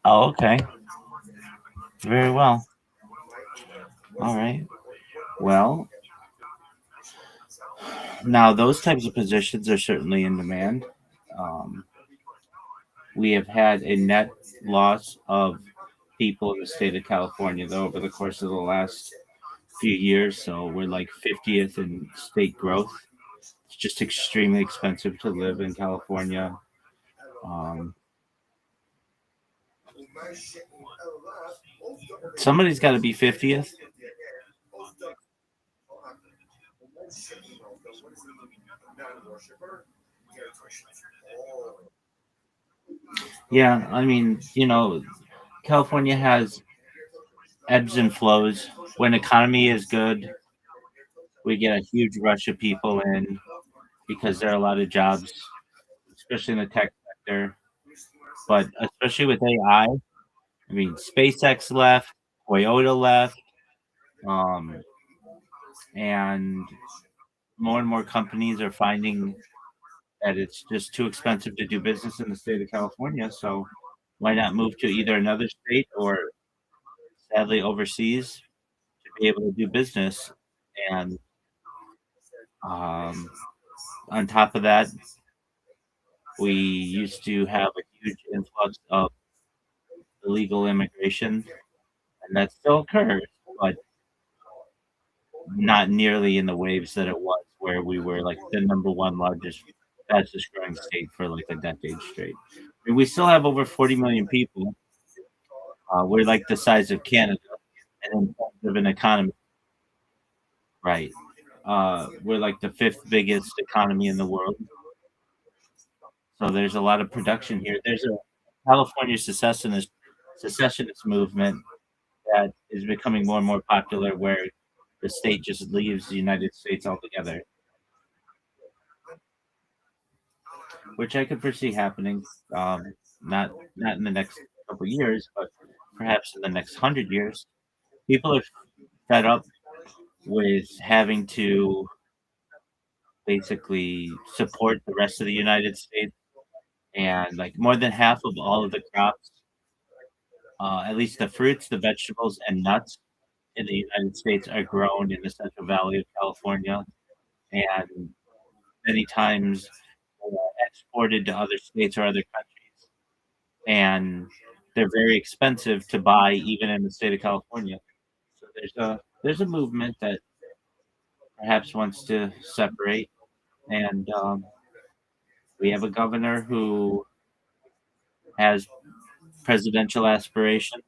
Oh, okay. Very well. All right. Well, now those types of positions are certainly in demand. Um, we have had a net loss of people in the state of California, though, over the course of the last few years. So we're like 50th in state growth. It's just extremely expensive to live in California. Um, Somebody's got to be 50th. Yeah, I mean, California has ebbs and flows. When economy is good, we get a huge rush of people in because there are a lot of jobs, especially in the tech sector. But especially with AI, I mean, SpaceX left, Toyota left, um, and more companies are finding that it's just too expensive to do business in the state of California. So why not move to either another state or sadly overseas to be able to do business? And um, on top of that, we used to have a huge influx of illegal immigration, and that still occurs, but not nearly in the waves that it was, where we were like the number one largest, fastest growing state for like a decade straight. I mean, we still have over 40 million people. We're like the size of Canada, and in terms of an economy, right? We're like the fifth biggest economy in the world. So there's a lot of production here. There's a California secessionist movement that is becoming more and more popular, where the state just leaves the United States altogether, which I could foresee happening. Not in the next couple of years, but perhaps in the next 100 years. People are fed up with having to basically support the rest of the United States, and like more than half of all of the crops, at least the fruits, the vegetables, and nuts in the United States are grown in the Central Valley of California, and many times exported to other states or other countries, and they're very expensive to buy even in the state of California. So there's a movement that perhaps wants to separate, and we have a governor who has presidential aspirations,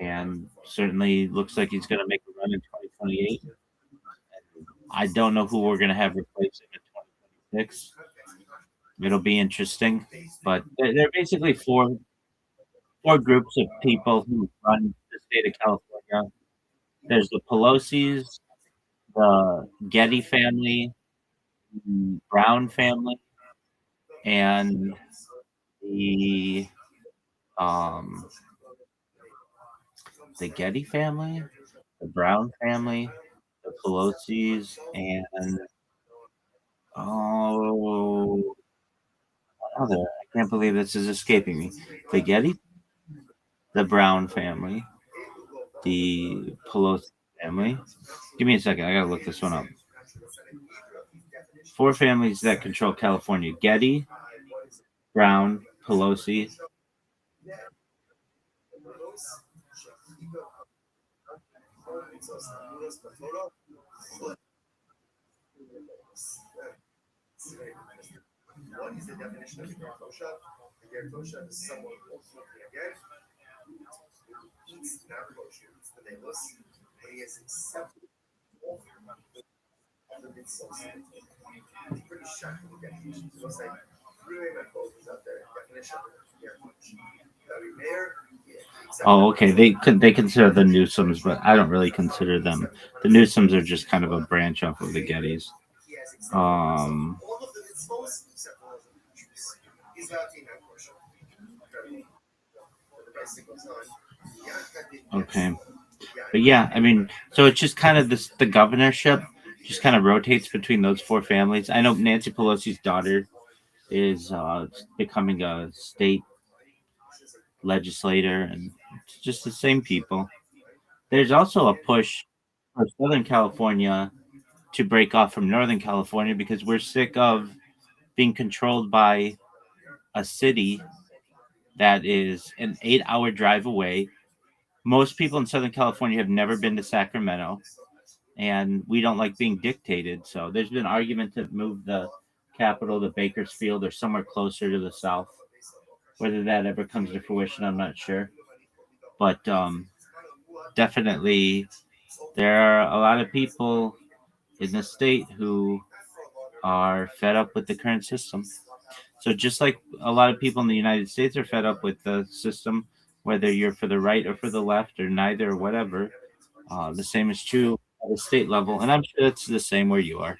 and certainly looks like he's going to make a run in 2028. I don't know who we're going to have replace him in 2026. It'll be interesting, but there are basically four groups of people who run the state of California. There's the Pelosi's, the Getty family, the Brown family, and the um, the Getty family, the Brown family, the Pelosi's, and oh, other. I can't believe this is escaping me. The Getty, the Brown family, the Pelosi family. Give me a second. I gotta look this one up. Four families that control California: Getty, Brown, Pelosi. Oh, okay. They consider the Newsoms, but I don't really consider them. The Newsoms are just kind of a branch off of the Gettys. Um, okay. But yeah, I mean, so it's just kind of the governorship just kind of rotates between those four families. I know Nancy Pelosi's daughter is becoming a state legislator, and it's just the same people. There's also a push for Southern California to break off from Northern California because we're sick of being controlled by a city that is an 8-hour drive away. Most people in Southern California have never been to Sacramento, and we don't like being dictated. So there's been argument to move the capital to Bakersfield or somewhere closer to the south. Whether that ever comes to fruition, I'm not sure. But definitely, there are a lot of people in the state who are fed up with the current system. So just like a lot of people in the United States are fed up with the system, whether you're for the right or for the left or neither or whatever, the same is true at the state level, and I'm sure it's the same where you are.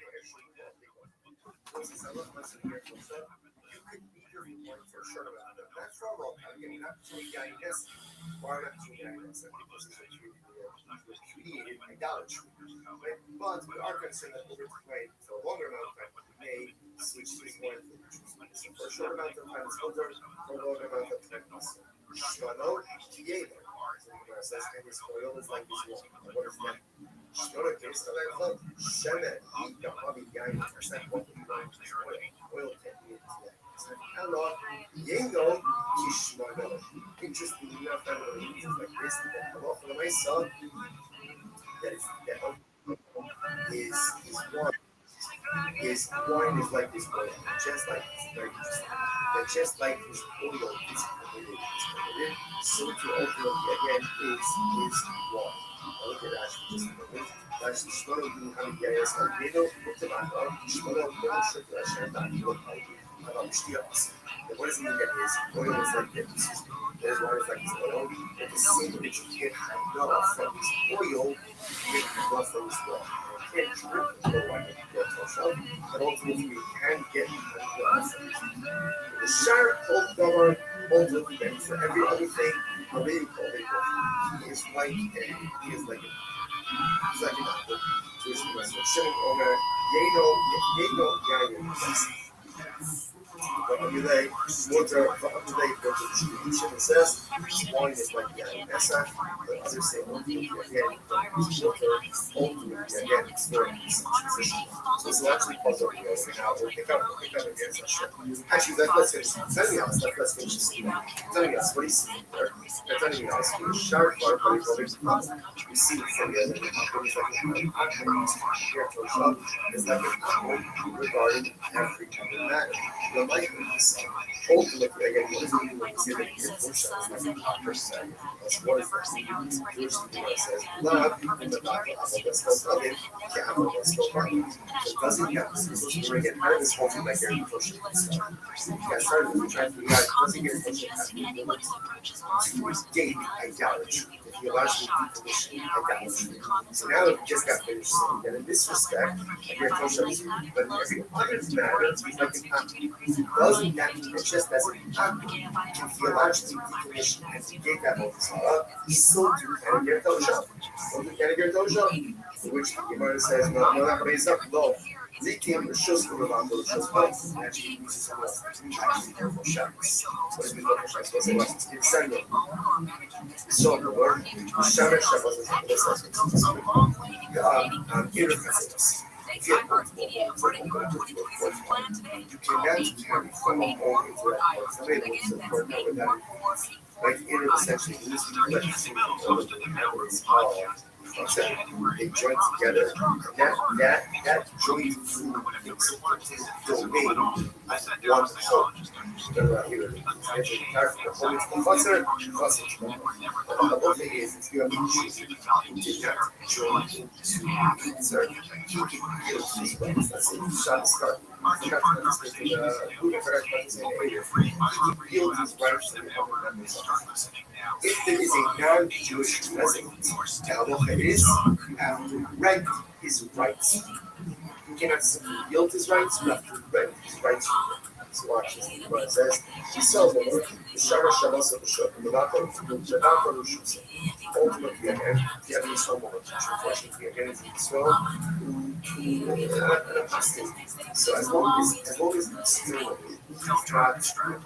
So as long as externally he's not apostate, right?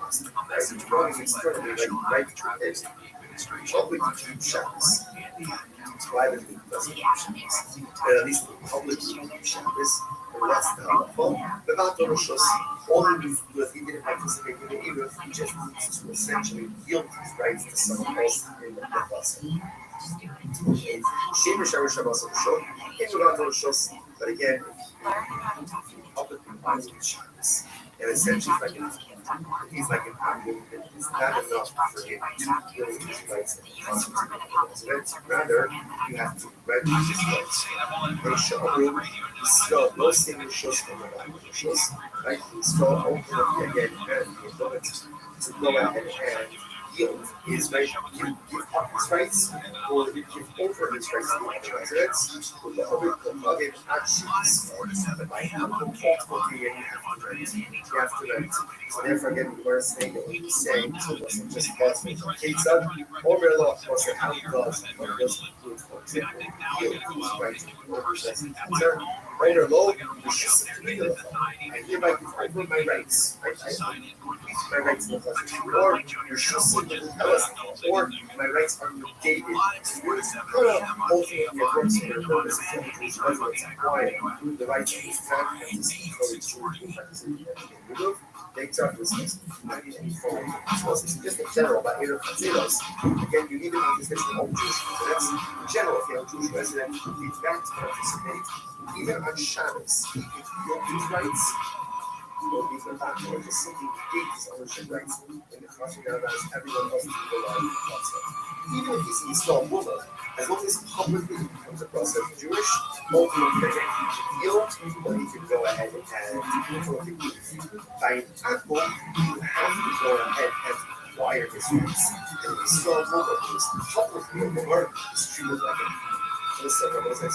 As long as externally, right, it's public to keep Shabbos, privately doesn't keep Shabbos, but at least publicly keep Shabbos, and that's the halacha. Without the Rosh all he needs to do is he didn't participate in the Eruv, he just needs to essentially yield his rights to someone else in the process. Shemesh Shabbos Rosh, without the Rosh, but again, if he publicly violates Shabbos, and essentially he's like an advocate, it's not enough for him to yield his rights and residents. Rather, you have to register his rights. They show still no single shows from the Bible shows, right? He's still open again and the ability to go ahead and yield his right, give up his rights, or give over his rights to the residents, with the other component actually by multiple and you have to rent. You have to rent. So therefore again we were saying that what he's saying, so it wasn't just us Kate's up, or real law was that how he does include, for example, yield his rights to over residents. Right or low, you should simply do it. And hereby give over my rights. My rights in the constitution. Or you should simply tell us, or my rights are negated. So you're kind of ultimately enforcing your purpose of residents acquire the rights of this family and this remove. They talk this is just in general, but here again, you need to participate in Jewish residents. In general, if you have a Jewish resident who did not participate, even on Shabbos, he can feel his rights. Or even not, or just simply negate his ownership rights in the country that allows everyone else to go on the process. Even if he's an Israel woman, as long as publicly he comes across as Jewish, ultimately he can yield, or he can go ahead and by an apple, you have to go ahead and acquire his rights. And the Israel woman who is publicly a woman is treated like a listen,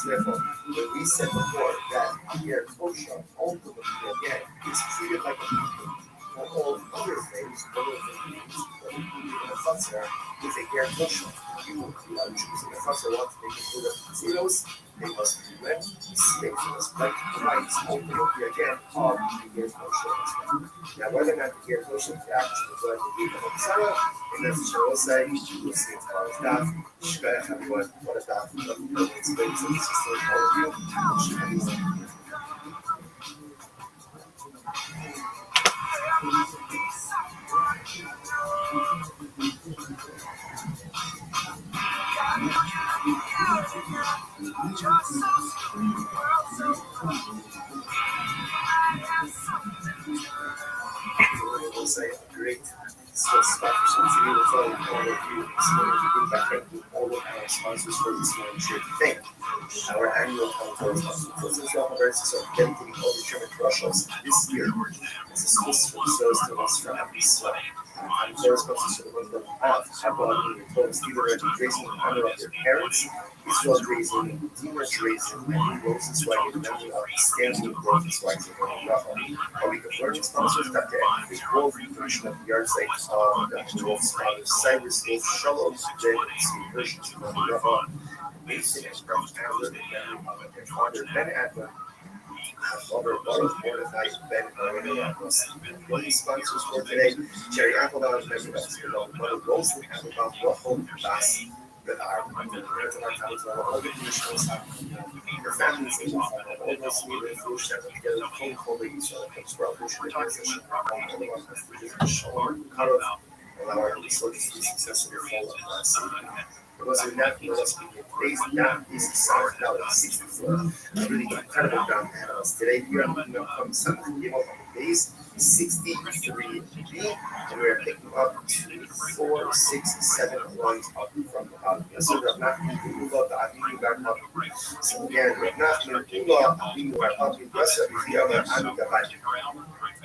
therefore, when we said before that here kosher ultimately again is treated like a people, for all other things, one of the things that included in the chutzner is a hair kosher. You are choosing a chutzner want to make it for the zeros, they must be rent, slaves must rent the rights, ultimately again are the hair kosher. Now, whether or not the hair kosher is actually going to be the Sarah, and that's what we'll say, we'll see as far as that. Shkaya everyone, what about the explains the system of you? We'll say a great spot for some TV with all of you this morning. In fact, thank you all of our sponsors for this morning. Sure to thank our annual conference sponsors. This is all very so dedicating all the German Russians this year. This is Swiss for those to us for having so. And their sponsors for the ones that have on the total Stephen raising in honor of their parents. Israel raising, Tina's raising, and Roses White in memory of Stanley Roses White in Rafa. Our week of learning sponsors, Dr. Anthony Wolf, version of the yard site of Dr. Wolf's father, Cyrus Wolf, Shalom, Jen, Steve Hirsch, Rafa, Mason, and Ralph Adler, in memory of their father, Ben Adler. Robert Baruch Mordechai Ben Arinanos. The sponsors for today, Jerry Applebaum, member of the Mother Rosalind Applebaum, Rachel Bass, with our parents and our families, all the commissioners, your families, and all those who live through Shepherd together, home holy Israel, comes well, who should have position, all of us, the Shalom, Karov, allow our resources to be successful in your fall of it was a nephew of us speaking. Today's nap is South Valley 64. A really incredible ground ahead of us. Today we are moving up from 7 people on the base 63 B, and we are picking up 2, 4, 6, 7 lines up from the bottom. Yes, sir, Rav Nachman, Ula, the Avinu, back up. So again, Rav Nachman, Ula, Avinu, are up in Russia, V'chiyava, Avinu, Gavai.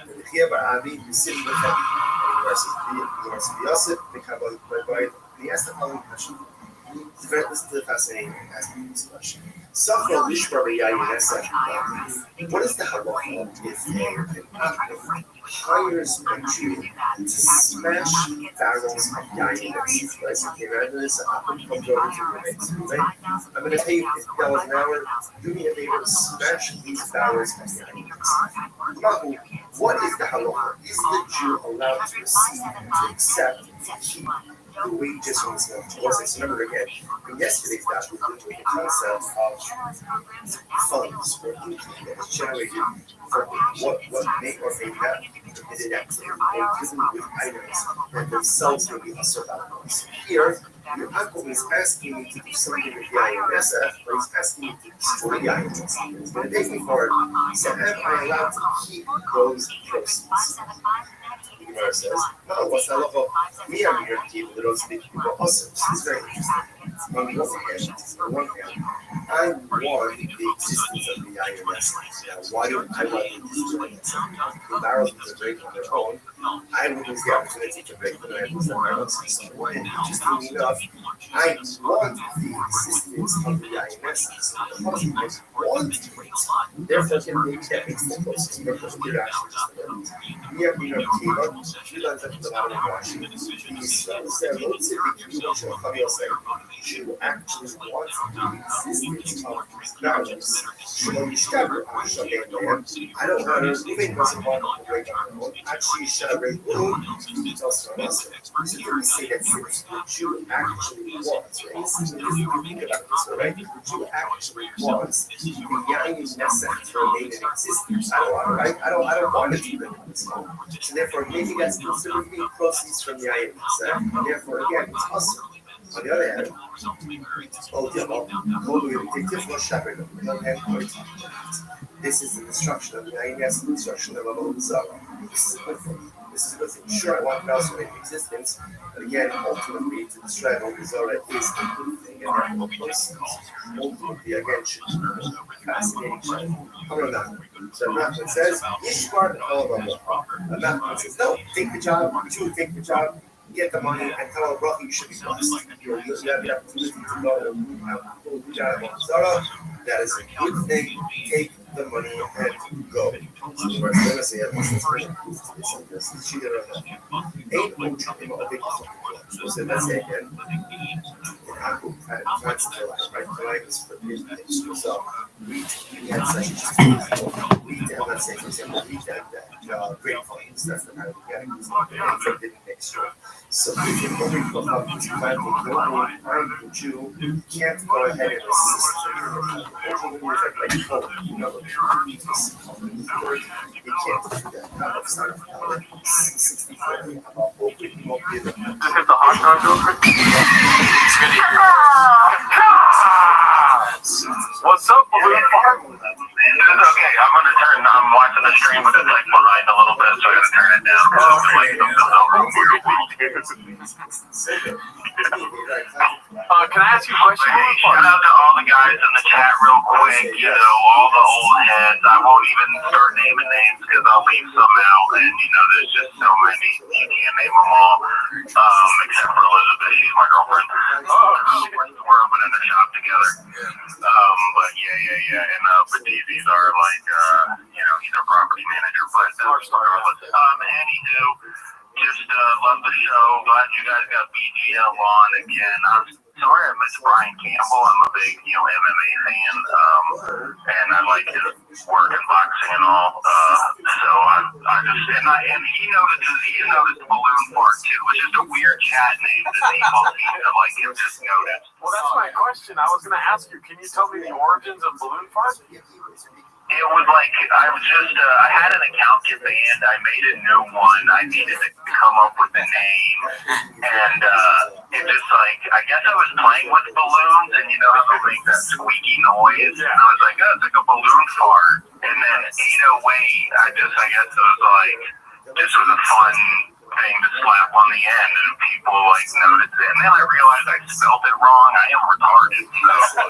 The V'chiyava, Avinu, you sit with him, and you are Yosef, the Kabbalah, the Esther, this is fascinating asking this question. Safra Lishbar Yayanesa. What is the halacha if a hires a Jew to smash barrels of yayin? Right? So you can imagine this happened comes over to your mates, right? I'm going to pay you $50 an hour. Do me a favor, smash these barrels of yayin. What is the halacha? Is the Jew allowed to receive, to accept, to keep the wages from his employer? So remember again, in yesterday's daf we looked at the concept of funds or income that is generated from what may or may not be committed activity or given with items that themselves may be usher values. Here, your uncle is asking me to do something with the IMSF, but he's asking me to destroy the IMSF. He's going to take me for it. So am I allowed to keep those proceeds? The Gemara says, no, what's the halacha? Me, I'm here to keep the those people also. This is very interesting. On the one hand, I want the existence of the IMS. Now, why do I want the existence of the IMS? The barrels are break on their own. I would lose the opportunity to break them and the barrels. And interestingly enough, I want the existence of the IMS. Because I want it. Therefore, can make that existence because we're actually just the we have been able to keep up the bottom of Washington. These relatively huge should actually want the existence of these barrels. Should I discover I don't know if was involved in the break on the road. Actually, should I break it's also an answer. So we say that since the Jew actually wants, right? So think about this, right? The Jew actually wants the Yayin Nessa to remain in existence. I don't want it, right? I don't want it to remain in this moment. So therefore, maybe that's considered being proceeds from the Yayin Nessa. And therefore, again, it's awesome. On the other hand, this is the destruction of the INS, the destruction of a Zara. This is a good thing. This is a good thing. Sure, I want Mouse to make existence, but again, ultimately, to destroy a Zara is a good thing, and ultimately, again, should be fascinating. So Nachman says, Ishmar and Nachman says, no, take the job, Jew, take the job. Get the money and tell Rabbi you should be blessed. You have the opportunity to go to Zara. That is a good thing. Take the money and go. So let's say again. So we had such a let's say for example, we had that great points. That's the kind of getting didn't extra. So if you're going to help this kind of Jew can't go ahead and assist you know, you can't do that. It's not a 64. This is the hot dog over. What's up, Balloon Park? It's okay. I'm watching the stream, but it's like behind a little bit, so I gotta turn it down. Can I ask you a question? Shout out to all the guys in the chat real quick, you know, all the old heads. I won't even start naming names because I'll leave some out, and you know, there's just so many. You can't name them all, except for Elizabeth. She's my girlfriend. We're opening a shop together. But yeah. And these are like, you know, he's our property manager, but anywho, just love the show. Glad you guys got BGL on again. I'm sorry I missed Brian Campbell. I'm a big, you know, MMA fan, and I like his work in boxing and all. So I just and he noticed Balloon Fart too. It's just a weird chat name that people seem to like him just noticed. Well, that's my question. I was going to ask you. Can you tell me the origins of Balloon Fart? It was like I had an account get banned. I made a new one. I needed to come up with a name, and it just like I guess I was playing with balloons, and you know how they make that squeaky noise, and I was like, oh, it's like a balloon fart, and then 808. I guess it was like this was a fun thing to slap on the end, and people like noticed it, and then I realized I spelled it wrong. I am retarded, so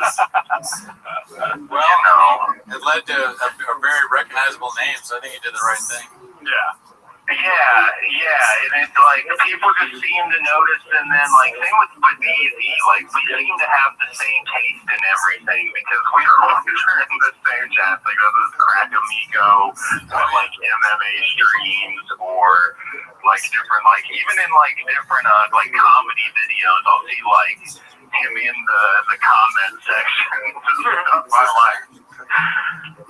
well, you know, it led to a very recognizable name, so I think you did the right thing. Yeah. And it's like people just seem to notice, and then like same with Easy, like we seem to have the same taste in everything because we are in the same chat. Like this Crack Amigo, like MMA streams, or like different, like even in like different like comedy videos, I'll see like him in the comment section. Stuff I like.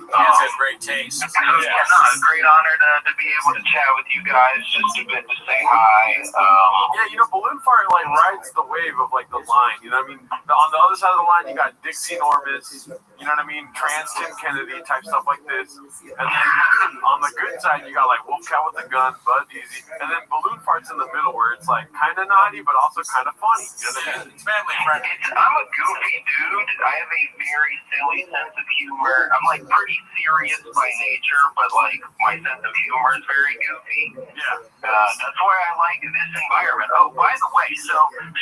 He has a great taste. So, a great honor to be able to chat with you guys, just a bit to say hi. Balloon Fire like rides the wave of like the line. You know what I mean? On the other side of the line, you got Dixie Normus. You know what I mean? Trans Tim Kennedy type stuff like this. And then on the good side, you got like Wolfcat with the gun, Bud Easy, and then Balloon Fart's in the middle where it's like kind of naughty but also kind of funny. You know what I mean? It's family friendly. I'm a goofy dude. I have a very silly sense of humor. I'm like pretty serious by nature, but like my sense of humor is very goofy. Yeah. That's why I like this environment. Oh, by the way, so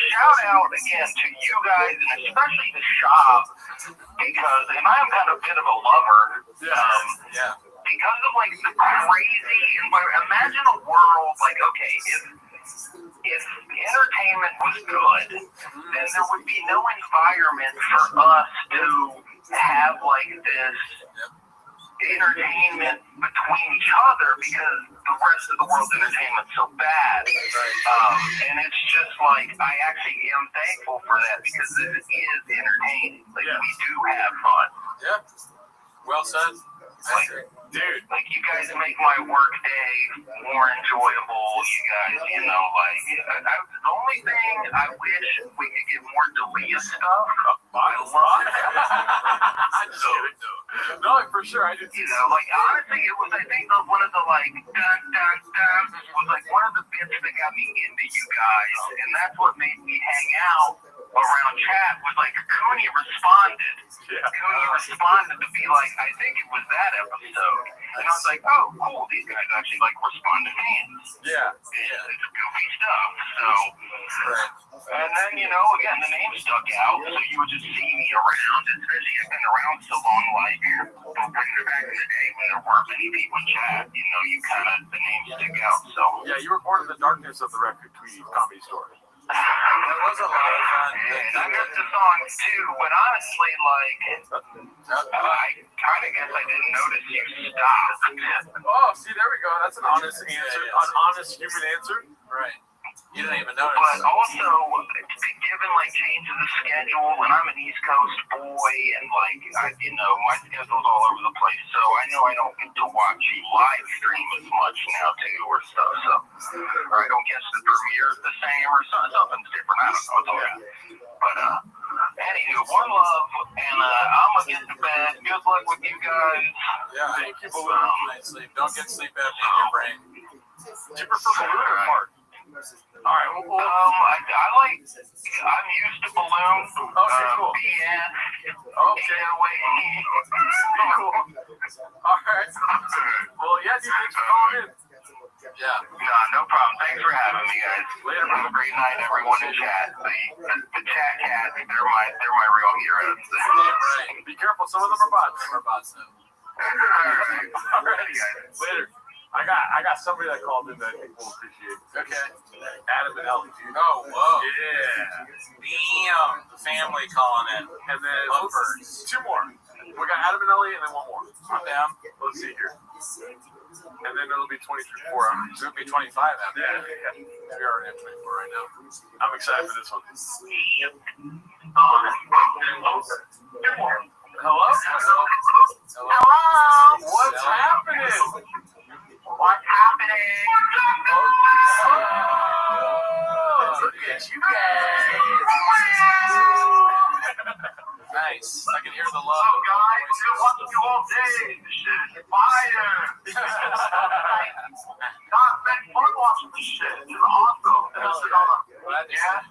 shout out again to you guys, and especially the shop, because, and I'm kind of a bit of a lover. Because of like the crazy environment. Imagine a world like, okay, if entertainment was good, then there would be no environment for us to have like this entertainment between each other, because the rest of the world's entertainment's so bad. And it's just like, I actually am thankful for that, because it is entertaining. Like, we do have fun. Yeah. Well said. Dude, like, you guys make my work day more enjoyable. You guys, the only thing I wish we could get more Dalia stuff. I love it. No, for sure. I just, honestly, it was, I think, one of the, like, dun, dun, dun, was, like, one of the bits that got me into you guys, and that's what made me hang out around chat, was, like, Cooney responded. Cooney responded to be like, I think it was that episode. And I was like, oh, cool, these guys actually, like, respond to fans. It's goofy stuff, so. And then, again, the name stuck out, so you would just see me around, especially I've been around so long, like, back in the day when there weren't many people in chat, you kind of, the name stick out, so. Yeah, you were born in the darkness of the Record Tweet Comedy Store. That was a lot of fun. And I missed the songs too, but honestly, like, I kind of guess I didn't notice you stopped. Oh, see, there we go. That's an honest answer, an honest human answer. Right. You didn't even notice. But also, given like changes of schedule, and I'm an East Coast boy, and like my schedule's all over the place, so I know I don't get to watch you live stream as much now too, or stuff. So, or I don't guess the premiere's the same, or something's different. I don't know. But anywho, one love, and I'm gonna get to bed. Good luck with you guys. Yeah. Thank you, Balloon. Night sleep. Don't get sleep apnea in your brain. Do you prefer Balloon or Fart? All right. I'm used to Balloon. Okay, cool. BS. Okay. Cool. All right. Well, yeah, dude, thanks for calling in. Yeah. No problem. Thanks for having me, guys. Later. Have a great night, everyone in chat. The chat cats, they're my real heroes. Right. Be careful. Some of them are bots. We're bots now. All right, guys. Later. I got somebody that called in that I think will appreciate. Okay. Adam and Ellie, dude. Oh, whoa. Yeah. Damn. The family calling in. And then Lovebirds. two more. We got Adam and Ellie, and then one more. I'm down. Let's see here. And then it'll be 23 4 hours. It'll be 25 after. Yeah. We already have 24 right now. I'm excited for this one. Hello? What's happening? What's happening? Oh, look at you guys. Nice. I can hear the love. What's up, guys? We've been watching you all day. This shit is fire. God, man, fun watching this shit. This is awesome. Glad to Yeah.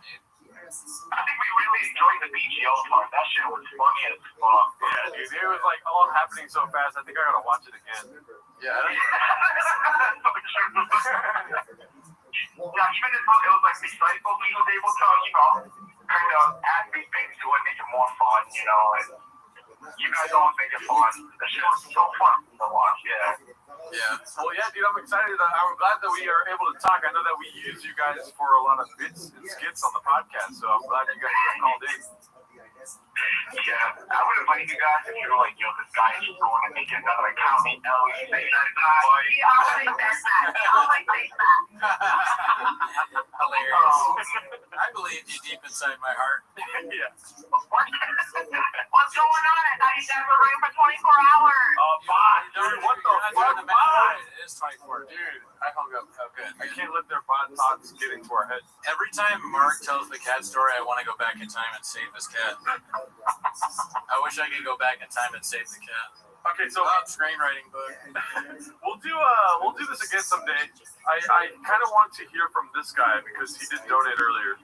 I think we really enjoyed the BGL part. That shit was funny as fuck. Yeah, dude, it was like all happening so fast. I think I gotta watch it again. Yeah. Now, even if it was like recycled, he was able to, kind of add new things to it, make it more fun, and You guys always make it fun. The show is so fun to watch. Yeah. Yeah. Well, yeah, dude, I'm excited. I'm glad that we are able to talk. I know that we use you guys for a lot of bits and skits on the podcast, so I'm glad you guys got called in. Yeah, I would invite you guys if you're like, yo, this guy is just going to make another account. Say that guy. He always says that. He always says that. Hilarious. I believe you deep inside my heart. Yeah. What's going on? I thought you guys were running for 24 hours. Oh, bot, dude, what the fuck, bot? It is 24. Dude, I hung up. Oh, good. I can't let their bot thoughts get into our heads. Every time Mark tells the cat story, I want to go back in time and save this cat. I wish I could go back in time and save the cat. Okay, so Screenwriting book. we'll do this again someday. I kind of want to hear from this guy because he did donate earlier.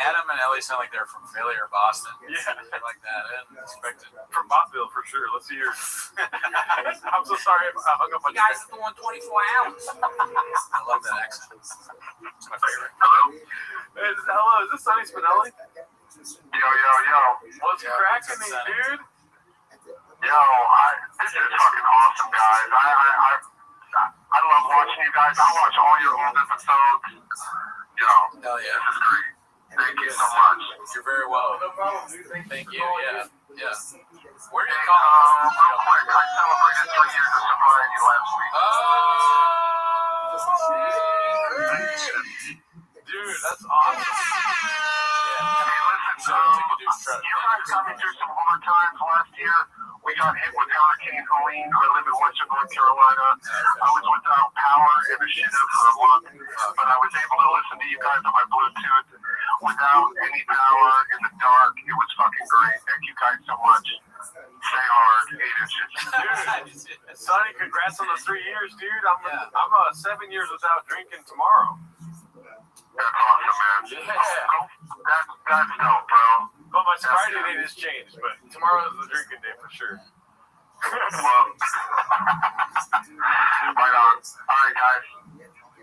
Adam and Ellie sound like they're from Philly or Boston. Yeah, Something like that. I didn't expect it. from Botville for sure. Let's hear. I'm so sorry I hung up on You guys are doing 24 hours. I love that accent. It's my favorite. Hello, is this Sonny Spinelli? Yo. What's cracking, dude? Yo, this is fucking awesome, guys. I love watching you guys. I watch all your old episodes. Yo, Hell yeah. this is great. Thank you so much. You're very welcome. Thank you. Yeah. Yeah. Where do you Hey, call real quick, I celebrated 3 years of sobriety last week. Dude, that's awesome. Hey, listen, you guys got me through some hard times last year. We got hit with Hurricane Helene. I live in Western North Carolina. I was without power in a shitter for a month, but I was able to listen to you guys on my Bluetooth without any power in the dark. It was fucking great. Thank you guys so much. Stay hard, 8 inches. Dude, Sonny, congrats on the 3 years, dude. I'm 7 years without drinking tomorrow. That's awesome, man. Yeah. That's dope, bro. But my sobriety date has changed, but tomorrow is the drinking day for sure. Well, right on. All right, guys.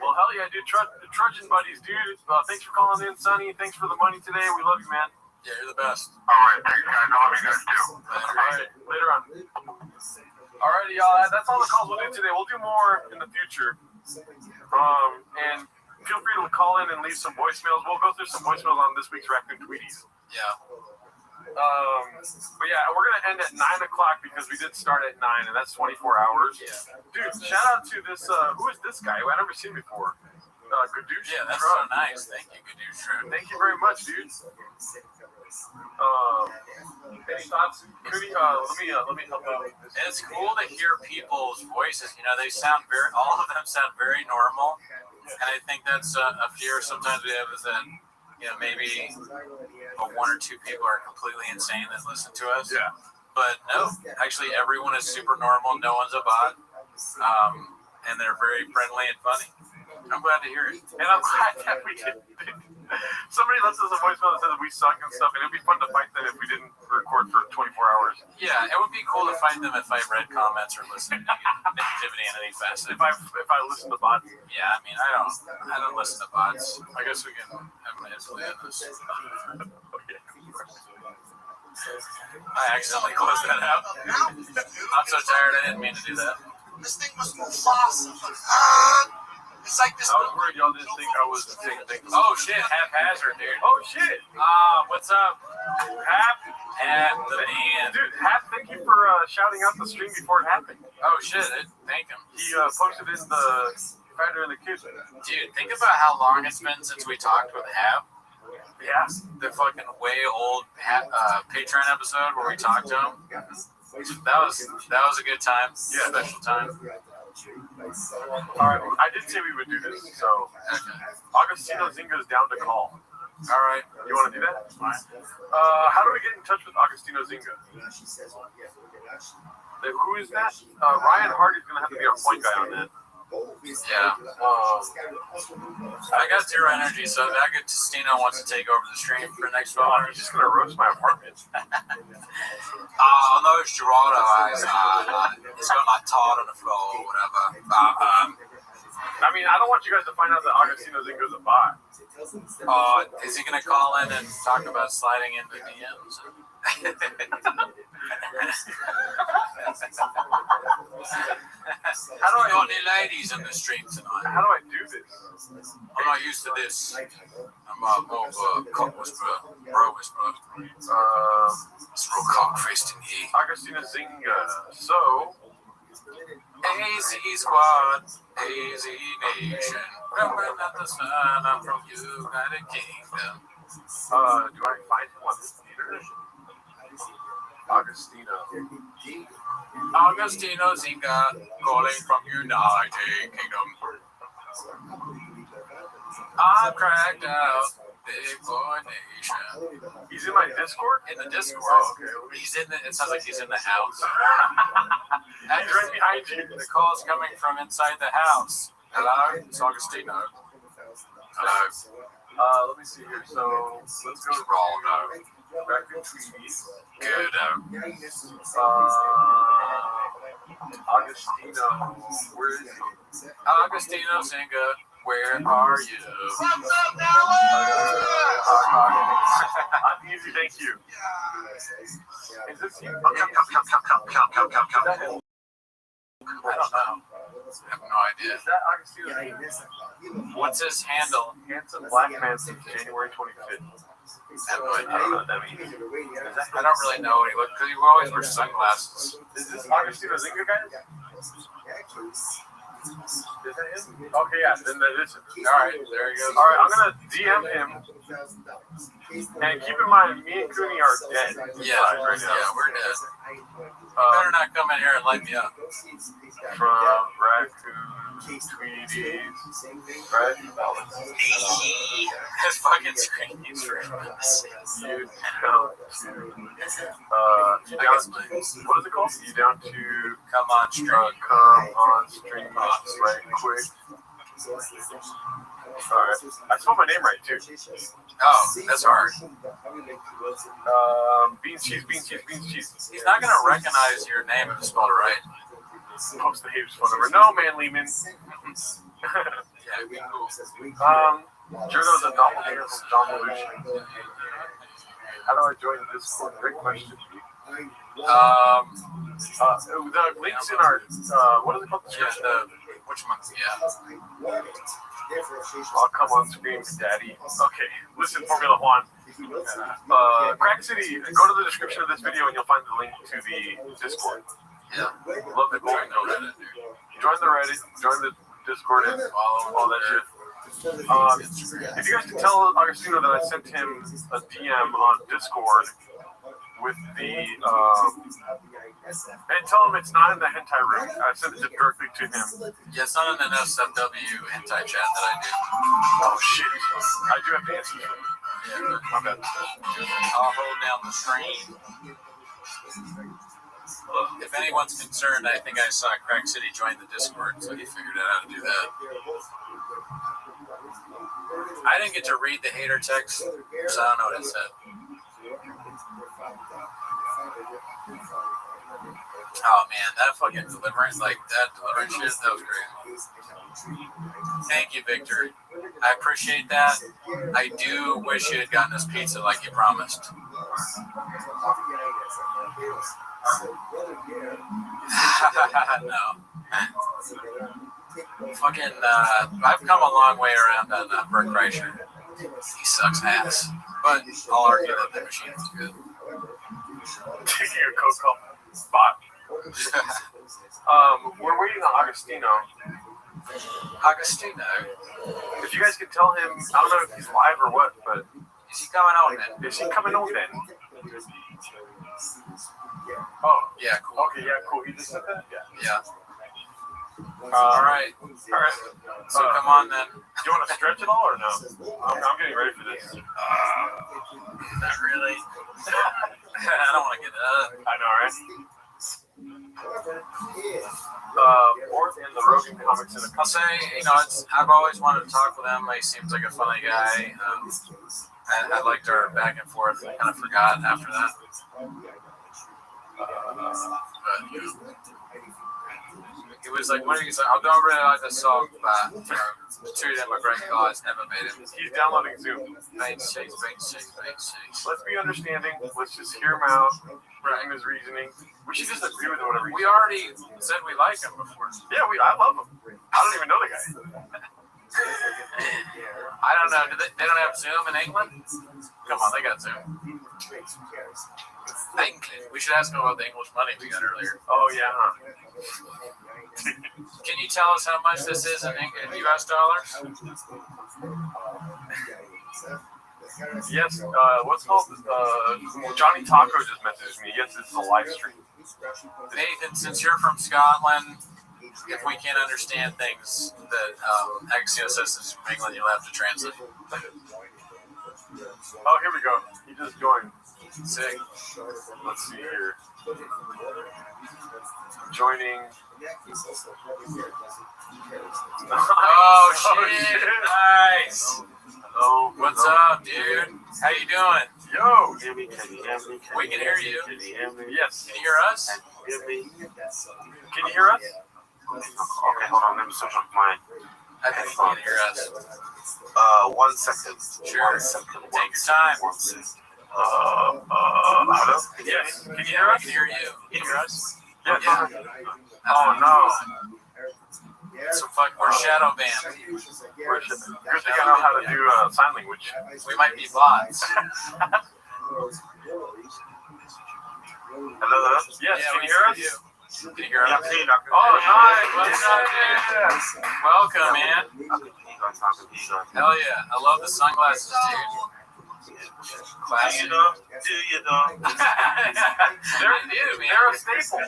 Well, hell yeah, dude. Trudging buddies, dude. Thanks for calling in, Sonny. Thanks for the money today. We love you, man. Yeah, you're the best. All right, thanks, guys. I love you guys, too. All right, later on. Alrighty, y'all. That's all the calls we'll do today. We'll do more in the future. And feel free to call in and leave some voicemails. We'll go through some voicemails on this week's Raccoon Tweeties. Yeah. But yeah, we're gonna end at 9 o'clock because we did start at 9, and that's 24 hours. Yeah. Dude, shout out to this. Who is this guy? I've never seen before. Gadoosh. Yeah, that's Truck. so nice. Thank you, Gadoosh. Thank you very much, dude. Any thoughts? Cootie, let me help out with this. And it's cool to hear people's voices. You know, they sound all of them sound very normal. And I think that's a fear sometimes we have is that, you know, maybe 1 or 2 people are completely insane that listen to us. Yeah. But no, actually everyone is super normal. No one's a bot. And they're very friendly and funny. I'm glad to hear it. And I'm glad that we did. Somebody left us a voicemail that says we suck and stuff, and it'd be fun to fight them if we didn't record for 24 hours. Yeah, it would be cool to fight them if I read comments or listened to negativity in any facet. If I listen to bots. Yeah, I mean, I don't listen to bots. I guess we can have my head play on this. I accidentally closed that out. I'm so tired, I didn't mean to do that. This thing must move faster. It's like this. I was worried y'all didn't think I was saying things. Oh shit, haphazard, dude. Oh shit! What's up? Hap, The man. dude, Hap, thank you for shouting out the stream before it happened. Oh shit, thank him. He posted in the Fighter and the Kids. Dude, think about how long it's been since we talked with Hap. Yeah. The fucking way old Patreon episode where we talked to him. That was a good time. Yeah. Special time. All right, I did say we would do this, so Augustino Zinga's down to call. All right. You want to do that? Fine. How do we get in touch with Augustino Zinga? Who is that? Ryan Hardy's going to have to be our point guy on that. Yeah. I got 0 energy, so Agostino wants to take over the stream for the next 12 He's hours. just going to roast my apartment. No, it's Geraldo. He's got my Todd on the floor or whatever. I mean, I don't want you guys to find out that Augustino Zinga's a bot. Is he going to call in and talk about sliding into DMs? How do I Only ladies in the stream tonight. How do I do this? I'm not used to this. I'm more of a cock whisperer, bro whisperer. It's real cock-faced in here. Agustina Zinga. So, AZ Squad, AZ Nation. Remember that the son, I'm from United Kingdom. do I find him on this theater? Agustino. Augustino Zinga, calling from United Kingdom. I'm cracked out, big boy nation. He's in my Discord? In the Discord. Oh, okay. He's in the, it sounds like he's in the house. He's right behind you. The call's coming from inside the house. Hello, it's Augustino. Hello. Let me see here. So, let's go to Rollo. back to Tweeties. Good. Agustino. Where is he? Augustino Zinga, where are you? What's up, Noah? I'm easy, thank you. Is this you? I don't know. I have no idea. Is that Agustino? What's his handle? Handsome black man since January 25th. I have no I don't know idea. what that means. I don't really know what he looks because he always wears sunglasses. Is this Agustino Zinga, guys? Is that him? Okay, yeah, then that is him. Alright, there he goes. Alright, I'm gonna DM him. And keep in mind, me and Cooney are dead. Yeah, right now. yeah, we're dead. You better not come in here and light me up. From Raccoon Tweeties. Right? His fucking screen keeps freezing. You down to you down to, what is it called? You down to Come on, stream. come on stream right quick. Alright. I spelled my name right too. Oh, that's hard. Beans cheese. He's not gonna recognize your name if you spelled it right. Post the Habe's phone number. No, man, Lehman. Yeah, cool. Jurgo's a doppelganger from John Belushi. How do I join the Discord? Great question. The links in our what is it called? Yeah, which one? Yeah. I'll come on screen, Daddy. Okay, listen, Formula One. Crack City, go to the description of this video and you'll find the link to the Discord. Yeah. Love the Join the Reddit, dude. Join the Reddit, join the Discord, and all that shit. If you guys can tell Agustino that I sent him a DM on Discord with the and tell him it's not in the hentai room. I sent it directly to him. Yeah, it's not in an SFW hentai chat that I do. Oh shit! I do have to answer. Yeah, but My bad. I'll hold down the screen. If anyone's concerned, I think I saw Crack City join the Discord, so he figured out how to do that. I didn't get to read the hater text, so I don't know what it said. Oh man, that fucking deliverance, like that deliverance shit, that was great. Thank you, Victor. I appreciate that. I do wish you had gotten us pizza like you promised. No. Fucking, I've come a long way around on Bert Kreischer. He sucks ass. But I'll argue that the machine is good. Taking your Coke off the spot. We're waiting on Agustino. Agustino? If you guys could tell him, I don't know if he's live or what, but Is he coming out then? is he coming on then? Oh, Yeah, cool. okay, yeah, cool. He just said that? Yeah. Yeah. Alright. So come on then. Do you want to stretch it all or no? I'm getting ready for this. Not really. I don't want to get up. I know, right? Or in the Rogan comics in the I'll say, I've always wanted to talk with him. He seems like a funny guy. I liked our back and forth. I kind of forgot after that. But, he was like, what are you saying? I don't really like this song, but treat him a great guys, never made him. He's downloading Zoom. Let's be understanding. Let's just hear him out. Right. His reasoning. We should just agree with whatever. We already said we like him before. Yeah, I love him. I don't even know the guy. I don't know. They don't have Zoom in England? Come on, they got Zoom. We should ask them about the English money we got earlier. Oh, yeah, huh? Can you tell us how much this is in US dollars? Yes, what's called? Johnny Taco just messaged me. Yes, this is a live stream. Nathan, since you're from Scotland, if we can't understand things that Axiom says from England, you'll have to translate. Oh, here we go. He just joined. Sick. Let's see here. Joining. Oh, shit. Nice. Oh, what's up, dude? How you doing? Yo. We can hear you. Yes. Can you hear us? Can you hear us? Okay, hold on. Let me switch off mine. I think you can hear us. 1 second. Sure. 1 second. Take your time. Hello? Yes. Can you hear us? I can hear you. Can you hear us? Yeah. Oh, no. So we're shadow banned. Good thing I know how to do sign language. We might be bots. Hello? Yes, can you hear us? Can you hear us? Yeah, Oh, nice. What's up, dude? Welcome, man. Hell yeah. I love the sunglasses, dude. Classic. Do you know? They're a staple.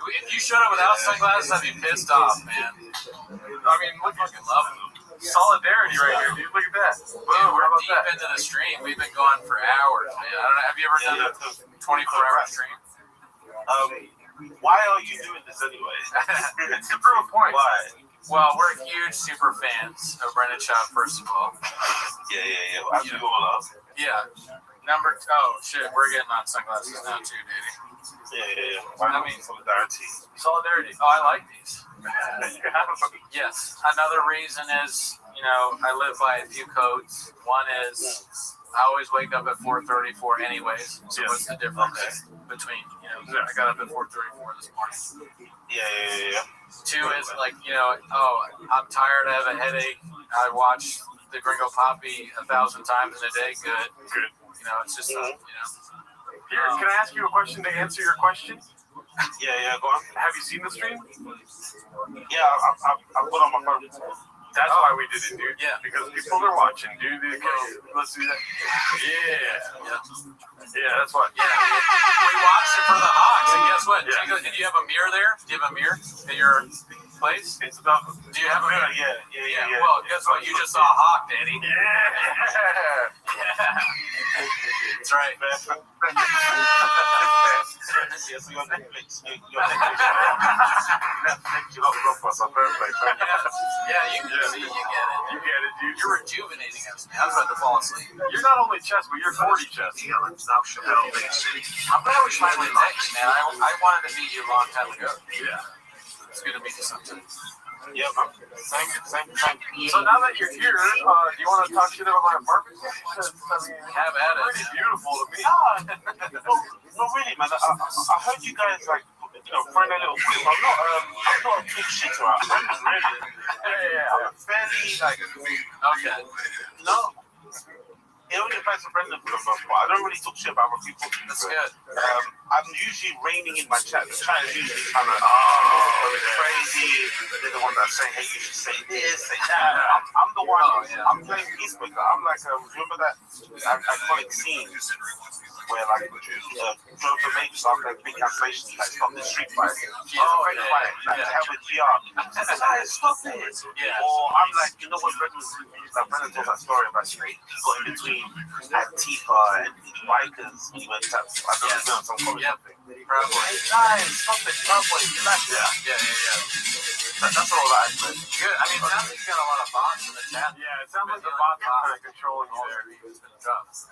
If you showed up without sunglasses, I'd be pissed off, man. I mean, we fucking love them. Solidarity right here, dude. Look at that. Dude, we're deep into the stream. We've been going for hours, man. I don't know. Have you ever done a 24-hour stream? Why are you doing this anyway? It's to prove a point. Why? Well, we're huge super fans of Brendan Schaub, first of all. Yeah. Well, you all up. Yeah. Shit, we're getting on sunglasses now too, dude. Yeah. I mean, solidarity. Oh, I like these. Yes. Another reason is, I live by a few codes. One is I always wake up at 4:34 anyways. So what's the difference between, I got up at 4:34 this morning. Yeah. Two is I'm tired, I have a headache. I watch the Gringo Poppy 1,000 times in a day. Good. It's just, Here, can I ask you a question to answer your question? Yeah, go on. Have you seen the stream? Yeah, I put on my phone. That's why we did it, dude. Yeah. Because people are watching, dude. Let's do that. Yeah, that's what. Yeah. We watched it for the Hawks, and guess what? Yeah. Did you have a mirror there? Do you have a mirror in your place? It's about. Do you have a mirror? Yeah. Well, guess what? You just saw a Hawk, Danny. Yeah. That's right. Yes, you're Netflix. Yeah, you get it. You get it, dude. You're rejuvenating us, man. I was about to fall asleep. You're not only chess, but you're 40 chess. I'm glad we finally met you, man. I wanted to meet you a long time ago. Yeah. It's good to meet you sometime. Yeah, man. Thank you. So now that you're here, do you want to talk shit about my apartment? Have at it. It's pretty beautiful to me. No, really, man. I heard you guys find a little clip. I'm not a big shitter. Yeah. I'm fairly Okay. no. It only applies to Brendan for the most part. I don't really talk shit about other people. That's good. I'm usually reigning in my chat. The chat is usually kind of crazy. They're the one that's saying, hey, you should say this, say that. I'm the one. I'm playing peacemaker. I'm like, remember that iconic scene where Jonathan Majors after a big cancellation, stop the street fight. Have a GR. Stop it. Or I'm like, you know what, Brendan told that story about street. He got in between Antifa and bikers when he went to, I don't know, some college thing. Probably. Hey guys, stop it. Probably. Yeah. That's all that. Good. I mean, now you've got a lot of bots in the chat. Yeah, it sounds like the bots are kind of controlling you there. It's been tough.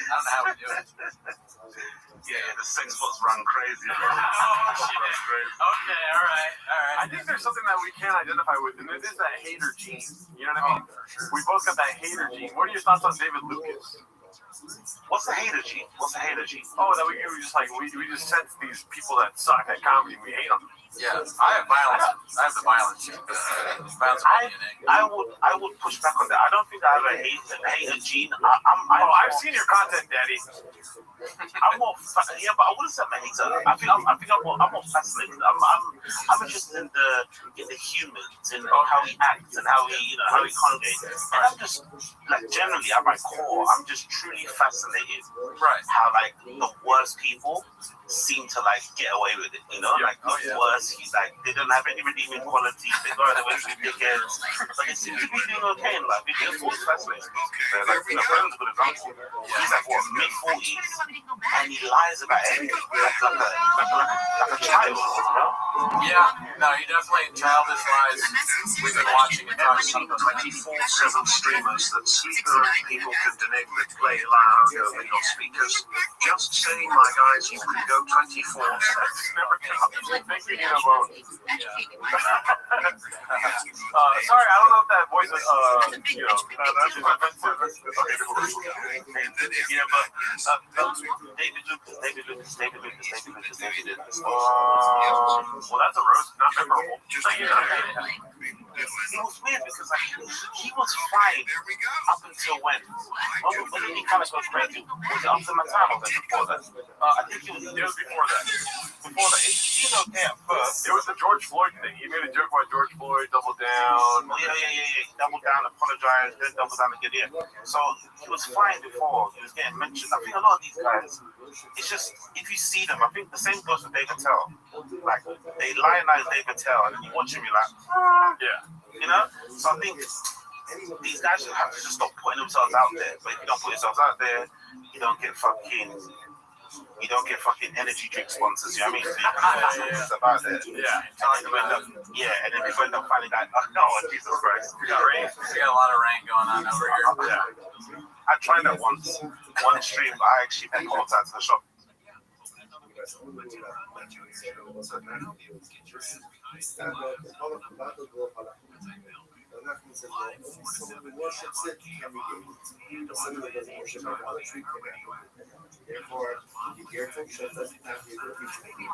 don't know how we do it. Yeah, the sex bots run crazy. Oh, shit. Okay, all right. I think there's something that we can identify with, and it is that hater gene. You know what I mean? For sure. We both got that hater gene. What are your thoughts on David Lucas? What's the hater gene? Oh, that we just like we just sense these people that suck at comedy. We hate them. Yeah, I have violence. I have the violence. Violence in my DNA. I would push back on that. I don't think I have a hater gene. I've seen your content, Daddy. I'm more, yeah, but I wouldn't say I'm a hater. I think I'm more fascinated. I'm interested in the humans and how he acts and how he congregates. And I'm just like generally at my core, I'm just truly fascinated. Right. How like the worst people seem to like get away with it. You know, like the worst. He's like they don't have any redeeming qualities. They go out there with dickheads, but they seem to be doing okay in life. It's always fascinating. Like friends with a uncle. He's like what mid-40s. And he lies about everything like a child, you know? Yeah, no, he definitely childish lies. We've been watching and talking about 24/7 streamers that sleeper people can deliberately play loud over your speakers. Just saying, my guys, you can go 24/7. Sorry, I don't know if that voice is, that's offensive. Yeah, but David Lucas. Well, that's a roast, not memorable. It was weird because like he was fine up until when he kind of got crazy. Was it after my time or before that? I think it was before that. Before that, it seemed okay at first. It was the George Floyd thing. He made a joke about George Floyd, doubled down. Yeah. He doubled down, apologized, then doubled down again. So he was fine before he was getting mentioned. I think a lot of these guys, it's just if you see them, I think the same goes with Dave Attell. Like they lionize Dave Attell, and you watch him, you're like, yeah. You know? So I think these guys should have to just stop putting themselves out there. But if you don't put yourselves out there, you don't get fucking energy drink sponsors, you know what I mean? So you can put yourself out there. Yeah. And then people end up finding that, oh, Jesus Christ. We got a lot of rain going on over here. Yeah. I tried that once. One stream, I actually went all time to the shop. Therefore, be careful, shut doesn't have the ability to be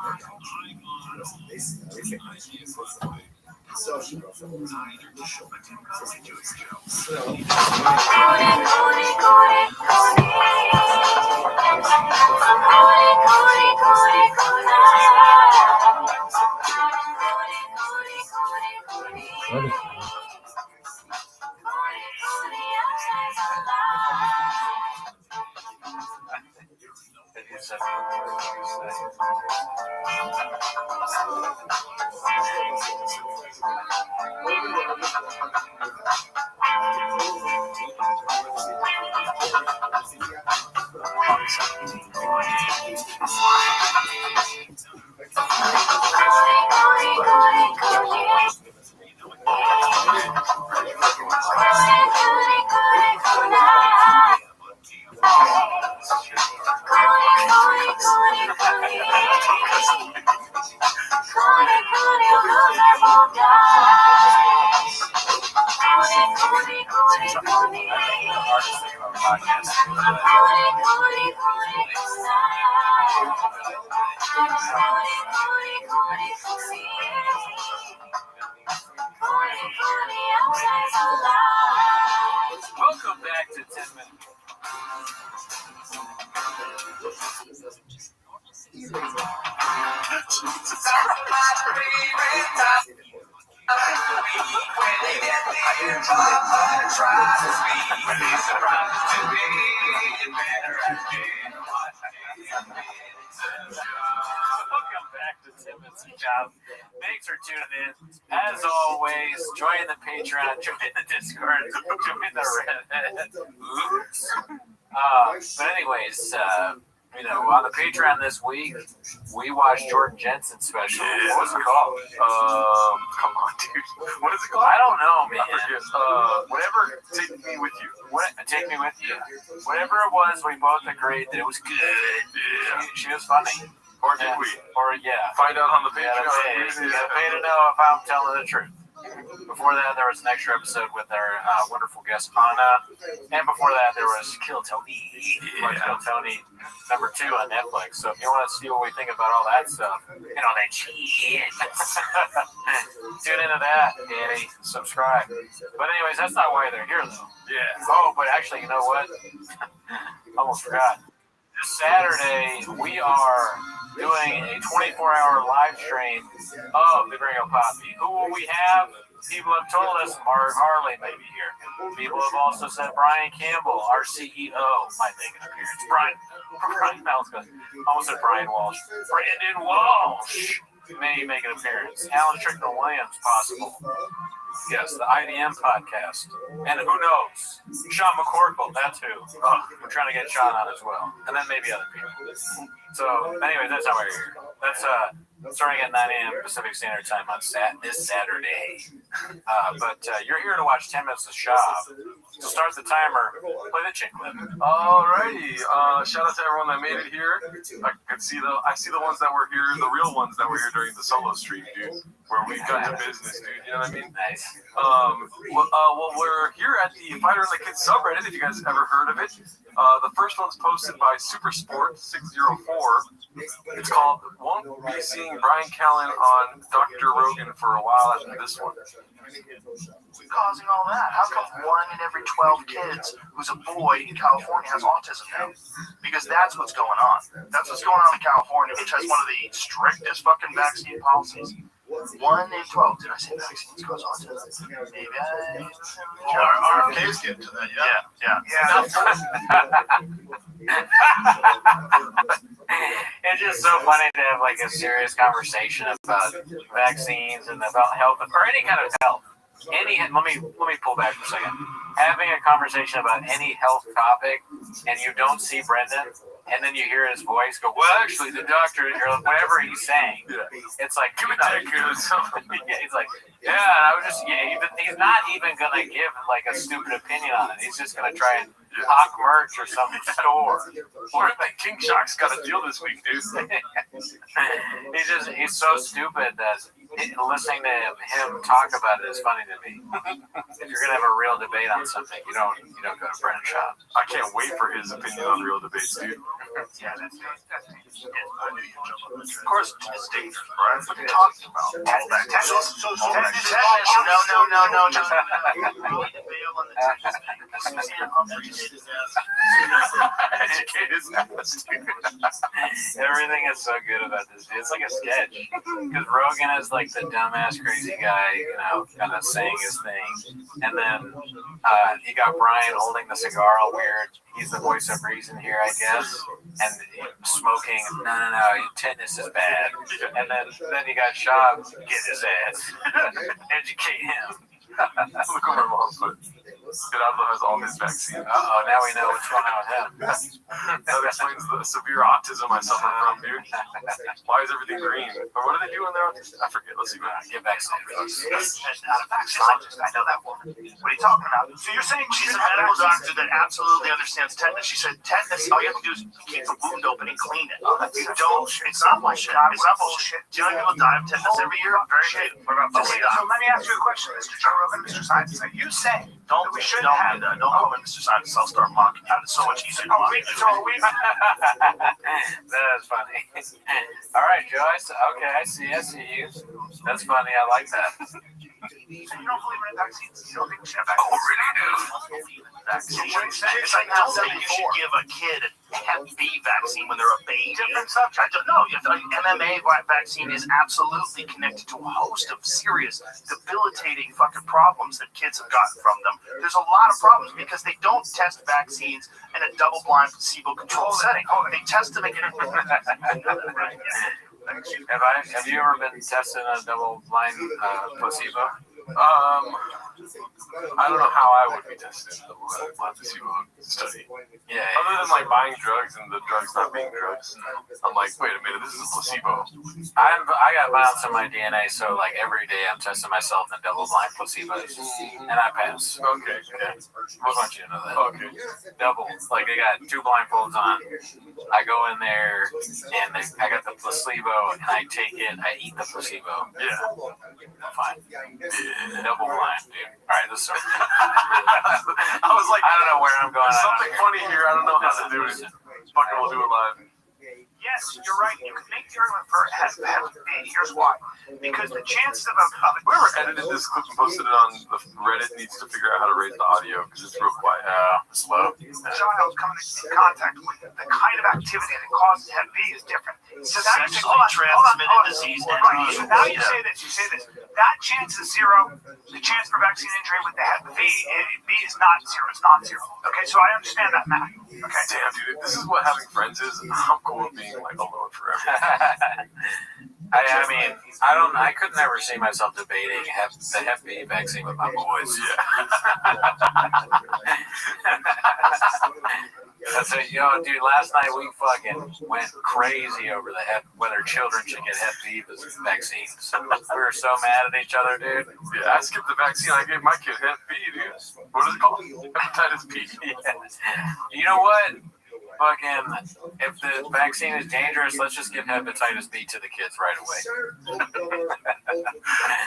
Welcome back to 10 Minutes. Welcome back to 10 Minutes of Job. Thanks for tuning in. As always, join the Patreon, join the Discord, join the Reddit. Oops. But anyways, You know, on the Patreon this week, we watched Jordan Jensen's special. What was it called? Come on, dude. What is it called? I don't know, man. I forget. Whatever. Take me with you. Take me with you. Whatever it was, we both agreed that it was good. Yeah. She was funny. Or did we? Or yeah. Find out on the You Patreon. gotta pay to know if I'm telling the truth. Before that, there was an extra episode with our wonderful guest Anna, and before that, there was Kill Tony, Kill Tony #2 on Netflix. So if you want to see what we think about all that stuff, you know that shit, tune into that, Danny. Subscribe. But anyways, that's not why they're here though. Yeah. Oh, but actually, you know what? Almost forgot. This Saturday, we are doing a 24-hour live stream of the Gringo Poppy. Who will we have? People have told us Mark Harley may be here. People have also said Brian Campbell, our CEO, might make an appearance. Brian, almost said Brian Walsh. Brandon Walsh may make an appearance. Alan Strickland-Williams, possible. Yes, the IDM podcast. And who knows? Sean McCorkle, that's who. We're trying to get Sean on as well. And then maybe other people. So, anyways, that's how we're here. That's starting at 9 a.m. Pacific Standard Time on this Saturday. But you're here to watch 10 minutes of Shop. So start the timer. Play the chick clip. Alrighty. Shout out to everyone that made it here. I see the ones that were here, the real ones that were here during the solo stream, dude. Where we got to business, dude. You know what I mean? Nice. Well, we're here at the Fighter and the Kids subreddit, if you guys ever heard of it. The first one's posted by Supersport604. It's called "Won't Be Seeing Brian Callen on Dr. Rogan for a While" after this one. Causing all that? How come 1 in every 12 kids who's a boy in California has autism now? Because that's what's going on. That's what's going on in California, which has one of the strictest fucking vaccine policies. 1 in 12. Did I say vaccines cause autism? Maybe our kids get to that. Yeah. It's just so funny to have like a serious conversation about vaccines and about health or any kind of health. Let me pull back for a second. Having a conversation about any health topic and you don't see Brendan and then you hear his voice go, well, actually the doctor or whatever he's saying. It's like, give me that good. He's like, yeah, I was just he's not even gonna give like a stupid opinion on it. He's just gonna try and hawk merch or some store. What if that King Shark's got a deal this week, dude? he's so stupid that listening to him talk about it is funny to me. If you're gonna have a real debate on something, you don't go to Brendan's shop. I can't wait for his opinion on real debates, dude. Yeah, that's of course, it's dangerous, Brian. What are you talking about? Everything is so good about this. It's like a sketch. Because Rogan is like the dumbass crazy guy, kind of saying his thing. And then you got Brian holding the cigar all weird. He's the voice of reason here, I guess. And smoking, no, tetanus is bad. And then you got Shab, get his ass. Educate him. Look over mom, but Gerardo has all his vaccines. Now we know what's going on with him. That explains the severe autism I suffer from, dude. Why is everything green? Or what do they do when they're autistic? I forget. Let's see. Get vaccinated. That's not a vaccinologist. I know that woman. What are you talking about? So you're saying she's a medical doctor that absolutely understands tetanus? She said tetanus, all you have to do is keep the wound open and clean it. You don't. It's not bullshit. It's not bullshit. Do you know people die of tetanus every year? Very good. Okay, so let me ask you a question, Mr. Joe Rogan, Mr. Scientist. Are you saying we shouldn't have that? Don't call me Mr. Scientist. I'll start mocking you. It's so much easier to mock. That's funny. All right, Joe. Okay, I see you. That's funny. I like that. So you don't believe in vaccines? You don't think we should have vaccines? Oh, really do. It's like, I don't think you should give a kid a Hep B vaccine when they're a baby. Different subject. I don't know. MMA vaccine is absolutely connected to a host of serious, debilitating fucking problems that kids have gotten from them. There's a lot of problems because they don't test vaccines in a double-blind, placebo-controlled setting. They test them against... Have you ever been tested in a double-blind placebo? I don't know how I would be tested in the placebo study. Yeah. Other than like buying drugs and the drugs not being drugs, I'm like, wait a minute, this is a placebo. I got violence in my DNA, so like every day I'm testing myself in double-blind placebos, and I pass. Okay. I want you to know that. Okay. Double, like they got 2 blindfolds on. I go in there and I got the placebo, and I take it. I eat the placebo. Yeah. I'm fine. Double blind, dude. All right, this. I was like, I don't know where I'm going. there's something funny here. I don't know how to do it. Fucking we'll do it live. Yes, you're right. You can make the argument for hep B. Here's why. Because the chances of Whoever edited this clip and posted it on the Reddit needs to figure out how to raise the audio because it's real quiet. Slow. the child coming in contact with the kind of activity that causes hep B is different. So now you say, hold on. disease. Right. So now you say this. That chance is zero. The chance for vaccine injury with the hep B is not zero. It's non-zero. Okay, so I understand that math. Okay. Damn, dude, this is what having friends is. I'm cool with being like alone forever. I mean, I could never see myself debating the Hep B vaccine with my boys. Yeah. That's it, dude. Last night we fucking went crazy over whether children should get Hep B vaccines. We were so mad at each other, dude. Yeah, I skipped the vaccine. I gave my kid Hep B, dude. What is it called? Hepatitis B. Yeah. You know what? Fucking, if the vaccine is dangerous, let's just give hepatitis B to the kids right away.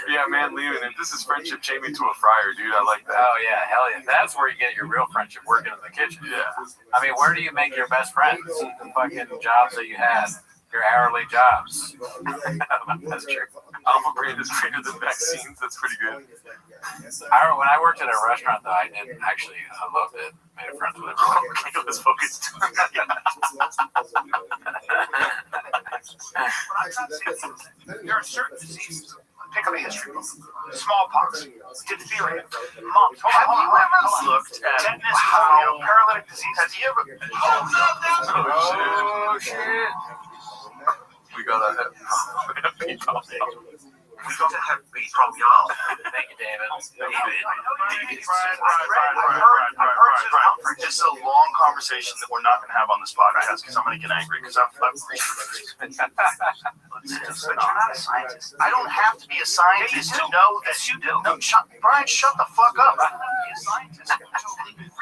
Yeah, man, leaving it. This is friendship chain me to a fryer, dude. I like that. Oh yeah, hell yeah. That's where you get your real friendship, working in the kitchen. Yeah. I mean, where do you make your best friends? The fucking jobs that you had, your hourly jobs. That's true. Alpha brand is greater than vaccines. That's pretty good. When I worked at a restaurant, though, I loved it. Made friends with everyone. Ridiculous focused. What I'm trying to say is there are certain diseases. Pick up a history book. Smallpox, diphtheria, mumps. Have you ever looked at tetanus, polio, paralytic disease? Has he ever? Oh shit! We got a Hep B problem. We got to have B from y'all. Thank you, David. Right. This is a long conversation that we're not going to have on this podcast because I'm going to get angry because I've But you're not a scientist. I don't have to be a scientist to know that you do. No, Brian, shut the fuck up. I don't have to be a scientist to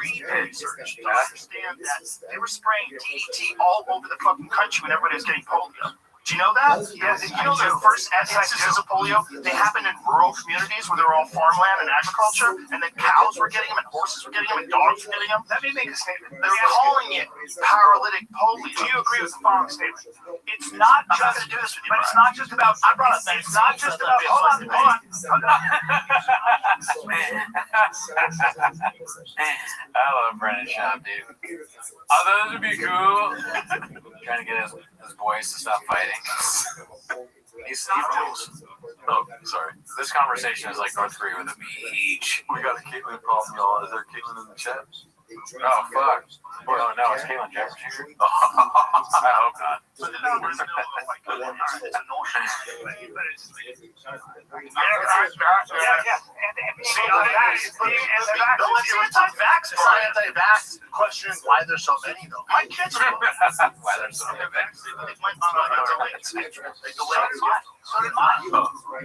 read research to understand that they were spraying DDT all over the fucking country when everybody was getting polio. Do you know that? Yes, you know the first instances of polio, they happened in rural communities where they were all farmland and agriculture, and then cows were getting them, and horses were getting them, and dogs were getting them. Let me make a statement. They're calling it paralytic polio. Do you agree with the following statement? It's not I'm not just, going to do this with you, but it's Brian. not just about. I brought up It's not just about. Hold on. I love Brennan Schaub, dude. Although this would be cool. Trying to get his boys to stop fighting. He rules. Oh, sorry. This conversation is like North Korea with a beach. We got a Caitlyn problem, y'all. Is there Caitlyn in the chat? Oh, fuck. Oh, no, it's Caitlyn Jefferson here? I hope not. Anti-vax questioning why there's so many, though. My kids are Why there's so many vaccines. So did mine.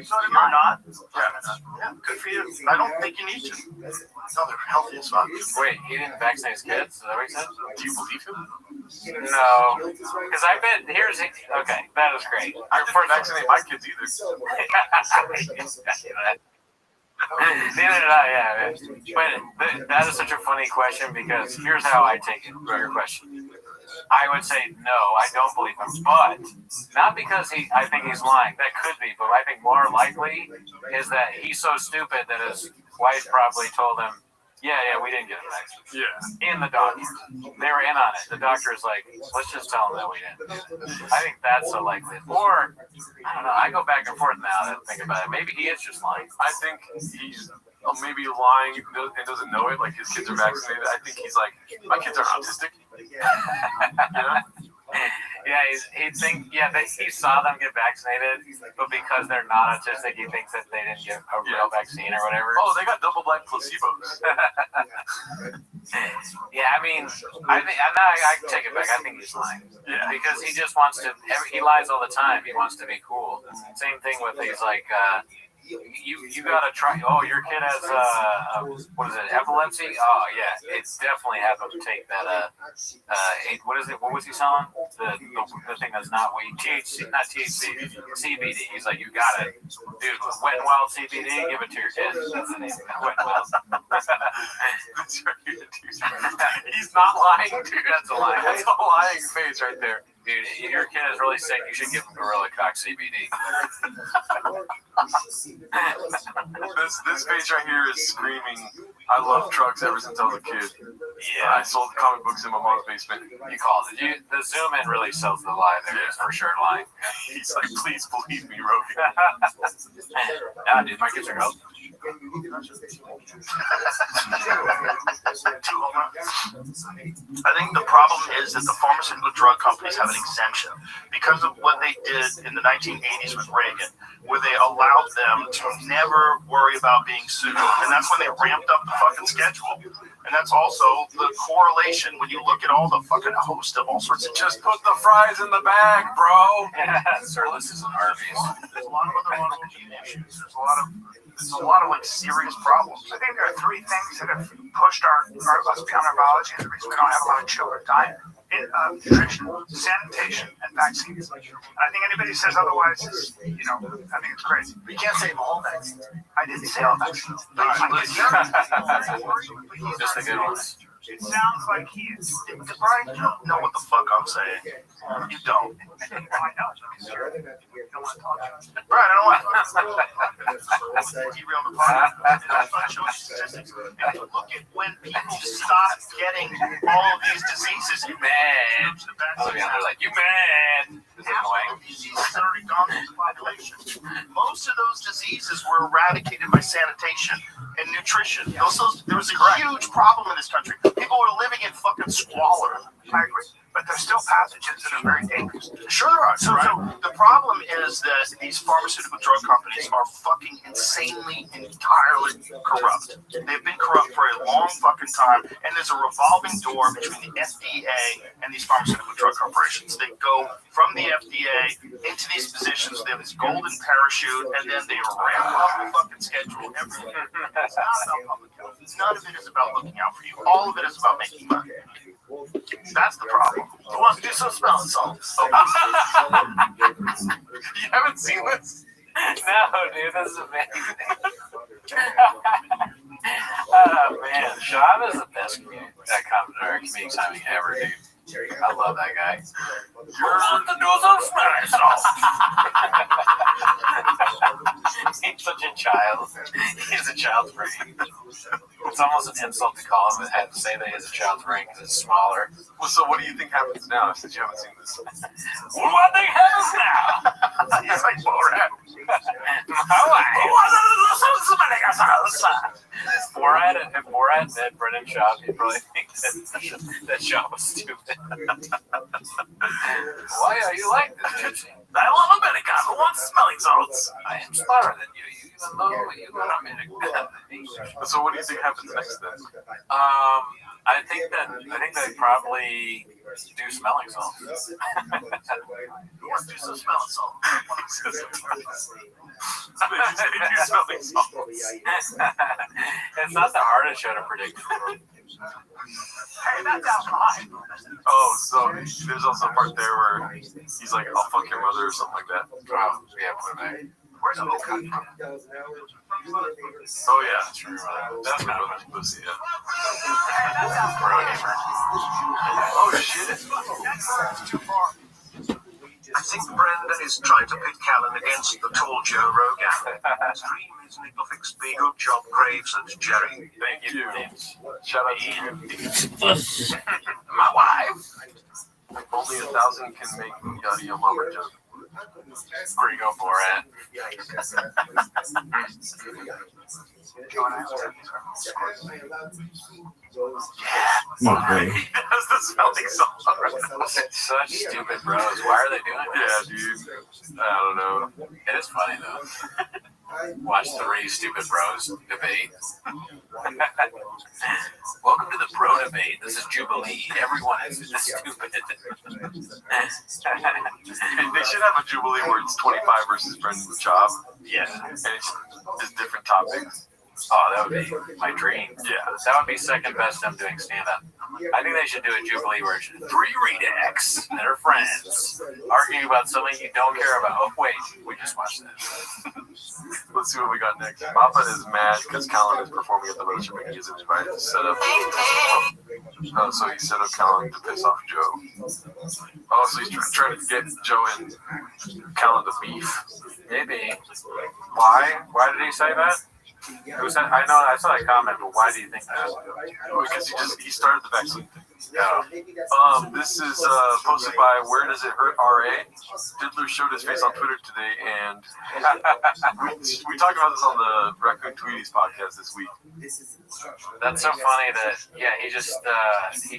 So did You're not? Yeah, good for you. I don't think you need to. No, they're healthy as fuck. Wait, he didn't vaccinate his kids? Is that what he said? Do you believe him? No. Because I bet, okay, that is great. I didn't vaccinate my kids either. Neither did I, yeah. But that is such a funny question because here's how I take it, your question. I would say no, I don't believe him, but not because I think he's lying. That could be, but I think more likely is that he's so stupid that his wife probably told him, yeah, we didn't get a vaccine. Yeah. In the doctor. They were in on it. The doctor's like, let's just tell him that we didn't. I think that's a likelihood. Or, I don't know, I go back and forth now that I think about it. Maybe he is just lying. I think he's maybe lying and doesn't know it, like his kids are vaccinated. I think he's like, my kids are autistic. You know? Yeah, he saw them get vaccinated, but because they're not autistic, he thinks that they didn't get a real vaccine or whatever. Oh, they got double-blind placebos. Yeah, I mean, I take it back. I think he's lying. Yeah. Because he just wants to. He lies all the time. He wants to be cool. Same thing with these like. You gotta try. Oh, your kid has what is it? Epilepsy? Oh yeah, it's definitely have him take that. What is it? What was he selling? The thing that's not weed. THC, not THC. CBD. He's like, you got it, dude. Wet and Wild CBD. Give it to your kid. That's the name. Wet and Wild. He's not lying, dude. That's a lie. That's a lying face right there. Dude, if your kid is really sick, you should give him Gorilla Cock CBD. This face right here is screaming, I love drugs ever since I was a kid. Yeah. I sold comic books in my mom's basement. You called it. The zoom in really sells the lie there. He's for sure lying. He's like, please believe me, Rogan. Nah, dude, my kids are healthy. I think the problem is that the pharmaceutical drug companies have an exemption because of what they did in the 1980s with Reagan, where they allowed them to never worry about being sued. And that's when they ramped up the fucking schedule. And that's also the correlation when you look at all the fucking host of all sorts of. Just put the fries in the bag, bro. Sirlis is an Arby's. There's a lot of other autoimmune issues. There's a lot of like serious problems. I think there are three things that have pushed us beyond our biology, and the reason we don't have a lot of children dying: nutrition, sanitation, and vaccines. And I think anybody who says otherwise is, I think it's crazy. We can't say all vaccines. I didn't say all vaccines. Just the good ones. It sounds like he is. Brian, you don't know what the fuck I'm saying. You don't. I know. Don't want to talk to him. Brian, I don't want to derail the podcast. That's why I show you statistics. If you look at when people stop getting all of these diseases, You mad? Oh, yeah, they're like, you mad? Is it annoying? diseases that are dominant in the population. Most of those diseases were eradicated by sanitation and nutrition. There was a huge problem in this country. People were living in fucking squalor. I agree. But there's still pathogens that are very dangerous. Sure there are. So the problem is that these pharmaceutical drug companies are fucking insanely, entirely corrupt. They've been corrupt for a long fucking time, and there's a revolving door between the FDA and these pharmaceutical drug corporations. They go from the FDA into these positions. They have this golden parachute, and then they ramp up the fucking schedule. Everything. It's not about public health. None of it is about looking out for you. All of it is about making money. That's the problem. Who wants to do some smelling salts? You haven't seen this? No, dude, this is amazing. Oh, man. Sean is the best comedic timing ever, dude. I love that guy. You're on the do some smelling salts. He's such a child. He's a child's brain. It's almost an insult to call him and say that he's a child's brain because it's smaller. Well, so what do you think happens now since you haven't seen this? What do I think happens now? He's like Borat. Borat and Ned Brennan Shaw, you probably think that Shaw was stupid. Why are you like this, Gypsy? I love America. Who wants smelling salts? I am smarter than you, even though you are American. So what do you think happens next then? I think they probably do smelling salts. Who wants to do some smelling salts? It's not the hardest show to predict. Hey, that's out behind. Oh, so there's also a part there where he's like, I'll fuck your mother or something like that. Oh, yeah, put it back. Where's the whole cut from? Oh, yeah. That's my brother's pussy, yeah. Oh, shit. That's too far. I think Brendan is trying to pit Callan against the tall Joe Rogan. Stream is Nickelfix B. Good job, Graves and Jerry. Thank you. Shout out to you. My wife. Only 1,000 can make Yadi a mama joke. Grigo Borat. Okay. He does the smelling song. Such stupid bros. Why are they doing Yeah, this? dude. I don't know. It is funny though. Watch 3 stupid bros debate. Welcome to the bro debate. This is Jubilee. Everyone is stupid. They should have a Jubilee where it's 25 versus Brendan Job. Yeah. And it's different topics. Oh, that would be my dream. Yeah. That would be second best I'm doing stand-up. I think they should do a Jubilee where it's 3 redacts that are friends arguing about something you don't care about. Oh, wait. We just watched this. Let's see what we got next. Papa is mad because Callan is performing at the roadshow and he isn't invited to set up. Oh, so he set up Callan to piss off Joe. Oh, so he's trying to get Joe and Callan to beef. Maybe. Why? Why did he say that? Who said, I know I saw that comment, but why do you think that? Because he started the vaccine thing. No. This is posted by Where Does It Hurt RA. Diddler showed his face on Twitter today, and we talked about this on the Raccoon Tweeties podcast this week. That's so funny that he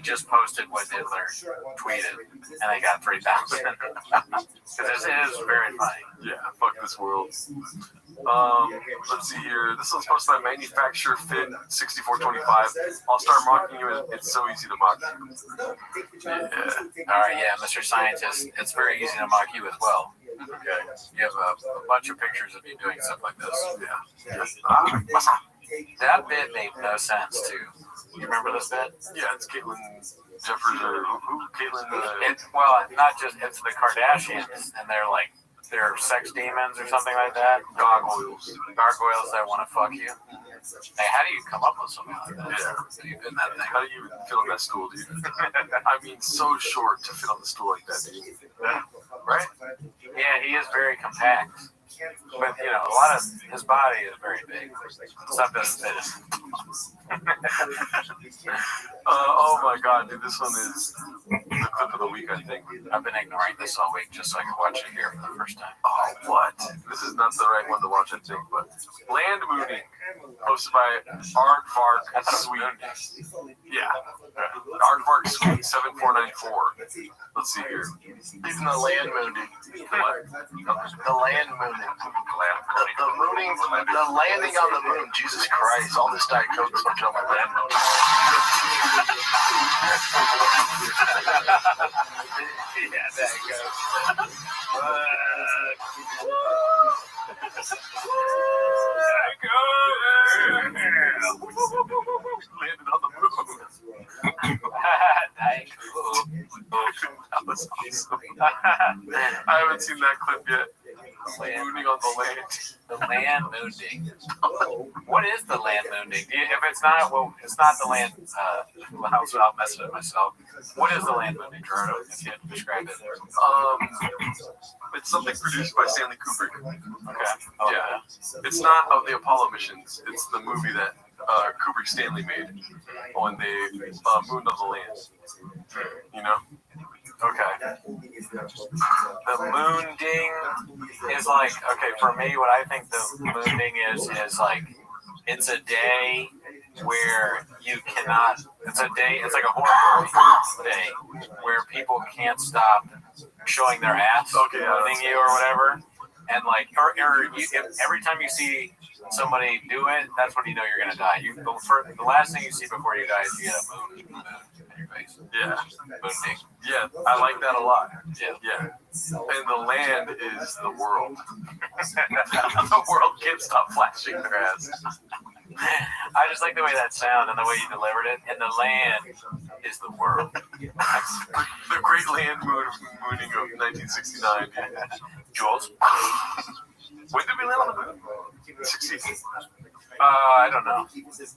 just posted what Diddler tweeted, and they got 3,000. Because it is very funny. Yeah, fuck this world. Let's see here. This one's posted by Manufacturer Fit 6425. I'll start mocking you. It's so easy to mock you. Yeah. All right, yeah, Mr. Scientist, it's very easy to mock you as well. Okay. You have a bunch of pictures of you doing stuff like this. Yeah. That bit made no sense, too. You remember this bit? Yeah, it's Caitlyn Jeffers or who? Caitlyn. Well, not just, it's the Kardashians, and they're sex demons or something like that. Gargoyles that want to fuck you. Hey, how do you come up with something like that? Yeah. You've been that thing. How do you even fit on that stool, dude? I mean, so short to fit on the stool like that, dude. Right? Yeah, he is very compact. But, a lot of his body is very big. Stuff doesn't fit him. Oh my god, dude, this one is the clip of the week, I think. I've been ignoring this all week just so I can watch it here for the first time. Oh, what? This is not the right one to watch, I think, but Land Mooning, posted by Aardvark Sweet. Yeah. Aardvark Sweet 7494. Let's see here. Even the land mooning. What? The land mooning. The mooning, the landing on the moon. Jesus Christ, all this Diet Coke is fucking on my land mooning. Yeah, there you go. Landed on the moon. That was awesome. I haven't seen that clip yet. Mooning on the land. The land mooning. What is the land mooning? If it's not, well, it's not the land. I'll mess it up myself. What is the land mooning, Gerardo? If you had to describe it. It's something produced by Stanley Kubrick. Okay. Oh, Yeah. It's not the Apollo missions. It's the movie that Kubrick Stanley made when they mooned on the land. You know? Okay. The moon ding is like, okay, for me, what I think the moon ding is like, it's a day where you cannot, it's like a horror movie day where people can't stop showing their ass, mooning you or whatever. And like, every time you see somebody do it, that's when you know you're gonna die. The last thing you see before you die is you get a moon in your face. Yeah. Moon ding. Yeah, I like that a lot. Yeah. And the land is the world. The world can't stop flashing their ass. I just like the way that sounded and the way you delivered it. And the land is the world. The great land mooning of 1969. Jules? When did we land on the moon? 60. I don't know.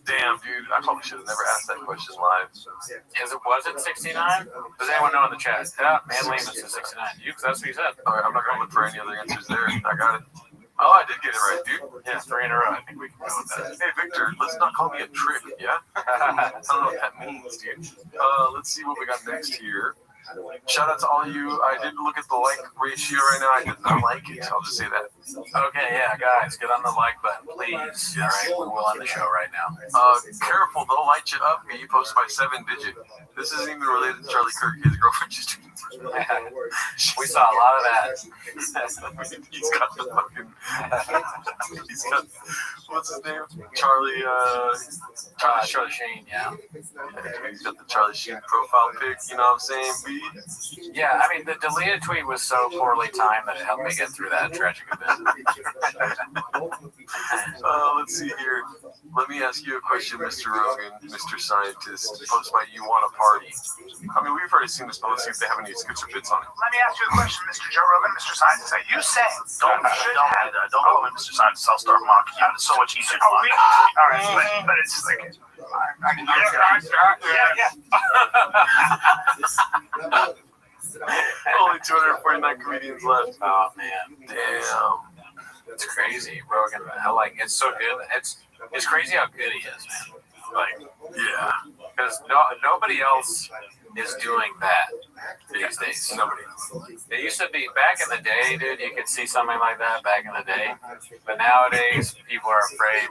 Damn, dude, I probably should have never asked that question live. Was it 69? Does anyone know in the chat? Yeah, man, Lehman said 69. That's what you said. All right, I'm not going to look for any other answers there. I got it. Oh, I did get it right, dude. Yeah, 3 in a row. I think we can go with that. Hey, Victor, let's not call me a trick, yeah? I don't know what that means, dude. Let's see what we got next here. Shout out to all you. I did look at the like ratio right now. I did not like it. I'll just say that. Okay, yeah, guys, get on the like button, please. All right, we will end the show right now. Careful, they'll light you up. You post by 7-digit. This isn't even related to Charlie Kirk. His girlfriend just. We saw a lot of that. He's got the fucking. He's got what's his name? Charlie Sheen, yeah. He's got the Charlie Sheen profile pic. You know what I'm saying? B. Yeah, I mean the deleted tweet was so poorly timed that it helped me get through that tragic event. Let's see here. Let me ask you a question, Mr. Rogan, Mr. Scientist. Post my "You Want a Party." I mean, we've already seen this, but let's see if they have any scripture bits on it. Let me ask you a question, Mr. Joe Rogan, Mr. Scientist. Are you saying Don't do that. Don't call me Mr. Scientist. I'll start mocking you. It's so much easier to mock. all right, but it's like, Only 249 comedians left. Oh man, Damn. it's crazy, Rogan. It's so good. It's crazy how good he is, man. Like, Yeah. because nobody else is doing that these days. Nobody. It used to be back in the day, dude. You could see something like that back in the day, but nowadays people are afraid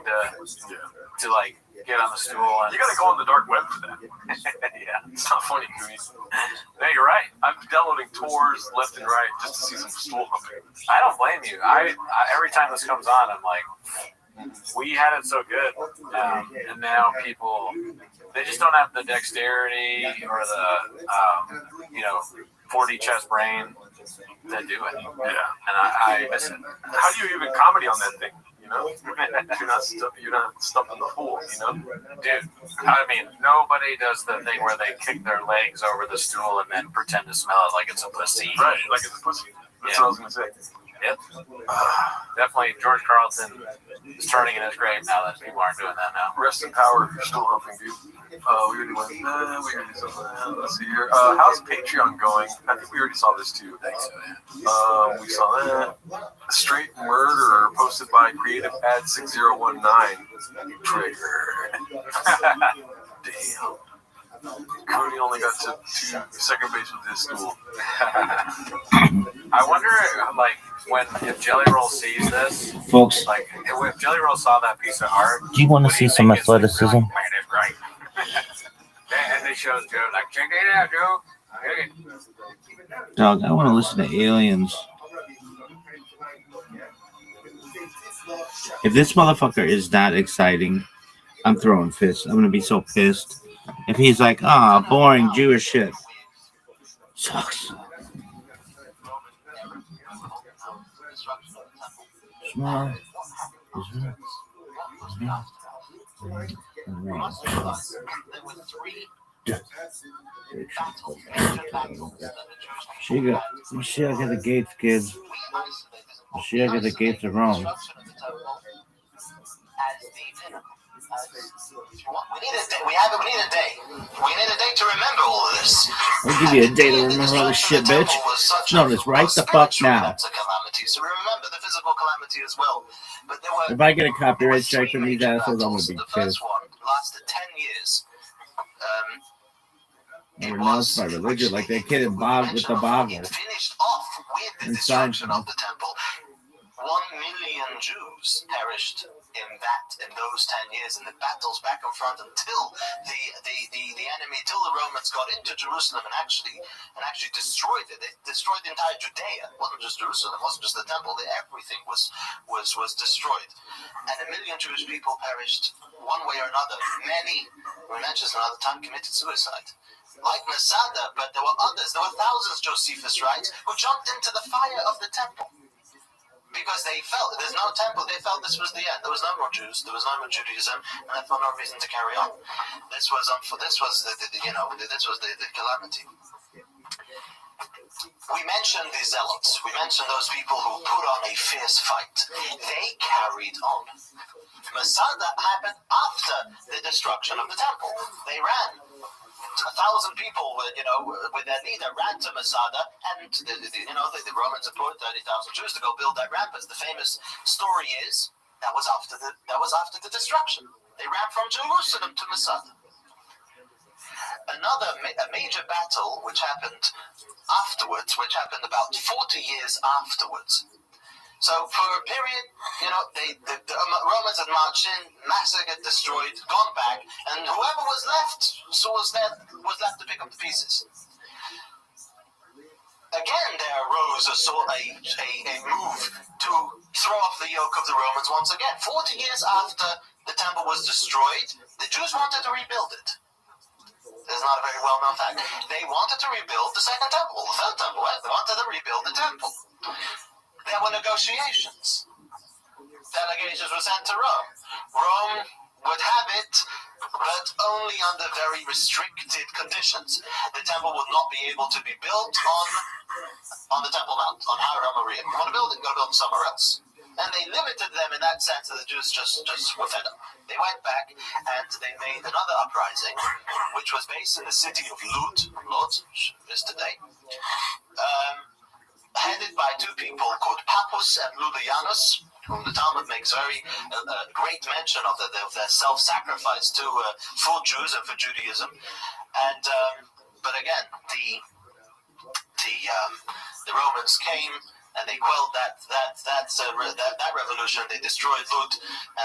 to like get on the stool and You gotta go on the dark web for that. yeah. It's not funny to me. No, you're right. I'm downloading tours left and right just to see some stool humping. I don't blame you. I every time this comes on, I'm like, we had it so good, and now people they just don't have the dexterity or the 4D chest brain to do it. Yeah. And I miss it. How do you even comedy on that thing? You know, you're not stumping the fool. You know, Dude, I mean, nobody does the thing where they kick their legs over the stool and then pretend to smell it like it's a pussy. right? Like it's a pussy. That's what I was gonna say. Yep. Definitely, George Carlton is turning in his grave now that people aren't doing that now. Rest in power. You're still humping, dude. We already went. We already saw that. Let's see here. How's Patreon going? I think we already saw this too. Thanks. We saw that. Straight Murderer posted by Creative Ad 6019. Trigger. Damn. Cooney only got to second base with his stool. I wonder, if Jelly Roll sees this, Folks, if Jelly Roll saw that piece of art, do you want to see some athleticism? Man, it's great. And they shows Joe like, check it out, Joe. Dog, I want to listen to aliens. If this motherfucker is that exciting, I'm throwing fists. I'm gonna be so pissed. If he's like, boring Jewish shit. Sucks. Small. Mashiach at the gates, kids. Mashiach at the gates of Rome. We need a day. We need a day to remember all of this. I'll give you a day to remember all this shit, bitch. No, it's right the fuck now. So we remember the physical calamity as well. But there were If I get a copyright strike from these assholes, I'm gonna be the pissed. first one lasted 10 years. They renounced my religion like that kid in Bob with the boggle. Finished off with the destruction of the temple. 1 million Jews perished in those 10 years in the battles back and front until the enemy, till the Romans got into Jerusalem and actually destroyed it. They destroyed the entire Judea. It wasn't just Jerusalem, it wasn't just the temple. Everything was destroyed. And 1 million Jewish people perished one way or another. Many, we mentioned another time, committed suicide. Like Masada, but there were others. There were thousands, Josephus writes, who jumped into the fire of the temple. Because they felt there's no temple, they felt this was the end. There was no more Jews, there was no more Judaism, and they felt no reason to carry on. This was the calamity. We mentioned the zealots. We mentioned those people who put on a fierce fight. They carried on. Masada happened after the destruction of the temple. They ran. 1,000 people, with their leader, ran to Masada, and the Romans had put 30,000 Jews to go build that rampart. The famous story is that was after the destruction. They ran from Jerusalem to Masada. a major battle which happened afterwards, which happened about 40 years afterwards. So for a period, the Romans had marched in, massacred, destroyed, gone back, and whoever was left was left to pick up the pieces. Again, there arose a move to throw off the yoke of the Romans once again. 40 years after the temple was destroyed, the Jews wanted to rebuild it. This is not a very well-known fact. They wanted to rebuild the second temple, the third temple. Right? They wanted to rebuild the temple. There were negotiations. Delegations were sent to Rome. Rome would have it, but only under very restricted conditions. The temple would not be able to be built on the Temple Mount, on Har Moriah. You want to build it, go build it somewhere else. And they limited them in that sense that the Jews just were fed up. They went back and they made another uprising, which was based in the city of Lod, which is today, headed by two people called Pappus and Lulianus, whom the Talmud makes very great mention of their self-sacrifice for Jews and for Judaism. And but again, the Romans came and they quelled that revolution. They destroyed Lud,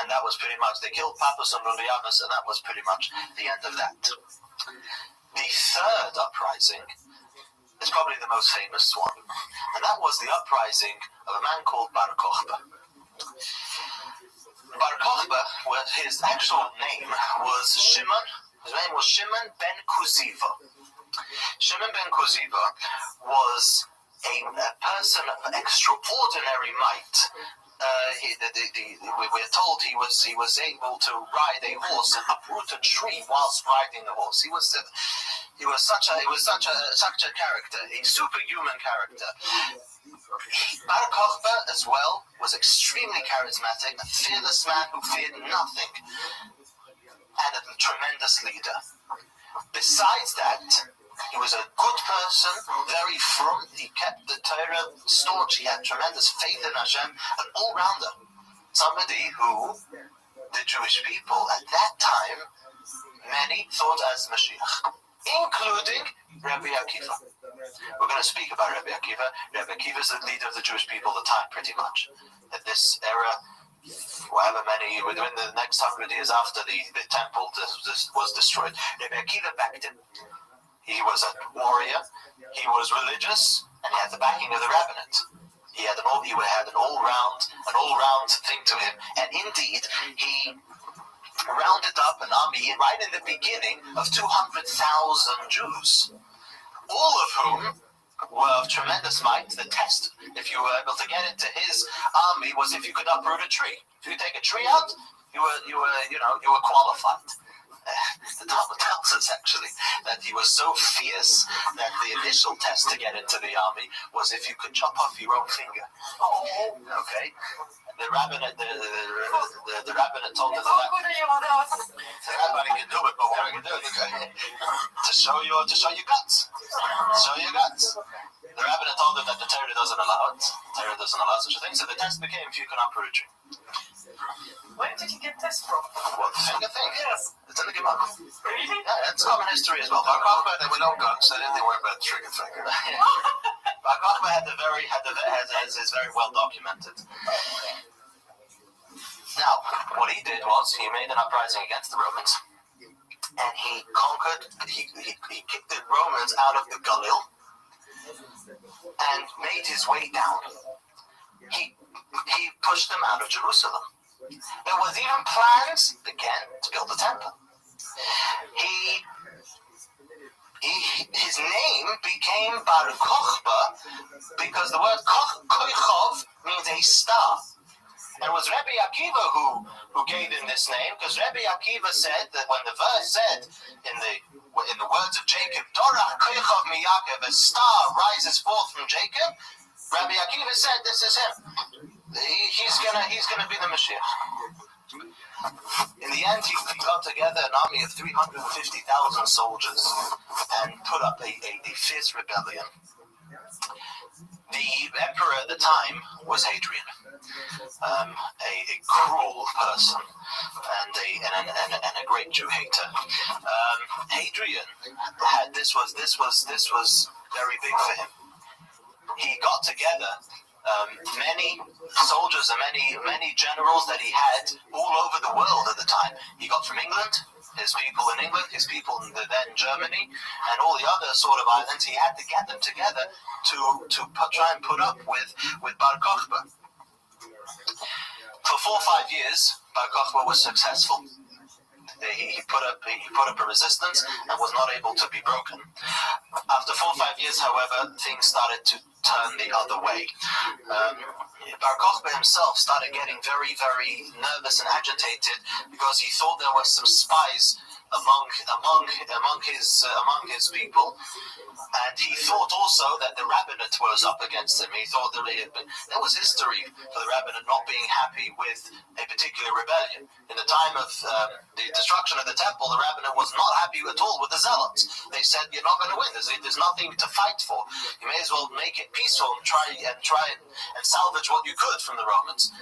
and that was pretty much. They killed Pappus and Lulianus, and that was pretty much the end of that. The third uprising is probably the most famous one, and that was the uprising of a man called Bar Kokhba. Bar Kokhba, his actual name was Shimon. His name was Shimon ben Kuziva. Shimon ben Kuziva was a person of extraordinary might. We're told he was able to ride a horse and uproot a tree whilst riding the horse. He was such a character, a superhuman character. Bar Kokhba as well was extremely charismatic, a fearless man who feared nothing, and a tremendous leader. Besides that, he was a good person, very frum. He kept the Torah staunch. He had tremendous faith in Hashem, an all-rounder. Somebody who the Jewish people at that time, many thought as Mashiach, including Rabbi Akiva. We're going to speak about Rabbi Akiva. Rabbi Akiva is the leader of the Jewish people at the time, pretty much. At this era, however many, within the next 100 years after the temple was destroyed, Rabbi Akiva backed him. He was a warrior, he was religious, and he had the backing of the rabbinate. He had an all-round thing to him, and indeed, he rounded up an army right in the beginning of 200,000 Jews, all of whom were of tremendous might. The test, if you were able to get into his army, was if you could uproot a tree. If you take a tree out, you were qualified. The Talmud tells us actually that he was so fierce that the initial test to get into the army was if you could chop off your own finger. Okay. The rabbinate told us that everybody can do it, but what can do it to show your guts. The rabbinate told them that the Torah doesn't allow it. The Torah doesn't allow such a thing. So the test became if you can uproot a tree. Where did you get this from? What, the finger thing? Yes. It's in the Gemara. Really? Yeah, it's common history as well. Bar Kokhba, there were no guns, so they didn't worry about the trigger finger. Bar Kokhba is very well documented. Now, what he did was he made an uprising against the Romans, and he kicked the Romans out of the Galil and made his way down. He pushed them out of Jerusalem. There was even plans, again, to build a temple. His name became Bar Kokhba because the word Koichov means a star. And it was Rabbi Akiva who gave him this name, because Rabbi Akiva said that when the verse said in the words of Jacob, Dorach Koichov miYaakov, a star rises forth from Jacob, Rabbi Akiva said this is him. He's gonna be the Mashiach. In the end, he got together an army of 350,000 soldiers and put up a fierce rebellion. The emperor at the time was Hadrian, a cruel person and a great Jew hater. Hadrian had this was very big for him. He got together many soldiers and many generals that he had all over the world at the time. He got from England, his people in England, his people in then Germany, and all the other sort of islands. He had to get them together to try and put up with Bar Kokhba. For 4 or 5 years, Bar Kokhba was successful. He put up a resistance and was not able to be broken. After 4 or 5 years, however, things started to turn the other way. Bar Kokhba himself started getting very, very nervous and agitated because he thought there were some spies among his people, and he thought also that the rabbinate was up against him. He thought that there was history for the rabbinate not being happy with a particular rebellion. In the time of the destruction of the temple, the rabbinate was not happy at all with the zealots. They said, "You're not going to win. There's nothing to fight for. You may as well make it peaceful and try and salvage what you could from the Romans."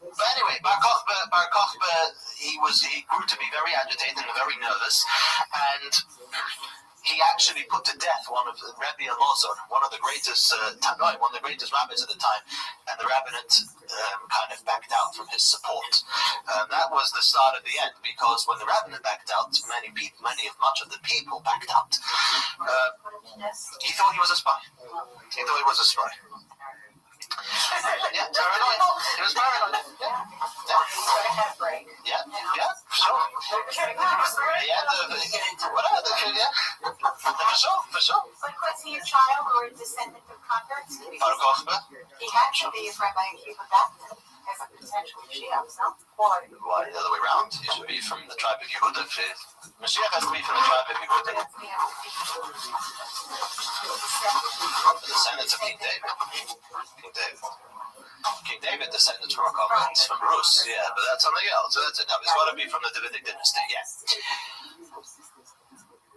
But anyway, Bar Kokhba, he grew to be very agitated and very nervous, and he actually put to death one of Rabbi Rothschild, one of the greatest rabbis at the time, and the rabbinate kind of backed out from his support. That was the start of the end, because when the rabbinate backed out, much of the people backed out. He thought he was a spy. Yeah, paranoid. He was paranoid. Yeah, sure. For sure. Like, was he a child or a descendant of converts? Bar Kokhba? He had to be, if Rabbi Akiva adopted as a potential Mashiach, so? Why the other way around? He should be from the tribe of Yehuda. Mashiach has to be from the tribe of Yehuda. The descendants of King David. King David descended from a convent from Rus, yeah, but that's something else. So that's it. It's got to be from the Davidic dynasty, yeah.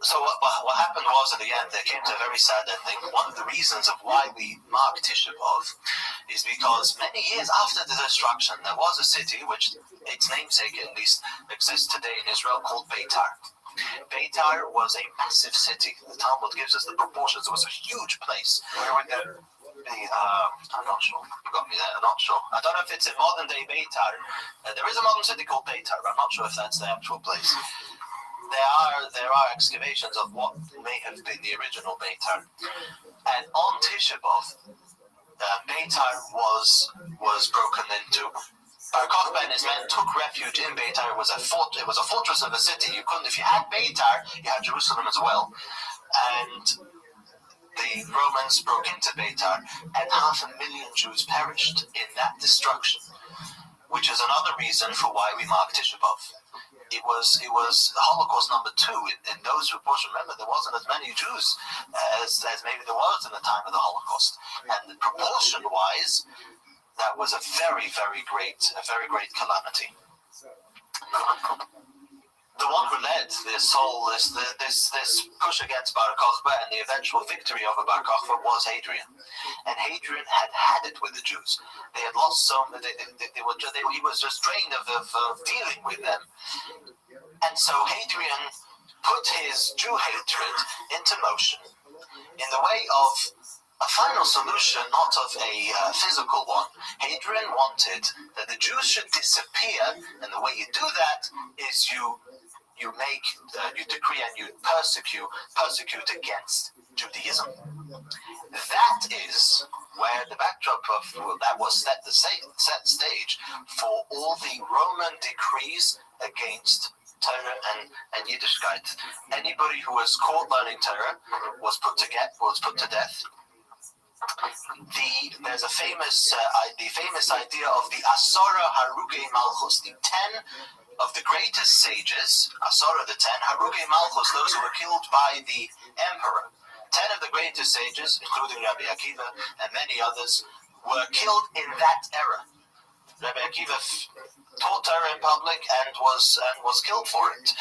So what happened was, at the end, there came to a very sad ending. One of the reasons of why we mark Tisha B'Av is because many years after the destruction, there was a city which its namesake at least exists today in Israel, called Beitar. Beitar was a massive city. The Talmud gives us the proportions. It was a huge place. Where would that be? I'm not sure. You got me there. I'm not sure. I don't know if it's in modern day Beitar. There is a modern city called Beitar, but I'm not sure if that's the actual place. There are excavations of what may have been the original Beitar, and on Tisha B'Av, Beitar was broken into. Bar Kokhba and his men took refuge in Beitar. It was a fortress of a city. You couldn't, if you had Beitar, you had Jerusalem as well, and the Romans broke into Beitar, and 500,000 Jews perished in that destruction, which is another reason for why we mark Tisha B'Av. It was Holocaust number 2 in those reports. Remember, there wasn't as many Jews as maybe there was in the time of the Holocaust, and proportion-wise, that was a very, very great calamity. The one who led this push against Bar Kokhba and the eventual victory over Bar Kokhba was Hadrian, and Hadrian had it with the Jews. They had lost so many. He was just drained of dealing with them, and so Hadrian put his Jew hatred into motion in the way of a final solution, not of a physical one. Hadrian wanted that the Jews should disappear, and the way you do that is you decree and you persecute against Judaism. That is where the backdrop of that was set stage for all the Roman decrees against Torah and Yiddishkeit. Anybody who was caught learning Torah was put to death. There's a famous idea of the Asara Harugei Malchus, the 10 of the greatest sages, Asara the 10, Harugei Malchus, those who were killed by the emperor. 10 of the greatest sages, including Rabbi Akiva and many others, were killed in that era. Rabbi Akiva taught Torah in public and was killed for it.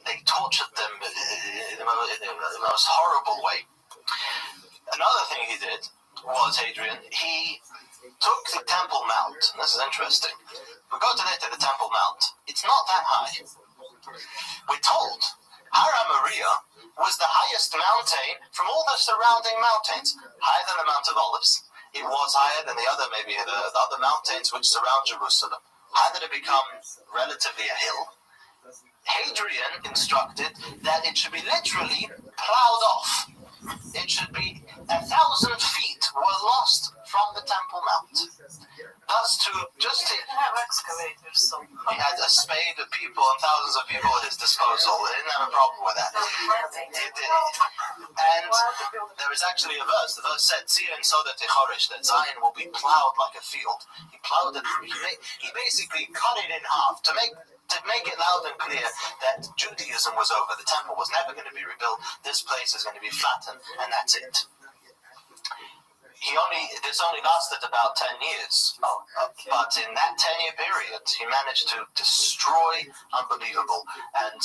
They tortured them in the most horrible way. Another thing he did was Hadrian, he took the Temple Mount. This is interesting. We go today to the Temple Mount. It's not that high. We're told Hara Maria was the highest mountain from all the surrounding mountains, higher than the Mount of Olives. It was higher than the other mountains which surround Jerusalem. How did it become relatively a hill? Hadrian instructed that it should be literally plowed off. It should be 1,000 feet were lost from the Temple Mount. Thus, They didn't have excavators, so. he had a spade of people and thousands of people at his disposal. He didn't have a problem with that. And there is actually a verse. The verse said, "Tzir and Soda Techorish," that Zion will be plowed like a field. He plowed it. He basically cut it in half to make it loud and clear that Judaism was over. The temple was never going to be rebuilt. This place is going to be flattened, and that's it. This only lasted about 10 years. But in that 10-year period, he managed to destroy unbelievable. And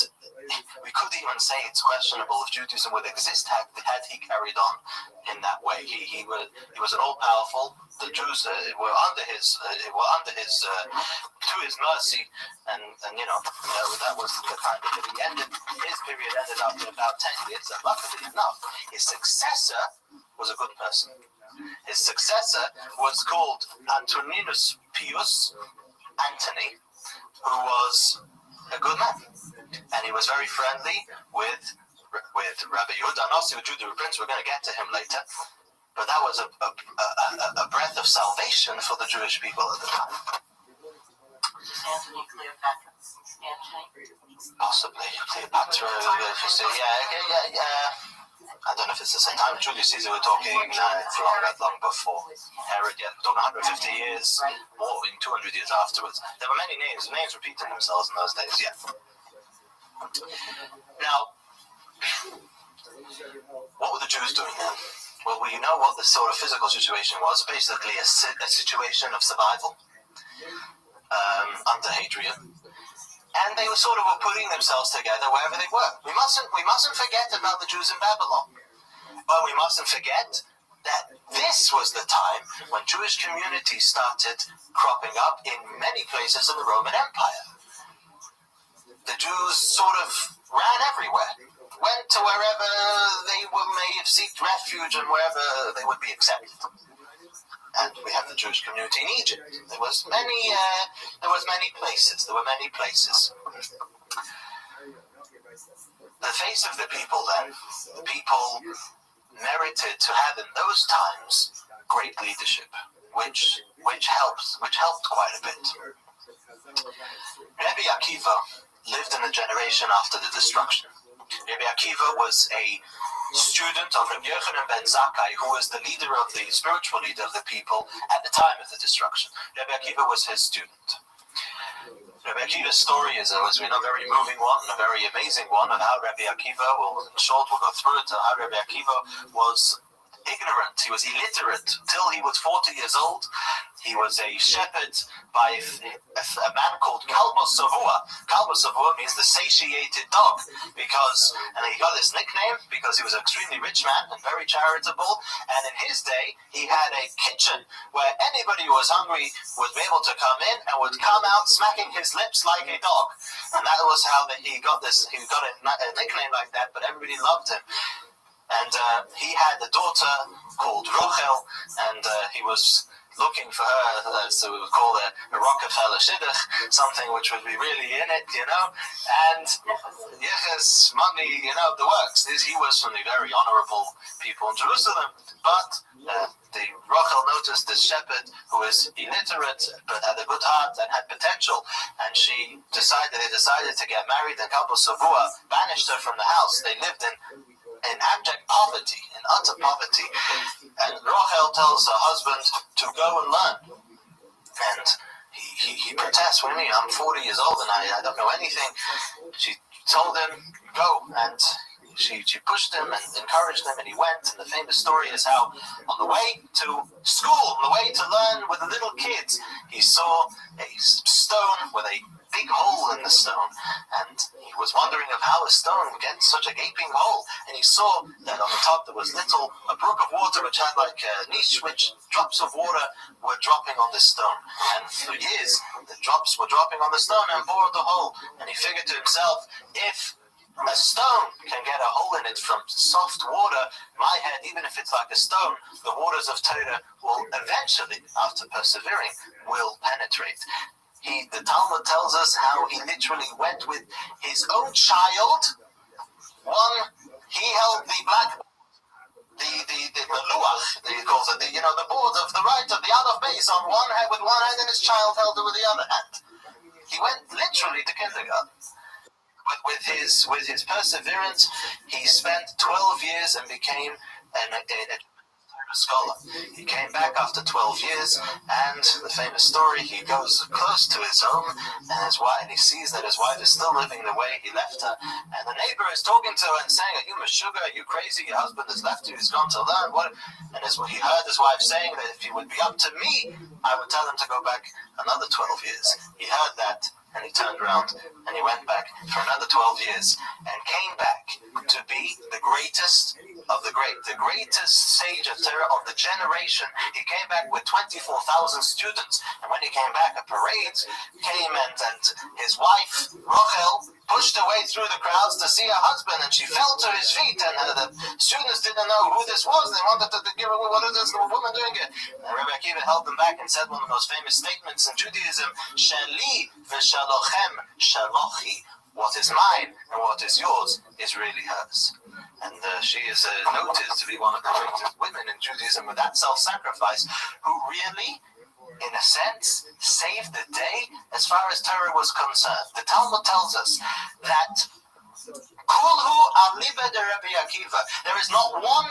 we could even say it's questionable if Judaism would exist had he carried on in that way. He was an all-powerful. The Jews were under his to his mercy, and that was the kind of it. He ended. His period ended up in about 10 years. And luckily enough, his successor was a good person. His successor was called Antoninus Pius Antony, who was a good man, and he was very friendly with Rabbi Yehuda Nossi, the Judah prince. We're going to get to him later, but that was a breath of salvation for the Jewish people at the time. Anthony Cleopatra. Possibly Cleopatra. Yeah. I don't know if it's the same time. Julius Caesar, we're talking long before Herod. Yeah, we're talking 150 years, more than 200 years afterwards. There were many names repeating themselves in those days. Yeah. Now, what were the Jews doing then? Well, you know what the sort of physical situation was. Basically, a situation of survival under Hadrian. And they were putting themselves together wherever they were. We mustn't forget about the Jews in Babylon. But we mustn't forget that this was the time when Jewish communities started cropping up in many places in the Roman Empire. The Jews ran everywhere, went to wherever they may have sought refuge and wherever they would be accepted. And we have the Jewish community in Egypt. There were many places. The face of the people then, the people merited to have in those times great leadership, which helped quite a bit. Rabbi Akiva lived in the generation after the destruction. Rabbi Akiva was a student of Rabbi Yochanan ben Zakkai, who was the spiritual leader of the people at the time of the destruction. Rabbi Akiva was his student. Rabbi Akiva's story is, as we know, a very moving one and a very amazing one, and how Rabbi Akiva, we'll go through it, how Rabbi Akiva was ignorant. He was illiterate till he was 40 years old. He was a shepherd by a man called Kalbo Savua. Kalbo Savua means the satiated dog, and he got this nickname because he was an extremely rich man and very charitable. And in his day, he had a kitchen where anybody who was hungry would be able to come in and would come out smacking his lips like a dog. And that was how he got this. He got a nickname like that, but everybody loved him. And he had a daughter called Rochel, and he was looking for her, so we would call it a Rockefeller Shidduch, something which would be really in it, and yes, money, the works. He was from the very honorable people in Jerusalem, but the Rochel noticed this shepherd who was illiterate but had a good heart and had potential, and they decided to get married, and Kalbo Savua banished her from the house. They lived in abject poverty, in utter poverty. And Rochel tells her husband to go and learn. And he protests, "What do you mean? I'm 40 years old and I don't know anything." She told him, "Go." And she pushed him and encouraged him, and he went. And the famous story is how on the way to school, on the way to learn with the little kids, he saw a stone with a big hole in the stone, and he was wondering of how a stone gets such a gaping hole, and he saw that on the top there was a brook of water which had like a niche which drops of water were dropping on this stone, and for years the drops were dropping on the stone and bored the hole, and he figured to himself, if a stone can get a hole in it from soft water, my head, even if it's like a stone, the waters of Torah will eventually, after persevering, will penetrate. The Talmud tells us how he literally went with his own child. He held the black, the luach, he calls it, the board of the right of the aleph base on one hand with one hand, and his child held it with the other hand. He went literally to kindergarten. With his perseverance, he spent 12 years and became a scholar. He came back after 12 years, and the famous story, he goes close to his home, and his wife, and he sees that his wife is still living the way he left her, and the neighbor is talking to her and saying, "Are you Meshuggah? Are you crazy? Your husband has left you. He's gone to learn." And he heard his wife saying that if he would be up to me, I would tell him to go back another 12 years. He heard that, and he turned around and he went back for another 12 years and came back to be the greatest of the great, the greatest sage of Torah of the generation. He came back with 24,000 students, and when he came back, a parade came, and his wife, Rochel, pushed her way through the crowds to see her husband, and she fell to his feet, and the students didn't know who this was. They wanted to give her, what is this woman doing here? And Rabbi Akiva held them back and said one of the most famous statements in Judaism, Sheli v'shalochem shalochi. What is mine and what is yours is really hers. And she is noted to be one of the greatest women in Judaism with that self-sacrifice, who really, in a sense, saved the day as far as Torah was concerned. The Talmud tells us that Kulhu aliba de Rabbi Akiva. There is not one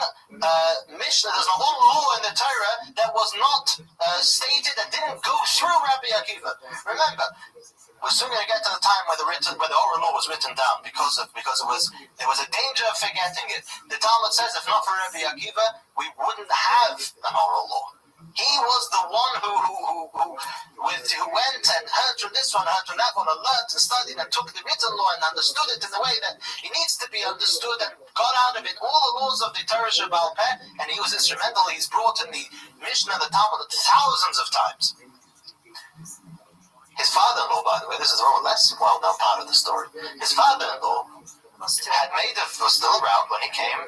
Mishnah, there's not one law in the Torah that was not stated that didn't go through Rabbi Akiva. Remember, we're soon going to get to the time where the oral law was written down because there was a danger of forgetting it. The Talmud says if not for Rabbi Akiva, we wouldn't have an oral law. He was the one who went and heard from this one, heard from that one, and learned and studied and took the written law and understood it in the way that it needs to be understood, and got out of it all the laws of the Torah Shebaal Peh, and he was instrumental. He's brought in the Mishnah, the Talmud, thousands of times. His father-in-law, by the way, this is a little less well-known part of the story. His father-in-law was still around when he came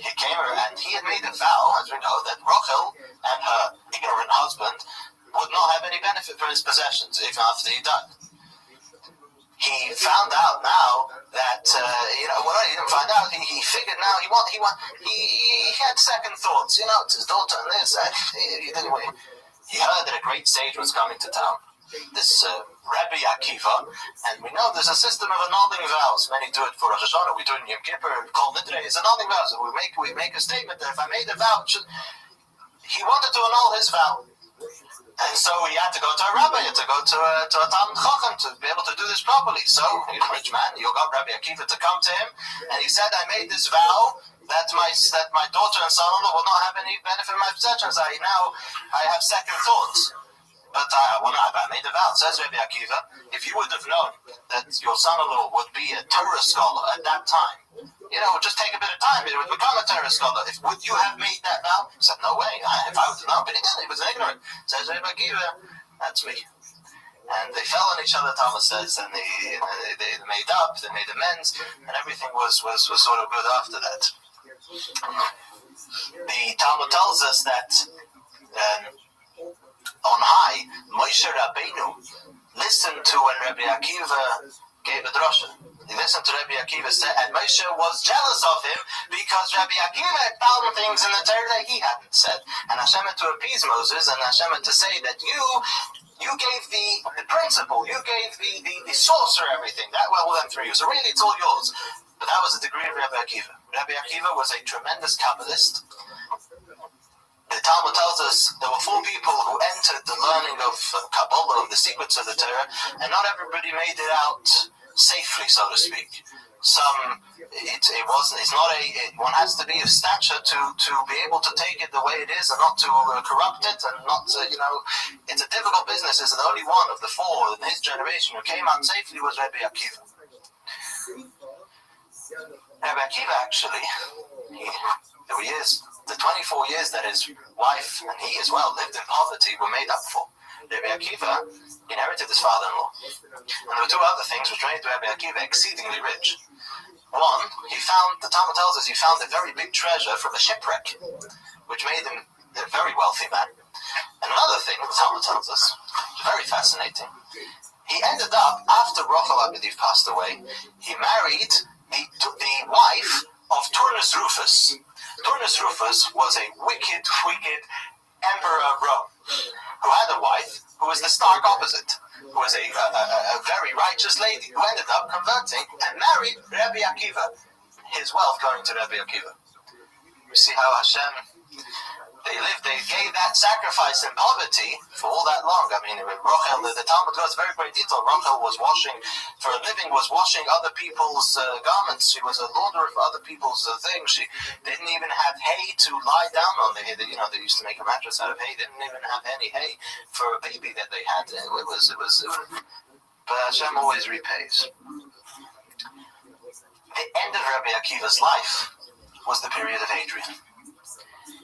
and he had made a vow, as we know, that Rochel and her ignorant husband would not have any benefit from his possessions even after he died. He found out now that he didn't find out. He figured now he had second thoughts. It's his daughter and this. He heard that a great sage was coming to town, this Rabbi Akiva, and we know there's a system of annulling vows. Many do it for Rosh Hashanah, we do it in Yom Kippur, Kol Nidre. It's annulling vows. We make a statement that if I made a vow, he wanted to annul his vow. And so he had to go to a rabbi, to go to a Talmud Chacham to be able to do this properly. So, he's a rich man, you got Rabbi Akiva to come to him, and he said, I made this vow that my daughter and son-in-law will not have any benefit from my possessions. I have second thoughts. But I made a vow, says Rabbi Akiva, if you would have known that your son-in-law would be a Torah scholar at that time, it would just take a bit of time, it would become a Torah scholar. Would you have made that vow? He said, no way, if I would have known, but he didn't, he was ignorant. Says Rabbi Akiva, that's me. And they fell on each other, Thomas says, and they made up, they made amends, and everything was sort of good after that. The Talmud tells us that on high, Moshe Rabbeinu listened to when Rabbi Akiva gave a drasha. He listened to Rabbi Akiva say, and Moshe was jealous of him because Rabbi Akiva had found things in the Torah that he hadn't said. And Hashem had to appease Moses, and Hashem had to say that you gave the principle, you gave the source for everything. That well went through you. So really it's all yours. But that was the degree of Rabbi Akiva. Rabbi Akiva was a tremendous Kabbalist. The Talmud tells us there were 4 people who entered the learning of Kabbalah, of the secrets of the Torah, and not everybody made it out safely, so to speak. one has to be of stature to be able to take it the way it is and not to corrupt it and not to, it's a difficult business. It's the only one of the four in his generation who came out safely was Rabbi Akiva. Rabbi Akiva actually, the 24 years that his wife and he as well lived in poverty were made up for. Rabbi Akiva inherited his father-in-law. And there were two other things which made Rabbi Akiva exceedingly rich. One, the Talmud tells us he found a very big treasure from a shipwreck, which made him a very wealthy man. And another thing the Talmud tells us, very fascinating, he ended up, after Rochel Abediv passed away, he married the wife of Turnus Rufus. Turnus Rufus was a wicked emperor of Rome, who had a wife who was the stark opposite, who was a very righteous lady, who ended up converting and married Rabbi Akiva, his wealth going to Rabbi Akiva. You see how Hashem, they gave that sacrifice in poverty for all that long. I mean, Rochel, the Talmud goes very, very detailed. Rochel was washing, for a living, was washing other people's garments. She was a launderer for other people's things. She didn't even have hay to lie down on. They used to make a mattress out of hay. They didn't even have any hay for a baby that they had. But Hashem always repays. The end of Rabbi Akiva's life was the period of Hadrian.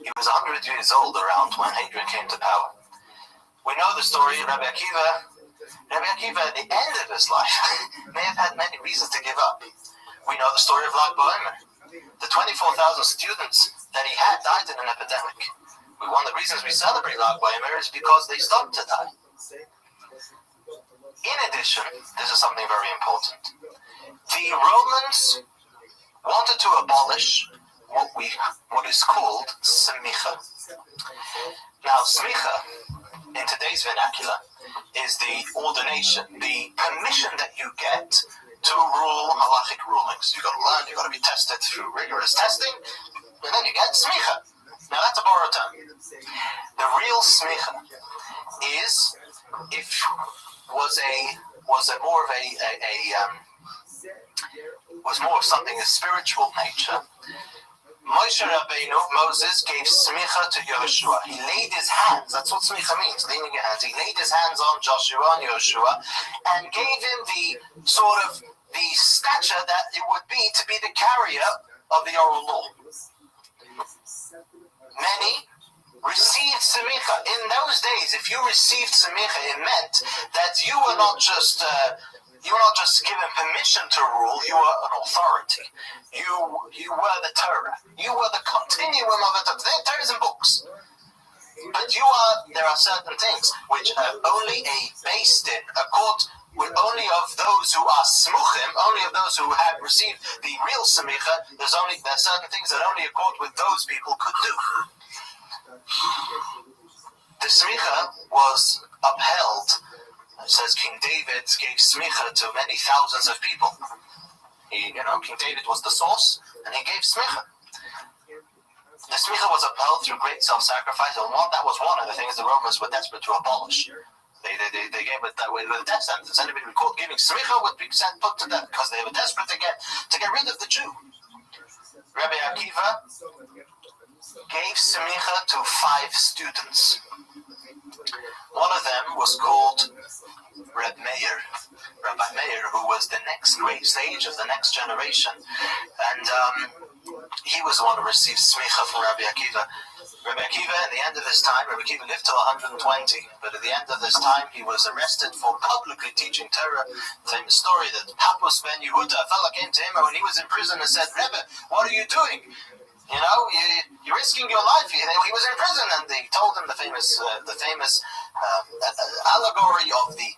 He was 100 years old around when Hadrian came to power. We know the story of Rabbi Akiva. Rabbi Akiva, at the end of his life, may have had many reasons to give up. We know the story of Lag BaOmer. The 24,000 students that he had died in an epidemic. One of the reasons we celebrate Lag BaOmer is because they stopped to die. In addition, this is something very important. The Romans wanted to abolish what is called smicha. Now, smicha, in today's vernacular, is the ordination, the permission that you get to rule halachic rulings. You've got to learn, you've got to be tested through rigorous testing, and then you get smicha. Now, that's a borrowed term. The real smicha was more of something of spiritual nature. Moshe Rabbeinu, Moses, gave smicha to Yehoshua. He laid his hands, that's what smicha means, leaning your hands. He laid his hands on Joshua and Yehoshua and gave him the stature that it would be to be the carrier of the oral law. Many received smicha. In those days, if you received smicha, it meant that you were not just given permission to rule, you were an authority. You were the Torah. You were the continuum of the Torah. Torah is in books. But there are certain things which have only a beis din, a court with only of those who are smuchim, only of those who have received the real smicha. There are certain things that only a court with those people could do. The smicha was upheld. It says King David gave smicha to many thousands of people. King David was the source, and he gave smicha. The smicha was upheld through great self-sacrifice, and that was one of the things the Romans were desperate to abolish. They gave it that way with a death sentence. Anybody recalled giving smicha would be put to death because they were desperate to get rid of the Jew. Rabbi Akiva gave smicha to 5 students. One of them was called Rabbi Meir, who was the next great sage of the next generation. And he was the one who received smicha from Rabbi Akiva. Rabbi Akiva, at the end of his time, Rabbi Akiva lived till 120, but at the end of this time, he was arrested for publicly teaching Torah. Famous story that Papus ben Yehuda, a fellow came to him when he was in prison and said, Rebbe, what are you doing? You're risking your life. He was in prison, and they told him the famous allegory of the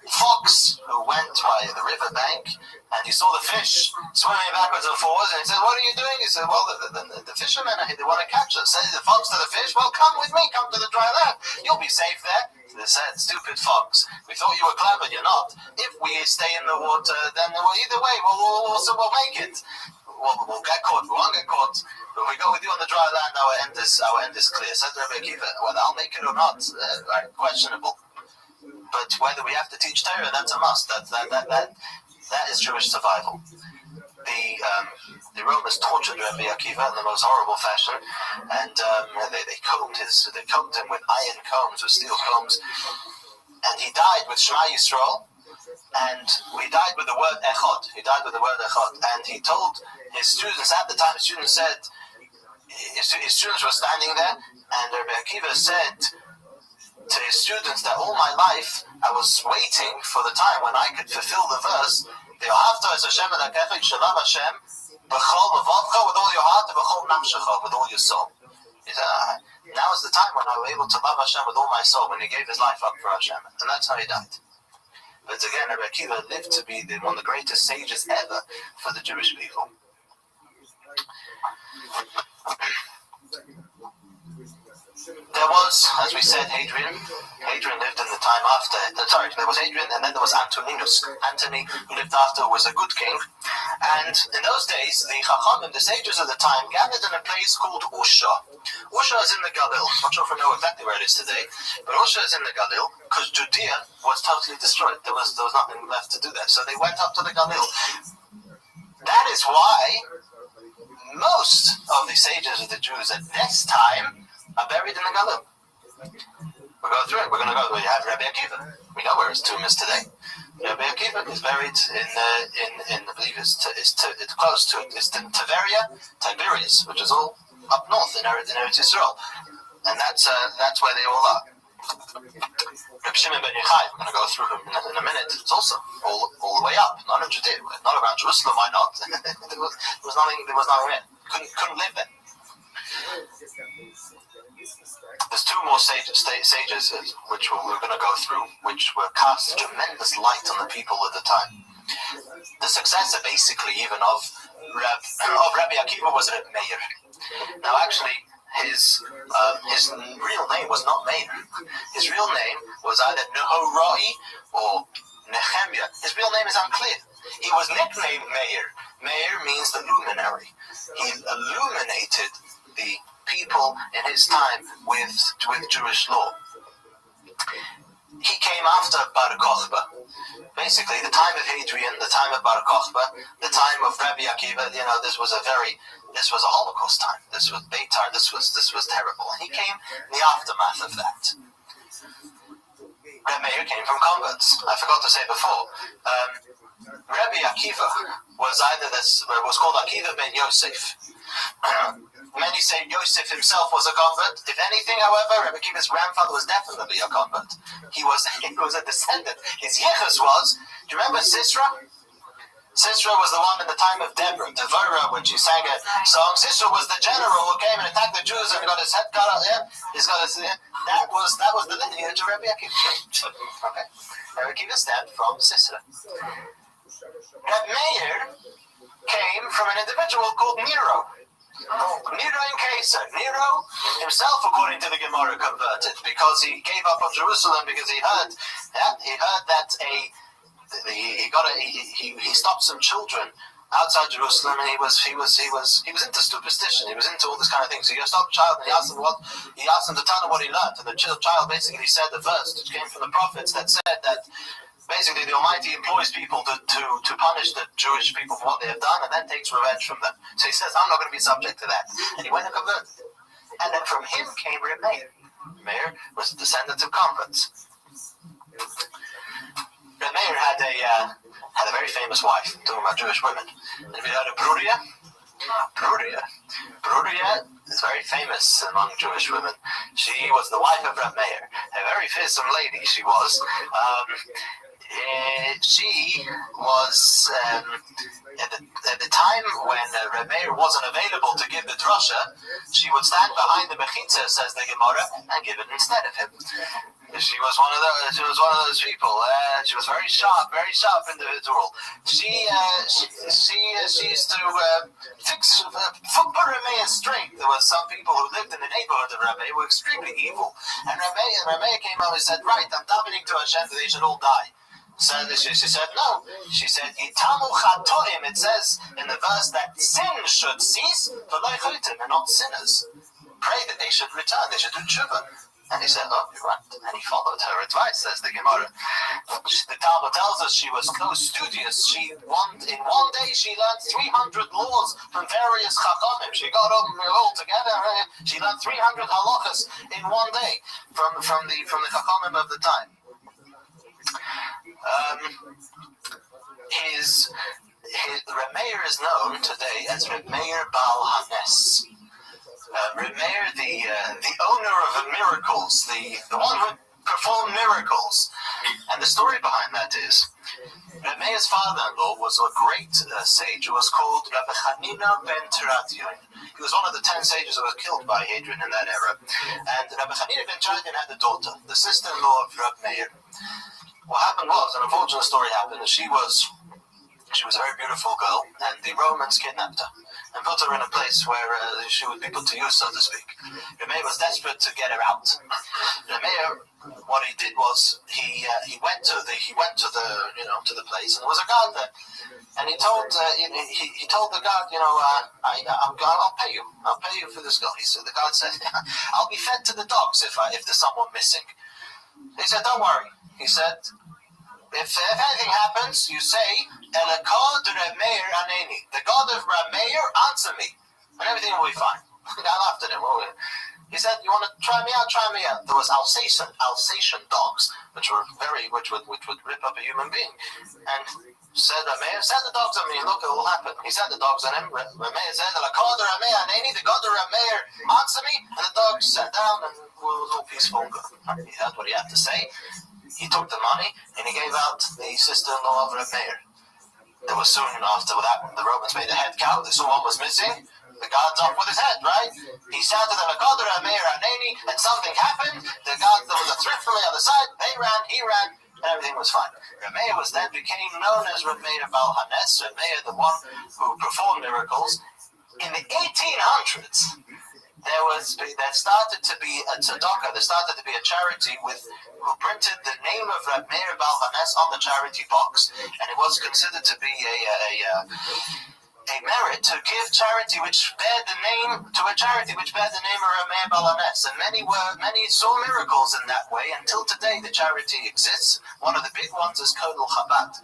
fox who went by the river bank, and he saw the fish swimming backwards and forwards, and he said, what are you doing? He said, well, the fishermen, they want to catch us. Said the fox to the fish, well, come with me, come to the dry land. You'll be safe there. They said, stupid fox, we thought you were clever, you're not. If we stay in the water, then either way, we'll make it. We'll get caught, we won't get caught. But if we go with you on the dry land, our end is clear. Said Rabbi Akiva, whether I'll make it or not, questionable. But whether we have to teach Torah, that's a must. That is Jewish survival. the Romans tortured Rabbi Akiva in the most horrible fashion, and they combed him with iron combs, with steel combs, and he died with Shema Yisrael, and he died with the word Echad. And he told his students at the time. His students said, his students were standing there, and Rabbi Akiva said to his students that all my life I was waiting for the time when I could fulfill the verse, with all your heart, with all your soul. Now is the time when I was able to love Hashem with all my soul, when he gave his life up for Hashem. And that's how he died. But again, Rabbi Akiva lived to be one of the greatest sages ever for the Jewish people. There was, as we said, Hadrian. Hadrian lived in the time after. There was Hadrian, and then there was Antoninus. Antony, who lived after, was a good king. And in those days, the Chachamim, the sages of the time, gathered in a place called Usha. Usha is in the Galil. I'm not sure if I know exactly where it is today, but Usha is in the Galil because Judea was totally destroyed. There was nothing left to do there. So they went up to the Galil. That is why most of the sages of the Jews at this time are buried in the Galil. We'll go through it. We have Rabbi Akiva. We know where his tomb is today. Rabbi Akiva is buried in I believe it's close to Tiberias, which is all up north in Eretz Yisrael, and that's where they all are. Rabbi Shimon ben Yochai, we're going to go through him in a minute. It's also all the way up, not in Judea, not around Jerusalem. Why not? there was nothing there. Couldn't live there. There's two more sages which we're going to go through, which were cast tremendous light on the people at the time. The successor, basically, even of Rabbi Akiva was Rabbi Meir. Now, actually, his real name was not Meir. His real name was either Nehorai or Nehemiah. His real name is unclear. He was nicknamed Meir. Meir means the luminary. He illuminated the people in his time with Jewish law. He came after Bar Kokhba. Basically, the time of Hadrian, the time of Bar Kokhba, the time of Rabbi Akiva. This was a Holocaust time. This was Beitar. This was terrible. And he came in the aftermath of that. Rabbi Meir came from converts. I forgot to say before. Rabbi Akiva was called Akiva ben Yosef. Many say Yosef himself was a convert. If anything, however, Rabbi Akiva's grandfather was definitely a convert. He was a descendant. His yichus was, do you remember Sisera? Sisera was the one in the time of Deborah, when she sang a song. Sisera was the general who came and attacked the Jews and got his head cut out there. That was the lineage of Rabbi Akiva. Okay. Rabbi Akiva stemmed from Sisera. Rabbi Meir came from an individual called Nero. Nero in Caesar. Nero himself, according to the Gemara, converted because he gave up on Jerusalem because he heard that he stopped some children outside Jerusalem, and he was into superstition. He was into all this kind of thing. So he stopped the child and he asked him to tell him what he learned, and the child basically said the verse that came from the prophets that said that basically the Almighty employs people to punish the Jewish people for what they have done and then takes revenge from them. So he says, I'm not going to be subject to that. And he went and converted. And then from him came Rabbi Meir. Meir was a descendant of converts. Rabbi Meir had a very famous wife, talking about Jewish women. Have you heard of Bruria? Bruria is very famous among Jewish women. She was the wife of Rabbi Meir. A very fearsome lady she was. She was at the time when Rabbi Meir wasn't available to give the drasha, she would stand behind the mechitza, says the Gemara, and give it instead of him. She was one of those people. She was very sharp individual. She used to put Rabbi Meir straight. There were some people who lived in the neighborhood of Rabbi Meir who were extremely evil, and Rabbi Meir came out and said, "Right, I'm davening to Hashem that they should all die." So she said, no. She said, Itamu chatoim. It says in the verse that sin should cease, and not sinners. Pray that they should return, they should do tshuva. And he said, oh, you're right. And he followed her advice, says the Gemara. The Talmud tells us she was so studious. In one day she learned 300 laws from various chachamim. She got them all together. She learned 300 halachas in one day from the chachamim of the time. Reb Meir is known today as Reb Meir Baal Hanes. Reb Meir, the owner of the miracles, the one who performed miracles. And the story behind that is, Reb Meir's father-in-law was a great sage who was called Rabbi Hanina ben Teradion. He was one of the 10 sages who was killed by Hadrian in that era. And Rabbi Hanina ben Teradion had a daughter, the sister-in-law of Reb Meir. What happened was, an unfortunate story happened, she was a very beautiful girl, and the Romans kidnapped her and put her in a place where she would be put to use, so to speak. Reb Meir was desperate to get her out. Reb Meir, what he did was he went to the place, and there was a guard there, and he told the guard, I'll pay you for this girl. The guard said, I'll be fed to the dogs if there's someone missing. He said, don't worry. He said, if anything happens, you say, Elakad Reb Meir Aneni, the God of Reb Meir, answer me, and everything will be fine. I laughed at him. He said, you want to try me out? Try me out. There was Alsatian dogs, which would rip up a human being. And said Reb Meir, send the dogs on me, look, it will happen. He sent the dogs on him. Reb Meir said, Elakad Reb Meir Aneni, the God of Reb Meir, answer me, and the dogs sat down, and it was all peaceful and good. He heard what he had to say. He took the money and he gave out the sister-in-law of Reb Meir. There was soon after that, the Romans made a head count. They saw one was missing. The guard's off with his head, right? He shouted at the Reb Meir Aneni, and something happened. The guard, there was a threat from the other side. They ran, he ran, and everything was fine. Reb Meir became known as Reb Meir Baal Hanes, Reb Meir, the one who performed miracles. In the 1800s, there started to be a tzedakah, there started to be a charity who printed the name of Reb Meir Baal Hanes on the charity box, and it was considered to be a merit to give charity which bear the name of Reb Meir Baal Hanes, and many saw miracles in that way. Until today, the charity exists. One of the big ones is Kodel Chabad,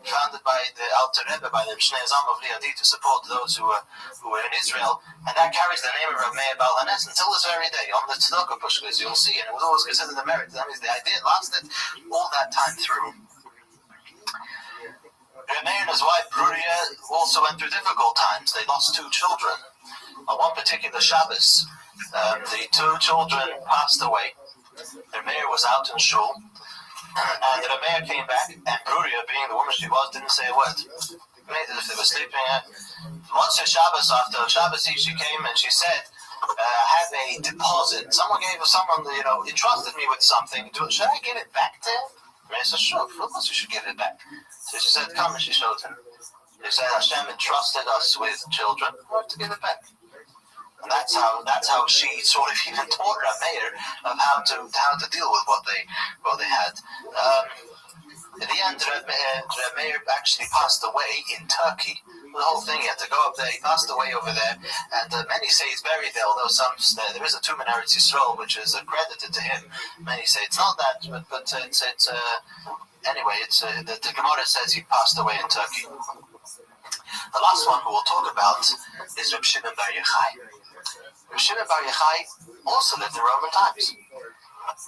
founded by the Alter Rebbe, by the Shnei Zam of Liadi, to support those who were in Israel, and that carries the name of Reb Meir Baal Hanes until this very day on the tzedakah pushkas. You'll see, and it was always considered a merit. That means the idea lasted all that time through. Reb Meir and his wife Bruria also went through difficult times. They lost 2 children. On one particular Shabbos, the 2 children passed away. Reb Meir was out in shul, and Reb Meir came back, and Bruria, being the woman she was, didn't say a word. Made as if they were sleeping. Once Shabbos, after Shabbos Eve, she came and she said, I have a deposit. Someone entrusted me with something. Should I give it back to him? Meir said, sure, of course you should give it back. So she said, come, and she showed him. She said, Hashem entrusted us with children. We have to give it back. And that's how she sort of even taught Reb Meir of how to deal with what they had. In the end, Reb Meir actually passed away in Turkey. The whole thing, he had to go up there. He passed away over there, and many say he's buried there. Although there is a tomb in Eretz Yisrael which is accredited to him. Many say it's not that, but it's anyway. The Gemara says he passed away in Turkey. The last one who we'll talk about is Reb Shimon Bar Yochai. Reb Shimon Bar Yochai also lived in Roman times.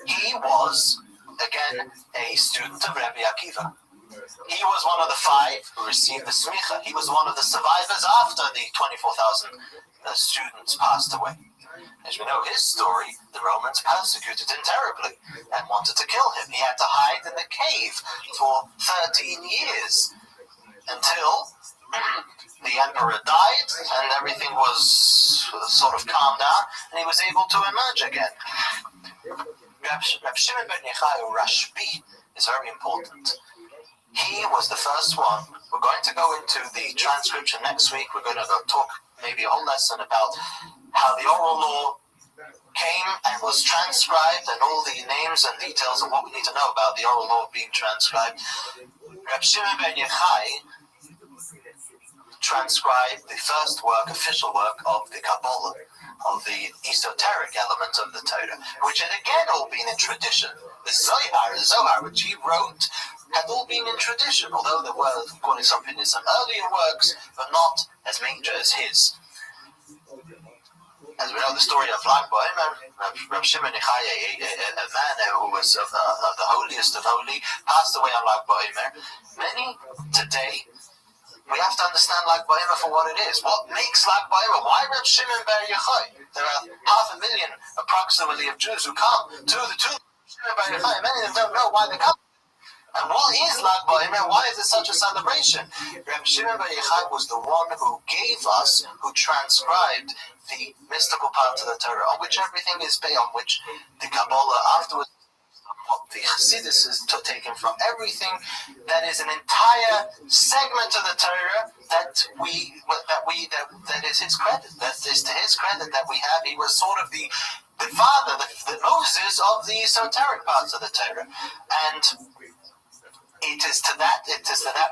He was, again, a student of Rabbi Akiva. He was one of the 5 who received the smicha. He was one of the survivors after the 24,000 students passed away. As we know his story, the Romans persecuted him terribly and wanted to kill him. He had to hide in the cave for 13 years until the emperor died and everything was sort of calmed down and he was able to emerge again. Reb Shimon ben Yochai, or Rashbi, is very important. He was the first one. We're going to go into the transcription next week. We're going to talk maybe a whole lesson about how the oral law came and was transcribed and all the names and details of what we need to know about the oral law being transcribed. Reb Shimon ben Yochai transcribed the first official work of the Kabbalah. esoteric element of the Torah, which had again all been in tradition. The Zohar, which he wrote, had all been in tradition, although there were, according to some opinions, some earlier works, but not as major as his. As we know the story of Lag BaOmer, Rabbi Shimon Yochai, a man who was of the holiest of holy, passed away on Lag BaOmer. Many today, we have to understand Lag BaOmer for what it is. What makes Lag BaOmer? Why Rabbi Shimon Bar Yochai? There are 500,000 approximately of Jews who come to the tomb of Shimon Bar Yochai. Many of them don't know why they come. And what is Lag BaOmer? Why is it such a celebration? Rabbi Shimon Bar Yochai was the one who gave us, who transcribed the mystical parts of the Torah, on which everything is based, on which the Kabbalah afterwards, what the Chassidus is taken from, everything that is an entire segment of the Torah that is his credit. That is to his credit that we have. He was sort of the father, the Moses of the esoteric parts of the Torah, and it is to that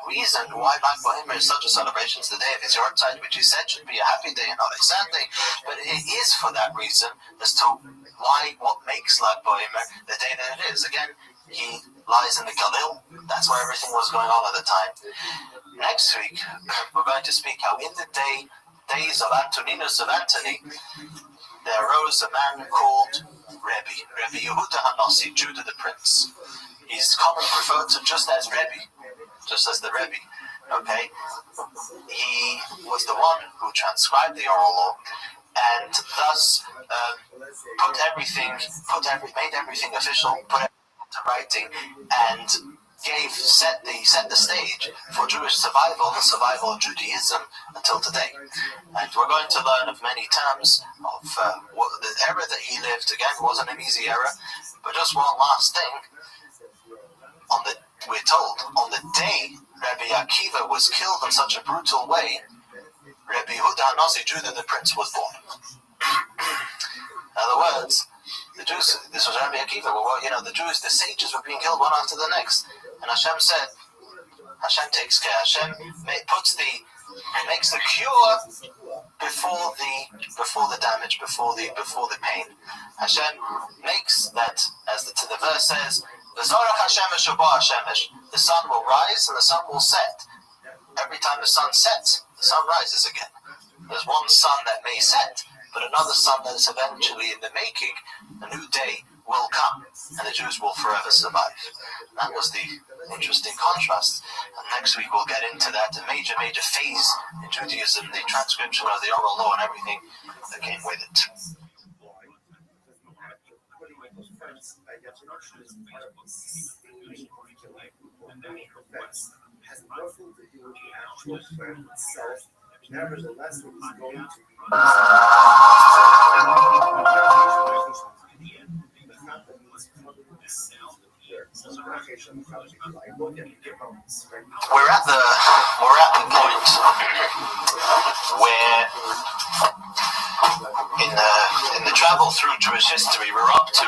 reason why Lag BaOmer is such a celebration. It's the day of his Yortzeit, which he said should be a happy day and not a sad day. But it is for that reason as to what makes Lag BaOmer the day that it is. Again, he lies in the Galil. That's where everything was going on at the time. Next week, we're going to speak how in the days of Antoninus of Antony, there arose a man called Rabbi Yehuda HaNasi, Judah the Prince. He's commonly referred to just as Rebbe, just as the Rebbe. Okay, he was the one who transcribed the oral law, and thus made everything official, put everything into writing, and set the stage for Jewish survival, the survival of Judaism until today. And we're going to learn of many terms of the era that he lived. Again, wasn't an easy era, but just one last thing. We're told on the day Rabbi Akiva was killed in such a brutal way, Rabbi Yehuda HaNasi, Judah the Prince, was born. In other words, the Jews, this was Rabbi Akiva, the Jews, the sages were being killed one after the next. And Hashem said, Hashem takes care. Hashem makes the cure before the damage, before the pain. Hashem makes that, as the verse says, the sun will rise and the sun will set. Every time the sun sets, the sun rises again. There's one sun that may set, but another sun that is eventually in the making. A new day will come, and the Jews will forever survive. That was the interesting contrast. And next week we'll get into that, a major phase in Judaism, the transcription of the oral law and everything that came with it. Has nothing to do with the actual plan itself. Nevertheless, it is going to We're at the point where in the travel through Jewish history, we're up to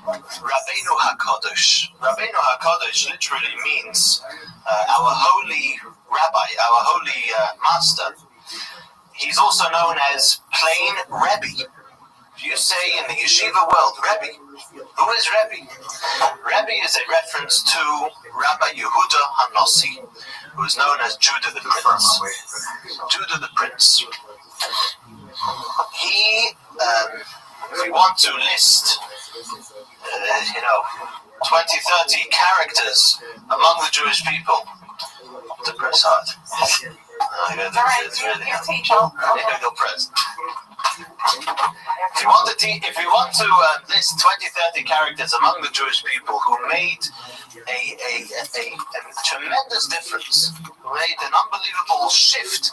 Rabbeinu HaKadosh. Rabbeinu HaKadosh literally means our holy rabbi, our holy master. He's also known as plain Rebbe. If you say in the yeshiva world, Rebbe, who is Rebbe? Rebbe is a reference to Rabbi Yehuda HaNasi, who is known as Judah the Prince. Judah the Prince. He, if we want to list 20, 30 characters among the Jewish people, to press hard. If you want to list 20, 30 characters among the Jewish people who made a tremendous difference, who made an unbelievable shift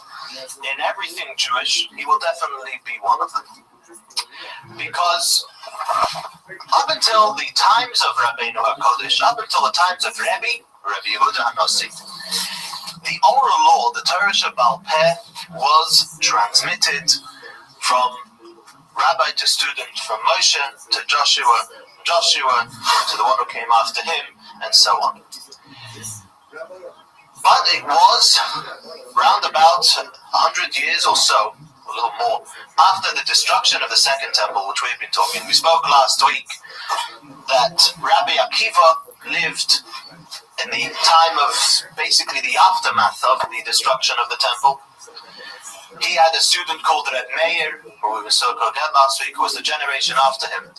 in everything Jewish, he will definitely be one of them. Because up until the times of Rabbeinu HaKadosh, up until the times of Rabbi Yehuda HaNasi, the oral law, the Torah Shebaal Peh, was transmitted from rabbi to student, from Moshe to Joshua to the one who came after him, and so on. But it was round about 100 years or so, little more. After the destruction of the Second Temple, which we've been talking, we spoke last week that Rabbi Akiva lived in the time of basically the aftermath of the destruction of the temple. He had a student called Reb Meir, who we spoke again last week, who was the generation after him.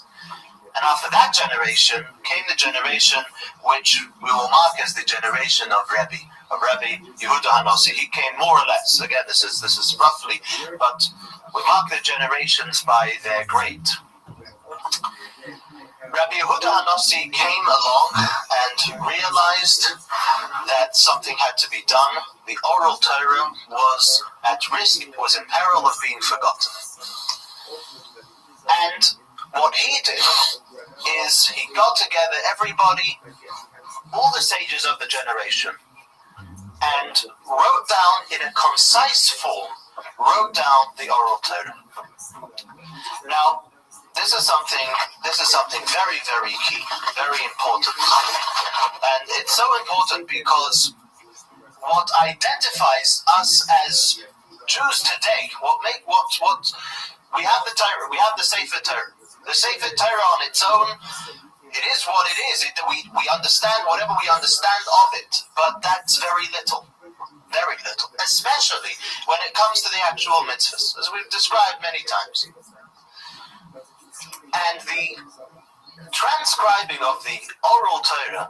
And after that generation came the generation which we will mark as the generation of Rabbi Yehuda Hanossi. He came more or less. Again, this is roughly, but we mark the generations by their grade. Rabbi Yehuda Hanossi came along and realized that something had to be done. The oral Torah was at risk, was in peril of being forgotten. And what he did is he got together everybody, all the sages of the generation, and wrote down in a concise form, wrote down the oral Torah. Now, this is something very, very key, very important. And it's so important because what identifies us as Jews today, what we have the Torah, we have the Sefer Torah. The Sefer Torah on its own, it is what it is. We understand whatever we understand of it, but that's very little, especially when it comes to the actual mitzvahs, as we've described many times. And the transcribing of the oral Torah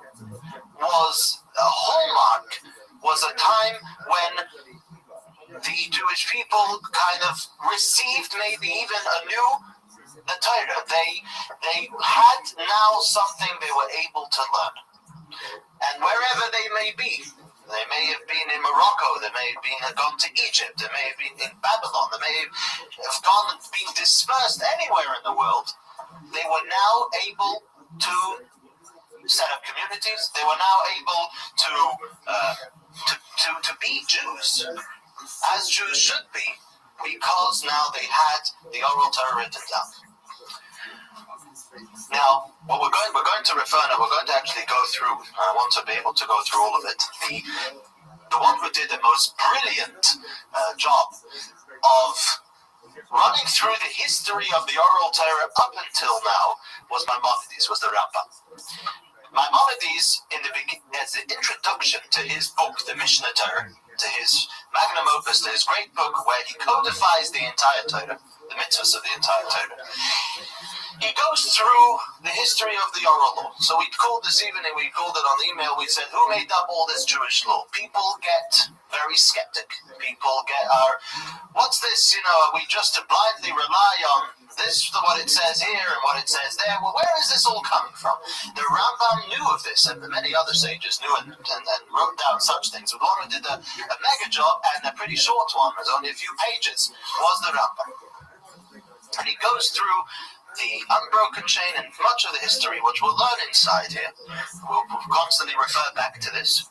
was a hallmark, was a time when the Jewish people kind of received maybe even anew the Torah. They had now something they were able to learn. And wherever they may be, they may have been in Morocco, they may have gone to Egypt, they may have been in Babylon, they may have gone and been dispersed anywhere in the world, they were now able to set up communities, they were now able to be Jews, as Jews should be, because now they had the oral Torah written down. Now, what we're going to refer now, we're going to actually go through, I want to be able to go through all of it. The one who did the most brilliant job of running through the history of the oral Torah up until now was Maimonides, was the Rambam. Maimonides, as the introduction to his book, the Mishnah Torah, to his magnum opus, to his great book where he codifies the entire Torah, the mitzvahs of the entire Torah, he goes through the history of the oral law. So we called this evening, we called it on the email, we said, who made up all this Jewish law? People get very skeptic. People get what's this, we just blindly rely on this, what it says here and what it says there. Well, where is this all coming from? The Rambam knew of this, and many other sages knew and wrote down such things. The one who did a mega job, and a pretty short one, it was only a few pages, was the Rambam. And he goes through the unbroken chain and much of the history, which we'll learn inside here. We'll constantly refer back to this.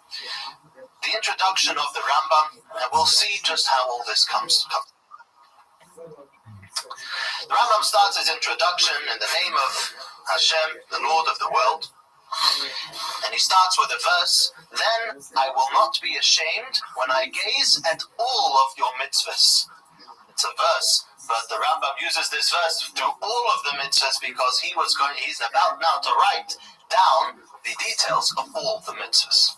The introduction of the Rambam, and we'll see just how all this comes. The Rambam starts his introduction in the name of Hashem, the Lord of the world. And he starts with a verse, then I will not be ashamed when I gaze at all of your mitzvahs. It's a verse, but the Rambam uses this verse through all of the mitzvahs because he's about now to write down the details of all the mitzvahs.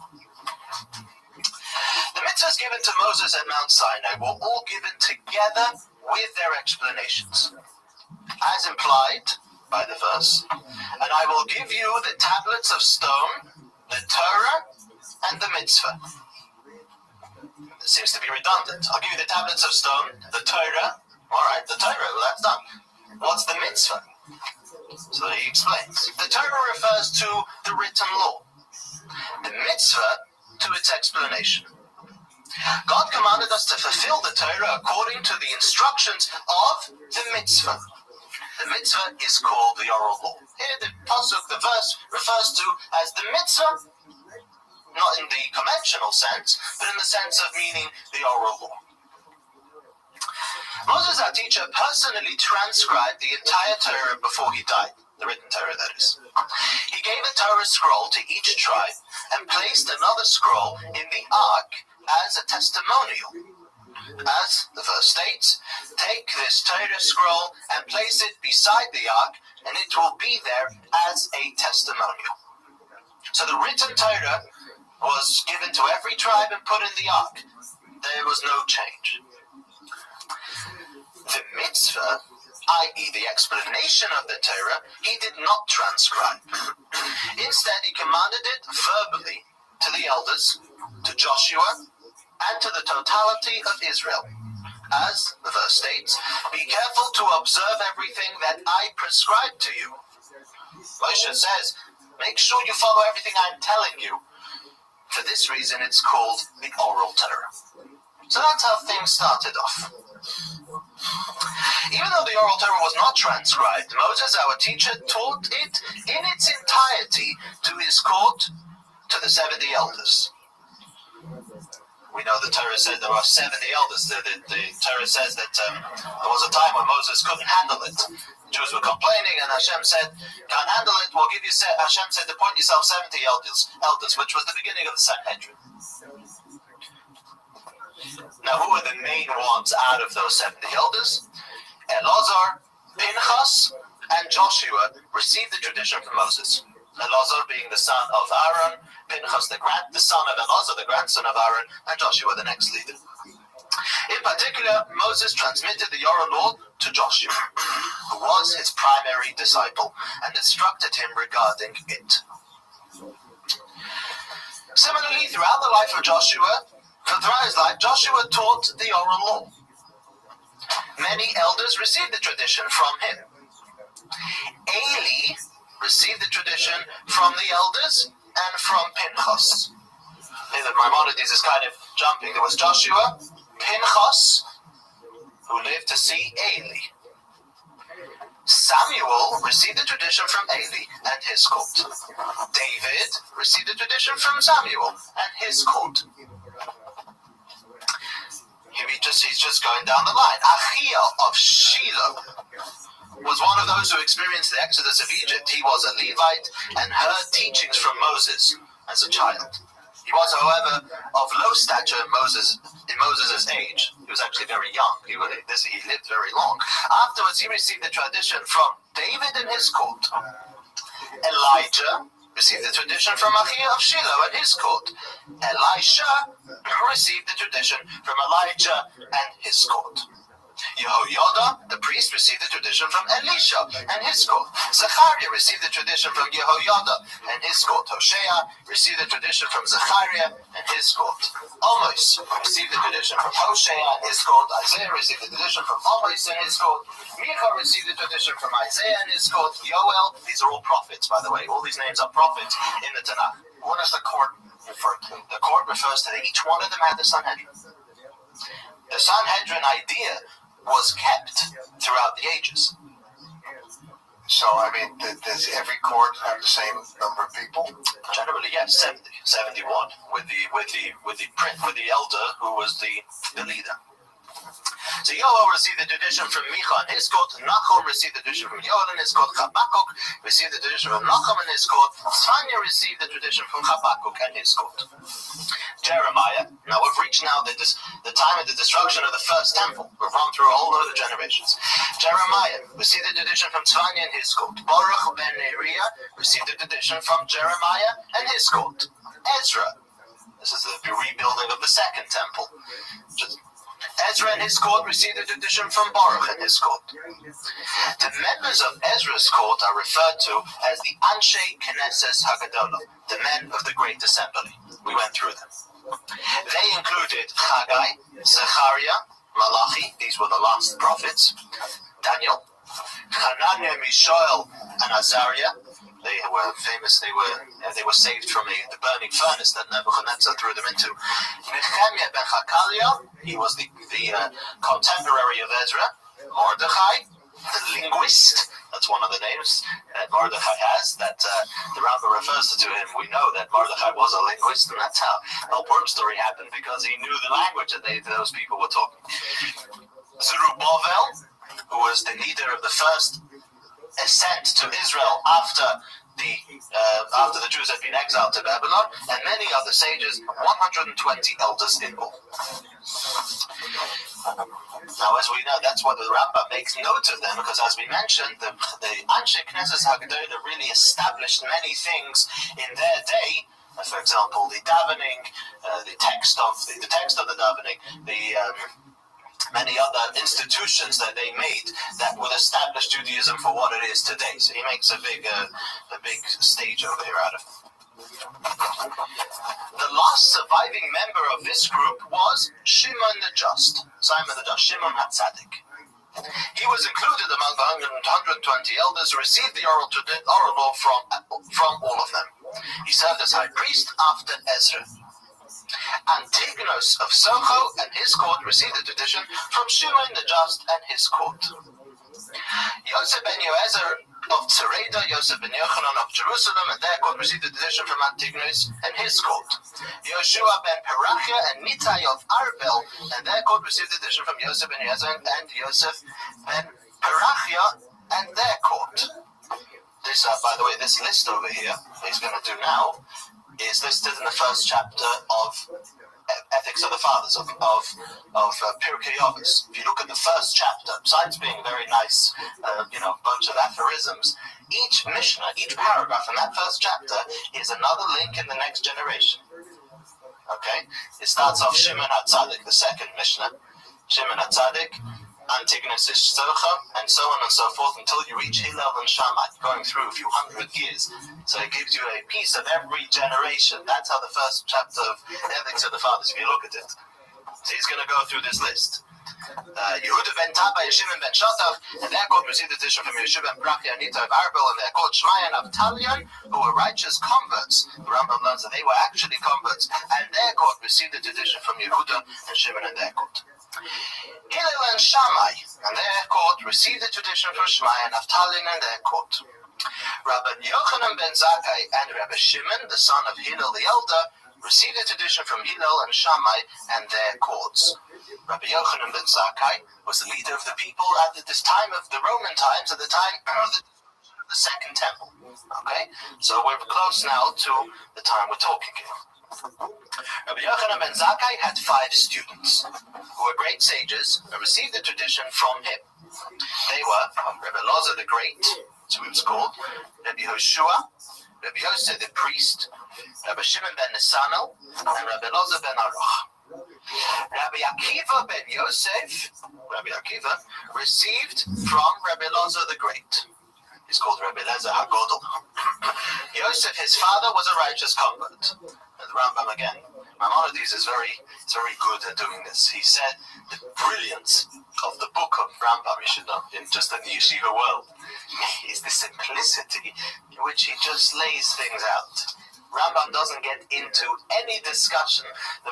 The mitzvahs given to Moses at Mount Sinai were all given together with their explanations, as implied by the verse, and I will give you the tablets of stone, the Torah, and the mitzvah. It seems to be redundant. I'll give you the tablets of stone, the Torah. All right, the Torah, well, that's done. What's the mitzvah? So he explains. The Torah refers to the written law. The mitzvah to its explanation. God commanded us to fulfill the Torah according to the instructions of the mitzvah. The mitzvah is called the oral law. Here the pasuk, the verse, refers to as the mitzvah, not in the conventional sense, but in the sense of meaning the oral law. Moses, our teacher, personally transcribed the entire Torah before he died, the written Torah, that is. He gave a Torah scroll to each tribe and placed another scroll in the ark as a testimonial. As the verse states, take this Torah scroll and place it beside the ark, and it will be there as a testimonial. So the written Torah was given to every tribe and put in the ark. There was no change. The mitzvah, i.e. the explanation of the Torah, he did not transcribe. Instead, he commanded it verbally to the elders, to Joshua, and to the totality of Israel. As the verse states, be careful to observe everything that I prescribe to you. Moshe says, make sure you follow everything I'm telling you. For this reason, it's called the oral Torah. So that's how things started off. Even though the oral Torah was not transcribed, Moses, our teacher, taught it in its entirety to his court, to the 70 elders. We know the Torah said there are 70 elders. The Torah says that there was a time when Moses couldn't handle it. The Jews were complaining, and Hashem said, can't handle it, we'll give you, Hashem said, appoint yourself 70 elders, which was the beginning of the Sanhedrin. Now, who are the main ones out of those 70 elders? Elazar, Pinchas, and Joshua received the tradition from Moses. Elazar being the son of Aaron, Pinchas the son of Elazar, the grandson of Aaron, and Joshua the next leader. In particular, Moses transmitted the oral law to Joshua, who was his primary disciple, and instructed him regarding it. Similarly, throughout the life of Joshua, throughout his life, Joshua taught the oral law. Many elders received the tradition from him. Eli received the tradition from the elders and from Pinchas. Maimonides is kind of jumping. There was Joshua, Pinchas, who lived to see Eli. Samuel received the tradition from Eli and his court. David received the tradition from Samuel and his court. He's just going down the line. Achiel of Shiloh was one of those who experienced the exodus of Egypt. He was a Levite and heard teachings from Moses as a child. He was, however, of low stature in Moses' age. He was actually very young. He lived very long. Afterwards, he received the tradition from David and his court. Elijah received the tradition from Achiel of Shiloh and his court. Elisha received the tradition from Elijah and his court. Yehoiada, the priest, received the tradition from Elisha and his court. Zechariah received the tradition from Yehoiada and his court. Hosea received the tradition from Zechariah and his court. Amos received the tradition from Hosea and his court. Isaiah received the tradition from Amos and his court. Micha received the tradition from Isaiah and his court. Yoel, these are all prophets, by the way. All these names are prophets in the Tanakh. What does the court refer to? The court refers to each one of them had the Sanhedrin. The Sanhedrin idea was kept throughout the ages. So, I mean, does every court have the same number of people? Generally, yes, 71, with the elder who was the leader. So Yoel received the tradition from Micha and his court. Nachum received the tradition from Yoel and his court. Habakkuk received the tradition from Nachum and his court. Tzvania received the tradition from Habakkuk and his court. Jeremiah. Now we've reached the time of the destruction of the first temple. We've run through a whole lot of the generations. Jeremiah received the tradition from Tzvania and his court. Baruch ben Neriah received the tradition from Jeremiah and his court. Ezra. This is the rebuilding of the second temple. Ezra and his court received the tradition from Baruch and his court. The members of Ezra's court are referred to as the Anshe Knesset Hagadolah, the men of the Great Assembly. We went through them. They included Haggai, Zechariah, Malachi, these were the last prophets, Daniel, Hananiah, Mishael, and Azariah. They were famous. They were saved from the burning furnace that Nebuchadnezzar threw them into. Nehemiah ben Hakaliah, he was the contemporary of Ezra. Mordechai, the linguist. That's one of the names that Mordechai has. That the Rambam refers to him. We know that Mordechai was a linguist, and that's how the whole Purim story happened, because he knew the language that those people were talking. Zerubbabel, who was the leader of the first ascent to Israel after the after the Jews had been exiled to Babylon, and many other sages, 120 elders in all. Now, as we know, that's what the Rambam makes note of them, because as we mentioned, the Anshe Knesset HaGedolah really established many things in their day. For example, the davening, the text of the davening, many other institutions that they made that would establish Judaism for what it is today. So he makes a big stage over here out of it. The last surviving member of this group was Shimon the Just, Shimon HaTzadik. He was included among the 120 elders who received the oral law from all of them. He served as high priest after Ezra. Antigonus of Socho and his court received the tradition from Shimon the Just and his court. Yosef ben Yoezer of Tzereda, Yosef ben Yochanan of Jerusalem and their court received the tradition from Antigonus and his court. Yoshua ben Perachia and Nitai of Arbel and their court received the tradition from Yosef ben Yoezer and Yosef ben Perachia and their court. This, by the way, this list over here he's going to do now is listed in the first chapter of Ethics of the Fathers, of Pirkei Avos. If you look at the first chapter, besides being very nice, bunch of aphorisms, each Mishnah, each paragraph in that first chapter is another link in the next generation. Okay? It starts off Shimon HaTzadik, the second Mishnah. Shimon HaTzadik, Antigonus is Socha, and so on and so forth until you reach Hillel and Shammai, going through a few hundred years. So it gives you a piece of every generation. That's how the first chapter of Ethics of the Fathers, if you look at it. So he's going to go through this list. Yehuda ben Taba and Shimon ben Shotav, and their court received the tradition from Yeshua ben Brachia and Nito of Arbel, and their court Shmai and Avtalion, who were righteous converts. The Rambam learns that they were actually converts, and their court received the tradition from Yehuda and Shimon and their court. Hillel and Shammai and their court received the tradition from Shmai and Avtalion and their court. Rabbi Yochanan ben Zakkai and Rabbi Shimon, the son of Hillel the elder, received the tradition from Hillel and Shammai and their courts. Rabbi Yochanan ben Zakkai was the leader of the people at this time of the Roman times, at the time of the Second Temple. Okay, so we're close now to the time we're talking here. Rabbi Yochanan ben Zakkai had 5 students who were great sages and received the tradition from him. They were Rabbi Loza the Great, so he was called, Rabbi Hoshua, Rabbi Yosef the priest, Rabbi Shimon ben Nesanel, and Rabbi Loza ben Aruch. Rabbi Akiva ben Yosef, Rabbi Akiva, received from Rabbi Loza the Great. He's called Rabbi Lezer HaGodol. Yosef, his father, was a righteous convert. And the Rambam again, Maimonides is very good at doing this. He said the brilliance of the book of Rambam, you should know, just in the yeshiva world, is the simplicity in which he just lays things out. Rambam doesn't get into any discussion. The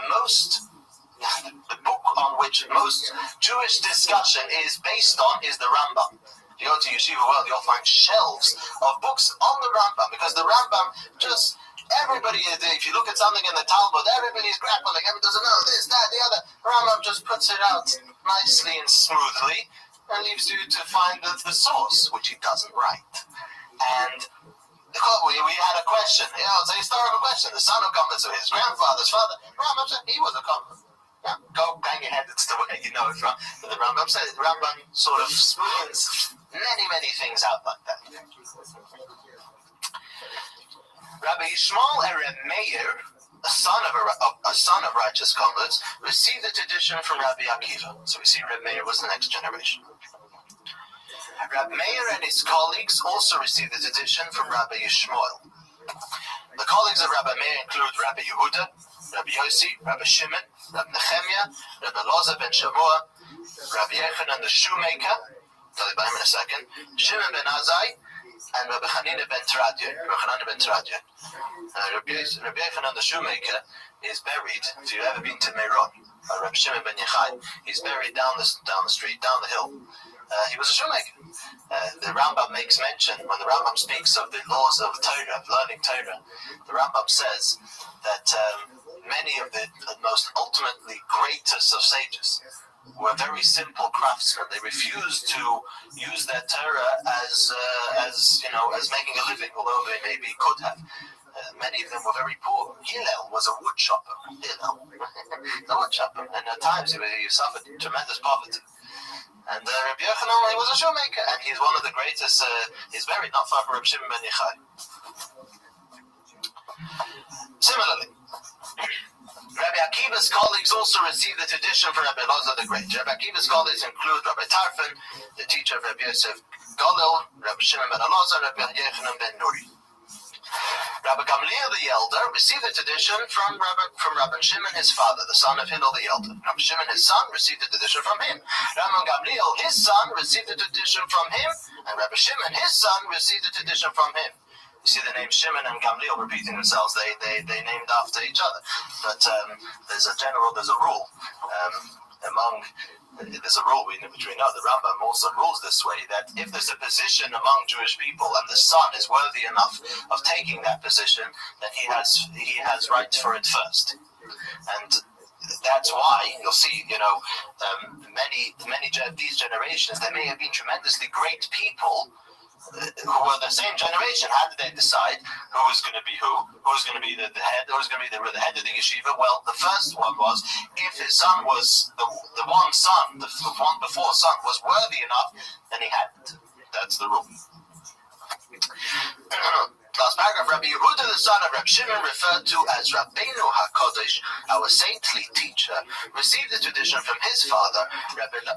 book on which most Jewish discussion is based on is the Rambam. If you go to yeshiva world, you'll find shelves of books on the Rambam, because the Rambam just, everybody, if you look at something in the Talmud, everybody's grappling, everybody doesn't know this, that, the other. The Rambam just puts it out nicely and smoothly and leaves you to find the source, which he doesn't write. And we had a question, it's a historical question. The son of convert, so his grandfather's father, Rambam said he was a convert. Yeah, go bang your head, it's the way you know it from. But the Rambam said, the Rambam sort of smooths many things out like that. Rabbi Yishmael and Reb Meir, a son of righteous converts, received the tradition from Rabbi Akiva. So we see Reb Meir was the next generation. Rabbi Meir and his colleagues also received the tradition from Rabbi Yishmael. The colleagues of Rabbi Meir include Rabbi Yehuda, Rabbi Yossi, Rabbi Shimon, Rabbi Nehemiah, Rabbi Loza ben Shavua, Rabbi Yochanan the shoemaker, I'll tell you about him in a second, Shimon ben Azai, and Rabbi Hanina ben Teradion. Rabbi Yochanan the shoemaker is buried, if you've ever been to Meron, Rabbi Shimon ben Yochai, he's buried down the street, down the hill. He was a shoemaker. The Rambam makes mention, when the Rambam speaks of the laws of Torah, of learning Torah, the Rambam says that many of the most ultimately greatest of sages were very simple craftsmen. They refused to use their Torah as making a living, although they maybe could have. Many of them were very poor. Hillel was a wood chopper. And at times he suffered tremendous poverty. And Rabbi Yochanan, he was a shoemaker, and he's one of the greatest. He's very not far from Rabbi Shimon ben Yochai. Similarly, Rabbi Akiva's colleagues also received the tradition from Rabbi Elazar the Great. Rabbi Akiva's colleagues include Rabbi Tarfon, the teacher of Rabbi Yosef Golil, Rabbi Shimon ben Elazar, Rabbi Yochanan ben Nuri. Rabbi Gamliel the elder received the tradition from Rabbi Shimon his father, the son of Hillel the elder. Rabbi Shimon his son received the tradition from him. Rabbi Gamliel his son received the tradition from him, and Rabbi Shimon his son received the tradition from him. You see the name Shimon and Gamliel repeating themselves. They named after each other. But there's a rule there's a rule which we know. The Rambam also rules this way, that if there's a position among Jewish people and the son is worthy enough of taking that position, then he has rights for it first. And that's why you'll see, many of these generations, they may have been tremendously great people who were the same generation. How did they decide who was going to be who? Who's going to be the head? Who's going to be the head of the yeshiva? Well, the first one was, if his son was the one before son was worthy enough, then he had it. That's the rule. Last paragraph, Rabbi Yehuda, the son of Rabbi Shimon, referred to as Rabbeinu HaKodesh, our saintly teacher, received the tradition from his father,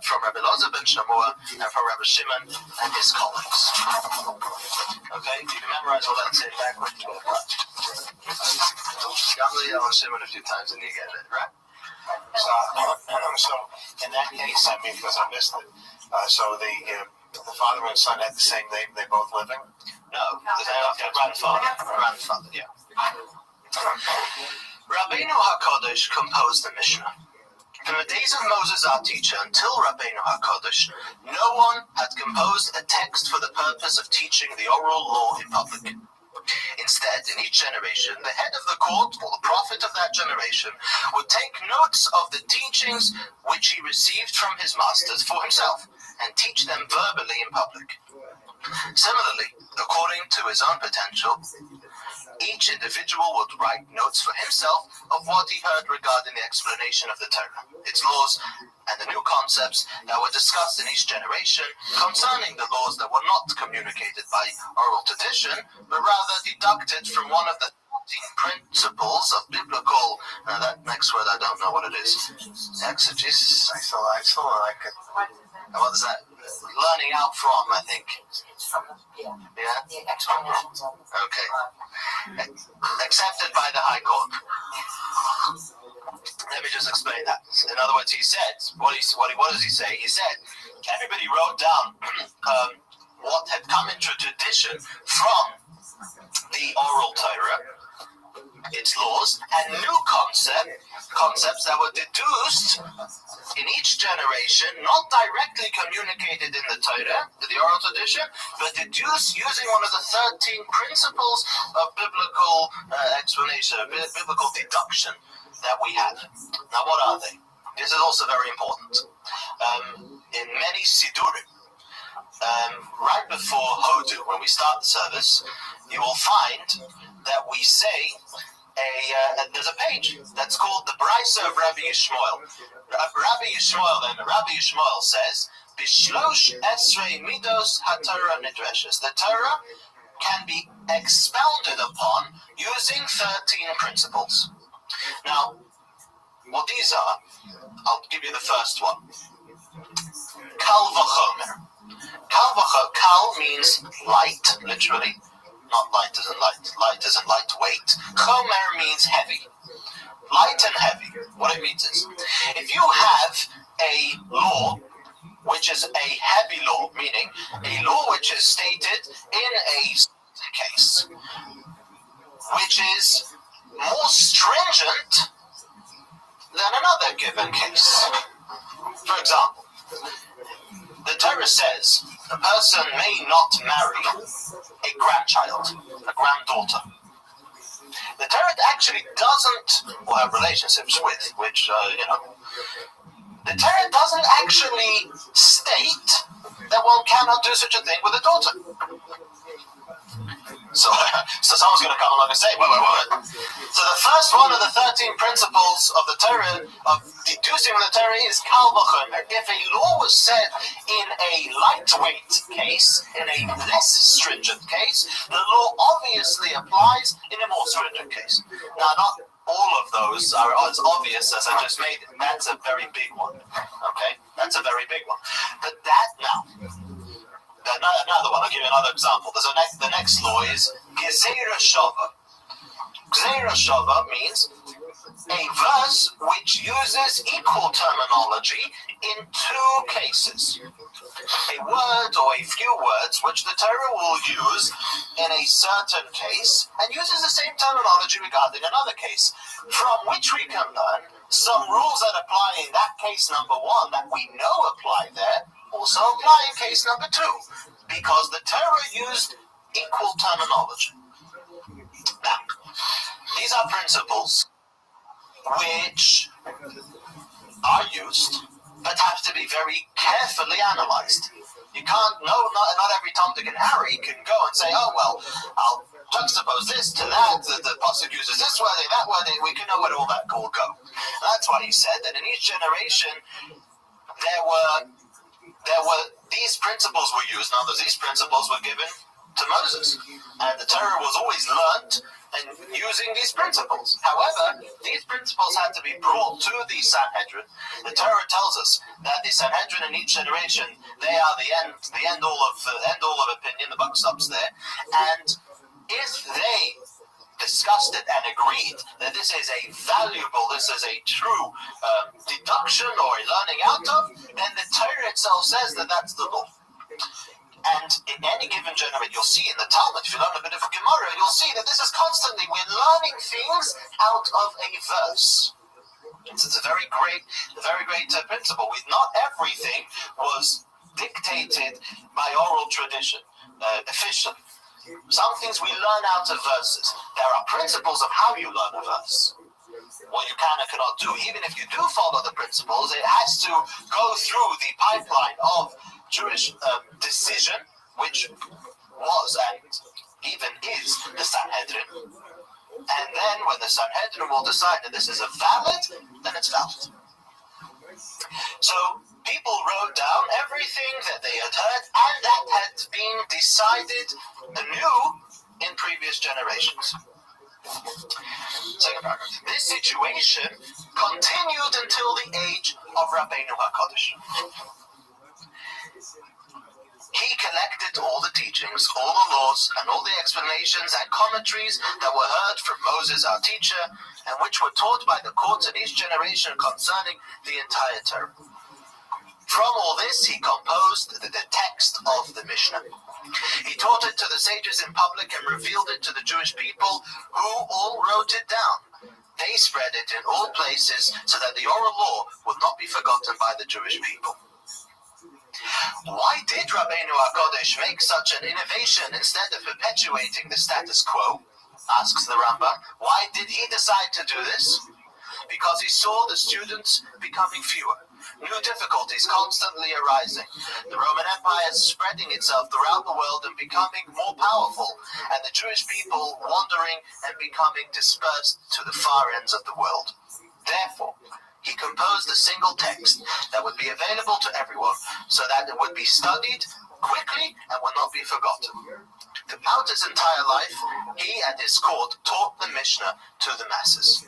from Rabbi Elazar ben Shamua, and from Rabbi Shimon and his colleagues. Okay, you can memorize all that and say it backwards. Gamliel and Shimon a few times and you get it, right? So in that case, because I missed it, so the father and son had the same name, they both living? No, the grandfather, yeah. Rabbeinu HaKodesh composed the Mishnah. From the days of Moses, our teacher, until Rabbeinu HaKodesh, no one had composed a text for the purpose of teaching the oral law in public. Instead, in each generation, the head of the court, or the prophet of that generation, would take notes of the teachings which he received from his masters for himself, and teach them verbally in public. Similarly, according to his own potential, each individual would write notes for himself of what he heard regarding the explanation of the Torah, its laws, and the new concepts that were discussed in each generation concerning the laws that were not communicated by oral tradition, but rather deducted from one of the 13 principles of biblical, that next word I don't know what it is, exegesis. I still like it. What is that? Learning out from, I think. Yeah? Okay. Accepted by the High Court. Let me just explain that. In other words, he said, what does he say? He said, everybody wrote down what had come into tradition from the oral Torah, its laws, and new concepts that were deduced in each generation, not directly communicated in the Torah, the oral tradition, but deduced using one of the 13 principles of biblical explanation, biblical deduction that we have. Now, what are they? This is also very important. In many sidurim, right before Hodu, when we start the service, you will find that we say there's a page that's called the Brisa of Rabbi Yishmael. Rabbi Yishmael says, Bishlosh Esrei Midos HaTorah Nidreshes. The Torah can be expounded upon using 13 principles. Now, what these are, I'll give you the first one. Kal v'chomer. Kal means light, literally. Not light isn't lightweight. Chomer means heavy. Light and heavy. What it means is, if you have a law which is a heavy law, meaning a law which is stated in a case, which is more stringent than another given case. For example, the Torah says a person may not marry a grandchild, a granddaughter. The Torah actually doesn't, or have relationships with, which, The Torah doesn't actually state that one cannot do such a thing with a daughter. So someone's going to come along and say, wait. So the first one of the 13 principles of the Torah, of deducing from the Torah, is kal v'chomer. If a law was said in a lightweight case, in a less stringent case, the law obviously applies in a more stringent case. Now, not all of those are as obvious as I just made it. That's a very big one. Okay? That's a very big one. But that now... Another one, I'll give you another example. The next law is Gezerah Shava. Gezerah Shava means a verse which uses equal terminology in two cases. A word or a few words which the Torah will use in a certain case and uses the same terminology regarding another case, from which we can learn some rules that apply in that case number one that we know apply there also apply in case number two, because the Torah used equal terminology. Now, these are principles which are used, but have to be very carefully analyzed. You can't, not every Tom, Dick, and Harry can go and say, oh, well, I'll juxtapose this to that, the pasuk uses this wording, that wording, we can know where all that will go. And that's why he said that in each generation, there were these principles were used. Now, these principles were given to Moses, and the Torah was always learnt and using these principles. However, these principles had to be brought to the Sanhedrin. The Torah tells us that the Sanhedrin in each generation, they are the end all of opinion. The buck stops there, and if they discussed it and agreed that this is a true deduction or a learning out of, then the Torah itself says that that's the law. And in any given generation, you'll see in the Talmud, if you learn a bit of Gemara, you'll see that this is constantly, we're learning things out of a verse. It's a very great principle. Not everything was dictated by oral tradition, officially. Some things we learn out of verses. There are principles of how you learn a verse. What you can and cannot do. Even if you do follow the principles, it has to go through the pipeline of Jewish decision, which was and even is the Sanhedrin. And then when the Sanhedrin will decide that this is valid, then it's valid. So people wrote down everything that they had heard and that had been decided anew in previous generations. Second paragraph. This situation continued until the age of Rabbeinu HaKodesh. He collected all the teachings, all the laws, and all the explanations and commentaries that were heard from Moses, our teacher, and which were taught by the courts in each generation concerning the entire Torah. From all this, he composed the text of the Mishnah. He taught it to the sages in public and revealed it to the Jewish people, who all wrote it down. They spread it in all places so that the oral law would not be forgotten by the Jewish people. Why did Rabbeinu HaKodesh make such an innovation instead of perpetuating the status quo? Asks the Rambam. Why did he decide to do this? Because he saw the students becoming fewer. New difficulties constantly arising. The Roman Empire is spreading itself throughout the world and becoming more powerful, and the Jewish people wandering and becoming dispersed to the far ends of the world. Therefore, he composed a single text that would be available to everyone, so that it would be studied quickly and would not be forgotten. Throughout his entire life, he and his court taught the Mishnah to the masses.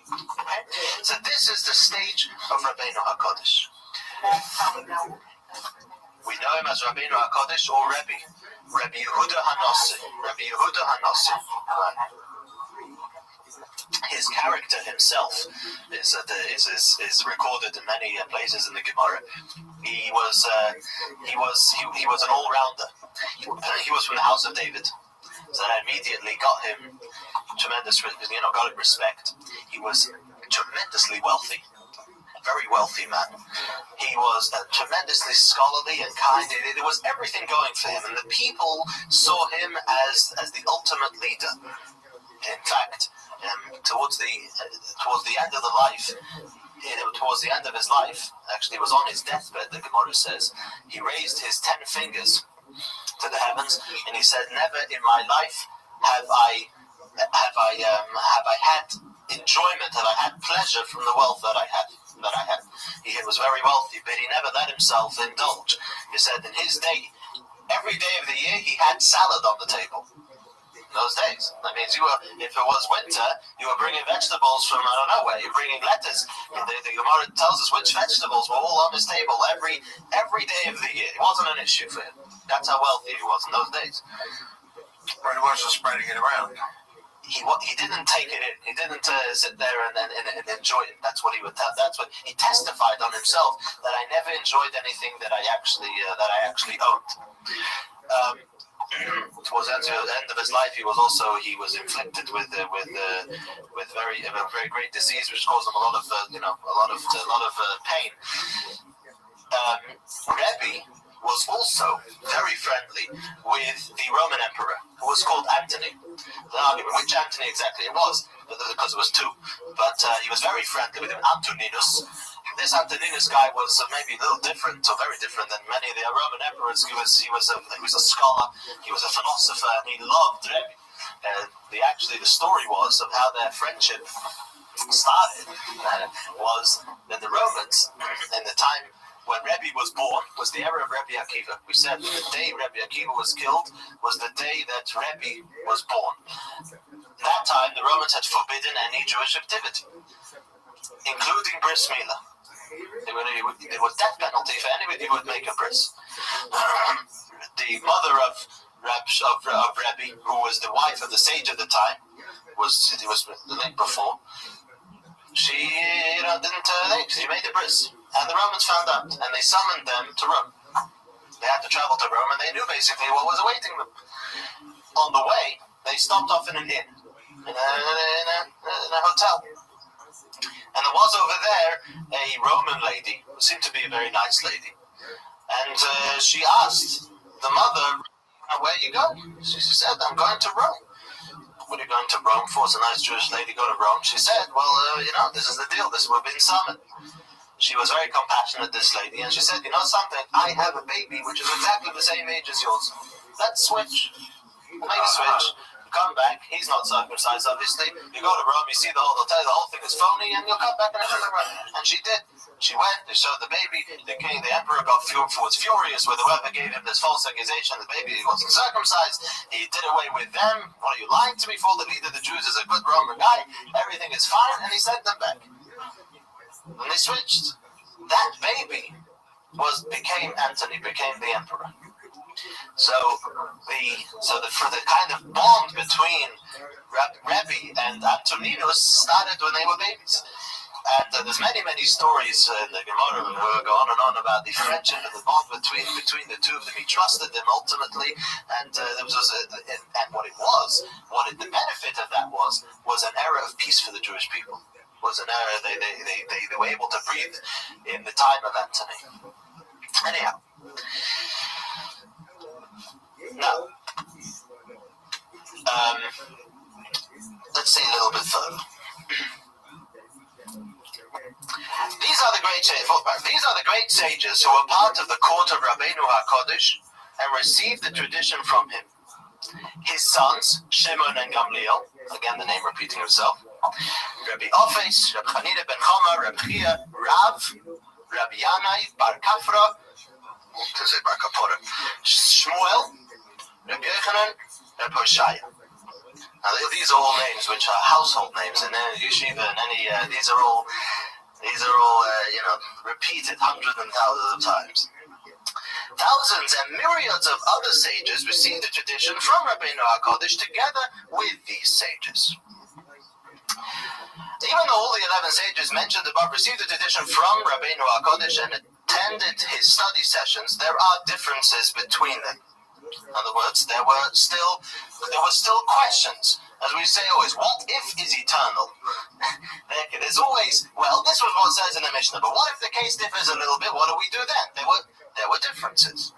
Okay? So this is the stage of Rabbeinu HaKodesh. We know him as Rabbeinu HaKodesh or Rabbi Yehuda HaNasi. Rabbi Yehuda HaNasi. His character himself is recorded in many places in the Gemara. He was an all-rounder. He was from the house of David, so that immediately got him got him respect. He was tremendously wealthy, a very wealthy man. He was tremendously scholarly and kind. There was everything going for him, and the people saw him as the ultimate leader. In fact, towards the end of the life, towards the end of his life, actually was on his deathbed, the Gemara says, he raised his 10 fingers to the heavens and he said, never in my life have I had enjoyment, have I had pleasure from the wealth that I had. He was very wealthy, but he never let himself indulge. He said in his day, every day of the year he had salad on the table. Those days. That means if it was winter, you were bringing vegetables from I don't know where. You're bringing lettuce. The Gemara tells us which vegetables were all on his table every day of the year. It wasn't an issue for him. That's how wealthy he was in those days. But he wasn't spreading it around. He didn't take it in. He didn't sit there and enjoy it. That's what he would tell. That's what he testified on himself, that I never enjoyed anything that I actually owned. Towards the end of his life, he was inflicted with very great disease, which caused him a lot of pain. Rebbe was also very friendly with the Roman emperor, who was called Antony. The argument which Antony exactly it was, because it was two, but he was very friendly with him, Antoninus. This Antoninus guy was maybe a little different, or very different than many of the Roman emperors. He was a scholar, he was a philosopher, and he loved Rebbe. The story was of how their friendship started was that the Romans, in the time when Rebbe was born, was the era of Rabbi Akiva. We said the day Rabbi Akiva was killed was the day that Rebbe was born. That time, the Romans had forbidden any Jewish activity, including bris milah. There was death penalty for anybody who would make a bris. The mother of Rebbe, who was the wife of the sage of the time, was the night before. She she made a bris. And the Romans found out, and they summoned them to Rome. They had to travel to Rome, and they knew basically what was awaiting them. On the way, they stopped off in an inn, in a hotel. And there was over there a Roman lady, who seemed to be a very nice lady. And she asked the mother, where are you going? She said, I'm going to Rome. What are you going to Rome for? It's a nice Jewish lady go to Rome. She said, well, this is the deal. We've been summoned. She was very compassionate, this lady, and she said, you know something, I have a baby which is exactly the same age as yours. Let's switch. Make a switch. Come back. He's not circumcised, obviously. You go to Rome, you see the whole thing is phony, and you'll come back and everything right. And she did. She went, they showed the baby, the emperor was furious with whoever gave him this false accusation, the baby wasn't circumcised. He did away with them. What are you lying to me for? The leader of the Jews is a good Roman guy. Everything is fine, and he sent them back. When they switched, that baby became the emperor. So the kind of bond between Rebbe and Antoninus started when they were babies. And there's many stories in the Gemara who go on and on about the friendship and the bond between the two of them. He trusted them ultimately, and the benefit of that was an era of peace for the Jewish people. Was an era they were able to breathe in the time of Antony. Anyhow, now let's see a little bit further. These are the great sages who were part of the court of Rabbeinu HaKodesh and received the tradition from him. His sons, Shimon and Gamliel, again the name repeating himself, Rabbi Ofes, Rabbi Chanina ben Choma, Rabbi Chia, Rav, Rabbi Yanai, Bar Kafra, Bar Kapora, Shmuel, Rabbi Yochanan, Rabbi Hoshaya. Now these are all names which are household names in any yeshiva, and these are all repeated hundreds and thousands of times. Thousands and myriads of other sages received the tradition from Rabbeinu HaKodesh together with these sages. Even though all the 11 sages mentioned above received the tradition from Rabbeinu HaKodesh and attended his study sessions, there are differences between them. In other words, there were still questions. As we say always, what if is eternal? There's always, this was what it says in the Mishnah, but what if the case differs a little bit? What do we do then? There were differences.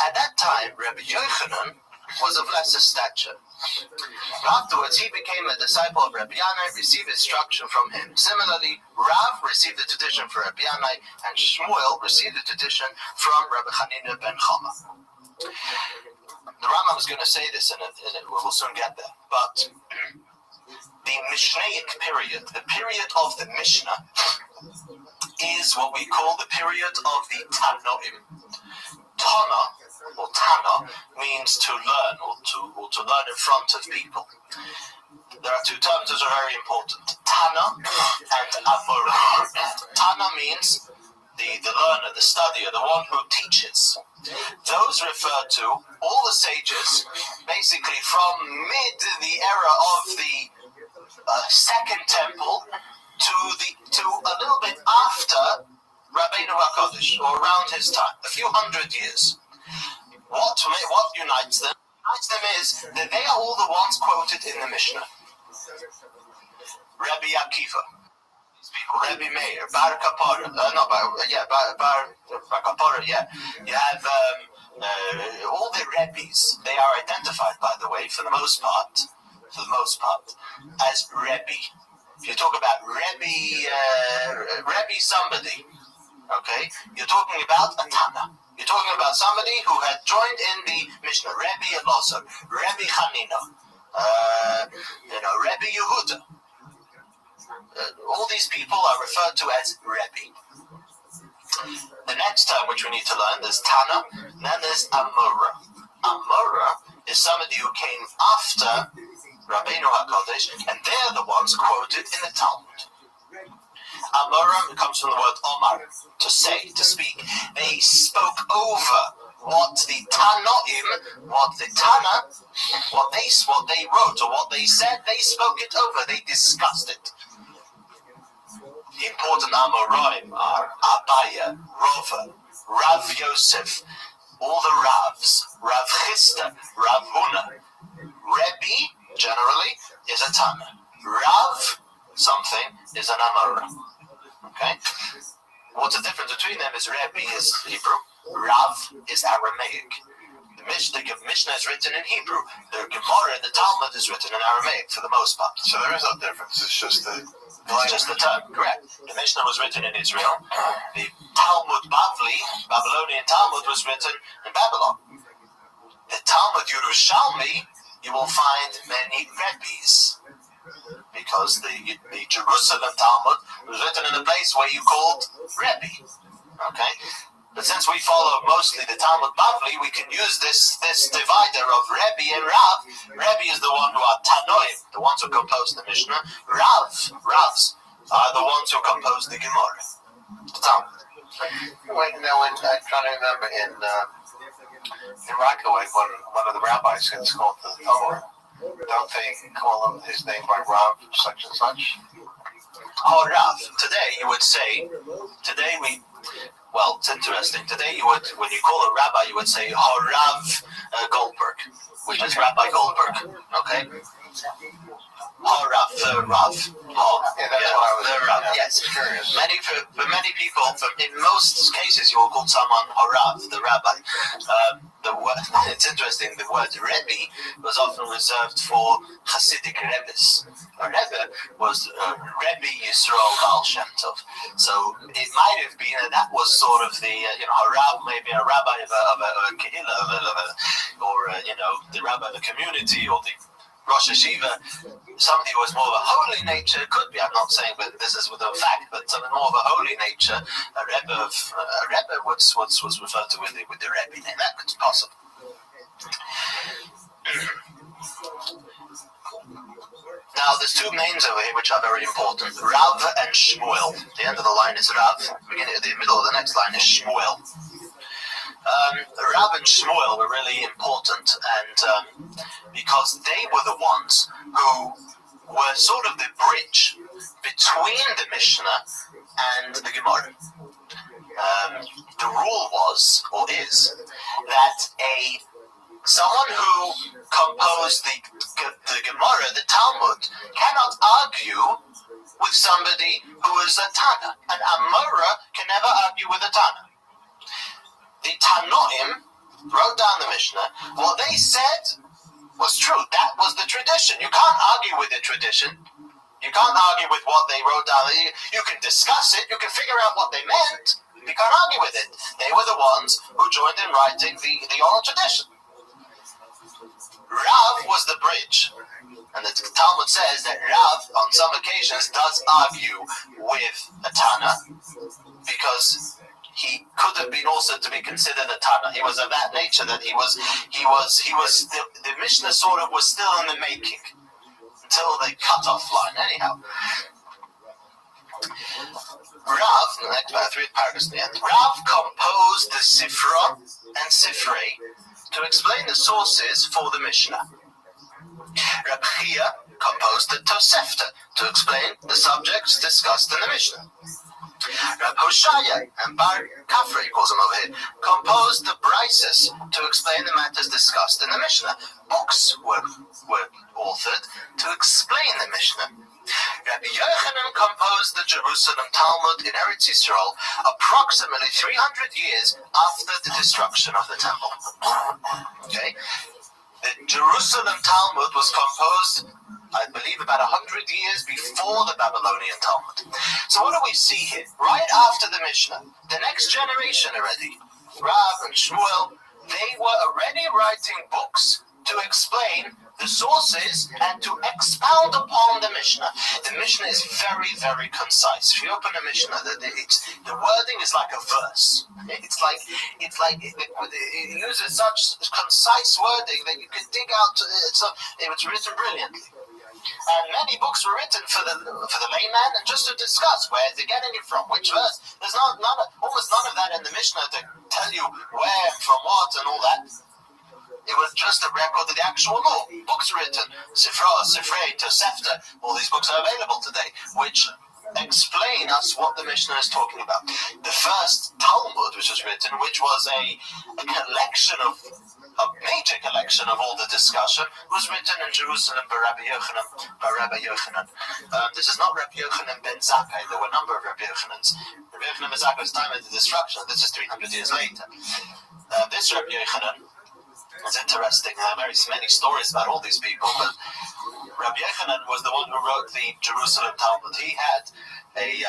At that time, Rabbi Yochanan was of lesser stature. Afterwards, he became a disciple of Rabbi Yanai, received instruction from him. Similarly, Rav received the tradition from Rabbi Yanai, and Shmuel received the tradition from Rabbi Hanina ben Chama. The Rambam is going to say this, and we'll soon get there. But the Mishnaic period, the period of the Mishnah, is what we call the period of the Tanoim. Tana, or Tana, means to learn, or to learn in front of people. There are two terms that are very important, Tana and Amora. Tana means the learner, the studier, the one who teaches. Those refer to all the sages, basically from the era of the Second Temple to a little bit after Rabbeinu HaKodesh, or around his time, a few hundred years. What unites them? Is that they are all the ones quoted in the Mishnah. Rabbi Akiva, these people, Rabbi Meir, Bar Kapora, Bar Kapora, yeah. You have all the rabbis. They are identified, by the way, for the most part, as Rabbi. If you talk about Rabbi somebody, okay, you're talking about a Tana. You're talking about somebody who had joined in the Mishnah, Rabbi Elazar, Rabbi Hanina, Rabbi Yehuda. All these people are referred to as Rabbi. The next term which we need to learn is Tana, and then there's Amora. Amora is somebody who came after Rabbeinu HaKodesh, and they're the ones quoted in the Talmud. Amora comes from the word Omar, to say, to speak. They spoke over what the Tanoim, what the Tana, what they wrote or what they said, they spoke it over, they discussed it. The important Amoraim are Abaya, Rova, Rav Yosef, all the Ravs, Rav Chisda, Rav Huna. Rebbe, generally, is a Tana. Rav, something, is an Amora. Okay? What's the difference between them is Rebbe is Hebrew, Rav is Aramaic. The Mishnah is written in Hebrew. The Gemara, the Talmud is written in Aramaic for the most part. So there is no difference. It's just the term, correct. The Mishnah was written in Israel. The Talmud Bavli, Babylonian Talmud, was written in Babylon. The Talmud Yerushalmi, you will find many Rebbes, because the Jerusalem Talmud was written in a place where you called Rebbe. Okay? But since we follow mostly the Talmud Bavli, we can use this divider of Rebbe and Rav. Rebbe is the one who are Tanoim, the ones who composed the Mishnah. Ravs are the ones who composed the Gemara. The Talmud. I'm trying to remember in Rockaway, one of the rabbis gets called the Torah. Don't they call him his name by Rav such and such? Oh, Rav. Today you would say, well, it's interesting. Today you would, when you call a rabbi, you would say Harav Goldberg, which is Rabbi Goldberg. Okay? Harav, the Rav. Yes. For many people, in most cases, you will call someone Harav, the rabbi. It's interesting, the word Rebbe was often reserved for Hasidic Rebbes. A Rebbe was Rebbe Yisrael Baal Shem Tov. So it might have been that was sort of the, Harav, maybe a rabbi of a kehillah, or the rabbi of the community, or the Rosh Hashiva. Somebody who was more of a holy nature, could be, I'm not saying that this is with a fact, but something more of a holy nature, a Rebbe was referred to with the Rebbe name. That could be possible. Now, there's two names over here which are very important, Rav and Shmuel. The end of the line is Rav, the middle of the next line is Shmuel. Rav and Shmuel were really important, and because they were the ones who were sort of the bridge between the Mishnah and the Gemara. The rule was, or is, that someone who composed the Gemara, the Talmud, cannot argue with somebody who is a Tana. An Amora can never argue with a Tana. The Tanoim wrote down the Mishnah. What they said was true. That was the tradition. You can't argue with the tradition. You can't argue with what they wrote down. You can discuss it. You can figure out what they meant. You can't argue with it. They were the ones who joined in writing the oral tradition. Rav was the bridge. And the Talmud says that Rav, on some occasions, does argue with a Tana because he could have been also to be considered a Tana. He was of that nature that the Mishnah sort of was still in the making until the cut-off line. Anyhow, Rav, the next about 3 paragraphs at the end, Rav composed the Sifra and Sifrei to explain the sources for the Mishnah. Rabbi Chia composed the Tosefta to explain the subjects discussed in the Mishnah. Rabbi Hoshaya and Bar Kafri, calls him over here, composed the Brises to explain the matters discussed in the Mishnah. Books were authored to explain the Mishnah. Rabbi Yochanan composed the Jerusalem Talmud in Eretz Yisrael approximately 300 years after the destruction of the temple. Okay? The Jerusalem Talmud was composed, I believe, about 100 years before the Babylonian Talmud. So what do we see here? Right after the Mishnah, the next generation already, Rav and Shmuel, they were already writing books to explain the sources and to expound upon the Mishnah. The Mishnah is very, very concise. If you open a Mishnah, the wording is like a verse. It uses such concise wording that you can dig out. It was written brilliantly. And many books were written for the layman and just to discuss where they're getting it from, which verse. There's almost none of that in the Mishnah to tell you where and from what and all that. It was just a record of the actual law. Books written, Sifra, Sifrei, Tosefta, all these books are available today, which explain us what the Mishnah is talking about. The first Talmud, which was written, which was a major collection of all the discussion, was written in Jerusalem by Rabbi Yochanan. This is not Rabbi Yochanan ben Zakkai. There were a number of Rabbi Yochanans. Rabbi Yochanan ben Zakkai's time of the destruction, this is 300 years later. This Rabbi Yochanan, it's interesting. There are very many stories about all these people, but Rabbi Yochanan was the one who wrote the Jerusalem Talmud. He had a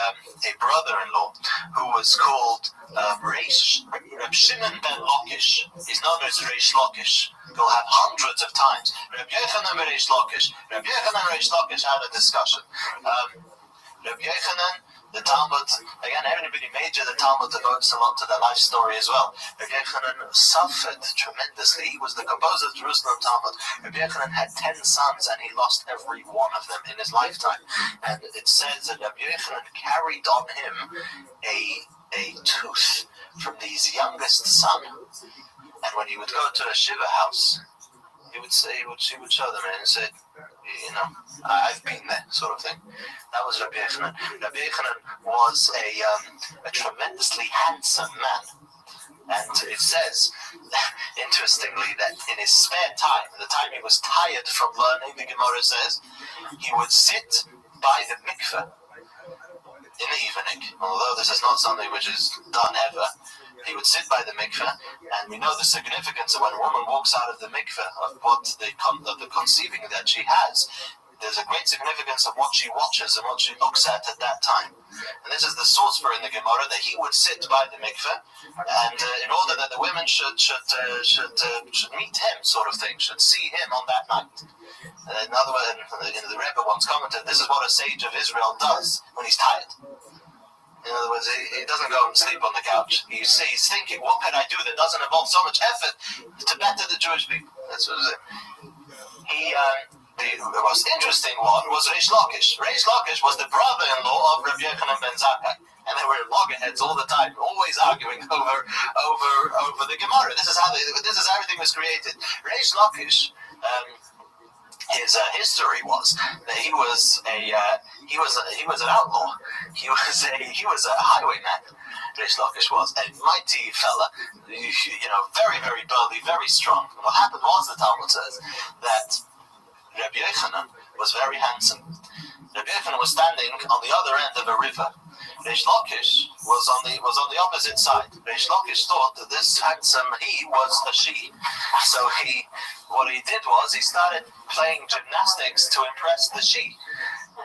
brother-in-law who was called Reb Shimon ben Lakish. He's known as Reish Lakish. You'll have hundreds of times. Rabbi Yochanan ben Reish Lakish. Rabbi Yochanan and Reish Lakish had a discussion. Rabbi Yochanan, the Talmud, again, everybody major, the Talmud devotes a lot to their life story as well. Rabbi Yochanan suffered tremendously. He was the composer of Jerusalem Talmud. Rabbi Yochanan had 10 sons and he lost every one of them in his lifetime. And it says that Rabbi Yochanan carried on him a tooth from his youngest son. And when he would go to a Shiva house, he would show them and say, I've been there, sort of thing. That was Rabbi Yochanan. Rabbi Yochanan was a tremendously handsome man. And it says, interestingly, that in his spare time, the time he was tired from learning, the Gemara says, he would sit by the mikveh in the evening. Although this is not something which is done ever, he would sit by the mikveh, and we know the significance of when a woman walks out of the mikveh, of the conceiving that she has. There's a great significance of what she watches and what she looks at that time. And this is the source for in the Gemara that he would sit by the mikveh, and in order that the women should meet him, sort of thing, should see him on that night. In other words, the Rebbe once commented, this is what a sage of Israel does when he's tired. In other words, he doesn't go and sleep on the couch. He's thinking, what can I do that doesn't involve so much effort to better the Jewish people? That's what it is. The most interesting one was Reish Lakish. Reish Lakish was the brother-in-law of Rabbi Yochanan ben Zakkai. And they were loggerheads all the time, always arguing over the Gemara. This is how everything was created. Reish Lakish, his history was that he was an outlaw. He was a highwayman. Reish Lakish was a mighty fella, very, very burly, very strong. And what happened was, the Talmud says, that Rabbi Yochanan was very handsome. Rabbi Yochanan was standing on the other end of a river. Reish Lakish was on the opposite side. Reish Lakish thought that this handsome he was a she, so he what he did was he started playing gymnastics to impress the Shi.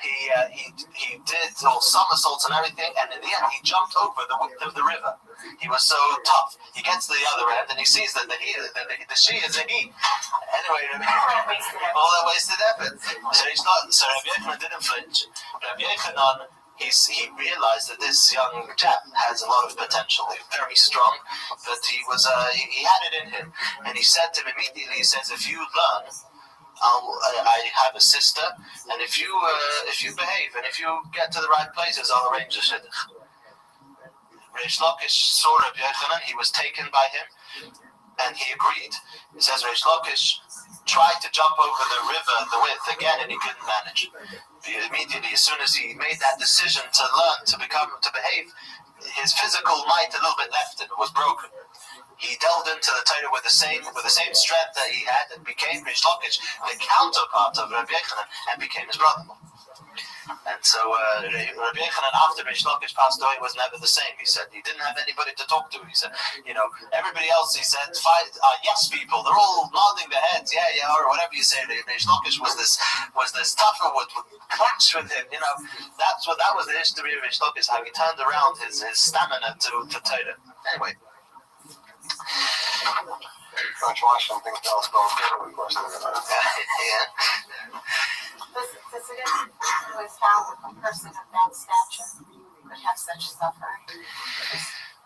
He did all somersaults and everything, and in the end he jumped over the width of the river. He was so tough. He gets to the other end and he sees that the Shi is a he. Anyway, all that wasted effort. So Rabbi Yochanan didn't flinch. Rabbi Yochanan, he realized that this young chap has a lot of potential. He's very strong, but he had it in him. And he said to him immediately, he says, if you learn, I have a sister, and if you behave and if you get to the right places, I'll arrange a shidduch. Reish Lakish saw Rabbi Yochanan, he was taken by him, and he agreed. He says Reish Lakish tried to jump over the river, the width again, and he couldn't manage. Immediately, as soon as he made that decision to learn, to behave, his physical might a little bit left him, was broken. He delved into the Torah with the same strength that he had, and became Reish Lakish, the counterpart of Rabbi Yochanan, and became his brother-in-law. And so Rabbi Yochanan, after Reish Lakish passed away, was never the same. He said he didn't have anybody to talk to. He said, everybody else, he said, yes people, they're all nodding their heads, yeah, or whatever you say. Reish Lakish was this tougher, would clash with him. That was the history of Reish Lakish, how he turned around his stamina to Torah. Anyway. George Washington thinks Dallas Ball was yeah. Does it was how a person of that stature could have such suffering?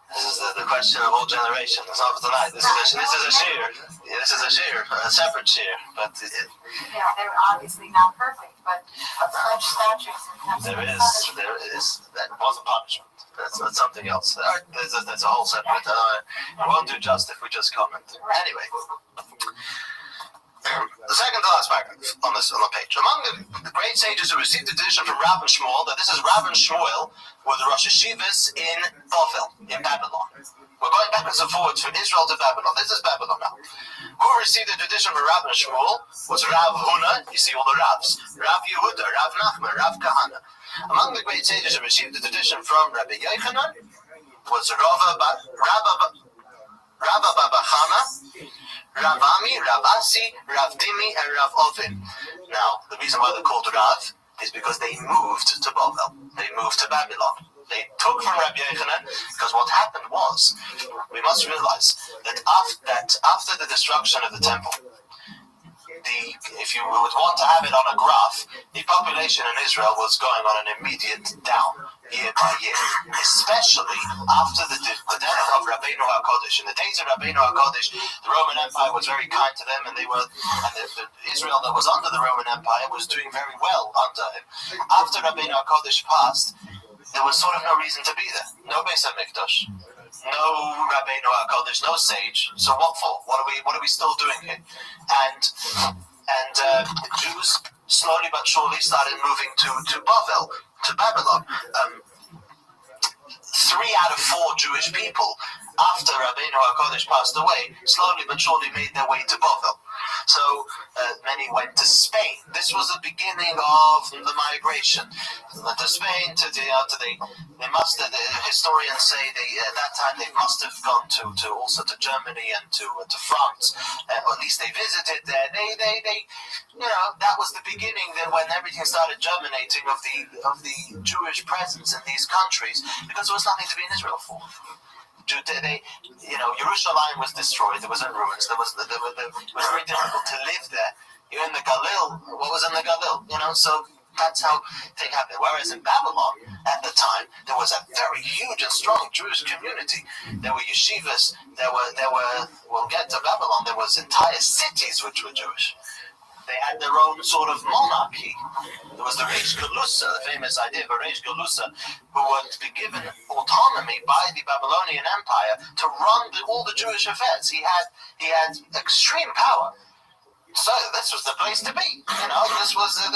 This is the question of all generations. It's not for tonight. This is a shear. This is a shear, a separate shear. But they're obviously not perfect, but of such statures. There is. That wasn't punishment. That's something else. That's a whole separate. It won't do just if we just comment. Anyway. The second to last paragraph on the page. Among the great sages who received the tradition from Rav and Shmuel, that this is Rav and Shmuel, were the Rosh Yeshivas in Bavel, in Babylon. We're going backwards and forwards from Israel to Babylon. This is Babylon now. Who received the tradition from Rav and Shmuel was Rav Huna, you see all the Ravs, Rav Yehuda, Rav Nachman, Rav Kahana. Among the great sages who received the tradition from Rabbi Yochanan was Rabba Baba Chana, Rav Ami, Rav Asi, Rav Dimi, and Rav Ovin. Now, the reason why they're called Rav is because they moved to Bavel. They moved to Babylon. They took from Rabbi Yochanan, because what happened was, we must realize that after the destruction of the temple, if you would want to have it on a graph, the population in Israel was going on an immediate down, year by year, especially after the death of Rabbeinu HaKodesh. In the days of Rabbeinu HaKodesh, the Roman Empire was very kind to them, and the Israel that was under the Roman Empire was doing very well under him. After Rabbeinu HaKodesh passed, there was sort of no reason to be there. No Beis HaMikdash, no Rabbeinu HaKodesh, no sage. So what for? What are we still doing here? And the Jews slowly but surely started moving to Bavel, to Babylon. 3 out of 4 Jewish people, after Rabbeinu HaKodesh passed away, slowly but surely made their way to Bavel. So many went to Spain. This was the beginning of the migration to Spain. They must have, the historians say at that time they must have gone to also to Germany and to France, or at least they visited there. That was the beginning. Then when everything started germinating of the Jewish presence in these countries, because there was nothing to be in Israel for. Jerusalem was destroyed. It was in ruins. It was very difficult to live there. You're in the Galil. What was in the Galil? So that's how things happened. Whereas in Babylon, at the time, there was a very huge and strong Jewish community. There were yeshivas. There were. We'll get to Babylon. There was entire cities which were Jewish. They had their own sort of monarchy. There was the Reish Galusa, the famous idea of a Reish Galusa, who were to be given autonomy by the Babylonian Empire to run all the Jewish affairs. He had extreme power. So this was the place to be. This was the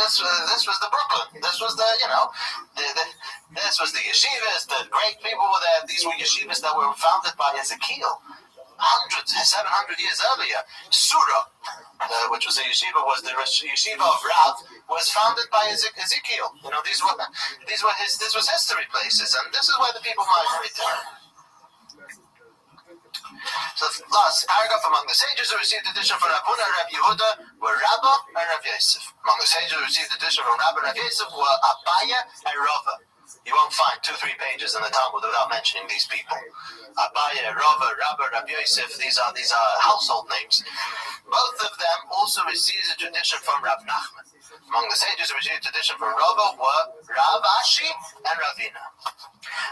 Brooklyn. This was this was the yeshivas. The great people were there. These were yeshivas that were founded by Ezekiel 700 years earlier. Surah, which was a yeshiva, was the yeshiva of Rav, was founded by Ezekiel. This was history places, and this is where the people migrated. So last paragraph, among the sages who received addition from Rav Huna and Rav Yehuda were Rabba and Rav Yosef. Among the sages who received addition from Rabba and Rav Yosef were Abaya and Rava. You won't find 2-3 pages in the Talmud without mentioning these people. Abaya, Rava, Rabba, Rav Yosef, these are household names. Both of them also received a tradition from Rav Nachman. Among the sages who received a tradition from Rava were Rav Ashi and Ravina.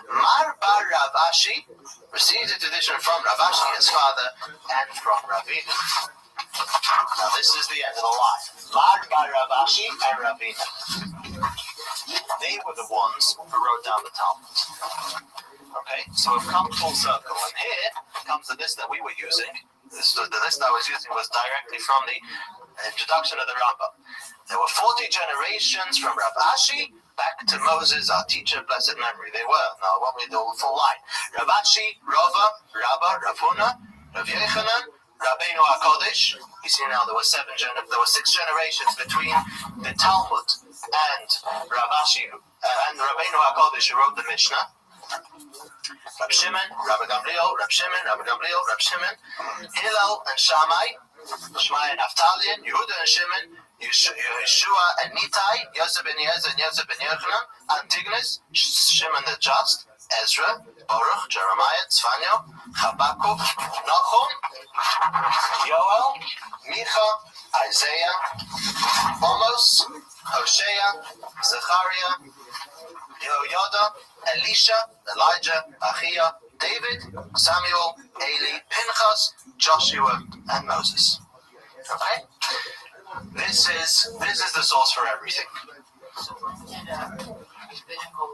Mar bar Rav Ashi received a tradition from Rav Ashi, his father, and from Ravina. Now this is the end of the line. Mar bar Rav Ashi and Ravina. They were the ones who wrote down the Talmud. Okay, so we've come full circle, and here comes the list that we were using. The list I was using was directly from the introduction of the Rambam. There were 40 generations from Rav Ashi back to Moses, our teacher, blessed memory. They were. Now, I won't read the full line. Rav Ashi, Rava, Rabba, Rav Huna, Rav Yechanan, Rabbeinu HaKodesh. You see now there were 6 generations between the Talmud and Rav Ashi and Rabbeinu HaKodesh who wrote the Mishnah. Rab Shimon, Rabbi Gamliel, Rab Shimon, Rabbi Gamliel, Rab Shimon, Hillel and Shammai, Shmai and Naphtali, Yehuda and Shimon, Yeshua and Nitai, Yosef ben Yezer and Yosef ben Yochanan, Antigonus, Shimon the Just, Ezra, Baruch, Jeremiah, Tzfanya, Habakkuk, Nahum, Yoel, Micha, Isaiah, Amos, Hosea, Zechariah, Yehoiada, Elisha, Elijah, Achia, David, Samuel, Eli, Pinchas, Joshua, and Moses. Okay? This is the source for everything. So when did rabbinical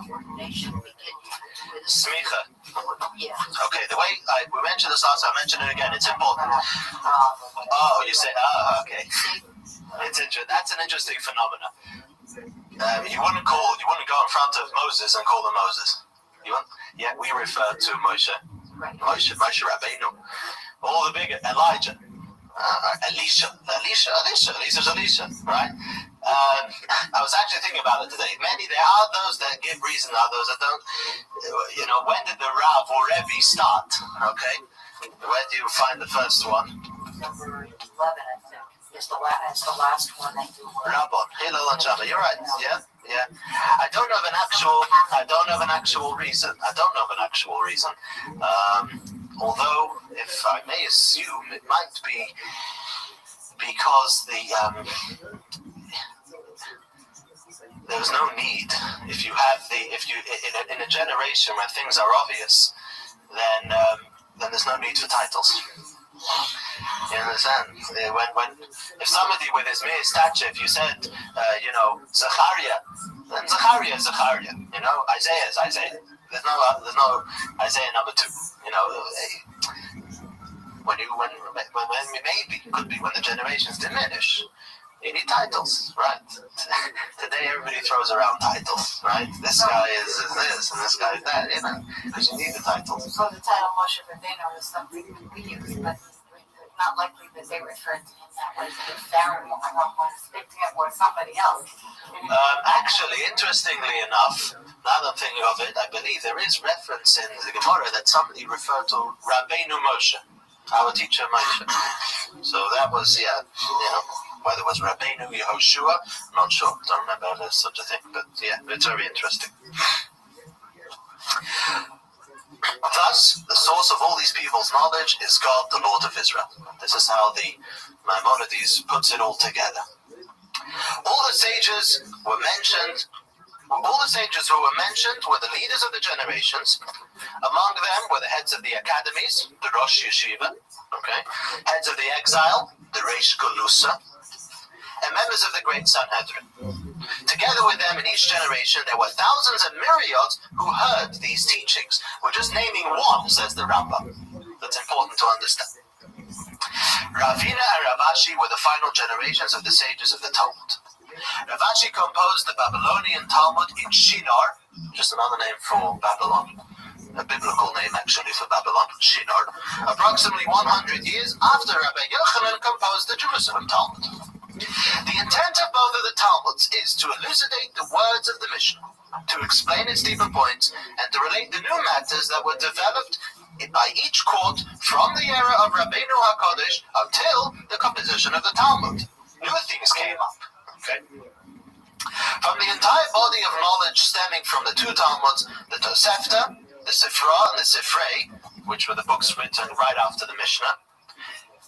ordination begin? Smicha. Yeah. Okay, the way we mentioned this last time, I mentioned it again, it's important. Oh, you say, okay. That's an interesting phenomenon. You wouldn't go in front of Moses and call him Moses. Yet we refer to Moshe Rabbeinu. All the bigger, Elijah, Elisha, right? I was actually thinking about it today. There are those that give reason, others that don't. When did the Rav or Rebbe start? Okay, where do you find the first one? Number 11, I think. It's the last one that you were. Rabbon, Hillel and Shammai. You're right. Yeah. I don't have an actual reason. Although, if I may assume, it might be because there's no need. If you in a generation where things are obvious, then there's no need for titles. You understand? If somebody with his mere stature, if you said, Zechariah, then Zechariah is Zechariah. Isaiah is Isaiah. There's no Isaiah number 2. When the generations diminish, you need titles, right? Today everybody throws around titles, right? This guy is this and this guy is that, because you need the titles. So the title Moshe Rabbeinu is something we use, but not likely that they refer to him that way. The Pharaoh, I don't want to speak to him or somebody else. Actually, interestingly enough, now that I'm thinking of it, I believe there is reference in the Gemara that somebody referred to Rabbeinu Moshe, our teacher Moshe. So that was, whether it was Rabbeinu Yehoshua, I'm not sure. I don't remember if there's such a thing, but it's very interesting. Thus, the source of all these people's knowledge is God, the Lord of Israel. This is how the Maimonides puts it all together. All the sages who were mentioned were the leaders of the generations. Among them were the heads of the academies, the Rosh Yeshiva, heads of the exile, the Reish Galusa, and members of the great Sanhedrin. Together with them in each generation, there were thousands and myriads who heard these teachings. We're just naming one, says the Rambam. That's important to understand. Ravina and Rav Ashi were the final generations of the sages of the Talmud. Rav Ashi composed the Babylonian Talmud in Shinar, just another name for Babylon, a biblical name actually for Babylon, Shinar, approximately 100 years after Rabbi Yochanan composed the Jerusalem Talmud. The intent of both of the Talmuds is to elucidate the words of the Mishnah, to explain its deeper points, and to relate the new matters that were developed by each court from the era of Rabbeinu HaKodesh until the composition of the Talmud. New things came up. Okay. From the entire body of knowledge stemming from the two Talmuds, the Tosefta, the Sifra, and the Sifrei, which were the books written right after the Mishnah,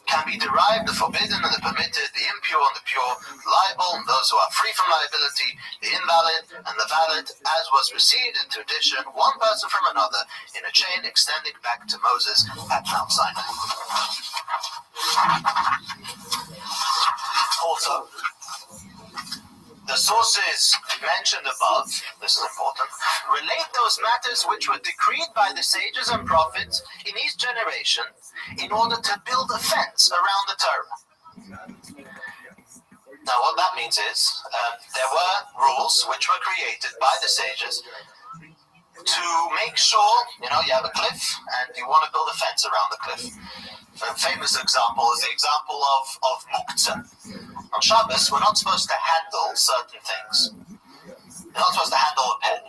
can be derived the forbidden and the permitted, the impure and the pure, liable and those who are free from liability, the invalid and the valid, as was received in tradition, one person from another, in a chain extending back to Moses at Mount Sinai. Also, the sources mentioned above, this is important, relate those matters which were decreed by the sages and prophets in each generation in order to build a fence around the Torah. Now what that means is, there were rules which were created by the sages to make sure, you have a cliff and you want to build a fence around the cliff. A famous example is the example of muktzah. On Shabbos, we're not supposed to handle certain things. You're not supposed to handle a pen.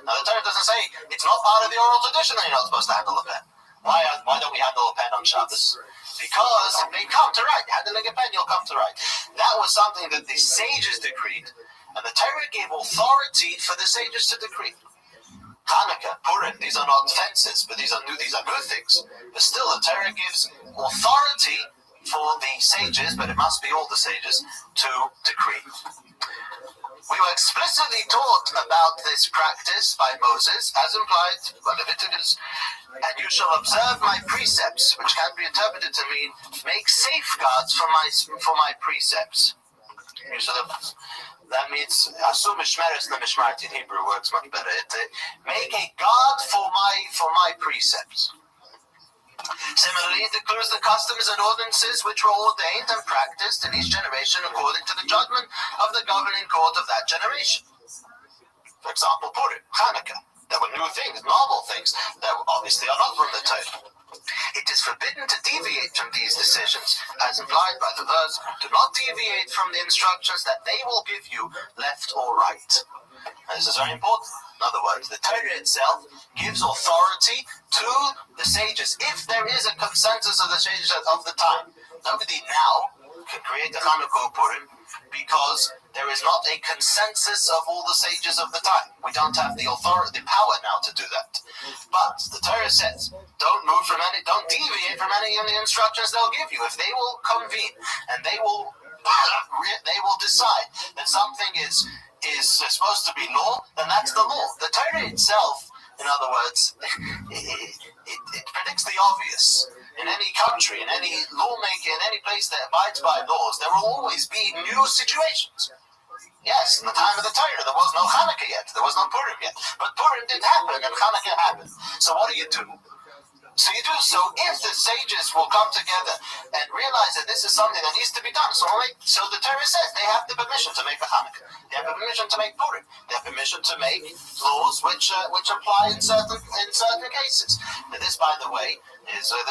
Now, the Torah doesn't say it's not part of the oral tradition that you're not supposed to handle a pen. Why don't we handle a pen on Shabbos? Because it may come to right. Handling a pen, you'll come to right. That was something that the sages decreed, and the Torah gave authority for the sages to decree. Hanukkah, Purim, these are not fences, but these are new things. But still, the Torah gives authority for the sages, but it must be all the sages, to decree. We were explicitly taught about this practice by Moses, as implied by Leviticus, and you shall observe my precepts, which can be interpreted to mean, make safeguards for my precepts. That means, asum mishmeres lemishmart in Hebrew works much better. Make a guard for my precepts. Similarly, it includes the customs and ordinances which were ordained and practiced in each generation according to the judgment of the governing court of that generation. For example, Purim, Hanukkah. There were new things, novel things that obviously are not from the Torah. It is forbidden to deviate from these decisions, as implied by the verse, do not deviate from the instructions that they will give you, left or right. And this is very important. In other words, the Torah itself gives authority to the sages. If there is a consensus of the sages of the time, nobody now can create a Hanukkah or Purim because there is not a consensus of all the sages of the time. We don't have the authority, the power now to do that. But the Torah says, don't deviate from any of the instructions they'll give you. If they will convene and they will decide that something is supposed to be law, then that's the law. The Torah itself, in other words, it predicts the obvious. In any country, in any lawmaker, in any place that abides by laws, there will always be new situations. Yes, in the time of the Torah, there was no Hanukkah yet, there was no Purim yet. But Purim did happen and Hanukkah happened. So what do you do? So if the sages will come together and realize that this is something that needs to be done, so the Torah says they have the permission to make a Hanukkah, they have the permission to make Purim, they have permission to make laws which apply in certain cases. Now this, by the way, is when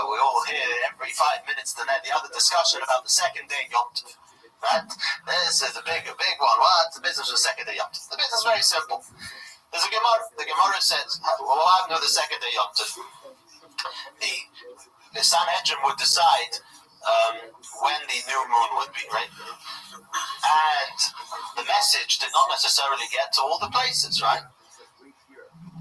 we all hear every 5 minutes the other discussion about the second day Yom Tov. Right? This is a big one. What's the business of the second day Yom Tov? The business is very simple. There's a Gemara. The Gemara says, what happened to the second day Yom Tov? The Sanhedrin would decide when the new moon would be, right? And the message did not necessarily get to all the places, right?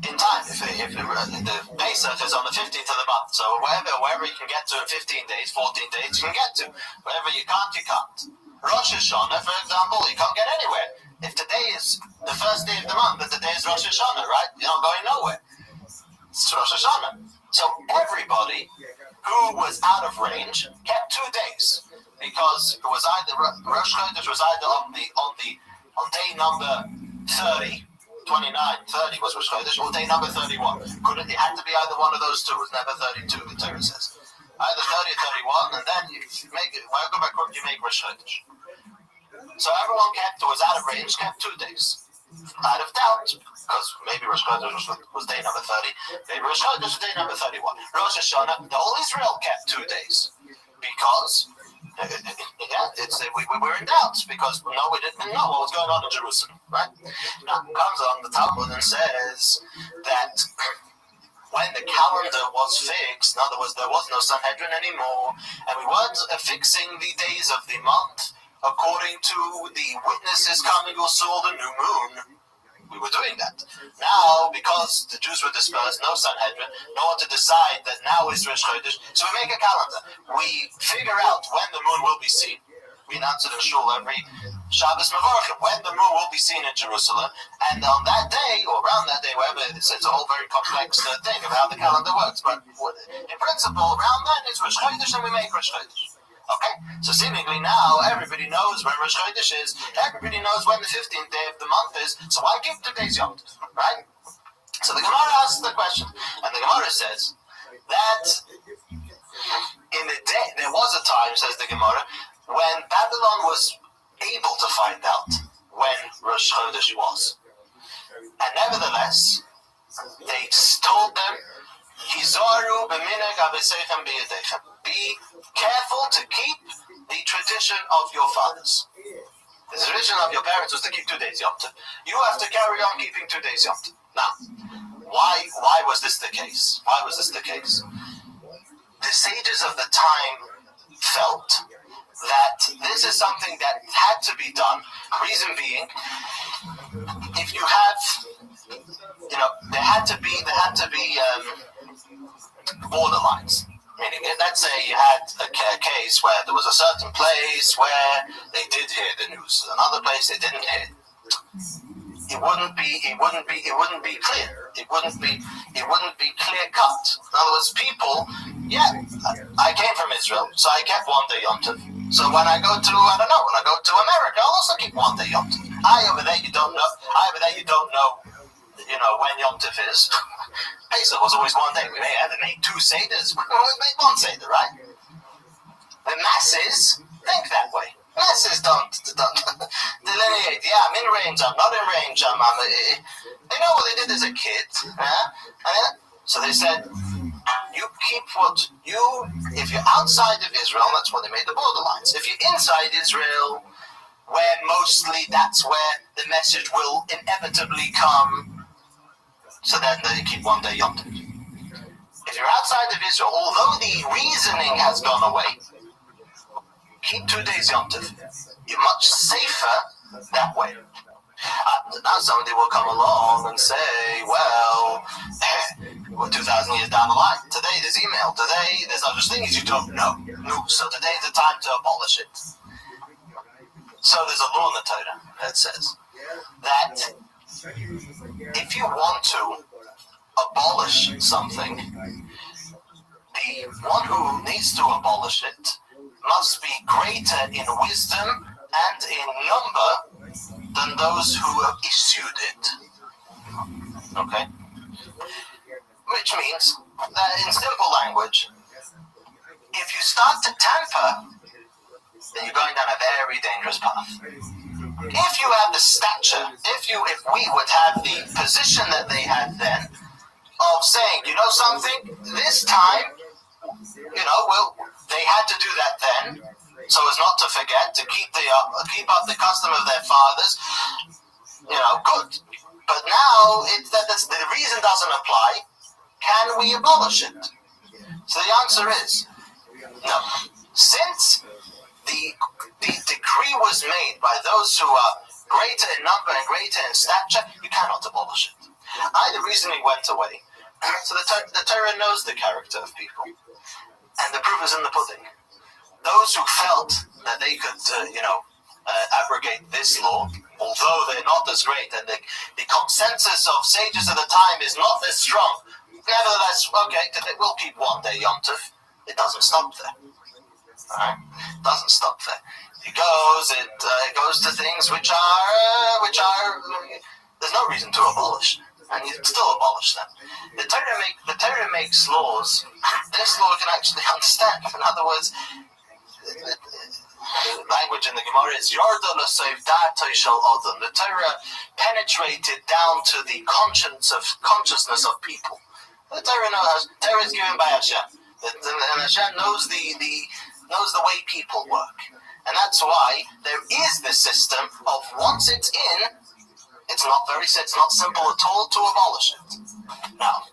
In time, if the Pesach is on the 15th of the month, so wherever you can get to in 15 days, 14 days, you can get to. Wherever you can't, you can't. Rosh Hashanah, for example, you can't get anywhere. If today is the first day of the month, but today is Rosh Hashanah, right? You're not going nowhere. It's Rosh Hashanah. So everybody who was out of range kept 2 days, because it was either Rosh Chodesh was either on day number 30, 29, 30 was Rosh Chodesh, or day number 31. It had to be either one of those two. It was never 32, the Torah says. Either 30 or 31, and then you make Rosh Chodesh. So everyone who was out of range kept 2 days. Out of doubt, because maybe Rosh Chodesh was day number 30, maybe Rosh Chodesh was day number 31. Rosh Hashanah, the whole Israel kept 2 days, because we were in doubt, because we didn't know what was going on in Jerusalem, right? Now, comes along the Talmud and says that when the calendar was fixed, in other words, there was no Sanhedrin anymore, and we weren't fixing the days of the month according to the witnesses coming who saw the new moon. We were doing that. Now, because the Jews were dispersed, no Sanhedrin, no one to decide that now is Rosh Chodesh, so we make a calendar. We figure out when the moon will be seen. We announce it in Shul every Shabbos Mevorachim, when the moon will be seen in Jerusalem, and on that day, or around that day, wherever, it's a whole very complex thing of how the calendar works, but in principle, around then is Rosh Chodesh, and we make Rosh Chodesh. Okay, so seemingly now everybody knows when Rosh Chodesh is, everybody knows when the 15th day of the month is, so why keep 2 days Yom Tov, right? So the Gemara asks the question, and the Gemara says that in the day, there was a time, says the Gemara, when Babylon was able to find out when Rosh Chodesh was. And nevertheless, they told them, Hizaru b'minhag abeseichem b'yedechem. Be careful to keep the tradition of your fathers. The tradition of your parents was to keep 2 days Yom Tov. You have to carry on keeping 2 days Yom Tov. Now, why was this the case? Why was this the case? The sages of the time felt that this is something that had to be done. Reason being, if you have, there had to be borderlines. Meaning, let's say you had a case where there was a certain place where they did hear the news, another place they didn't hear. It wouldn't be clear. It wouldn't be clear cut. In other words, people, I came from Israel, so I kept 1 day Yom Tov. So when I go to America, I'll also keep 1 day Yom Tov. Over there you don't know, when Yom Tov is. Pesach was always 1 day. We may have made 2 seders. We made 1 seder, right? The masses think that way. Masses don't delineate. Yeah, I'm in range. I'm not in range. They know what they did as a kid. So they said, you keep if you're outside of Israel, that's when they made the borderlines. If you're inside Israel, where mostly that's where the message will inevitably come, so then they keep 1 day Yom Tov. If you're outside of Israel, although the reasoning has gone away, keep 2 days Yom Tov. You're much safer that way. Now somebody will come along and say, well, we're 2,000 years down the line. Today there's email. Today there's other things you don't know. No. So today's the time to abolish it. So there's a law in the Torah that says that if you want to abolish something, the one who needs to abolish it must be greater in wisdom and in number than those who have issued it. Okay? Which means that in simple language, if you start to tamper, then you're going down a very dangerous path. If you have the stature, if we would have the position that they had then, of saying, something, this time, they had to do that then, so as not to forget, to keep up the custom of their fathers, good. But now, the reason doesn't apply. Can we abolish it? So the answer is, no. Since the decree was made by those who are greater in number and greater in stature, you cannot abolish it. The reasoning went away. So the Torah knows the character of people. And the proof is in the pudding. Those who felt that they could, abrogate this law, although they're not as great, and the consensus of sages of the time is not as strong, nevertheless, they will keep 1 day Yom Tov. It doesn't stop there. Alright? It doesn't stop there. It goes to things which are there's no reason to abolish, and you still abolish them. The Torah makes laws. This law can actually understand. In other words, the language in the Gemara is Yarda l'seiv da'atay shel adam. The Torah penetrated down to the consciousness of people. The Torah is given by Hashem, and Hashem knows the way people work, and that's why there is this system of once it's in, it's not simple at all to abolish it. Now,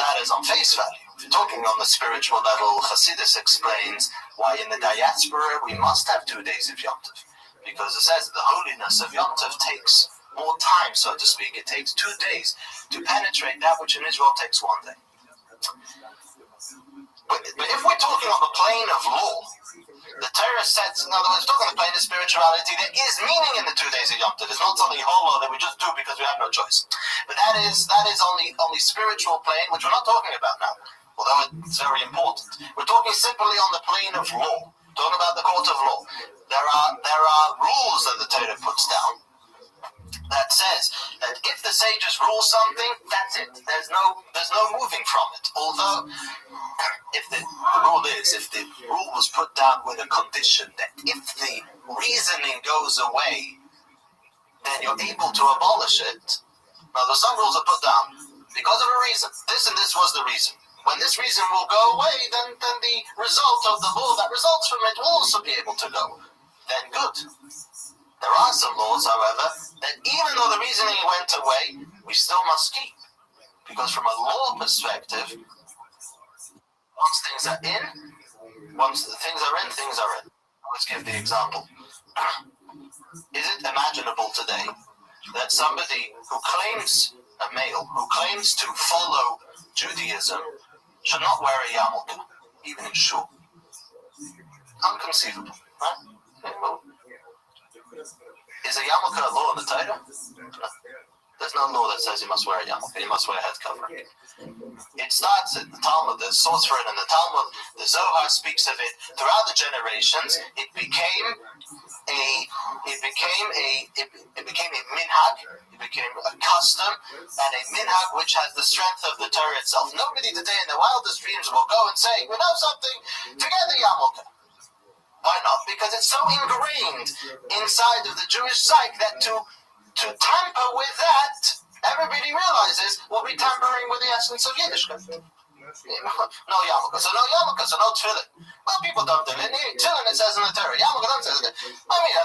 That is on face value. If you're talking on the spiritual level, Hasidus explains why in the diaspora we must have 2 days of Yom Tov. Because it says the holiness of Yom Tov takes more time, so to speak. It takes 2 days to penetrate that which in Israel takes 1 day. But if we're talking on the plane of law, the Torah sets, in other words, talking on the plane of spirituality, there is meaning in the 2 days of Yom Tov. It's not only holo that we just do because we have no choice. But that is on the spiritual plane, which we're not talking about now, although it's very important. We're talking simply on the plane of law, talking about the court of law. There are rules that the Torah puts down that says that if the sages rule something, that's it. There's no moving from it. Although, if the rule was put down with a condition that if the reasoning goes away, then you're able to abolish it. Now, there's some rules are put down because of a reason. This and this was the reason. When this reason will go away, then the result of the law that results from it will also be able to go. Then good. There are some laws, however, that even though the reasoning went away, we still must keep. Because from a law perspective, once things are in, things are in. Let's give the example. Is it imaginable today that somebody who claims, a male, who claims to follow Judaism should not wear a yarmulke, even in shul? Unconceivable, right? Is a yarmulke a law in the Torah? No. There's no law that says you must wear a yarmulke, you must wear a head covering. It starts in the Talmud, there's source for it in the Talmud, the Zohar speaks of it. Throughout the generations, it became a minhag, it became a custom, and a minhag which has the strength of the Torah itself. Nobody today in the wildest dreams will go and say, we know something, forget the yarmulke. Why not? Because it's so ingrained inside of the Jewish psyche that to tamper with that, everybody realizes we'll be tampering with the essence of Yiddishkeit. No yarmulke, so no tefillin. Well, people don't do it. Tefillin, it says in the Torah. Yarmulke don't say it. I mean,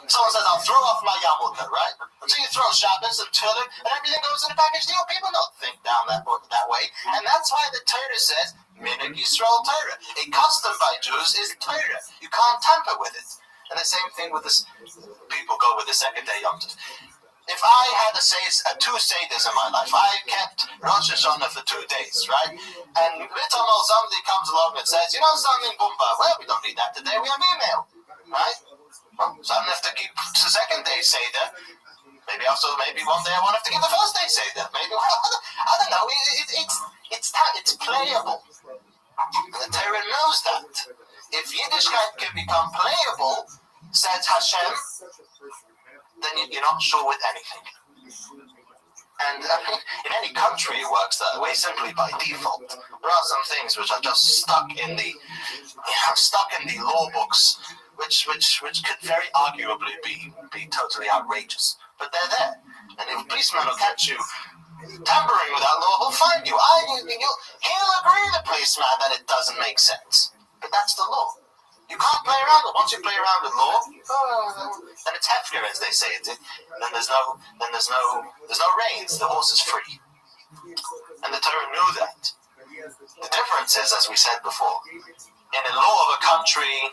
someone says, I'll throw off my yarmulke, right? So you throw Shabbos and tefillin, and everything goes in a package deal. People don't think down that way. And that's why the Torah says, Minhag Yisrael Torah. A custom by Jews is Torah. You can't tamper with it. And the same thing with this. People go with the second day Yom Tov. If I had 2 Seder's in my life, I kept Rosh Hashanah for 2 days, right? And Mitamol, somebody comes along and says, you know something, Bumba? Well, we don't need that today. We have email, right? Well, so I don't have to keep the second day Seder. Maybe one day I won't have to keep the first day Seder. Maybe, I don't know. It's playable. The Torah knows that. If Yiddishkeit can become playable, says Hashem, then you're not sure with anything. And in any country it works that way simply by default. There are some things which are just stuck in the law books, which could very arguably be totally outrageous. But they're there. And if a policeman will catch you tampering with that law, he'll find you. He'll agree, the policeman, that it doesn't make sense. But that's the law. You can't play around with it. Once you play around with law, then it's hefker, as they say it. Then there's no reins. The horse is free. And the Torah knew that. The difference is, as we said before, in the law of a country,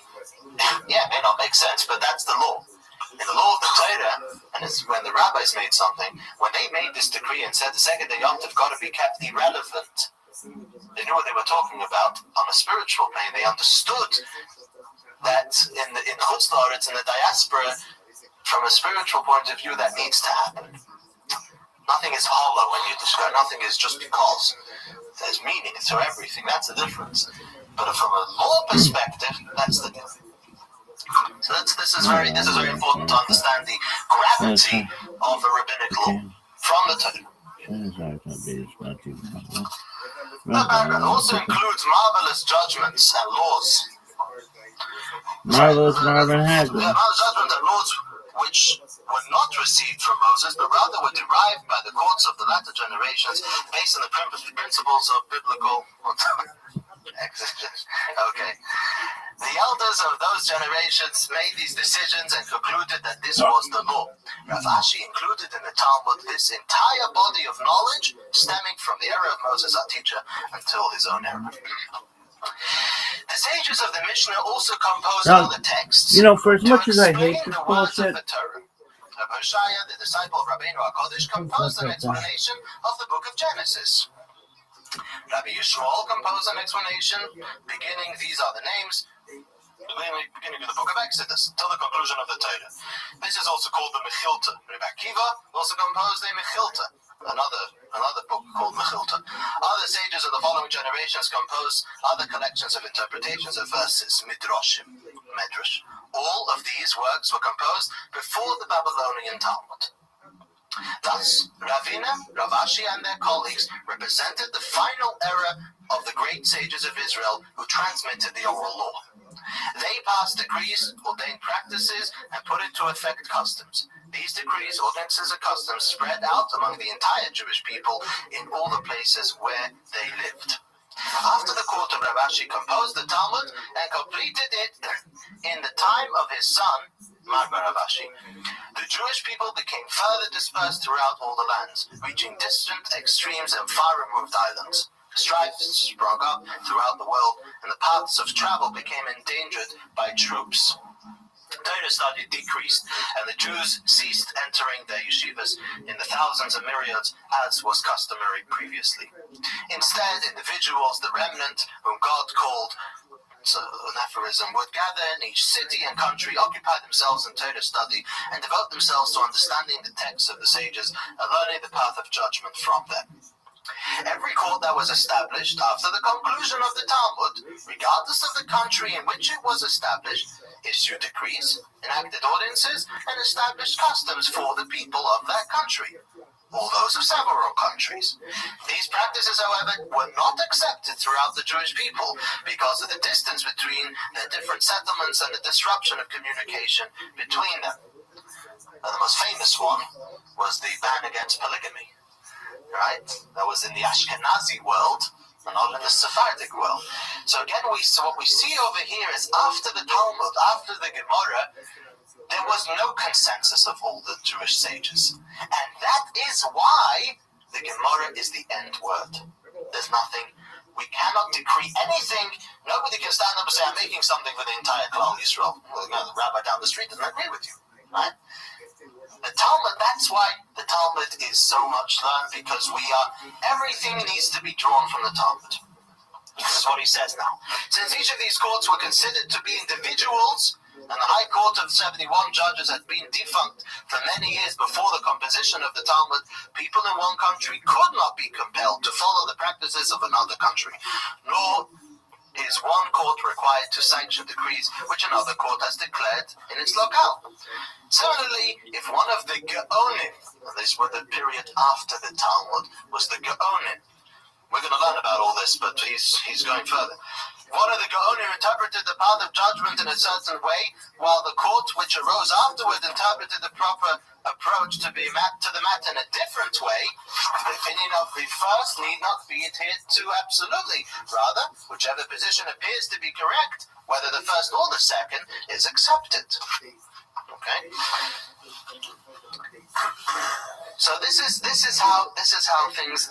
it may not make sense, but that's the law. In the law of the Torah, and it's when the rabbis made something, when they made this decree and said the second day Yom Tov got to be kept irrelevant, they knew what they were talking about on a spiritual plane. They understood that in Chutz La'aretz, in the diaspora, from a spiritual point of view, that needs to happen. Nothing is hollow when you describe. Nothing is just because. There's meaning to everything. That's the difference. But from a law perspective, that's the difference. So this is very important to understand the gravity of the rabbinic law from the Torah. The paragraph also includes marvelous judgments and laws. Marvelous Marvin Hagler. Judgments and laws which were not received from Moses, but rather were derived by the courts of the latter generations based on the principles of biblical. Okay. The elders of those generations made these decisions and concluded that this was the law. Rav Ashi included in the Talmud this entire body of knowledge stemming from the era of Moses, our teacher, until his own era. The sages of the Mishnah also composed Now, other texts. you know, for as to much as I hate explain this the words bullshit, of the Torah. Rabbi Rothschild, the disciple of Rabbeinu HaKodesh, composed an explanation of the book of Genesis. Rabbi Yishmael composed an explanation beginning, these are the names, beginning of the book of Exodus, till the conclusion of the Torah. This is also called the Mechilta. Rabbi Akiva also composed a Mechilta, another book called Mechilta. Other sages of the following generations composed other collections of interpretations of verses, Midrashim, Medrash. All of these works were composed before the Babylonian Talmud. Thus, Ravina, Rav Ashi, and their colleagues represented the final era of the great sages of Israel who transmitted the oral law. They passed decrees, ordained practices, and put into effect customs. These decrees, ordinances, and customs spread out among the entire Jewish people in all the places where they lived. After the court of Rav Ashi composed the Talmud and completed it in the time of his son, Marbar Rav Ashi, the Jewish people became further dispersed throughout all the lands, reaching distant extremes and far-removed islands. Strife sprung up throughout the world, and the paths of travel became endangered by troops. Torah study decreased, and the Jews ceased entering their yeshivas in the thousands and myriads, as was customary previously. Instead, individuals, the remnant, whom God called an aphorism, would gather in each city and country, occupy themselves in Torah study, and devote themselves to understanding the texts of the sages and learning the path of judgment from them. Every court that was established after the conclusion of the Talmud, regardless of the country in which it was established, issued decrees, enacted ordinances, and established customs for the people of that country, or those of several countries. These practices, however, were not accepted throughout the Jewish people because of the distance between their different settlements and the disruption of communication between them. The most famous one was the ban against polygamy. Right? That was in the Ashkenazi world, and not in the Sephardic world. So again, what we see over here is after the Talmud, after the Gemara, there was no consensus of all the Jewish sages. And that is why the Gemara is the end word. There's nothing, we cannot decree anything. Nobody can stand up and say, I'm making something for the entire Klal Yisrael. Well, the rabbi down the street doesn't agree with you, right? The Talmud, that's why the Talmud is so much learned, because everything needs to be drawn from the Talmud. This is what he says now. Since each of these courts were considered to be individuals, and the High Court of 71 judges had been defunct for many years before the composition of the Talmud, people in one country could not be compelled to follow the practices of another country, nor is one court required to sanction decrees which another court has declared in its locale. Similarly, if one of the Gaonim, this was the period after the Talmud, was the Gaonim. We're going to learn about all this, but he's going further. One of the Gaonim interpreted the path of judgment in a certain way, while the court which arose afterward interpreted the proper approach to the matter in a different way. The opinion of the first need not be adhered to absolutely. Rather, whichever position appears to be correct, whether the first or the second, is accepted. Okay. So this is how things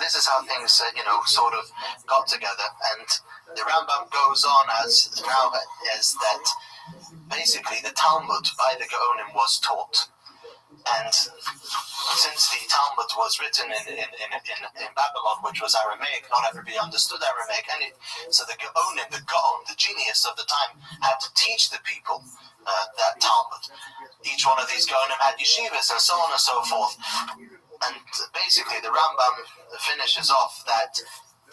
sort of got together, and the Rambam goes on as that basically the Talmud by the Gaonim was taught, and since the Talmud was written in Babylon, which was Aramaic, not everybody understood Aramaic, and so the Gaonim, the genius of the time, had to teach the people that Talmud. Each one of these Gaonim had yeshivas and so on and so forth. And basically the Rambam finishes off that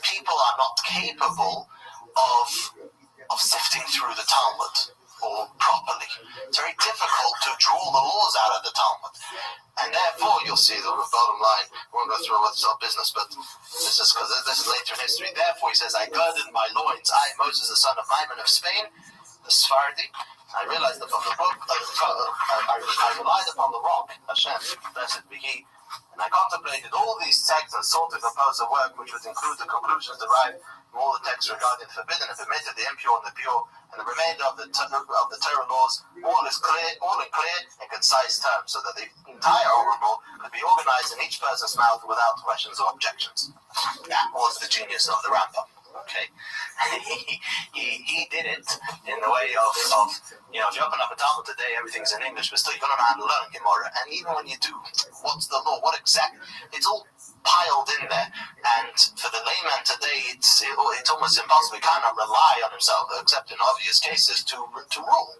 people are not capable of sifting through the Talmud or properly. It's very difficult to draw the laws out of the Talmud. And therefore, you'll see the bottom line, we won't go through what's our business, but this is because this is later in history. Therefore, he says, I girded my loins, I, Moses, the son of Maimon of Spain, the Sephardi, I realized that from the book, I relied upon the rock, Hashem, blessed be He, and I contemplated all these texts and sought to compose a work which would include the conclusions derived from all the texts regarding the forbidden and permitted, the impure and the pure, and and the remainder of the Torah laws, all in clear and concise terms, so that the entire oral law could be organized in each person's mouth without questions or objections. That was the genius of the Rambam. Okay, he did it in the way of you know, if you open up a Talmud today, everything's in English, but still you don't know how to learn Gemara. And even when you do, what's the law? What exactly? It's all piled in there. And for the layman today, it's almost impossible. He cannot rely on himself, except in obvious cases, to rule.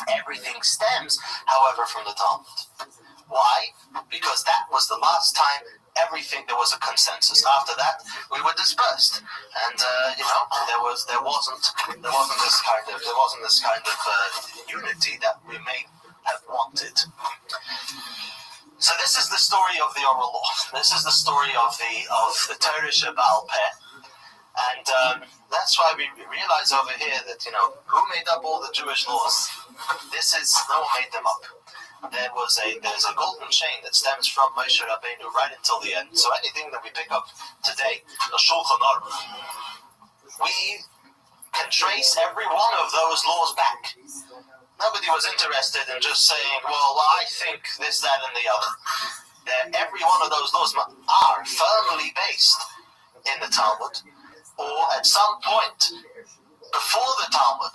Everything stems, however, from the Talmud. Why? Because that was the last time there was a consensus. After that, we were dispersed, and you know, there wasn't this kind of unity that we may have wanted. So this is the story of the oral law. This is the story of the Torah Shebaal Peh, and that's why we realize over here that, you know, who made up all the Jewish laws? No one made them up. There's a golden chain that stems from Moshe Rabbeinu right until the end. So anything that we pick up today, the Shulchan Aruch, we can trace every one of those laws back. Nobody was interested in just saying, well, I think this, that, and the other. Every one of those laws are firmly based in the Talmud, or at some point before the Talmud,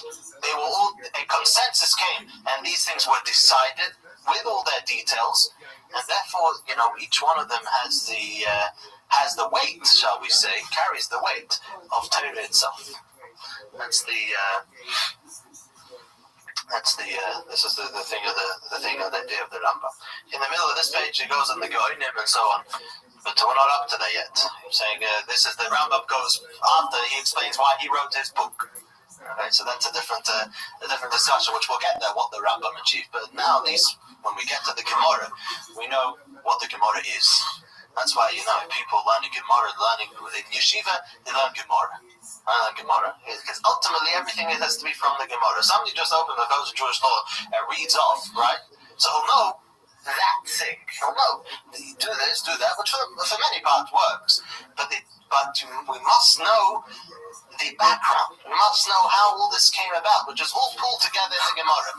a consensus came, and these things were decided with all their details, and therefore, you know, each one of them has the weight, shall we say, carries the weight of Torah itself. This is the thing of the idea of the Rambam. In the middle of this page, he goes on the Goinim and so on, but we're not up to that yet. I'm saying this is the Rambam goes after he explains why he wrote his book. Okay, so that's a different discussion, which we'll get there, what the Rambam achieved. But now, at least when we get to the Gemara, we know what the Gemara is. That's why, you know, people learning Gemara, learning in yeshiva, they learn Gemara. I learn Gemara because ultimately everything has to be from the Gemara. Somebody just opens the Code of Jewish Law and reads off, right? So he'll know that thing. He'll know do this, do that, which for many parts works. But we must know the background. We must know how all this came about, which is all pulled together in the Gemara.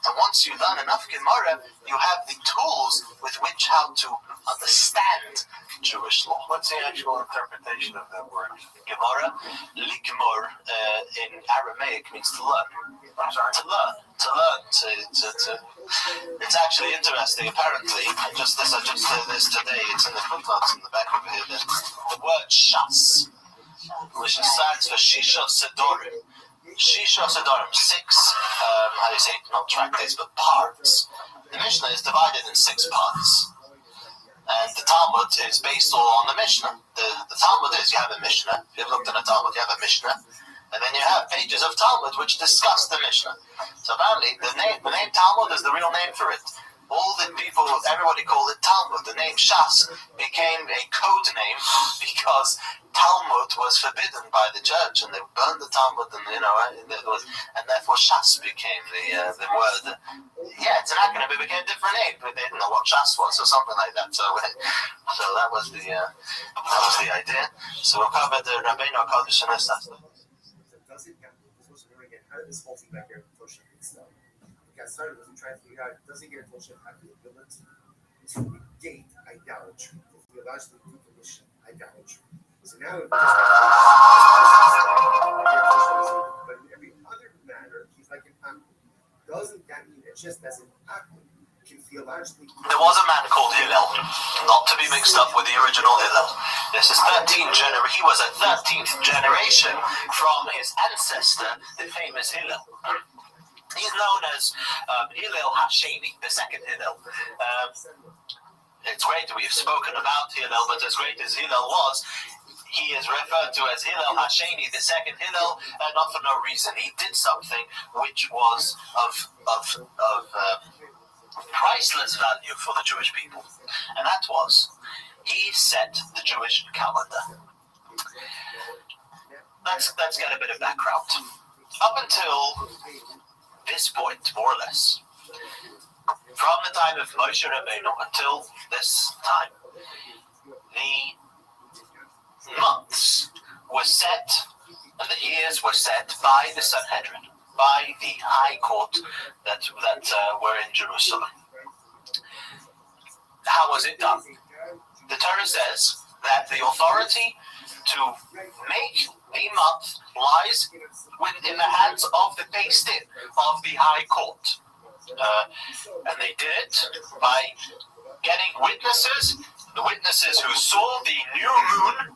And once you learn enough Gemara, you have the tools with which how to understand Jewish law. What's the actual interpretation of that word? Gemara, likmor, in Aramaic means to learn. I'm sorry? To learn. It's actually interesting. Apparently, I just did this today. It's in the footnotes in the back over here. The word shas, which stands for Shisha Sedorim. Shisha Sedorim, 6, how do you say, not tractates, but parts. The Mishnah is divided in 6 parts. And the Talmud is based all on the Mishnah. The Talmud is, you have a Mishnah. If you've looked in a Talmud, you have a Mishnah. And then you have pages of Talmud which discuss the Mishnah. So apparently, the name Talmud is the real name for it. All the people, everybody called it Talmud. The name Shas became a code name because Talmud was forbidden by the church, and they burned the Talmud, and you know, and therefore Shas became the word. Yeah, it's an acronym. It became a different name, but they didn't know what Shas was or something like that. So that was the idea. So we'll cover the Rabbeinu Kodesh and Esas. Does it get again? How did this whole thing back here push and stuff? I started with trying to figure out, does it get bullshit have the ability to negate idolatry, the theologically definition idolatry? So now it but in every other matter, he's like an akum. Doesn't that mean that just as an akum can theologically? There was a man called Hillel, not to be mixed up with the original Hillel. This is he was a 13th generation from his ancestor, the famous Hillel. He's known as Hillel Hasheni, the second Hillel. It's great that we've spoken about Hillel, but as great as Hillel was, he is referred to as Hillel Hasheni, the second Hillel, not for no reason. He did something which was of priceless value for the Jewish people, and that was he set the Jewish calendar. Let's get a bit of background. Up until this point, more or less, from the time of Moshe Rabbeinu until this time, the months were set and the years were set by the Sanhedrin. by the High Court that were in Jerusalem. How was it done? The Torah says that the authority to make the month lies within the hands of the Beis Din, of the High Court. And they did it by getting witnesses, the witnesses who saw the new moon,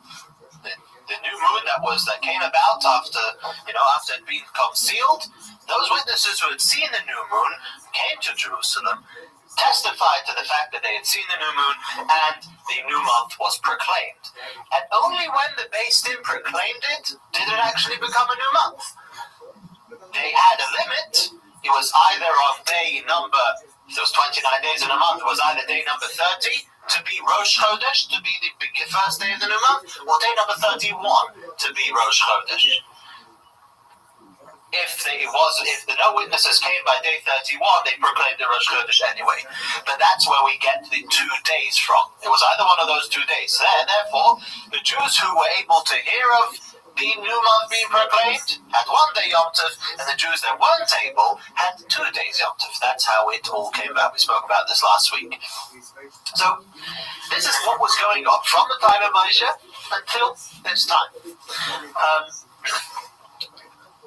the new moon that came about after it had become sealed. Those witnesses who had seen the new moon came to Jerusalem, testified to the fact that they had seen the new moon, and the new month was proclaimed. And only when the Beis Din proclaimed it did it actually become a new month. They had a limit. It was either on day number, there was 29 days in a month, it was either day number 30 to be Rosh Chodesh, to be the first day of the new month, or day number 31 to be Rosh Chodesh. If no witnesses came by day 31, they proclaimed the Rosh Chodesh anyway. But that's where we get the 2 days from. It was either one of those 2 days. Therefore, the Jews who were able to hear of the new month being proclaimed had 1 day Yom Tov, and the Jews that weren't able had 2 days Yom Tov. That's how it all came about. We spoke about this last week. So, this is what was going on from the time of Moshe until this time.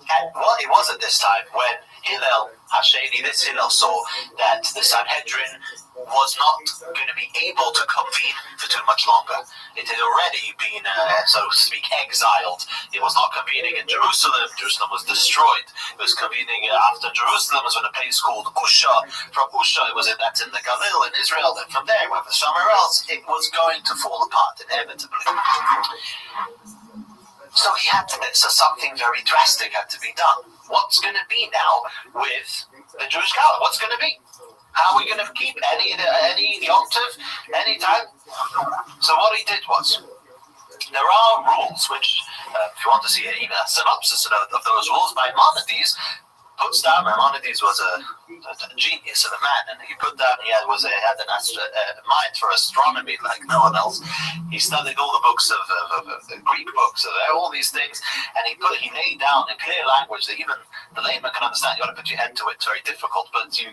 And what it was at this time when Hillel Hasheni, this Hillel, saw that the Sanhedrin was not going to be able to convene for too much longer. It had already been, so to speak, exiled. It was not convening in Jerusalem. Jerusalem was destroyed. It was convening after Jerusalem. It was in a place called Usha. From Usha, that's in the Galil in Israel. And from there, it went somewhere else. It was going to fall apart inevitably. So something very drastic had to be done. What's going to be now with the Jewish calendar? What's going to be? How are we going to keep any Yom Tov, any time? So what he did was, there are rules which, if you want to see even a synopsis of those rules, Maimonides puts down. Maimonides was a genius of a man, and he put down. He had a mind for astronomy like no one else. He studied all the books of the Greek books, all these things, and he laid down in clear language that even the layman can understand. You got to put your head to it. It's very difficult, but if you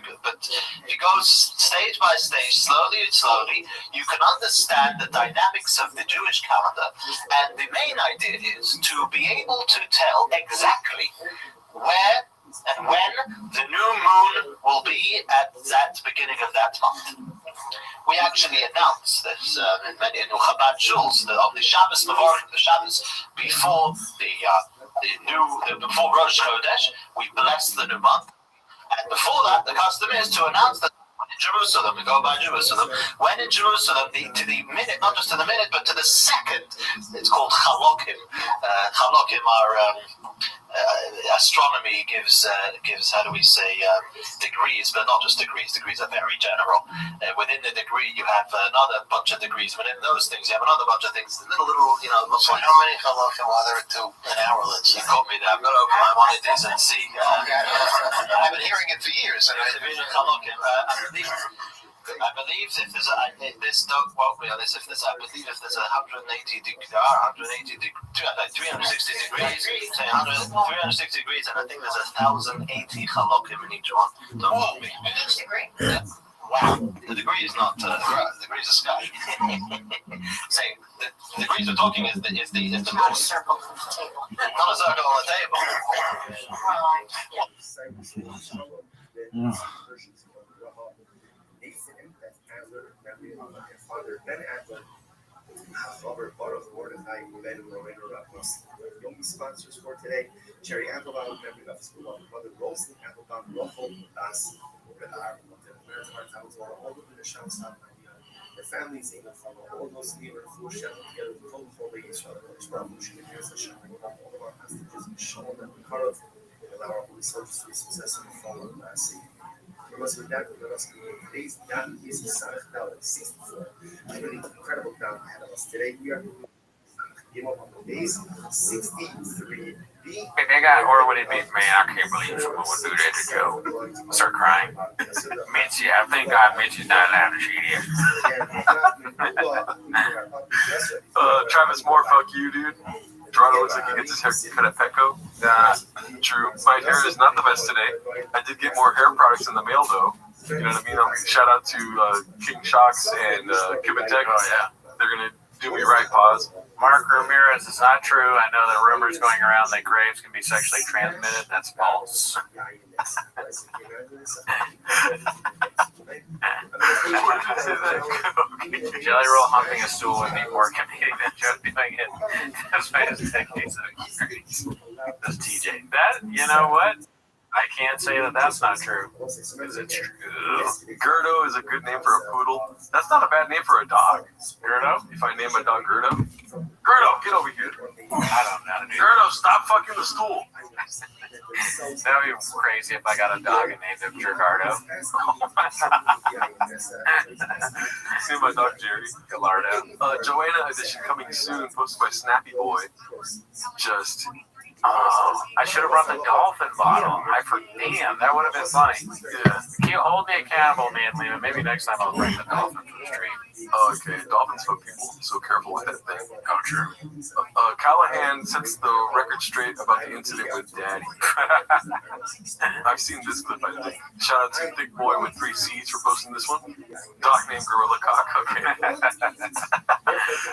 go stage by stage, slowly, you can understand the dynamics of the Jewish calendar. And the main idea is to be able to tell exactly where and when the new moon will be at that beginning of that month. We actually announce this in many Chabad shuls on the Shabbos Mavorach, the Shabbos before before Rosh Chodesh, we bless the new month, and before that, the custom is to announce that in Jerusalem, we go by Jerusalem. When in Jerusalem, to the minute, not just to the minute, but to the second, it's called Chalokim. Chalokim are astronomy gives how do we say degrees, but not just degrees. Degrees are very general. Within the degree, you have another bunch of degrees. Within those things, you have another bunch of things. Little, So how many halakim are there to an hour? Let's say. You caught me there. I'm going to open my monitors and see. I've been hearing it for years. And I believe if there's don't quote me on this. If there's 180 degrees, 360 degrees, say 360 degrees, and I think there's 1,080 halakim in each one. Don't quote me. Yeah. Wow, the degree is not the degree is a sky. Say the degrees we're talking is the moon. Not a circle on the table. Not a circle on the table. Robert Baruch Mordechai Young sponsors for today: Cherry Applebaum, Memory of School of Mother Rosen Applebaum, Rochel, Das, all of the shows have the families in all those near Fusha, all the Israel, all of our hostages, shown and encouraged, allow our resources to be successful in the sea. Today's down is Samach 64. A really incredible down ahead of us today. We are give up on the days 63. They got Orwood beat, man. I can't believe someone would do that to Joe. Start crying. Mitchie, I thank God Mitchie's not allowed to shoot him. Travis Moore, fuck you, dude. Gerardo looks like he gets his hair cut at Petco. Nah, true. My hair is not the best today. I did get more hair products in the mail, though. You know what I mean? Shout out to King Shocks and Kibitech. Oh, yeah. They're going to do me right, pause. Mark Ramirez, is not true. I know that rumors going around that grapes can be sexually transmitted. That's false. Jelly roll humping a stool would be more comedic than Joe doing it despite his decades of experience. That's TJ. That, you know what? I can't say that that's not true. Because it's true. Gerdo is a good name for a poodle. That's not a bad name for a dog. Gerdo? If I name my dog Gerdo? Gerdo, get over here. I don't know. Gerdo, stop fucking the stool. That would be crazy if I got a dog and named him Gerardo. Name my dog Jerry. Gallardo. Joanna edition coming soon, posted by Snappy Boy. Just... I should have brought the dolphin bottle. Damn, that would have been funny. Yeah. Can you hold me accountable, man, Lehman? Maybe next time I'll bring the dolphin to the stream. Okay, dolphins fuck people. So careful with that thing. Oh, true. Callahan sets the record straight about the incident with Daddy. I've seen this clip, I think. Shout out to Thick Boy with 3 C's for posting this one. Doc named Gorilla Cock. Okay.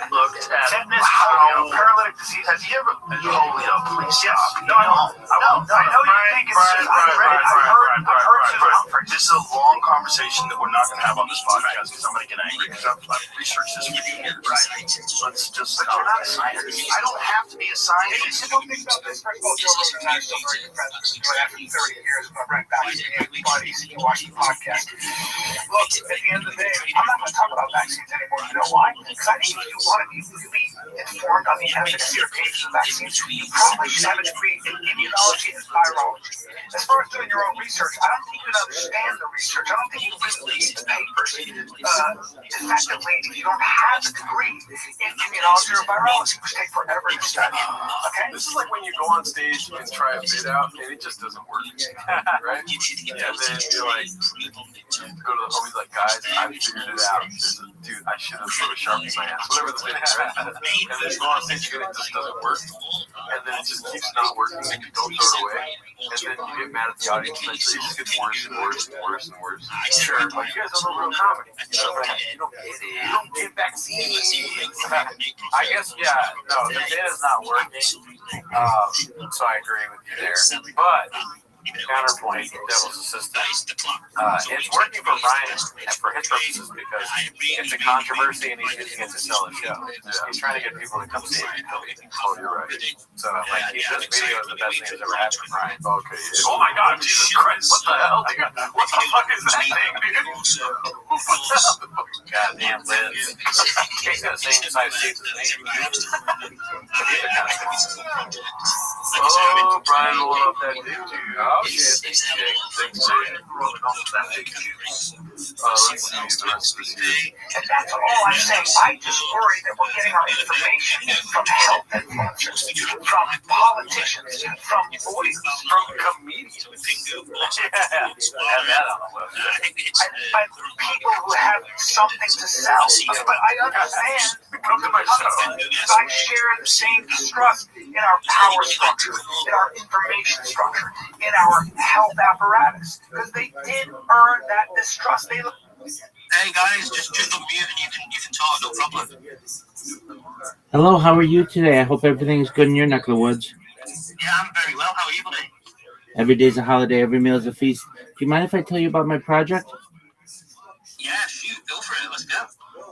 Look at Tetanus, how paralytic disease. Has he ever? polio, please. Yeah. No, I know you think it's. I've heard Susan Humphrey. This is a long conversation that we're not going to have on this podcast because I'm going to get angry because I've researched this for years. Right. Let's just. But you're not a scientist. I don't have to be a scientist. Don't think about this. First of all, Joe Rogan and I are still very good friends. After 30 years, we're right back to being buddies and watching the podcast. Look, at the end of the day, I'm not going to talk about vaccines anymore. You know why? Because I think if you want to be really informed on the efficacy or cases of vaccines, you probably should have a degree in immunology and virology. As far as doing your own research, I don't think you understand the research. I don't think you really read the papers effectively if you don't have a degree in immunology or virology, which take forever to study. Okay? This is like when you go on stage and try a bit out and it just doesn't work. Right? And then you're like, go to the homies like, guys, I figured it out. Dude, I should have thrown a Sharpie in my ass. Whatever the bit is. And then you go on stage and it just doesn't work. And then it just keeps not working and you don't throw it away. And then you get mad at the audience and eventually it just gets worse and worse and worse and worse. Sure, but you guys don't know real comedy. You don't get vaccines. I guess, yeah, no, the bit is not working. So I agree with you there. But counterpoint, devil's assistant. It's working for Brian and for his purposes because it's a controversy and he's using it to sell the show. He's trying to get people to come see it. Oh, you're right. So, like, this video is the best thing that's ever happened for Brian. Okay. Oh my God, Jesus Christ! What the hell, dude? What the fuck is that thing, dude? Who put that on the fucking goddamn Liz? He's got the same size seats as me. Oh, Brian rolling up that dick, dude. Oh, shit. Thanks, Brian. Rolling off that dick, dude. Let's see the rest of this here. And that's all I'm saying. I just worry that we're getting our information from health influencers, from politicians, from lawyers, from comedians. Have that on the list. And people who have something to sell. But I understand. Come to my show. I share the same distrust in our power structure, in our information structure, in our health apparatus, because they did earn that distrust. They Hey guys, just unmute and you can talk, no problem. Hello, how are you today? I hope everything is good in your neck of the woods. Yeah, I'm very well. How are you, buddy? Every day's a holiday, every meal is a feast. Do you mind if I tell you about my project? Yeah, shoot, go for it. Let's go.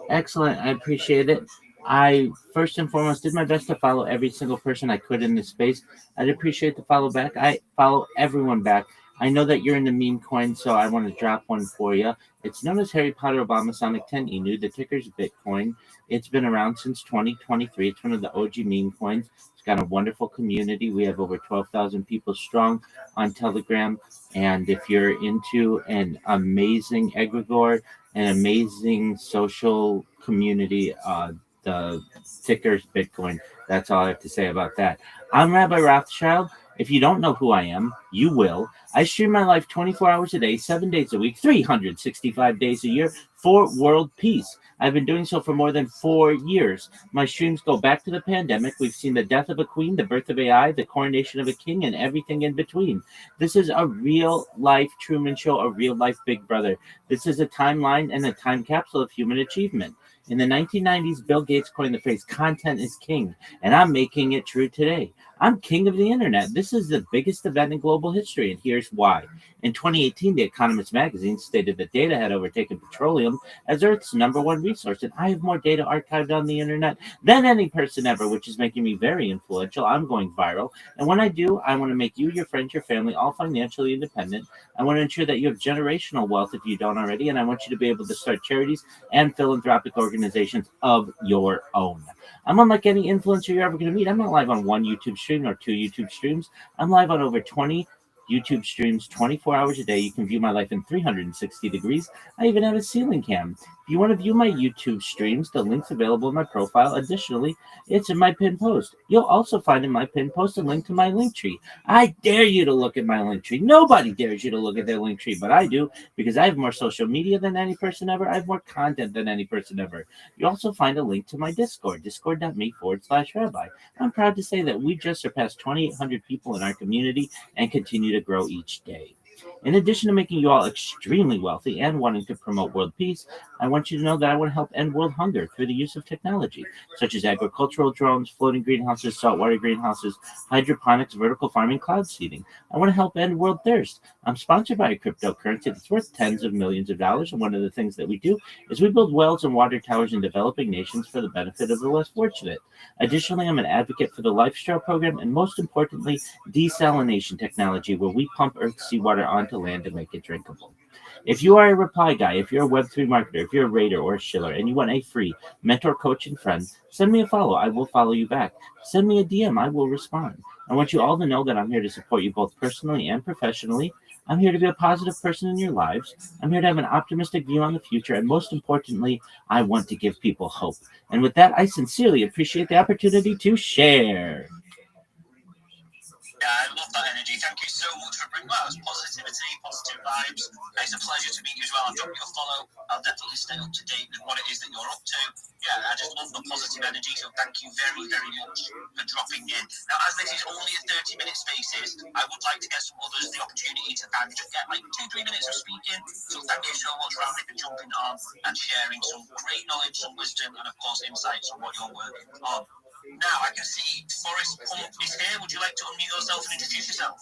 Excellent, I appreciate it. I first and foremost did my best to follow every single person I could in this space. I'd appreciate the follow back. I follow everyone back. I know that you're in the meme coin, so I want to drop one for you. It's known as Harry Potter Obama Sonic 10 Inu. The ticker's Bitcoin. It's been around since 2023. It's one of the OG meme coins. It's got a wonderful community. We have over 12,000 people strong on Telegram. And if you're into an amazing egregore, an amazing social community, the ticker's Bitcoin. That's all I have to say about that. I'm Rabbi Rothschild. If you don't know who I am, you will. I stream my life 24 hours a day, 7 days a week, 365 days a year for world peace. I've been doing so for more than 4 years. My streams go back to the pandemic. We've seen the death of a queen, the birth of AI, the coronation of a king, and everything in between. This is a real life Truman Show, a real life Big Brother. This is a timeline and a time capsule of human achievement. In the 1990s, Bill Gates coined the phrase content is king, and I'm making it true today. I'm king of the internet. This is the biggest event in global history, and here's why. In 2018, The Economist magazine stated that data had overtaken petroleum as Earth's #1 resource, and I have more data archived on the internet than any person ever, which is making me very influential. I'm going viral, and when I do, I want to make you, your friends, your family all financially independent. I want to ensure that you have generational wealth if you don't already, and I want you to be able to start charities and philanthropic organizations of your own. I'm unlike any influencer you're ever going to meet. I'm not live on one YouTube stream or 2 YouTube streams. I'm live on over 20 YouTube streams 24 hours a day. You can view my life in 360 degrees. I even have a ceiling cam. If you want to view my YouTube streams, the link's available in my profile. Additionally, it's in my pinned post. You'll also find in my pinned post a link to my link tree. I dare you to look at my link tree. Nobody dares you to look at their link tree, but I do, because I have more social media than any person ever. I have more content than any person ever. You also find a link to my Discord, discord.me/rabbi. I'm proud to say that we just surpassed 2,800 people in our community and continue to grow each day. In addition to making you all extremely wealthy and wanting to promote world peace, I want you to know that I want to help end world hunger through the use of technology, such as agricultural drones, floating greenhouses, saltwater greenhouses, hydroponics, vertical farming, cloud seeding. I want to help end world thirst. I'm sponsored by a cryptocurrency that's worth tens of millions of dollars, and one of the things that we do is we build wells and water towers in developing nations for the benefit of the less fortunate. Additionally, I'm an advocate for the Lifestraw program, and most importantly, desalination technology, where we pump Earth's seawater onto land to make it drinkable. If you are a reply guy, if you're a Web3 marketer, if you're a raider or a shiller, and you want a free mentor, coach, and friend, send me a follow. I will follow you back. Send me a DM. I will respond. I want you all to know that I'm here to support you both personally and professionally. I'm here to be a positive person in your lives. I'm here to have an optimistic view on the future. And most importantly, I want to give people hope. And with that, I sincerely appreciate the opportunity to share. Yeah, I love that energy. Thank you so much for bringing that. Positivity, positive vibes. It's a pleasure to meet you as well. I'll drop you a follow. I'll definitely stay up to date with what it is that you're up to. Yeah, I just love the positive energy. So thank you very, very much for dropping in. Now, as this is only a 30-minute spaces, I would like to get some others the opportunity to kind of just get like 2-3 minutes of speaking. So thank you so much, Rabbi, for jumping on and sharing some great knowledge, some wisdom, and of course insights on what you're working on. Now, I can see Forrest Pump is here. Would you like to unmute yourself and introduce yourself?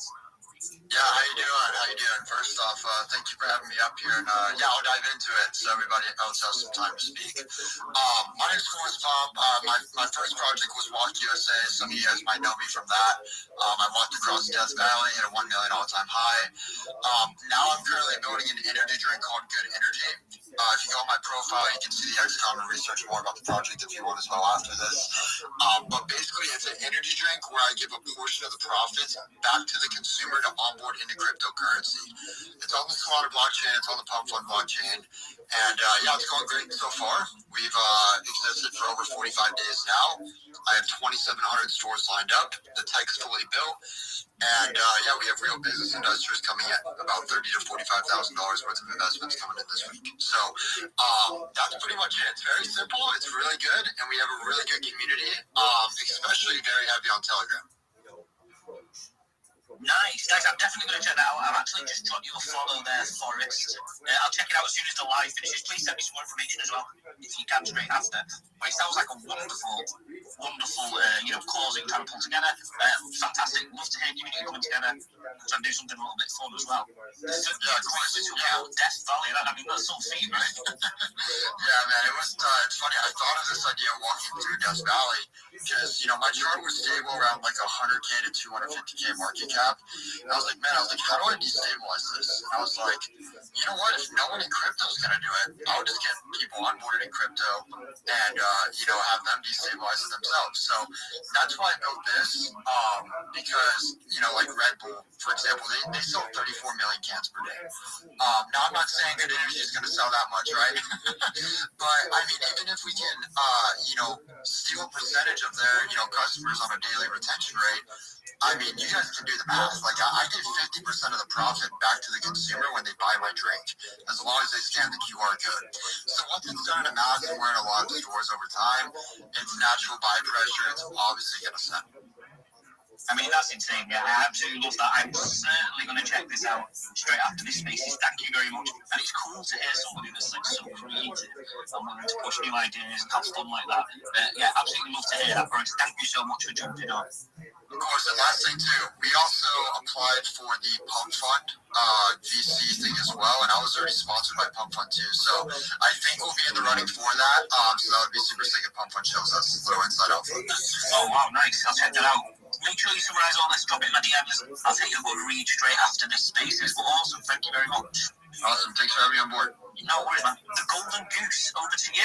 Yeah, how you doing? How you doing? First off, thank you for having me up here, and yeah, I'll dive into it so everybody else has some time to speak. My name's Forrest Pump. My first project was Walk USA. Some of you guys might know me from that. I walked across Death Valley, hit a 1 million all-time high. Now I'm currently building an energy drink called Good Energy. If you go on my profile, you can see the XCOM and research more about the project if you want as well after this. But basically, it's an energy drink where I give a portion of the profits back to the consumer to onboard into cryptocurrency. It's on the Solana blockchain, it's on the Pump Fund blockchain, and yeah, it's going great so far. We've existed for over 45 days now. I have 2,700 stores lined up. The tech's fully built. And yeah, we have real business investors coming in, about $30,000 to $45,000 worth of investments coming in this week. So that's pretty much it. It's very simple. It's really good, and we have a really good community. Especially very heavy on Telegram. Nice. I'm definitely going to check that out. I've actually just dropped you a follow there, Forrest. I'll check it out as soon as the live finishes. Please send me some more information as well, if you can, straight after. But it sounds like a wonderful, causing trying to pull together. Fantastic. Love to hear community coming together and do something a little bit fun as well. Death Valley. I mean, that's so feet, right? Yeah, man. It's funny. I thought of this idea walking through Death Valley because, my chart was stable around like 100K to 250K market cap. And I was like, how do I destabilize this? And I was like, you know what? If no one in crypto is going to do it, I'll just get people onboarded in crypto and, have them destabilize it themselves. So that's why I built this because, like Red Bull, for example, they sell 34 million cans per day. Now, I'm not saying Good Energy is going to sell that much, right? But, I mean, even if we can, steal a percentage of their, customers on a daily retention rate, I mean, you guys can do the math. Like, I get 50% of the profit back to the consumer when they buy my drink, as long as they scan the QR code. So once it's done in a mass and we're in a lot of stores over time, it's natural buy pressure. It's obviously going to set. I mean, that's insane. Yeah, I absolutely love that. I'm certainly going to check this out straight after this Spaces. Thank you very much. And it's cool to hear somebody that's like so creative and willing to push new ideas and have fun like that. Yeah, absolutely love to hear that, Bruce. Thank you so much for jumping on. Of course, and last thing too, we also applied for the Pump Fund VC thing as well, and I was already sponsored by Pump Fund too. So I think we'll be in the running for that. So that would be super sick if Pump Fund shows us a little inside out fund. Oh wow, nice. I'll check that out. Make sure you summarize all this, drop it in my DMs. I'll take a good read straight after this Spaces. But awesome, thank you very much. Awesome, thanks for having me on board. No worries, man. The Golden Goose, over to you.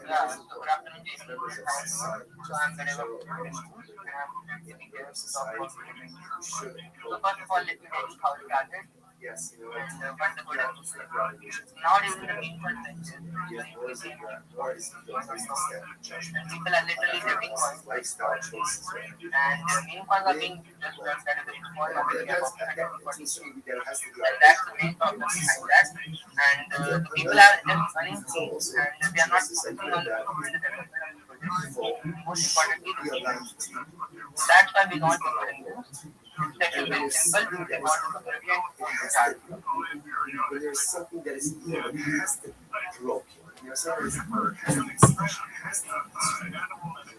Yeah, so good afternoon, Jason. So I'm very well. So first of all, let me tell you how it started. Yes, you know, And what the good not even the main content. people People are literally getting coins. lifestyle choices, right? And the main coins are being just that is very small. There has to be And that's the main problem behind that. And the people are just running things and they are not focusing on the development most importantly the safety. That's why we got the that is very simple. We want to prevent start. when there's something that is evil, it has to be broken. You know, something is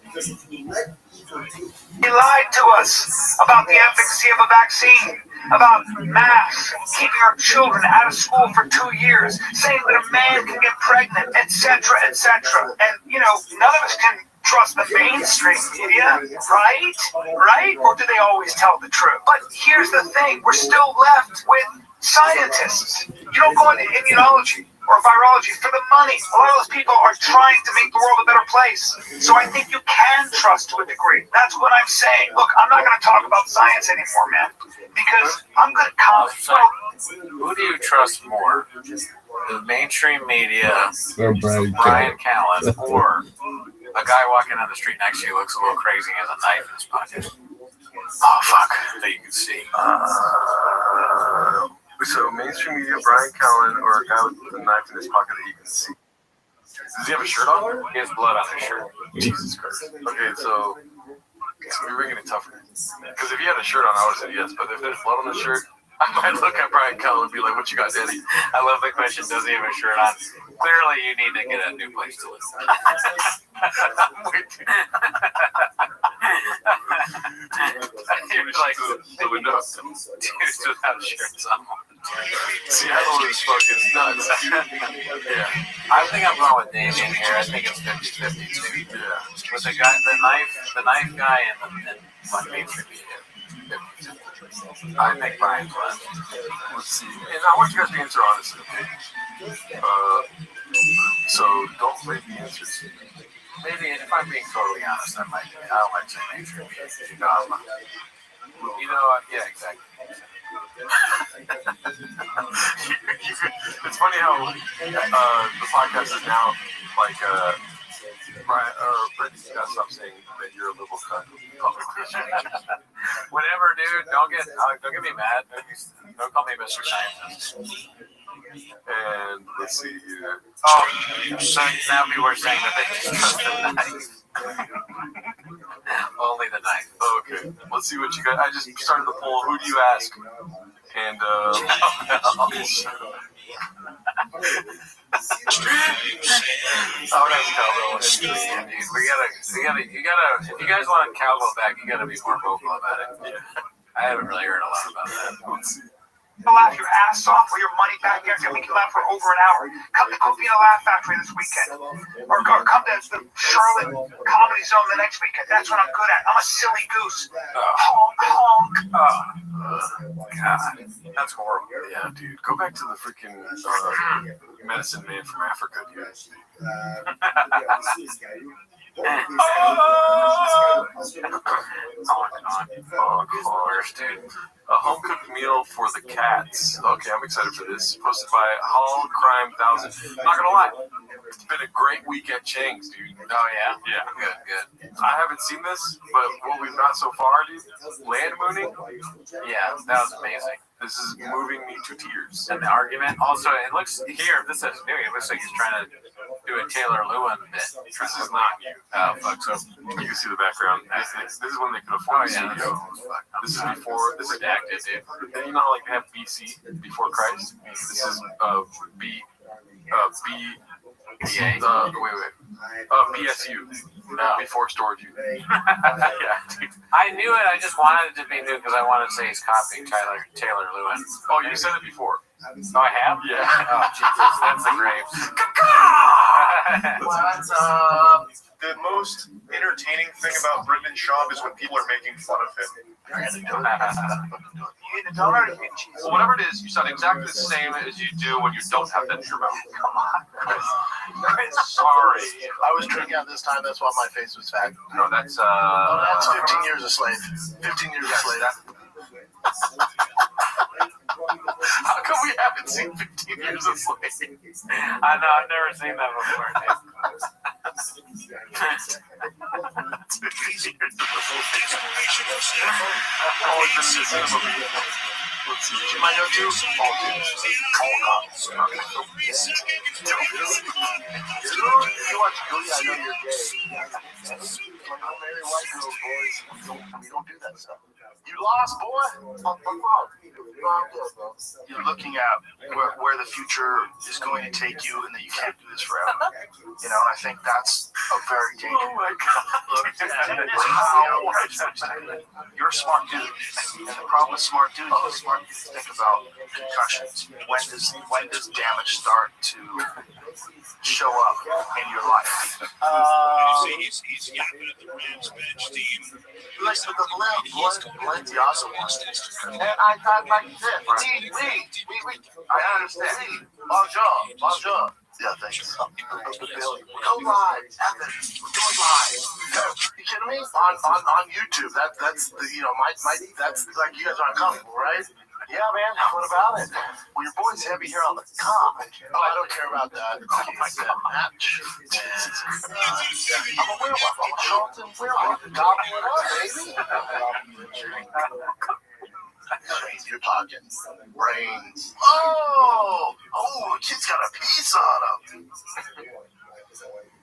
because if you let evil take He lied to us about the efficacy of a vaccine, about masks, keeping our children out of school for 2 years, saying that a man can get pregnant, etc., etc. And, you know, none of us can trust the mainstream media, right? Right? Or do they always tell the truth? But here's the thing, we're still left with scientists. You don't go into immunology or virology for the money. A lot of those people are trying to make the world a better place. So I think you can trust to a degree. That's what I'm saying. Look, I'm not going to talk about science anymore, man, because I'm going to come. Who do you trust more? The mainstream media, Or Brian Callen, or a guy walking down the street next to you looks a little crazy and has a knife in his pocket? Oh, fuck. That you can see. So mainstream media, Brian Callen, or a guy with a knife in his pocket that you can see. Does he have a shirt on? He has blood on his shirt. Jesus Christ. Okay, so you're making it tougher. Because if he had a shirt on, I would have said yes. But if there's blood on the shirt, I might look at Brian Callen and be like, "What you got, Daddy?" I love the question. Does he have a shirt on? Clearly, you need to get a new place to live. You're like the window. dudes without shirts on. Seattle is fucking nuts. Yeah. I think I'm going with Damien here. I think it's 50-50 too. Yeah. With the knife guy and like mainstream media. I think Brian's left. Let's see. And I want you guys to answer honestly, okay? So don't rate the answers. Maybe if I'm being totally honest, I don't like saying mainstream media. Yeah, exactly. It's funny how the podcast is now like Brian or Brittany's got to stop saying that you're a liberal cunt publicly. Whatever, dude. Don't get me mad. Don't call me Mr. Scientist. And let's see here. Oh, so now people are saying that they just trust the knife. Only the knife. Okay, let's see what you got. I just started the poll. Who do you ask? And I would ask Cowbell. Dude, you gotta. If you guys want Cowbell back, you gotta be more vocal about it. I haven't really heard a lot about that. let's see. Laugh your ass off or your money back after we can laugh for over an hour. Come to Covina Laugh Factory this weekend. Or come to the Charlotte Comedy Zone the next weekend. That's what I'm good at. I'm a silly goose. Honk, honk. God, that's horrible. Yeah, dude. Go back to the freaking medicine man from Africa, dude. Dude. A home-cooked meal for the cats. Okay, I'm excited for this. Posted by Hall Crime 1000. Not gonna lie, It's been a great week at Chang's, dude. Oh yeah. Yeah. Good. I haven't seen this, but what we've got so far, dude, land mooning. Yeah, that was amazing. This is moving me to tears. And the argument. Also, it looks here. This is new. It looks like he's trying to do a Taylor Lewin bit. This is not you. Oh fuck. So you can see the background. This is when they could afford a CEO. This is before. This is redacted, dude. You know how like they have BC before Christ. This is B. BA. BSU. No. Before storage unit. Yeah, dude. I knew it. I just wanted it to be new because I wanted to say he's copying Taylor Lewin. Oh, you said it before. Oh, I have? Yeah. Oh, Jesus. That's the grapes. What's up? The most entertaining thing about Brendan Schaub is when people are making fun of him. You eat a donut or you eat cheese? Well, whatever it is, you sound exactly the same as you do when you don't have that in your mouth. Come on, Chris. Sorry. I was drinking at this time. That's why my face was fat. No, that's That's 15 years a slave. 15 years a slave. How come we haven't seen 15 years of slave? I know. I've never seen that before. You might know too. You watch Julia, I know you're gay. Don't marry white girls, boys. We don't do that stuff. You lost, boy. You're looking at where the future is going to take you, and that you can't do this forever. You know, and I think that's a very dangerous. Oh my God. You're a smart dude, and the problem with smart dudes is smart dudes think about concussions. When does damage start to show up in your life? He's yapping at the Rams bench team. Like the Valenciaga one. And I thought like this. We. I understand. Bonjour. Yeah, thanks. Go live, Evan. We're doing live. You kidding me? On YouTube. That's the, you know, my that's like, you guys aren't comfortable, right? Yeah, man. What about it? Well, your boy's heavy here on the cock. Oh, I don't care about that. Oh my God. I'm a werewolf. I'm a Charlton werewolf. Gobble it up, baby. You're talking brains. Oh, the kid's got a piece on him.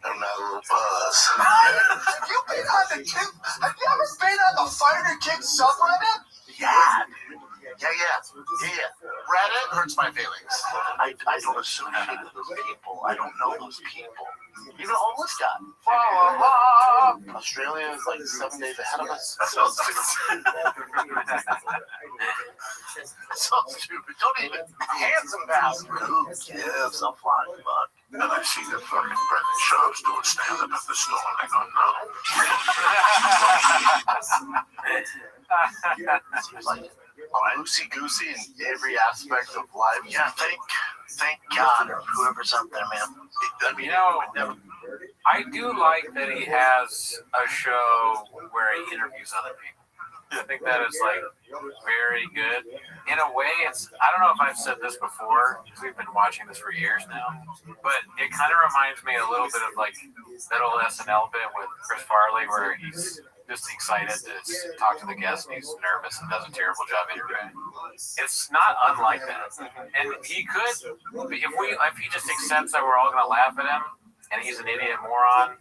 I'm not a little buzz. Have you been on the kid? Have you ever been on the Fighter King subreddit? Yeah. Reddit hurts my feelings. I don't associate with those people. I don't know those people. Even a homeless guy. Australia is like 7 days ahead of us. So stupid. So stupid. Don't even handsome bastard. Who gives a flying fuck? And I see the fucking Brendan Schaub's doing stand-up at the store, and I go, no. Seems like loosey-goosey in every aspect of life. Yeah, thank God whoever's out there, man. I mean, You know, I do like that he has a show where he interviews other people. I think that is like very good. In a way, I don't know if I've said this before, because we've been watching this for years now, but it kind of reminds me a little bit of like that old SNL bit with Chris Farley where he's just excited to talk to the guest and he's nervous and does a terrible job interviewing. It's not unlike that. And he could, if he just accepts that we're all going to laugh at him, and he's an idiot moron,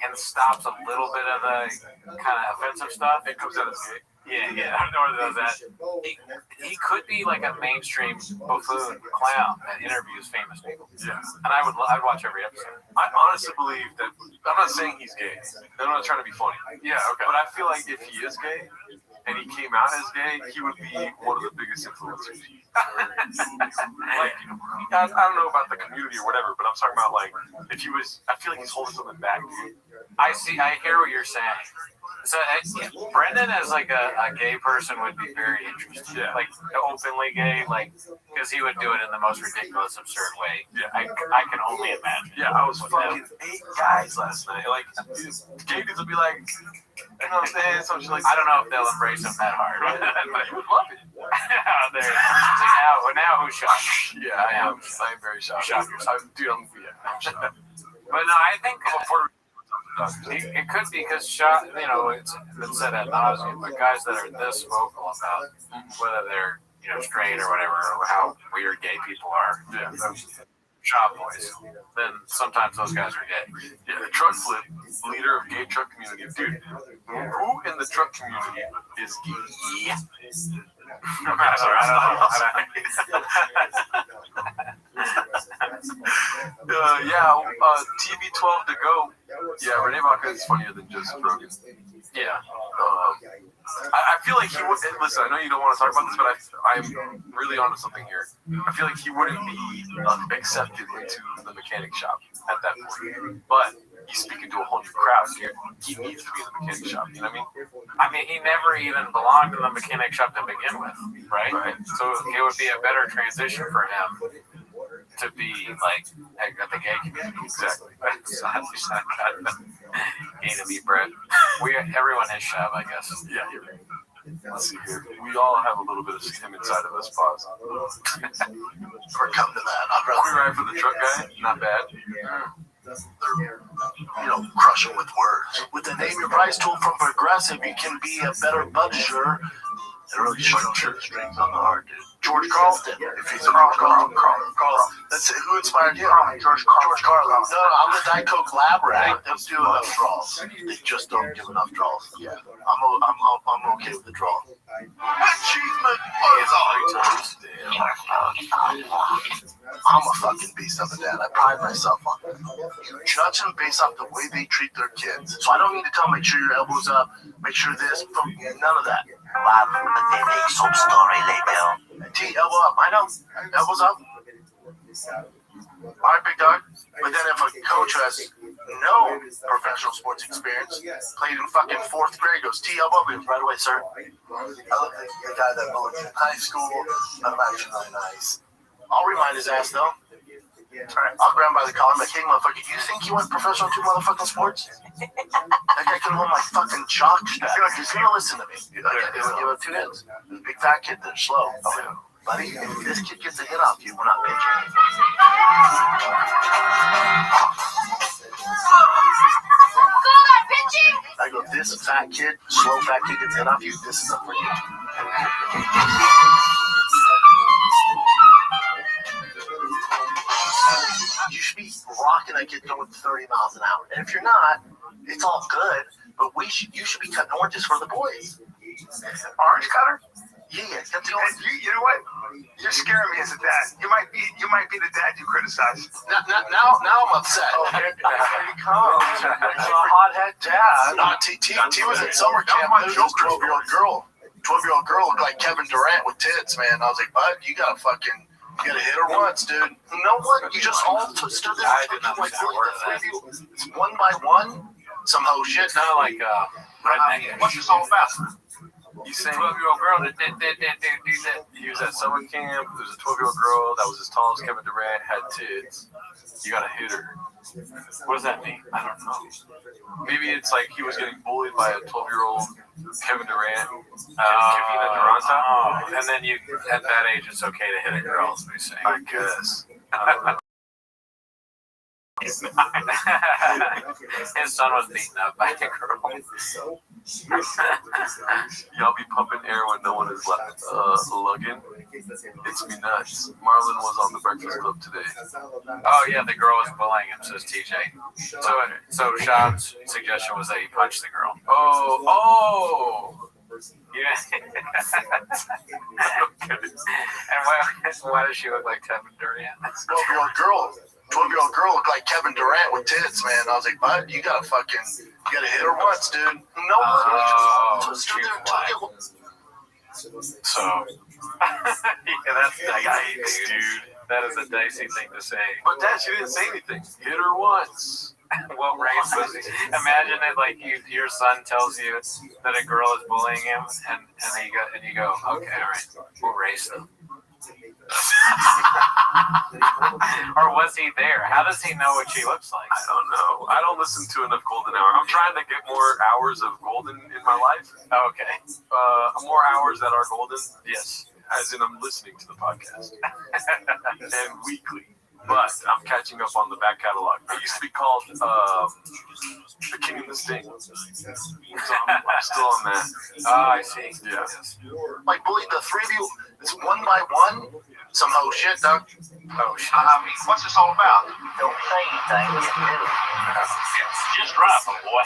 and stops a little bit of the kind of offensive stuff, it comes out as good. Yeah, I don't know what it does that. He could be like a mainstream buffoon clown that interviews famous people. Yeah. And I'd watch every episode. I honestly believe that. I'm not saying he's gay. I'm not trying to be funny. Yeah, okay. But I feel like if he is gay and he came out as gay, he would be one of the biggest influencers. Like, I don't know about the community or whatever, but I'm talking about like if he was. I feel like he's holding something back, dude. I hear what you're saying. So Brendan as like a gay person would be very interesting. Yeah. Like openly gay, like because he would do it in the most ridiculous, absurd way. Yeah. I can only imagine. Yeah, I was fucking 8 guys last night. Like, gay dudes would be like, you know what I'm saying? So she's like, I don't know if they'll embrace him that hard. but he would love it. There. See, now who's shocked? Yeah, I am very shocked. Shocked yourself. Dude, I'm shocked. But no, I think it could be because it's been said ad nauseum, but guys that are this vocal about whether they're straight or whatever, or how weird gay people are, shop boys, then sometimes those guys are gay. Yeah, the truck flip, leader of gay truck community. Dude, who in the truck community is gay? Yeah. Okay, sorry, I don't know. TB12 to go. Yeah, Renee Vaca is funnier than just Rogan. Yeah. I feel like he would. Listen, I know you don't want to talk about this, but I'm really onto something here. I feel like he wouldn't be accepted into the mechanic shop at that point. But he's speaking to a whole new crowd here. He needs to be in the mechanic shop. You know what I mean? I mean, he never even belonged in the mechanic shop to begin with, right? So it would be a better transition for him to be like at the gay community. Exactly. Gay to be Brett. Everyone has shab, I guess. Yeah, you're right. Let's see here. We all have a little bit of him inside of us. Pause. We're coming to that. I'd We rather, ride for the truck guy. Not bad. crush them with words. With the name your price tool from Progressive, you can be a better budgeter. It really shows your strings on the heart, dude. George Carlton. If he's a Carl. That's who inspired him. George Carlin. No, I'm the Diet Coke lab rat. They do enough draws. They just don't give enough draws. Yeah, I'm okay with the draw. Achievement I'm a fucking beast of a dad. I pride myself on that. You judge them based off the way they treat their kids. So I don't need to tell them, make sure your elbows up, make sure this, none of that. Soap story later. T, elbow up. I know. Elbows up. All right, big dog. But then if a coach has no professional sports experience, played in fucking 4th grade, goes T, elbow, goes right away, sir. I love the guy that bullied me in high school. I'm actually really nice. I'll remind his ass though. I'll grab him by the collar and be like, hey, motherfucker, you think you went professional to motherfucking sports? That guy can hold my fucking jock strap. He's gonna listen to me. Give him 2 hits. Big fat kid that's slow. Buddy, if this kid gets a hit off you, we're not pitching. I go, this fat kid, slow fat kid gets hit off you, this is up for you. You should be rocking that kid going 30 miles an hour. And if you're not, it's all good, but you should be cutting oranges for the boys. Orange cutter? Yeah, you know what? You're scaring me as a dad. You might be the dad you criticize. Now I'm upset. Oh, here he comes. He's a hothead dad. T was at summer camp. There was this 12-year-old girl. 12-year-old girl looked like Kevin Durant with tits, man. I was like, bud, you gotta hit her once, dude. No one. You just all stood there. I did not like that word. It's one by one. Some hoe shit. It's not like redneck. What's this all about? You saying 12-year-old girl that did that? He was at summer camp. There was a 12-year-old girl that was as tall as Kevin Durant, had tits. You gotta hit her. What does that mean? I don't know. Maybe it's like he was getting bullied by a 12-year-old Kevin Durant. Kevin Durant. Oh, and then at that age, it's okay to hit a girl, is what you're saying. I guess. His son was beaten up by a girl. Y'all be pumping air when no one is left. Lugging. It's me nuts. Marlon was on the Breakfast Club today. Oh yeah, the girl was bullying him, says TJ. So Sean's suggestion was that he punched the girl. Oh. Yeah. And why does she look like Kevin Durant? 12-year-old girl looked like Kevin Durant with tits, man. I was like, bud, you gotta hit her once, dude. No one. So yeah, that's dicey, dude. That is a dicey thing to say. But Dad, she didn't say anything. Hit her once. What race was he? Imagine it like your son tells you that a girl is bullying him, and you go, okay, all right, we'll race them. Or was he there? How does he know what she looks like? I don't know. I don't listen to enough Golden Hour. I'm trying to get more hours of Golden in my life. Okay. More hours that are Golden. Yes. As in I'm listening to the podcast. And weekly. but I'm catching up on the back catalog. It used to be called The King and the Sting. So I'm still on that. Oh, I see. Yeah. Like, bully, the three of you, it's one by one. Some whole shit, Doug. Oh, shit. I mean, what's this all about? Don't say anything, you do. Just drive them, boy.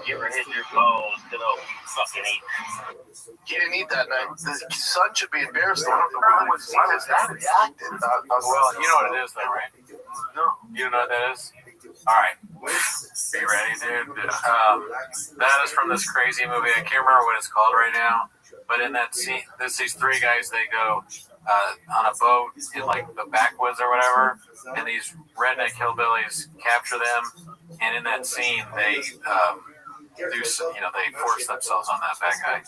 You ever hit your balls to those fucking eat? He didn't eat that night. The son should be embarrassed. I don't know why was that reacted. Well, you know what it is, though, right? No. You don't know what that is? All right. Be ready, dude. That is from this crazy movie. I can't remember what it's called right now. But in that scene, there's these three guys. They go on a boat in like the backwoods or whatever, and these redneck hillbillies capture them. And in that scene, they they force themselves on that bad guy.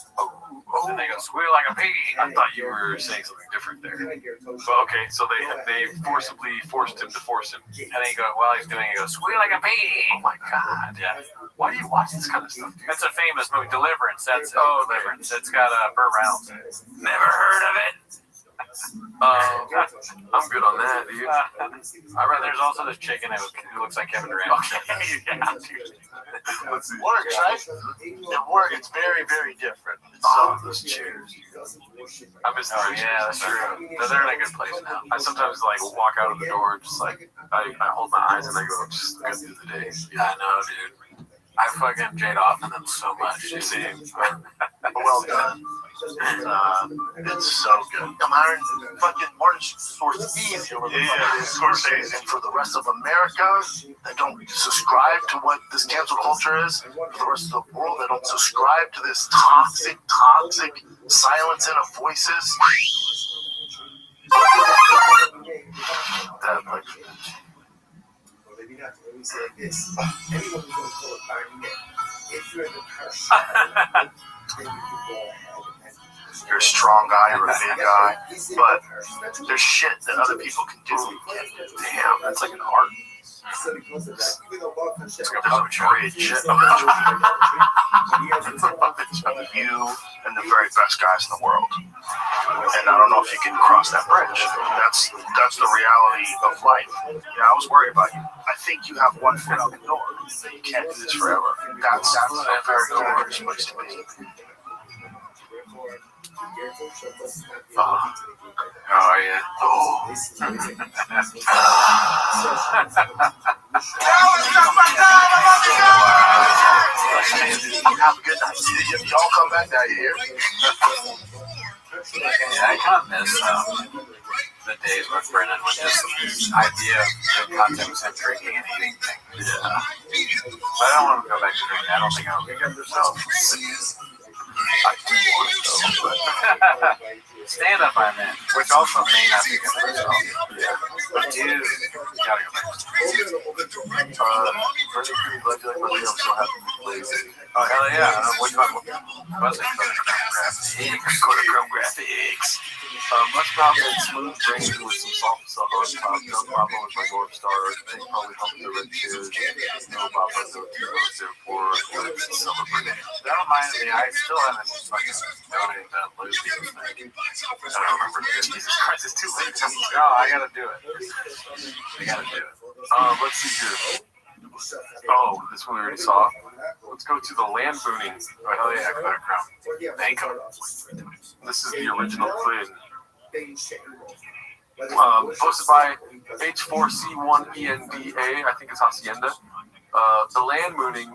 And they go squeal like a piggy. I thought you were saying something different there. But okay, so they forcibly forced him to force him. And then he go, while he's doing it, he goes squeal like a piggy. Oh my God! Yeah. Why do you watch this kind of stuff, dude? It's a famous movie, Deliverance. That's Deliverance. It's got Burt Reynolds. Never heard of it. I'm good on that, dude. There's also this chicken who looks like Kevin Durant. Okay, yeah, dude. Let's see. Works, right? It works. It's very, very different. Those chairs. I miss Oh yeah, that's true. They're in a good place now. I sometimes like walk out of the door, just like I hold my eyes and I go, just good through the day. Yeah, I know, dude. I fucking jade off on them so much. You see? Well done. It's so good. Martin Scorsese over the Scorsese. And for the rest of America that don't subscribe to what this cancel culture is, for the rest of the world that don't subscribe to this toxic silencing of voices. That like maybe not. Let me say like this. Anyone who's going to pull a card and get, if you're in the person, then you can go ahead and you're a strong guy, you're a big guy, but there's shit that other people can do. Damn, that's like an art. It's like a puppet shit. It's a puppet of you and the very best guys in the world. And I don't know if you can cross that bridge. That's the reality of life. Yeah, I was worried about you. I think you have one foot out the door. You can't do this forever. That's a very dangerous place to be. Oh yeah. Have a good night. Y'all come back now, you hear? Yeah, I kind of miss the days where Brennan was just this idea of content was him drinking and eating things. Yeah. But I don't want to go back to drinking. I don't think I'll be good for myself. I do want to go, but stand up by that, which also may not be good for myself. Yeah. But dude, you gotta go back. Pretty like what else still have to play. Oh hell yeah! Which one was it? Chrome graphics. Much mouth and smooth brain with some soft stuff on top. No Papa was my North Star. They probably helped the red chairs. No Papa, no T-Bones there for summer grenade. That reminds me, I still haven't fucking donated that loot. I don't remember this. Jesus Christ, it's too late. No, I gotta do it. Let's see here. Oh, this one we already saw. Let's go to the land booning. Oh, hell yeah, Clear Crown. Banco. This is the original Clean. Posted by H4C1ENDA, I think it's Hacienda. The land mooning.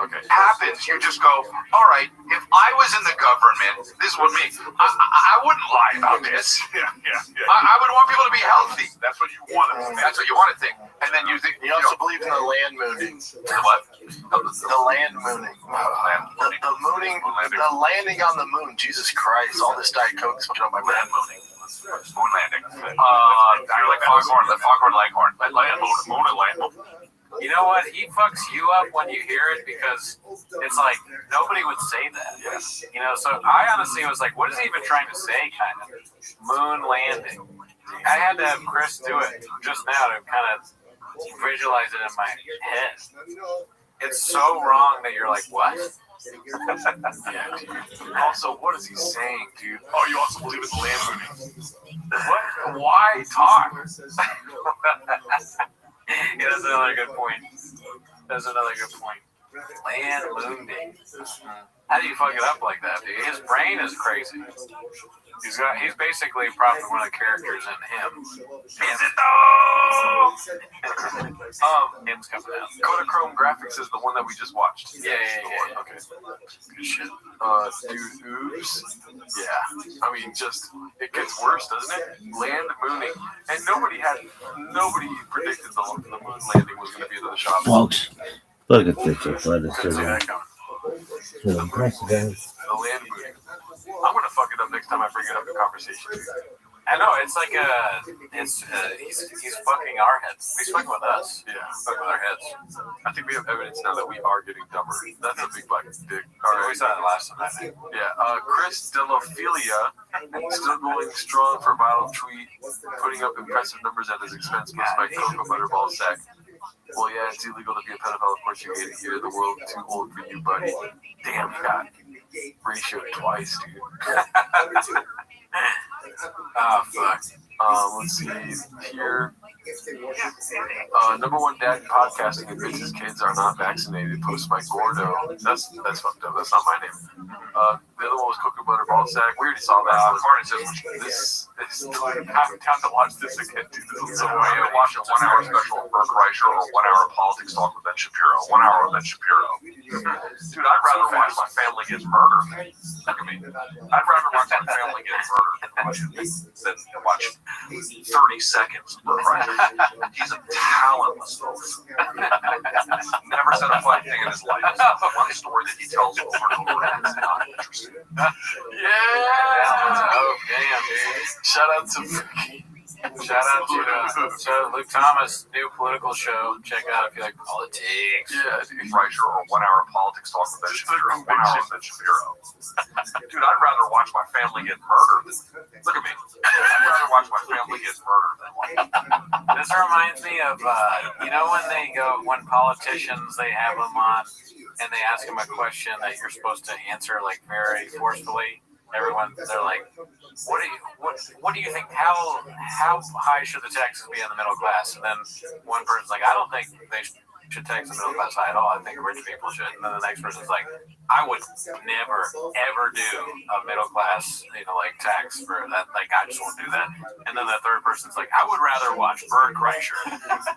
Okay. Happens. You just go, all right, if I was in the government, this would me. I wouldn't lie about this. Yeah. I would want people to be healthy. That's what you want to think. That's what you want to think. And then you think, You also believe in the land mooning. what? The land mooning. The mooning. The landing on the moon. Jesus Christ. All this Diet Coke's put on my Land brain. mooning. Moon landing. You're like Foghorn. Let Foghorn Leghorn. Let land moon and land moon. You know what? He fucks you up when you hear it because it's like nobody would say that. Yeah. You know, so I honestly was like, what is he even trying to say, kind of? Moon landing. I had to have Chris do it just now to kind of visualize it in my head. It's so wrong that you're like, what? Yeah, dude. Also, what is he saying, dude? Oh, you also believe in the land moving? What? Why talk? Yeah, that's another good point. That's another good point. Land moving. How do you fuck it up like that, dude? His brain is crazy. He's basically probably one of the characters in him. Is it though? Him's coming out. Kodachrome Graphics is the one that we just watched. Yeah. Okay. Good shit. Dude, oops. Yeah. I mean, just it gets worse, doesn't it? Land mooning, and nobody predicted the moon landing was going to be the shot. Folks, look at this Couldn't see athleticism. that coming. It's impressive, guys. The land mooning. I'm going to fuck it up next time I bring it up in conversation. I know, it's like he's fucking our heads. He's fucking with us. Yeah. Fucking with our heads. I think we have evidence now that we are getting dumber. That's a big black dick. All right, we saw that last time, I think. Yeah, Chris Delophilia still going strong for viral tweet, putting up impressive numbers at his expense, plus by Cocoa Butterball sack. Well, yeah, it's illegal to be a pedophile. Of course, you hate it here. The world too old for you, buddy. Damn, you got ratio twice, dude. Oh, fuck. Let's see here. Number one dad podcasting admits his kids are not vaccinated. Post by Gordo. That's fucked up. That's not my name. The other one was Cocoa Butter Ball Sack. We already saw that. This I'm down to watch this again, dude. This is so weird. I'm gonna watch a 1 hour special of Bert Kreischer or 1 hour politics talk with Ben Shapiro. 1 hour with Ben Shapiro. Dude, I'd rather watch my family get murdered. Look at me. I'd rather watch my family get murdered than watch 30 seconds of Bert Kreischer. He's a talentless oaf. Never said a funny thing in his life. It's not one story that he tells over and over, and it's not interesting. Yeah. Oh, damn, dude. Shout out to Luke Thomas' new political show. Check out if you like politics. Yeah, Kreischer or 1 hour politics talk with Ben Shapiro. 1 hour with Ben Shapiro. Dude, I'd rather watch my family get murdered. Look at me. I'd rather watch my family get murdered than This reminds me of when politicians, they have them on and they ask them a question that you're supposed to answer like very forcefully. They're like, what do you think? How high should the taxes be on the middle class? And then one person's like, I don't think they should tax the middle class high at all. I think rich people should. And then the next person's like, I would never ever do a middle class, tax for that. Like, I just won't do that. And then the third person's like, I would rather watch Bert Kreischer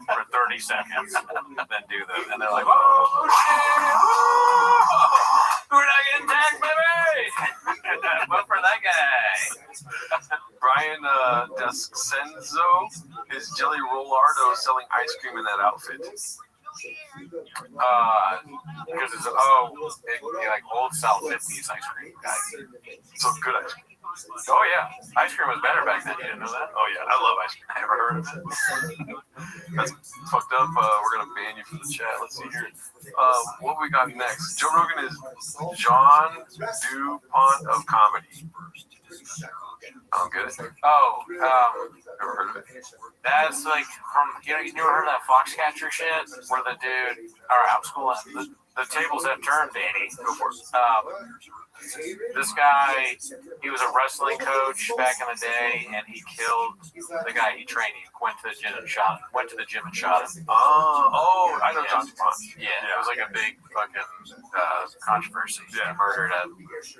for 30 seconds than do that. And they're like, oh shit, we're not getting taxed, baby. Vote for that guy. Brian Descenzo is Jelly Rollardo selling ice cream in that outfit. Because it's like old style 50s ice cream guy. So good ice cream. Oh yeah, ice cream was better back then. You didn't know that? Oh yeah, I love ice cream. I never heard of it. That's fucked up. We're gonna ban you from the chat. Let's see here. What we got next? Joe Rogan is John DuPont of comedy. I don't get it. Oh, never heard of it. That's like from you ever heard of that Foxcatcher shit where the dude I'm schooling the tables have turned, Danny. Go for it. This guy, he was a wrestling coach back in the day, and he killed the guy he trained. He went to the gym and shot him. Oh, I know John DuPont. Yeah, it was like a big fucking controversy. Yeah. He murdered an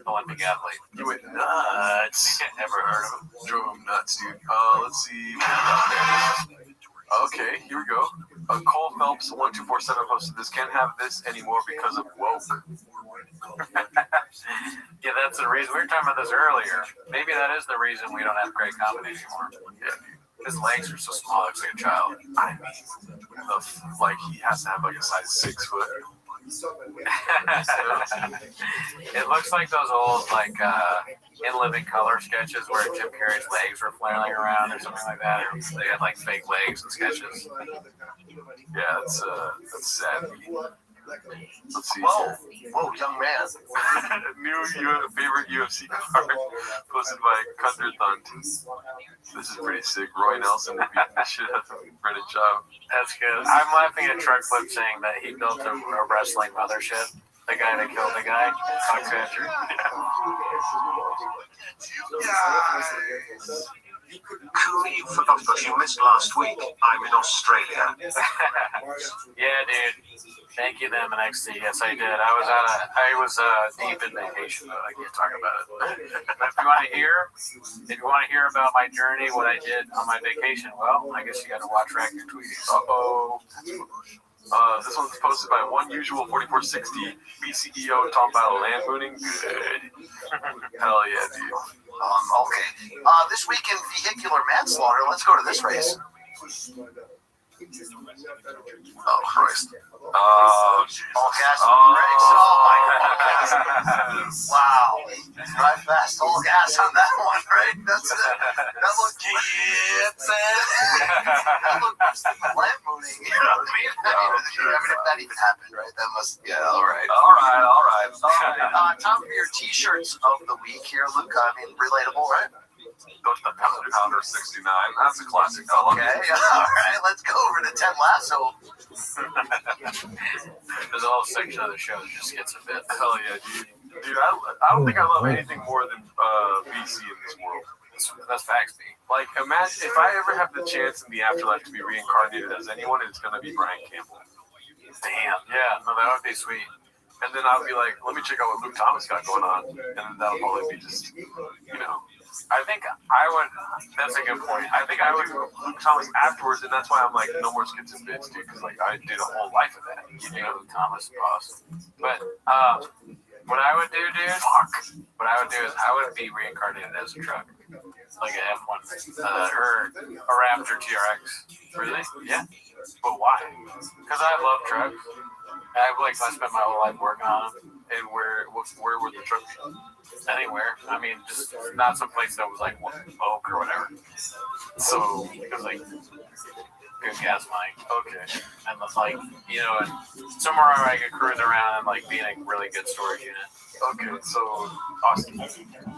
Olympic athlete. He went nuts. Never heard of him. Drove him nuts, dude. Let's see. Okay, here we go. Cole Phelps 1247 posted this. Can't have this anymore because of woke. Yeah, that's the reason. We were talking about this earlier. Maybe that is the reason we don't have great comedy anymore. Yeah, his legs are so small, looks like a child. I mean, he has to have like a size 6 foot. It looks like those old In Living Color sketches where Jim Carrey's legs were flailing around or something like that. They had like fake legs and sketches. Yeah, that's sad. Let's see. Whoa, young man. New favorite UFC card posted by Cunder Thunt. This is pretty sick. Roy Nelson beat the shit out of Brennan Schaub. That's good. I'm laughing at Truck Flip saying that he built a wrestling mothership. The guy that killed the guy, Foxcatcher. Cooley, you forgot that you missed last week. I'm in Australia. Yeah, dude. Thank you, them and XT. Yes, I did. I was deep in vacation mode. I can't talk about it. But if you want to hear about my journey, what I did on my vacation, well, I guess you got to watch Record Tweets. Uh-oh. This one's posted by OneUsual4460 BCEO talking about land mooning. Good. Hell yeah, dude. Okay. This week in vehicular manslaughter, let's go to this race. Oh, Christ. Oh, all gas and brakes. Oh, my God. Wow. Drive fast, all gas on that one, right? That's it. That looked that looked worse than the land mooning. You know what I mean? I mean, if that even happened, right? That must, yeah, all right. Time for your t-shirts of the week here, Luke. I mean, relatable, right? The Pounder 69. That's a classic. Okay, all right. Let's go over to Ted Lasso. There's a whole section of the show that just gets a bit. Hell yeah, dude. Dude, I don't think I love anything more than BC in this world. That's facts, B. Like, imagine if I ever have the chance in the afterlife to be reincarnated as anyone, it's gonna be Brian Campbell. Damn. Yeah, no, that would be sweet. And then I'll be like, let me check out what Luke Thomas got going on, and then that'll probably be just, you know. I think I would. That's a good point. I think I would Luke Thomas afterwards, and that's why I'm like, no more skits and bits, dude, because like I did a whole life of that. You know, Luke Thomas is awesome. But what I would do, dude. What I would do is I would be reincarnated as a truck, like an F1 or a Raptor TRX. Really? Yeah. But why? Because I love trucks. I spent my whole life working on them. And where would the truck be? Anywhere. I mean, just not some place that was like oak or whatever. So it was like good gas money. Okay. And it's like, you know, somewhere where I could cruise around and like be in a really good storage unit. Okay, so Austin.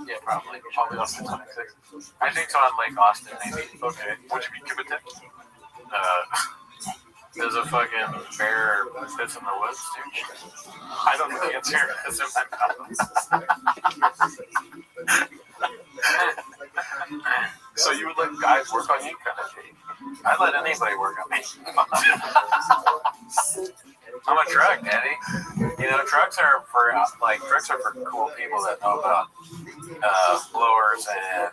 Yeah, probably Austin 26. I think so on Lake Austin, maybe. Okay. Would you be committed? There's a fucking bear that's in the woods, dude. I don't know the answer. It's in my mouth. So you would let guys work on you, kind of thing? I'd let anybody work on me. I'm a truck, Daddy. You know, trucks are for cool people that know about blowers and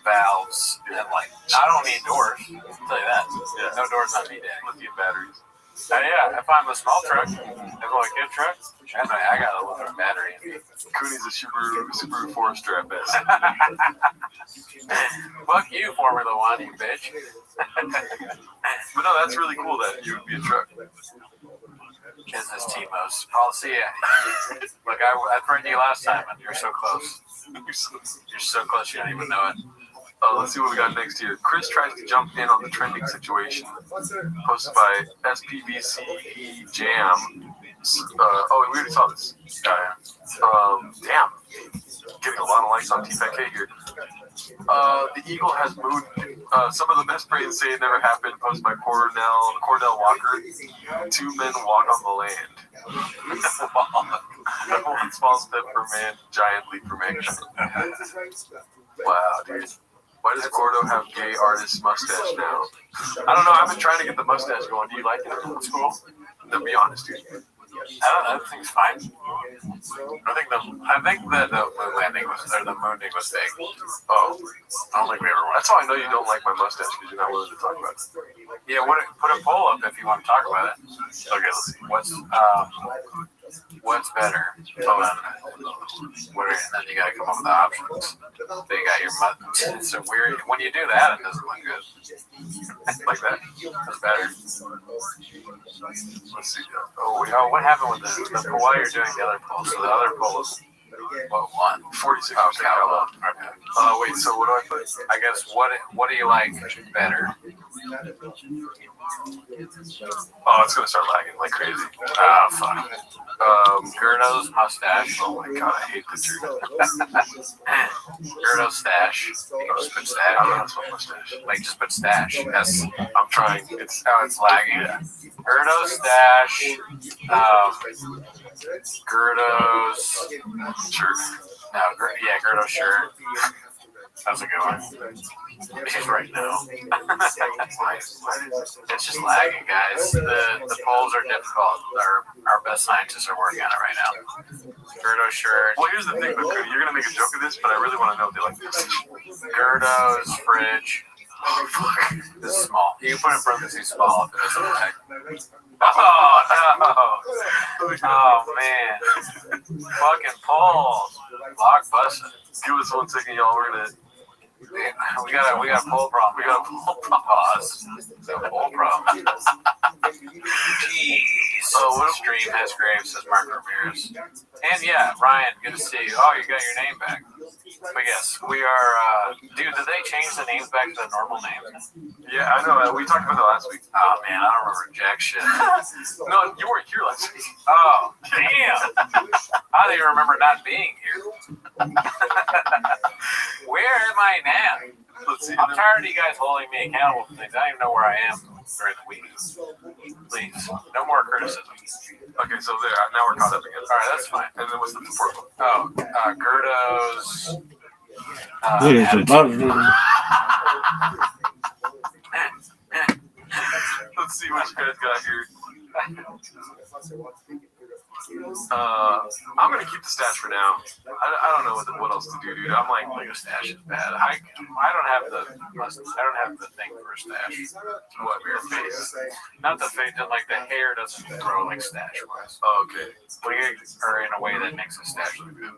valves and like. I don't need doors. I'll tell you that. Yeah. No doors on me, Daddy. Lithium batteries. Yeah, if I'm a small truck, if I'm a kid truck, I got a lithium battery in me. Cooney's a Subaru Forester at best. Fuck you, Formula One, you bitch. But no, that's really cool that you would be a truck. Business T-Most. I'll see ya. Look, I threatened you last time, and you're so close. You're so close, you don't even know it. Let's see what we got next here. Chris tries to jump in on the trending situation. Posted by SPVC Jam. We already saw this. Damn. Getting a lot of likes on TFK here. The Eagle has mooned. Some of the best brains say it never happened. Posted by Cordell Walker. 2 men walk on the land. One small step for man, giant leap for mankind. Wow, dude. Why does Gordo have gay artist mustache now? I don't know. I've been trying to get the mustache going. Do you like it? It's cool. To be honest, dude. I don't know. That thing's fine. I think the landing the mooning was fake. Oh, I don't think we ever went. That's how I know you don't like my mustache because you're not willing to talk about it. Yeah, put a poll up if you want to talk about it. Okay, let's see. What's better? And then you gotta come up with the options. Then you got your it's so weird. When you do that, it doesn't look good. Like that? That's better. Let's see. What happened with the while you're doing the other poll? So the other poll is what won? 46%. Okay. Wait. So what do I put? I guess what do you like better? Oh, it's gonna start lagging like crazy. Oh fuck. Gerdo's mustache. Oh my god, I hate the truth. Gerdo's stash. You just put stash. I don't know, that's my mustache. Like just put stash. I'm trying. It's lagging. Gerdo's stash. Gerdo's shirt. No, Gerdo's shirt. That was a good one. He's right now. It's just lagging, guys. The polls are difficult. Our best scientists are working on it right now. Gerdo's shirt. Well, here's the thing, but you're gonna make a joke of this, but I really want to know if they like this. Gerdo's fridge. Oh, fuck. This is small. You can put in parentheses small if it doesn't lag. Oh, no. Oh, man. Fucking polls. Blockbuster. Give us 1 second, y'all. We're gonna. We got a poll problem. We got a poll problem. Pause. A poll problem. Jeez. Oh, what Stream has Graves, says Mark Ramirez. And yeah, Ryan, good to see you. Oh, you got your name back. But yes, we are. Dude, did they change the names back to the normal names? Yeah, I know. We talked about that last week. Oh man, I don't remember jack shit. No, you weren't here last week. Oh, damn. I don't even remember not being here. Where am I now? Let's see. I'm tired of you guys holding me accountable for things. I don't even know where I am during the week. Please, no more criticism. Okay, so there. Now we're caught up again. All right, that's fine. And then what's the fourth one? Oh, Gerdo's. Let's see what you guys got here. I'm gonna keep the stash for now. I don't know what else to do, dude. I'm like a stash is bad. I don't have the thing for a stash. What your face? Not the face. Like the hair doesn't grow like stash wise. Oh, okay. Or in a way that makes a stash look good.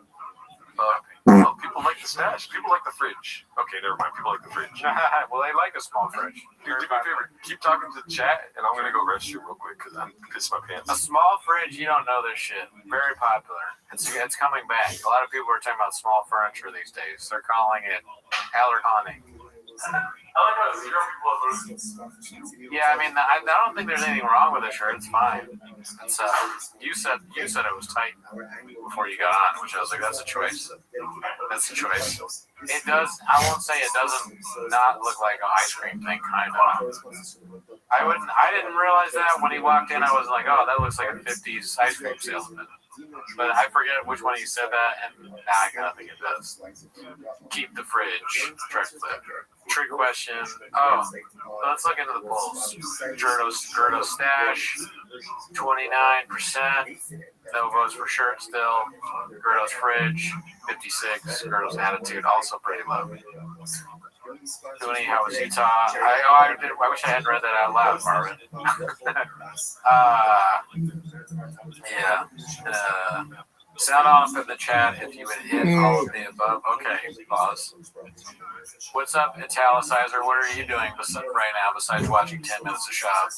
Well, people like the stash. People like the fridge. Okay, never mind. People like the fridge. Well, they like a small fridge. Dude, do me a favor. Keep talking to the chat, and I'm gonna go Restream real quick because I'm pissing my pants. A small fridge, you don't know this shit. Very popular. It's coming back. A lot of people are talking about small furniture these days. They're calling it Allerhonic. Yeah, I mean, I don't think there's anything wrong with the shirt. It's fine. It's you said it was tight before you got on, which I was like, that's a choice. That's a choice. It does. I won't say it doesn't not look like an ice cream thing, kind of. I didn't realize that when he walked in. I was like, oh, that looks like a '50s ice cream salesman. But I forget which one he said that, and now I gotta think it does. Keep the fridge. Trick question. Oh, let's look into the polls. Gerdo stash, 29%. No votes for shirt still. Gerdo's fridge, 56. Gerdo's attitude, also pretty low. Dooney, how was Utah? I wish I hadn't read that out loud, Marvin. Yeah. Sound off in the chat if you would hit all of the above. Okay, pause. What's up, Italicizer? What are you doing right now besides watching 10 minutes of shop?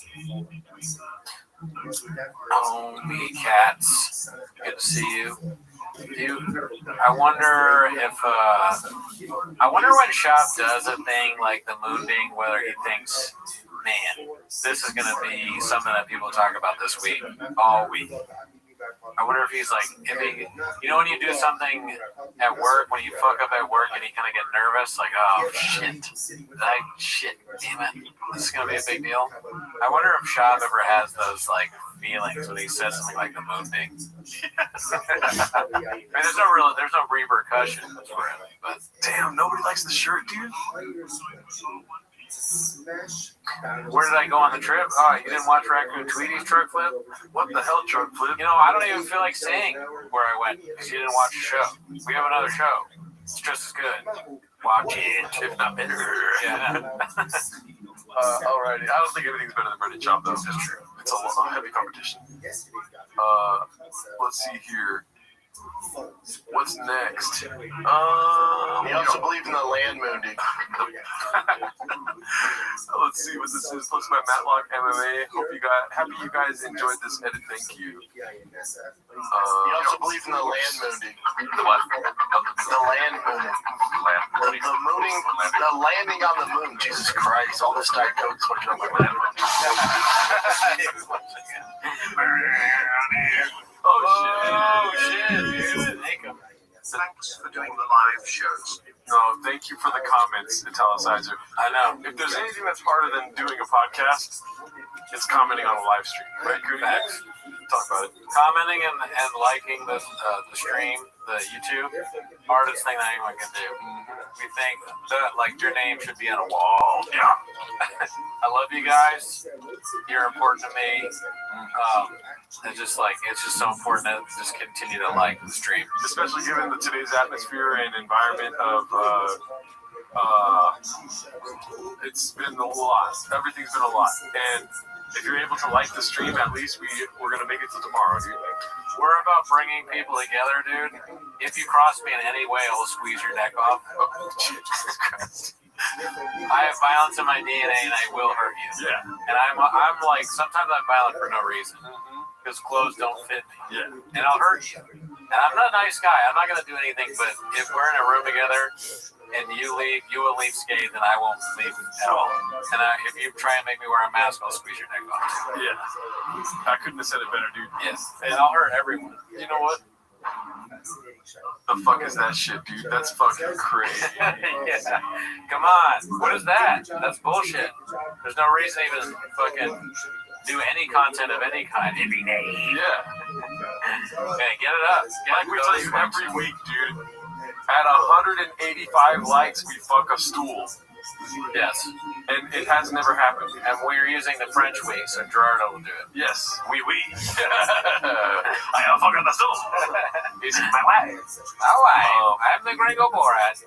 Homie cats. Good to see you. Dude, I wonder when Shop does a thing like the moonbeam, whether he thinks, man, this is going to be something that people talk about this week, all week. I wonder if he's like, when you do something at work, when you fuck up at work and you kind of get nervous, like, oh, shit, damn it, this is going to be a big deal. I wonder if Shab ever has those, like, feelings when he says something like the moon thing. I mean, there's no repercussions for him, but damn, nobody likes the shirt, dude. Where did I go on the trip? Oh, you didn't watch Raccoon Tweety's truck flip? What the hell, truck flip? I don't even feel like saying where I went because you didn't watch the show. We have another show. It's just as good. Watch it, if not better. Yeah. Alrighty. I don't think anything's better than Reddit Chop, though. That's true. It's a heavy competition. Let's see here. What's next? He also believed in the land moonding. Let's see what this is. Posted by Matlock MMA. Happy you guys enjoyed this edit. Thank you. He also believed in the land moonding. The what? The land moonding. The mooning. The landing on the moon. Jesus Christ! All this Diet Coke's fucking up my mind. Oh shit, dude. Thanks for doing the live shows. No, thank you for the comments, Italicizer. I know. If there's anything that's harder than doing a podcast, it's commenting on a live stream, right? Facts. Talk about it. Commenting and liking the stream, the YouTube, hardest thing that anyone can do. We think that like your name should be on a wall. Yeah. I love you guys. You're important to me. It's just so important to just continue to like the stream, especially given today's atmosphere and environment of. It's been a lot. Everything's been a lot, and if you're able to like the stream, at least we're gonna make it to tomorrow, dude. We're about bringing people together, dude. If you cross me in any way, I'll squeeze your neck off. Oh, Jesus Christ. I have violence in my DNA, and I will hurt you. Yeah. And I'm like, sometimes I'm violent for no reason. Because clothes don't fit me. Yeah. And I'll hurt you. And I'm not a nice guy. I'm not going to do anything, but if we're in a room together and you will leave scathed, and I won't leave at all. And if you try and make me wear a mask, I'll squeeze your neck off. Yeah. I couldn't have said it better, dude. Yes. And I'll hurt everyone. You know what? The fuck is that shit, dude? That's fucking crazy. Yeah. Come on. What is that? That's bullshit. There's no reason to even fucking do any content of any kind. Yeah. Okay, get it up. Like we tell you every week, dude. At 185 likes, we fuck a stool. Yes. And it has never happened. And we're using the French we, so Gerardo will do it. Yes. Oui. I am fucking the stool. It's my wife. My wife. I'm the Gringo Borat.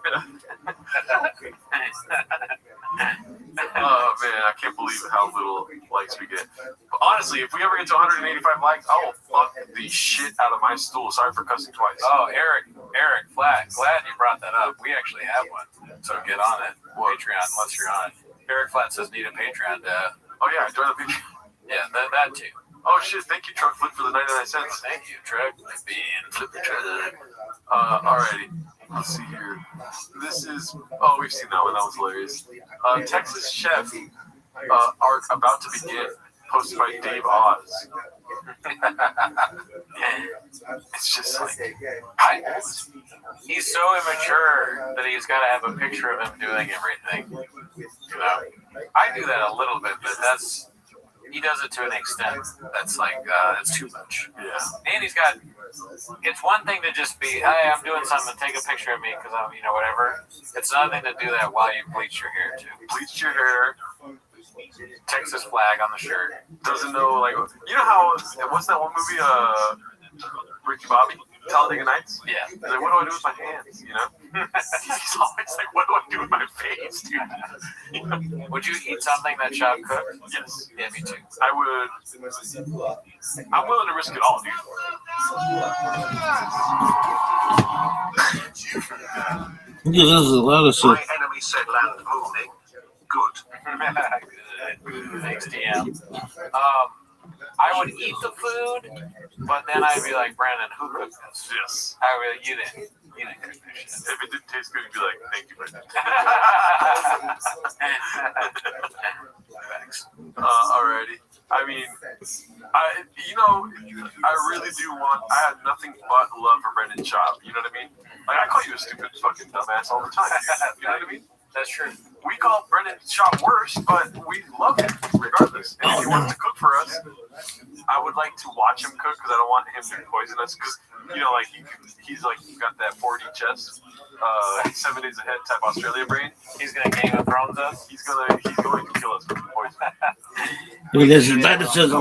Oh, man. I can't believe how little likes we get. But honestly, if we ever get to 185 likes, I will fuck the shit out of my stool. Sorry for cussing twice. Oh, Eric Flat. Glad you brought that up. We actually have one. So get on it. Patreon, unless you're on it. Eric Flat says need a Patreon. Oh, yeah. Join the Patreon. Yeah, that too. Oh, shit. Thank you, Truck Flip, for the 99 cents. Thank you, Truck. Flip the truck. Alrighty. Let's see here. This is... Oh, we've seen that one. That was hilarious. Texas Chef are about to begin. Posted by Dave Oz. It's just like... He's so immature that he's got to have a picture of him doing everything. You know? I do that a little bit, but that's... He does it to an extent that's like, it's too much. Yeah. And he's got... It's one thing to just be, hey, I'm doing something, take a picture of me because I'm, whatever. It's another thing to do that while you bleach your hair, too. Bleach your hair. Texas flag on the shirt. Doesn't know, like, you know how, what's that one movie, Ricky Bobby? Talladega Nights? Yeah. He's like, what do I do with my hands, you know? He's always like, what do I do with my face, dude? Would you eat something that Shop cooked? Yes. Yeah, me too. I would. I'm willing to risk it all, dude. My enemy said land moving. Good. Thanks, DM. I would eat the food, but then I'd be like, Brandon, who cooked this? Yes. I would be like, you didn't cook this shit. If it didn't taste good, you'd be like, thank you, Brandon. Thanks. Alrighty. I mean, I really do want, I have nothing but love for Brendan Schaub. You know what I mean? Like, I call you a stupid fucking dumbass all the time. You know what I mean? That's true. We call Brendan Schaub worse, but we love him regardless. And if he wants to cook for us, I would like to watch him cook because I don't want him to poison us. Because, like, he's like, got that 4D chest, 7 days ahead type Australia brain. He's going to Game of Thrones us. He's going to kill us with poison. This is athleticism.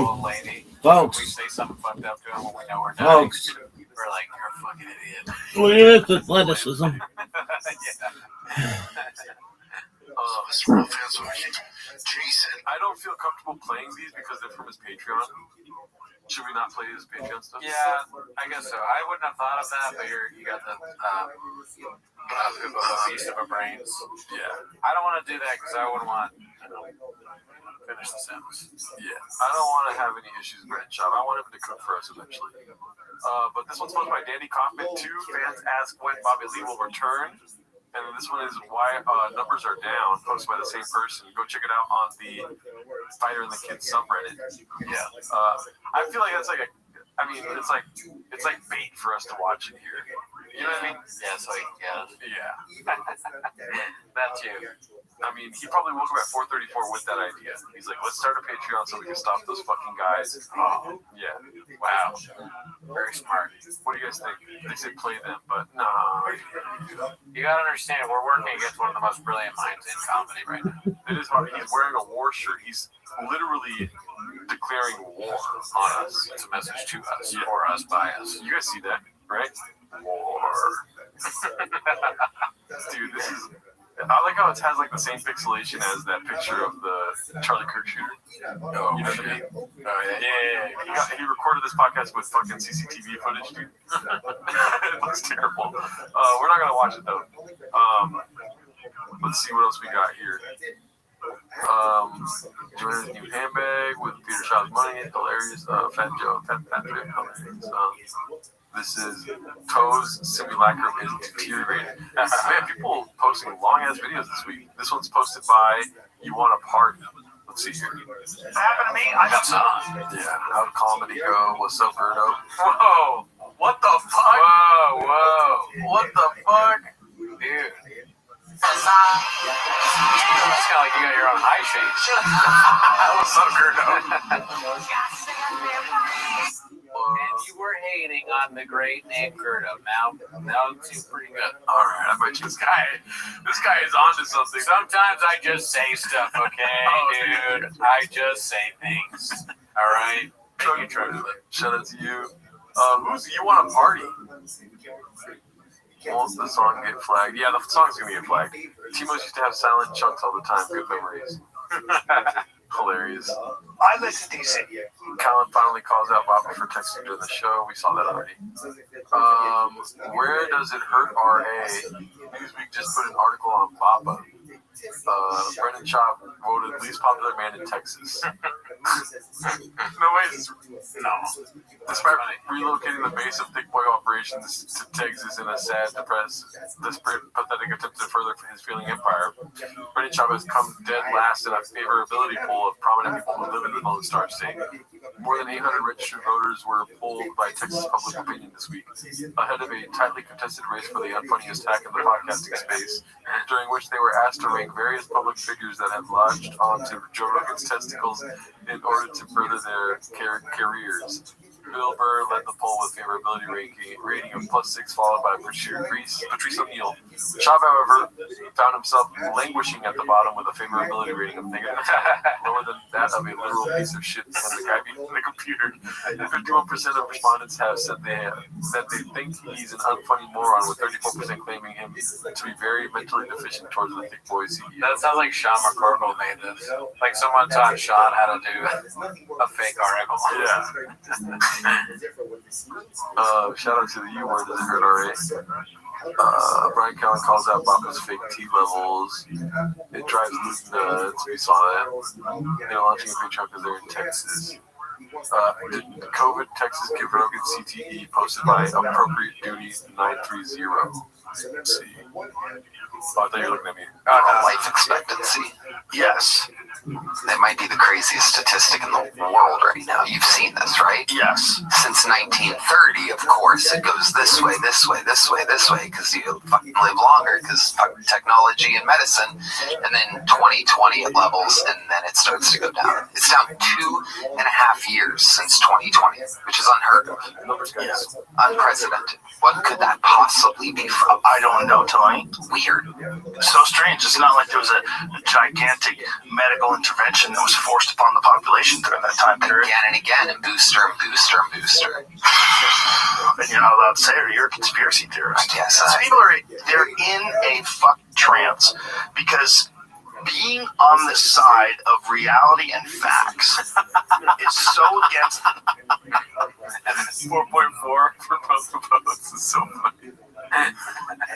Folks. We say something fucked up to him when we know we're dying. Folks. We're like, you're a fucking idiot. Look at this athleticism. Jason. I don't feel comfortable playing these because they're from his Patreon. Should we not play his Patreon stuff? Yeah, I guess so. I wouldn't have thought of that, but you got the beast of a brains. Yeah. I don't want to do that because I wouldn't want finish the sentence. Yeah. I don't want to have any issues with Brandon Schaub. I want him to cook for us eventually. But this one's posted by Danny Kaufman. 2 fans ask when Bobby Lee will return. And this one is why numbers are down, posted by the same person. Go check it out on the Fighter and the Kids subreddit. Yeah. I feel like that's like it's like bait for us to watch in here. You know what I mean? Yeah, so Yeah. that too. I mean, he probably woke up at 4:34 with that idea. He's like, let's start a Patreon so we can stop those fucking guys. Oh, Yeah. wow. Very smart. What do you guys think? They said play them, but no. You gotta understand, we're working against one of the most brilliant minds in comedy right now. It is hard. He's wearing a war shirt. He's literally declaring war on us. It's a message to us, for us, by us. You guys see that, right? War. Dude, this is... I like how it has like the same pixelation as that picture of the Charlie Kirk shooter. Oh, you know what I mean? Oh, yeah. He recorded this podcast with fucking CCTV footage, dude. It looks terrible. We're not gonna watch it though. Let's see what else we got here. Jordan's new handbag with Peter Shaw's money. Hilarious. Fat Joe. Fat Patrick. Hilarious. This is Toe's simulacrum is deteriorating. Man, people posting long ass videos this week. This one's posted by You Want a Party. Let's see here. What happened to me? I got some. Yeah. How'd comedy go? What's up, Birdo? Whoa! What the fuck? Whoa! What the fuck? Dude. That's kind of like you got your own high shades. What's up, Birdo? And you were hating on the great name Gerdo. Now it seems pretty good. All right, I bet you this guy is onto something. Sometimes I just say stuff, okay, dude. I just say things. All right. Thank you, Trevor. Shout out to you. Who's You Want a Party? Won't the song get flagged? Yeah, the song's gonna get flagged. Timos used to have silent chunks all the time. Good memories. Hilarious. I live in DC. Colin finally calls out Baba for texting during the show. We saw that already. Where does it hurt RA? Newsweek just put an article on Baba. Brendan Chop voted least popular man in Texas. No way. No. Despite relocating the base of Thick Boy operations to Texas in a sad, depressed, desperate, pathetic attempt to further his failing empire, Brendan Chop has come dead last in a favorability poll of prominent people who live in the Lone Star State. More than 800 registered voters were polled by Texas public opinion this week, ahead of a tightly contested race for the unfunniest hack in the podcasting space, during which they were asked to rank various public figures that had latched onto Joe Rogan's testicles in order to further their careers. Bill Burr led the poll with favorability rating of +6, followed by Patrice O'Neill. Chop, however, found himself languishing at the bottom with a favorability rating of -10, lower than that of a literal piece of shit and the guy behind the computer. 51% of respondents have said that they think he's an unfunny moron, with 34% claiming him to be very mentally deficient towards the Thick Boy CEO. That sounds like Sean McCorkle made this. Like someone taught Sean how to do a fake article. Yeah. Shout out to the U word, does it hurt already? Brian Callen calls out Baba's fake T levels. It drives Luke nuts. We saw that. They're launching a Patreon because they're in Texas. Did COVID Texas give Rogan CTE? Posted by Appropriate Duty 930. Let's see. Oh, I thought you were looking at me. Life expectancy. Yes. That might be the craziest statistic in the world right now. You've seen this, right? Yes. Since 1930, of course, it goes this way, this way, this way, this way, because you fucking live longer, because technology and medicine. And then 2020 it levels, and then it starts to go down. It's down 2.5 years since 2020, which is unheard of. Yes. Unprecedented. What could that possibly be from? I don't know, Tony. Weird. So strange. It's not like there was a gigantic medical intervention that was forced upon the population during that time period. Again and again, and booster and booster and booster. And you're not allowed to say it, or you're a conspiracy theorist. Yes. So people they're in a fuck trance because being on the side of reality and facts is so against 4.4 for both of us is so funny.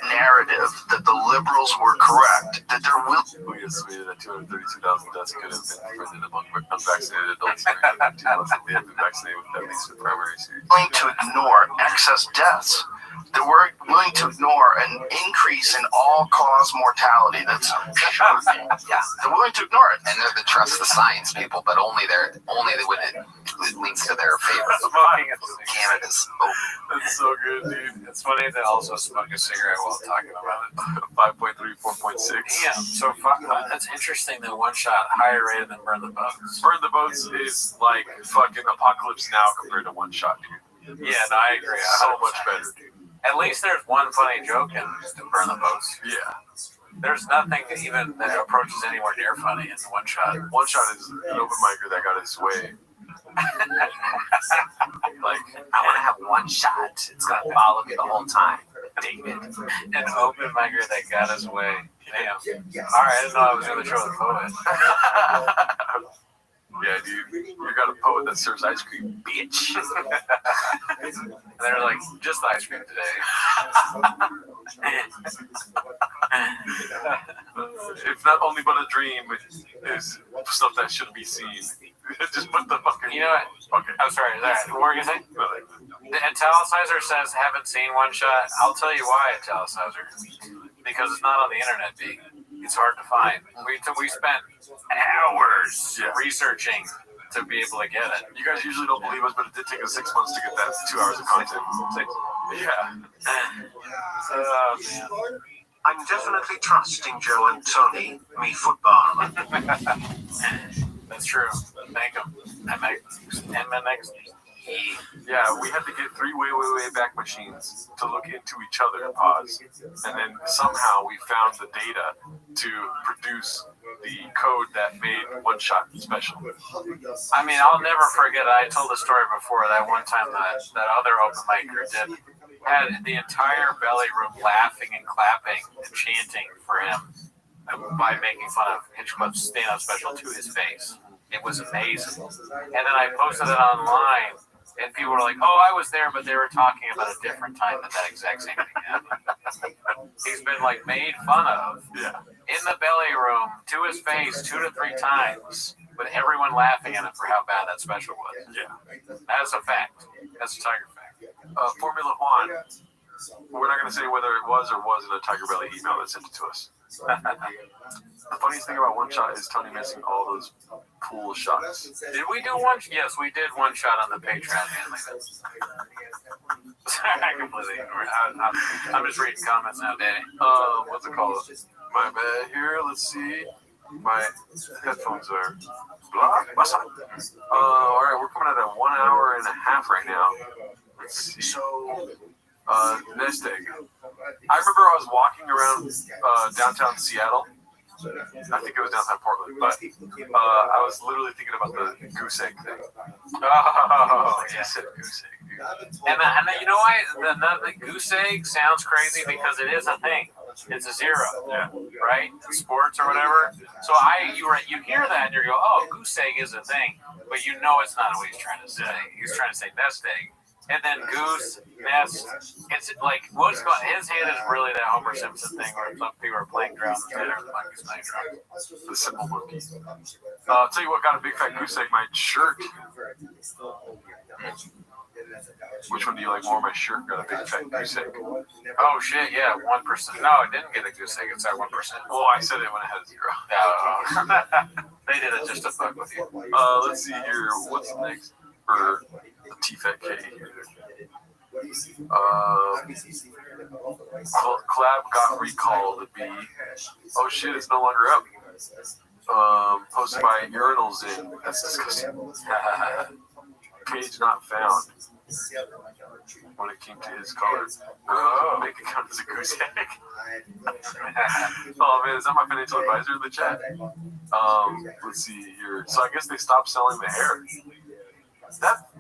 narrative that the liberals were correct, that there will We estimated that 232,000 deaths could have been prevented among unvaccinated adults that have been vaccinated with at least the primary series. going to ignore excess deaths. that we're willing to ignore an increase in all-cause mortality that's shocking. Yeah. They're willing to ignore it. And they're the trust the science people, but only when it leans to their favor. Smoking a Canada's That's so good, dude. It's funny to also smoke a cigarette while talking about it. 5.3, 4.6. Damn. So that's interesting that one shot higher rated than Burn the Boats. Burn the Boats is like fucking Apocalypse Now compared to One Shot, dude. Yeah, no, I agree. So much better, dude. At least there's one funny joke in Burn the Boats. Yeah. There's nothing even that approaches anywhere near funny in One Shot. One Shot is an open micer that got his way. like, I want to have one shot. It's going to follow me the whole time. David. An open micer that got his way. Damn. All right, I didn't know I was going to throw the poet. Yeah, dude. You got a poet that serves ice cream, bitch. And they're like, just ice cream today. If not only but a dream is stuff that shouldn't be seen. Just put the fucking. You know what? Okay. I'm sorry. What were you saying? The italicizer says haven't seen One Shot. I'll tell you why, italicizer. Because it's not on the internet, B. It's hard to find. We spent hours researching to be able to get it. You guys usually don't believe us, but it did take us 6 months to get that 2 hours of content. Yeah. Man. I'm definitely trusting Joe and Tony, me football. That's true. Thank him. And next. Yeah, we had to get 3 way back machines to look into each other and pause. And then somehow we found the data to produce the code that made One Shot special. I mean, I'll never forget, I told the story before, that one time that other open micer had the entire belly room laughing and clapping and chanting for him by making fun of Hinchcliffe's stand-up special to his face. It was amazing. And then I posted it online, and people were like, oh, I was there, but they were talking about a different time that exact same thing happened. He's been, like, made fun of in the belly room to his face 2 to 3 times, with everyone laughing at him for how bad that special was. Yeah. That's a fact. That's a Tiger fact. Formula One. We're not going to say whether it was or wasn't a Tiger Belly email that sent it to us. The funniest thing about One Shot is Tony missing all those cool shots. Did we do one? Yes, we did One Shot on the Patreon. I completely ignored it. I'm just reading comments now, Danny. What's it called? My bad here. Let's see. My headphones are blocked. All right, we're coming at 1 hour and a half right now. Let's see. So, nest egg. I remember I was walking around downtown Seattle. I think it was downtown Portland, but I was literally thinking about the goose egg thing. Oh, yeah. Said goose egg, dude. And you know why? The goose egg sounds crazy because it is a thing. It's a zero, right? In sports or whatever. So you hear that and you go, oh, goose egg is a thing, but you know it's not what he's trying to say. He's trying to say nest egg. And then goose, nest, it's like, his head is really that Homer Simpson thing where some people are playing drums and the monkey's playing drums. The simple monkey. I'll tell you what got a big fat goose egg, my shirt. Which one do you like more? My shirt got a big fat goose egg. Oh shit, yeah, 1%. No, it didn't get a goose egg, it's at 1%. Well, I said it when it had 0. No. They did it just to fuck with you. Let's see here. What's next for the T-Fat K here? Collab got recalled. Oh shit, it's no longer up. Posted by Urinals in. That's disgusting. Page not found. When it came to his color. Make it count as a goose egg. Oh man, is that my financial advisor in the chat? Let's see here. So I guess they stopped selling the hair.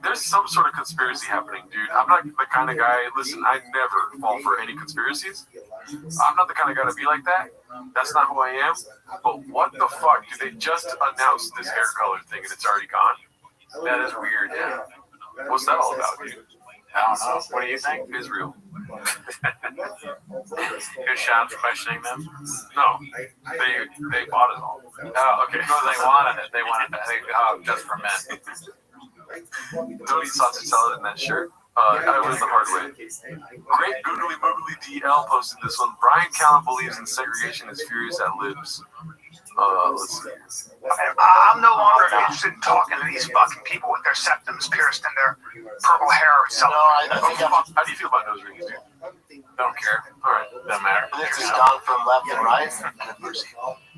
There's some sort of conspiracy happening, dude. I'm not the kind of guy. Listen, I never fall for any conspiracies. I'm not the kind of guy to be like that. That's not who I am. But what the fuck? Did they just announce this hair color thing and it's already gone? That is weird, yeah. What's that all about, dude? I don't know. What do you think? Israel. Your shop's questioning them? No, they bought it all. Oh, okay. No, they wanted it. They wanted it. Just for men. Don't eat sausage salad in that shirt. I learned the hard way. Great Googly Moogly DL posted this one. Brian Callen believes in segregation is furious at libs. Let's see. I'm no longer interested in talking to these fucking people with their septums pierced in their purple hair. So, I think how do you feel about nose rings, dude? Don't care. All right, doesn't matter. This has gone from left and right.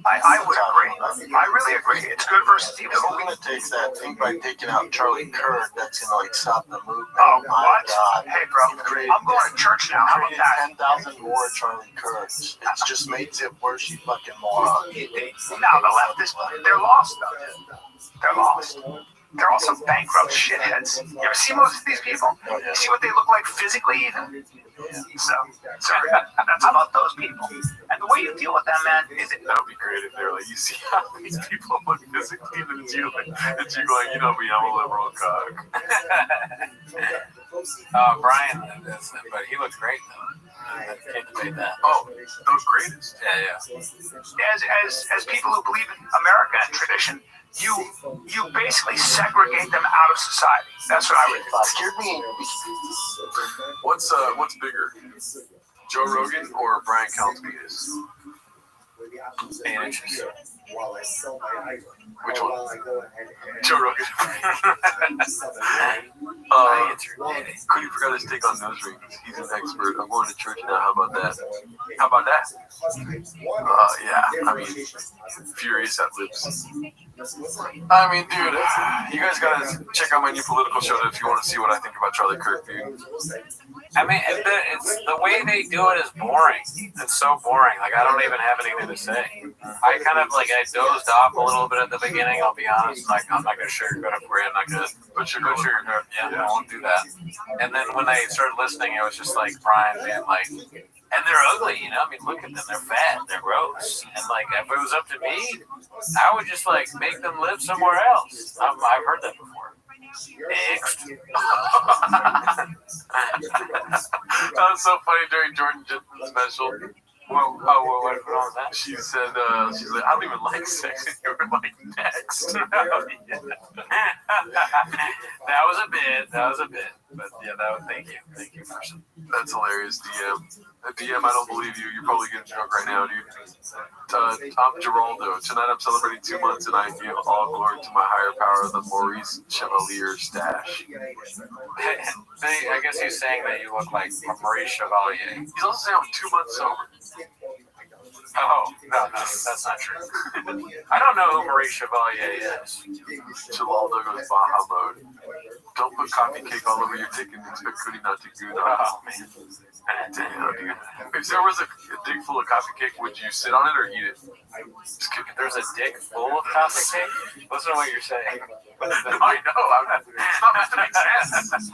I would agree. I really agree. It's good versus evil. We're gonna take that thing by taking out Charlie Kirk. That's gonna like stop the movement. Oh, my what? God! Hey, bro, I'm going to church now. How about that? 10,000 more Charlie Kirks. It just makes it worse, you fucking moron. Now the leftists, they're lost though. They're lost. They're also bankrupt shitheads. You ever see most of these people? You see what they look like physically even? So that's about those people. And the way you deal with them, man, is it? That would be great if they were like, you see how these people look physically, and it's you going, you know me, I'm a liberal cock. Brian, but he looks great though. I can't debate that. Oh, those greatest. Yeah. As people who believe in America and tradition, you basically segregate them out of society. That's what I would do. Scared me. What's bigger, Joe Rogan or Brian Callen's penis? Which one? Joe Rogan. Cootie forgot his take on nose rings. He's an expert. I'm going to church now. How about that? Yeah. I mean, furious at lips. I mean, dude, you guys gotta check out my new political show if you want to see what I think about Charlie Kirk, dude. I mean, it's the way they do it is boring. It's so boring. Like, I don't even have anything to say. I kind of I dozed off a little bit at the beginning. I'll be honest. Like, I'm not gonna sugarcoat it for you. I'm not gonna sugarcoat. Yeah, I won't do that. And then when I started listening, it was just like Brian being like, and they're ugly, you know. I mean, look at them. They're fat. They're gross. And like, if it was up to me, I would just like make them live somewhere else. I've heard that before. Next. That was so funny during Jordan Jensen's special. What was that? She said, she's like, I don't even like sex. And you were like, next. That was a bit. But yeah, thank you. Thank you, person. That's hilarious, DM. DM, I don't believe you. You're probably getting drunk right now, dude. Tom Giraldo. Tonight I'm celebrating 2 months and I give all glory to my higher power, the Maurice Chevalier stash. I guess he's saying that you look like Maurice Chevalier. He's also saying I'm 2 months sober. Oh, no, that's not true. I don't know who Maurice Chevalier is. Giraldo goes Baja mode. Don't put coffee cake all over your dick and expect Cootie not to do that. Oh, man. Damn, dude. If there was a dick full of coffee cake, would you sit on it or eat it? Just kidding. There's a dick full of coffee cake? Listen to what you're saying. No, I know. It's not meant to make sense.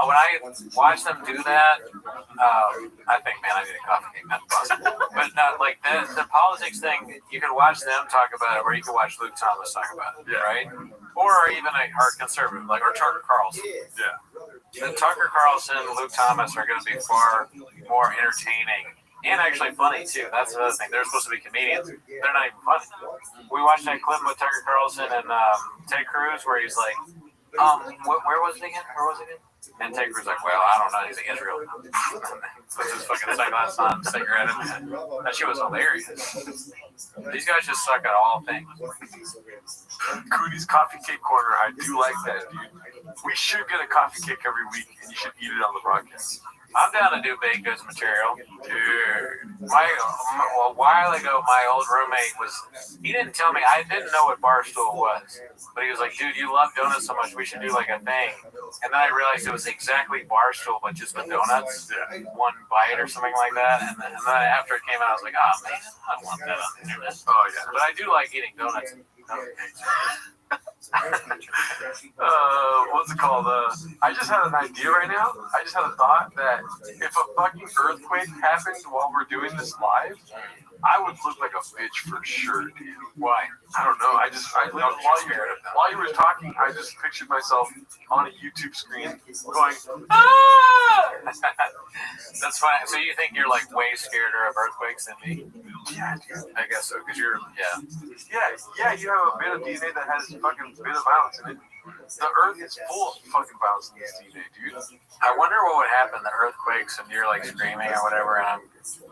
When I watch them do that, I think, man, I need a coffee cake. That's possible. But no, like the politics thing, you can watch them talk about it, or you can watch Luke Thomas talk about it, right? Or even a hard conservative, like or Tucker Carlson. Yeah. The Tucker Carlson and Luke Thomas are going to be far more entertaining and actually funny too. That's another thing. They're supposed to be comedians. They're not even funny. We watched that clip with Tucker Carlson and Ted Cruz where he's like, where was it again? And Ted Cruz like, well, I don't know. He's like, Israel. Puts his fucking sunglasses on, cigarette in hand. That shit was hilarious. These guys just suck at all things. Cootie's Coffee Cake Corner. I do like that, dude. We should get a coffee cake every week, and you should eat it on the broadcast. I'm down to do baked goods material. Dude. A while ago, my old roommate he didn't tell me, I didn't know what Barstool was. But he was like, dude, you love donuts so much, we should do like a thing. And then I realized it was exactly Barstool, but just with donuts. One bite or something like that. And then after it came out, I was like, oh, man, I don't want that on the internet. Oh, yeah. But I do like eating donuts. What's it called? I just had an idea right now. I just had a thought that if a fucking earthquake happened while we're doing this live, I would look like a bitch for sure, dude. Why? I don't know. While you were talking, I just pictured myself on a YouTube screen going, ah! That's fine. So you think you're like way scarier of earthquakes than me? Yeah, dude. I guess so, because you're, Yeah, you have a bit of DNA that has fucking bit of violence in it. The Earth is full of fucking violence in this DNA, dude. I wonder what would happen, the earthquakes, and you're like screaming or whatever, and I'm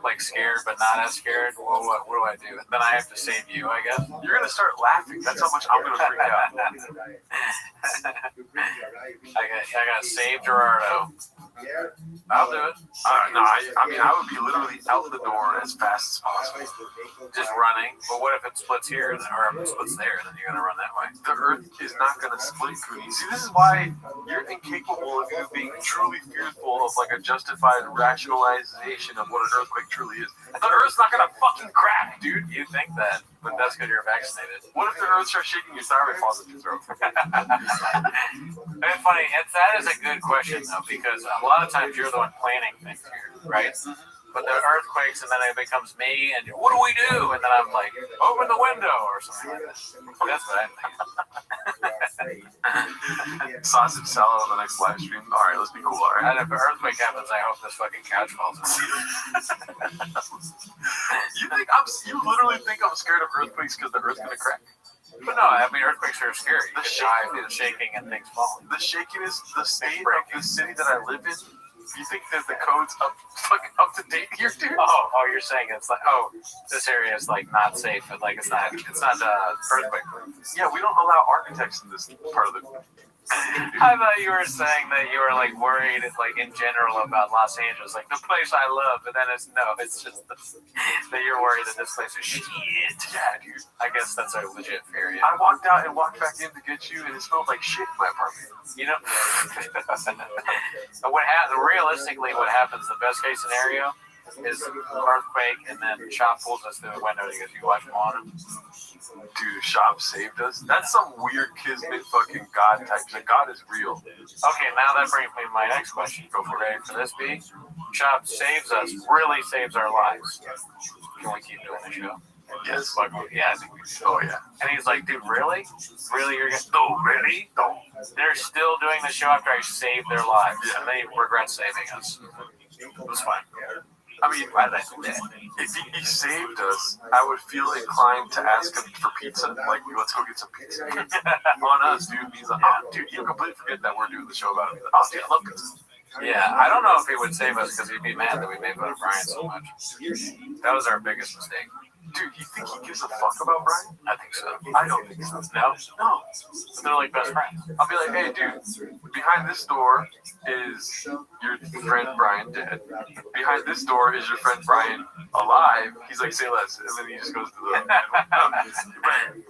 like scared but not as scared. Well, what do I do? Then I have to save you, I guess. You're gonna start laughing. That's how much I'm gonna freak out. I got to save Gerardo. I'll do it. No, I mean, I would be literally out the door as fast as possible. Just running. But what if it splits here, or if it splits there, then you're gonna run that way? The Earth is not gonna split, Cooney. See, this is why you're incapable of you being truly fearful of like a justified rationalization of what an earthquake truly is. The Earth's not gonna fucking crack, dude. You think that, but that's because you're vaccinated. What if the Earth starts shaking, your thyroid falls into your throat? It's funny. That is a good question though, because a lot of times you're the one planning things here, right? But the earthquakes, and then it becomes me, and what do we do? And then I'm like, open the window or something like that. That's what I'm thinking. Sausage salad on the next live stream. All right, let's be cool. All right. And if an earthquake happens, I hope this fucking couch falls. You literally think I'm scared of earthquakes because the Earth's gonna crack? But no, I mean earthquakes are scary. The shaking and things falling. The shaking is the state of the city that I live in. You think that the code's up to date here, dude? Oh, you're saying it's like, this area is like not safe, but like it's not earthquake proof. Yeah, we don't allow architects in this part of the. I thought you were saying that you were like worried, like in general about Los Angeles, like the place I love, but then it's just that you're worried that this place is shit. Yeah, dude. I guess that's a legit fear. Yeah. I walked out and walked back in to get you, and it smelled like shit in my apartment. You know, realistically, what happens? The best case scenario is earthquake, and then Shop pulls us through the window because you watch Moana. Dude, Shop saved us. That's some weird kismet fucking God type shit. God is real. Okay, now that brings me to my next question. Go for ready for this, B? Shop saves us, really saves our lives. Can we keep doing the show? Yes. Yeah, I think we should. Oh, yeah. And he's like, dude, really? Really? You're going to... Oh, really? No. They're still doing the show after I saved their lives. Yeah. And they regret saving us. It was fine. I mean, if he saved us, I would feel inclined to ask him for pizza. Like, let's go get some pizza. On us, dude. He's like, oh, dude, you completely forget that we're doing the show about him. Like, oh, dude, I love pizza. Yeah, I don't know if he would save us because he'd be mad that we made fun of Brian so much. That was our biggest mistake. Dude, you think he gives a fuck about Brian? I think so. I don't think so. No? No. They're like best friends. I'll be like, hey, dude, behind this door is your friend Brian dead. Behind this door is your friend Brian alive. He's like, say less. And then he just goes to the...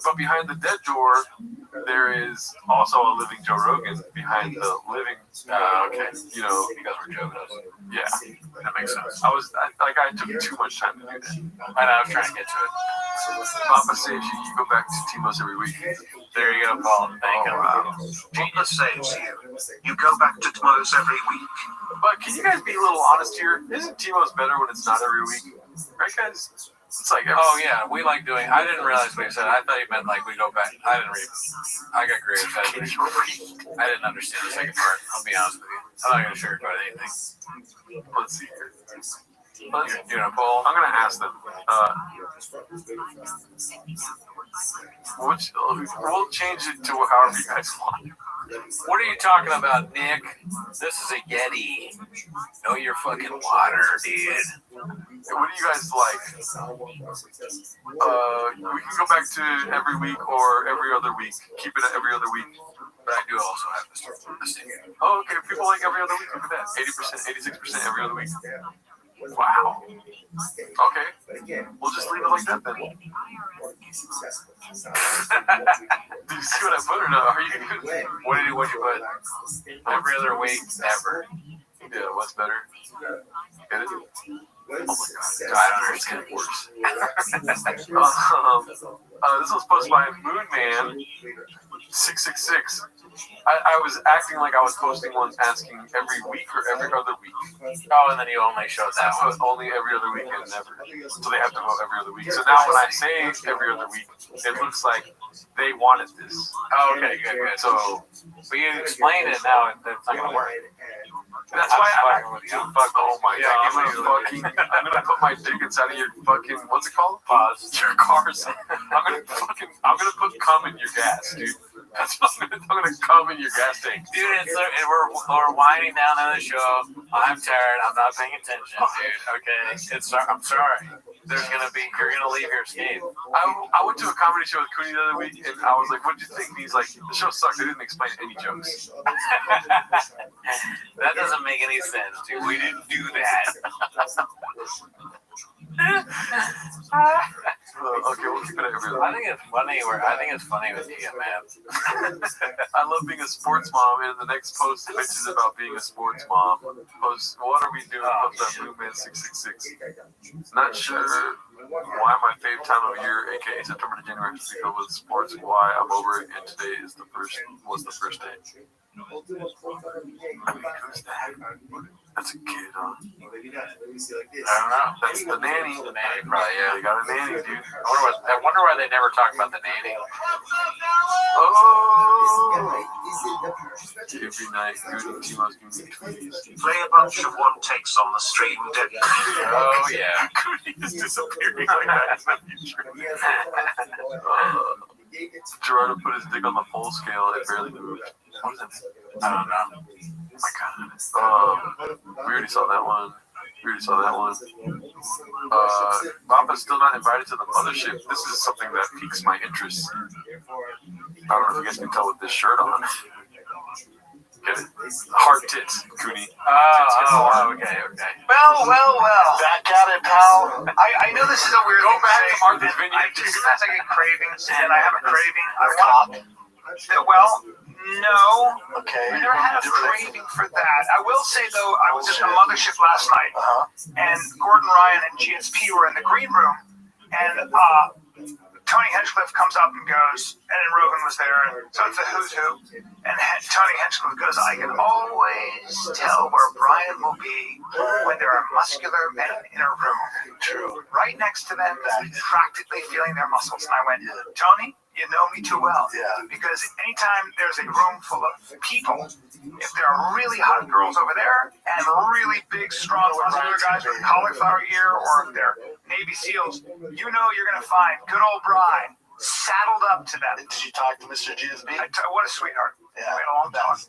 But behind the dead door, there is also a living Joe Rogan behind the living... okay. You know... Because we're Joe does. Yeah. That makes sense. I took too much time to do that. I was trying to get to it. Papa saves you. You go back to Timos every week. There you go, Paul. Thank you. Papa saves you. You go back to Timos every week. But can you guys be a little honest here? Isn't Timos better when it's not every week? Right, guys? It's like yeah, we like doing... I didn't realize what you said. I thought you meant like we go back. I didn't read. I got great excited. I didn't understand the second part. I'll be honest with you. I'm not going to sugarcoat anything. Let's see here. You're doing a poll? I'm going to ask them. We'll change it to however you guys want. What are you talking about, Nick? This is a Yeti. Know your fucking water, dude. What do you guys like? We can go back to every week or every other week. Keep it at every other week. But I do also have this thing. Oh, okay. People like every other week. Look at that. 80%, 86% every other week. Wow. Okay. We'll just leave it like that then. Do you see what I put or not? Are you good? What did you put? Every other week, ever. Yeah, what's better? Get it? Oh my god. I don't understand words. This was posted by Moonman 666. I was acting like I was posting one asking every week or every other week. Oh, and then you only showed that one. Only every other week and never. So they have to vote every other week. So now when I say every other week, it looks like they wanted this. Oh, okay, good. So, but you explained it now, and it's not going to work. That's why I'm fucking. Oh my god! I'm gonna put my dick inside of your fucking. What's it called? Pause. Your cars. I'm gonna put cum in your gas, dude. That's what I'm gonna cum in your gas tank, dude. We're winding down on the show. I'm tired. I'm not paying attention, dude. Okay, I'm sorry. You're gonna leave here scared. I went to a comedy show with Cooney the other week, and I was like, "What did you think?" And he's like, "The show sucked. They didn't explain any jokes." That doesn't make any sense, dude. We didn't do that. Okay, we'll keep it at real. I think it's funny with you, man. I love being a sports mom, and the next post bitches about being a sports mom. Post, what are we doing? Post that Blue Man 666. Not sure why my fave time of year, aka September to January, is filled with sports. Why I'm over it, and today was the first day. Who's that? That's a kid, huh? I don't know. That's the nanny. The nanny, probably, yeah. They got a nanny, dude. I wonder why they never talk about the nanny. Oh! Every night, good Timo's giving me tweets. Play a bunch of one takes on the stream, Debbie. Oh, yeah. Cooney is disappearing like that in the future. Gerardo put his dick on the pole scale and barely moved. What does that mean? I don't know. Oh my god. We already saw that one. Papa's still not invited to the mothership. This is something that piques my interest. I don't know if you guys can tell with this shirt on. Get it? Hard tits, Cooney. Okay. Well. Back at it, pal. I know this is a weird thing. Go back to Martha's Vineyard. Sometimes I get cravings, and I have a craving. Well, no. Okay. I never had a craving for that. I will say, though, I was at the mothership last night, and Gordon Ryan and GSP were in the green room, and Tony Hinchcliffe comes up and goes, and then Rogan was there, and so it's the who's who, and Tony Hinchcliffe goes, I can always tell where Brian will be when there are muscular men in a room. True. Right next to them, practically feeling their muscles. And I went, Tony, you know me too well. Yeah. Because anytime there's a room full of people, if there are really hot girls over there and really big, strong, muscular guys with cauliflower ear, or if they're Navy SEALs, you know you're going to find good old Brian saddled up to them. Did you talk to Mr. GSB? What a sweetheart. Yeah. We had a long talk.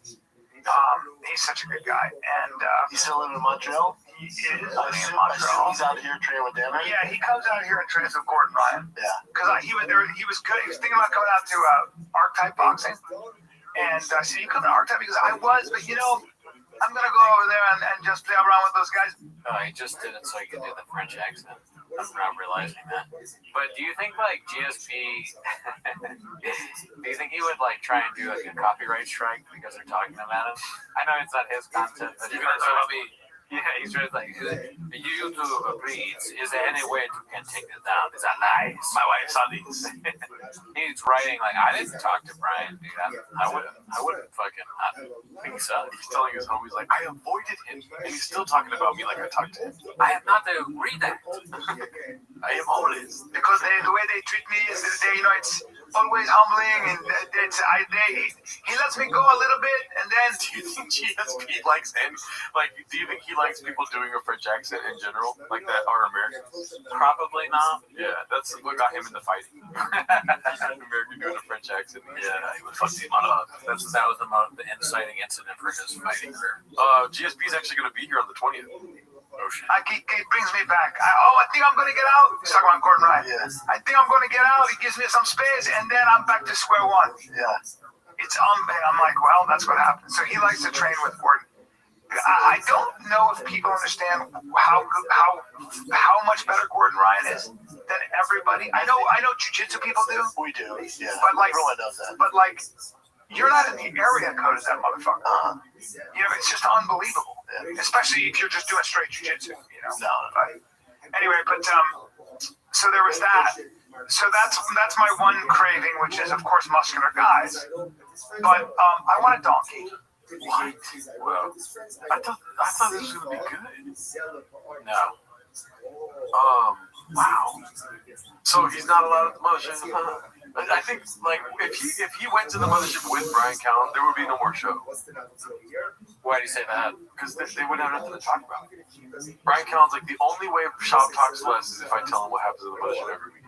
He's such a good guy. And he's still living in Montreal? He is living in Montreal. He's out here training with Dan, right? Yeah, he comes out here and trains with Gordon Ryan. Yeah. Because he was there. He was good. He was thinking about coming out to archetype boxing. And I said, you come to archetype? Because I was, but I'm going to go over there and just play around with those guys. Oh, he just did it so he could do the French accent. I'm not realizing that. But do you think, like, GSP, do you think he would, like, try and do, like, a copyright strike because they're talking about him? I know it's not his content, but you're going to tell me. Yeah, he's just like, YouTube, please, is there any way you can take this down? These are lies. My wife saw these. He's writing, like, I didn't talk to Brian, dude. I wouldn't fucking think so. He's telling his homies, like, I avoided him. And he's still talking about me like I talked to him. I have not to read that. I am always. Because the way they treat me is that it's always humbling, and he lets me go a little bit, and then. Do you think GSP likes him? Like, do you think he likes people doing a French accent in general, like that are Americans? Probably not. Yeah, that's what got him into fighting. An American doing a French accent. Yeah, he would fuck him up. That was the inciting incident for his fighting career. GSP is actually going to be here on the 20th. It brings me back. I think I'm going to get out. He's talking about Gordon Ryan. Yes. I think I'm going to get out. He gives me some space, and then I'm back to square one. Yeah. I'm like, well, that's what happened. So he likes to train with Gordon. I don't know if people understand how much better Gordon Ryan is than everybody. I know jiu-jitsu people do. We do. Yeah. But like, everyone knows that. But like, you're not in the area code as that motherfucker. It's just unbelievable. Especially if you're just doing straight jiu-jitsu. No. But anyway, so there was that. So that's my one craving, which is of course muscular guys. But I want a donkey. What? Well, I thought this was gonna be good. No. Wow. So he's not allowed at the mothership. I think, like, if he went to the mothership with Brian Callen, there would be no more show. Why do you say that? Because they wouldn't have nothing to talk about. Brian Callen's like, the only way Shop talks less is if I tell him what happens in the mothership every week.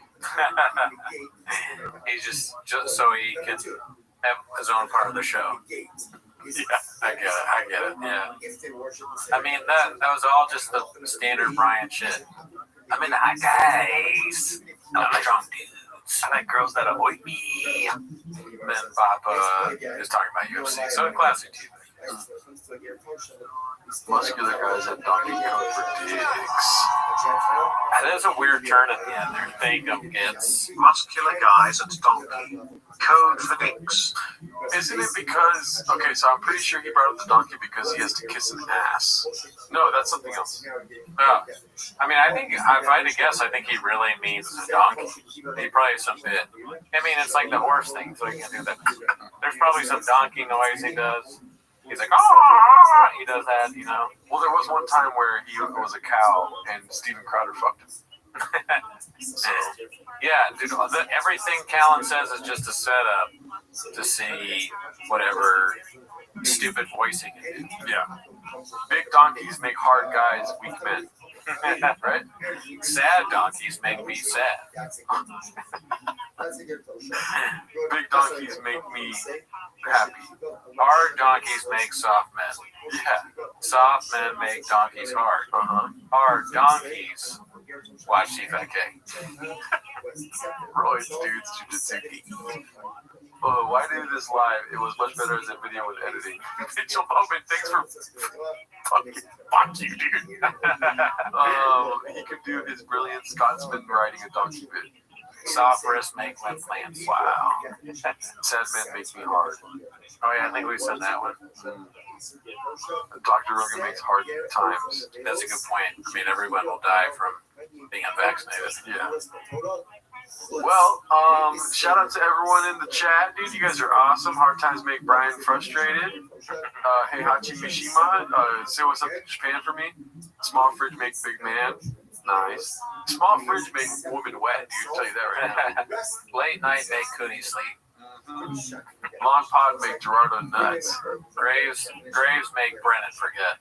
He's just so he can have his own part of the show. Yeah, I get it. Yeah. I mean, that was all just the standard Brian shit. I'm into hot guys. I like drunk dudes. I like girls that avoid me. Then Papa is talking about UFC. So classic TV. Muscular guys at Donkey Kong for dicks. That is a weird turn at the end there. Thankum gets Muscular guys at Donkey. Code for dicks. Isn't it because... Okay, so I'm pretty sure he brought up the donkey because he has to kiss an ass. No, that's something else. I mean, I think, if I had to guess, I think he really means a donkey. He probably has some bit. I mean, it's like the horse thing, so he can do that. There's probably some donkey noise he does. He's like, oh, he does that, you know. Well, there was one time where he was a cow and Steven Crowder fucked him. So, yeah, dude, everything Callen says is just a setup to see whatever stupid voice he can do. Yeah. Big donkeys make hard guys weak men. Right? Sad donkeys make me sad. Big donkeys make me happy. Hard donkeys make soft men. Yeah. Soft men make donkeys hard. Hard donkeys watch CFK. Roy's dudes jiu-jitsu. Oh, why do this live? It was much better as a video with editing. Mitchell Bowman, thanks for fucking fuck you, dude. He could do his brilliant Scotsman riding a donkey bit. Soft wrists make limp plants. Wow. Sad men make me hard. Oh yeah, I think we said that one. Dr. Rogan makes hard times. That's a good point. I mean, everyone will die from being unvaccinated. Yeah. Well, shout out to everyone in the chat, dude. You guys are awesome. Hard times make Brian frustrated. Hey Hachi Mishima, say what's up to Japan for me. Small fridge make big man. Nice. Small fridge make woman wet, dude. I'll tell you that right now. Late night make Cooney sleep. Long pod make Gerardo nuts. Graves make Brennan forget.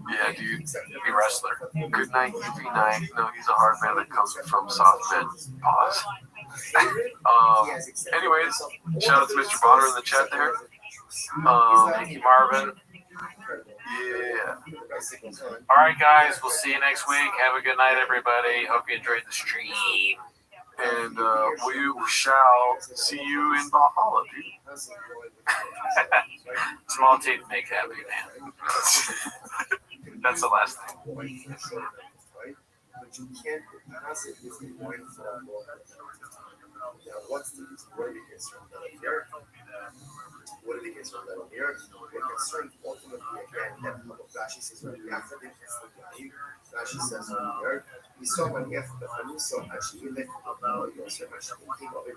Yeah, dude. Be wrestler. Good night, UV night. No, he's a hard man that comes from soft men. Pause. Anyways, shout out to Mr. Bonner in the chat there. Thank you, Marvin. Yeah. All right, guys. We'll see you next week. Have a good night, everybody. Hope you enjoyed the stream. And we shall see you in Valhalla, dude. Small teeth make happy, man. That's the last thing. What are the concerns that are here? We're concerned ultimately again that Rashi says after the Rashi says here, we saw when after the Hanu, so actually you let about Yosef actually thinking of it.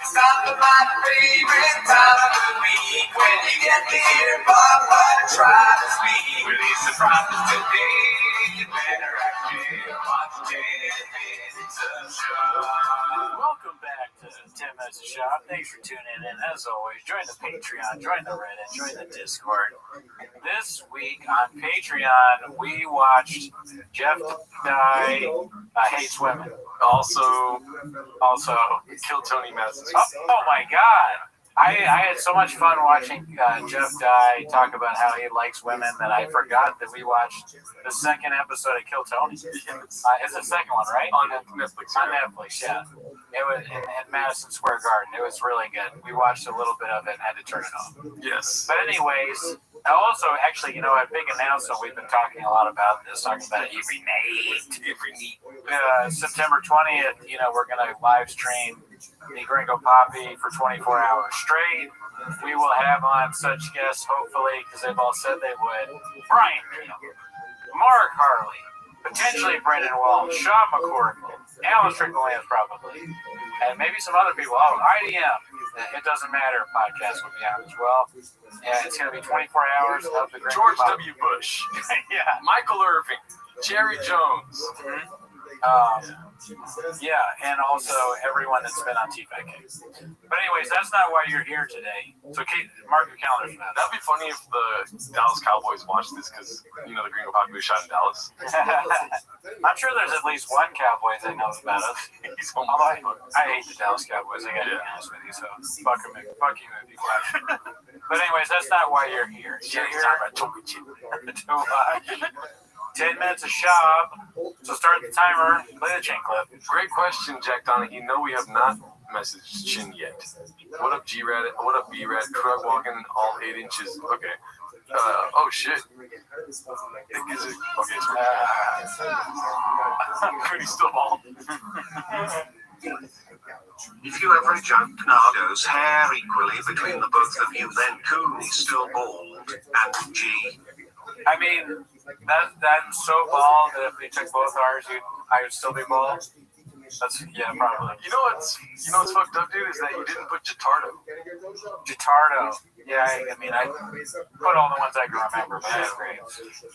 Stop my favorite time of the week when you get to hear Papa try to speak. Release the promise today. You better actually watch 10 minutes of show. Welcome back to 10 Minutes of Shop. Thanks for tuning in. As always, join the Patreon, join the Reddit, join the Discord. This week on Patreon, we watched Jeff Dye Hates Women. Also, Kill Tony Madison. Oh my God! I had so much fun watching Jeff Dye talk about how he likes women that I forgot that we watched the second episode of Kill Tony. It's the second one, right? On Netflix. On Netflix, yeah. It was in Madison Square Garden. It was really good. We watched a little bit of it and had to turn it off. Yes. But anyways, Also, actually, a big announcement. We've been talking a lot about this, talking about every night. September 20th, we're going to live stream the Gringo Poppy for 24 hours straight. We will have on such guests, hopefully, because they've all said they would. Brian Peel, Mark Harley, potentially Brendan Walsh, Sean McCorkle, Alan Strickland probably, and maybe some other people. Oh, IDM. It doesn't matter. Podcast will be on as well. And it's going to be 24 hours of the Gringo George Poppy. W. Bush. Yeah. Michael Irving. Jerry Jones. Yeah, and also everyone that's been on TFAK. But anyways, that's not why you're here today. So mark your calendar for that. That'd be funny if the Dallas Cowboys watched this because, the Gringo Poppy was shot in Dallas. I'm sure there's at least one Cowboys that knows about us. Although I hate the Dallas Cowboys, I gotta be honest with you, so fuck you if you watch. But anyways, that's not why you're here. You're here to watch 10 minutes of shop. So start the timer, play the chain clip. Great question, Jack Donahue. No, we have not messaged Chin yet. What up, G-Rad? What up, B-Rad? Krug walking all 8 inches. Okay. Oh, shit. Okay, Cody's still bald. If you average out Nardo's hair equally between the both of you, then Cooney's still bald, and G. I mean, I'm so bald that if they took both ours, I would still be bald. Yeah, probably. You know what's fucked up, dude, is that you didn't put Gitardo. Gitardo. Yeah, I mean, I put all the ones I can remember, but that's great.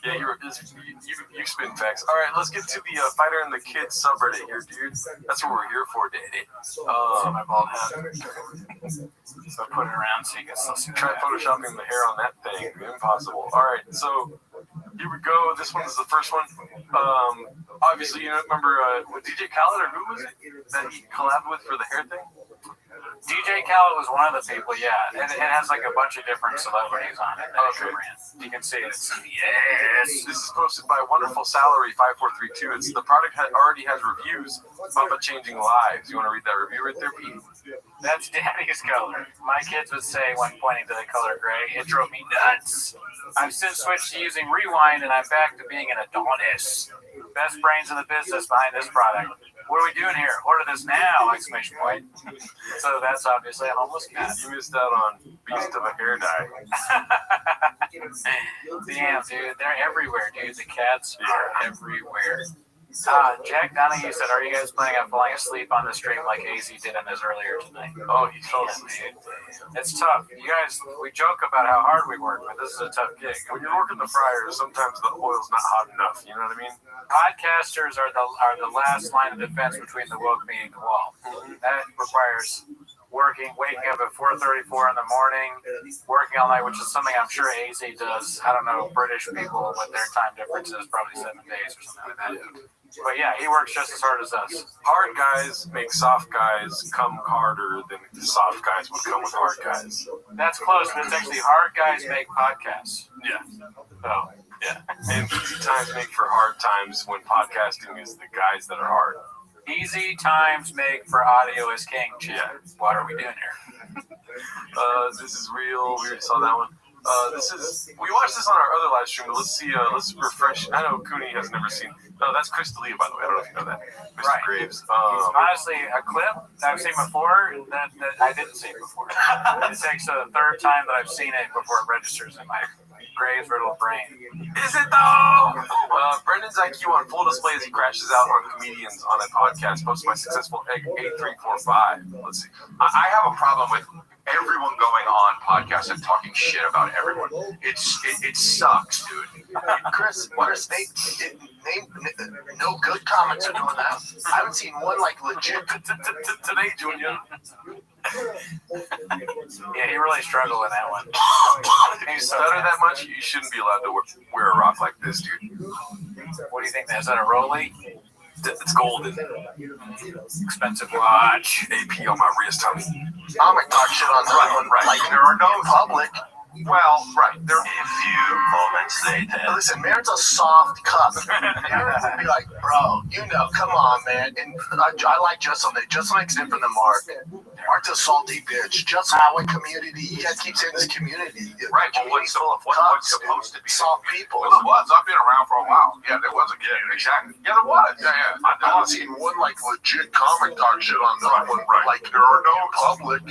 Yeah, you spin facts. All right, let's get to the Fighter and the Kids subreddit here, dude. That's what we're here for, daddy. See my bald head. So I put it around so you can still see. Try photoshopping the hair on that thing. Impossible. All right, so here we go. This one is the first one. Obviously, remember with DJ Khaled, or who was it that he collabed with for the hair thing? DJ Khaled was one of the people, yeah. It has like a bunch of different celebrities on it. Okay. You can see it. Yes. This is posted by Wonderful Salary 5432. The product already has reviews about changing lives. You want to read that review right there, Pete? That's Daddy's color. My kids would say when pointing to the color gray, it drove me nuts. I've since switched to using Rewind, and I'm back to being an Adonis. Best brains in the business behind this product. What are we doing here? Order this now! Exclamation point. So that's obviously a homeless cat. You missed out on Beast of a Hair Dye. Damn, dude. They're everywhere, dude. The cats are everywhere. Jack Donahue said, are you guys planning on falling asleep on the stream like AZ did in his earlier tonight? Oh, he fell asleep. It's tough. You guys, we joke about how hard we work, but this is a tough gig. When you're working the fryer, sometimes the oil's not hot enough. You know what I mean? Podcasters are the last line of defense between the woke me and the wall. That requires waking up at 4:34 in the morning, working all night, which is something I'm sure AZ does. I don't know, British people with their time difference is probably 7 days or something like that. But yeah, he works just as hard as us. Hard guys make soft guys come harder than soft guys would come with hard guys. That's close, but it's actually hard guys make podcasts. Yeah. So, yeah. And easy times make for hard times when podcasting is the guys that are hard. Easy times make for audio is king. Yeah. What are we doing here? This is real. We already saw that one. We watched this on our other live stream, but let's see, let's refresh. I know Cooney has never seen. No, that's Chris D'Elia, by the way. I don't know if you know that. Mr. Graves. Honestly, a clip that I've seen before that I didn't see before. It's actually the third time that I've seen it before it registers in my Graves riddled brain. Is it though? Brendan's IQ on full display as he crashes out on comedians on a podcast posted by Successful Egg 8345. Let's see. I have a problem with everyone going on podcasts and talking shit about everyone. It sucks, dude. Chris, no good comments are doing that. I haven't seen one like legit today, Junior. Yeah, he really struggled with that one. If you stutter that much, you shouldn't be allowed to wear a rock like this, dude. What do you think? Is that a Rollie? It's golden. Expensive watch. AP on my wrist, homie. I'm gonna talk shit on that one. Like there are no public. Well, right. There. A few moments later. Listen, Marin's a soft cup. Marin would be like, bro, come on, man. And I like Justin. Justin makes it from the Mark. Mark's a salty bitch. Just our community. You guys keep saying this community. Right. Well, what's supposed to be soft people? Well, it was. I've been around for a while. Yeah, there was a community. Exactly. Yeah, there was. Yeah. I haven't seen one like legit comic talk shit on that one. Right. Like there are no public.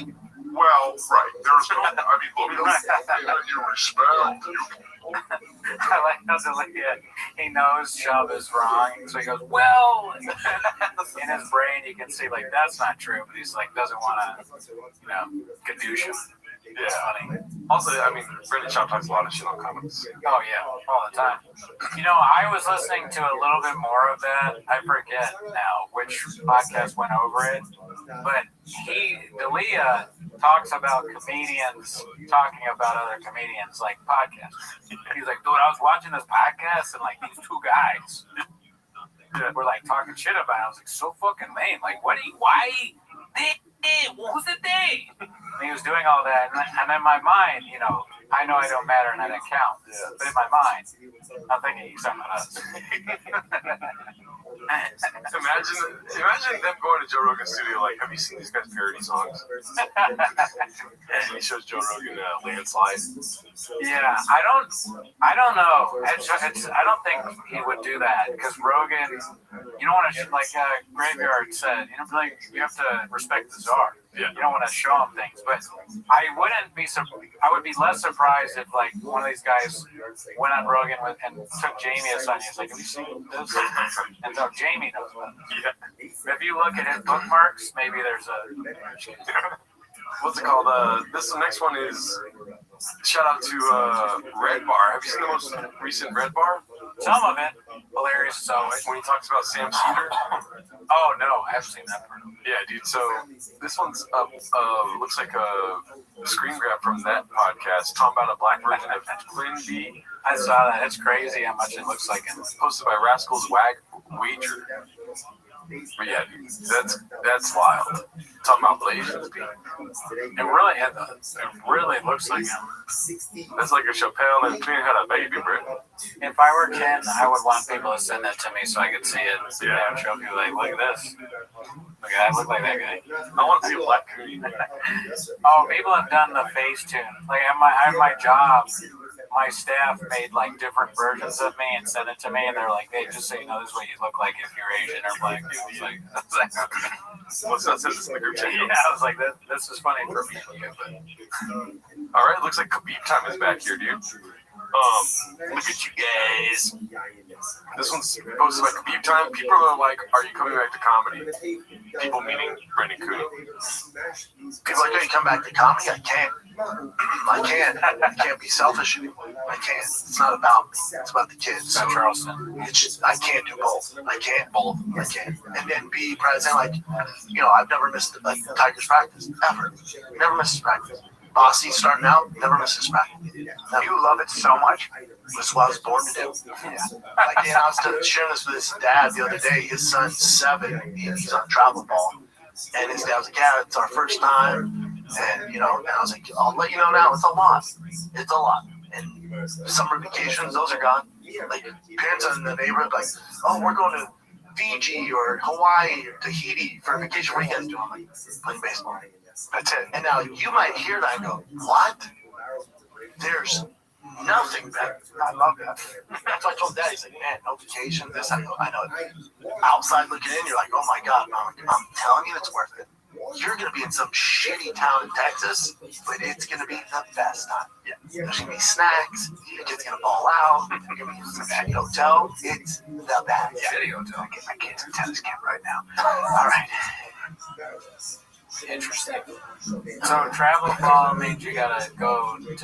Well, right. There's no. I mean, look. You respect. I like how he knows Chubb is wrong, so he goes, well, in his brain you can see, like, that's not true, but he's like, doesn't want to, gadoosh him. Yeah. Funny. Also, I mean, Brendan Schaub talks a lot of shit on comics. Oh, yeah, all the time. I was listening to a little bit more of that. I forget now which podcast went over it, but D'Elia talks about comedians talking about other comedians, like podcasts. He's like, dude, I was watching this podcast and like these two guys were like talking shit about it. I was like, so fucking lame. Like, why? Who's the they? And he was doing all that, and in my mind, I know I don't matter and I don't count. Yeah. But in my mind, I'm thinking he's someone else. Imagine them going to Joe Rogan's studio. Like, have you seen these guys' parody songs? And he shows Joe Rogan Landslide. Yeah, I don't know. I don't think he would do that because Rogan, you don't want to like Graveyard said. You have to respect the czar. Yeah. You don't want to show him things, but I would be less surprised if like one of these guys went on Rogan and took Jamie aside. He's like, "Have you seen this?" And so Jamie knows about it. Yeah. If you look at his bookmarks, maybe there's a. What's it called? This next one is shout out to Red Bar. Have you seen the most recent Red Bar? Some of it hilarious. So when he talks about Sam Cedar. Oh no, I haven't seen that part. Yeah, dude. So this one's looks like a screen grab from that podcast, talking about a black version of Quinn B. I saw that. It's crazy how much it looks like it. Posted by Rascal's Wager. But yeah, dude, that's wild. Talking about Blasians, dude. It really looks like him. That's like a Chappelle and Quinn had a baby, bro. If I were Ken, I would want people to send that to me so I could see it. Yeah. And show people like, look at this. Look at that. Look like that guy. I want to see a black comedian. Oh, people have done the Facetune. Like at my job, my staff made like different versions of me and sent it to me, and they're like, "Hey, just so you know, this is what you look like if you're Asian or black." I was like, "What's that?" Send this in the group chat. Yeah, I was like, "This is funny for me." All right, looks like Khabib time is back here, dude. Look at you guys. This one's posted by Khabib time. People are like, "Are you coming back to comedy?" People meaning Brendan Cooney. People are like, "Are you come back to comedy?" I can't. I can't be selfish anymore. I can't. It's not about me. It's about the kids. So, Charleston. It's just, I can't do both. I can't. I can't. And then be present. Like, I've never missed a Tiger's practice ever. Never missed practice. Bossy starting out, never misses practice. You love it so much. That's what I was born to do. Yeah. Like, I was sharing this with his dad the other day. His son's 7. He's on travel ball. And his dad was like, "Yeah, it's our first time." And, and I was like, "I'll let you know now, it's a lot. It's a lot." And summer vacations, those are gone. Like, parents in the neighborhood, like, "Oh, we're going to Fiji or Hawaii or Tahiti for a vacation. What are you guys doing?" I'm like, "Playing baseball." That's it. And now you might hear that and go, "What? There's nothing better." I love that. That's what I told Dad. He's like, "Man, no vacation, this." I know. Outside looking in, you're like, "Oh my God, Mom, I'm telling you, it's worth it. You're going to be in some shitty town in Texas, but it's going to be the best time. Yeah. There's going to be snacks. The kids going to ball out. There's going to be some shitty hotel. It's the best." Yeah. Shitty hotel. My kid's in tennis camp right now. All right. Interesting. So travel ball means you gotta go to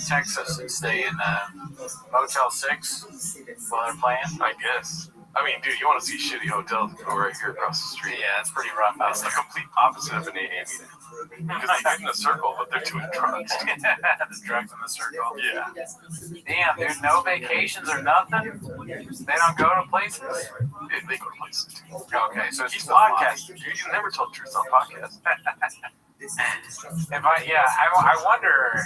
Texas and stay in Motel 6 while they're playing? I guess. I mean, dude, you want to see shitty hotels? Go right here across the street. Yeah, it's pretty rough. It's the complete opposite of an AA meeting. Because they get in a circle, but they're doing drugs. The drugs in the circle. Yeah. Damn, dude, no vacations or nothing? They don't go to places? They go to places, too. Okay, so it's He's the podcast. Dude, you never told the truth on podcast. I wonder.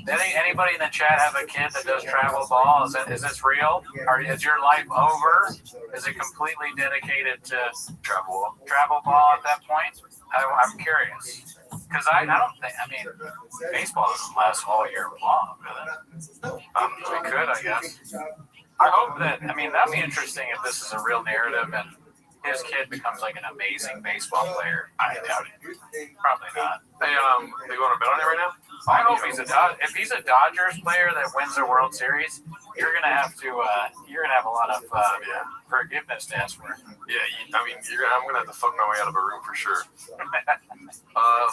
Anybody in the chat have a kid that does travel ball? Is this real? Or is your life over? Is it completely dedicated to travel ball at that point? I'm curious. Because I don't think, baseball doesn't last all year long, really. We could, I guess. I hope that, that'd be interesting if this is a real narrative and his kid becomes like an amazing baseball player. I doubt it. Probably not. They going to bet on it right now? I hope if he's a Dodgers player that wins the World Series, you're gonna have a lot of forgiveness to ask for. Yeah, I'm gonna have to fuck my way out of a room for sure.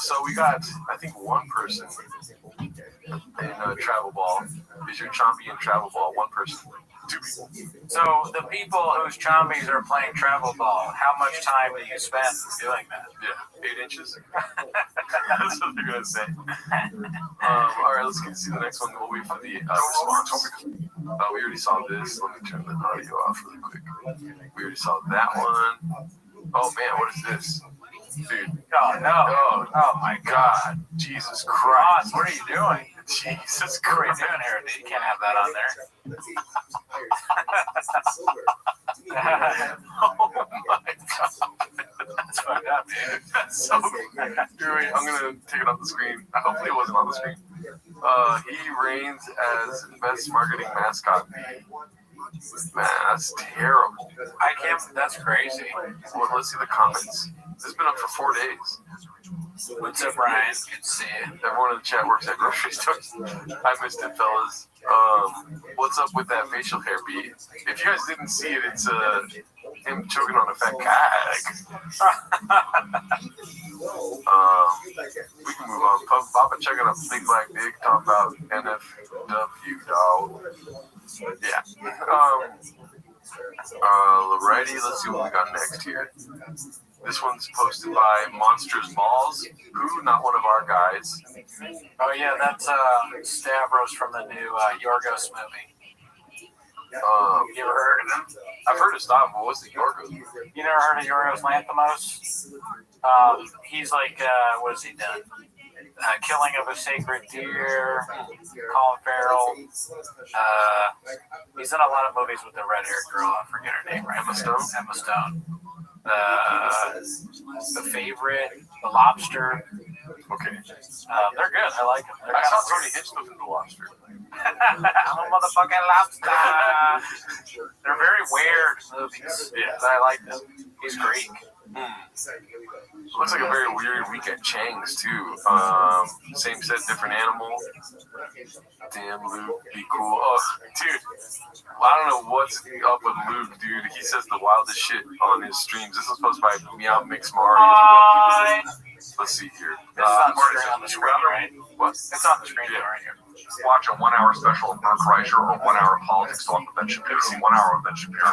So we got, I think, one person in travel ball. Is your chompy in travel ball? One person. Two people. So the people whose chombies are playing travel ball, how much time do you spend doing that? Yeah, 8 inches. That's what they're gonna say. All right, let's see the next one. We'll wait for the response. We already saw this. Let me turn the audio off really quick. We already saw that one. Oh man, what is this? Dude. Oh no. Oh my God. Jesus Christ. What are you doing? Jesus What are you Christ. doing here? You can't have that on there. Oh my God. That's fucked up, dude. That's so Wait, I'm gonna take it off the screen. Hopefully it wasn't on the screen. He reigns as best marketing mascot. Man, that's terrible. That's crazy. Well, let's see the comments. This has been up for 4 days. What's up, Ryan? Good to see you. Everyone in the chat works at grocery stores. I missed it, fellas. What's up with that facial hair beat? If you guys didn't see it, it's him choking on a fat cat. We can move on. Papa checking out Big Black Dick, talking about NFW, dog. Yeah. Alrighty, let's see what we got next here. This one's posted by Monsters Balls, who, not one of our guys. Oh yeah, that's Stavros from the new Yorgos movie. You ever heard of him? I've heard of Stavros, but what's the Yorgos? You never heard of Yorgos Lanthimos? He's like, what has he done? Killing of a Sacred Deer, Colin Farrell. He's in a lot of movies with the red-haired girl. I forget her name right now. Emma Stone. The Favorite, The Lobster. Okay. They're good. I like them. I saw Tony Hitchcock in The Lobster. I'm a motherfucking lobster. They're very weird movies. Yeah. But I like them. He's Greek. Looks like a very weird week at Chang's too. Same set, different animal. Damn, Luke, be cool. Oh, dude, I don't know what's up with Luke, dude. He says the wildest shit on his streams. This is posted by Meow Mix Mario. Let's see here. This is on the screen, right? What? It's on the screen right here. Watch a 1 hour special of Mark Reicher or 1 hour of politics talk with Ben Shapiro. 1 hour of Ben Shapiro.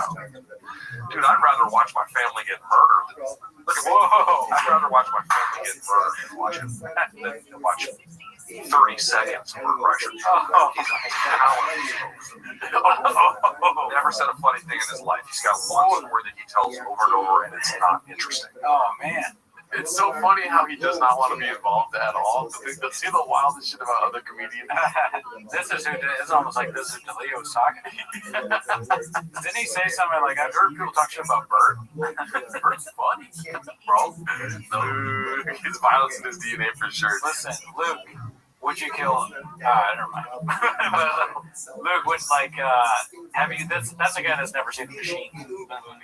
Dude, I'd rather watch my family get murdered. Whoa! I'd rather watch my family get murdered than watch 30 seconds of Mark Reicher. He's a talent. Never said a funny thing in his life. He's got one story that he tells over and over, and it's not interesting. Oh man. It's so funny how he does not want to be involved at all. See the wildest shit about other comedians. It's almost like this is who DeLeo was talking. Didn't he say something like, I've heard people talk shit about Bert? Bert's funny, bro. His violence in his DNA for sure. Listen, Luke, would you kill? Never mind. Luke would have you? That's a guy that's never seen The Machine.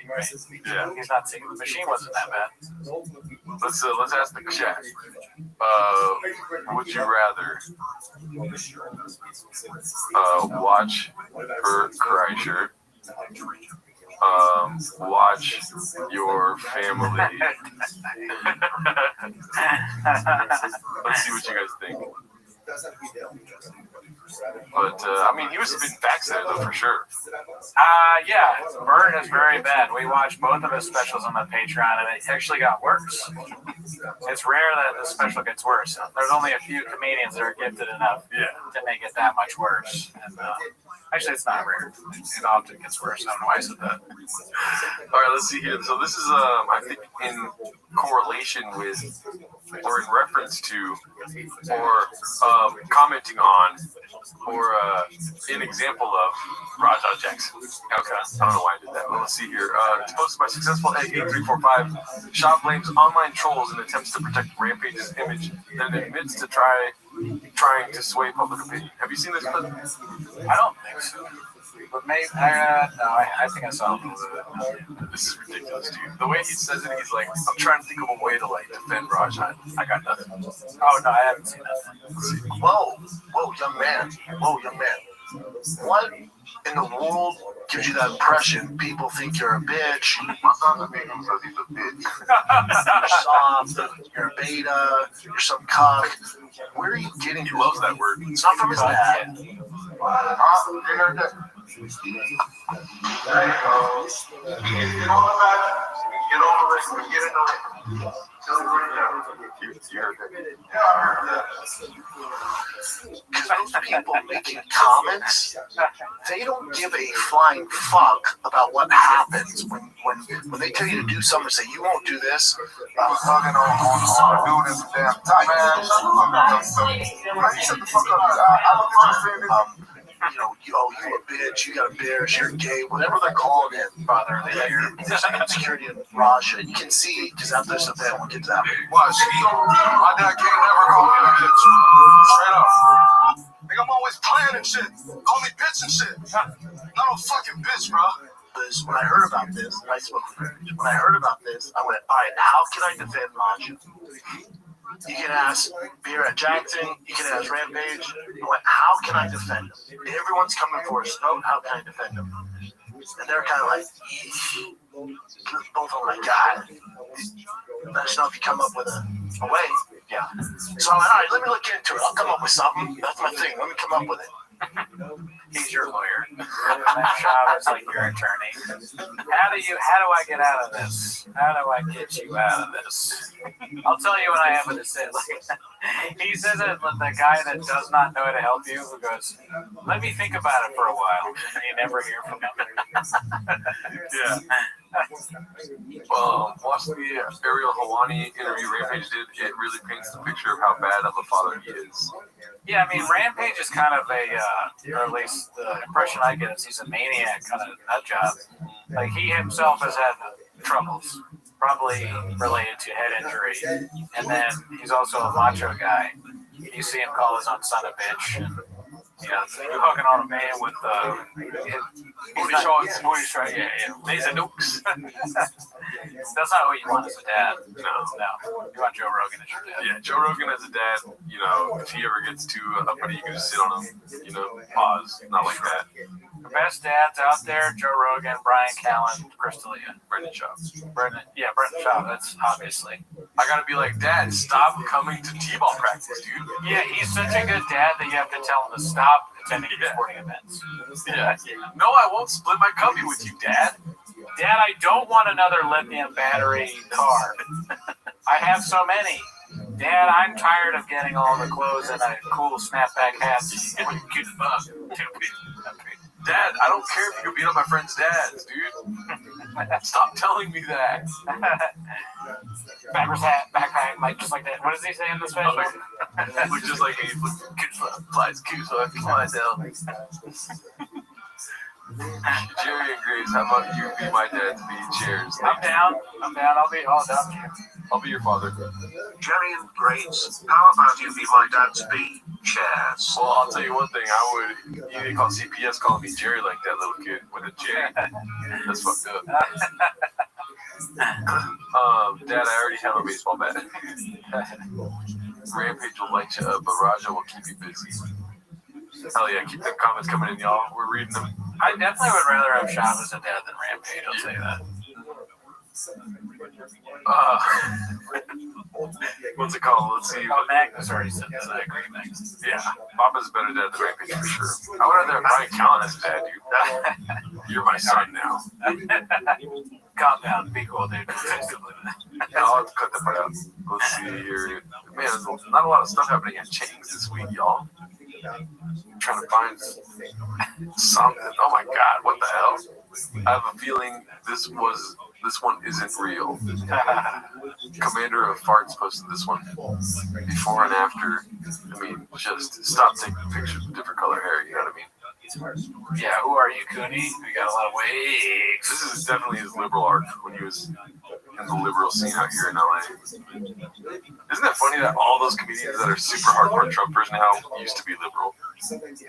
Right? Yeah, he's not seeing The Machine. Wasn't that bad? Let's ask the chat. Would you rather watch Bert Kreischer? Watch your family. Let's see what you guys think. But he was a big facts there though for sure. Yeah, Bert is very bad. We watched both of his specials on the Patreon, and it actually got worse. It's rare that the special gets worse. There's only a few comedians that are gifted enough to make it that much worse. And, actually, it's not rare. It often gets worse. I don't know why I said that. All right, let's see here. So this is, I think, in correlation with or in reference to, or commenting on, or an example of Raja Jackson. Okay, I don't know why I did that, but let's see here. It's posted by Successful Egg 8345. Shop blames online trolls in attempts to protect Rampage's image, then admits to trying to sway public opinion. Have you seen this clip? I don't think so. But maybe, I think I saw a little bit of it. This is ridiculous, dude. The way he says it, he's like, I'm trying to think of a way to like defend Rajan. I got nothing. Oh, no, I haven't seen that. Whoa, young man. What in the world gives you that impression? People think you're a bitch. My son's a big one because he's a bitch. You're soft, you're a beta, you're some cock. Where are you getting? He loves that word. It's not from his dad. Because those people making comments, they don't give a flying fuck about what happens when they tell you to do something. Say you won't do this. I'm fucking on doing this damn time, man. Shut the fuck up. You a bitch, you got a bitch, you're gay, whatever they're calling it, brother. There's an insecurity in Raja. You can see just after this event when kids happen. Watch, my dad can't never call me a bitch. Straight up. Like, I'm always playing and shit. Call me bitch and shit. Not a fucking bitch, bro. Because when I heard about this, I went, all right, how can I defend Raja? You can ask Beer at Jackson, you can ask Rampage. I went, how can I defend him? Everyone's coming for his throat, how can I defend him? And they're kind of like, both of them like, God, let us know if you come up with a way. Yeah. So I'm like, all right, let me look into it. I'll come up with something. That's my thing. Let me come up with it. He's your lawyer. Shaba's like your attorney. How do I get out of this? How do I get you out of this? I'll tell you when I have a decision. He says it with the guy that does not know how to help you, who goes, let me think about it for a while. And you never hear from him. Yeah. Watch the Ariel Helwani interview Rampage did. It really paints the picture of how bad of a father he is. Yeah, I mean, Rampage is kind of a, or at least the impression I get is he's a maniac, kind of nut job. Like, he himself has had troubles, probably related to head injury. And then he's also a macho guy. You see him call his own son a bitch. And, hooking on a man with booty shorts. Yeah. Laser nukes. That's not what you want as a dad. No. You want Joe Rogan as your dad. Yeah, Joe Rogan as a dad, if he ever gets too uppity, you can just sit on him, pause. Not like that. The best dads out there, Joe Rogan, Brian Callen, Chris D'Elia. Brendan Schaub. Brendan Schaub, that's obviously. I gotta be like, Dad, stop coming to T-ball practice, dude. Yeah, he's such a good dad that you have to tell him to stop attending sporting events. Yeah. No, I won't split my cubby with you, Dad. Dad, I don't want another lithium battery car. I have so many. Dad, I'm tired of getting all the clothes and a cool snapback hat. Dad, I don't care if you can beat up my friend's dads, dude. Stop telling me that. Backwards hat, backpack, like just like that. What does he say in the special? Look just like he flies down. Jerry agrees. How about you be my dad to be Cheers? I'm down. I'll be all down here. I'll be your father. Jerry and Grace, how about you be my dad to be Chairs? Well, I'll tell you one thing. You need to call CPS calling me Jerry like that little kid with a J. That's fucked up. Dad, I already have a baseball bat. Rampage will light you up, but Raja will keep you busy. Hell yeah, keep them comments coming in, y'all. We're reading them. I definitely would rather have Shab as a dad than Rampage, I'll tell you that. What's it called? Let's see. Oh, Magnus already said that. I agree, Magnus. Yeah, Papa's a better dad than Rampage for sure. I would rather have Brian Callen as a dad, dude. You're my son now. Calm down. Be cool, dude. I'll have to cut that part out. Let's see here. Man, there's not a lot of stuff happening at Chang's this week, y'all. I'm trying to find something. Oh my God, what the hell? I have a feeling this was This one isn't real. Commander of Farts posted this one. Before and after. I mean, just stop taking pictures with different color hair, you know what I mean? Yeah, who are you, Cooney? We got a lot of wigs. This is definitely his liberal arc when he was in the liberal scene out here in LA. Isn't it funny that all those comedians that are super hardcore Trumpers now used to be liberal?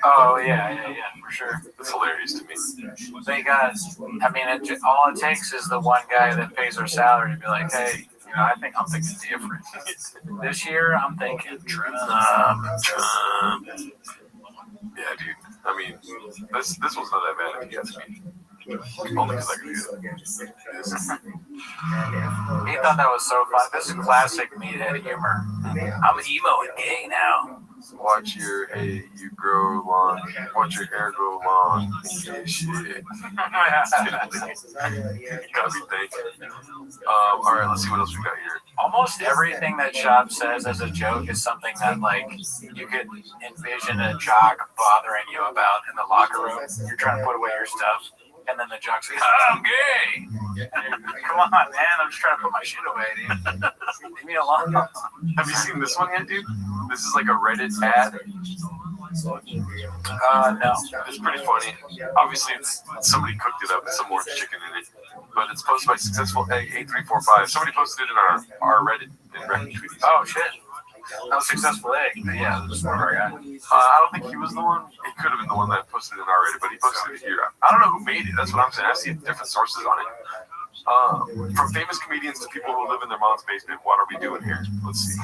Oh, yeah, for sure. That's hilarious to me. They got, I mean, all it takes is the one guy that pays their salary to be like, hey, you know, I'm thinking different. This year, I'm thinking Trump. Yeah, dude. I mean, this one's not that bad if you ask me. Only because I can do that. He thought that was so fun. This is classic meathead humor. I'm emo and gay now. Watch your hair grow long. Watch your hair grow long. Yeah, shit. You gotta be thinking. All right, let's see what else we got here. Almost everything that Shop says as a joke is something that, like, you could envision a jock bothering you about in the locker room. You're trying to put away your stuff, and then the jock's like, I'm gay. Come on, man. I'm just trying to put my shit away, dude. Leave me alone. Have you seen this one yet, dude? This is like a Reddit ad. No. It's pretty funny. Obviously, it's somebody cooked it up. Some orange chicken in it. But it's posted by Successful Egg 8345. Somebody posted it in our Reddit in Reddit tweets. Oh, shit. That was Successful Egg. Yeah, this is one of our guys. I don't think he was the one. He could have been the one that posted it in our Reddit, but he posted it here. I don't know who made it. That's what I'm saying. I see different sources on it. From famous comedians to people who live in their mom's basement, what are we doing here? Let's see.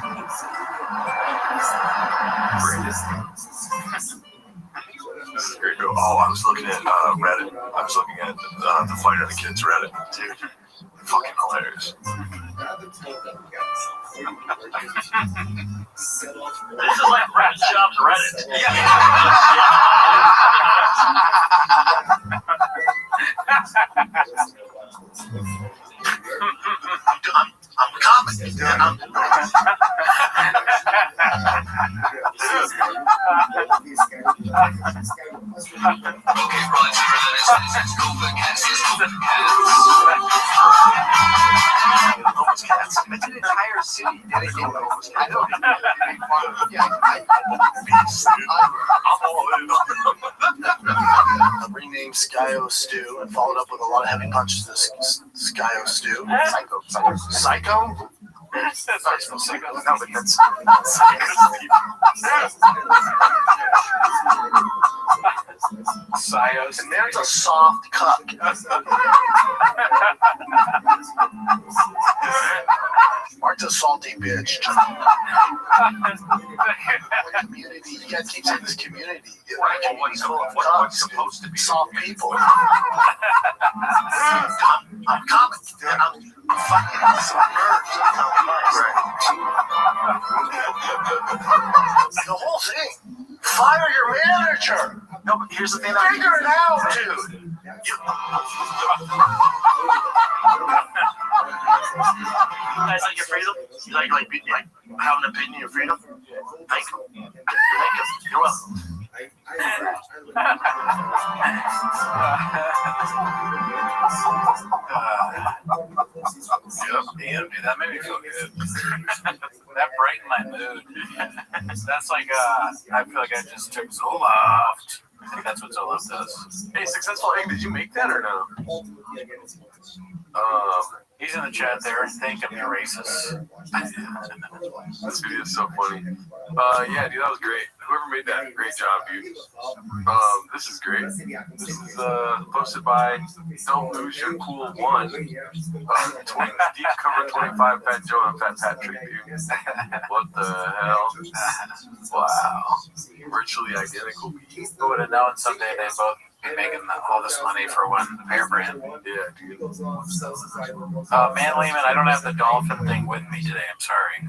This is great. Oh, I was looking at Reddit. I was looking at the Fight of the Kids Reddit. Dude, fucking hilarious. This is like Rat Shop's Reddit. I'm a comic. It's an entire city dedicated to I know. Renamed Skyo Stew and followed up with a lot of heavy punches to Skyo Stew. Psycho? That's no Psycho. No, but that's Sios. And there's a soft cup. Mark's a salty bitch. Community. You gotta keep saying this community. What's supposed to be soft people. I'm comic. I'm fucking submerged. The whole thing. Fire your manager. No, but here's the thing. Figure it out, dude. You guys like your freedom? You like have an opinion of freedom? Thank you. You're welcome. Damn, dude, that made me feel good. That brightened my mood. That's like, I feel like I just took Zoloft. I think that's what Zoloft does. Hey, Successful Egg, did you make that or no? He's in the chat there. Thank him, you racist. This video is so funny. Yeah, dude, that was great. Whoever made that, great job, dude. This is great. This is posted by Don't Lose Your Cool One. Deep Cover 25, Fat Joe and Fat Patrick, dude. What the hell? Wow. Virtually identical beats. Who would have known someday they both be making all this money for one hair brand? Yeah, dude. Man, Lehman, I don't have the dolphin thing with me today. I'm sorry.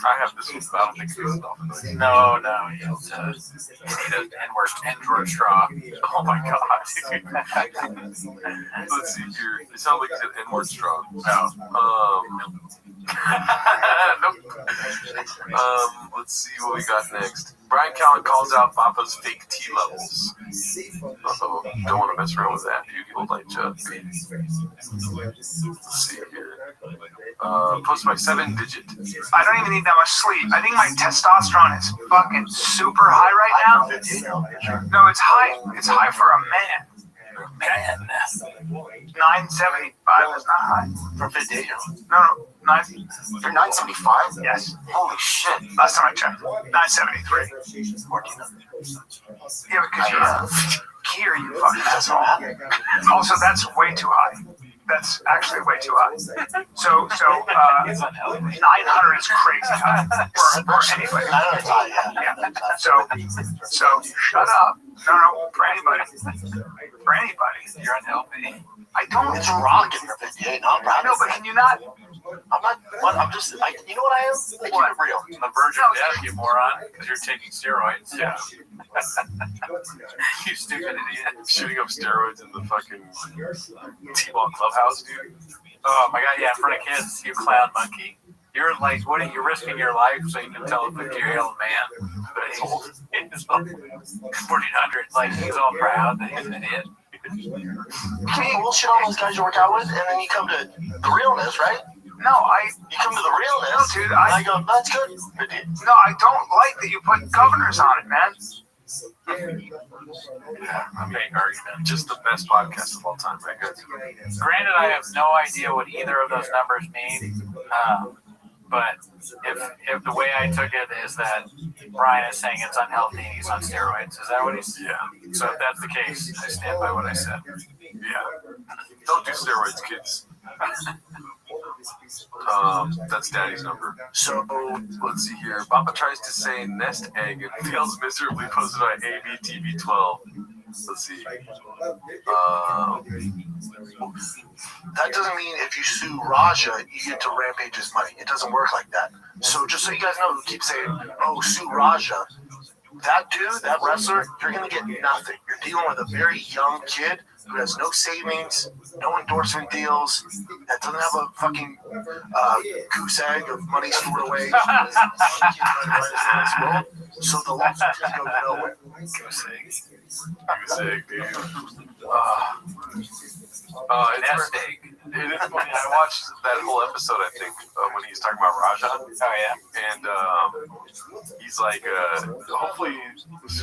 I have this one, but I don't think it's a dolphin. No, you need an N-word straw. Oh my god. Let's see here. It sounds like it's an N-word straw. No. Nope. Let's see what we got next. Brian Callen calls out Papa's fake tea levels. Uh-oh, don't want to mess around with that, dude. You'll like Let's see here. Post my 7-digit. I don't even need that much sleep. I think my testosterone is fucking super high right now. No, it's high. It's high for a man. 975 is not high. For 58-year-old. No, 9. You're 975? Yes. Holy shit. Last time I checked, 973. 1400. Yeah, because you're here, you fucking asshole. Also, that's way too high. That's actually way too high. So 900 is crazy high for anybody. 900 is high, yeah. So shut up. No, for anybody. For anybody. You're unhealthy. I don't. It's rocking for 58. No, I'm proud. No, but can you not? I'm not. What? I'm just. You know what I am? I keep it real. On the verge of death, you moron, because you're taking steroids. Yeah. You stupid idiot. Shooting up steroids in the fucking T-ball clubhouse, dude. Oh my god, yeah, in front of kids, you clown monkey. You're like, what are you risking your life so you can tell a 50-year-old man that he's old? 1400, like he's all proud that he's an idiot. You can't bullshit on those guys you work out with, and then you come to the realness, right? No, you come to the realness. No, dude, and I go, that's good. No, I don't like that you put governors on it, man. Yeah, I mean, argument. Just the best podcast of all time, right, guys? Granted, I have no idea what either of those numbers mean, but if the way I took it is that Brian is saying it's unhealthy and he's on steroids, is that what he's? Yeah. So if that's the case, I stand by what I said. Yeah. Don't do steroids, kids. That's Daddy's number. So let's see here. Papa tries to say nest egg and fails miserably. Posted on ABTV12. Let's see. That doesn't mean if you sue Raja, you get to Rampage's money. It doesn't work like that. So just so you guys know, who keep saying, "Oh, sue Raja." That dude, that wrestler, you're gonna get nothing. You're dealing with a very young kid who has no savings, no endorsement deals, that doesn't have a fucking goose egg of money stored away. So the lawsuit's gonna go nowhere. Goose egg, dude. Nest egg. It is funny. I watched that whole episode, I think, when he was talking about Raja. Oh, yeah. And he's like, hopefully,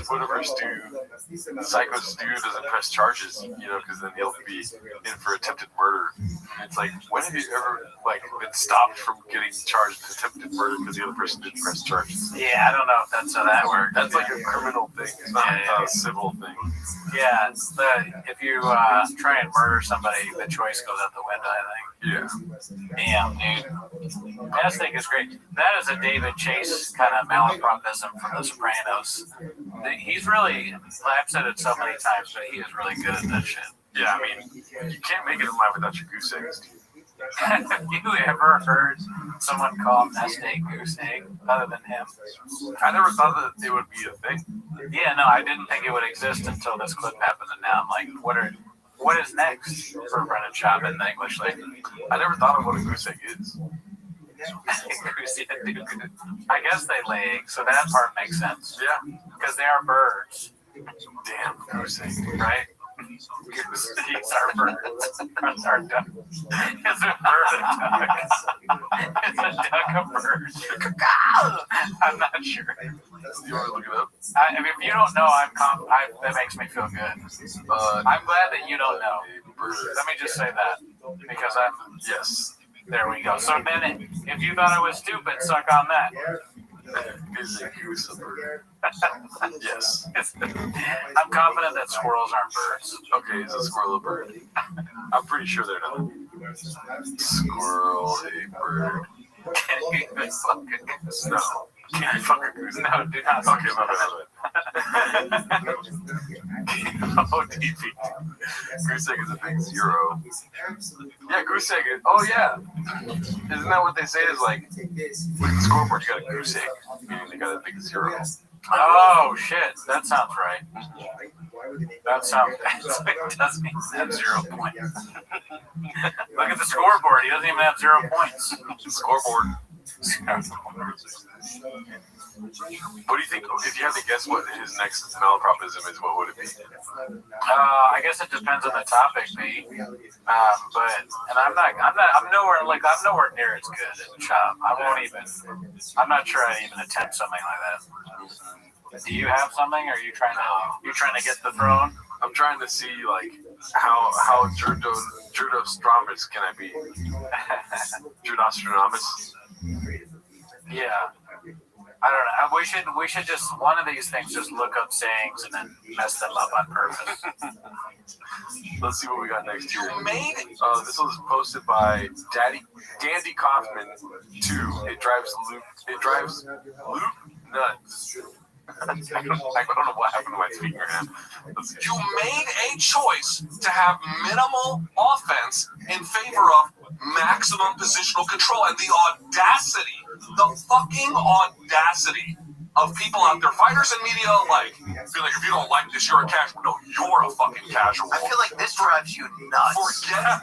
whatever Psycho Stu doesn't press charges, because then he'll be in for attempted murder. And it's like, when have you ever, been stopped from getting charged with attempted murder because the other person didn't press charges? Yeah, I don't know if that's how that works. That's like a criminal thing. It's not a civil thing. Yeah, if you try and murder somebody, the choice goes out the window, I think. Yeah. Damn, dude. Nest egg is great. That is a David Chase kind of malapropism from The Sopranos. He's really, I've said it so many times, but he is really good at that shit. Yeah, I mean, you can't make it in life without your goose eggs. Have you ever heard someone call nest egg goose egg other than him? I never thought that it would be a thing. Yeah, no, I didn't think it would exist until this clip happened, and now I'm like, what is next for Brennan Schaub in the English language? I never thought of what a goose egg is. I guess they lay eggs, so that part makes sense. Yeah. Because they are birds. Damn, goose egg. Right? These are birds. Are duck. Is a bird a duck? Is a duck a bird? I'm not sure. You want to look it up? I mean, if you don't know, that makes me feel good. I'm glad that you don't know. Let me just say that. Because Yes. There we go. So then, if you thought I was stupid, suck on that. Is a goose a bird? Yes. I'm confident that squirrels aren't birds. Okay, is a squirrel a bird? I'm pretty sure they're not. Squirrel a bird. Can you even fuck a goose? No. Can you fuck a goose? No, do not. Okay, my bad. Oh, DP. Goose egg is a big 0. Yeah, goose egg is, oh yeah. Isn't that what they say is like, with the scoreboard you got a goose egg, meaning they got a big 0. Oh shit, that sounds right. That doesn't even have 0 points. Look at the scoreboard, he doesn't even have 0 points. Scoreboard. What do you think? If you had to guess what his next malapropism is, what would it be? I guess it depends on the topic, B. I'm nowhere near as good at Chop. I'm not sure I'd even attempt something like that. Do you have something? Or are you trying to get the throne? I'm trying to see like how Judostromus can I be? Judostromus? Yeah. I don't know. We should just one of these things just look up sayings and then mess them up on purpose. Let's see what we got next here. This was posted by Dandy Kaufman 2. It drives Luke nuts. I don't know what happened to my speaker right now. You made a choice to have minimal offense in favor of maximum positional control, and the fucking audacity of people out there, fighters and media alike, be like, if you don't like this, you're a casual. No, you're a fucking casual. I feel like this drives you nuts. Forget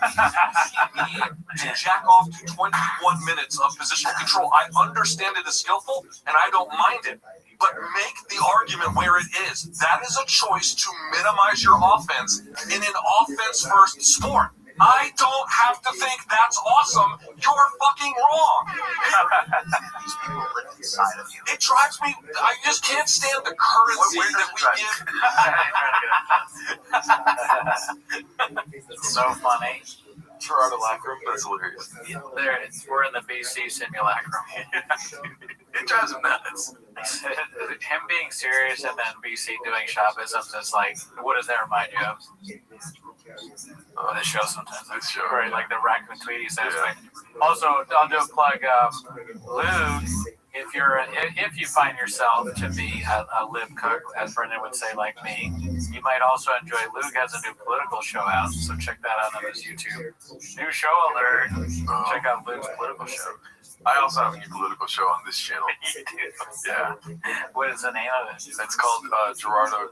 me to jack off to 21 minutes of positional control. I understand it is skillful, and I don't mind it. But make the argument where it is. That is a choice to minimize your offense in an offense-first sport. I don't have to think that's awesome. You're fucking wrong. These people live inside of you. It drives me. I just can't stand the currency that we give. So funny. Gerardo Lacrum, that's hilarious. We're in the BC simulacrum. It drives him nuts. Him being serious and then BC doing shopisms is like, what does that remind you of? This show sometimes. This show. Right, like the Raccoon Tweeties aspect. Also, I'll do a plug. Luke, if you find yourself to be a lib cook, as Brendan would say, like me, you might also enjoy. Luke has a new political show out, so check that out on his YouTube. New show alert! Check out Luke's political show. I also have a new political show on this channel. Yeah. What is the name of it? It's called Gerardo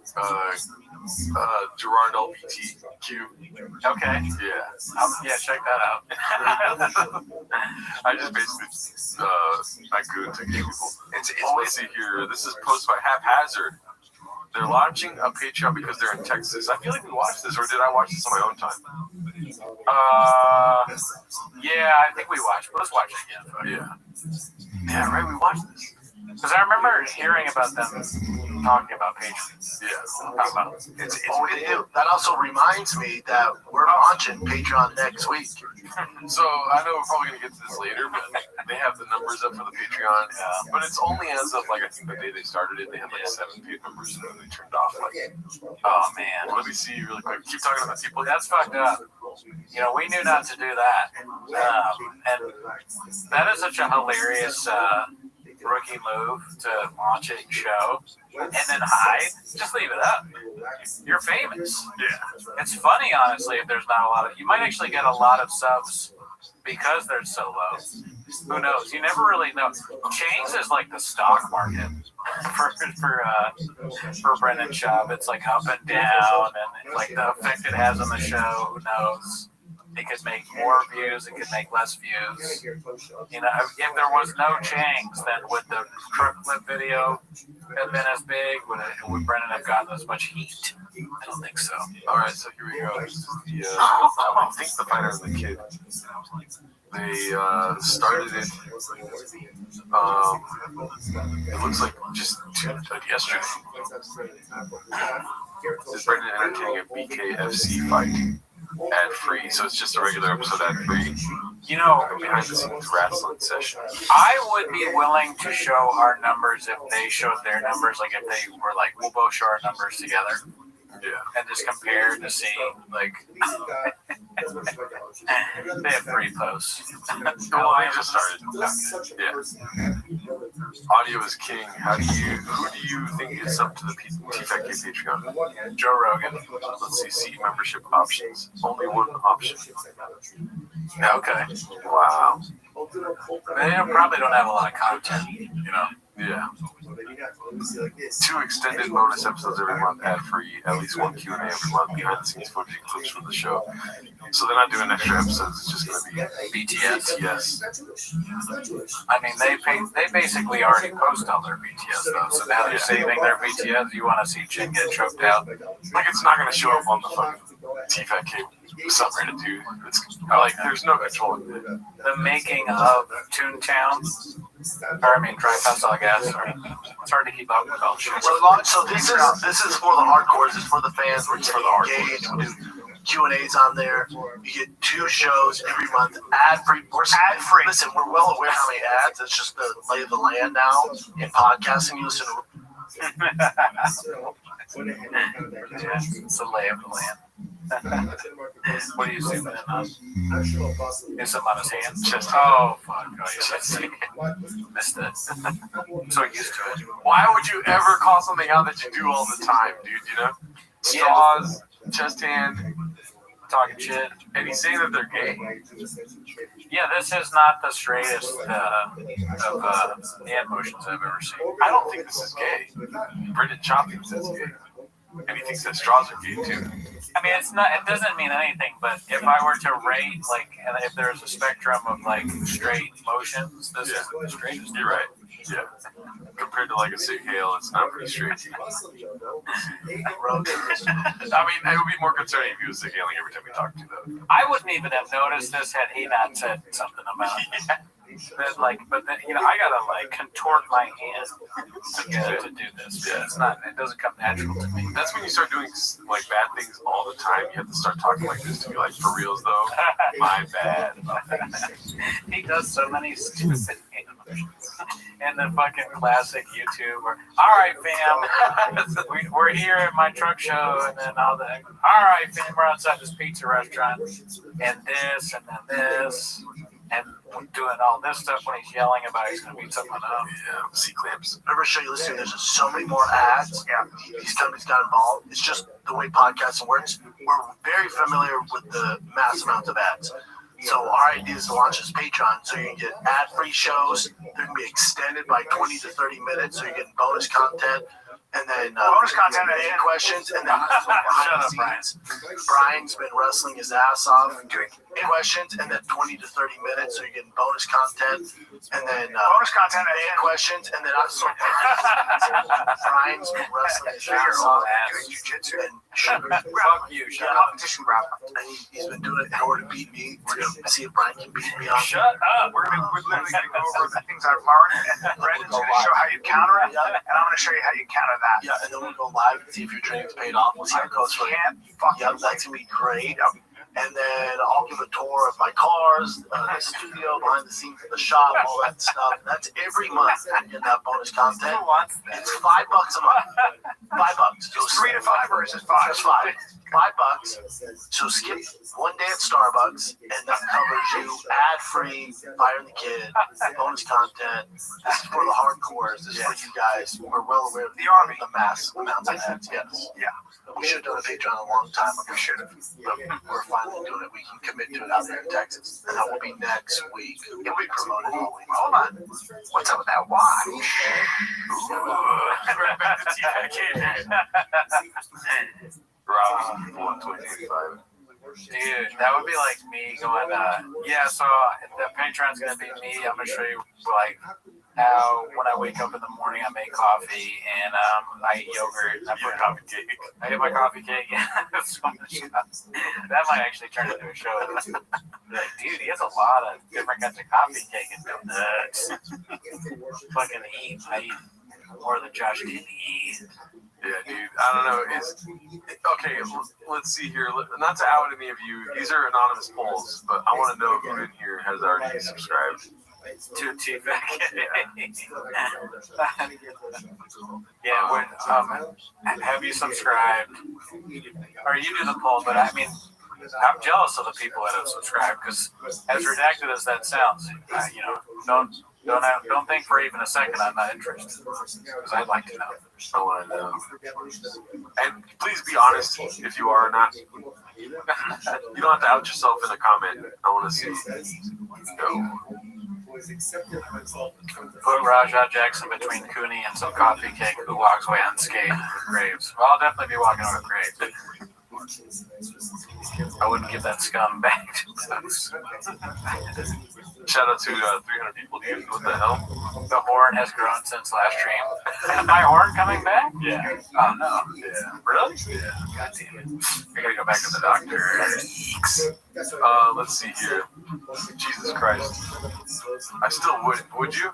BTQ. Okay. Yeah. Check that out. I just basically I could to gay people. Let's see here. This is posted by Haphazard. They're launching a Patreon because they're in Texas. I feel like we watched this, or did I watch this on my own time? Yeah, I think we watched. Let's watch it again. Yeah, right. We watched this. Because I remember hearing about them talking about Patreon. Yeah. That also reminds me that we're launching Patreon next week. So I know we're probably going to get to this later, but they have the numbers up for the Patreon. But it's only as of, like, I think the day they started it, they had like 7 paid members and then they turned off. Like, oh, man. Let me see really quick. Keep talking about people. That's fucked up. You know, we knew not to do that. And that is such a hilarious rookie move to launch a show and then hide. Just leave it up. You're famous. Yeah. It's funny, honestly, if there's not a lot of... You might actually get a lot of subs because they're so low. Who knows? You never really know. Chains is like the stock market for Brendan Schaub. It's like up and down, and like the effect it has on the show. Who knows? It could make more views. It could make less views. You know, if there was no Changs, then would the truck clip video have been as big? Would Brendan have gotten as much heat? I don't think so. All right, so here we go. This is I think the fighter and the kid. They started it. It looks like just yesterday. Is Brendan entertaining a BKFC fight? Ad-free, so it's just a regular episode ad-free. You know, behind-the-scenes wrestling session. I would be willing to show our numbers if they showed their numbers, like if they were like, we'll both show our numbers together. Yeah. And just compare to see, like, they have 3 posts. Well, they just started. Yeah. Audio is king. Who do you think is up to the TFAK Patreon? Joe Rogan. Let's see membership options. Only one option. Okay. Wow. They probably don't have a lot of content, you know? Yeah. 2 extended bonus episodes every month, ad-free, at least 1 Q&A every month, behind-the-scenes footage and clips from the show. So they're not doing extra episodes. It's just going to be BTS. I mean, they basically already post all their BTS though. So now they're saving their BTS. You want to see Jin get choked out? Like, it's not going to show up on the fucking TFAT cable subreddit, dude. It's like there's no control. The making of Toontown, or I mean, Dry Pastel Gas. It's hard to keep up with all the shit. So this is for the hardcores. It's for the fans. We're for the engaged. We do Q&As on there. You get 2 shows every month, ad-free. We're ad-free. Listen, we're well aware how many ads. It's just the lay of the land now in podcasting. You listen to. It's the lay of the land. What are you zooming in on? Is something on his hand? Just oh fuck! Oh, yeah, missed it. I'm so used to it. Why would you ever call something out that you do all the time, dude? You know, straws, chest hand, talking shit, and he's saying that they're gay. Yeah, this is not the straightest of hand motions I've ever seen. I don't think this is gay. Brendan Chop thinks it's gay. And he thinks that straws are gay too. I mean, it's not. It doesn't mean anything. But if I were to rate, like, if there's a spectrum of like straight motions, this is the straightest. You're right. Yeah. Compared to like a Sig Hail, it's not pretty straight. I mean, it would be more concerning if he was Sig Hailing every time we talked to them. I wouldn't even have noticed this had he not said something about it. But then, you know, I gotta like contort my hand to do this. Yeah, it's not. It doesn't come natural to me. That's when you start doing like bad things all the time. You have to start talking like this to be like, for reals though, my bad. He does so many stupid animations. And the fucking classic YouTuber. All right, fam, we're here at my truck show, and then all that. All right, fam, we're outside this pizza restaurant, and this, and then this. And doing all this stuff when he's yelling about he's going to beat someone up. Yeah, C-clamps. Whatever show you listen to, there's just so many more ads. Yeah, these companies got involved. It's just the way podcasting works. We're very familiar with the mass amount of ads. So our idea is to launch this Patreon so you can get ad-free shows. They're going to be extended by 20 to 30 minutes, so you're getting bonus content. And then bonus content and questions, and then behind the scenes, Brian's been wrestling his ass off doing questions, and then 20 to 30 minutes, so you're getting bonus content, and then bonus content and questions, and then Brian's been wrestling his ass off doing jiu-jitsu and fuck you, shut up. Competition grappling. And he's been doing it in order to beat me. We're gonna see if Brian can beat me on. Shut up. We're literally gonna go over the things I've learned, and Brandon's gonna show how you counter it, and I'm gonna show you how you counter that. Yeah, and then we'll go live and see if your training's paid off. We'll see how it goes for you. Yep, that's gonna be great. And then I'll give a tour of my cars, the studio, behind the scenes of the shop, all that stuff. That's every month in that bonus content. It's $5 a month. $5. So it's 3 to 5, or is it 5? It's $5. $5. So skip one day at Starbucks, and that covers you ad-free, firing the kid, bonus content. This is for the hardcores. This is for you guys. We're well aware of the army, the mass amounts of ads. Yes. Yeah. We should have done a Patreon a long time ago. We should have. But we're finally doing it. We can commit to it out there in Texas. And that will be next week. It'll be promoted all week. Hold on. What's up with that watch? Rob, 125. Dude, that would be like me going, yeah, so the Patreon's going to be me. I'm going to show you, like, how when I wake up in the morning, I make coffee, and I eat yogurt, and I put coffee cake. I get my coffee cake, and so much that might actually turn into a show. Like, dude, he has a lot of different kinds of coffee cake and donuts. Fucking eat. I eat more than Josh can eat. Yeah, dude. I don't know. Okay, let's see here. Not to out any of you. These are anonymous polls, but I want to know who in here has already subscribed to TVAC. Yeah, have you subscribed? Or you do the poll, but I mean, I'm jealous of the people that have subscribed, because as redacted as that sounds, you know, don't think for even a second I'm not interested, because I'd like to know. I want to know. And please be honest if you are not. You don't have to out yourself in a comment. I want to see. No. Put Rajah Jackson between Cooney and some coffee cake who walks away unscathed with Graves. Well, I'll definitely be walking with Graves. I wouldn't give that scum back to us. Shout out to 300 people, dude. What the hell? The horn has grown since last stream. Is my horn coming back? Yeah. Oh, no. Yeah. Really? Yeah. God damn it. I gotta go back to the doctor. Let's see here. Jesus Christ. I still would. Would you?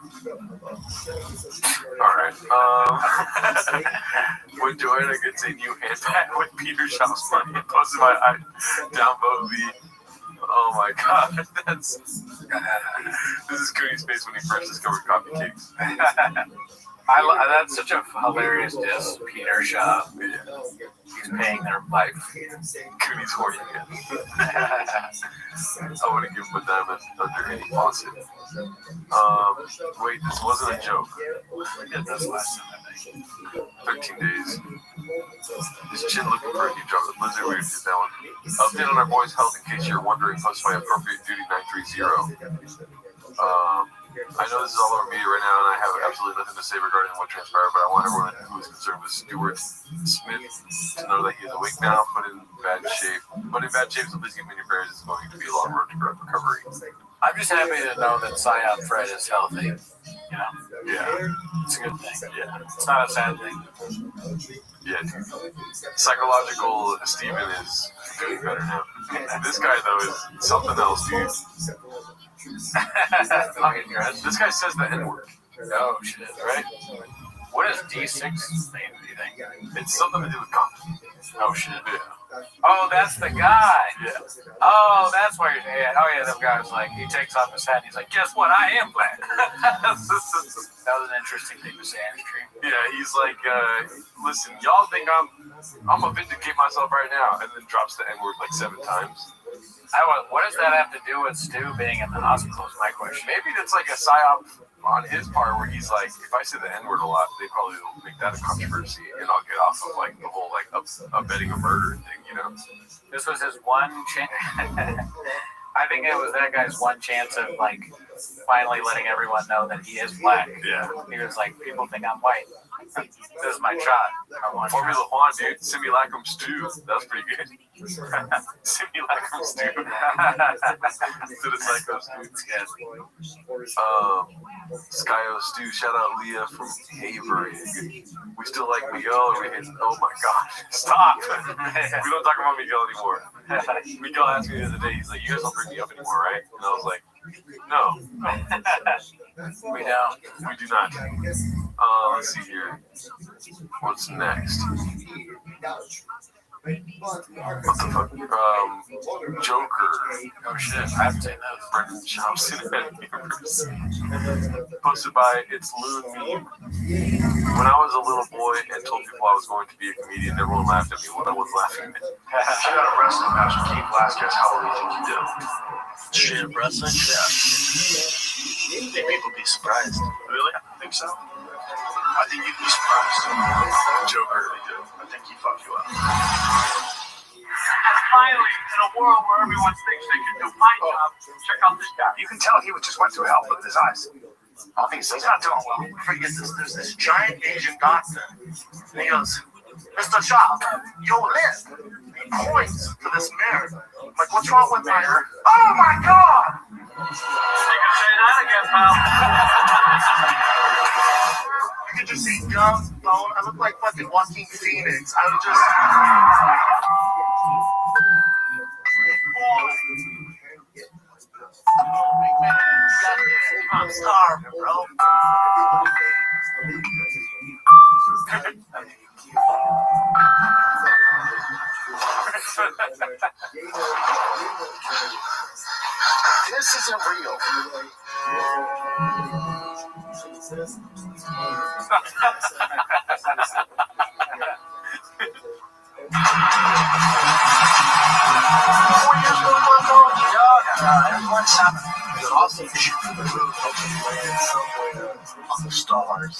Alright. When Joanna gets a new handbag with Peter Shop's money and posted my downvote me. Oh my god. This is Cooney's face when he first discovered coffee cakes. That's such a hilarious diss, Peter Shop. Yeah. He's paying their life. Cooney's horny again. I wouldn't give him a diamond under any faucet. Wait, this wasn't a joke. We did this last time, I think. 13 days. This chin looking for a new job. Lindsay, we did that one. Update on our boys' health in case you're wondering. Post by appropriate duty 930. I know this is all over media right now, and I have absolutely nothing to say regarding what transpired, but I want everyone who is concerned with Stuart Smith to know that he is awake now, but in bad shape. So please give me your prayers. It's going to be a long road to recovery. I'm just happy to know that Scion Fred is healthy. You know? Yeah. It's a good thing. Yeah. It's not a sad thing. Yeah. Psychological Steven is doing better now. This guy, though, is something else, dude. This guy says the N-word. Oh, shit, right? What is D6 name, do you think? It's something to do with comedy. Oh, shit. Yeah. Oh, that's the guy. Yeah. Oh, that's why you're saying. Oh, yeah, that guy's like, he takes off his hat and he's like, guess what? I am black. That was an interesting thing to say on stream. Yeah, he's like, listen, y'all think I'm gonna vindicate myself right now, and then drops the N-word like 7 times. What does that have to do with Stu being in the hospital is my question. Maybe that's like a psyop on his part where he's like, if I say the N-word a lot, they probably will make that a controversy, and I'll get off of like the whole like abetting a murder thing, you know? This was his one chance. I think it was that guy's one chance of like finally letting everyone know that he is black. Yeah. He was like, people think I'm white. This is my shot. I want Formula One, dude. Simulacrum stew. That was pretty good. Simulacrum stew. Instead of Psycho stew. Skyo stew. Shout out Leah from Havery. We still like Miguel, or we hate. Oh my god. Stop. We don't talk about Miguel anymore. Miguel asked me the other day, he's like, you guys don't bring me up anymore, right? And I was like, no. We don't. We do not. Let's see here. What's next? What the fuck? Joker. Oh shit, I haven't seen that. Brendan Johnson posted by It's Loon Meme. When I was a little boy and told people I was going to be a comedian, everyone laughed at me when I was laughing at me. She got a wrestling match with Keith Velasquez. How do you think you did? Straight up wrestling? Yeah. I think people be surprised. Really? I think so. I think you'd be surprised. Joker, I think he fucked you up. And finally, in a world where everyone thinks they can do my job, check out this guy. You can tell he just went through hell with his eyes. Obviously, he's not doing well. Forget this. There's this giant Asian doctor. And he goes, Mr. Shah, you'll live. He points to this mirror. I'm like, what's wrong with my mirror? Oh my God! You can say that again, pal. You can just see gums, bone. I look like fucking Joaquin Phoenix. I was just. Oh, man. I'm starving, bro. This isn't real. But also you shoot for the moon, hoping to land somewhere on the stars.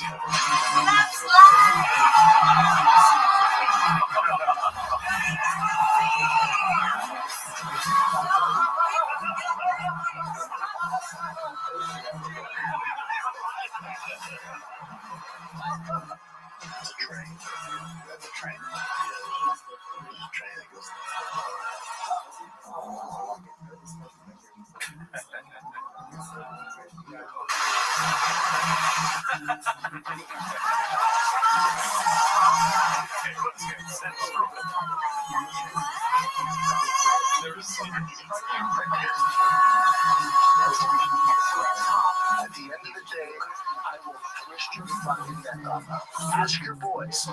At the end of the day, I will twist your fucking neck off. Ask your boys. It's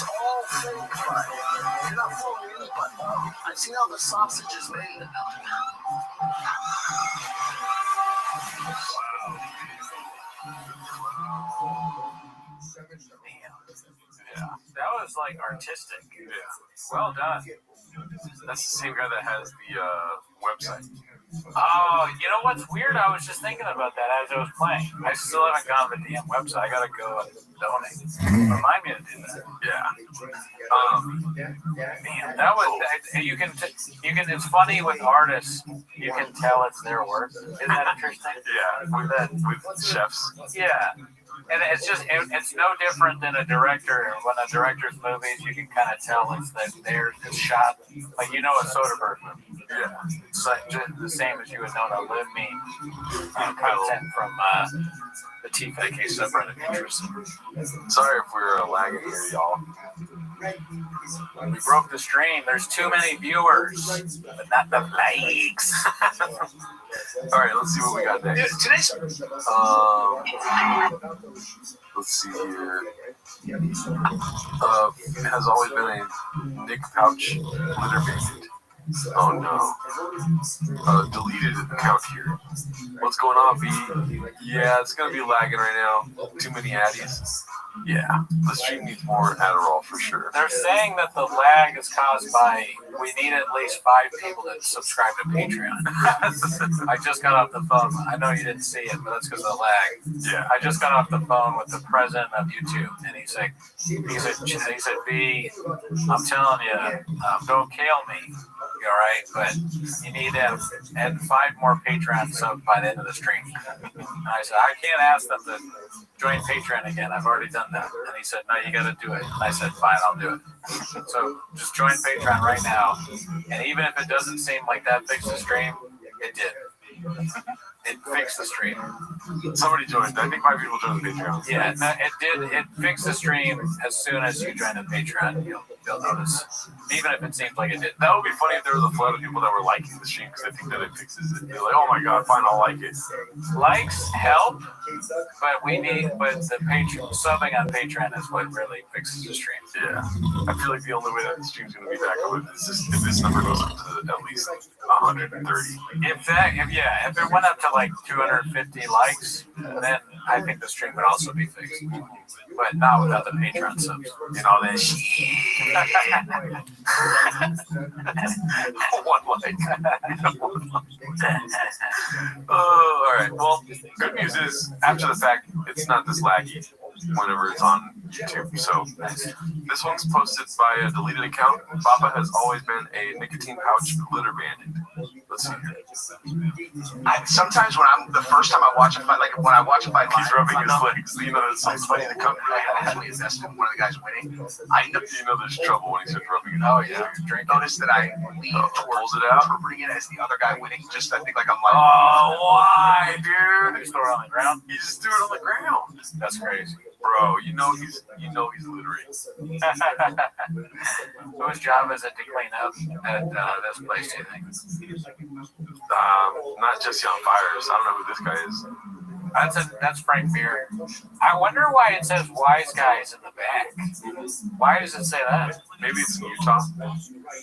all fake, but you're not fooling anybody. I've seen how the sausage is made. Yeah, that was like artistic. Yeah. Well done. That's the same guy that has the website. Oh, you know what's weird? I was just thinking about that as I was playing. I still haven't gone to the damn website. I gotta go and donate. Remind me to do that. Yeah. Man, that was you can. It's funny with artists. You can tell it's their work. Isn't that interesting? Yeah, with chefs. Yeah. And it's just, it's no different than a director. When a director's movies, you can kind of tell it's shot, like, you know, a Soderbergh movie. Yeah. It's like just the same as you would know to live me content from the TFK subreddit interest. Sorry if we're lagging here, y'all. We broke the stream. There's too many viewers, but not enough likes. All right, let's see what we got next. Today's let's see here. Has always been a Nick Pouch litter bandit. Oh no. Deleted account here. What's going on, B? Yeah, it's gonna be lagging right now. Too many addies. Yeah, the stream needs more Adderall for sure. They're saying that the lag is caused by we need at least 5 people to subscribe to Patreon. I just got off the phone. I know you didn't see it, but that's because of the lag. Yeah. I just got off the phone with the president of YouTube, and he said, B, I'm telling you, don't kill me. All right, but you need to add 5 more Patreon subs by the end of the stream. And I said, I can't ask them to join Patreon again. I've already done that. And he said, no, you got to do it. And I said, fine, I'll do it. So just join Patreon right now. And even if it doesn't seem like that fixed the stream, it did. It fixed the stream. Somebody joined. I think 5 people joined the Patreon. Yeah, no, it did. It fixed the stream as soon as you join the Patreon. You'll notice. Even if it seems like it did. That would be funny if there was a flood of people that were liking the stream because they think that it fixes it. They're like, oh my god, fine, I'll like it. Likes help, but the Patreon subbing on Patreon is what really fixes the stream. Yeah, I feel like the only way that the stream's going to be back up is if this number goes up to at least 130. If it went up to like 250 likes, then I think the stream would also be fixed. But not without the Patreon subs. You know, that shit. One like. Oh, all right. Well, good news is, after the fact, it's not this laggy whenever it's on YouTube. So this one's posted by a deleted account. Papa has always been a nicotine pouch litter bandit. Let's see here. Sometimes when I'm the first time I watch a fight, like when I watch a fight, he's rubbing his legs. You know, that's so funny. The company actually invested in one of the guys winning. I know, there's trouble when he starts rubbing it. Oh yeah. Notice that I lean towards it out, interpreting it as the other guy winning. Just I think like I'm like, oh, why, dude? Just throw it on the ground. You just threw it on the ground. That's crazy. Bro, you know he's literate. Whose job is it to clean up at this place, do you think? Not Jesse on Fires. I don't know who this guy is. That's Frank Beer. I wonder why it says Wise Guys in the back. Why does it say that? Maybe it's in Utah.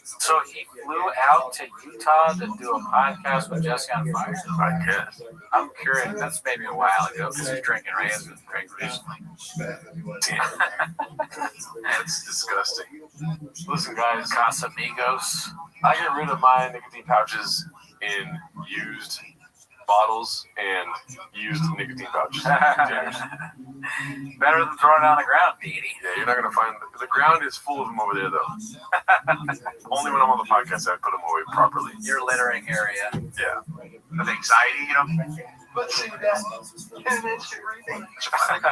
So he flew out to Utah to do a podcast with Jesse on Fire? I guess. I'm curious. That's maybe a while ago because he's drinking Reyes and drank recently. Damn. That's disgusting. Listen, guys, Casamigos. I get rid of my nicotine pouches in used bottles and used nicotine pouches. Better than throwing it on the ground, Petey. Yeah, you're not going to find... The ground is full of them over there, though. Only when I'm on the podcast I put them away properly. Your littering area. Yeah. With anxiety, But see that.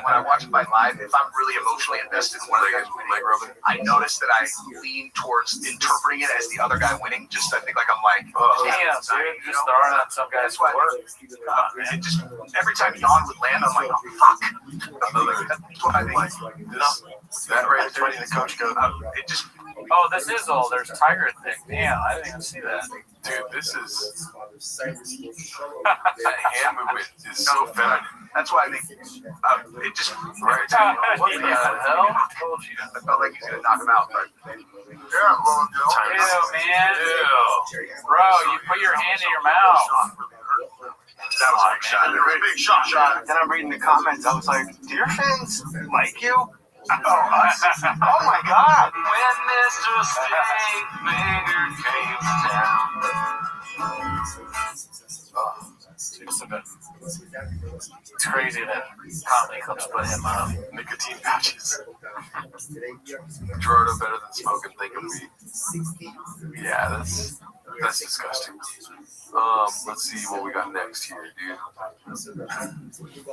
When I watch a fight live, if I'm really emotionally invested in one of the guys winning, I notice that I lean towards interpreting it as the other guy winning. Just I think like I'm like, damn, dude, just throwing on some guy's work. It just every time Jan would land, I'm like, oh fuck. That's what I think. That right is funny. The coach goes, it just. Oh, this is old. There's Tiger thing. Damn, I didn't even see that. Dude, this is that hand movement is so feminine. That's why I think it just right. What the hell? I told you. I felt like he's gonna knock him out, but Ew, man. Ew. Bro, you put your hand in your mouth. That was a big shot. Big shot. Then I'm reading the comments. I was like, do your fans like you? Oh my God. When Mr. Stinkfinger came down. It's crazy that comedy clubs put him on nicotine patches. Gerardo better than smoking thinking weed. Yeah, that's disgusting. Let's see what we got next here, dude.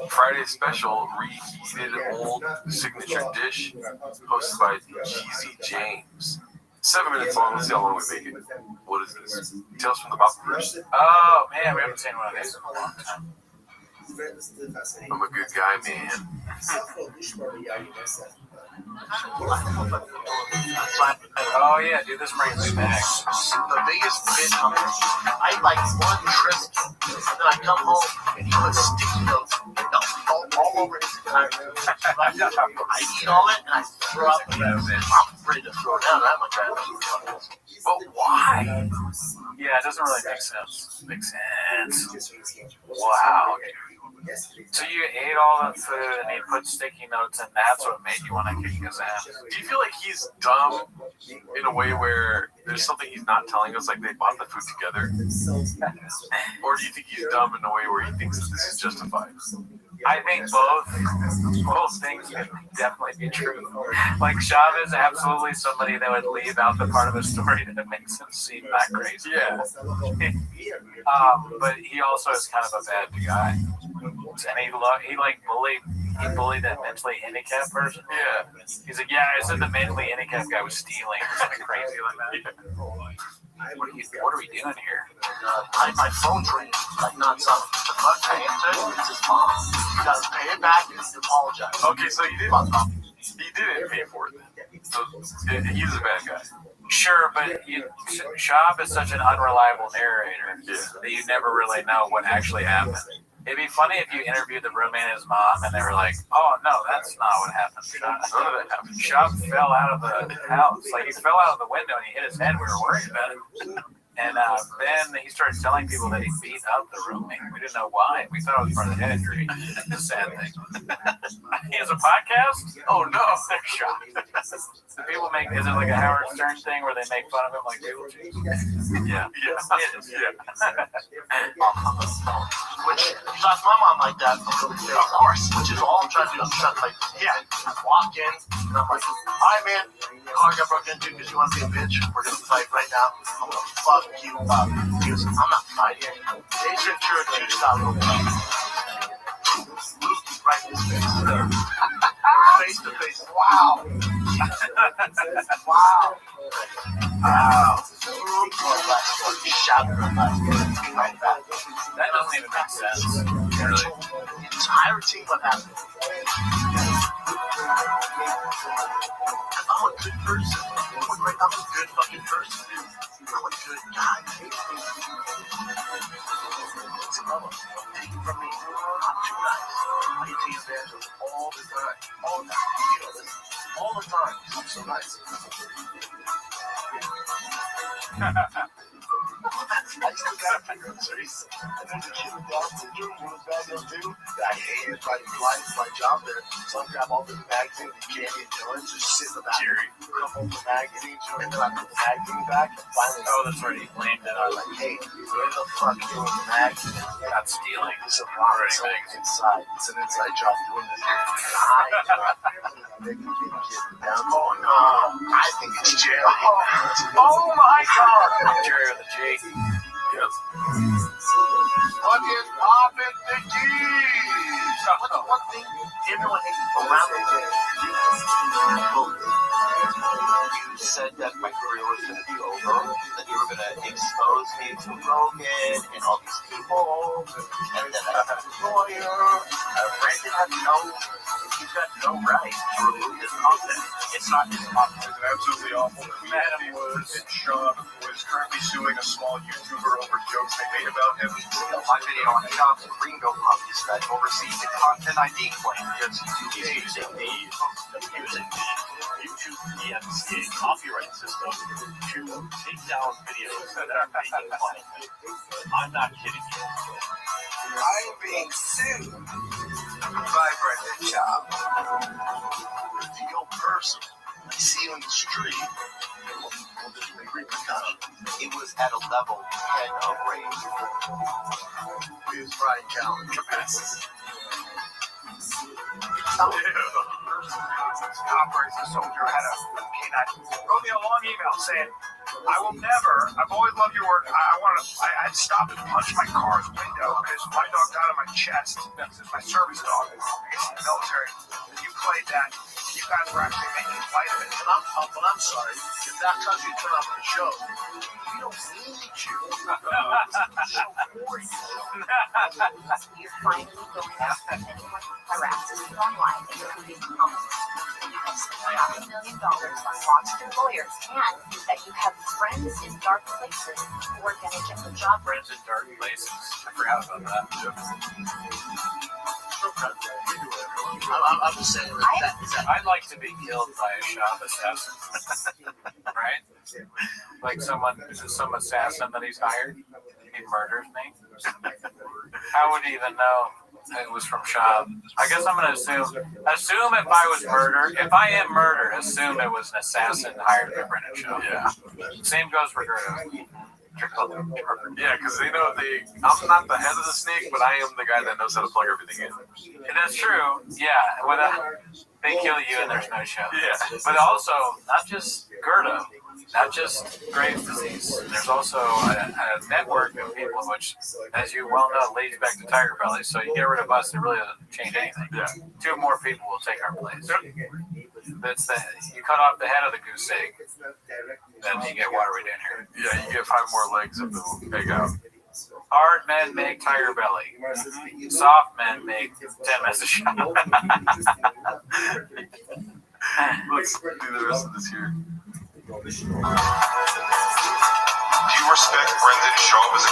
Friday special, reheated old signature dish, hosted by Cheesy James. 7 minutes long. Let's see how long we make it. What is this? Tales from the Boppers. Oh man, we haven't seen one of these in a long time. I'm a good guy, man. Oh yeah, dude, this brings me back. The biggest bitch I like one trip, and then I come home and he puts sticky notes all over his entire I eat all it and I throw out the rest. I'm ready to throw it down. I'm like, but why? Yeah, it doesn't really make sense. Makes sense. Wow. So you ate all the food and he put sticky notes and that's what made you want to kick his ass. Do you feel like he's dumb in a way where there's something he's not telling us, like they bought the food together? Or do you think he's dumb in a way where he thinks that this is justified? I think both things can definitely be true. Like Shav is absolutely somebody that would leave out the part of a story that makes him seem that crazy. Yeah. But he also is kind of a bad guy. And he bullied that mentally handicapped person. Yeah. He's like, yeah, I said the mentally handicapped guy was stealing or something crazy like that. Yeah. What are we doing here? my phone's ringing like nonstop. The fuck I answered? It's his mom. You gotta pay it back and apologize. Okay, so he didn't pay for it then. So he's a bad guy. Sure, but Shab is such an unreliable narrator that you never really know what actually happened. It'd be funny if you interviewed the roommate and his mom and they were like, oh, no, that's not what happened. None of that happened. Shab fell out of the house. Like, he fell out of the window and he hit his head. We were worried about it. And then he started telling people that he beat up the roommate. We didn't know why. We thought it was part of the head injury. It's a sad thing. He has a podcast? Oh, no. They're shocked. People make, is it like a Howard Stern thing where they make fun of him like people do? Yeah. It is. Yeah. Which, you ask my mom like that, of course, which is all I'm trying to do. I'm trying to, like, I walk in, and I'm like, all right, man, car got broken into because you want to be a bitch. We're going to fight right now. I'm going to fuck you up. He goes, I'm not fighting. Ace Ventura 2 style real quick. Right in his face. Face to face. Wow. Wow. That doesn't even make sense. Really. The entire team, what happened? I'm a good person. I'm a good fucking person. I'm a good guy. It's a mama. Take it from me. I'm too nice. I get taken advantage of all the time. All the time. You know this. All the time. I'm so nice. I used to back in groceries. And there's a kid in Boston doing one of those bags too. I hated my job there. So I grab all the magazines and candy and joints, just sit in the back. Crumple the magazine, and then I put the magazine back. And finally, that's right. He blamed it. I was like, hey, where the fuck are you doing the magazine? Not stealing. It's a problem. It's inside. It's an inside job doing this. Oh no, I think it's Jerry. Oh my God. Jerry with a G. Yes. What is poppin' the keys? What's one thing everyone around the world? You said that my career was going to be over, that you were going to expose me to Rogan and all these people, and that I have a lawyer. Brandon has he's got no right to remove this content. It's not his content. It's absolutely awful. Madam Sean was currently suing a small YouTuber over jokes they made about him. My video on Sean's Ringo puppies that oversees the content ID claim. He's using the YouTube DMCA copyright system to take down videos that are making fun of me. I'm not kidding you. I'm being sued by Brendan Schaub. Real person. I see you in the street. It was at a level 10 of rage. Here's Brian Callen. Operation Soldier had a wrote me a long email saying, I will never, I've always loved your work. I had stopped and punched my car's window because my dog died on my chest. This is my service dog. I guess in the military. You played that. You guys were actually making light of it. And I'm sorry, if that caused you to turn off the show, we don't need you. Show for you. You're finally going after anyone who harasses you online, including comments. You have spent $500,000 on monster lawyers, and that you have friends in dark places who are going to get the job. Friends in dark places. I forgot about that. I'm just saying I'd like to be killed by a Schaub assassin. Right? Like some assassin that he's hired. He murders me. How would he even know it was from Schaub? I guess I'm going to assume if I was murdered, if I am murdered, assume it was an assassin hired by Brendan Schaub. Yeah. Same goes for Gerda. Yeah, because they know I'm not the head of the snake, but I am the guy that knows how to plug everything in. And that's true. Yeah. They kill you and there's no show. Yeah. But also, not just Gerda, not just Graves' disease. There's also a network of people which, as you well know, leads back to Tiger Belly. So you get rid of us, it really doesn't change anything. Yeah. 2 more people will take our place. You cut off the head of the goose egg, then you get what are we doing here? Yeah, you get 5 more legs of the egg out. Hard men make Tiger Belly. Soft men make 10 message shop. Let's do the rest of this here. Do you respect Brendan Schaub as a...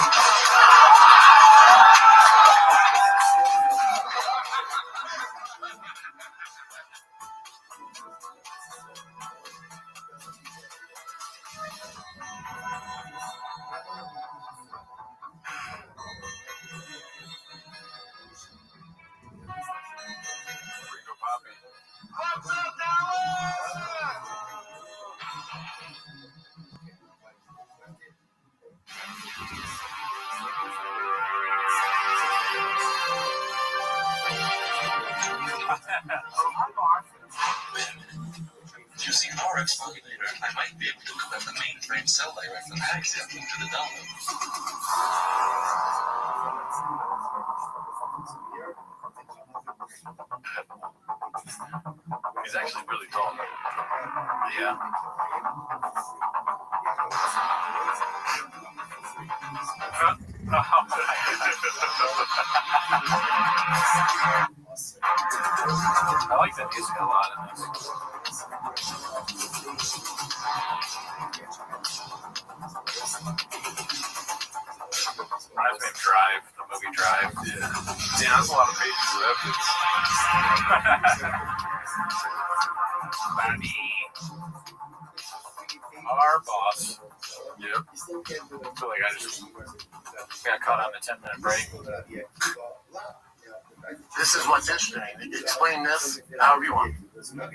Using RX Calculator, I might be able to collect the mainframe cell direct from Axiom into the download. He's actually really tall. Yeah. I like the music a lot in this. Reminds me of Drive, the movie Drive. Yeah. Damn, that's a lot of pages of evidence. Bobby. Our boss. Yep. I feel like I just got caught on the 10-minute break. This is what's interesting. Explain this however you want.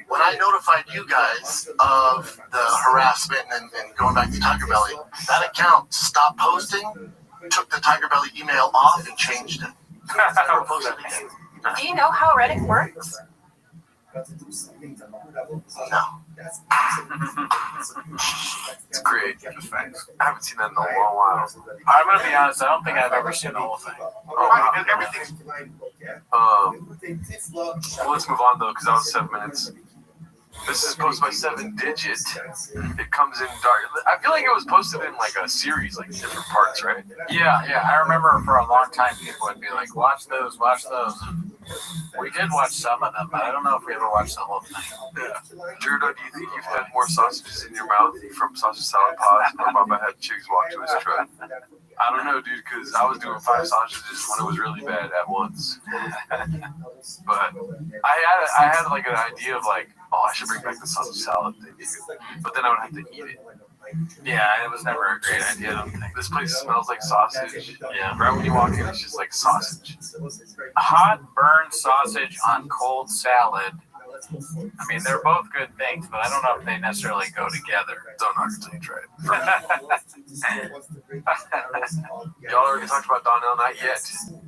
When I notified you guys of the harassment and going back to Tiger Belly, that account stopped posting, took the Tiger Belly email off, and changed it. Never posted again. Do you know how Reddit works? No. It's great. Just facts. I haven't seen that in a long while. I'm gonna be honest. I don't think I've ever seen the whole thing. Everything's Well, let's move on though, because that was 7 minutes. This is posted by 7-Digit. It comes in dark. I feel like it was posted in like a series, like different parts, right? Yeah. I remember for a long time people would be like, "Watch those." We did watch some of them, but I don't know if we ever watched the whole thing. Yeah. Jordan, do you think you've had more sausages in your mouth from sausage salad pods or Baba had chicks walk to his truck? I don't know, dude, because I was doing 5 sausages when it was really bad at once. But I had like an idea of like, oh, I should bring back the sausage salad thing. But then I would have to eat it. Yeah, it was never a great idea, I don't think. This place smells like sausage. Yeah. Right when you walk in, it's just like sausage. Hot burned sausage on cold salad. I mean, they're both good things, but I don't know if they necessarily go together. Don't knock until you try it. Y'all already talked about Donnell? Not yet.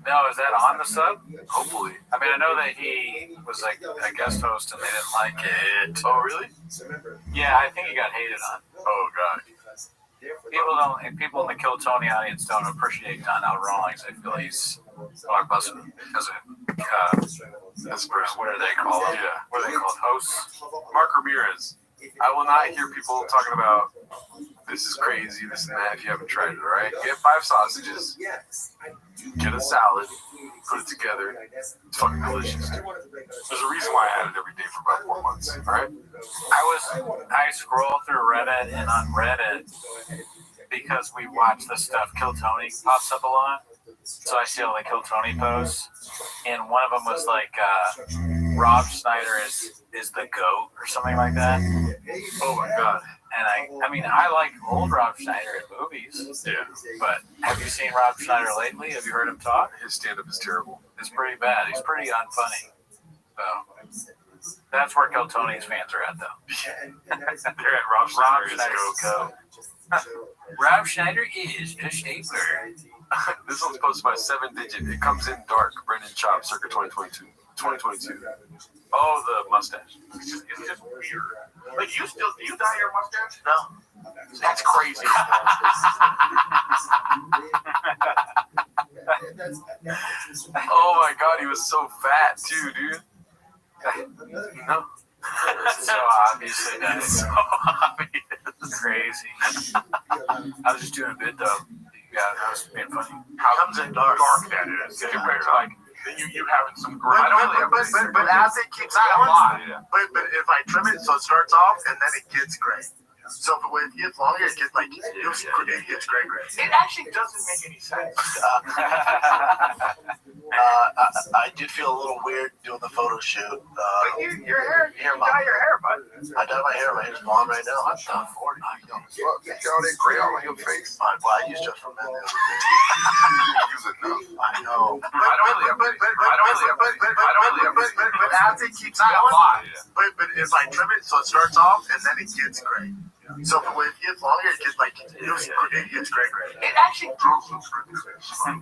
No, is that on the sub? Hopefully. I mean, I know that he was like a guest host and they didn't like it. Oh, really? Yeah, I think he got hated on. Oh, God. People in the Kill Tony audience don't appreciate Donnell Rawlings. I feel he's blockbuster as a what are they called? Yeah. What are they called? Hosts? Mark Ramirez. I will not hear people talking about this is crazy, this and that if you haven't tried it, all right? Get 5 sausages, get a salad, put it together. It's fucking delicious, dude. There's a reason why I had it every day for about 4 months, all right? I scroll through Reddit, and on Reddit, because we watch the stuff Kill Tony pops up a lot, so I see all the Kill Tony posts, and one of them was like, Rob Schneider is the GOAT or something like that. Oh my God. And I mean, I like old Rob Schneider in movies. Yeah. But have you seen Rob Schneider lately? Have you heard him talk? His stand-up is terrible. It's pretty bad. He's pretty unfunny. So that's where Kill Tony's fans are at, though. They're at Rob Schneider's go. Rob Schneider is a stapler. This one's posted by 7-Digit. It comes in dark. Brendan Chop, circa 2022. Oh, the mustache. It's just weird. Like, do you dye your mustache? No. That's crazy. Oh my God, he was so fat too, dude. No. So obviously that's so obvious. Crazy. I was just doing a bit though. Yeah, that was being funny. How comes in dark that is compared to like you having some gray. But as it keeps going, but if I trim it so it starts off and then it gets gray. So if it gets longer, it gets like it gets gray. It actually doesn't make any sense. I did feel a little weird doing the photo shoot. But your hair, you dye your hair, bud. I dye my hair. My hair's blonde right now. What the 40? You got all that gray all on your face. Well, I use just from that. You use it enough. I know. But as it keeps going, but if I trim it so it starts off and then it gets gray. So if it gets longer, it gets like it gets gray. It actually grows some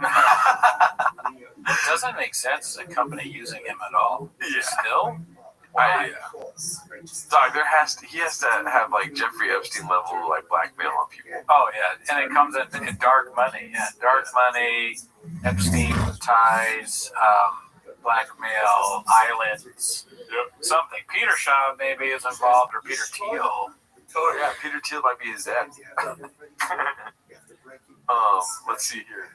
It doesn't make sense as a company using him at all. Yeah. Still? Dog, he has to have like Jeffrey Epstein level like blackmail on people. Oh yeah, and it comes in dark money. Yeah, dark money, Epstein ties, blackmail, islands, something. Peter Shaw maybe is involved, or Peter Thiel. Oh yeah, Peter Thiel might be his dad. Let's see here.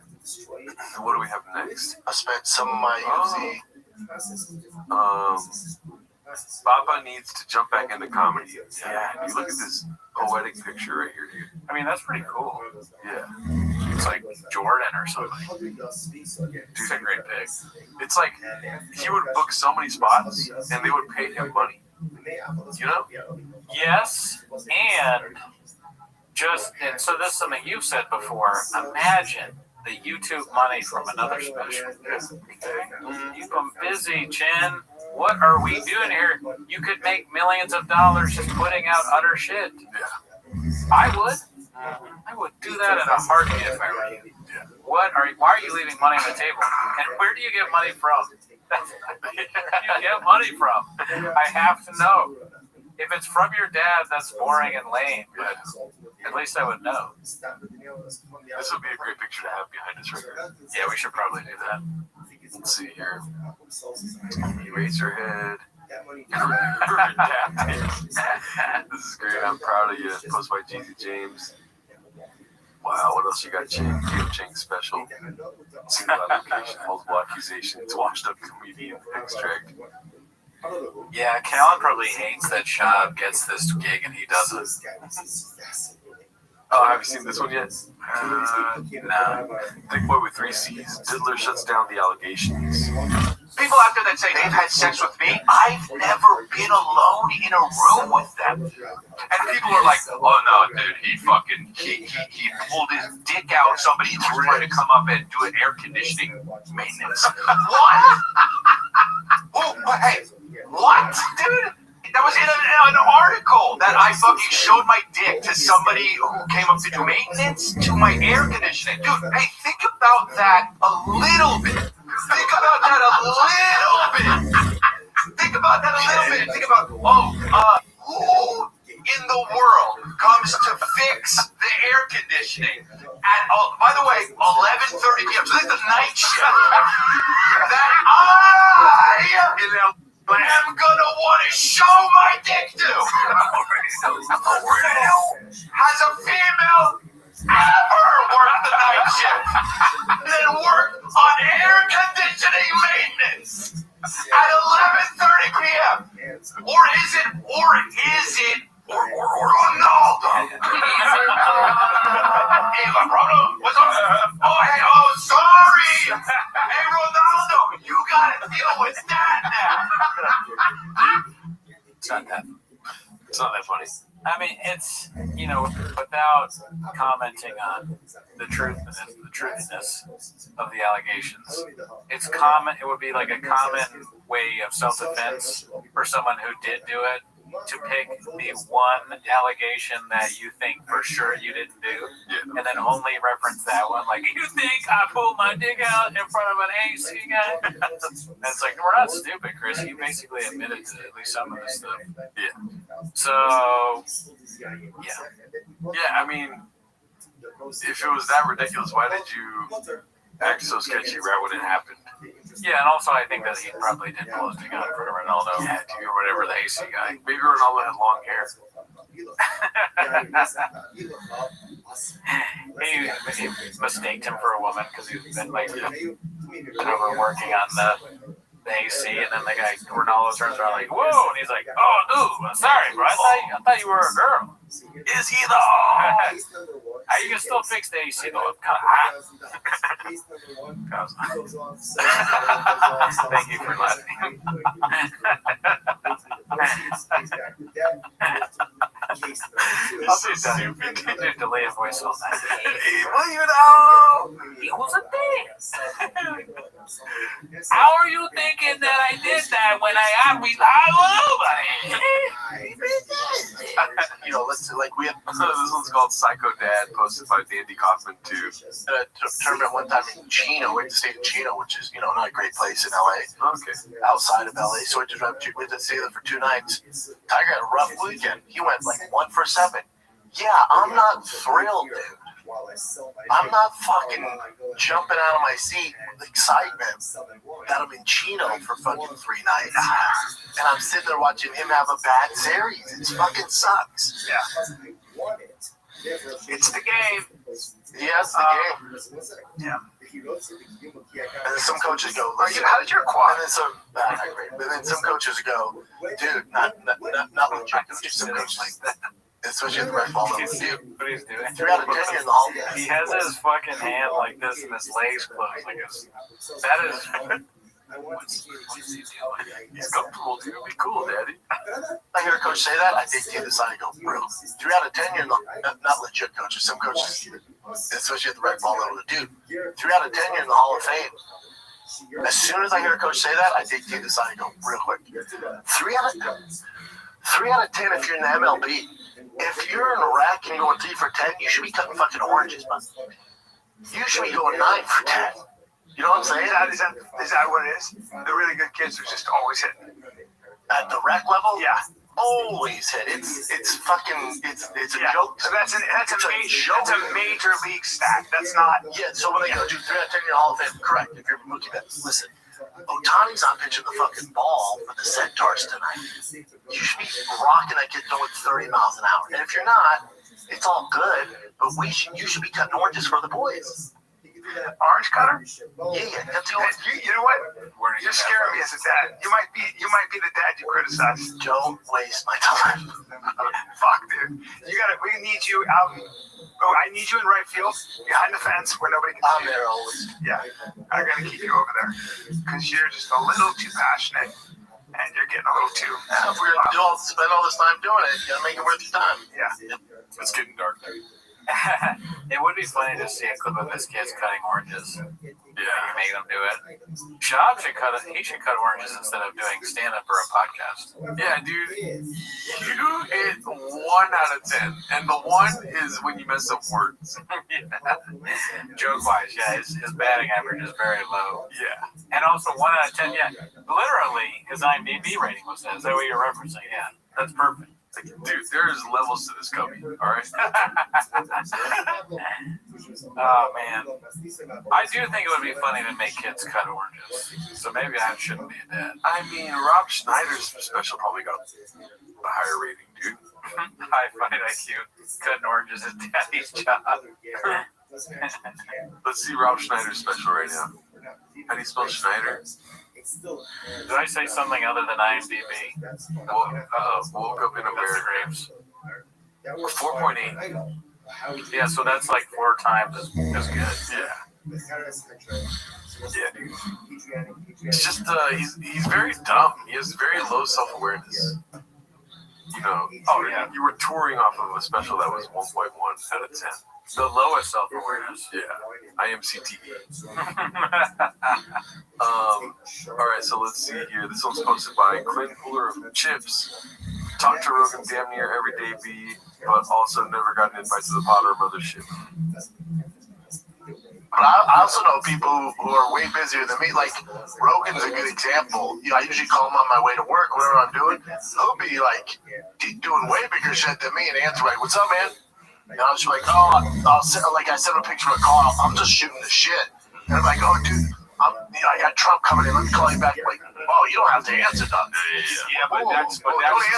What do we have next? I spent some of my Baba needs to jump back into comedy. Yeah, you look at this poetic picture right here, dude. I mean, that's pretty cool. Yeah. It's like Jordan or something. Dude's a great pick. It's like he would book so many spots and they would pay him money. You know? Yes, and so this is something you've said before. Imagine the YouTube money from another special. You've been busy, Chin. What are we doing here? You could make millions of dollars just putting out utter shit. Yeah. I would do that in a heartbeat if I were you. Yeah. Why are you leaving money on the table? And where do you get money from? you get money from? I have to know. If it's from your dad, that's boring and lame, but at least I would know. This would be a great picture to have behind us right here. Yeah, we should probably do that. Let's see here. Eraserhead. This is great. I'm proud of you. Post by Jeezy James. Wow, what else you got, Ching? Game Ching special. Single application, multiple accusations, washed up comedian extract. Yeah, Callan probably hates that Shab gets this gig and he doesn't. Oh, have you seen this one yet? No. Thick Boy with 3 C's. Diddler shuts down the allegations. People out there that say they've had sex with me, I've never been alone in a room with them. And people are like, oh no, dude, he pulled his dick out. Somebody was trying to come up and do an air conditioning maintenance. What? Oh, hey, what, dude? That was in an article that I fucking showed my dick to somebody who came up to do maintenance to my air conditioning. Dude, hey, think about that a little bit. Think about that a little bit. Think about that a little bit. Think about, who in the world comes to fix the air conditioning at, by the way, 11:30 p.m. So this is the night shift that I'm gonna want to show my dick to. Where the hell has a female ever worked the night shift and then worked on air conditioning maintenance at 11:30 p.m.? Or is it Ronaldo? Hey, LeBron, what's up? Sorry. Hey, Ronaldo, you gotta deal with that now. It's not that funny. I mean, it's, without commenting on the truthiness of the allegations, it's common. It would be like a common way of self-defense for someone who did do it to pick the one allegation that you think for sure you didn't do, and then only reference that one. Like, you think I pulled my dick out in front of an AC guy? And it's like, we're not stupid, Chris. You basically admitted to at least some of this stuff. Yeah. So, yeah. I mean, if it was that ridiculous, why did you act so sketchy right when it happened? Yeah, and also I think that he probably did pull his dick out for Ronaldo, or whatever, the AC guy. Maybe Ronaldo had long hair. He mistaked him for a woman because he's been over working on the AC, and then the guy Ronaldo turns around like, whoa, and he's like, I'm sorry, bro, I thought you were a girl. Is he though? You can still fix the AC though. I'm kind of hot. Thank you for laughing. I'll be stupid. Delay a voice all night. Well, It was a thing. How are you thinking that I did that when I let's like we have this one's called Psycho Dad, posted by Dandy Kaufman too. a tournament one time in Chino. We went to stay in Chino, which is not a great place in LA. Okay. Outside of LA, so we had to stay there for 2 nights. Tiger had a rough weekend. He went like 1 for 7. Yeah, I'm not thrilled, dude. I'm not fucking jumping out of my seat with excitement that I'm in Chino for fucking 3 nights. And I'm sitting there watching him have a bad series. It fucking sucks. Yeah. It's the game. Yeah, it's the game. Yeah. And then some coaches go, How did your quad? And then some coaches go, dude, not legit. Some coaches like that. Especially at the red ball level. See what he's doing? 3 out of 10 here in the hall. He has his fucking hand like this and his legs closed like this. That is. What's he doing? He's comfortable, dude. Be cool, Daddy. I hear a coach say that, I dig to the side and go, bro, 3 out of 10 here in the not legit coaches. Some coaches, especially at the red ball level, dude, 3 out of 10 here in the Hall of Fame. As soon as I hear a coach say that, I dig to the side and go real quick. 3 out of 10 if you're in the MLB. If you're in Iraq and you're going 3 for 10, you should be cutting fucking oranges, man. You should be going 9 for 10. You know what I'm saying? Is that what it is? The really good kids are just always hitting. At the rec level? Yeah. Always hit. It's a joke. So that's a major league stat. That's not. Yeah. So when they go do 3 out of 10 year Hall of Fame, correct. If you're Mookie Betts, listen. Otani's not pitching the fucking ball for the Centaurs tonight. You should be rocking that kid going 30 miles an hour. And if you're not, it's all good. But you should be cutting oranges for the boys. Orange cutter? Yeah, that's the orange. You know what? You're scaring me as a dad. You might be the dad you criticize. Don't waste my time. Fuck, dude. We need you out. Oh, I need you in right field, behind the fence where nobody can see I'm there always. Yeah, I gotta keep you over there because you're just a little too passionate and you're getting a little too. If we're gonna spend all this time doing it, you gotta make it worth your time. Yeah. It's getting dark. It would be funny to see a clip of his kids cutting oranges. Yeah, you make them do it. Shab should cut it. He should cut oranges instead of doing stand-up or a podcast. Yeah, dude, you hit 1 out of 10, and the 1 is when you mess up words. Joke-wise, yeah, his batting average is very low. Yeah, and also 1 out of 10. Yeah, literally, his IMDb rating was that. Is that what you're referencing? Yeah, that's perfect. Like, dude, there's levels to this cubby, all right? Oh, man. I do think it would be funny to make kids cut oranges. So maybe I shouldn't be a dad. I mean, Rob Schneider's special probably got a higher rating, dude. High fight IQ. Cutting oranges is daddy's job. Let's see Rob Schneider's special right now. How do you spell Schneider? Did I say something other than IMDb? Woke up in America. 4.8. Yeah, so that's like 4 times as good. Yeah. Yeah, dude. It's just he's very dumb. He has very low self-awareness. You know. Oh yeah. You were touring off of a special that was 1.1 out of 10. The lowest self-awareness. Yeah. IMCTV. All right, so let's see here. This one's posted by Clint Puller of Chips. Talk to Rogan damn near every day, B, but also never got an invite to the Potter Mothership. But I also know people who are way busier than me. Like, Rogan's a good example. You know, I usually call him on my way to work, whatever I'm doing. He'll be, like, doing way bigger shit than me and answer, like, what's up, man? And I'll just be like, I send a picture of a car. I'm just shooting the shit. And I'm like, oh, dude, I got Trump coming in. Let me call you back. I'm like, oh, you don't have to answer that. Yeah, but that's a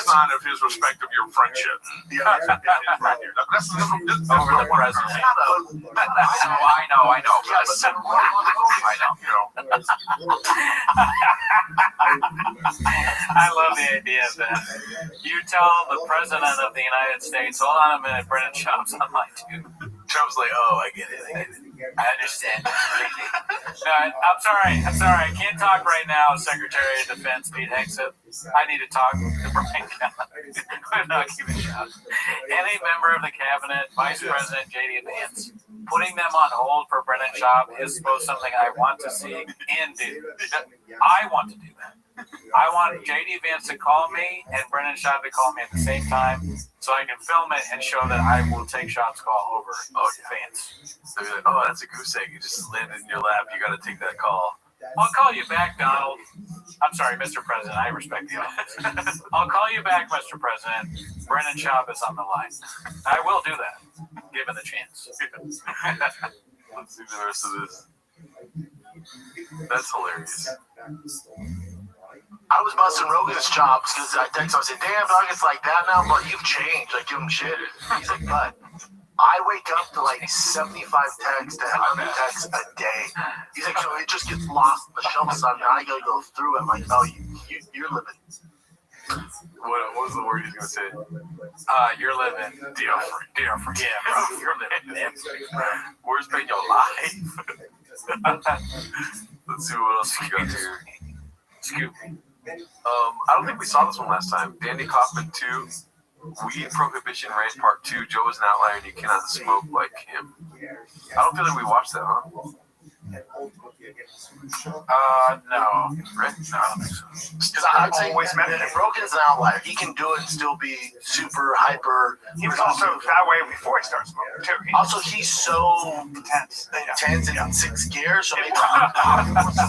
sign of his respect of your friendship. Yeah. That's over the president. I know. Yes. I know. I love the idea of that. You tell the president of the United States, hold on a minute, Brennan Schaub's on line too. Trump's like, oh, I get it. I understand. No, I'm sorry. I can't talk right now, Secretary of Defense Pete Hegseth. I need to talk to Brian Kelly. I'm not keeping shot. Any member of the cabinet, Vice President J.D. Vance, putting them on hold for Brennan Schaub is something I want to see and do. I want to do that. I want J.D. Vance to call me and Brennan Schaub to call me at the same time so I can film it and show that I will take Schaub's call over Vance. They'll be like, oh, that's a goose egg. You just landed in your lap. You got to take that call. I'll call you back, Donald. I'm sorry, Mr. President. I respect the office. I'll call you back, Mr. President. Brennan Schaub is on the line. I will do that, given the chance. Let's see the rest of this. That's hilarious. I was busting Rogan's chops because I texted him. I said, damn, dog, it's like that now, but you've changed. I give him shit. He's like, but I wake up to like 75 texts to 100 texts a day. He's like, so it just gets lost in the shuffle, son. Now I got to go through it. I'm like, oh, you're living. What was the word he's going to say? You're living different. Yeah, bro. You're living different. Where's been your life? Let's see what else we got here. Scoop. I don't think we saw this one last time. Danny Kaufman 2, Weed Prohibition Rant Part 2. Joe is an outlier and you cannot smoke like him. I don't feel like we watched that, huh? No. Rick? No, I don't think so. Because I'd say Rogan's an outlier. He can do it and still be super hyper. He was also that way before he started smoking too. Also, he's so intense and in sixth gear. So maybe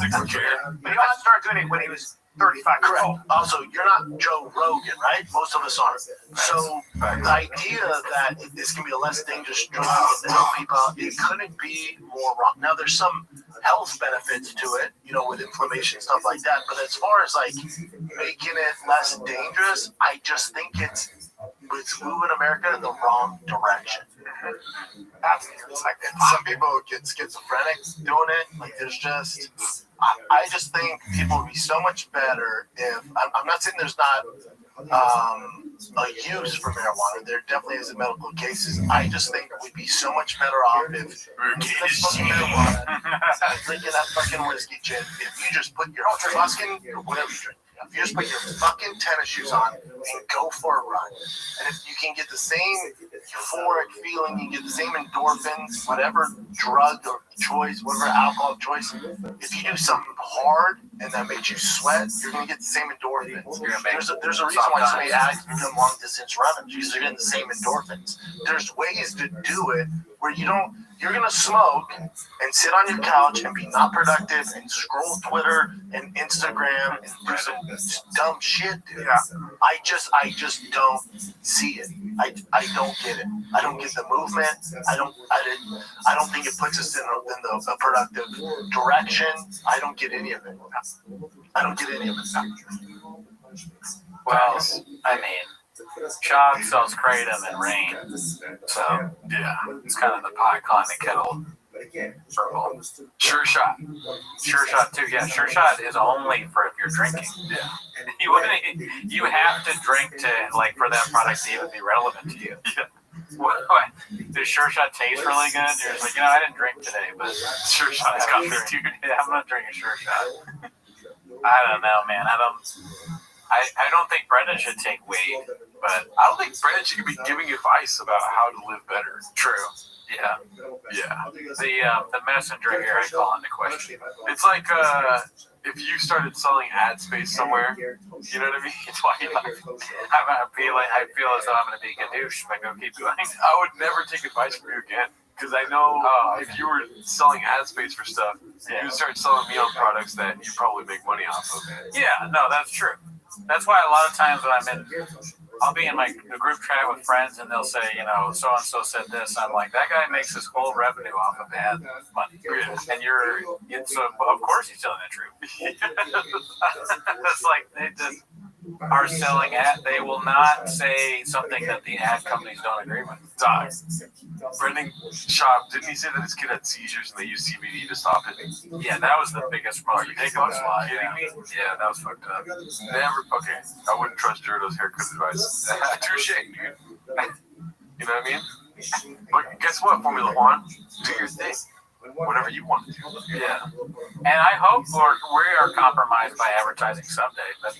sixth gear. But he also started doing it when he was 35 years old. Also, you're not Joe Rogan, right? Most of us aren't. So the idea that this can be a less dangerous drug to help people out, it couldn't be more wrong. Now, there's some health benefits to it, you know, with inflammation, stuff like that. But as far as like making it less dangerous, I just think it's moving America in the wrong direction. It's like some people get schizophrenic doing it. Like there's just, I just think people would be so much better if I'm not saying there's not a use for marijuana. There definitely is in medical cases. I just think we'd be so much better off if marijuana, drinking that fucking whiskey, Jim. If you just put your fucking whatever you drink. If you just put your fucking tennis shoes on and go for a run, and if you can get the same euphoric feeling, you get the same endorphins, whatever drug or choice, whatever alcohol of choice, if you do something hard and that makes you sweat, you're going to get the same endorphins. There's a reason why so many athletes become long distance runners, because they're getting the same endorphins. There's ways to do it where you're going to smoke and sit on your couch and be not productive and scroll Twitter and Instagram and do some dumb shit, dude. Yeah. I just don't see it. I don't get it. I don't get the movement. I don't think it puts us in the productive direction. I don't get any of it. I don't get any of it. Well, I mean, Chog sells kratom and rain, so yeah, it's kind of the pot calling the kettle purple. Sure shot too. Yeah, sure shot is only for if you're drinking. Yeah, you have to drink to like for that product to even be relevant to you. Yeah. What? Does Sure Shot taste really good? You're just like, I didn't drink today, but Sure Shot is coming, dude. Yeah, I'm gonna drink a Sure Shot. I don't know, man. I don't think Brendan should take weed, but I don't think Brendan should be giving advice about how to live better. True. Yeah. The messenger here, I call into question. It's like if you started selling ad space somewhere, you know what I mean? It's why I feel as though I'm going to be a douche if I go keep going. I would never take advice from you again. Because I know if you were selling ad space for stuff, you would start selling me on products that you probably make money off of. Yeah, no, that's true. That's why a lot of times when I'll be in the group chat with friends and they'll say, so and so said this. I'm like, that guy makes his whole revenue off of ad money, and so of course he's telling the truth. It's like they just are selling ad. They will not say something that the ad companies don't agree with. Brendan Schaub, didn't he say that his kid had seizures and they used CBD to stop it? Yeah, that was the biggest, most ridiculous lie. Kidding me? Yeah, that was fucked up. Okay, I wouldn't trust Jurdo's haircut advice. Touche, dude. You know what I mean? But guess what, Formula One? Do your thing. Whatever you want to do. Yeah. And I hope we are compromised by advertising someday, but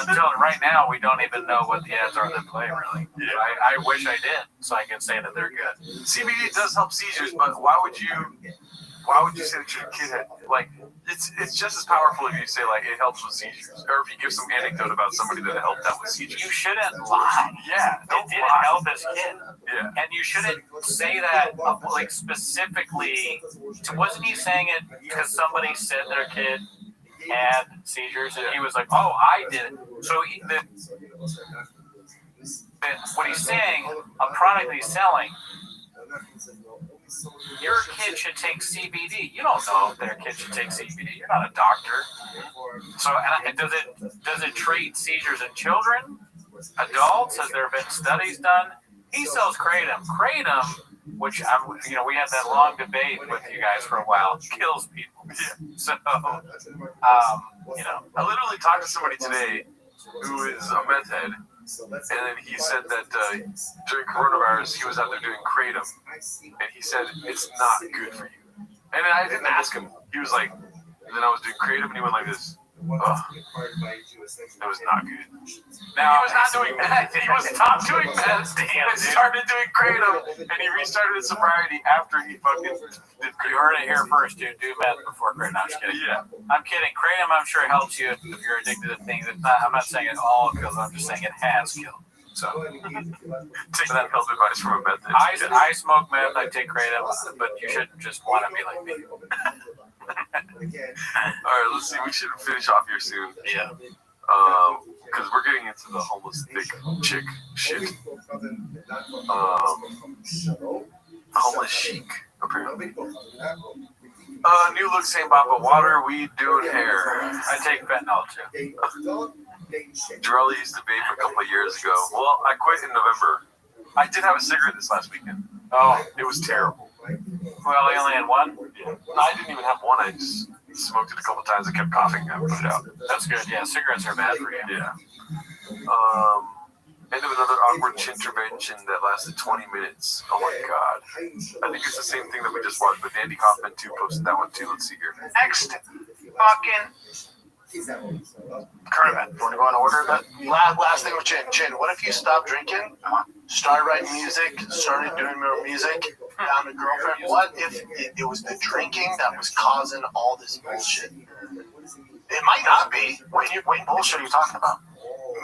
until right now, we don't even know what the ads are that play, really. Yeah. I wish I did, so I can say that they're good. CBD does help seizures, but why would you say that your kid had, like, it's just as powerful if you say, like, it helps with seizures, or if you give some anecdote about somebody that helped out with seizures. You shouldn't lie. Yeah, it didn't help his kid. Yeah. And you shouldn't say that, like, specifically. Wasn't he saying it because somebody said their kid had seizures, and he was like, "Oh, I did it." So what he's saying, a product he's selling, your kid should take CBD. You don't know if their kid should take CBD. You're not a doctor. So, does it treat seizures in children, adults? Has there been studies done? He sells kratom. Kratom, which we had that long debate with you guys for a while, kills people. So, I literally talked to somebody today who is a meth head, and then he said that during coronavirus he was out there doing kratom, and he said it's not good for you. And I didn't ask him. He was like, and then I was doing kratom, and he went like this. It was not good. Now, He was not doing meth. He was not doing meth. Damn, He started doing kratom, and he restarted his sobriety after he fucking did kratom. You heard it here first, dude. Do meth before kratom. No, I'm just kidding. Yeah. I'm kidding. Kratom, I'm sure, helps you if you're addicted to things. It's not, I'm not saying it all kills. I'm just saying it has killed. So, Take that health advice from a meth. I smoke meth. I take kratom, but you shouldn't just want to be like me. All right, let's see. We should finish off here soon. Yeah. Because we're getting into the homeless thick chick shit. Homeless chic, apparently. New look, same bottle of water, weed, doing hair. I take fentanyl too. Jarrell used to vape a couple of years ago. Well, I quit in November. I did have a cigarette this last weekend. Oh, it was terrible. Well, I only had one. Yeah. I didn't even have one. I just smoked it a couple of times. I kept coughing and I put it out. That's good. Yeah, cigarettes are bad for you. Yeah. End of another awkward intervention that lasted 20 minutes. Oh my god. I think it's the same thing that we just watched, but Andy Kaufman too posted that one too. Let's see here. Next fucking current event. Want to go in order? That last thing with Chin. What if you stopped drinking, started writing music, started doing more music, found a girlfriend? What if it was the drinking that was causing all this bullshit? It might not be. What bullshit are you talking about?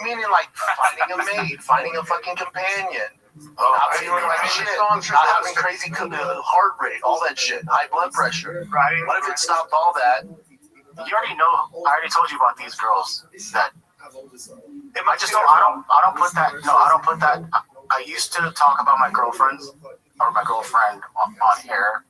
Meaning like finding a mate, finding a fucking companion. Not feeling like shit, not having crazy heart rate, all that shit, high blood pressure. Writing. What if it stopped all that? You already know. I already told you about these girls. That I I don't put that. No, I don't put that. I used to talk about my girlfriends or my girlfriend on here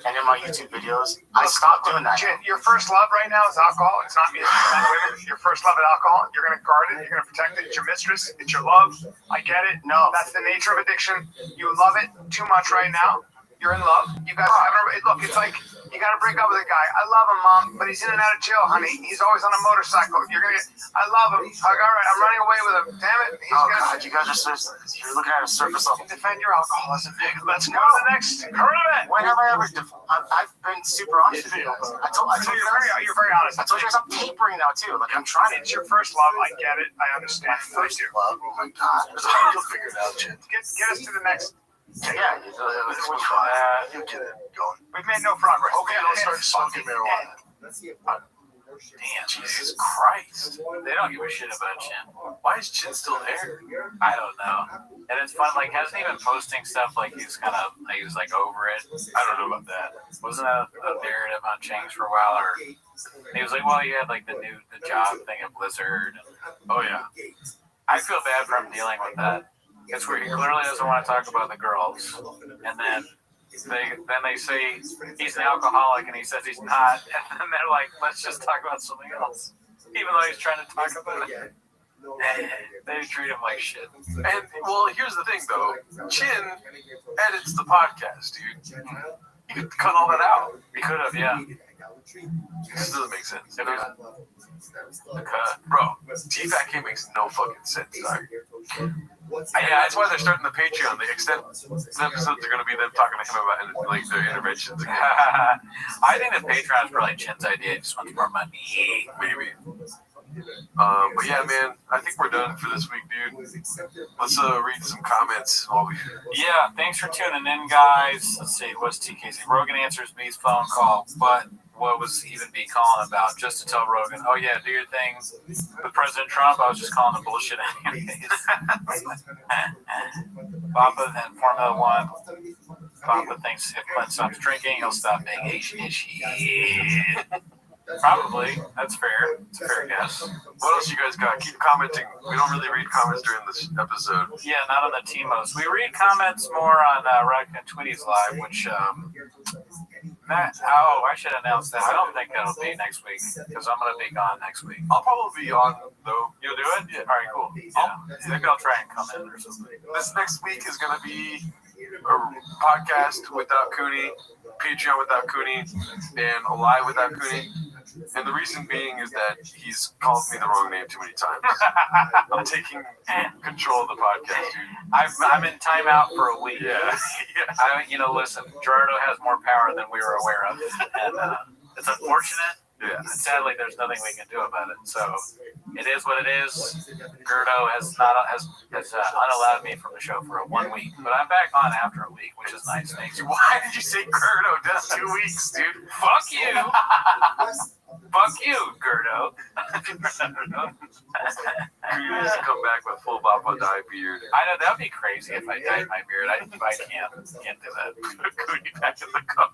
and in my YouTube videos. I stopped doing that. Jen, your first love right now is alcohol. It's not music. It's not women. Your first love is alcohol. You're going to guard it. You're going to protect it. It's your mistress. It's your love. I get it. No. That's the nature of addiction. You love it too much right now. You're in love. You guys look, it's like you got to break up with a guy. I love him, Mom, but he's in and out of jail, honey. He's always on a motorcycle. I love him. All right, I'm running away with him. Damn it. God, you guys are you're looking at a surface level. Defend your alcoholism, nigga. Let's go to the next current event. When have I ever? I've been super honest with you guys. I told you you're very honest. I told you guys I'm tapering now too. Like I'm trying to. It's your first love. I get it. I understand. First love. Oh my God. You'll figure it out, Chin. Get us to the next. Yeah, you get it going. We've made no progress. Okay, let's start smoking marijuana. Damn, Jesus Christ. They don't give a shit about Chin. Why is Chin still there? I don't know. And it's fun, like, hasn't he been posting stuff like he was like over it? I don't know about that. Wasn't that a narrative on Chang's for a while? Or he was like, well, you had like the job thing at Blizzard. Oh, yeah. I feel bad for him dealing with that. It's where he clearly doesn't want to talk about the girls. And then they say he's an alcoholic and he says he's not. And then they're like, let's just talk about something else. Even though he's trying to talk about it. They treat him like shit. And, well, here's the thing, though. Chin edits the podcast, dude. He could cut all that out. He could have, yeah. This doesn't make sense. The cut. Bro, T-Fat makes no fucking sense, dog. Yeah, that's why they're starting the Patreon. The episodes are going to be them talking to him about like their interventions. I think the Patreon is probably Chin's idea. He just wants more money. Maybe. But yeah, man, I think we're done for this week, dude. Let's read some comments while we. Yeah, thanks for tuning in, guys. Let's see, what's TKC? Rogan answers B's phone call, but what was even B calling about? Just to tell Rogan, oh yeah, do your thing with President Trump. I was just calling the bullshit anyways. Papa and Formula One. Papa thinks if Clint stops drinking, he'll stop being Asian. Probably. That's fair. It's a fair guess. What else you guys got? Keep commenting. We don't really read comments during this episode. Yeah, not on the T-Mos. We read comments more on Radical Tweeties Live, which, I should announce that. I don't think that'll be next week, because I'm going to be gone next week. I'll probably be on, though. You'll do it? Yeah. All right, cool. Yeah. Maybe I'll try and come in or something. This next week is going to be a podcast without Cooney, Patreon without Cooney, and a live without Cooney. And the reason being is that he's called me the wrong name too many times. I'm taking control of the podcast, dude. I'm in timeout for a week. Yeah. Listen, Gerardo has more power than we were aware of. And it's unfortunate, Yeah. And sadly, there's nothing we can do about it. So it is what it is. Gerdo has unallowed me from the show for 1 week, but I'm back on after a week, which is nice. Thank you. Why did you say Gerdo? That's 2 weeks, dude. Fuck you. Fuck you, Gerdo. You just come back with full Baba dye beard. I know that would be crazy if I dyed my beard. I can't do that. Cootie back in the comb.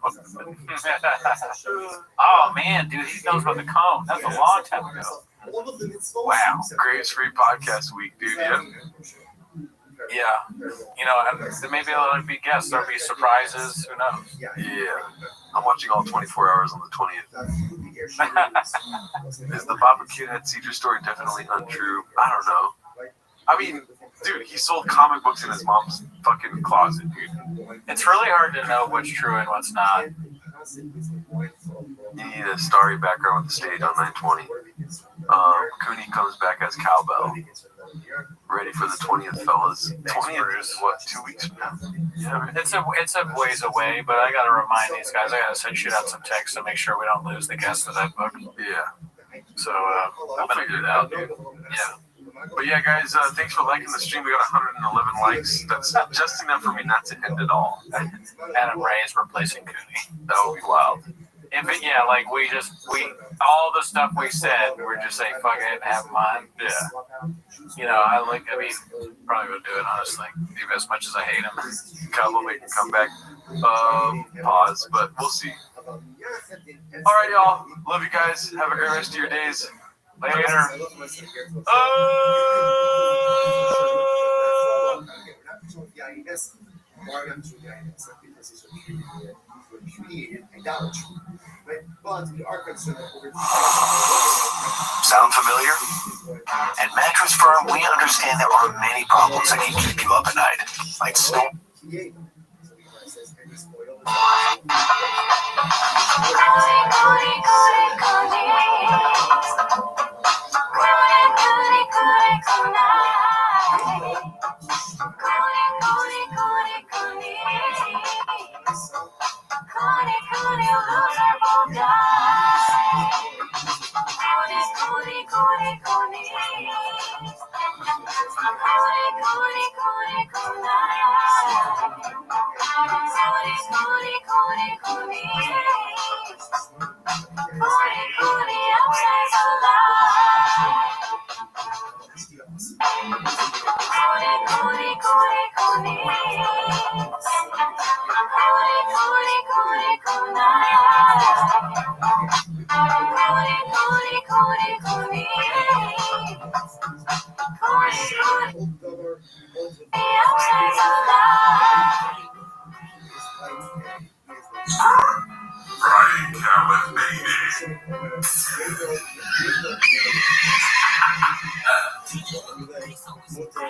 Oh man, dude, he knows about the comb. That's a long time ago. Wow, Graves Free Podcast Week, dude. Yeah. Yeah, you know, and maybe there'll be guests, there'll be surprises. Who knows? Yeah, I'm watching all 24 hours on the 20th. Is the Baba Kid Head Seizure story definitely untrue? I don't know. I mean, dude, he sold comic books in his mom's fucking closet, dude. It's really hard to know what's true and what's not. You need a starry background with the stage on 920. Cooney comes back as Cowbell. Ready for the 20th, fellas. 20th is what, 2 weeks from now? Yeah, it's a ways away, but I gotta remind these guys. I gotta shoot out some texts to make sure we don't lose the guests of that book. Yeah. So I'm gonna do that, dude. Yeah. But yeah, guys, thanks for liking the stream. We got 111 likes. That's just enough for me not to end it all. Adam Ray is replacing Cooney. That would be wild. If it, yeah, like we all the stuff we said, we're just saying fuck it, have him on. Yeah. You know, I mean, probably would do it honestly, even as much as I hate him. Cowboy make him come back. Pause, but we'll see. All right, y'all. Love you guys. Have a great rest of your days. Later. Sound familiar? At Mattress Firm, we understand there are many problems that can keep you up at night, like snow.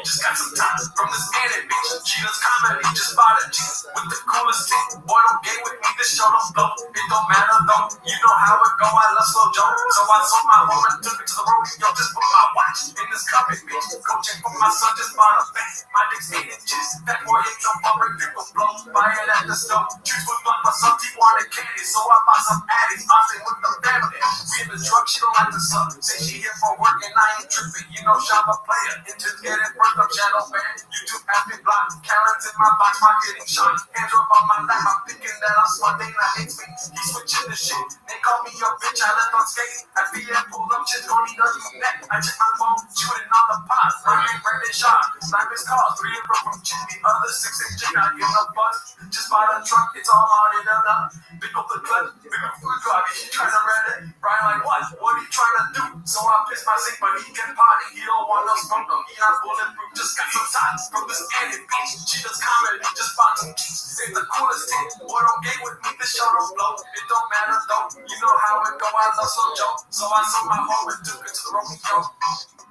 Just got some time from this anime bitch. She does comedy, just bought a Jeep with the coolest tip. Boy, don't game with me, this show don't go. It don't matter though, you know how it go. I love slow Joe, so I sold my home and took it to the road. Yo, just put my watch in this comic bitch. Go check for my son, just bought a bank. My dick's 8 inches. That boy ain't no bumper, you will blow. Buy it at the store. Juice with blunt, but some people wanted candy, so I bought some Addies. Often with the family. We in the truck, she don't like the sun. Say she here for work and I ain't tripping. You know, shop a player. Into getting first up channel band. YouTube happy block. Karens in my box, my getting shot. Hands up on my lap. I'm thinking that I'm smart. They not hate me. He switching the shit. They call me a bitch. I left on skate. At VM pull up, shit don't need nothing neck. I check my phone, shooting on the pot. My name Brandon shot. Sniper's call. 3 of them from Chip. The other 6 in J. I get no bus. Just bought a truck. It's all on it and up. Pick up the gun. Pick up food drop. He trying to rent it. Brian like what? What he trying to do? So I piss my sink, but he can potty. He don't want no spunk. He not bulletproof. Just got some shots from this Annie bitch. She does comedy. Just bought some cheeks. It's the coolest thing. Boy, don't game with me. This show don't blow. It don't matter though. You know how it go. I love slow Joe. So I sold my home and took it to the Romeo.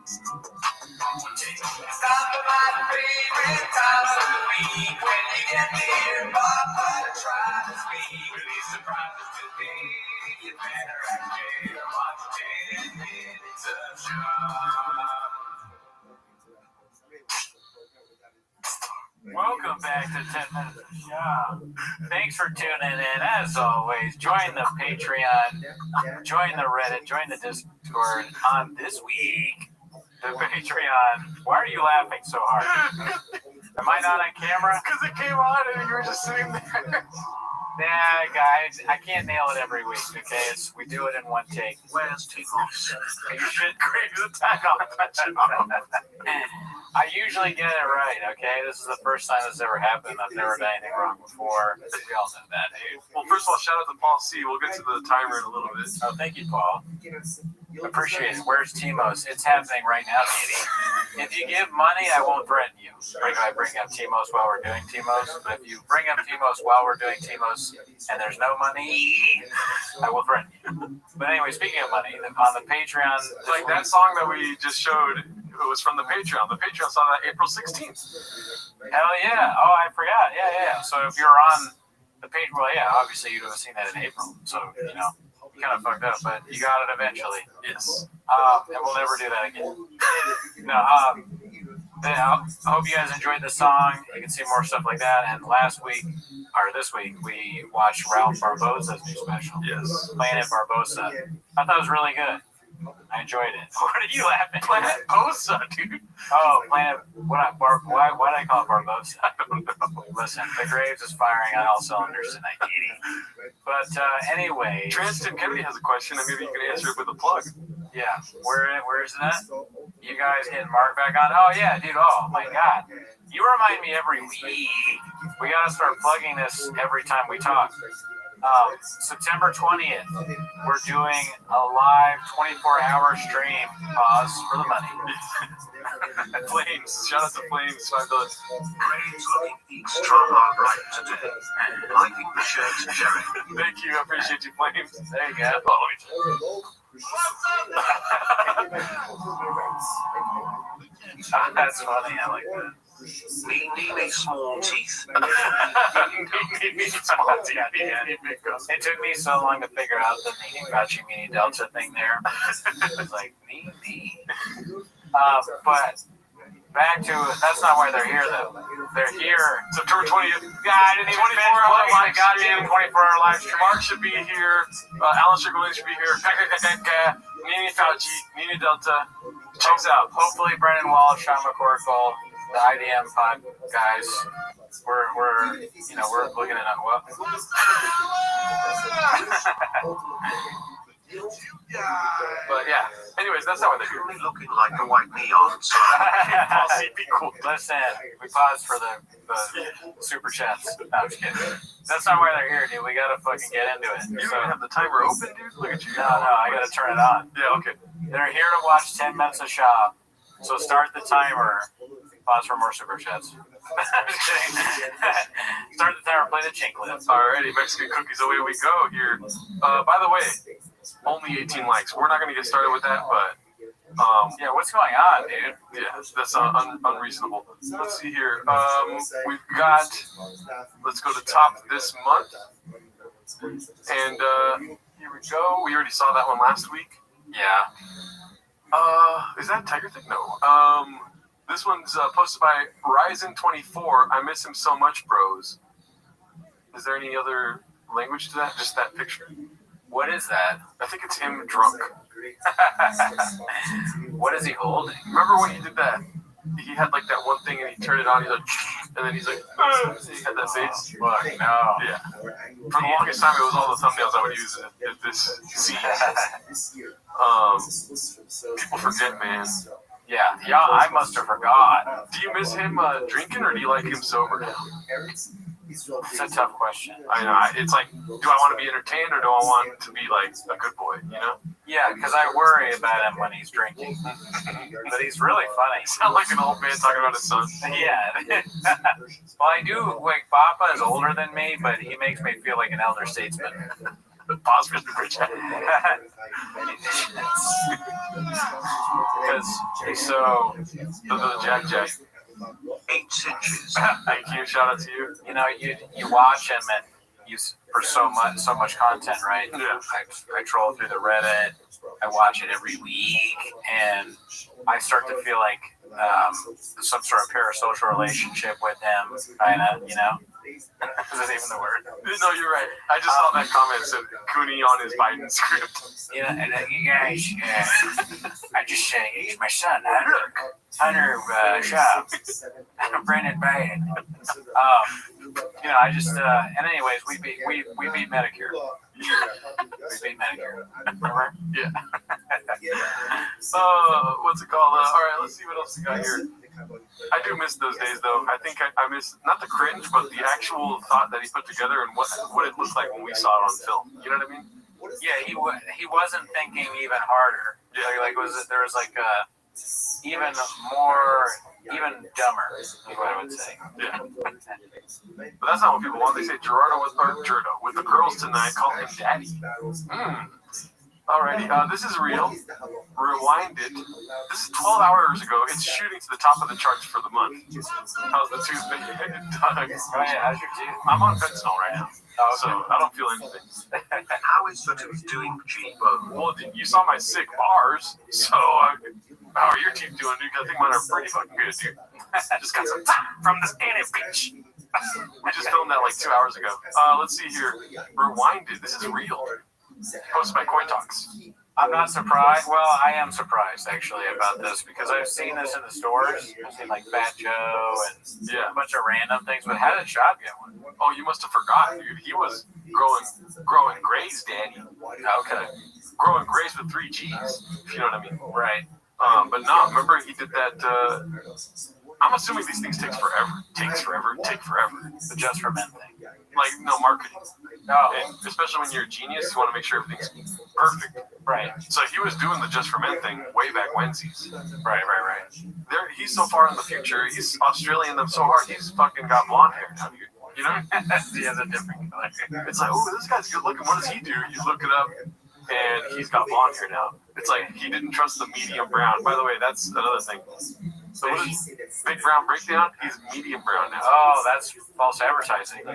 Stop by the favorite time of the week. When you get near Papa, try to speak. Release surprises today. You better actually watch 10 minutes of show. Welcome back to 10 Minutes of Show. Thanks for tuning in. As always, join the Patreon, join the Reddit, join the Discord on this week. The Patreon. Why are you laughing so hard? Am I not on camera? Because it came on and you were just sitting there. Yeah, guys, I can't nail it every week, okay? We do it in one take. Where's T-Moss? You should create the tackle. I usually get it right, okay? This is the first time this ever happened. I've never done anything wrong before. We all know that, dude. Well, first of all, shout out to Paul C. We'll get to the timer in a little bit. Oh, thank you, Paul. Appreciate it. Where's Timos? It's happening right now, Katie. If you give money, I won't threaten you. I bring up Timos while we're doing Timos. But if you bring up Timos while we're doing Timos and there's no money, I will threaten you. But anyway, speaking of money, on the Patreon, like that song that we just showed, it was from the Patreon. The Patreon saw that April 16th. Hell yeah. Oh, I forgot. Yeah. So if you're on the page, well, yeah, obviously you'd have seen that in April. So, you kind of fucked up, but you got it eventually. Yes. And we'll never do that again. No, I hope you guys enjoyed the song. You can see more stuff like that. And this week, we watched Ralph Barbosa's new special. Yes. Planet Barbosa. I thought it was really good. I enjoyed it. What are you laughing? Planet Bosa, dude. Oh, Planet. Why did I call it Barbosa? I don't know. Listen, the Graves is firing on all cylinders tonight, Katie. But anyway. Transtim Kennedy has a question, and maybe you can answer it with a plug. Yeah. Where is it at? You guys getting Mark back on? Oh, yeah, dude. Oh, my God. You remind me every week. We got to start plugging this every time we talk. September 20th, we're doing a live 24-hour stream. Pause for the money. Flames. Shout out to Flames. $5. Graves looking extra right today. I think the shirt's Jerry. Thank you. I appreciate you, Flames. There you go. That's funny. I like that. Me small teeth. It took me so long to figure out the meaning Fauci meaning Delta thing there. It was like, me. But back to, that's not why they're here, though. They're here. September 20th. Yeah, I didn't even 24-hour live goddamn 24-hour live stream. Mark should be here. Alan Strickland should be here. Nini Fauci. Nini Delta. Check us out. Hopefully Brennan Wall, Sean McCorkle, the IDM pod guys, we're looking at what? But yeah, anyways, that's not what they're here. You're looking like a white neon, so be cool. Listen, we paused for the super chats. No, I'm just kidding. That's not why they're here, dude. We gotta fucking get into it. You don't have the timer open, dude? Look at you. No, I gotta turn it on. Yeah, okay. They're here to watch 10 minutes of shop. So start the timer. Pause for more super chats. I'm just kidding. Start the timer, play the chink clip. Alrighty, Mexican cookies, away we go here. By the way, only 18 likes. We're not going to get started with that, but... yeah, what's going on, dude? Yeah, that's unreasonable. Let's see here. We've got... Let's go to top this month. And here we go. We already saw that one last week. Yeah. Is that Tiger Thing? No. This one's posted by Ryzen24. I miss him so much, bros. Is there any other language to that? Just that picture? What is that? I think it's him drunk. What is he holding? Remember when he did that? He had like that one thing and he turned it on. He's like, and then he's like, he had that face. Fuck, no. Yeah. For the longest time, it was all the thumbnails I would use at this scene. People forget, man. Yeah, I must have forgot. Do you miss him drinking, or do you like him sober now? It's a tough question. I know. It's like, do I want to be entertained, or do I want to be like a good boy, you know? Yeah, because I worry about him when he's drinking. But he's really funny. You sound like an old man talking about his son. Yeah. Well, I do, like, Papa is older than me, but he makes me feel like an elder statesman. Pause for super chat. Because he's so... The Jack. 8 inches. Thank you. Shout out to you. You know, you watch him and you for so much content, right? Yeah. I troll through the Reddit. I watch it every week, and I start to feel like some sort of parasocial relationship with him, kind of, you know. Is that even the word? No, you're right. I just saw that comment said Cooney on his Biden script. You know, and you guys, I just say he's my son, Hunter Shaw, Brandon Biden. You know, I just, and anyways, we beat Medicare. We beat Medicare. Remember? Yeah. What's it called? All right, let's see what else we got here. I do miss those days, though. I think I miss not the cringe, but the actual thought that he put together and what it looked like when we saw it on film. You know what I mean? Yeah, he wasn't thinking even harder. Yeah, like there was like even dumber, is what I would say. Yeah. But that's not what people want. They say Gerardo with the girls tonight. Call him daddy. Alrighty, this is real. Rewind it. This is 12 hours ago. It's shooting to the top of the charts for the month. How's the toothpick? Oh yeah, how's your tooth? I'm on fentanyl right now, so I don't feel anything. How is the tooth doing, G-Bone? Well, you saw my sick bars, so how are your teeth doing, dude? I think mine are pretty fucking good, dude. Just got some from this Annie bitch. We just filmed that like 2 hours ago. Let's see here. Rewind it. This is real. Hosted by Coin Talks. I'm not surprised. Well, I am surprised actually about this because I've seen this in the stores. I've seen like Fat Joe and a bunch of random things. But how did Shop get one? Oh, you must have forgotten, dude. He was growing grays, Daddy. Okay. Growing grays with 3 G's, if you know what I mean. Right. But no, remember he did that. I'm assuming these things take forever. The Just for Men thing. Like, no marketing. No. And especially when you're a genius, you want to make sure everything's perfect. Right. So he was doing the Just for Men thing way back Wednesdays. Right. He's so far in the future. He's Australian them so hard. He's fucking got blonde hair now, dude. You know? He has a different color. It's like, oh, this guy's good looking. What does he do? You look it up, and he's got blonde hair now. It's like he didn't trust the medium brown. By the way, that's another thing. So what is Big Brown Breakdown? He's medium brown now. Oh, that's false advertising. No,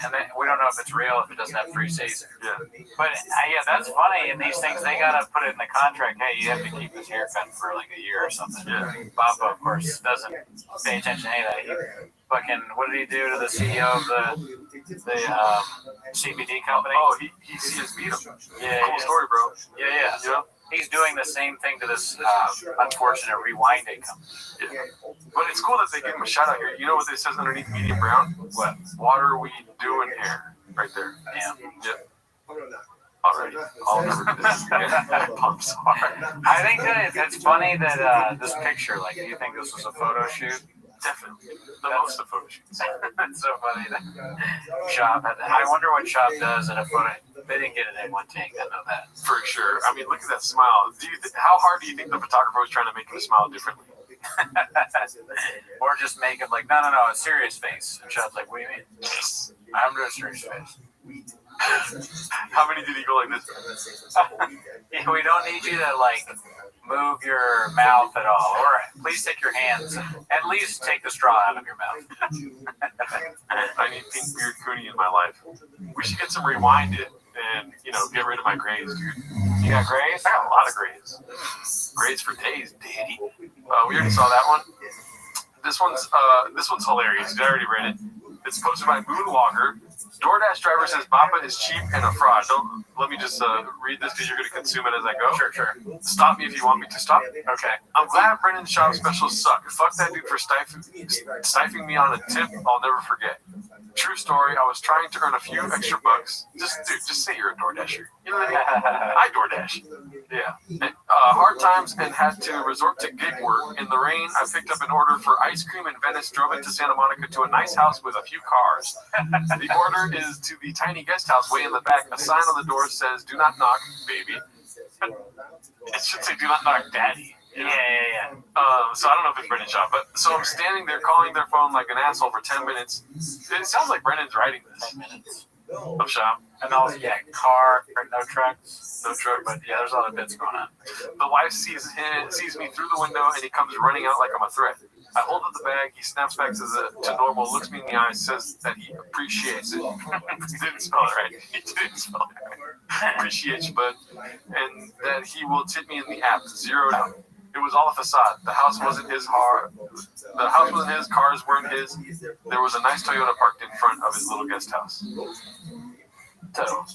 and then we don't know if it's real if it doesn't have free Caesar. Yeah. But yeah, that's funny. In these things, they gotta put it in the contract. Hey, you have to keep this haircut for like a year or something. Yeah. Baba, of course, doesn't pay attention to any of that. He fucking, what did he do to the CEO of the CBD company? Oh, he just beat him. Yeah. Cool story, bro. Yeah. You know? He's doing the same thing to this unfortunate rewinding company. Yeah. But it's cool that they give him a shout out here. You know what it says underneath medium brown? What? What are we doing here? Right there. Yeah. Yep. Alrighty. I'll never do this again. I'm sorry. I think that it's funny that this picture, like, do you think this was a photo shoot? Definitely. Most of photo shoots. It's so funny that Shop I wonder what Shop does at a photo. They didn't get it in one take. I know that. For sure. I mean, look at that smile. How hard do you think the photographer was trying to make him smile differently? Or just make him like, no, a serious face. And Shop's like, what do you mean? I'm doing a serious face. How many did he go like this? Yeah, we don't need you to like move your mouth at all. Or please take your hands. At least take the straw out of your mouth. I need pink beard Cooney in my life. We should get some Rewind It and, get rid of my grays, dude. You got grays? I got a lot of grays. Grays for days, daddy. We already saw that one. This one's hilarious. I already read it. It's posted by Moonwalker. DoorDash driver says Bappa is cheap and a fraud. Let me just read this because you're going to consume it as I go. Sure. Stop me if you want me to stop. Okay. I'm glad Brendan's shop specials suck. Fuck that dude for stifling me on a tip I'll never forget. True story. I was trying to earn a few extra bucks. Just say you're a DoorDasher. You know what I mean? I DoorDash. Yeah. Hard times and had to resort to gig work. In the rain, I picked up an order for ice cream in Venice, drove it to Santa Monica to a nice house with a few cars. The order is to the tiny guest house way in the back. A sign on the door says, "Do not knock, baby." It should say, "Do not knock, daddy." Yeah. So I don't know if it's Brendan's shop, but so I'm standing there calling their phone like an asshole for 10 minutes. It sounds like Brendan's writing this. 10 minutes. Of shop. And also, car, no trucks. No truck, but yeah, there's a lot of bits going on. The wife sees me through the window, and he comes running out like I'm a threat. I hold up the bag. He snaps back to normal, looks me in the eye, says that he appreciates it. He didn't spell it right. Appreciates you, bud. And that he will tip me in the app. Zeroed out. It was all a facade. The house wasn't his car. The house wasn't his. Cars weren't his. There was a nice Toyota parked in front of his little guest house. So,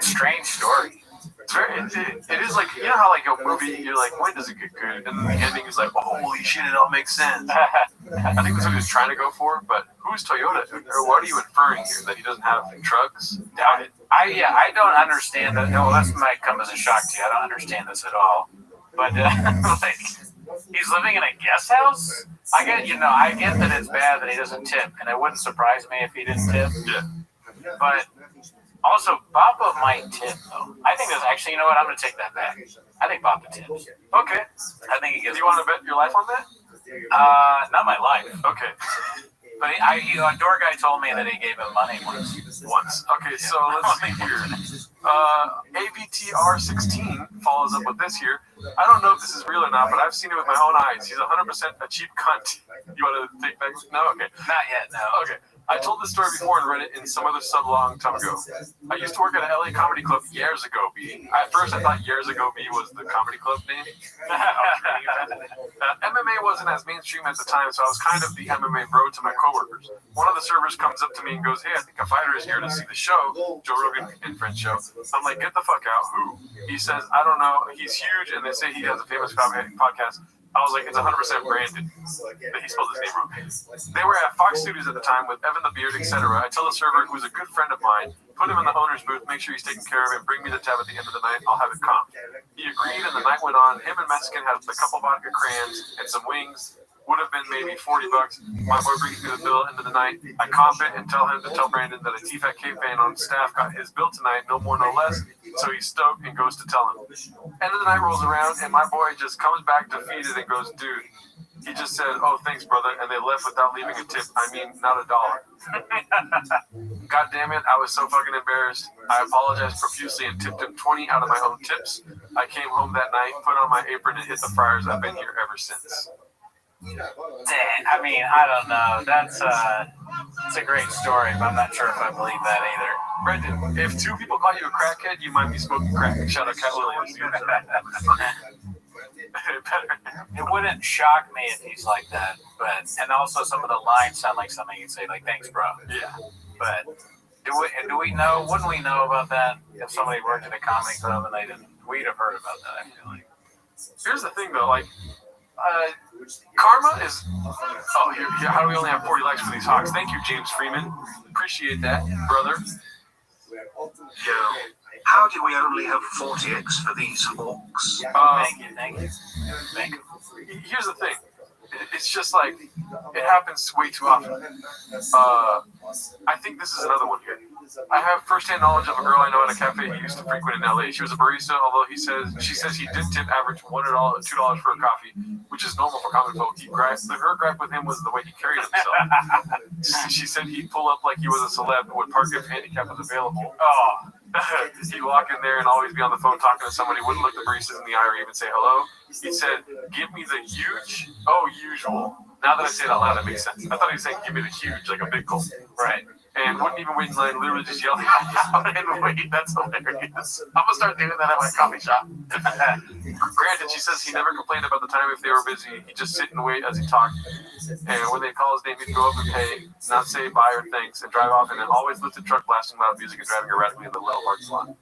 strange story. It's very, it is like, you know how like a movie, you're like, when does it get good? And then the ending is like, oh, holy shit, it all makes sense. I think that's what he was trying to go for, but who's Toyota? Or what are you inferring here? That he doesn't have trucks? Doubt it. I don't understand that. No, this might come as a shock to you. I don't understand this at all. But like, he's living in a guest house. I get that it's bad that he doesn't tip, and it wouldn't surprise me if he didn't tip. Yeah. But also, Papa might tip though. I think that's actually. You know what? I'm gonna take that back. I think Papa tips. Okay. I think he gives. Do you want to bet your life on that? Not my life. Okay. But a door guy told me that he gave him money once. Okay, so let's see here. ABTR16 follows up with this here. I don't know if this is real or not, but I've seen it with my own eyes. He's 100% a cheap cunt. You want to take back? No? Okay. Not yet, no. Okay. I told this story before and read it in some other sub long time ago. I used to work at an LA comedy club years ago, B. At first I thought years ago B was the comedy club name. MMA wasn't as mainstream at the time, so I was kind of the MMA bro to my coworkers. One of the servers comes up to me and goes, hey, I think a fighter is here to see the show, Joe Rogan and Friends show. I'm like, get the fuck out. Who? He says, I don't know. He's huge, and they say he has a famous podcast. I was like, it's 100% Brandon. But he spelled his name wrong. They were at Fox Studios at the time with Evan the Beard, etc. I tell the server, who's a good friend of mine, put him in the owner's booth, make sure he's taken care of, and bring me the tab at the end of the night. I'll have it comped. He agreed, and the night went on. Him and Mexican had a couple vodka crayons and some wings. Would have been maybe $40. My boy brings me the bill end of the night. I comp it and tell him to tell Brandon that a T-Fat-K fan on staff got his bill tonight, no more, no less. So he's stoked and goes to tell him. End of the night rolls around, and my boy just comes back defeated and goes, dude, he just said, oh, thanks, brother, and they left without leaving a tip. I mean, not $1. God damn it, I was so fucking embarrassed. I apologized profusely and tipped him 20 out of my own tips. I came home that night, put on my apron, and hit the fryers. I've been here ever since. I mean, I don't know. That's it's a great story, but I'm not sure if I believe that either. Brendan, if two people call you a crackhead, you might be smoking crack. Shout out Cat Williams. It wouldn't shock me if he's like that, but and also some of the lines sound like something you'd say, like "Thanks, bro." Yeah. But do we know? Wouldn't we know about that if somebody worked at a comedy club and they didn't? We'd have heard about that. I feel like. Here's the thing, though. Like, karma is. Oh, here. How do we only have 40 likes for these hawks? Thank you, James Freeman. Appreciate that, brother. Yo, how do we only have 40x for these hawks? Thank you. Here's the thing. It's just like, it happens way too often. I think this is another one here. I have first-hand knowledge of a girl I know at a cafe he used to frequent in LA. She was a barista, although she says he did tip average $1 or $2 for a coffee, which is normal for common folk. Her gripe with him was the way he carried himself. She said he'd pull up like he was a celeb, would park if handicap was available. Oh. He'd walk in there and always be on the phone talking to somebody, wouldn't look the baristas in the eye or even say hello. He said, give me the huge, usual. Now that I say it out loud, that makes sense. I thought he was saying, give me the huge, like a big gulp. Right. And wouldn't even wait in line, literally just yelling out and wait. That's hilarious. I'm going to start doing that at my coffee shop. Granted, she says he never complained about the time if they were busy. He'd just sit and wait as he talked. And when they call his name, he'd go up and pay, not say bye or thanks, and drive off, and then always lift the truck blasting loud music and driving erratically in the little parking lot.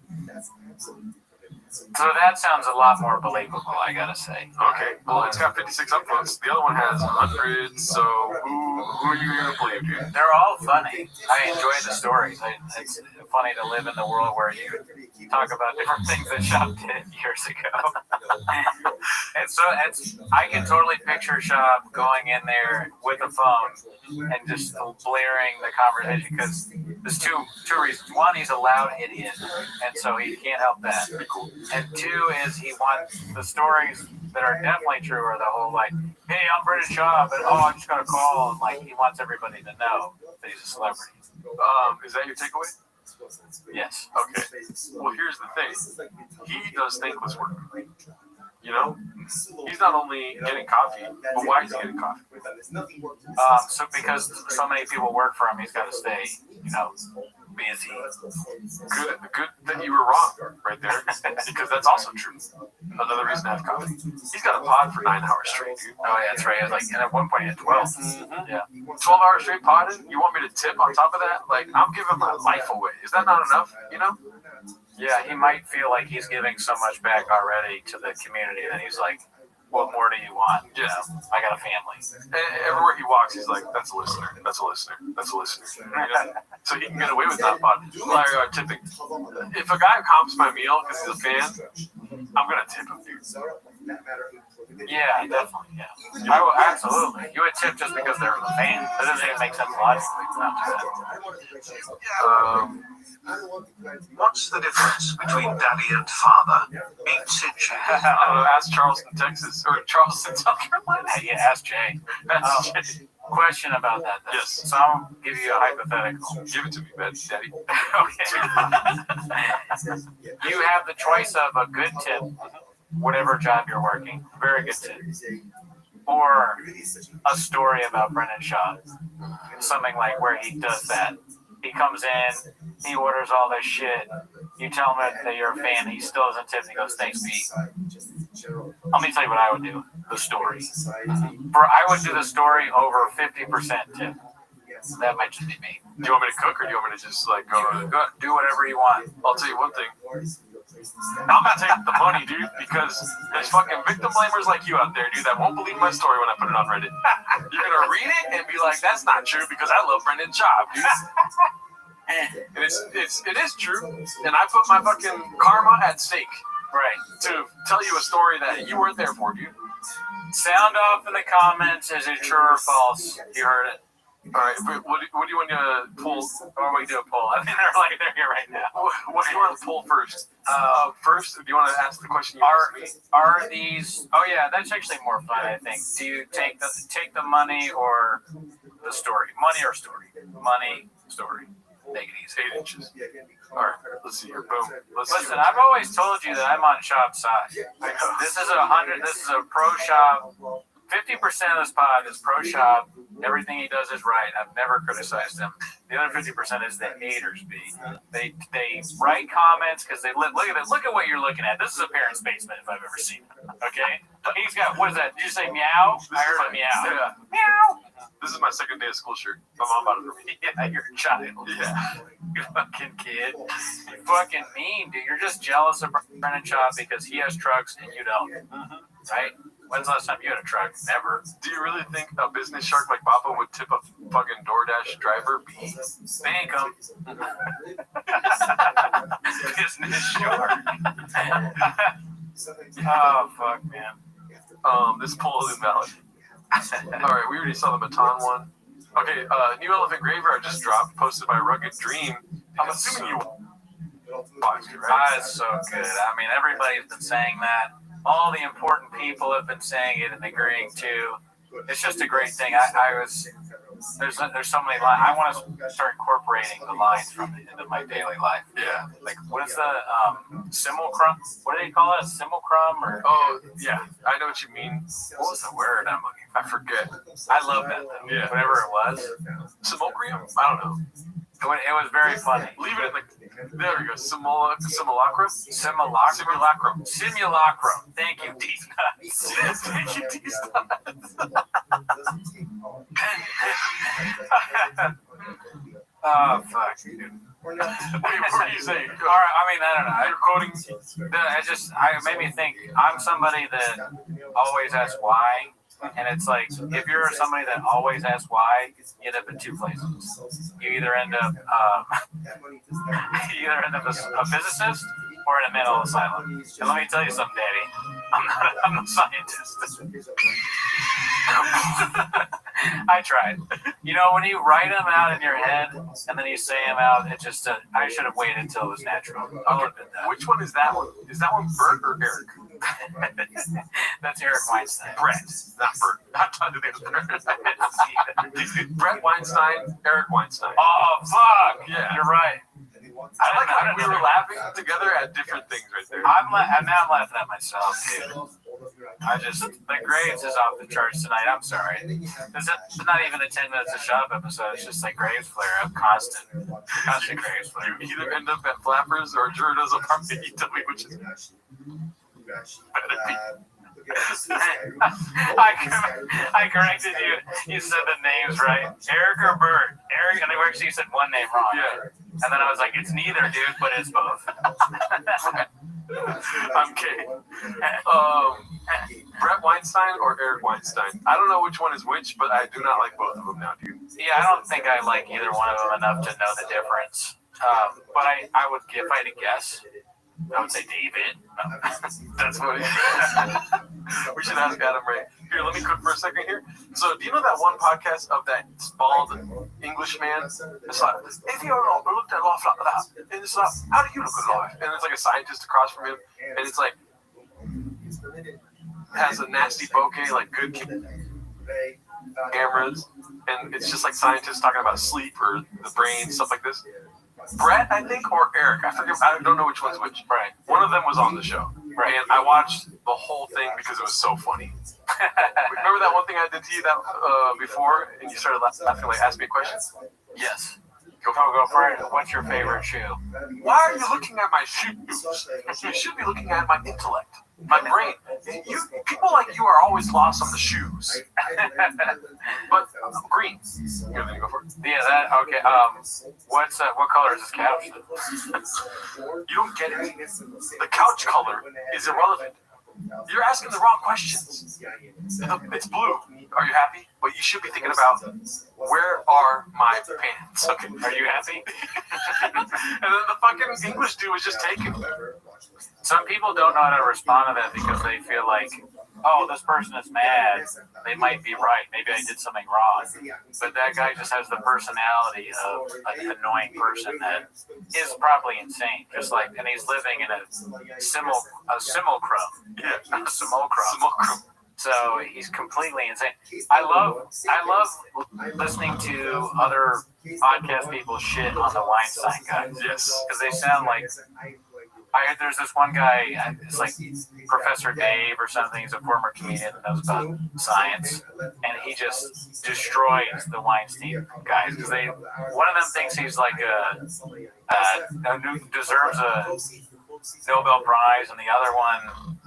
So that sounds a lot more believable, I gotta say. Okay, well, it's got 56 upvotes. The other one has 100, so who are you going to believe, dude? They're all funny. I enjoy the stories. It's funny to live in the world where you talk about different things that Shop did years ago. And so I can totally picture Shop going in there with a phone and just blaring the conversation, because there's two reasons. One, he's a loud idiot, and so he can't help that. And two is he wants the stories that are definitely true are the whole like, hey, I'm British Shop, and I just got a call, and like he wants everybody to know that he's a celebrity. Is that your takeaway? Yes. Okay. Well, here's the thing. He does thankless work. You know? He's not only getting coffee, but why is he getting coffee? So because so many people work for him, he's got to stay, Busy. Good that you were wrong right there, because that's also true. Another reason to have comedy. He's got a pod for 9 hours straight, dude. Oh yeah, that's right. It was like, and at one point he had 12. Yeah, 12 hours straight podding. You want me to tip on top of that? Like, I'm giving my life away. Is that not enough? You know? Yeah, he might feel like he's giving so much back already to the community that he's like, what more do you want? Yeah. I got a family. And everywhere he walks, he's like, that's a listener. That's a listener. That's a listener. Yeah. So he can get away with that pod. Like, tipping. If a guy comps my meal because he's a fan, I'm going to tip him, dude. Yeah, definitely. Yeah. I would, absolutely. You would tip just because they're a fan. That doesn't even make sense logically. What's the difference between daddy and father? 8 inches. Ask Charleston, Texas, or Charleston, South Carolina. Yeah, ask Jay. Jay. Question about that, then. Yes. So I'll give you a hypothetical. Give it to me, Daddy. Okay. You have the choice of a good tip, whatever job you're working, very good tip, or a story about Brendan Shaw, something like where he does that. He comes in, he orders all this shit. You tell him that you're a fan, he still doesn't tip. He goes, "Thanks, Pete." Let me tell you what I would do. The story. I would do the story over 50% tip. That might just be me. Do you want me to cook, or do you want me to just like go do whatever you want? I'll tell you one thing. I'm not taking the money, dude, because there's fucking victim blamers like you out there, dude, that won't believe my story when I put it on Reddit. You're gonna read it and be like, "That's not true," because I love Brendan Schaub, dude. And it is true, and I put my fucking karma at stake, right, to tell you a story that you weren't there for, dude. Sound off in the comments. Is it true or false? You heard it. All right, what do you want to pull? Or we do a poll. I mean, they're here right now. What do you want to pull first? First, do you want to ask the question? Are these? Oh yeah, that's actually more fun. I think. Do you take the money or the story? Money or story? Money, story. Take it easy. 8 inches. All right, let's see here. Boom. Listen, I've always told you that I'm on Shop's side. This is a pro shop. 50% of this pod is pro shop. Everything he does is right. I've never criticized him. The other 50% is the haters. They write comments because they look at it. Look at what you're looking at. This is a parent's basement if I've ever seen it. Okay, he's got, what is that? Did you say meow? I heard a meow. Yeah. Meow. This is my second day of school shirt. My mom bought it for me. Yeah, you're a child. Yeah. You fucking kid. You fucking mean, dude. You're just jealous of Brendan Shaw because he has trucks and you don't. Right? When's the last time you had a truck? Never. Do you really think a business shark like Papa would tip a fucking DoorDash driver? Thank him. Business shark. Oh, fuck, man. This poll is invalid. Alright, we already saw the Baton one. Okay, New Elephant Graveyard just dropped, posted by Rugged Dream. I'm assuming you watched it, right? It's so good. I mean, everybody's been saying that. All the important people have been saying it and agreeing too. It's just a great thing. There's so many lines. I want to start incorporating the lines from it into my daily life. Yeah. Like, what is the simulacrum? What do they call it? A simulacrum? Or oh, yeah. I know what you mean. What was the word I'm looking for? I forget. I love that though. Yeah. Whatever it was. Simulacrum? I don't know. It was very funny. Leave it in the. There we go. Simulacrum. Simulacrum. Thank you, Deez Nuts. Thank you, Deez Nuts. Oh, fuck, dude. Wait, what are you saying? All right, I mean, I don't know. You're quoting. It made me think. I'm somebody that always asks why. And it's like, if you're somebody that always asks why, you end up in two places. You either end up a physicist or in a mental asylum. And let me tell you something, Daddy. I'm a scientist. I tried. You know, when you write them out in your head and then you say them out, it just, I should have waited until it was natural. Which one is that one? Is that one Bert or Eric? That's Eric Weinstein. Brett, not Bert. Not Todd Brett Weinstein, Eric Weinstein. Oh, fuck. Yeah. You're right. I like how we were laughing together at different things right there. I'm laughing at myself, dude. The Graves is off the charts tonight. I'm sorry. It's not even a 10 minutes of shop episode. It's just like Graves flare up, constant Graves flare. You either end up at Flappers or Jordan's apartment. You tell me which is. I corrected you. You said the names right. Eric or Bert? Eric, and actually you said one name wrong. Yeah. And then I was like, it's neither, dude, but it's both. I'm kidding. Brett Weinstein or Eric Weinstein? I don't know which one is which, but I do not like both of them now, dude. Yeah, I don't think I like either one of them enough to know the difference. But I would, if I had to guess, I would say David. That's what we should ask Adam Ray. Here, let me cook for a second here. So, do you know that one podcast of that bald English man? It's like, if you looked at life like that, and it's like, how do you look at life? And it's like a scientist across from him, and it's like, has a nasty bokeh, like good cameras, and it's just like scientists talking about sleep or the brain, stuff like this. Brett, I think, or Eric, I forget. I don't know which one's which. Right. One of them was on the show. Right. And I watched the whole thing because it was so funny. Remember that one thing I did to you that before, and you started laughing, like, ask me a question? Yes. Go for it. What's your favorite shoe? Why are you looking at my shoes? You should be looking at my intellect, my brain. People like you are always lost on the shoes. But green. Here, let me go for it. Yeah, that okay. What color is this couch? You don't get it. The couch color is irrelevant. You're asking the wrong questions. It's blue. Are you happy? But you should be thinking about, where are my pants? Okay. Are you happy? And then the fucking English dude was just taking it. Some people don't know how to respond to that because they feel like, oh, this person is mad. They might be right. Maybe I did something wrong. But that guy just has the personality of an annoying person that is probably insane. Just like, and he's living in a simulacrum. Yeah, a simulacrum. Simulacrum. So he's completely insane. I love listening to other podcast people shit on the Weinstein guys. Yes, because they sound like. There's this one guy, it's like Professor Dave or something. He's a former comedian that knows about science, and he just destroys the Weinstein guys because one of them thinks he's like deserves a Nobel Prize, and the other one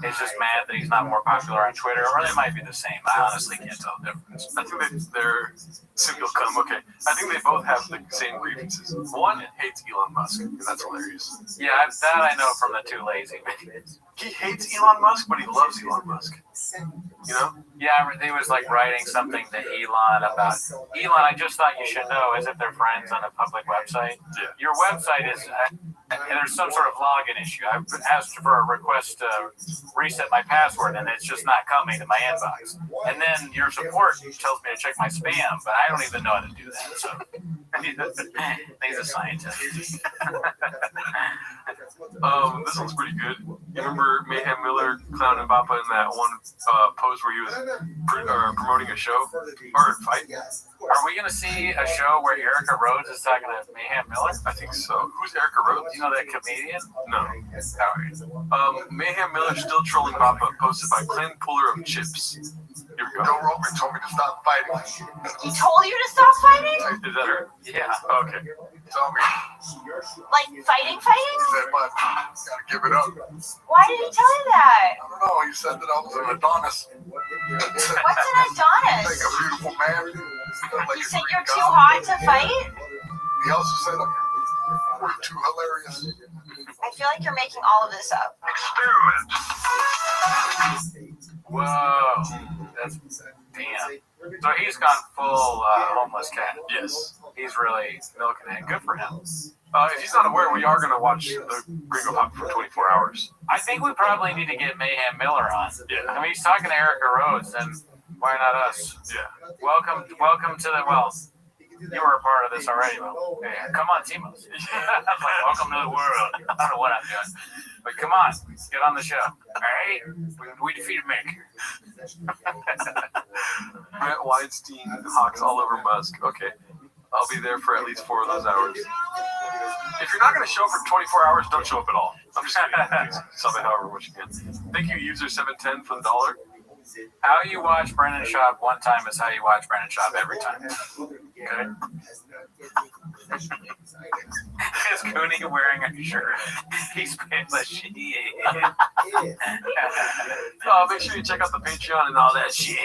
is just mad that he's not more popular on Twitter, or they might be the same. I honestly can't tell the difference. I think they're simulacrum. Okay, I think they both have the same grievances. One hates Elon Musk, and that's hilarious. Yeah, that I know from the Too Lazy videos. He hates Elon Musk, but he loves Elon Musk. You know? Yeah, he was like writing something to Elon about, Elon, I just thought you should know, as if they're friends on a public website. Yeah. Your website is, there's some sort of login issue. I've asked for a request to reset my password, and it's just not coming to my inbox. And then your support tells me to check my spam, but I don't even know how to do that. So he's a scientist. This one's pretty good. You remember Mayhem Miller clowning Bappa in that one post where he was promoting a show or a fight? Are we going to see a show where Erica Rhodes is talking to Mayhem Miller? I think so. Who's Erica Rhodes? You know that comedian? No. Mayhem Miller still trolling Bappa, posted by Clint Puller of Chips. Here we go. Joe Rogan told me to stop fighting. He told you to stop fighting? Is that her? Yeah. Okay. Told me. Like fighting? He said, but gotta give it up. Why did he tell you that? I don't know. He said that I was an Adonis. What's an Adonis? Like a beautiful man. He said you're too hot to fight? He also said we're too hilarious. I feel like you're making all of this up. Whoa. That's damn. So he's gone full homeless cat. Yes. He's really milking it. Good for him. If he's not aware, we are going to watch the Gringo Pop for 24 hours. I think we probably need to get Mayhem Miller on. Yeah. I mean, he's talking to Erica Rhodes, and why not us? Yeah. Welcome to the, well, you were a part of this already, well, yeah, come on, Timos. I was like, welcome to the world. I don't know what I'm doing. But come on, get on the show. All right? We defeated Mick. Brett Weinstein hawks all over Musk. Okay. I'll be there for at least 4 of those hours. If you're not going to show up for 24 hours, don't show up at all. I'm just kidding. Please sub it however much you can. Thank you, user710 for the $1. How you watch Brennan Schaub one time is how you watch Brennan Schaub every time. Okay? Is Cooney wearing a shirt? He's paying the shit. Oh, make sure you check out the Patreon and all that shit.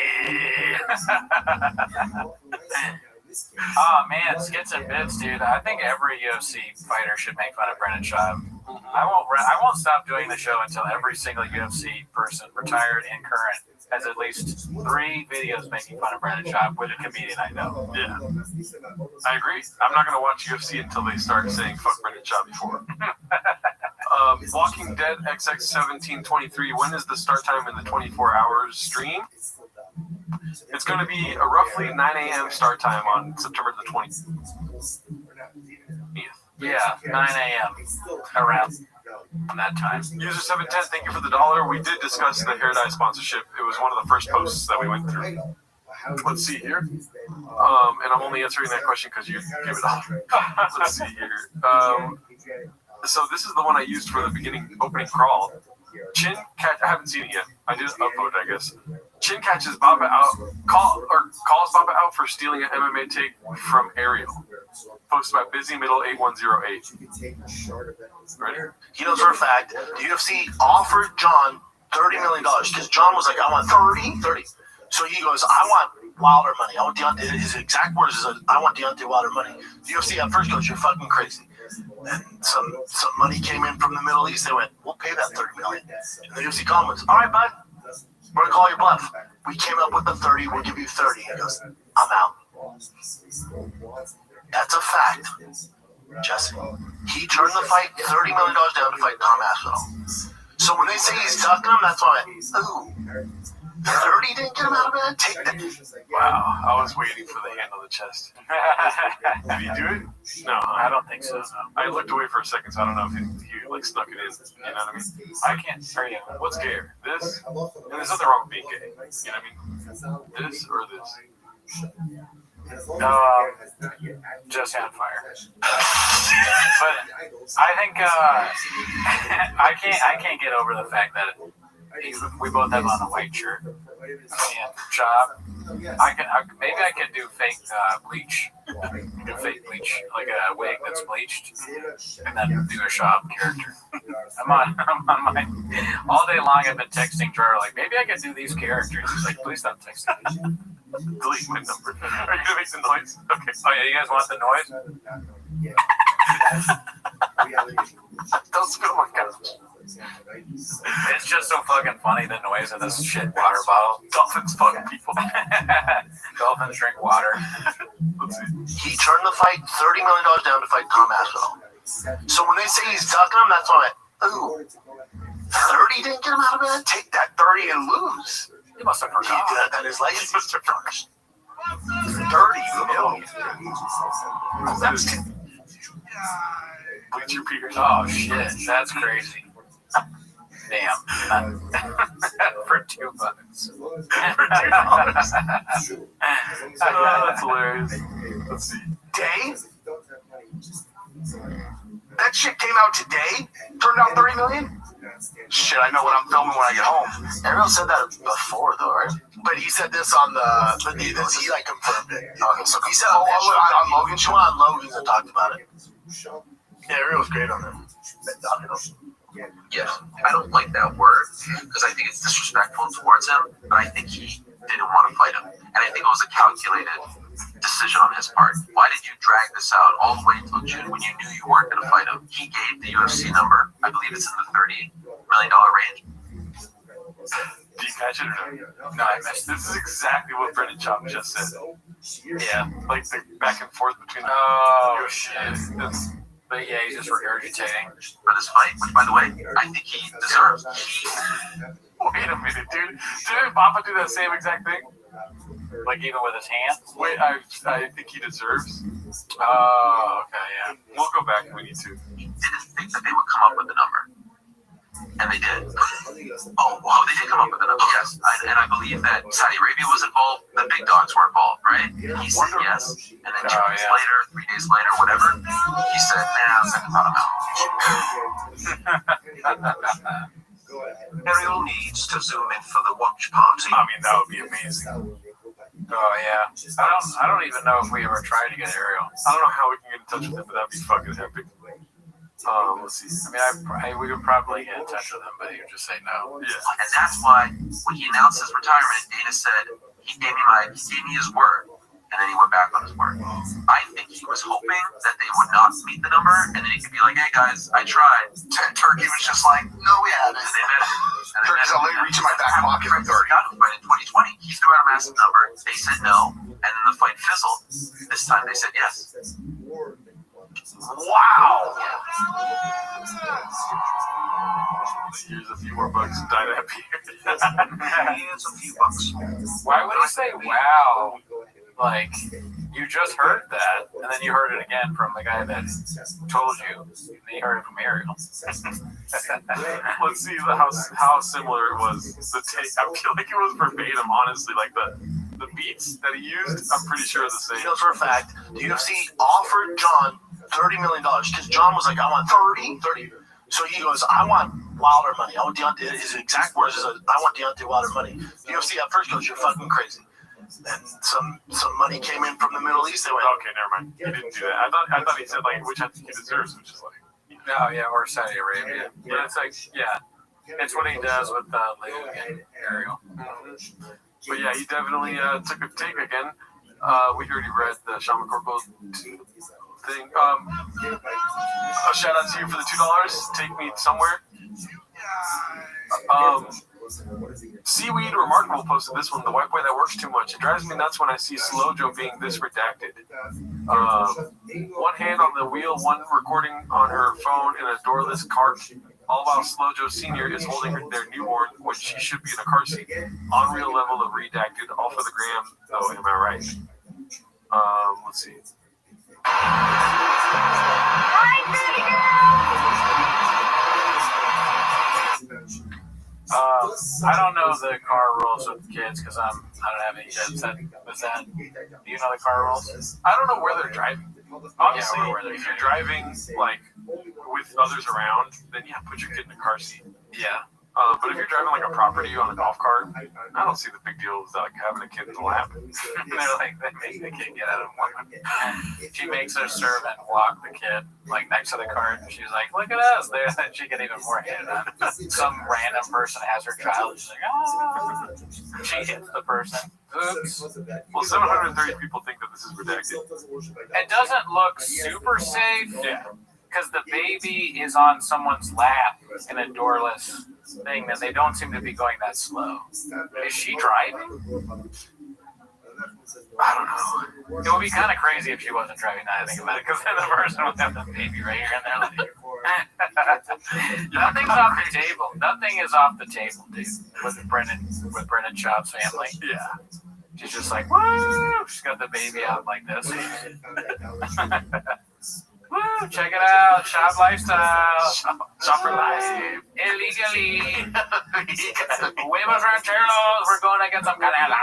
Oh man, skits and bits, dude. I think every UFC fighter should make fun of Brennan Schaub. I won't stop doing the show until every single UFC person, retired and current, has at least 3 videos making fun of Brennan Schaub with a comedian I know. Yeah, I agree. I'm not gonna watch UFC until they start saying "fuck Brennan Schaub" before. Walking Dead XX1723. When is the start time in the 24 hours stream? It's going to be a roughly 9 a.m. start time on September the 20th. Yeah, 9 a.m. around that time. User 710, thank you for the $1. We did discuss the hair dye sponsorship. It was one of the first posts that we went through. Let's see here. And I'm only answering that question because you gave it off. Let's see here. So this is the one I used for the opening crawl. Chin catch. I haven't seen it yet. I did upload, I guess. Chin catches Baba out. Calls Baba out for stealing an MMA take from Ariel. Posted by Busy Middle 8108. Ready? He knows for a fact the UFC offered John $30 million because John was like, I want 30. So he goes, I want Wilder money. I want Deontay. His exact words is, I want Deontay Wilder money. The UFC at first goes, you're fucking crazy. And some money came in from the Middle East. They went, we'll pay that $30 million. And the UFC comments, all right, bud, we're gonna call your bluff. We came up with the 30. We'll give you 30. He goes, I'm out. That's a fact, Jesse. He turned the fight $30 million down to fight Tom Aspinall. So when they say he's ducking him, that's why, ooh, 30 didn't get him out of bed? Take that. Wow, I was waiting for the hand on the chest. Did he do it? No, I don't think so. No. I looked away for a second, so I don't know if he like snuck it in. You know what I mean? I can't hear you. What's gayer? This? And there's nothing wrong with being gay. You know what I mean? This or this? Just on fire. But I think I can't get over the fact that we both have on a white shirt. And Schaub, maybe I could do fake bleach. Do fake bleach, like a wig that's bleached, and then do a Schaub character. I'm on my all day long. I've been texting Jar like, maybe I could do these characters. He's like, please stop texting me. Delete my number. Are you gonna make the noise? Okay. Oh yeah, you guys want the noise? Don't spit on my couch. It's just so fucking funny, the noise of this shit water bottle. Dolphins fuck people. Dolphins drink water. Let's see. He turned the fight $30 million down to fight Tom Aspinall. So when they say he's ducking him, that's why, ooh, 30 didn't get him out of bed? Take that 30 and lose. He must have forgot. That is like Mr. First. 30 million. That's Bleach your peers. Oh shit, that's crazy. Damn. For $2. That's hilarious. Let's see. Day? That shit came out today? Turned out 30 million? Shit, I know what I'm filming when I get home. Ariel said that before, though, right? But he said this on the. But he like confirmed it. Okay, so he said on Logan. She went on Logan's and talked about it. Yeah, Ariel was great on that. Yeah, I don't like that word because I think it's disrespectful towards him, but I think he didn't want to fight him. And I think it was a calculated decision on his part. Why did you drag this out all the way until June when you knew you weren't going to fight him? He gave the UFC number. I believe it's in the $30 million range. Did you catch it or no? No, I missed This is exactly what Brennan Schaub just said. Yeah. Like the back and forth between the shit. But yeah, he's just regurgitating. For this fight, which, by the way, I think he deserves. Wait a minute, dude. Didn't Papa do that same exact thing? Like even with his hands? Wait, I think he deserves. Oh, okay, yeah. We'll go back if we need to. He didn't think that they would come up with the number. And they did. Oh, they did come up with the number, yes. And I believe that Saudi Arabia was involved. The big dogs were involved, right? He said yes. And then 2 weeks later, 3 days later, whatever, he said, nah, I'm not about. Ariel needs to zoom in for the watch party. I mean, that would be amazing. Oh yeah. I don't even know if we ever tried to get Ariel. I don't know how we can get in touch with him, but that'd be fucking epic. Let's see. I mean, we would probably get in touch with him, but he would just say no. Yeah. And that's why when he announced his retirement, Dana said he gave me his word, and then he went back on his word. I think he was hoping that they would not meet the number, and then he could be like, "Hey guys, I tried." Turkey was just like, no, we haven't. And they met him. Turkey's only reaching my back pocket for 30. But in 2020, he threw out a massive number. They said no, and then the fight fizzled. This time they said yes. Wow! Here's a few more bucks to die happy. Here's a few bucks. Why would he say wow? Like, you just heard that, and then you heard it again from the guy that told you, and then you heard it from Ariel. Let's see how similar it was. The take. I feel like it was verbatim, honestly. Like the beats that he used, I'm pretty sure are the same. You know, for a fact, the UFC offered John $30 million because John was like, I want 30. So he goes, I want Wilder money. I want Deontay. His exact words is, I want Deontay Wilder money. The UFC at first goes, you're fucking crazy. And some money came in from the Middle East. They went, okay, never mind. He didn't do that. I thought he said like which I think he deserves, which is like no, yeah, or Saudi Arabia. But it's like, yeah, it's what he does with Lou and Ariel. But yeah, he definitely took a take again. We already read the Shaman Corporal thing. A shout out to you for the $2. Take me somewhere. Seaweed Remarkable posted this one. The white boy that works too much. It drives me nuts when I see Slojo being this redacted. One hand on the wheel, one recording on her phone in a doorless cart. All while Slojo Sr. is holding their newborn when she should be in a car seat. Unreal level of redacted. All for the gram, though, am I right? Let's see. I don't know the car rules with kids because I don't have any kids. Do you know the car rules? I don't know where they're driving. Honestly, if you're driving like with others around, then yeah, put your kid in the car seat. Yeah. But if you're driving like a property on a golf cart, I don't see the big deal with like having a kid in the lap. They're like, they make the kid get out of one. She makes her servant walk the kid like next to the cart, and she's like, "Look at us!" There, she get even more hit on. Some random person has her child. She's like, "Ah!" She hits the person. Oops. Well, 730 people think that this is redacted. It doesn't look super safe. Yeah. Because the baby is on someone's lap in a doorless thing that they don't seem to be going that slow. Is she driving? I don't know. It would be kind of crazy if she wasn't driving now I think about it, because then the person would have the baby right here and they're like, nothing's off the table. Nothing is off the table, dude, with Brennan Schaub's family. Yeah. She's just like, woo! She's got the baby out like this. Woo, check it out, shop lifestyle, shop for life, illegally. Huevos rancheros, we're going to get some canela.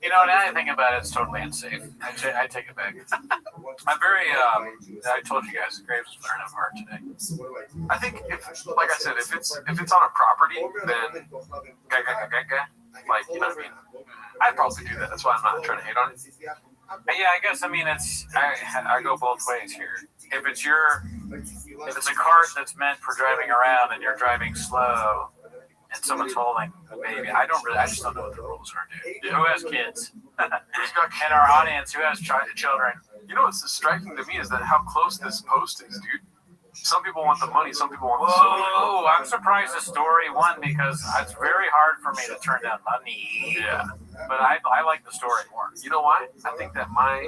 You know, now I think about it, it's totally unsafe. I take it back. I'm very, I told you guys, Graves was learning hard today. I think, like I said, if it's on a property, then like, you know what I mean? I'd probably do that. That's why I'm not trying to hate on it. Yeah, I guess, I mean, I go both ways here. If it's a cart that's meant for driving around and you're driving slow and someone's holding the baby, I just don't know what the rules are, dude. Who has kids? In our audience, who has children? You know what's striking to me is that how close this post is, dude. Some people want the money, some people want the story. Whoa, I'm surprised the story won because it's very hard for me to turn down money. Yeah. But I like the story more. You know why? I think that my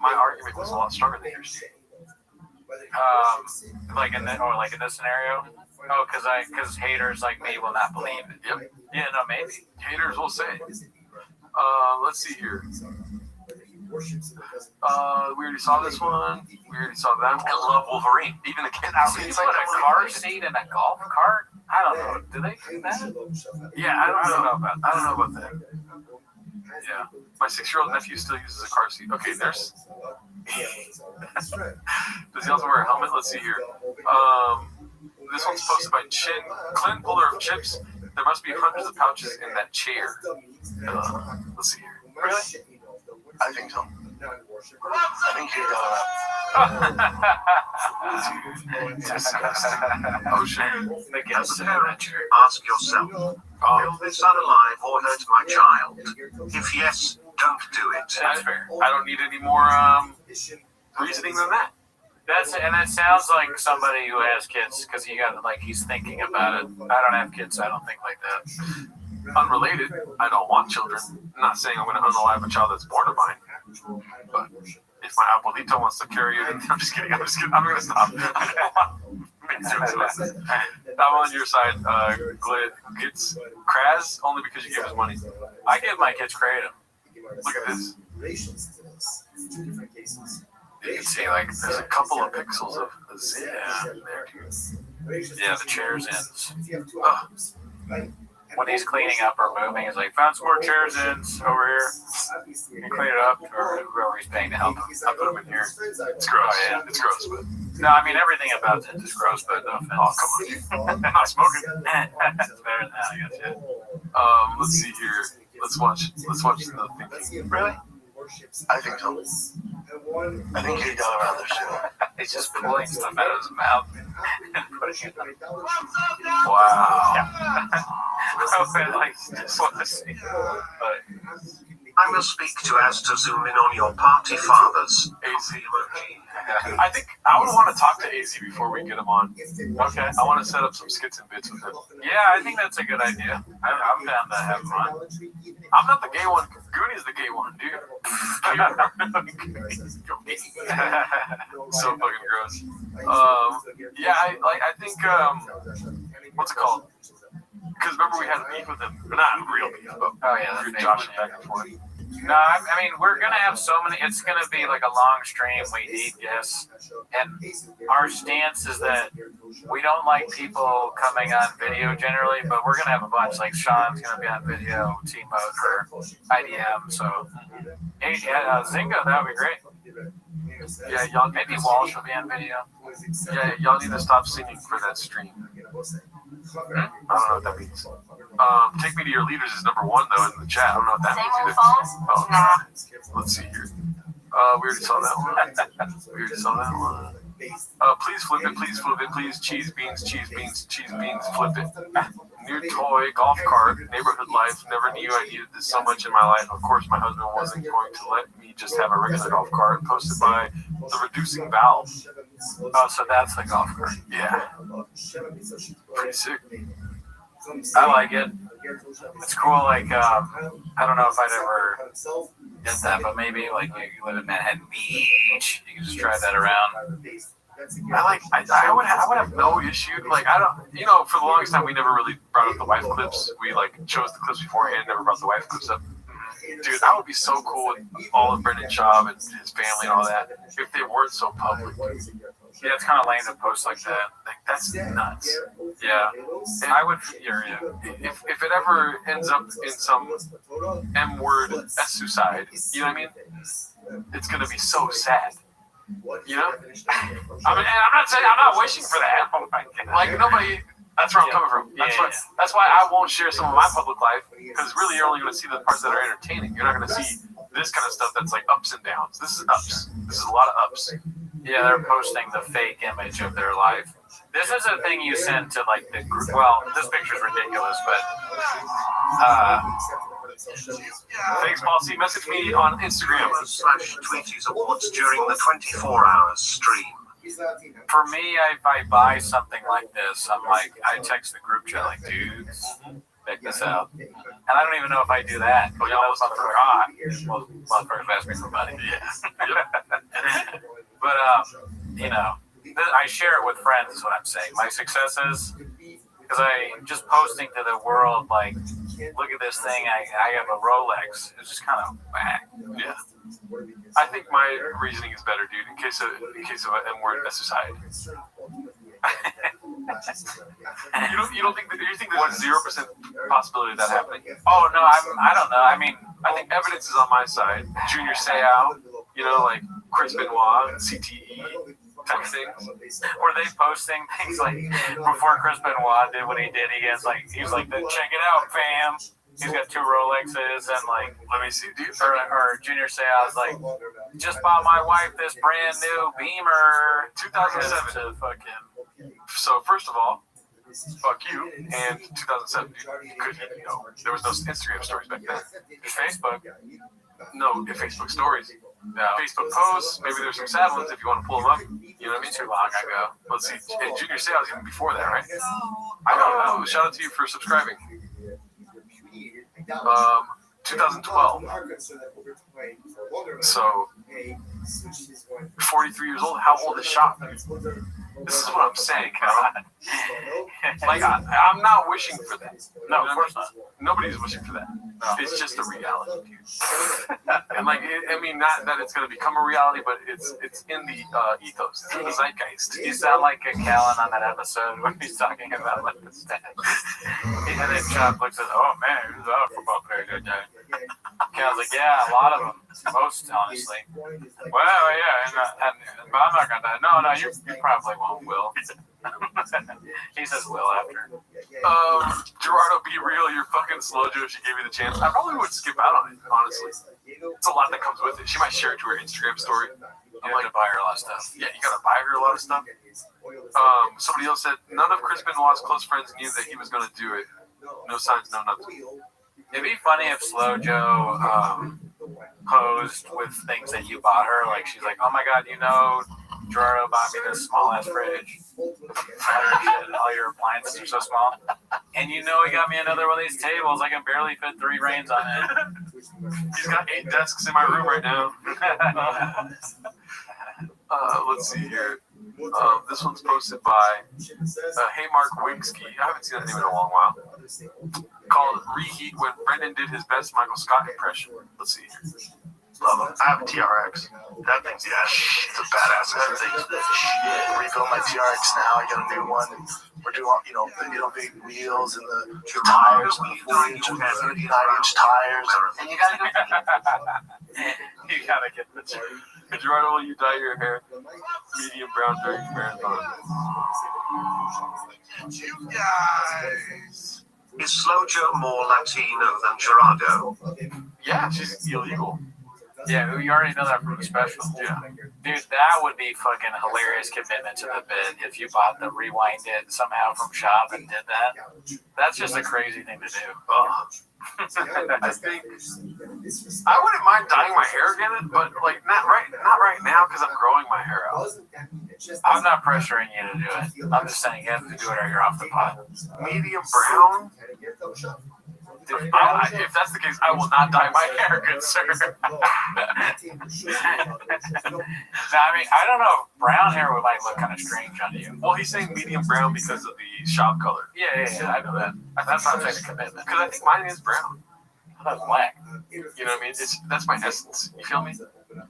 argument was a lot stronger than yours. Like in this scenario? Oh, because haters like me will not believe it. Yep. Yeah, no, maybe. Haters will say. Let's see here. We already saw this one. We already saw that one. I love Wolverine. Even the kid. You put a car seat in a golf cart? I don't know. Do they do that? Yeah, I don't know about that. Yeah, my 6-year-old nephew still uses a car seat. Okay, there's Does he also wear a helmet? Let's see here. This one's posted by Clint, puller of chips. There must be hundreds of pouches in that chair. Let's see here. Really? I think so. I think you're Oh shit. As a parent, ask yourself, will this unalive or hurt my child? If yes, don't do it. That's fair. I don't need any more reasoning than that. And that sounds like somebody who has kids because he's thinking about it. I don't have kids, so I don't think like that. Unrelated, I don't want children. I'm not saying I'm going to unalive a child that's born of mine. But if my abuelito wants to carry it, I'm just kidding. I'm going to stop. I'm on your side, Glid. Kids, Kraz, only because you give us money. I give my kids kratom. Look at this. You can see, like, there's a couple of pixels of Zin there. Yeah, the chair's ends. When he's cleaning up or moving, he's like, found some more chairs ends over here. You can clean it up, or whoever he's paying to help him. I put them in here. It's gross. Oh, yeah. It's gross, but... No, I mean, everything about it is gross, but no offense. Oh, come on. I'm not smoking. It's better than that, I guess, yeah. Let's see here. Let's watch the thinking. Really? I think so. I think you're going around the show. He's just pulling stuff out of his mouth and putting it on. Wow. Yeah. I like just want to see. I will speak to Az to zoom in on your party fathers. AZ. I think I would want to talk to AZ before we get him on. Okay. I want to set up some skits and bits with him. Yeah, I think that's a good idea. I'm down to have him on. I'm not the gay one. Goonie's the gay one, dude. So fucking gross. Yeah, I think what's it called? Because remember we had a beef with him, but not real beef, but we were joshing back and forth. No, I mean, we're going to have so many. It's going to be like a long stream. We need guests. And our stance is that we don't like people coming on video generally, but we're going to have a bunch. Like Sean's going to be on video, T-Mode, or IDM. So, hey, Zynga, that would be great. Yeah, y'all maybe Walsh will be on video. Yeah, y'all need to stop singing for that stream. I don't know what that means. Take Me to Your Leaders is number 1 though in the chat. I don't know what that means either. Oh, let's see here. We already saw that one. Please flip it, please flip it, please cheese beans, flip it. New toy, golf cart, neighborhood life. Never knew I needed this so much in my life. Of course, my husband wasn't going to let me just have a regular golf cart. Posted by The Reducing Valve. Oh, so that's the golf cart. Yeah. Pretty sick. I like it. It's cool. Like, I don't know if I'd ever get that, but maybe like you live in Manhattan Beach, you can just drive that around. I would have no issue. Like, I don't, for the longest time we never really brought up the wife clips. We like chose the clips beforehand, never brought the wife clips up. Dude, that would be so cool with all of Brendan Schaub and his family and all that if they weren't so public. Yeah, it's kind of lame to post like that. Like, that's nuts. Yeah. And I would, if it ever ends up in some M-word suicide, you know what I mean? It's going to be so sad. You know? I mean, and I'm not wishing for that. Like, nobody... That's where I'm coming from. That's why I won't share some of my public life, because really you're only going to see the parts that are entertaining. You're not going to see this kind of stuff that's like ups and downs. This is ups. This is a lot of ups. Yeah, they're posting the fake image of their life. This is a thing you send to like the group. Well, this picture's ridiculous, but thanks, Paul C. Message me on Instagram. /Tweeties Awards during the 24-hour stream. For me, if I buy something like this, I'm like, I text the group chat like, dudes, check this out. And I don't even know if I do that. But y'all was for hot. Well, first ask me for money. Yeah. But, I share it with friends is what I'm saying. My successes, because I'm just posting to the world, like, look at this thing, I have a Rolex. It's just kind of whack. Yeah. I think my reasoning is better, dude, in case of an M-word suicide. You don't think that you think there's 0% possibility of that happening? Oh no, I don't know. I mean, I think evidence is on my side. Junior Seau, like Chris Benoit, CTE texting. Were they posting things like before Chris Benoit did what he did? He was like, check it out, fam. He's got 2 Rolexes and like, let me see, or Junior Seau's like, just bought my wife this brand new Beamer. 2007. To fuck him. So first of all, fuck you. And 2007, there was no Instagram stories back then. There's Facebook. No, Facebook stories. No. Facebook posts. Maybe there's some sad ones if you want to pull them up. You know what I mean? Too long ago. Let's see. And Junior Seau's even before that, right? I don't know. Shout out to you for subscribing. 2012. So, 43 years old. How old is Shop? This is what I'm saying. Like, I'm not wishing for that. No, of course not. Nobody's wishing for that. No. It's just a reality. And like, not that it's going to become a reality, but it's in the ethos, the zeitgeist. You sound like a Callan on that episode when he's talking about like the stats. And then Chop looks at, oh man, who's our football player today? Callan's like, yeah, a lot of them. Most, honestly. Well, yeah, but I'm not going to. No, you probably won't, Will. He says Will after. Gerardo, be real. You're fucking slow, Joe. She gave you the chance. I probably would skip out on it, honestly. It's a lot that comes with it. She might share it to her Instagram story. I'm like to buy her a lot of stuff. Yeah, you gotta buy her a lot of stuff. Somebody else said none of Chris Benoit's close friends knew that he was gonna do it. No signs, no nothing. It'd be funny if Slow Joe posed with things that you bought her. Like she's like, oh my god, Gerardo bought me this small ass fridge. All your appliances are so small. And he got me another one of these tables. I can barely fit 3 reins on it. He's got 8 desks in my room right now. Let's see here. This one's posted by Hey Mark Wigsky. I haven't seen that name in a long while. Called Reheat when Brendan did his best Michael Scott impression. Let's see here. Love them. I have a TRX. That thing's it's a badass. That thing's the shit. Rebuild my TRX now. I got a new one. We're doing, the big wheels and the tires, and the 4-inch and 39-inch tires. And you gotta go. You gotta get the And Gerardo, will you dye your hair medium brown during marathon? You guys. Is Slow Joe more Latino than Gerardo? Yeah, she's illegal. Yeah, you already know that from the special. Yeah. Dude, that would be fucking hilarious commitment to the bit if you bought the Rewind It somehow from Shop and did that. That's just a crazy thing to do. I think I wouldn't mind dyeing my hair again, but like not right now because I'm growing my hair out. I'm not pressuring you to do it. I'm just saying you have to do it or you're off the pot. Medium brown. If that's the case, I will not dye my hair, good sir. I don't know if brown hair might look kind of strange on you. Well, he's saying medium brown because of the shop color. Yeah, I know that. That's not like a commitment. Because I think mine is brown. I thought it was black. You know what I mean? That's my essence. You feel me?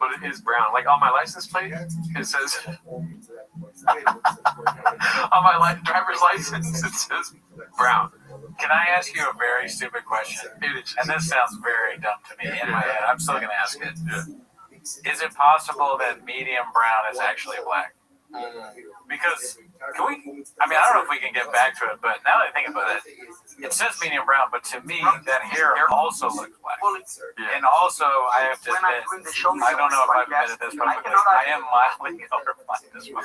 But it is brown. Like on my license plate, it says on my driver's license, it says brown. Can I ask you a very stupid question? And this sounds very dumb to me in my head. I'm still going to ask it. Yeah. Is it possible that medium brown is actually black? Because, can we, I don't know if we can get back to it, but now that I think about it, it says medium brown, but to me, that hair also looks black. And also, I have to admit, I don't know if I've admitted this publicly, I am mildly colorblind as well.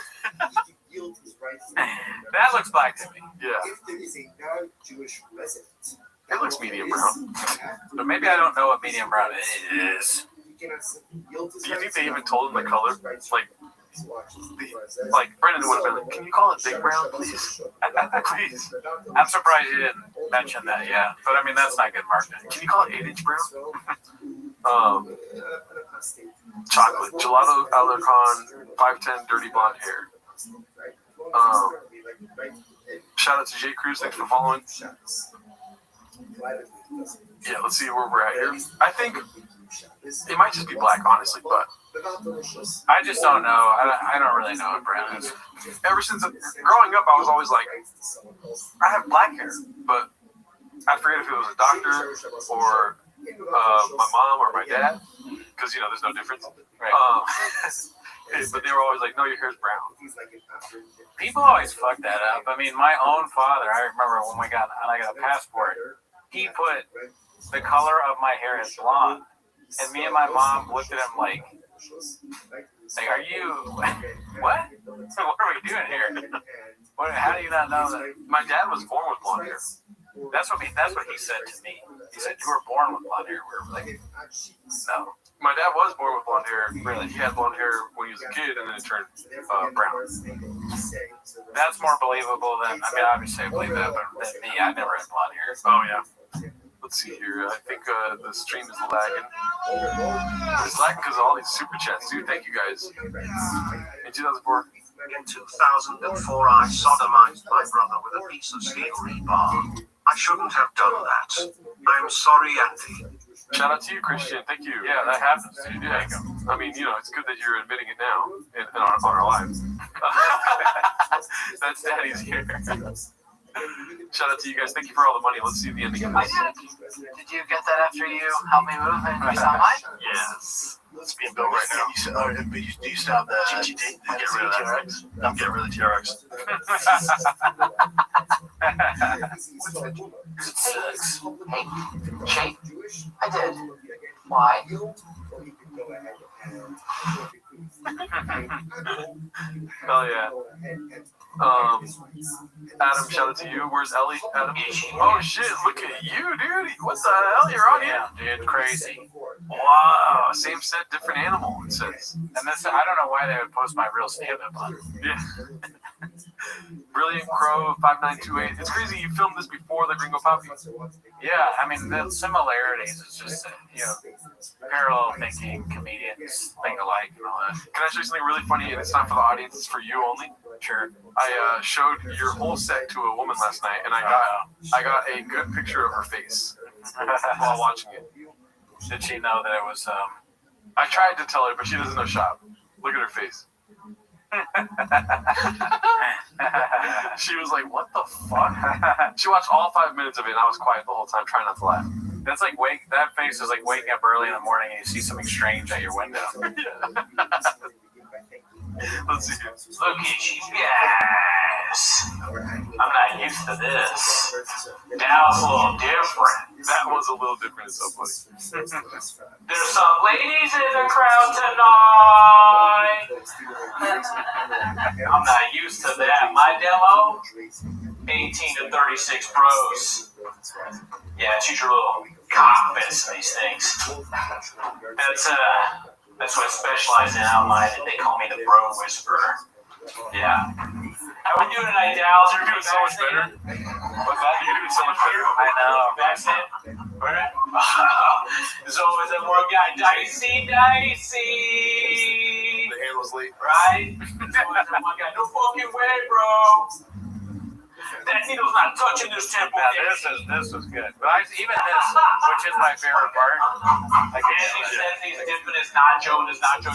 That looks black to me. Yeah. It looks medium brown. But maybe I don't know what medium brown is. Do you think they even told him the color? Like Brendan would have been like, can you call it big brown, please? Please. I'm surprised you didn't mention that, yeah. But that's not good marketing. Can you call it 8-inch brown? Chocolate. Gelato Alarcon 5'10" dirty blonde hair. Shout out to J Cruz, thanks for following. Yeah, let's see where we're at here. I think it might just be black, honestly, but I just don't know. I don't really know what brown is. Ever since growing up, I was always like, I have black hair, but I forget if it was a doctor or my mom or my dad, because there's no difference. Right. But they were always like, no, your hair's brown. People always fuck that up. I mean, my own father, I remember when I got a passport, he put the color of my hair as blonde. And me and my mom looked at him like, are you, what? What are we doing here? How do you not know that? My dad was born with blonde hair. That's what he said to me. He said, you were born with blonde hair. We were like, no. My dad was born with blonde hair. Really? He had blonde hair when he was a kid, and then it turned brown. That's more believable than, I mean, obviously I believe that, but than me, I never had blonde hair. Oh, yeah. Let's see here. I think the stream is lagging. It's lagging because of all these super chats, dude. Thank you guys. In 2004. In 2004, I sodomized my brother with a piece of steel rebar. I shouldn't have done that. I'm sorry, Andy. Shout out to you, Christian. Thank you. Yeah, that happens, dude. Yeah. I mean, it's good that you're admitting it now on our lives. That's Daddy's here. Shout out to you guys. Thank you for all the money. Let's see the ending of I this. did. Did you get that after you helped me move and you saw mine? Yes. Let's be built right now. You used to have the GGD. Get rid of TRX. I'm getting rid of TRX. Hey, Shay, I did. Why? Hell yeah. Adam, shout out to you. Where's Ellie? Adam? Oh shit, look at you, dude. What the hell? You're on here? Yeah, dude, crazy. Wow, same set, different animal, it says. And this, I don't know why they would post my real stand-up on. Yeah. Brilliant Crow 5928. It's crazy you filmed this before the Gringo Poppy. Yeah, I mean, the similarities is just, parallel thinking, comedians think alike and all that. Can I show you something really funny? And it's not for the audience, it's for you only. Sure. I showed your whole set to a woman last night, and I got a good picture of her face while watching it. Did she know that it was, I tried to tell her, but she doesn't know shop. Look at her face. She was like, what the fuck? She watched all 5 minutes of it, and I was quiet the whole time, trying not to laugh. That's like that face is like waking up early in the morning and you see something strange at your window. Let's see here. Look at you guys. I'm not used to this. Now it's a little different. That was a little different. It's so funny. There's some ladies in the crowd tonight. I'm not used to that. My demo, 18 to 36 pros. Yeah, choose your little cockpits and these things. That's what I specialize in outline, and they call me the bro whisperer. Yeah. How we doing tonight, Dallas? You're doing so much better. What's that? You're doing so much better. I know. Backstand. Where? There's always that one guy. Dicey. The hand was late. Right? There's always that one guy. No fucking way, bro. That needle's not touching this temple. Now, this is good. But even this, which is my favorite part, like Andy says he's dipping his nacho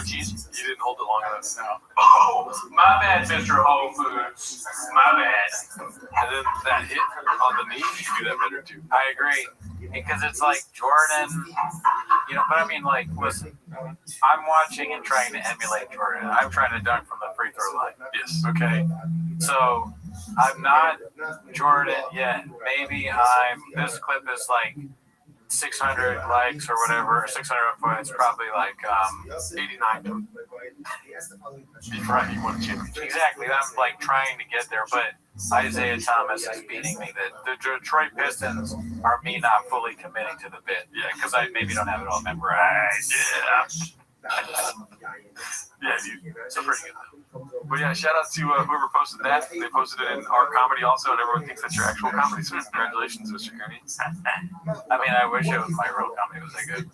cheese. You didn't hold it long enough. No. Oh, my bad, Mr. Whole Foods. My bad. And then that hit on the knee, you do that better too. I agree. Because it's like Jordan, but I mean, like, listen, I'm watching and trying to emulate Jordan. I'm trying to dunk from the free throw line. Yes. Okay. So, I'm not Jordan yet. Maybe this clip is like 600 likes or whatever, 600 points, probably like 89. Right, you won a championship. Exactly. I'm like trying to get there, but Isaiah Thomas is beating me. The Detroit Pistons are me not fully committing to the bit. Yeah, because I maybe don't have it all memorized. Yeah, dude. So pretty good. But yeah, shout out to whoever posted that. They posted it in our comedy also, and everyone thinks that's your actual comedy. So congratulations, Mr. Kearney. I mean, I wish it was my real comedy. Was that good?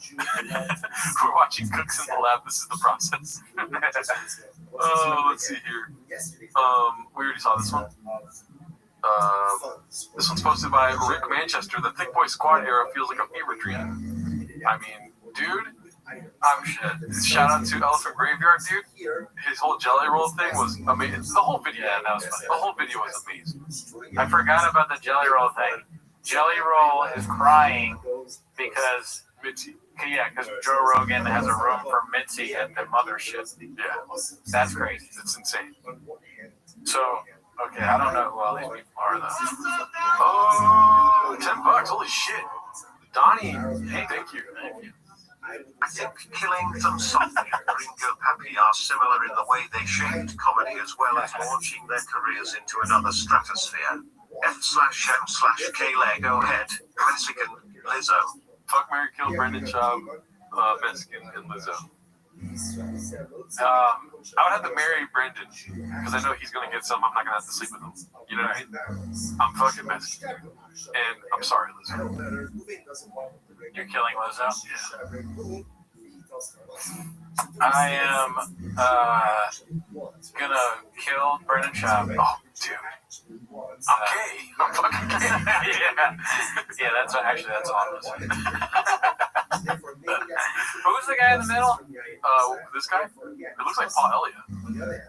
We're watching Cooks in the Lab. This is the process. Let's see here. We already saw this one. This one's posted by Rick Manchester. The Thick Boy Squad era feels like a fever dream. I mean, dude, I'm shit. Shout out to Elephant Graveyard, dude. His whole jelly roll thing was amazing. The whole video, that was funny. The whole video was amazing. I forgot about the jelly roll thing. Jelly Roll is crying because Mitzi. Yeah, because Joe Rogan has a room for Mitzi at the mothership. Yeah. That's crazy. It's insane. So, okay, I don't know who all these people are, though. Oh, $10. Holy shit. Donnie, hey, thank you. I think Killing Them Softly and Gringo Pappy are similar in the way they shaped comedy as well as launching their careers into another stratosphere. F/M/K Leg, go ahead. Mexican, Lizzo. Fuck, Mary, Kill, Brendan Schaub, Mexican, and Lizzo. I would have to marry Brendan because I know he's gonna get some. I'm not gonna have to sleep with him. You know what I mean? I'm fucking Mexican, and I'm sorry, Lizzo. You're killing Lizzo? Yeah. I am gonna kill Brendan Schaub. Oh, dude. I'm gay. I'm fucking gay. Yeah, that's honest. Who's the guy in the middle? This guy? It looks like Paul Elliott.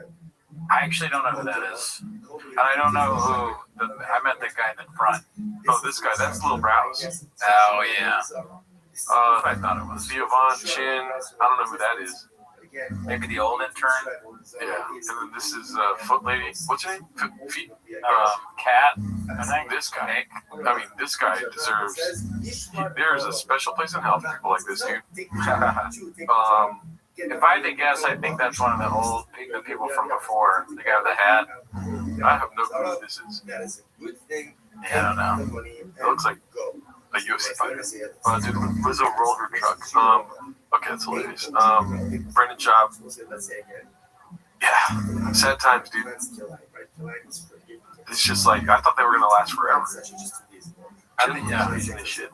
I actually don't know who that is. And I don't know who. I meant the guy in the front. Oh, this guy. That's Lil Browse. Oh, yeah. I thought it was Yvonne Chin. I don't know who that is. Maybe the old intern? Yeah. And then this is Foot Lady. What's her name? Feet. Cat. I think. This guy. I mean, this guy deserves. There is a special place in hell for people like this dude. If I had to guess, I think that's one of the old people from before. The guy with the hat. I have no clue who this is. Yeah, I don't know. It looks like a UFC fighter. Dude, Lizzo rolled her truck. Okay, that's hilarious. Brendan Schaub. Yeah, sad times, dude. It's just like, I thought they were gonna last forever. I think, yeah, this shit.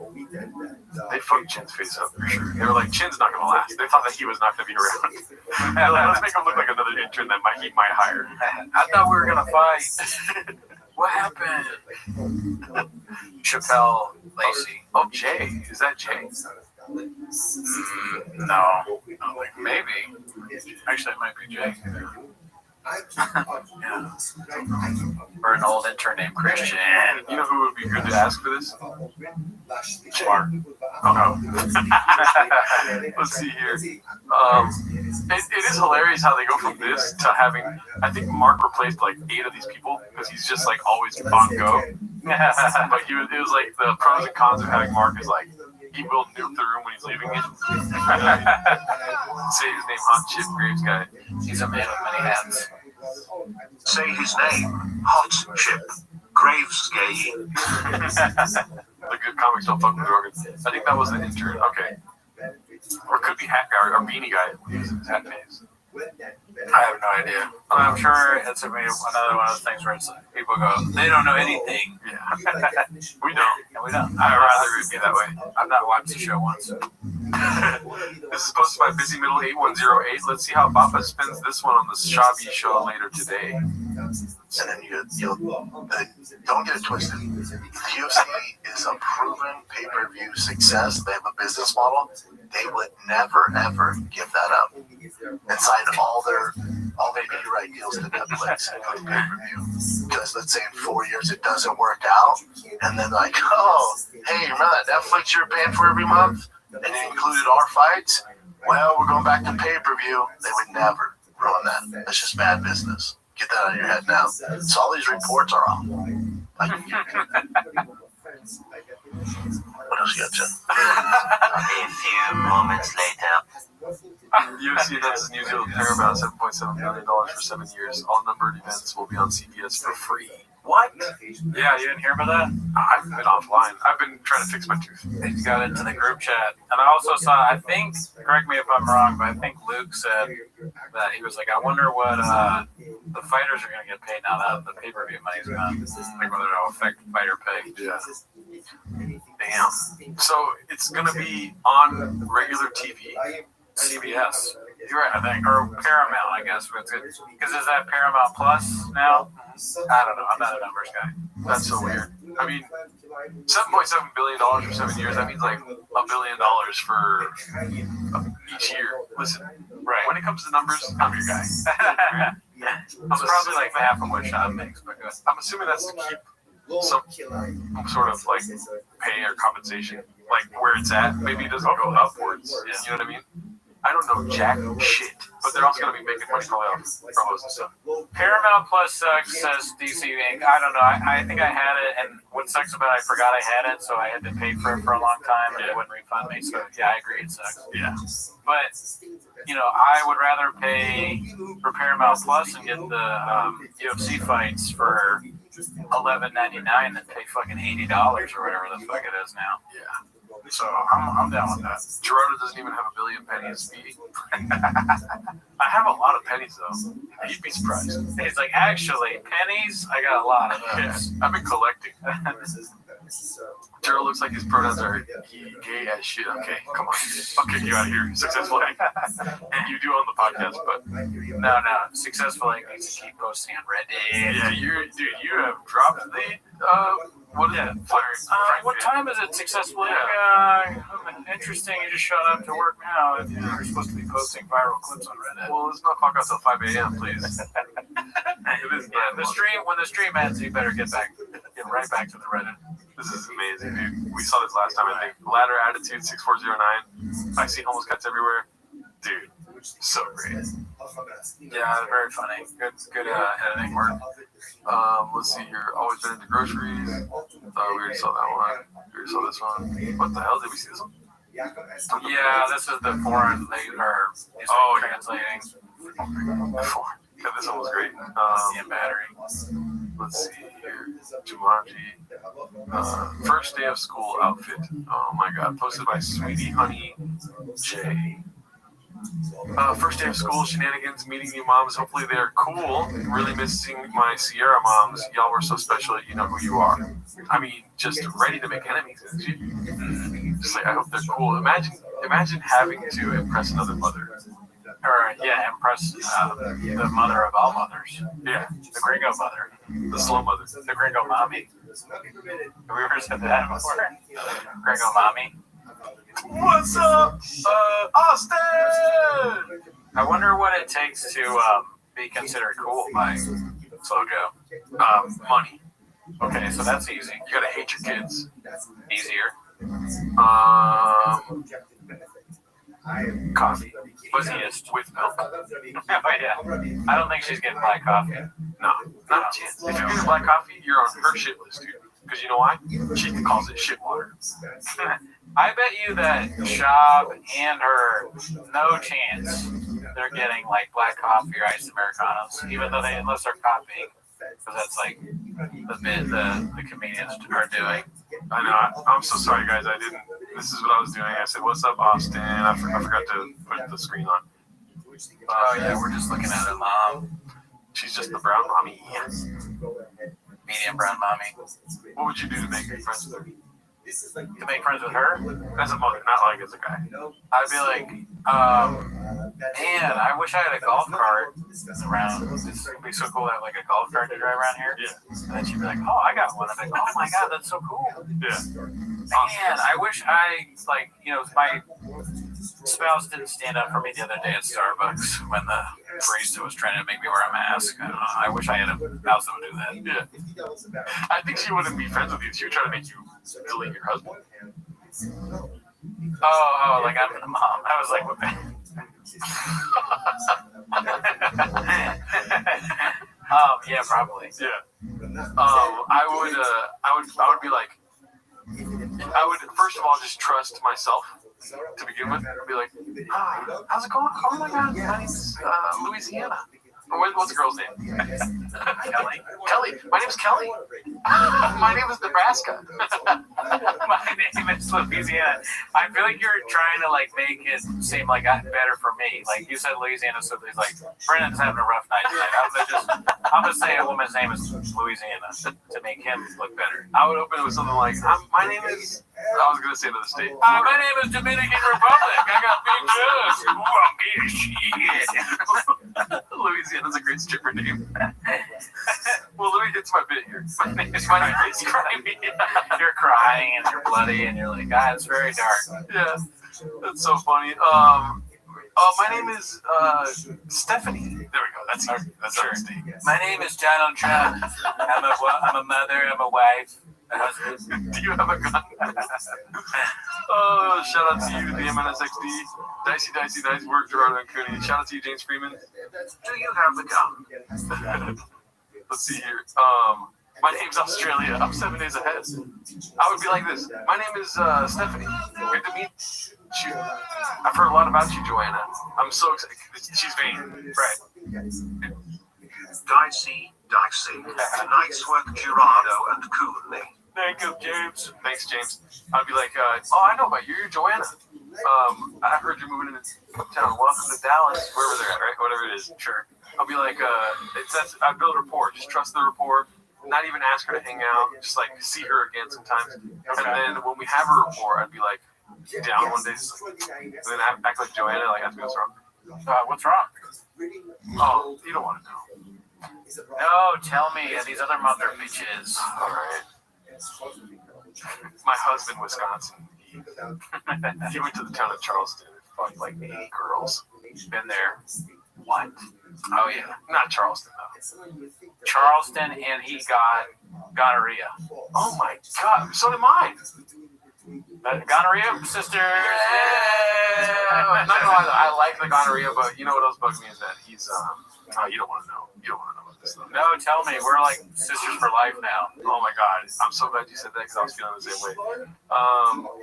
They fucked Chin's face up for sure. They were like, Chin's not gonna last. They thought that he was not gonna be around. They're like, let's make him look like another intern that he might hire. I thought we were gonna fight. What happened? Chappelle Lacey. Oh, Jay. Is that Jay? No. Maybe. Actually, it might be Jay. Yeah. Or an old intern named Christian. You know who would be good to ask for this? Mark. Oh. Let's see here. It is hilarious how they go from this to having. I think Mark replaced like 8 of these people because he's just like always on go. But it was like the pros and cons of having Mark is like he will nuke the room when he's leaving it. Say his name, Hot Chip Graves guy. He's a man with many hats. Say his name, Hot Chip Graves Gay. The good comics don't fuck with Rogan. I think that was the intern. Okay. Or it could be hat guy or beanie guy using his hat names. I have no idea. I'm sure it's another one of those things where it's like people go, they don't know anything. Yeah. We don't. And we don't. I'd rather it be that way. I've not watched the show once. This is posted by Busy Middle 8108. Let's see how Bappa spins this one on the Shabi show later today. And then you'll don't get it twisted. UFC is a proven pay-per-view success. They have a business model. They would never ever give that up and sign all their media right deals to Netflix and go to pay-per-view. Because let's say in 4 years it doesn't work out, and then like, oh, hey, remember that Netflix you're paying for every month, and it included our fights? Well, we're going back to pay-per-view. They would never ruin that. That's just bad business. Get that out of your head now. So all these reports are off. What else you got, Jen? A few moments later. UFC announces New Zealand Paramount $7.7 million for 7 years. All numbered events will be on CBS for free. What? Yeah, you didn't hear about that? I've been offline. I've been trying to fix my tooth. He got into the group chat. And I also saw, I think, correct me if I'm wrong, but I think Luke said that he was like, I wonder what the fighters are going to get paid now that the pay-per-view money's gone. Like whether it'll affect fighter pay. Yeah. Damn. So it's going to be on regular TV? CBS. You're right, I think. Or Paramount, I guess. Because is that Paramount Plus now? I don't know. I'm not a numbers guy. That's so weird. I mean, $7.7 billion for 7 years, that means like $1 billion for each year. Listen, right. When it comes to numbers, I'm your guy. It's probably like half of what Sean makes, but I'm assuming that's to keep some sort of like pay or compensation like where it's at. Maybe it doesn't go upwards. Yeah. You know what I mean? I don't know jack shit, but they're also gonna be making money probably off promos and stuff. Paramount Plus sucks, says DC Inc. I don't know. I think I had it, and what sucks about it, I forgot I had it, so I had to pay for it for a long time, and they wouldn't refund me. So yeah, I agree, it sucks. Yeah. But I would rather pay for Paramount Plus and get the UFC fights for $11.99 than pay fucking $80 or whatever the fuck it is now. Yeah. So I'm down with that. Gerardo doesn't even have a billion pennies. I have a lot of pennies though. You'd be surprised. He's like, actually, pennies? I got a lot of those. Yeah, I've been collecting. Gerald looks like his pronouns are gay as shit. Okay, come on. I'll kick you out of here. Successful Egg. And you do on the podcast, but no. Successful Egg needs to keep posting on Reddit. Yeah, you have dropped the what is it? What time is it, Successful Egg? Interesting, you just showed up to work now. You're supposed to be posting viral clips on Reddit. Well, let's not clock out till 5 a.m., please. It is when the stream ends, you better get right back to the Reddit. This is amazing, dude. We saw this last time, I think. Ladder Attitude 6409. I see homeless cats everywhere. Dude, so great. Yeah, very funny. Good editing work. Let's see here. Always been into groceries. We already saw that one. We already saw this one. What the hell? Did we see this one? Yeah, this is the foreign translating. Yeah, this one was great. Battery. Let's see here. Jumanji. First day of school outfit. Oh my god. Posted by Sweetie Honey J. First day of school shenanigans, meeting new moms. Hopefully they're cool. Really missing my Sierra moms. Y'all were so special. You know who you are. I mean, just ready to make enemies. Just like, I hope they're cool. Imagine having to impress another mother. Or impress the mother of all mothers. Yeah, the Gringo mother, the slow mother, the Gringo mommy. Have we ever said that before? Gringo mommy. What's up, Austin? I wonder what it takes to be considered cool by Slow Joe. Money. Okay, so that's easy. You gotta hate your kids. Easier. Coffee. Pussiest. With milk. Oh yeah. I don't think she's getting black coffee. No, not a chance. If you're getting black coffee, you're on her shit list, dude. Because you know why? She calls it shit water. I bet you that Shab and her, no chance they're getting like black coffee or iced Americanos, even though unless they're copying, because that's like the bit the comedians are doing. I know. I'm so sorry, guys. This is what I was doing. I said, "What's up, Austin?" I forgot to put the screen on. Oh yeah, we're just looking at her mom. She's just the brown mommy. Medium brown mommy. What would you do to make friends with her? To make friends with her? As a mother, not like as a guy. I'd be like, man, I wish I had a golf cart around. It would be so cool to have like a golf cart to drive around here. Yeah. And then she'd be like, oh, I got one. I'm like, oh my god, that's so cool. Yeah. Man, I wish I my spouse didn't stand up for me the other day at Starbucks when the barista was trying to make me wear a mask. I don't know. I wish I had a spouse that would do that. Yeah. I think she wouldn't be friends with you. She would try to make you delete your husband. Oh, like I'm the mom. I was like, what yeah, probably. Yeah. I would be like, I would first of all just trust myself to begin with. I'd be like, hi, how's it going? Oh my god, my name's Louisiana. What's the girl's name? Kelly. Kelly. My name's Kelly. My name is Nebraska. My name is Louisiana. I feel like you're trying to like make it seem like I'm better for me. Like you said Louisiana, so it's like Brennan's having a rough night tonight. I'm gonna say a woman's name is Louisiana to make him look better. I would open it with something like, my name is. I was gonna say another state. My name is Dominican Republic. I got big jugs. Ooh, I'm big shit. Louisiana's a great stripper name. Well, let me get to my bit here. My name is crying. You're crying and you're bloody and you're like, God, it's very dark. Yeah, that's so funny. My name is Stephanie. There we go. That's our state. My name is Donald Trump. I'm a mother. I'm a wife. Do you have a gun? Oh, shout out to you, the MNSXD. Dicey, nice work, Gerardo and Cooney. Shout out to you, James Freeman. Do you have the gun? Let's see here. My name's Australia. I'm 7 days ahead. I would be like this. My name is Stephanie. Great to meet you. I've heard a lot about you, Joanna. I'm so excited. She's vain. Right. Dicey. Nice work, Gerardo and Cooney. Thank you, James. Thanks, James. I'd be like, oh, I know about you. You're Joanna. I heard you're moving into town. Welcome to Dallas, wherever they're at, right? Whatever it is. Sure. I'll be like, I build rapport. Just trust the rapport. Not even ask her to hang out. Just like see her again sometimes. And then when we have a rapport, I'd be like, down one day, and then act like Joanna, like ask me what's wrong. What's wrong? Oh, you don't want to know. No, tell me. These other mother bitches. All right. My husband, Wisconsin, he went to the town of Charleston and fucked like 80 girls. Been there. What? Oh, yeah. Not Charleston, though. Charleston, and he got gonorrhea. Oh, my God. So did mine. Gonorrhea, sisters. Not gonna lie, I like the gonorrhea, but you know what else bugs me is that he's, you don't want to know. You don't want to know about this stuff. No, tell me. We're like sisters for life now. Oh my God. I'm so glad you said that because I was feeling the same way.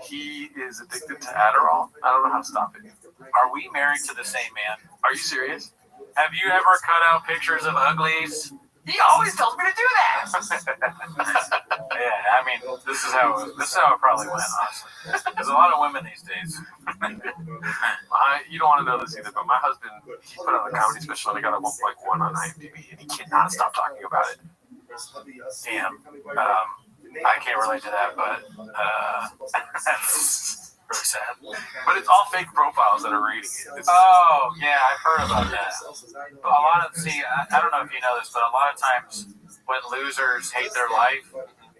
He is addicted to Adderall. I don't know how to stop it. Are we married to the same man? Are you serious? Have you ever cut out pictures of uglies? He always tells me to do that. Yeah, I mean, this is how it probably went, honestly. There's a lot of women these days. You don't want to know this either, but my husband, he put out a comedy special and it got a 1.1 on IMDb, and he cannot stop talking about it. Damn. I can't relate to that, but that's really sad. But it's all fake profiles that are reading it. Oh, yeah, I've heard about that. A lot of, I don't know if you know this, but a lot of times when losers hate their life,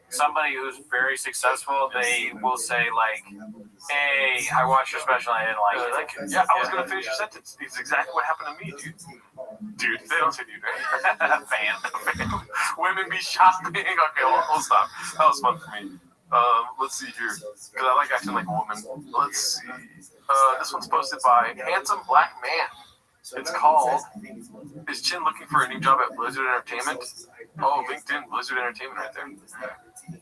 somebody who's very successful, they will say like, hey, I watched your special and I didn't like it. Yeah, I was going to finish your sentence. It's exactly what happened to me, dude. Dude, they don't say dude, right? Fan. Women be shopping. Okay, well, we'll stop. That was fun for me. Let's see here. Because I like acting like a woman. Let's see. This one's posted by Handsome Black Man. It's called, Is Chin Looking for a New Job at Blizzard Entertainment? Oh, LinkedIn, Blizzard Entertainment right there.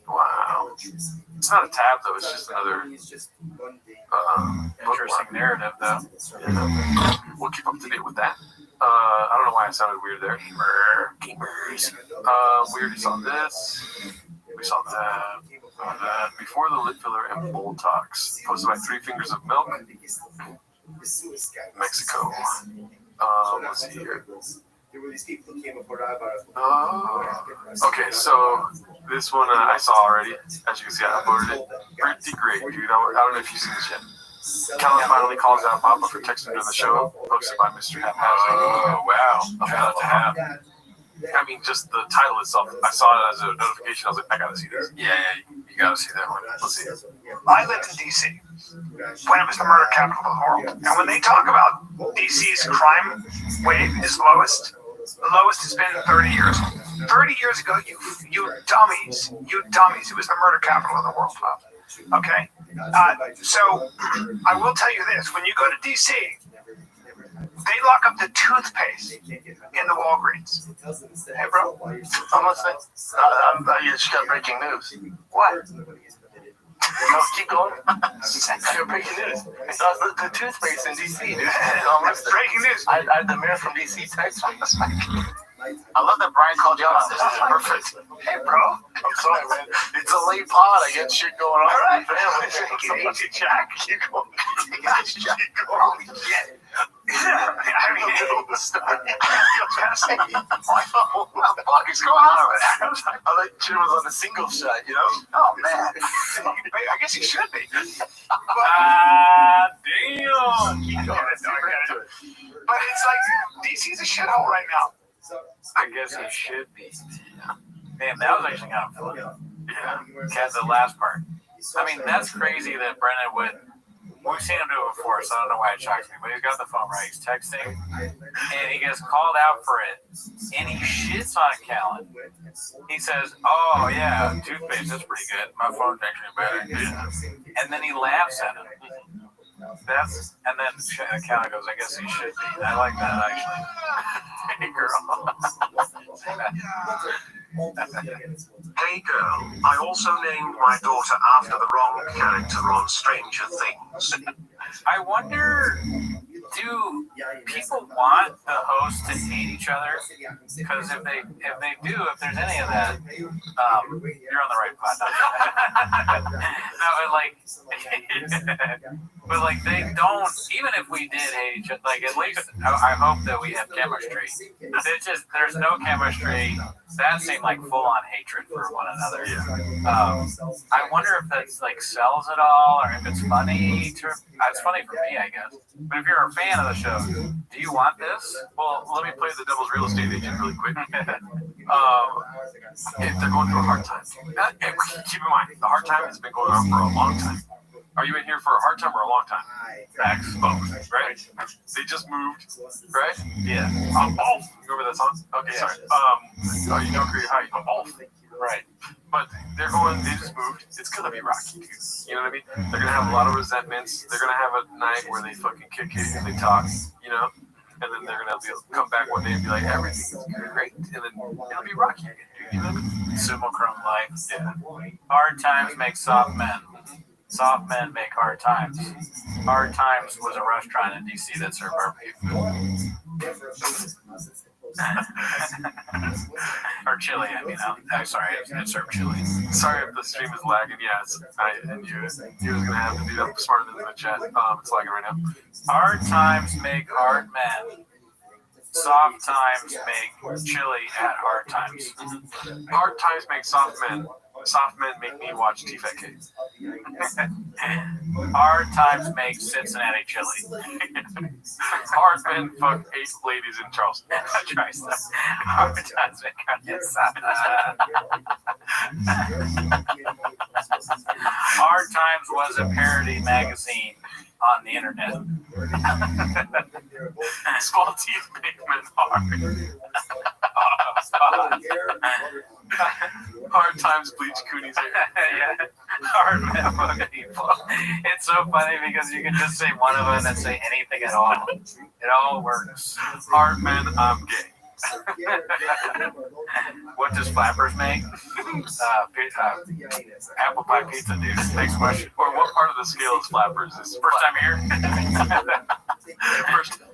Wow. It's not a tab, though. It's just another interesting narrative, though. Yeah. We'll keep up to date with that. I don't know why I sounded weird there. Gamers. We already saw this. We saw that. Before the lip filler and bowl talks. Posted by 3 Fingers of Milk. Mexico. Let's see here. Okay, so this one I saw already. As you can see, I uploaded it. Pretty great, dude. I don't know if you've seen this yet. Callum finally calls out Papa for texting during the show. Posted by Mr. Haphazard. Oh, wow. Shout out to Hap. I mean, just the title itself. I saw it as a notification. I was like, I gotta see this. Yeah, you gotta see that one. Let's see it. I lived in D.C. when it was the murder capital of the world. And when they talk about D.C.'s crime wave is lowest, the lowest has been in 30 years. 30 years ago, you dummies, it was the murder capital of the world. Okay? So, I will tell you this. When you go to D.C., they lock up the toothpaste in the Walgreens. Hey, bro. I'm listening. You just got breaking news. What? No, keep going. You're breaking news. The toothpaste in D.C., dude. Breaking news. I had the mayor from D.C. text me. I love that Brian called you out on this. This is perfect. Hey, bro. I'm sorry, man. It's a late pod. I get shit going on. All right. Family. Take it easy, Jack. Keep going. Jack. Holy shit. I mean, you'll just say, what the fuck is going on over there? I like Jim was on a single shot, you know? Oh, man. I guess he should be. Damn. Keep going. But it's like, DC's a shithole right now. I guess he should be. Man, that was actually kind of fun. Yeah, the last part. I mean, that's crazy that Brennan would We've seen him do it before, so I don't know why it shocks me. But he's got the phone right. He's texting, and he gets called out for it, and he shits on Callan. He says, "Oh yeah, toothpaste is pretty good. My phone's actually better." And then he laughs at him. And then Callan goes, "I guess he should be." I like that actually. Hey girl. Hey girl, I also named my daughter after the wrong character on Stranger Things. I wonder, do people want the hosts to hate each other? Because if they do, if there's any of that, you're on the right path. No, but like they don't. Even if we did hate each other, like at least I hope that we have chemistry. It's just there's no chemistry. That seemed like full-on hatred for one another. I wonder if that's like sells it all, or if it's funny. It's funny for me, I guess. But if you're a fan of the show, do you want this? Well, let me play the devil's real estate agent really quick. If they're going through a hard time, keep in mind the hard time has been going on for a long time. Are you in here for a hard time or a long time? Facts, both, right? They just moved, right? Yeah. Both. You remember that song? Okay, sorry. You don't agree? How you both? Right. But they just moved. It's gonna be rocky, dude. You know what I mean? They're gonna have a lot of resentments. They're gonna have a night where they fucking kick it and they talk, you know? And then they're gonna come back one day and be like, everything's great. And then it'll be rocky again, dude. You know what I mean? Simulacrum life. Yeah. Hard times make soft men. Soft men make hard times. Hard Times was a restaurant in DC that served barbecue food. Or chili, I mean. I'm sorry, it served chili. Sorry if the stream is lagging. Yes, you was gonna have to do that smarter than the chat. It's lagging right now. Hard times make hard men. Soft times make chili at hard times. Hard times make soft men. Soft men make me watch T-Fat-K. Hard times make Cincinnati chili. Hard men fuck 8 ladies in Charleston. Try stuff. Hard times make Hard Times was a parody magazine on the internet. Small teeth make men hard. Hard times bleach Cooney's hair. Yeah. Hard men fuck people. It's so funny because you can just say one of them and say anything at all. It all works. Hard men, I'm gay. What does Flappers make? Apple pie pizza, dude. Next question. Or what part of the scale is Flappers? Is first time here? First time.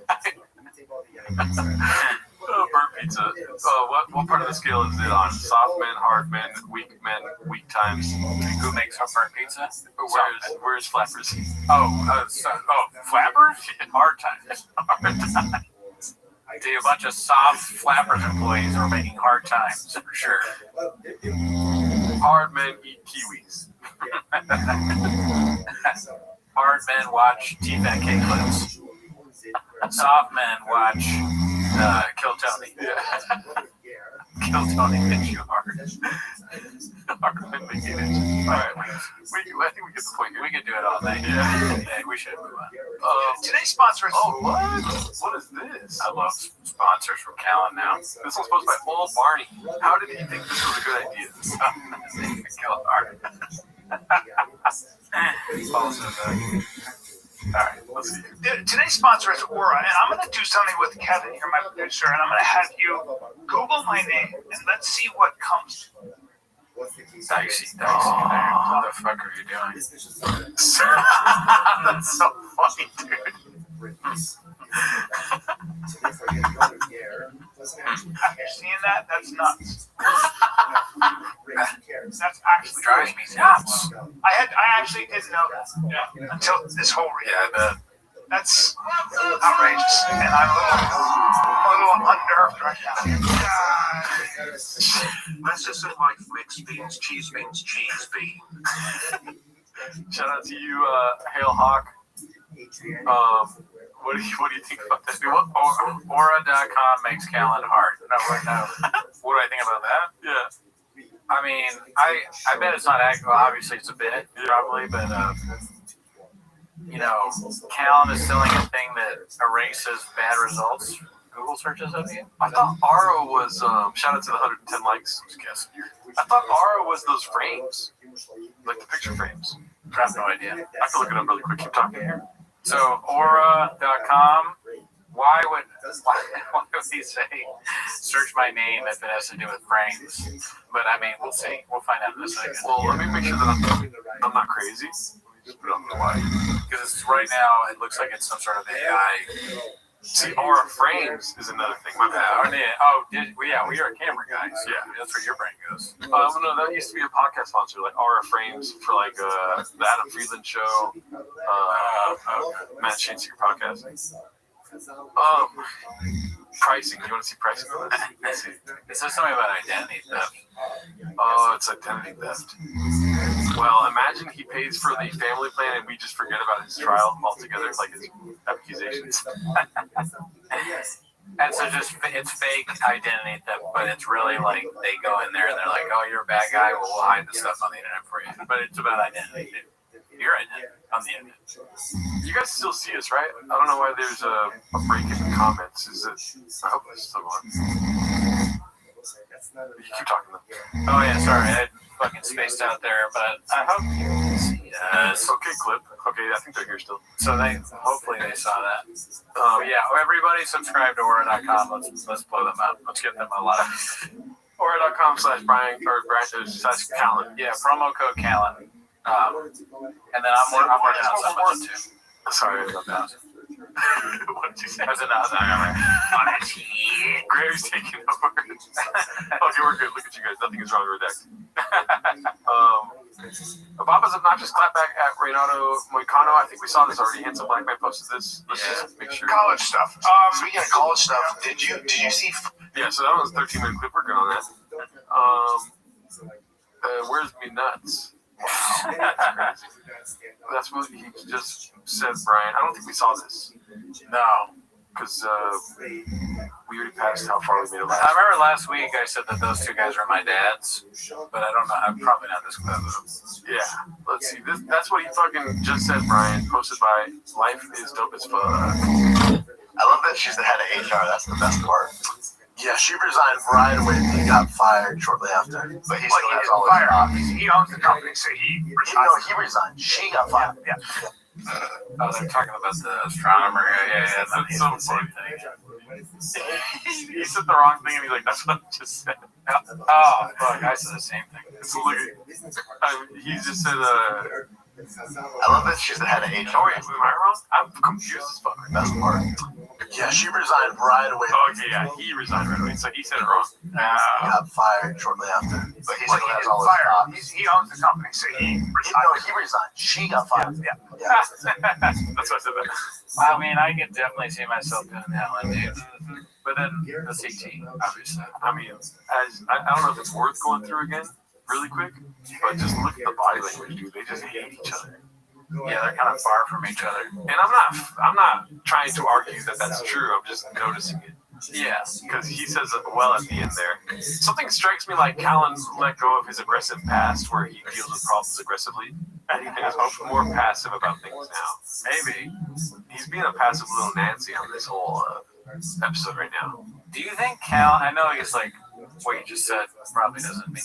Burnt pizza. What part of the scale is it on? Soft men, hard men, weak times. Who makes burnt pizza? Where's Flappers? Flappers? Hard times. Hard times. A bunch of soft Flappers employees are making hard times for sure. Hard men eat kiwis. Hard men watch T-Fat-K clips. Soft men watch Kill Tony. Kill Tony hits you hard. Hard men make it. Alright, I think we get the point here. We could do it all night. Yeah, we should move on. Today's sponsor is... Oh, what? What is this? I love sponsors from Callan now. This one's sponsored by Old Barney. How did he think this was a good idea? Kill hard. Alright, let's see. Today's sponsor is Aura, and I'm going to do something with Kevin here, my producer, and I'm going to have you Google my name, and let's see what comes. Dicey. What the fuck are you doing? That's so funny, dude. After seeing that, that's nuts. That's actually drives me nuts. I actually didn't know that until this whole read. Yeah, I bet. That's outrageous, and I'm a little unnerved right now. This isn't like mixed beans, cheese beans. Shout out to you, Hail Hawk. What do you think about that? Aura.com makes Callan hard. No. What do I think about that? Yeah. I mean, I bet it's not accurate. Well, obviously it's a bit, probably, but Callan is selling a thing that erases bad results. Google searches of you. I thought Ara was shout out to the 110 likes. I was guessing here. I thought Ara was those frames, like the picture frames. I have no idea. I can look it up really quick. Keep talking here. So aura.com. Why would he say search my name if it has to do with frames? But I mean, we'll see. We'll find out in a second. Well, let me make sure that I'm not crazy. Just put it on the light. Because right now it looks like it's some sort of AI. See, Aura Frames is another thing. My bad. We are camera guys. Yeah, that's where your brain goes. No, that used to be a podcast sponsor, like Aura Frames for like the Adam Friedland show. Matt Shane's Secret Podcast. Pricing. You want to see pricing on this? Let's see. It says something about identity theft. Oh, it's identity theft. Well, imagine he pays for the family plan and we just forget about his trial altogether, like his accusations. And so it's fake identity theft, but it's really like they go in there and they're like, oh, you're a bad guy, well, we'll hide the stuff on the internet for you. But it's about identity too. Your identity on the internet. You guys still see us, right? I don't know why there's a break in the comments. Is it? I hope it's still on. You keep talking though. Oh yeah, sorry, I fucking spaced out there, but I hope you can see us. Okay, clip. Okay, I think they're here still. So hopefully they saw that. Yeah, everybody subscribe to Aura.com. Let's blow them up. Let's get them a lot of Aura.com/Brian/Callan. Yeah, promo code Callan. And then I'm working on something too. Sorry about that. What did you say? I was another. Gravy's taking over. Okay, we're good. Look at you guys. Nothing is wrong with that. Baba's obnoxious clapback at Renato Moicano. I think we saw this already. Handsome Black Man posted this. Let's just make sure. College stuff. Speaking of college stuff, did you see? Yeah, so that was a 13-minute clip. We're good on that. Where's me nuts? Wow, that's what he just said, Brian. I don't think we saw this. No. Because we already passed how far we made it last. I remember last week I said that those two guys are my dads, but I don't know. I'm probably not this close. Yeah. Let's see. That's what he fucking just said, Brian. Posted by Life is Dope as Fuck. I love that she's the head of HR. That's the best part. Yeah, she resigned right away and he got fired shortly after. But he still has all his jobs. He owns the company, so he resigned. No, he resigned. She got fired. Yeah. Oh, they're talking about the astronomer. Yeah. That's so funny. He said the wrong thing and he's like, that's what I just said. Oh, fuck, I said the same thing. So look, he just said, I love that she's the head of HR. Oh, wait, am I wrong? I'm confused as fuck. Best part. Yeah, she resigned right away. Oh, okay, yeah, he resigned right away, so he said it wrong. He got fired shortly after. But he still has all his jobs. He owns the company, so he resigned. No, he resigned. She got fired. Yeah. That's why I said that. I mean, I can definitely see myself doing that one, dude. But then the CT, obviously. I mean, I don't know if it's worth going through again really quick, but just look at the body language, dude. They just hate each other. Yeah, they're kind of far from each other. And I'm not trying to argue that that's true. I'm just noticing it. Yeah, because he says it well at the end there. Something strikes me like Callan let go of his aggressive past, where he deals with problems aggressively, and he is more passive about things now. Maybe he's being a passive little Nancy on this whole episode right now. Do you think Callan? I know he's like what you just said probably doesn't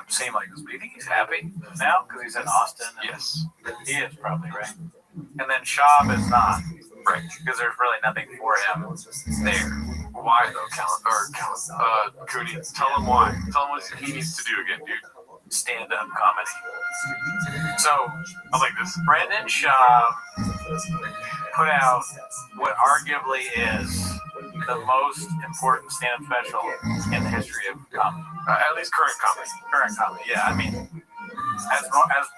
seem like this, but do you think he's happy now because he's in Austin? Yes, he is probably, right. And then Shab is not. Right, because there's really nothing for him there. Why though, Cooney? Tell him why. Tell him what he needs to do again, dude. Stand-up comedy. So, I like this. Brendan Schaub put out what arguably is the most important stand-up special in the history of comedy. At least current comedy. Current comedy, yeah. I mean, as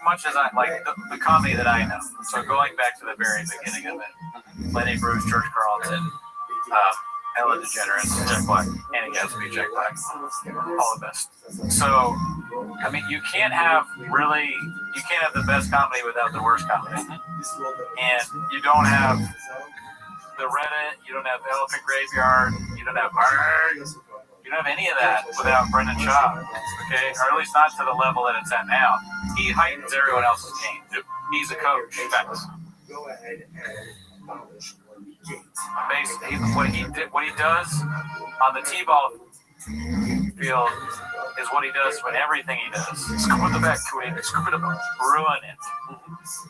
much as I like the comedy that I know. So going back to the very beginning of it, Lenny Bruce, George Carlin, Ellen DeGeneres, Jack Black, Annie Gatsby, Jack Black, all the best. So, I mean, you can't have the best comedy without the worst comedy. And you don't have the Reddit, you don't have Elephant Graveyard, you don't have you don't have any of that without Brendan Schaub, okay? Or at least not to the level that it's at now. He heightens everyone else's game. He's a coach. go ahead and abolish one gate. Basically, what he does on the T-ball field is what he does with everything he does. Scoop in the back, Cody. Scoop it up. Ruin it.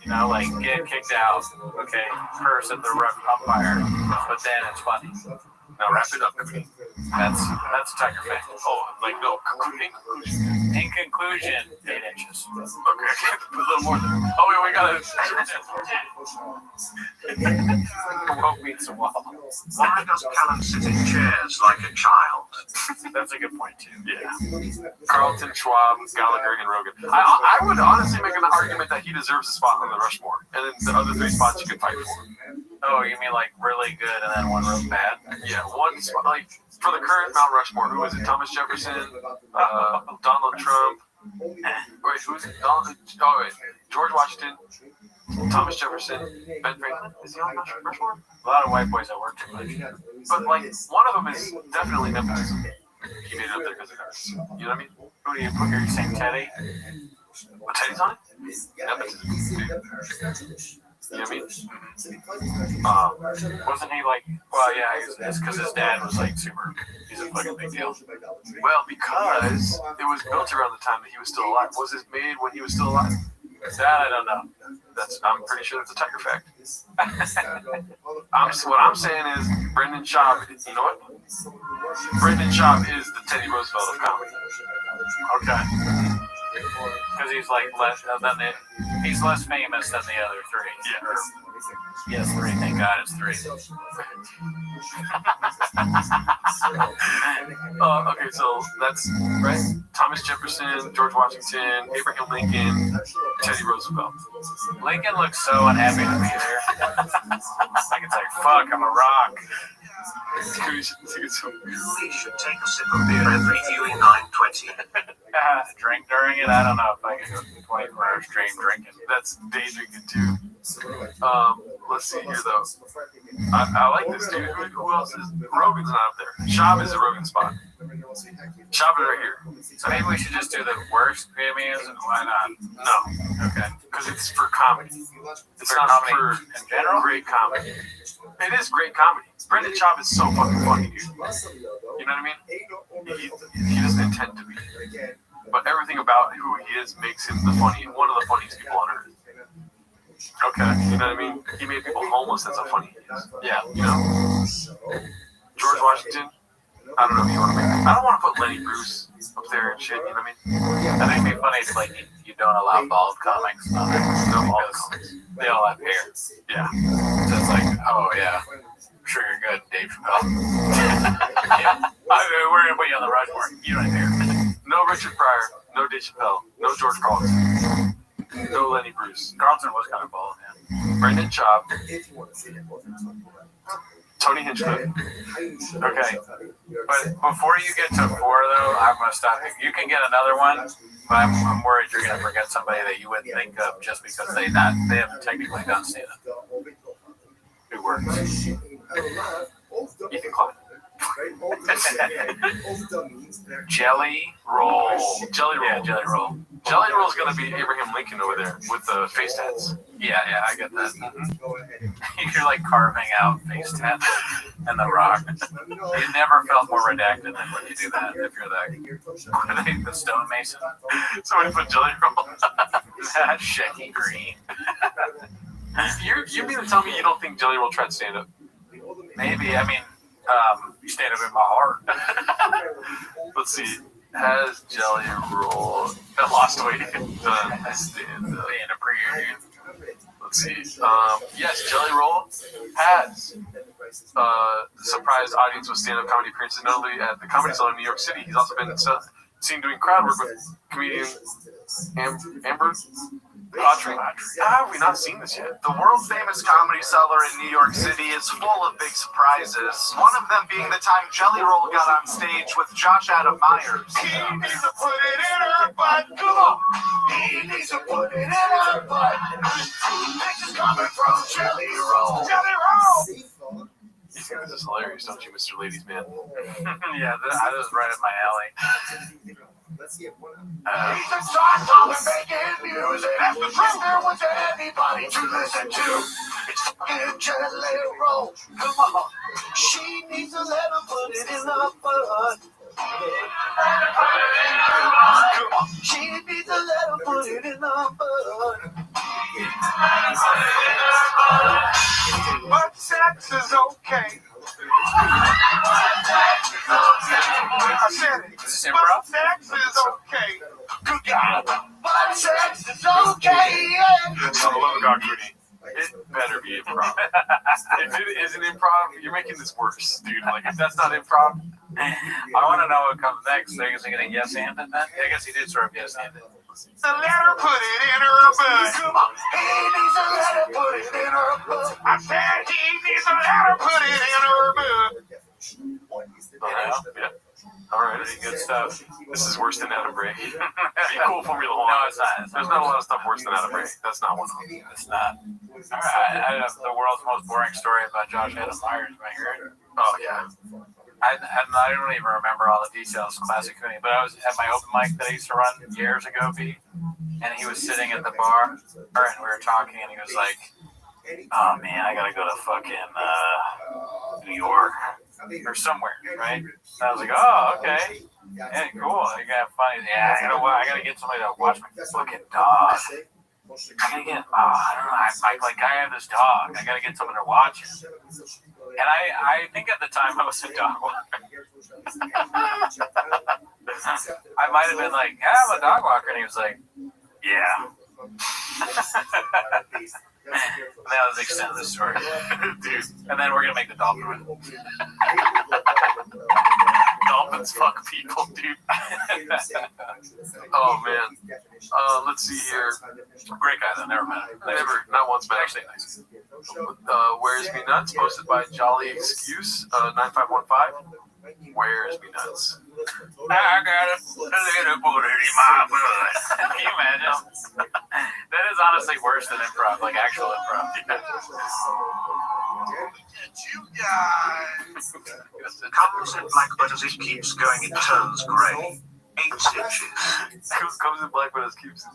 You know, like get kicked out. Okay, curse at the ref umpire, but then it's funny. Now wrap it up, Cody. That's a Tiger fan. Oh, like no. In conclusion, 8 inches. Okay, a little more than. Oh wait, we gotta. Won't meet some wall. Why does Callum sit in chairs like a child? That's a good point too. Yeah. Carlton, Schwab, Gallagher, and Rogan. I would honestly make an argument that he deserves a spot on the Rushmore, and then the other 3 spots you can fight for. Oh, you mean like really good and then one real bad? Yeah, one spot, like for the current Mount Rushmore, who is it? Thomas Jefferson, Donald Trump. Wait, who's it? George Washington, Thomas Jefferson, Ben Franklin. Is he on Mount Rushmore? A lot of white boys that work too much. But like one of them is definitely nepotism. He made it up there because of hers. You know what I mean? Who do you put here? You saying Teddy? But Teddy's on it? Nepotism. You know what I mean? Wasn't he like? Well, yeah, it's because his dad was like super. He's a fucking big deal. Well, because it was built around the time that he was still alive. Was it made when he was still alive? That I don't know. I'm pretty sure that's a Tiger fact. What I'm saying is Brendan Schaub. You know what? Brendan Schaub is the Teddy Roosevelt of comedy. Okay. Because he's like less he's less famous than the other 3. Yeah. Yes, 3. Thank God it's 3. Okay, so that's right. Thomas Jefferson, George Washington, Abraham Lincoln, Teddy Roosevelt. Lincoln looks so unhappy to be there. Like it's like, fuck, I'm a rock. We should take a sip of beer every viewing 9:20. Drink during it? I don't know if I can go 24-hour stream drinking. That's day drinking too. Let's see here though. I like this dude. Who else is? Rogan's not up there. Schaub is a Rogan spot. Schaub is right here. So maybe we should just do the worst Grammys, and why not? No. Okay. Because it's for comedy. It's not comedy for in general. Great comedy. It is great comedy. Brendan Schaub is so fucking funny, dude. You know what I mean? He doesn't intend to be. But everything about who he is makes him one of the funniest people on earth. Okay, you know what I mean? He made people homeless, that's how funny he is. Yeah, you know? George Washington, I don't know if you want to make I don't want to put Lenny Bruce up there and shit, you know what I mean? I think it'd be funny if like you don't allow bald comics on it. No bald comics. They all have hair. Yeah. So it's like, oh yeah. Sure you're good, Dave Chappelle. Yeah. We're gonna put you on the Rushmore. You don't have hair. No Richard Pryor, no Dave Chappelle, no George Carlin, no Lenny Bruce. Carlton was kind of bald, yeah. Brendan Schaub, Tony Hinchcliffe. Okay, but before you get to 4 though, I'm gonna stop you. You can get another one, but I'm worried you're gonna forget somebody that you wouldn't think of just because they haven't technically done stand-up. Who works? Ethan Klein. Jelly roll. Jelly roll. Yeah, jelly roll. Jelly roll's gonna be Abraham Lincoln over there with the face tats. Yeah, I get that. Mm-hmm. You're like carving out face tats and the rock. You never felt more redacted than when you do that. If you're the stonemason. Somebody put jelly roll. Shecky green. You mean to tell me you don't think Jelly Roll tried stand up? Maybe. I mean, you stand up in my heart. Let's see. Has Jelly Roll lost weight done stand up? In a pre-interview. Let's see. Yes, Jelly Roll has surprised audience with stand up comedy appearances, not only at the Comedy Zone in New York City. He's also been seen doing crowd work with comedian Amber. Autry. How have we not seen this yet? The world famous Comedy Cellar in New York City is full of big surprises. One of them being the time Jelly Roll got on stage with Josh Adam Myers. He needs to put it in her butt. Come on. He needs to put it in her butt. This is coming from Jelly Roll. Jelly Roll. You think this is hilarious, don't you, Mr. Ladies Man? Yeah, that was right up my alley. He's a star song and making music. That's the truth. There was anybody to listen to. It's fucking Jelly Roll. Come on. She needs to let him put it in the bud. Come on. She needs to let him put it in the bud. But sex is okay. I said it. But sex is okay. Good God. But sex is okay. So I love God, Cootie. It better be improv. If it isn't improv, you're making this worse, dude. Like, if that's not improv, I want to know what comes next. So is he going to yes-and it then? I guess he did sort of yes-and it. So let her put it in her butt. Come on. He needs to let her put it in her butt. I said he needs to let her put it in her butt. Yeah. All right. Pretty good stuff. This is worse than Adam Bray. Be cool, Formula One. No, it's not. There's not a lot of stuff worse than Adam Bray. That's not one of them. It's not. All right. I have the world's most boring story about Josh Adam Myers. Am I hearing? Oh, yeah. I don't even remember all the details, classic Cooney, but I was at my open mic that I used to run years ago, Pete, and he was sitting at the bar, and we were talking, and he was like, oh, man, I gotta go to fucking New York or somewhere, right? And I was like, oh, okay. Yeah, cool. You got fun. Yeah, I gotta get somebody to watch my fucking dog. I gotta get, I don't know, I have this dog. I gotta get someone to watch it. And I think at the time I was a dog walker. I might have been like, yeah, I'm a dog walker. And he was like, yeah. And that was the extent of the story. Dude. And then we're going to make the dolphin win. Dolphins fuck people, dude. Oh, man. Let's see here. Great guy, though. Never met him. Never, not once, but Actually, nice. Where's Me Nuts? Posted by Jolly Excuse 9515. Where's Me Nuts? I got a little booty in my blood. Can you imagine? That is honestly worse than improv, like actual improv. You guys. Comes in black, but as it keeps going, it turns grey. 8 inches. Comes in black, but it keeps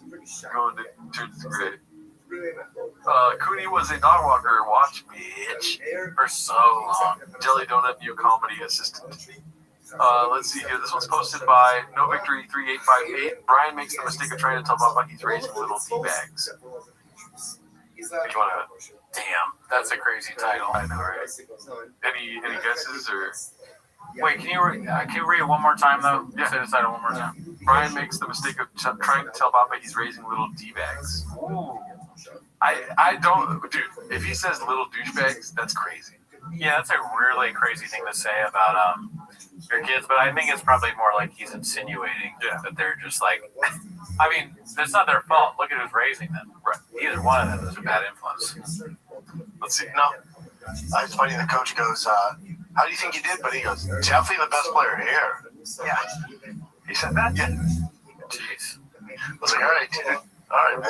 going, it turns gray. Cooney was a dog walker. Watch, bitch. For so long. Jelly Donut, new comedy assistant. Let's see here. This one's posted by No Victory 3858. Brian makes the mistake of trying to tell Bubba he's raising little tea-bags. Damn, that's a crazy title. I know, right? Any guesses or? Wait, can you read it one more time though? Yeah. Say the title one more time. Brian makes the mistake of trying to tell Bubba he's raising little D-bags. Ooh. I don't, dude. If he says little douchebags, that's crazy. Yeah, that's a really crazy thing to say about your kids, but I think it's probably more like he's insinuating that they're just like, I mean, it's not their fault. Look at who's raising them. Right. Either one of them is a bad influence. Let's see. No. It's funny, the coach goes, how do you think you did? But he goes, definitely the best player here. Yeah. He said that? Yeah. Jeez. I was like, all right,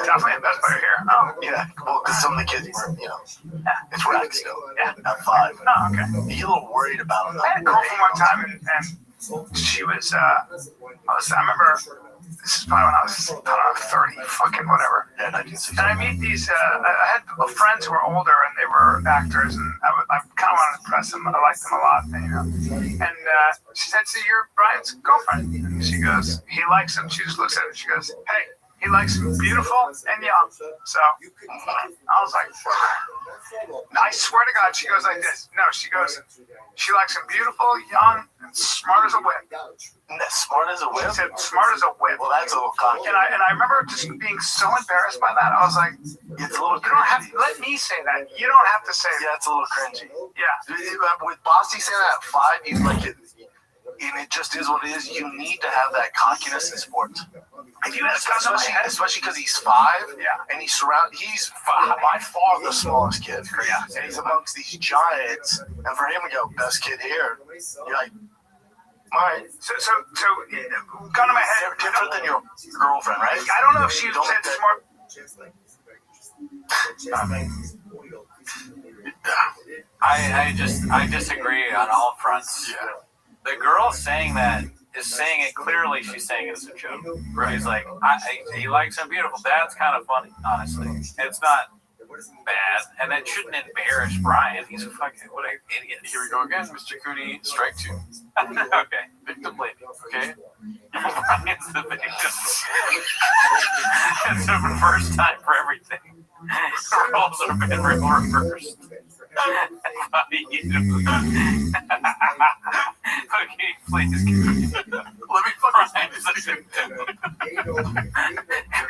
definitely the best player here. Oh, yeah. Well, because some of the kids were, it's rack still. Yeah. At 5. Oh, okay. You get a little worried about it. I had a girl from one time, and she was, I remember, this is probably when I was, I don't know, 30, fucking whatever. Yeah, 1960. And I meet these, I had friends who were older, and they were actors, and I kind of wanted to impress them. I liked them a lot, And she said, "See, you're Brian's girlfriend." And she goes, "He likes him." She just looks at him. She goes, "Hey, he likes him beautiful and young." So I was like, I swear to God, she goes like this. No, she goes, she likes him beautiful, young, and smart as a whip. Smart as a whip? She said, smart as a whip. Well, that's a little cocky. And I remember just being so embarrassed by that. I was like, it's a little you don't have to, let me say that. You don't have to say that. Yeah, it's a little cringy. Yeah. With Bossy saying that at 5, you like it. And it just is what it is. You need to have that cockiness in sports. Especially because he's 5, and he's by far the smallest kid. And he's amongst these giants. And for him to go, best kid here, you're like, all right. So, gun to my head. Different than your girlfriend, right? I don't know if she said smart. I disagree on all fronts. Yeah. The girl saying that is saying it clearly. She's saying it as a joke. Right. He's like, he likes him beautiful. That's kind of funny, honestly. It's not bad, and it shouldn't embarrass Brian. He's a fucking what an idiot. Here we go again, Mr. Cooney. Strike 2. Okay. Victim blaming. Okay. Brian's the victim. It's the first time for everything. Roles have been reversed. Okay, please. Let me fucking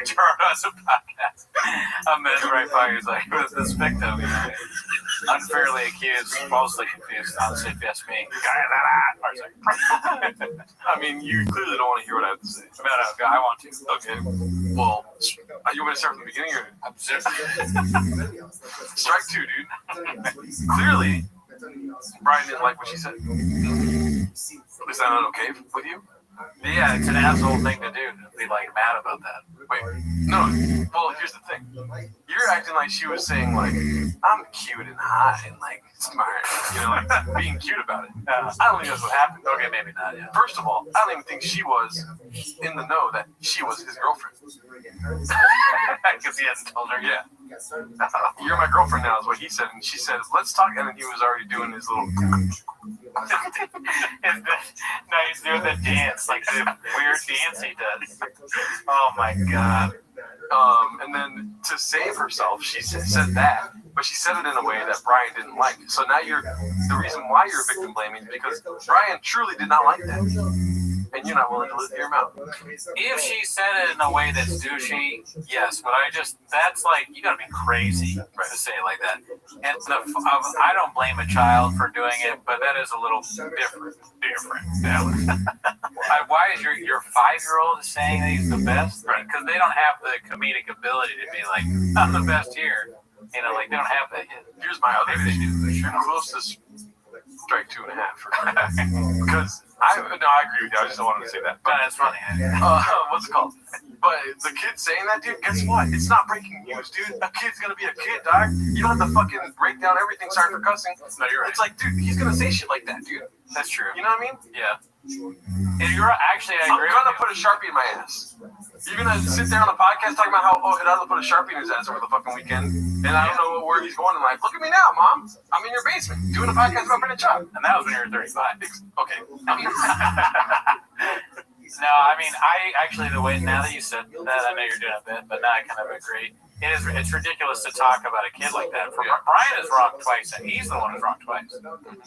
Turn us a podcast. I'm right by. He's like, who's this victim? Unfairly accused, falsely confused. Honestly, if you ask me. I mean, you clearly don't want to hear what I have to say. No, I want to. Okay. Well, you want to start from the beginning or? Strike 2, dude. Clearly, Brian didn't like what she said. Is that not okay with you? Yeah, it's an asshole thing to do. To be like mad about that. Wait, no. Well, here's the thing. You're acting like she was saying like, I'm cute and hot and like smart. You know, like being cute about it. I don't think that's what happened. Okay, maybe not. Yeah. First of all, I don't even think she was in the know that she was his girlfriend. Because he hasn't told her. Yeah. You're my girlfriend now is what he said, and she said, let's talk. And then he was already doing his little. No, he's doing the dance, like the weird dance he does. Oh my god. And then to save herself, she said that, but she said it in a way that Brian didn't like. So now the reason why you're victim blaming is because Brian truly did not like that. And you're not willing to hear him out. If she said it in a way that's douchey, yes, but that's like, you gotta be crazy to say it like that. And I don't blame a child for doing it, but that is a little different. Why is your 5-year-old saying that he's the best? Right. Because they don't have the comedic ability to be like, I'm the best here. You know, like they don't have that yet. Here's my other issue. You're close to strike 2.5. Because I agree with you. I just don't want to say that. But that's funny. What's it called? But the kid saying that, dude, guess what? It's not breaking news, dude. A kid's gonna be a kid, dog. You don't have to fucking break down everything. Sorry for cussing. No, you're right. It's like, dude, he's gonna say shit like that, dude. That's true. You know what I mean? Yeah. And you're actually, I agree. I'm gonna put a Sharpie in my ass. You're gonna sit there on a podcast talking about how Hidalgo put a Sharpie in his ass over the fucking weekend, and I don't know where he's going in life. Look at me now, Mom. I'm in your basement doing a podcast about Brendan Chop. And that was when you were 35. Okay. No, I mean, I actually, the way, now that you said that, I know you're doing a bit, but now I kind of agree. It's ridiculous to talk about a kid like that. Brian is wrong twice, and he's the one who's wrong twice.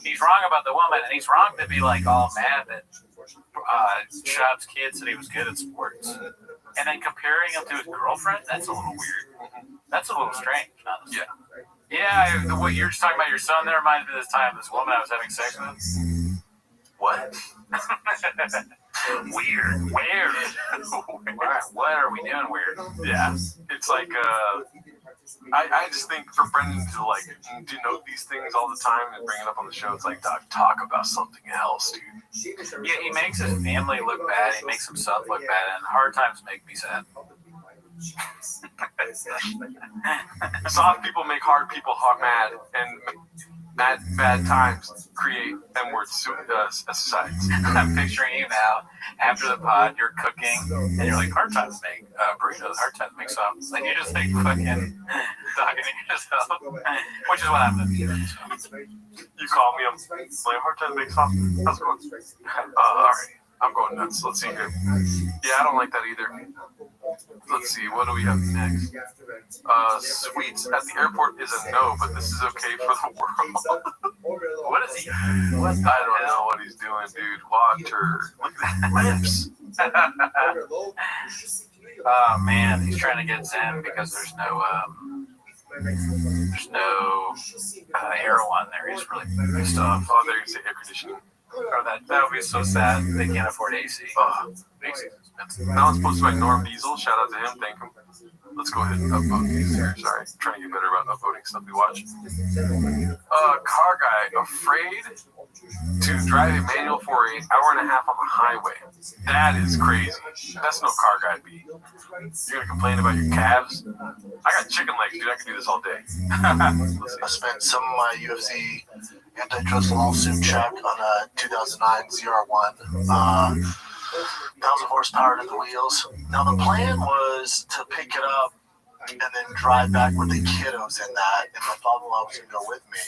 He's wrong about the woman, and he's wrong to be like all mad that Shab's kid said he was good at sports. And then comparing him to his girlfriend, that's a little weird. That's a little strange, honestly. Yeah, what you're just talking about your son there reminds me of this time this woman I was having sex with. What? Weird. What are we doing weird? Yeah. It's like, I just think for Brendan to like denote these things all the time and bring it up on the show, it's like, Doc, talk about something else, dude. Yeah, he makes his family look bad. He makes himself look bad, and hard times make me sad. Soft people make hard people mad, and bad times create M-word societies. I'm picturing you now, after the pod, you're cooking, and you're like, hard times make burritos, hard times make soft. And you're just like fucking talking to yourself, which is what I'm doing. You call me, I'm like, hard times make soft. How's it going? Alright, I'm going nuts. Let's see here. Yeah, I don't like that either. Let's see, what do we have next? Sweets at the airport is a no, but this is okay for the world. What is he? I don't know what he's doing, dude. Water. Look at that lips. Oh man, he's trying to get Zen because there's no airline there. He's really pissed off. Oh, there you say air conditioning. Oh, that would be so sad. They can't afford AC. AC is expensive. That one's supposed to be like Norm Diesel. Shout out to him. Thank him. Let's go ahead and upvote these here. Sorry. Trying to get better about upvoting stuff we watch. Car guy afraid to drive a manual for an hour and a half on the highway. That is crazy. That's no car guy B. You're gonna complain about your calves? I got chicken legs, dude. I can do this all day. I spent some of my UFC antitrust lawsuit check on a 2009 ZR1. 1,000 horsepower to the wheels. Now the plan was to pick it up and then drive back with the kiddos in that, and my father-in-law was gonna go with me.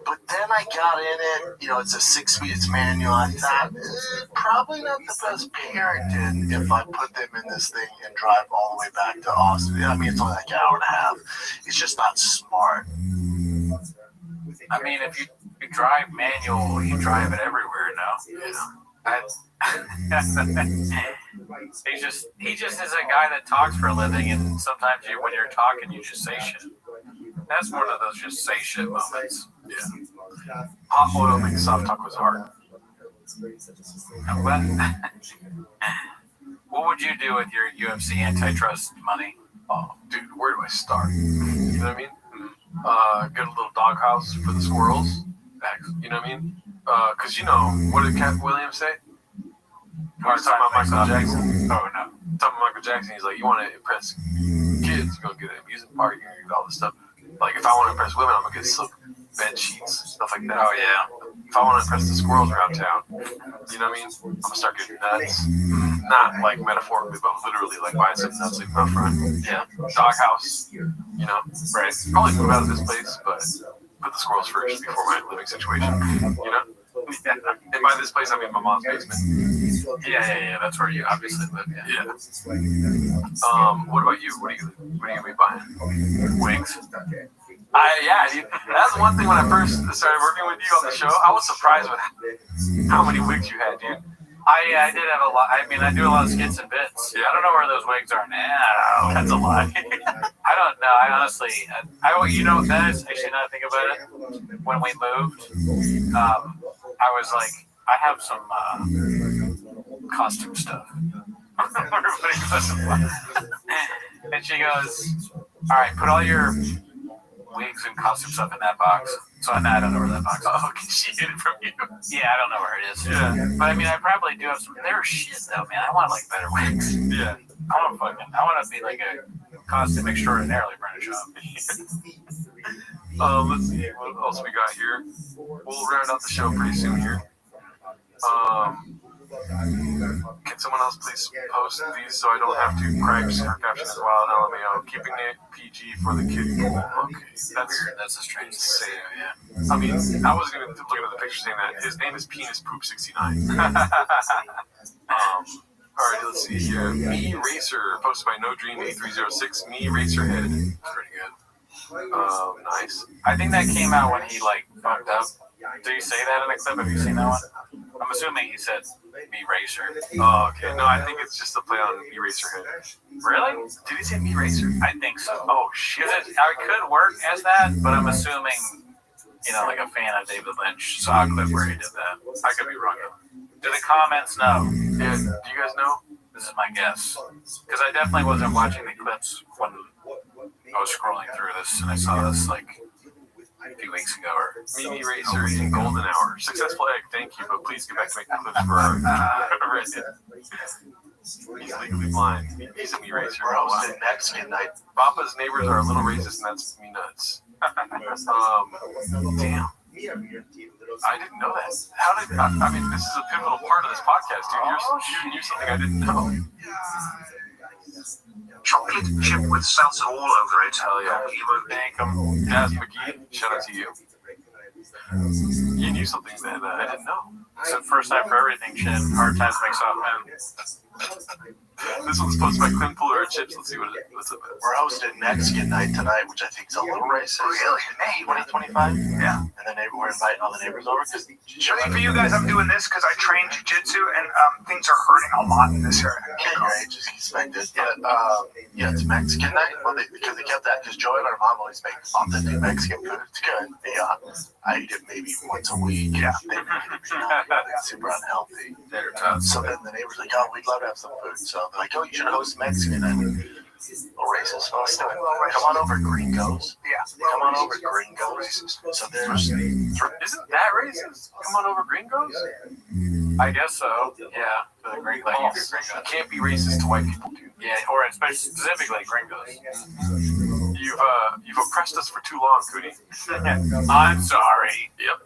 But then I got in it, it's a 6-speed, it's manual. I thought, probably not the best parenting if I put them in this thing and drive all the way back to Austin. I mean, it's only like an hour and a half. It's just not smart. I mean, if you drive manual, you drive it everywhere now. He just is a guy that talks for a living, and sometimes when you're talking, you just say shit. That's one of those just say shit moments. Yeah. Hot oil makes soft talk was hard. What would you do with your UFC antitrust money? Oh, dude, where do I start? You know what I mean? Get a little doghouse for the squirrels. You know what I mean? Because what did Cat Williams say? Talking about Michael Jackson. Oh, no. Talking about Michael Jackson, he's like, you want to impress kids, you're going to get an amusement park, you're going to get all this stuff. Like, if I want to impress women, I'm going to get silk bed sheets, stuff like that. Oh, yeah. If I want to impress the squirrels around town, you know what I mean? I'm going to start getting nuts. Not like metaphorically, but literally, like buying some nuts like my friend. Yeah. Doghouse, Right. Probably move out of this place, but put the squirrels first before my living situation, Yeah. And by this place, I mean my mom's basement. Yeah. That's where you obviously live. Yeah. What about you? What are you gonna be buying? Wings. That's one thing when I first started working with you on the show. I was surprised with how many wigs you had, dude. I did have a lot. I mean, I do a lot of skits and bits. Yeah. I don't know where those wigs are now. That's a lie. I don't know. I honestly, that is actually, now that I think about it, when we moved, I was like, I have some costume stuff. Everybody goes, and she goes, all right, put all your wigs and costume stuff in that box. So I don't know where that box is. Oh, can she get it from you? Yeah, I don't know where it is. Yeah. But I mean, I probably do have some. They're shit though, man. I want like better wigs. Yeah. I want to be like a costume extraordinarily British shop. Let's see what else we got here. We'll round out the show pretty soon here. Can someone else please post these so I don't have to cry her caption as well? LMAO. Keeping it PG for the kid. Okay, that's a strange thing to say. Yeah. I mean, I wasn't even looking at the picture saying that. His name is Penis Poop 69. Alright, let's see here. Me Racer, posted by No Dream 8306. Me Racer Head. Pretty good. Nice. I think that came out when he fucked up. Did he say that in a clip? Have you seen that one? I'm assuming he said Me Racer. Oh, okay. No, I think it's just a play on Me Racer Head. Really? Did he say Me Racer? I think so. Oh, shit. It could work as that, but I'm assuming, like a fan of David Lynch saw a clip where he did that. I could be wrong. Do the comments know? Yeah, do you guys know? This is my guess. Because I definitely wasn't watching the clips when I was scrolling through this, and I saw this a few weeks ago. Mimi Racer in Golden Hour. Successful egg, thank you, but please get back to making clips for Reddit. He's legally blind. He's a Me Racer. We're hosting Mexican night. Papa's neighbors are a little racist, and that's me nuts. Damn. I didn't know that. How did I mean, this is a pivotal part of this podcast, dude. You knew something I didn't know. Chocolate chip with salsa all over it. Hell yeah. Gaz McGee, shout out to you. You knew something that I didn't know. It's the first time for everything, Chin. Hard times make soft men. This one's posted by Clint Puller and Chips. Let's see what's up. We're hosting Mexican night tonight, which I think is a little racist. Really? May 2025? Yeah. And then we're inviting all the neighbors over because I think for you guys, I'm doing this because I train jiu-jitsu and things are hurting a lot in this area. Yeah, your age is expected. But it's Mexican night. Well, because they kept that because Joy and our mom always make authentic Mexican food. It's good. Yeah. I eat it maybe once a week. Yeah. It's super unhealthy. So then the neighbors are like, oh, we'd love to have some food. So they're like, oh, you should host Mexican night. Oh, racist. Oh, still, come on over, Gringos. Yeah. Come on over, Gringos. So there's Isn't that racist? Come on over, Gringos? I guess so. Yeah. For the Gringos. You can't be racist to white people, dude. Yeah, or especially specifically Gringos. You've oppressed us for too long, Cootie. I'm sorry. Yep.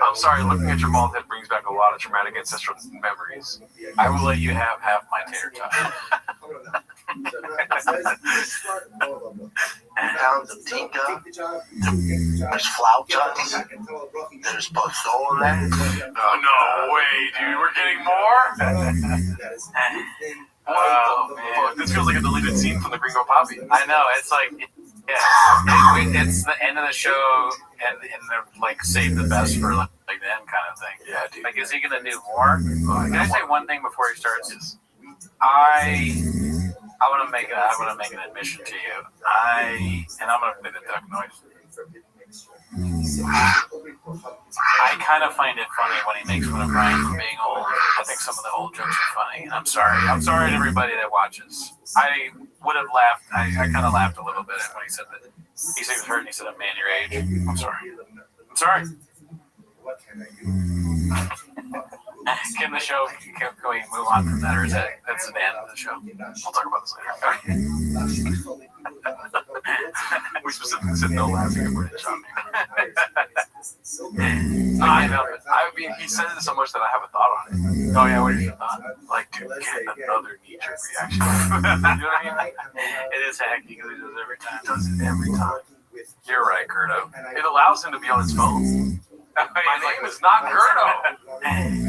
I'm sorry, looking at your bald head brings back a lot of traumatic ancestral memories. I will let you have half my tater tot. Pounds of tinga. There's flautas. There's pozole. Oh, no way, dude. We're getting more? Oh, man. This feels like a deleted scene from the Gringo Poppy. I know. It's like, it's the end of the show, and they're like, save the best for like the end kind of thing. Yeah, dude. Like, is he gonna do more? Can I say one thing before he starts? I want to make an admission to you. And I'm gonna play the duck noise. I kind of find it funny when he makes fun of Brian for being old. I think some of the old jokes are funny. And I'm sorry to everybody that watches. I would have laughed. I kind of laughed a little bit when he said that. He said he was hurt and he said, "A man your age." I'm sorry. Can we move on from that, or is that's the end of the show? We'll talk about this later. We specifically said no laughing at British on me. I know. I mean, he says it so much that I have a thought on it. Oh yeah, what is your thought? Like, dude, get another knee-jerk reaction. You know what I mean? It is hacky because he does it every time. He does it every time. You're right, Curto. It allows him to be on his phone. My name is not Curto.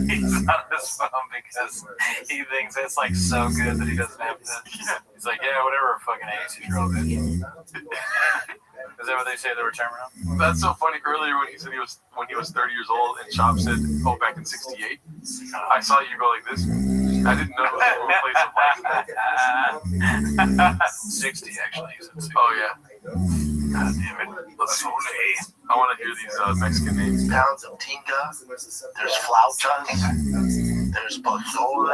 He's on his phone because he thinks it's like so good that he doesn't have to. He's like, yeah, whatever, fucking 86-year-old bitch. Is that what they say the return around? That's so funny. Earlier when he said he was 30 years old, and Chop said, "Oh, back in '68." I saw you go like this. I didn't know it was a place of life. 60 actually. He said 60. Oh yeah. God damn it. I want to hear these Mexican names. Pounds of tinga. There's flautas. There's pozole.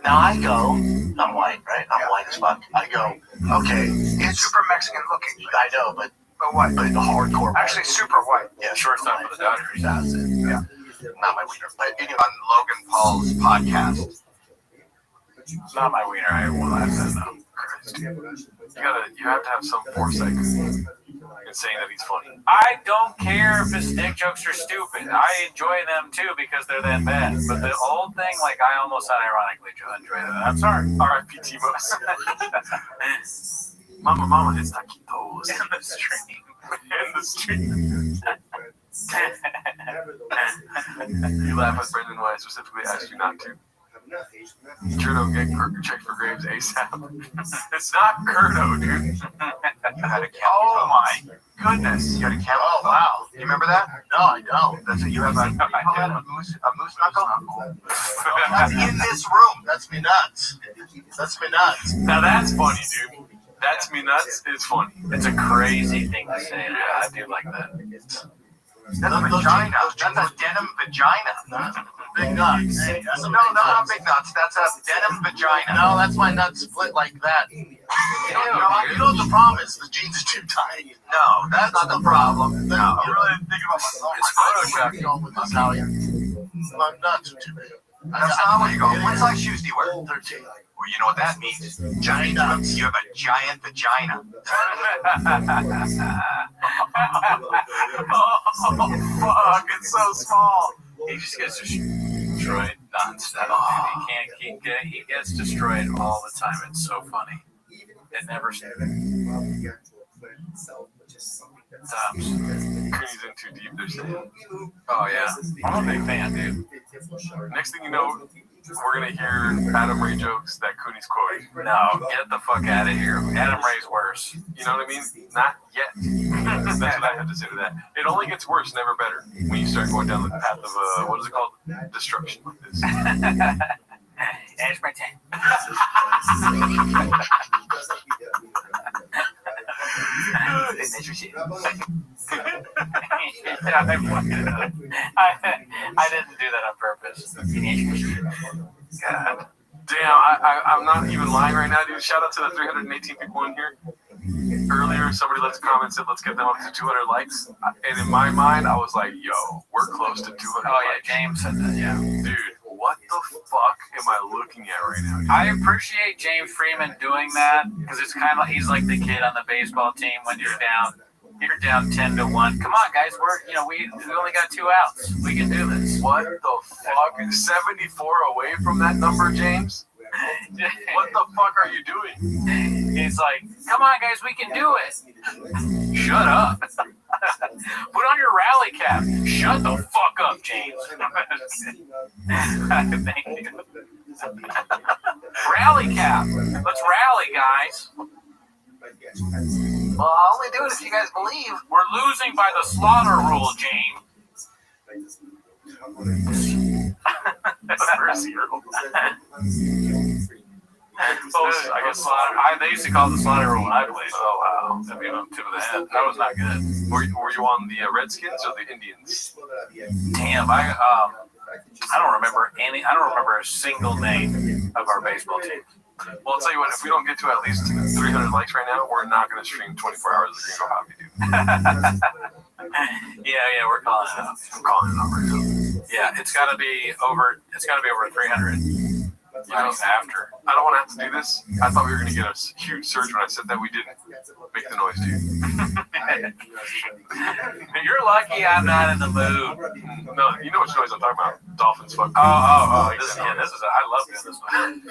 Now I go, I'm white, right? I'm white as fuck. I go, okay, It's super Mexican looking. I know, but white. But the hardcore. Actually, super white. Yeah, shortstop for the Dodgers. That's it. Yeah. Not my wiener. But anyway, On Logan Paul's podcast. Not my wiener. I won't laugh at that. You have to have some foresight in saying that he's funny. I don't care if his dick jokes are stupid. I enjoy them too because they're that bad. But the old thing, like I almost unironically enjoy that. I'm sorry. R.I.P. T-Mos. Mama, it's taquitos. In the stream. You laugh at Brendan when I specifically asked you not to. Curto, get checked for Graves ASAP. It's not Curto, dude. Oh my goodness! You got a camera. Oh wow! You remember that? No, I don't. That's it. You have a moose knuckle. That's in this room. That's me nuts. That's me nuts. Now that's funny, dude. That's me nuts is funny. It's a crazy thing to say. I do like that. That's a vagina. That's a denim vagina. Big nuts. No, not big nuts. That's a denim vagina. No, that's my nuts split like that. You know what the problem is? The jeans are too tight. No, that's not the problem. No. You really think about It's Photoshop. With Italian. My nuts are too big. That's not where you go. What size shoes do you wear? 13. Well, you know what that means. Giant nuts. You have a giant vagina. Oh, fuck. It's so small. He just gets destroyed nonstop. He gets destroyed all the time. It's so funny. It never stops. Cooney's in too deep, they're saying. Oh, yeah. I'm a big fan, dude. Next thing you know, we're going to hear Adam Ray jokes that Cooney's quoting. No, get the fuck out of here. Adam Ray's worse. You know what I mean? Not yet. That's what I have to say to that. It only gets worse, never better, when you start going down the path of, what is it called? Destruction like this. That's my time. I didn't do that on purpose. God. Damn, I'm not even lying right now, dude. Shout out to the 318 people in here. Earlier, somebody left a comment and said, let's get them up to 200 likes. And in my mind, I was like, yo, we're close to 200 Oh, yeah, likes. James said that, yeah. Dude, what the the fuck am I looking at right now? I appreciate James Freeman doing that because it's kind of like he's like the kid on the baseball team when you're down 10-1. Come on, guys, we only got 2 outs. We can do this. What the fuck? 74 away from that number, James? What the fuck are you doing? He's like, come on, guys, we can do it. Shut up. Put on your rally cap. Shut the fuck up, James. Thank you. Rally cap. Let's rally, guys. Well, I'll only do it if you guys believe. We're losing by the slaughter rule, James. The mercy rule. I guess they used to call it the slaughter rule when I played. Oh, wow. That'd be on the tip of the head. That was not good. Were you on the Redskins or the Indians? Damn, I don't remember a single name of our baseball team. Well, I'll tell you what, if we don't get to at least 300 likes right now, we're not going to stream 24 hours of Gringo Hobby, dude. Yeah, we're calling it out. I'm calling it out right now. Yeah, it's got to be over 300. After. I don't want to have to do this. I thought we were going to get a huge surge when I said that. We didn't. Make the noise, dude. You're lucky I'm not in the mood. No, you know which noise I'm talking about. Dolphins fucking. Oh. This is I love doing this one.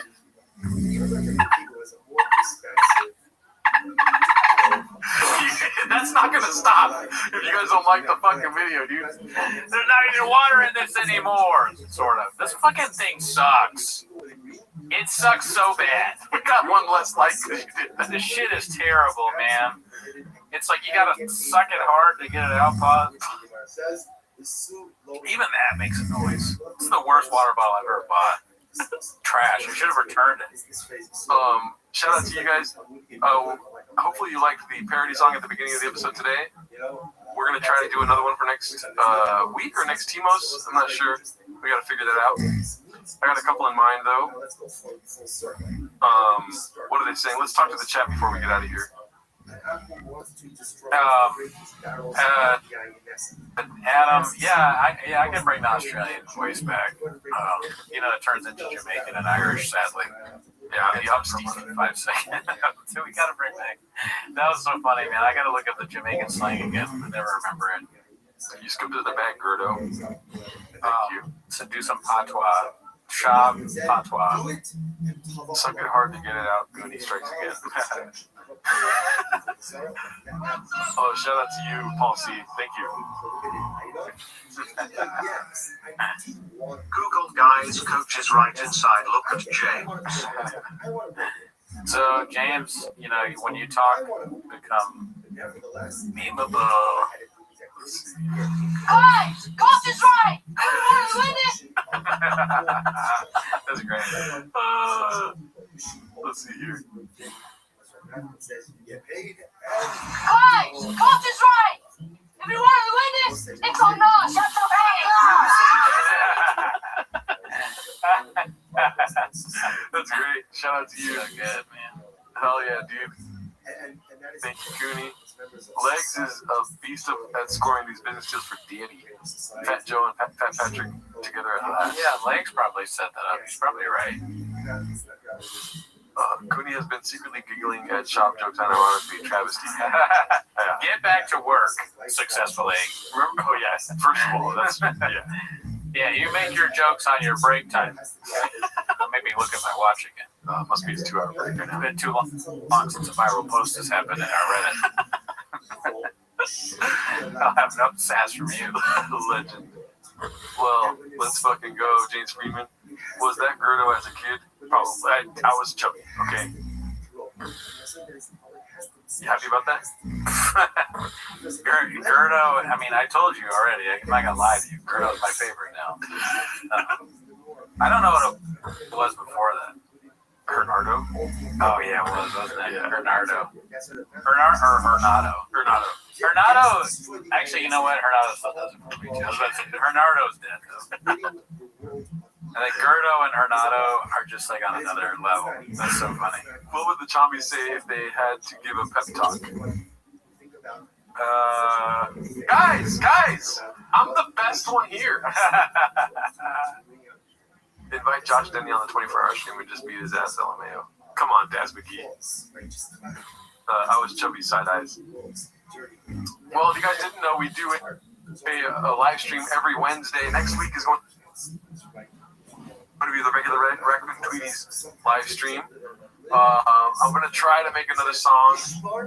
That's not gonna stop if you guys don't like the fucking video, dude. There's not even water in this anymore. Sort of. This fucking thing sucks. It sucks so bad. We got one less like this. This shit is terrible, man. It's like you gotta suck it hard to get it out. Pause. Even that makes a noise. It's the worst water bottle I've ever bought. Trash. I should have returned it. Shout out to you guys. Hopefully you liked the parody song at the beginning of the episode today. We're going to try to do another one for next week or next Timos. I'm not sure. We got to figure that out. I got a couple in mind, though. What are they saying? Let's talk to the chat before we get out of here. Adam, I can bring the Australian voice back. It turns into Jamaican and Irish, sadly. Yeah, the upsteep in 5 seconds. So we gotta bring back. That was so funny, man. I gotta look up the Jamaican slang again. I never remember it. You skipped to the back, Gerdo. Thank you. So do some patois. Shab patois. Suck it hard to get it out. Goonie strikes again. Oh, shout out to you, Paul C. Thank you. Google guys, coach is right inside. Look at James. So James, when you talk, become memeable. Guys, coach is right. Everyone win it. That's great. Let's see here. Guys, coach is right. If you want to win this, it's on us. Shut the That's great. Shout out to you. So good, man. Hell yeah, dude. Thank you, Cooney. Legs is a beast at scoring these business deals for Danny. Fat Joe and Fat Patrick together at last. Yeah, Legs probably set that up. He's probably right. Cooney has been secretly giggling at shop jokes on honestly travesty. Get back to work successfully. Remember, first of all, that's Yeah, you make your jokes on your break time. Maybe look at my watch again. Must be a 2 hour break right now. It's been too long since a viral post has happened in our Reddit. I'll have no sass from you. Legend. Well, let's fucking go, James Freeman. Was that Gerdo as a kid? Probably. I was chubby. Okay. You happy about that? Gerdo, I mean, I told you already. I'm not going to lie to you. Gerdo's my favorite now. I don't know what it was before that. Hernardo? Oh, yeah, it was, wasn't it? Yeah. Hernardo. Hernado, actually, you know what? Hernado still does it for me, too. Hernardo's dead, though. I think Gerdo and Hernado are just like on another level. That's so funny. What would the Chombies say if they had to give a pep talk? Guys, I'm the best one here. Invite Josh Denny on the 24-hour stream and just beat his ass, LMAO. Come on, Daz McGee. I was chubby side eyes. Well, if you guys didn't know, we do a live stream every Wednesday. Next week is going to be the regular Recommend Tweeties live stream. I'm going to try to make another song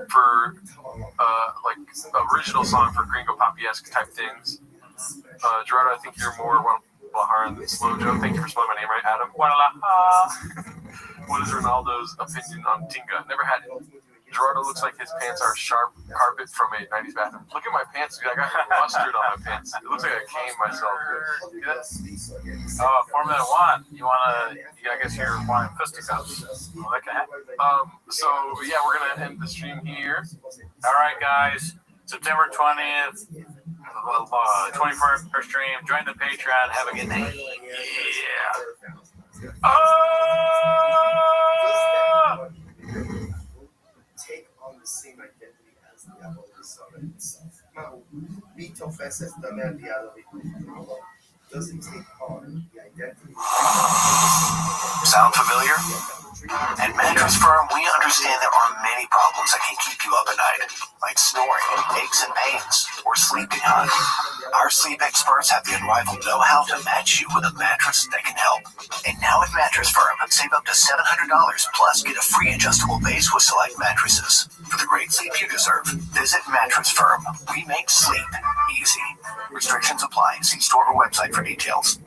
for, like, original song for Gringo Poppy-esque type things. Gerardo, I think you're more Guadalajara than Slow Joe. Thank you for spelling my name right, Adam. Guadalajara. What is Ronaldo's opinion on Tinga? Never had it. Gerardo looks like his pants are sharp carpet from a 90s bathroom. Look at my pants, dude. I got mustard on my pants. It looks like I came myself. See that? Formula One. I guess you're wanting fisticuffs. Well, that can happen. So, yeah, we're going to end the stream here. All right, guys. September 20th, 24-hour stream. Join the Patreon. Have a good night. Yeah. Take on the same identity as the Abba itself. Now, Vito Fesses también doesn't take on the identity. Sound familiar? At Mattress Firm, we understand there are many problems that can keep you up at night, like snoring, aches and pains, or sleeping hot. Our sleep experts have the unrivaled know-how to match you with a mattress that can help. And now at Mattress Firm, save up to $700, plus get a free adjustable base with select mattresses. For the great sleep you deserve, visit Mattress Firm. We make sleep easy. Restrictions apply. See store or website for details.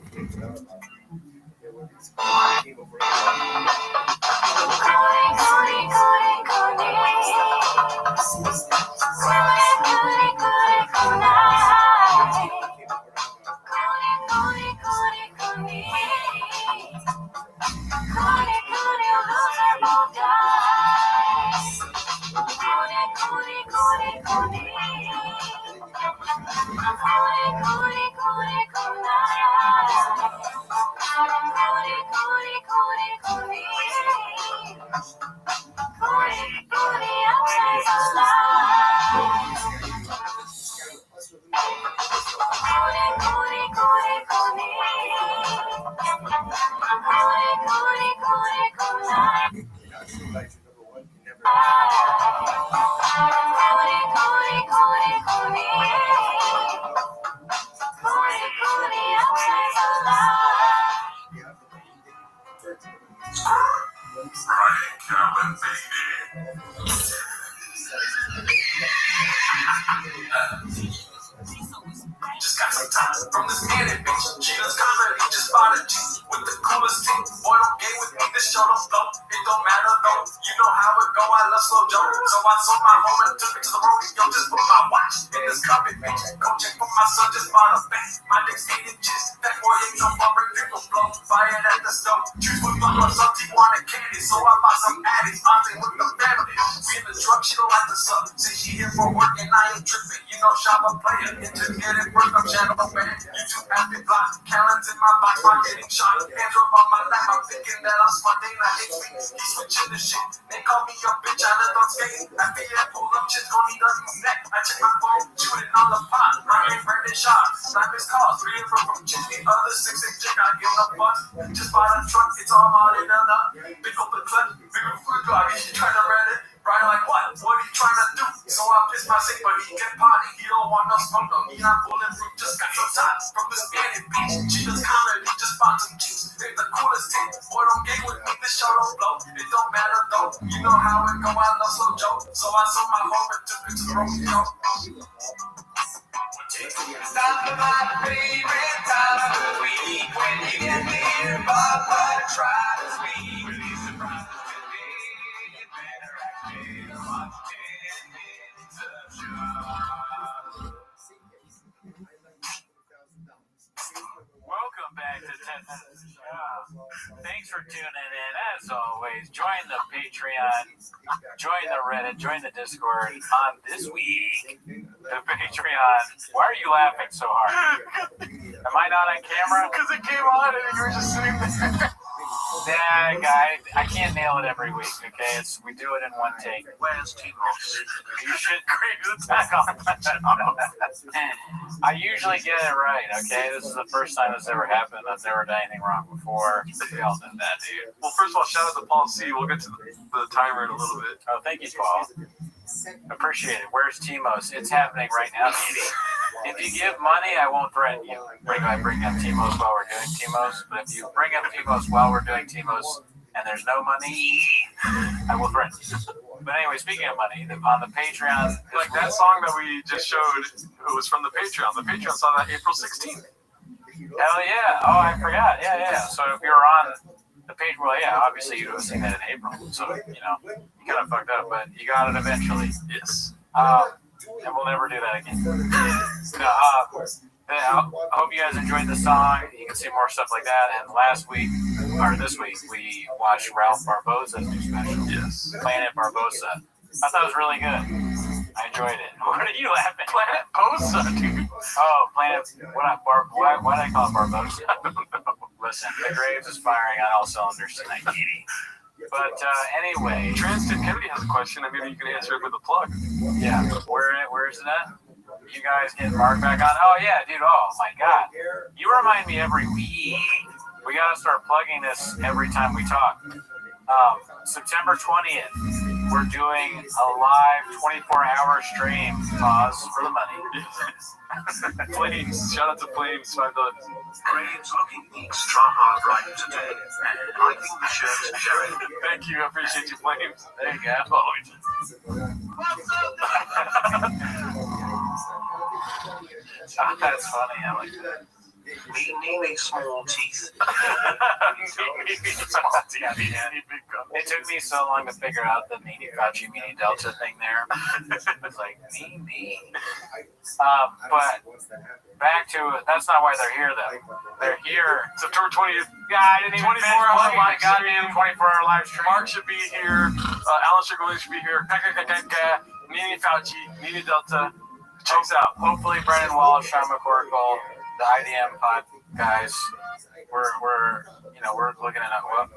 Just got some time from this minute, bitch. Cheetah's comedy, just bought a G with the coolest team. Boy, don't game with me, this show don't flow. It don't matter though, you know how it go. I love slow Joe, so I sold my home and took it to the rodeo. Just put my watch in this carpet, bitch. Go check for my son, just bought a bank. My dick's 8 inches. That boy ain't no rubber, pickle blow. Buy it at the store. Juice with my blood, some people wanted candy, so I bought some addies. Auntie with the family. We in the truck, she don't like the sub. Say she here for work and I ain't tripping. You know, shop a player. Into get it first, I'm shadow man. YouTube active block. Callens in my box, my getting shot. Hands up on my lap, I'm thinking that I'm smart. They not hate me. He switching the shit. They call me a bitch, I left on skating. I feel that pull up, shit's gon' need a new neck. I check my phone, shooting on the pot. I ain't ready shot. Slap his car, 3 in front from Jimmy. Other 6 in chick, I give a fuck. Just buy the truck, it's all on in and up. Pick up the clip, big up food dog, she trying to read it. Brian like, what? What are you trying to do? So I piss my sick, but he can party. He don't want no smoke, no. He not pulling fruit, just got some time from this Spanish beach. She just comedy, just bought some juice. They the coolest thing. Boy, don't game with me, this show don't blow. It don't matter though. You know how it go, I love slow Joe. So I sold my home and took it to the rodeo. Stop my favorite time of the week when you get near Papa try to speak. Release the promise today. You better actually watch 10 minutes of show. Welcome back to 10 Minutes of Show. Thanks for tuning in. As always, join the Patreon, join the Reddit, join the Discord. On this week, the Patreon. Why are you laughing so hard? Am I not on camera? Because it came on and you were just sitting there. Yeah, guy, I can't nail it every week. Okay, we do it in one take. Where's T-Moss? You should Graves attack on I usually get it right. Okay, this is the first time this ever happened. I've never done anything wrong before. We all know that, dude. Well, first of all, shout out to Paul C. We'll get to the timer in a little bit. Oh, thank you, Paul. Appreciate it. Where's Timos? It's happening right now, Katie. If you give money, I won't threaten you. I bring up Timos while we're doing Timos. But if you bring up Timos while we're doing Timos and there's no money, I will threaten you. But anyway, speaking of money, on the Patreon, like that song that we just showed, it was from the Patreon. The Patreon saw that April 16th. Hell yeah! Oh, I forgot. Yeah. So if you're on the page, well, yeah, obviously you would have seen that in April. So you kind of fucked up, but you got it eventually. Yes. And we'll never do that again. I hope you guys enjoyed the song. You can see more stuff like that. And this week, we watched Ralph Barbosa's new special. Yes. Planet Barbosa. I thought it was really good. I enjoyed it. What are you laughing? Planet Bosa, dude. Oh, Planet. Why did I call it Barbosa? I don't know. Listen, the Graves is firing on all cylinders tonight, Katie. But anyway, Transton Kennedy has a question. I mean, you can answer it with a plug. Yeah. Where is it at? You guys get Mark back on? Oh yeah, dude. Oh my God. You remind me every week. We gotta start plugging this every time we talk. September 20th, we're doing a live 24-hour stream. Pause for the money. Flames. Shout out to Flames. $5. Graves looking extra hard right today. Liking the shirt, Jerry. Thank you. I appreciate you, Flames. There you go. That's funny. I like that. Meanie small teeth. It took me so long to figure out the meanie Fauci meanie Delta thing there. It's like me. But back to it. That's not why they're here though. They're here September 20th. Yeah, I didn't even 24-hour live goddamn 24-hour live stream. Mark should be here. Alan Sugarland should be here. Meanie Fauci, Meanie Delta. Checks out. Hopefully, Brendan Walsh, Sean McCorkle, the IDM pod guys. We're looking at what.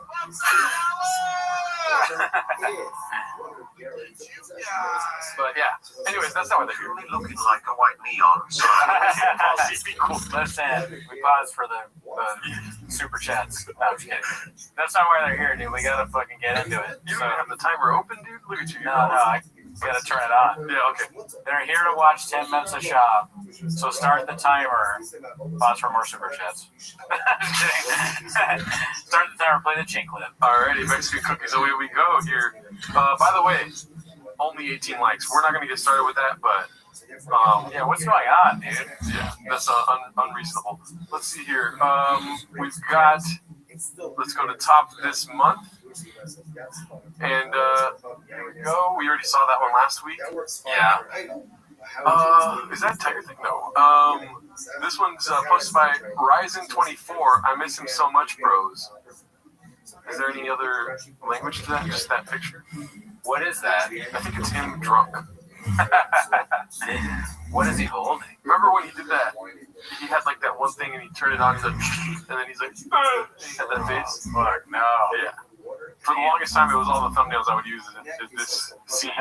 But yeah. Anyways, that's not what they're here. Looking like a white neon. So be cool. Listen, we paused for the super chats. No, I'm just kidding. That's not why they're here, dude. We gotta fucking get into it. You don't have the timer open, dude? Look at you. No, I gotta turn it on. Yeah, okay. They're here to watch 10 minutes of shop. So start the timer. Pause for more super chats. Start the timer, play the chink clip. Alrighty, Mexican cookies, away we go here. By the way, only 18 likes. We're not going to get started with that, but... yeah, what's going on, dude? Yeah, that's unreasonable. Let's see here. We've got... Let's go to top this month. And here we go. We already saw that one last week. Yeah. Is that Tiger thing? No. This one's posted by Ryzen24. I miss him so much, bros. Is there any other language to that? Just that picture? What is that? I think it's him drunk. What is he holding? Remember when he did that? He had like that one thing and he turned it on. He's like, and then he's like, and he had that face. Fuck no. Yeah. For the longest time, it was all the thumbnails I would use in this scene.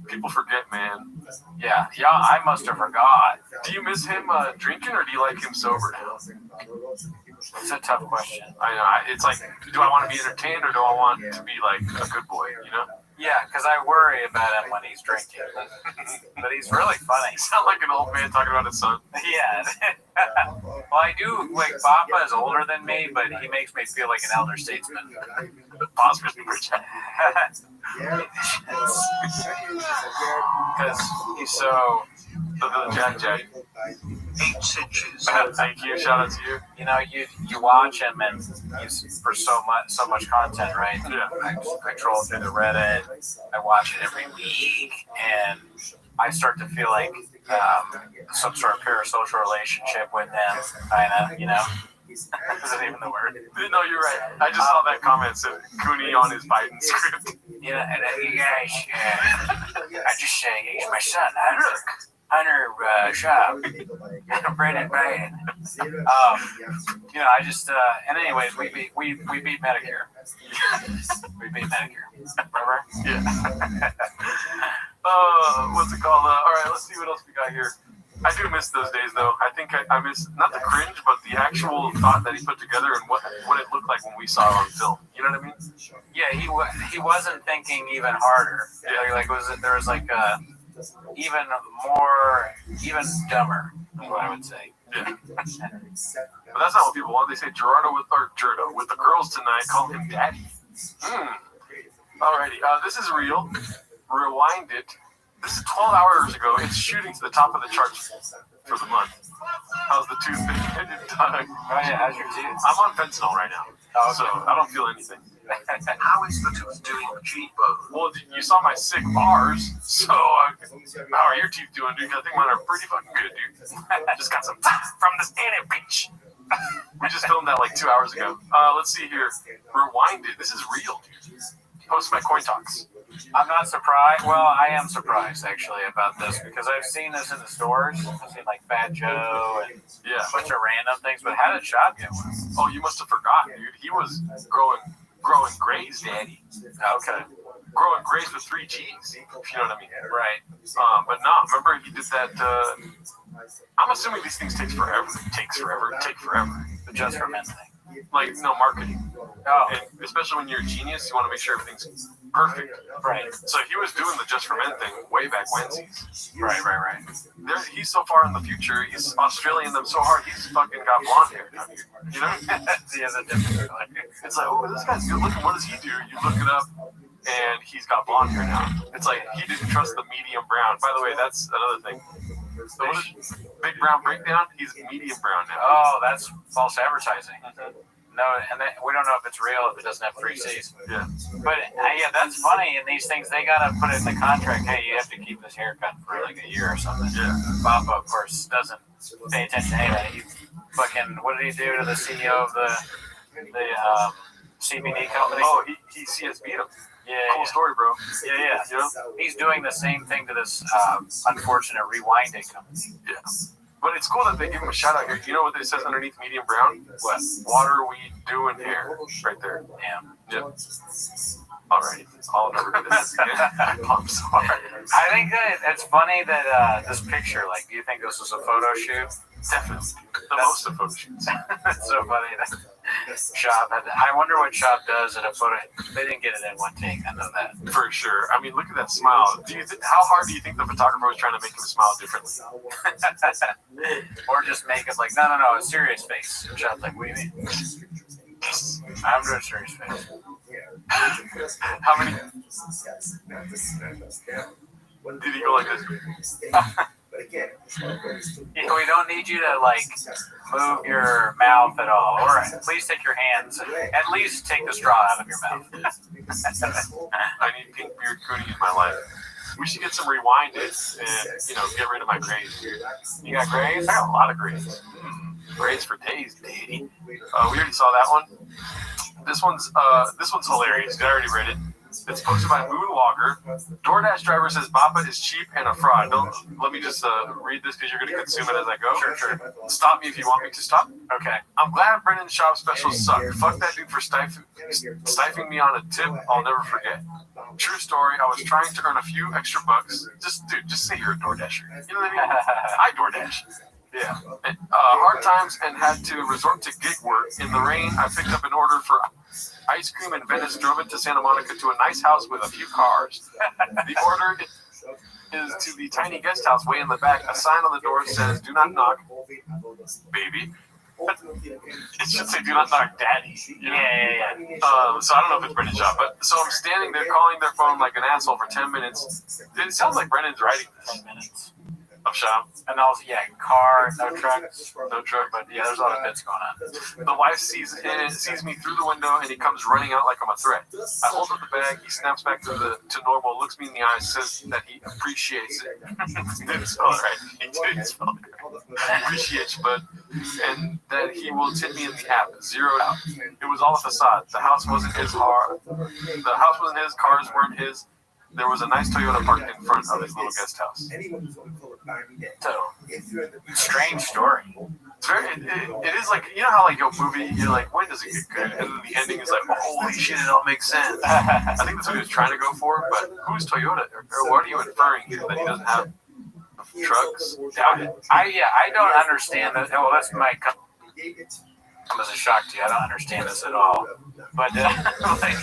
People forget, man. Yeah, I must have forgot. Do you miss him drinking, or do you like him sober now? It's a tough question. I know. It's like, do I want to be entertained, or do I want to be like a good boy? You know? Yeah, because I worry about him when he's drinking. But he's really funny. You sound like an old man talking about his son. Yeah. Well, I do, like, Papa is older than me, but he makes me feel like an elder statesman. Pause for super chat. Because he's so... Jack. 8 inches. Thank you. Shout out to you. You know, you watch him, and he's for so much content, right? Yeah. I troll through the Reddit. I watch it every week, and I start to feel like some sort of parasocial relationship with him, kind of, you know? Is that even the word? No, you're right. I just saw that comment said Cooney on his Biden script. You know, and you guys, I just say he's my son, huh? Hunter Shop, Brandon Bryan. I just and anyways, we beat Medicare. We beat Medicare. Remember? Yeah. What's it called? All right, let's see what else we got here. I do miss those days, though. I think I miss not the cringe, but the actual thought that he put together and what it looked like when we saw it on film. You know what I mean? Yeah, he wasn't thinking even harder. Yeah. There was like even dumber, is what I would say. Yeah. But that's not what people want. They say Gerardo with the girls tonight. Call him daddy. Alrighty. This is real. Rewind it. This is 12 hours ago. It's shooting to the top of the charts for the month. How's the tooth been? Oh yeah, how's your tooth? I'm on fentanyl right now, so I don't feel anything. How is the tooth doing the cheekbone? Well, you saw my sick bars, so how are your teeth doing, dude? I think mine are pretty fucking good, dude. Just got some from this Anna bitch. We just filmed that like 2 hours ago. Let's see here. Rewind it. This is real, dude. Post my coin talks. I'm not surprised. Well, I am surprised actually about this because I've seen this in the stores. I've seen like Fat Joe and a bunch of random things. But how did Shop get one? Oh, you must have forgotten, dude. He was growing grays, daddy. Okay. Growing grays with 3 G's, if you know what I mean. Right. But no, remember he did that. I'm assuming these things take forever. The Just for Men thing. Like, no, marketing. Oh. And especially when you're a genius, you want to make sure everything's perfect. Right. So he was doing the Just for Men thing way back when. Right. He's so far in the future. He's Australian them so hard. He's fucking got blonde hair now, dude. You know? He has a different color. It's like, oh, this guy's good looking. What does he do? You look it up, and he's got blonde hair now. It's like he didn't trust the medium brown. By the way, that's another thing. So Big Brown Breakdown, he's medium brown now. Oh, that's false advertising. No, and we don't know if it's real if it doesn't have 3 C's. Yeah. But yeah, that's funny. In these things, they gotta put it in the contract. Hey, you have to keep this haircut for like a year or something. Yeah. Papa, of course, doesn't pay attention to any of that. He fucking, what did he do to the CEO of the CBD company? Oh, he CSB'd him. Yeah. Cool story, bro. Yeah. You know? He's doing the same thing to this unfortunate rewinding company. Yeah. But it's cool that they give him a shout out here. You know what it says underneath medium brown? What? Water, weed, dew, and hair. Right there. Damn. Yep. Alright. I'll never do this again. I'm sorry. I think that it's funny that this picture, like, do you think this was a photo shoot? Definitely. Most of photo shoots. It's so funny that Shop had that. I wonder what Shop does at a photo. They didn't get it in one take. I know that. For sure. I mean, look at that smile. How hard do you think the photographer was trying to make him smile differently? Or just make it like, no, a serious face. Shop's like, what do you mean? I'm doing a serious face. How many? Did he go like this? We don't need you to like move your mouth at all. All right, please take your hands and at least take the straw out of your mouth. I need pink beard Cooney in my life. We should get some rewinded and get rid of my grays. You got grays? I got a lot of grays. Grays for days, daddy. We already saw that one. This one's hilarious. I already read it. It's posted by Moonwalker. DoorDash driver says Bappa is cheap and a fraud. Let me just read this because you're going to consume it as I go. Sure. Stop me if you want me to stop. Okay. I'm glad Brendan's shop specials suck. Fuck that dude for stifling me on a tip I'll never forget. True story. I was trying to earn a few extra bucks. Just say you're a DoorDasher. You know what I mean? I DoorDash. Yeah. Hard times and had to resort to gig work. In the rain, I picked up an order for ice cream in Venice, drove it to Santa Monica to a nice house with a few cars. The order is to the tiny guest house way in the back. A sign on the door says, "Do not knock, baby." It should say, "Do not knock, daddy." Yeah. So I don't know if it's Brendan's shop, but so I'm standing there calling their phone like an asshole for 10 minutes. It sounds like Brendan's writing this. 10 minutes. Of shop. And also, car, no truck, but yeah, there's a lot of bits going on. The wife sees me through the window, and he comes running out like I'm a threat. I hold up the bag. He snaps back to normal, looks me in the eyes, says that he appreciates it. He didn't spell it right. He didn't spell it right. Appreciates, but and that he will tip me in the app. Zeroed out. It was all a facade. The house wasn't his car. The house wasn't his. Cars weren't his. There was a nice Toyota parked in front of his little guest house. So, Strange story. It's very, it is like, you know how like a movie, you're like, when does it get good? And then the ending is like, holy shit, it all makes sense. I think that's what he was trying to go for, but who's Toyota? Or what are you inferring here? That he doesn't have trucks? I don't understand that. Well, that's my come as a shock to you. I don't understand this at all. But like,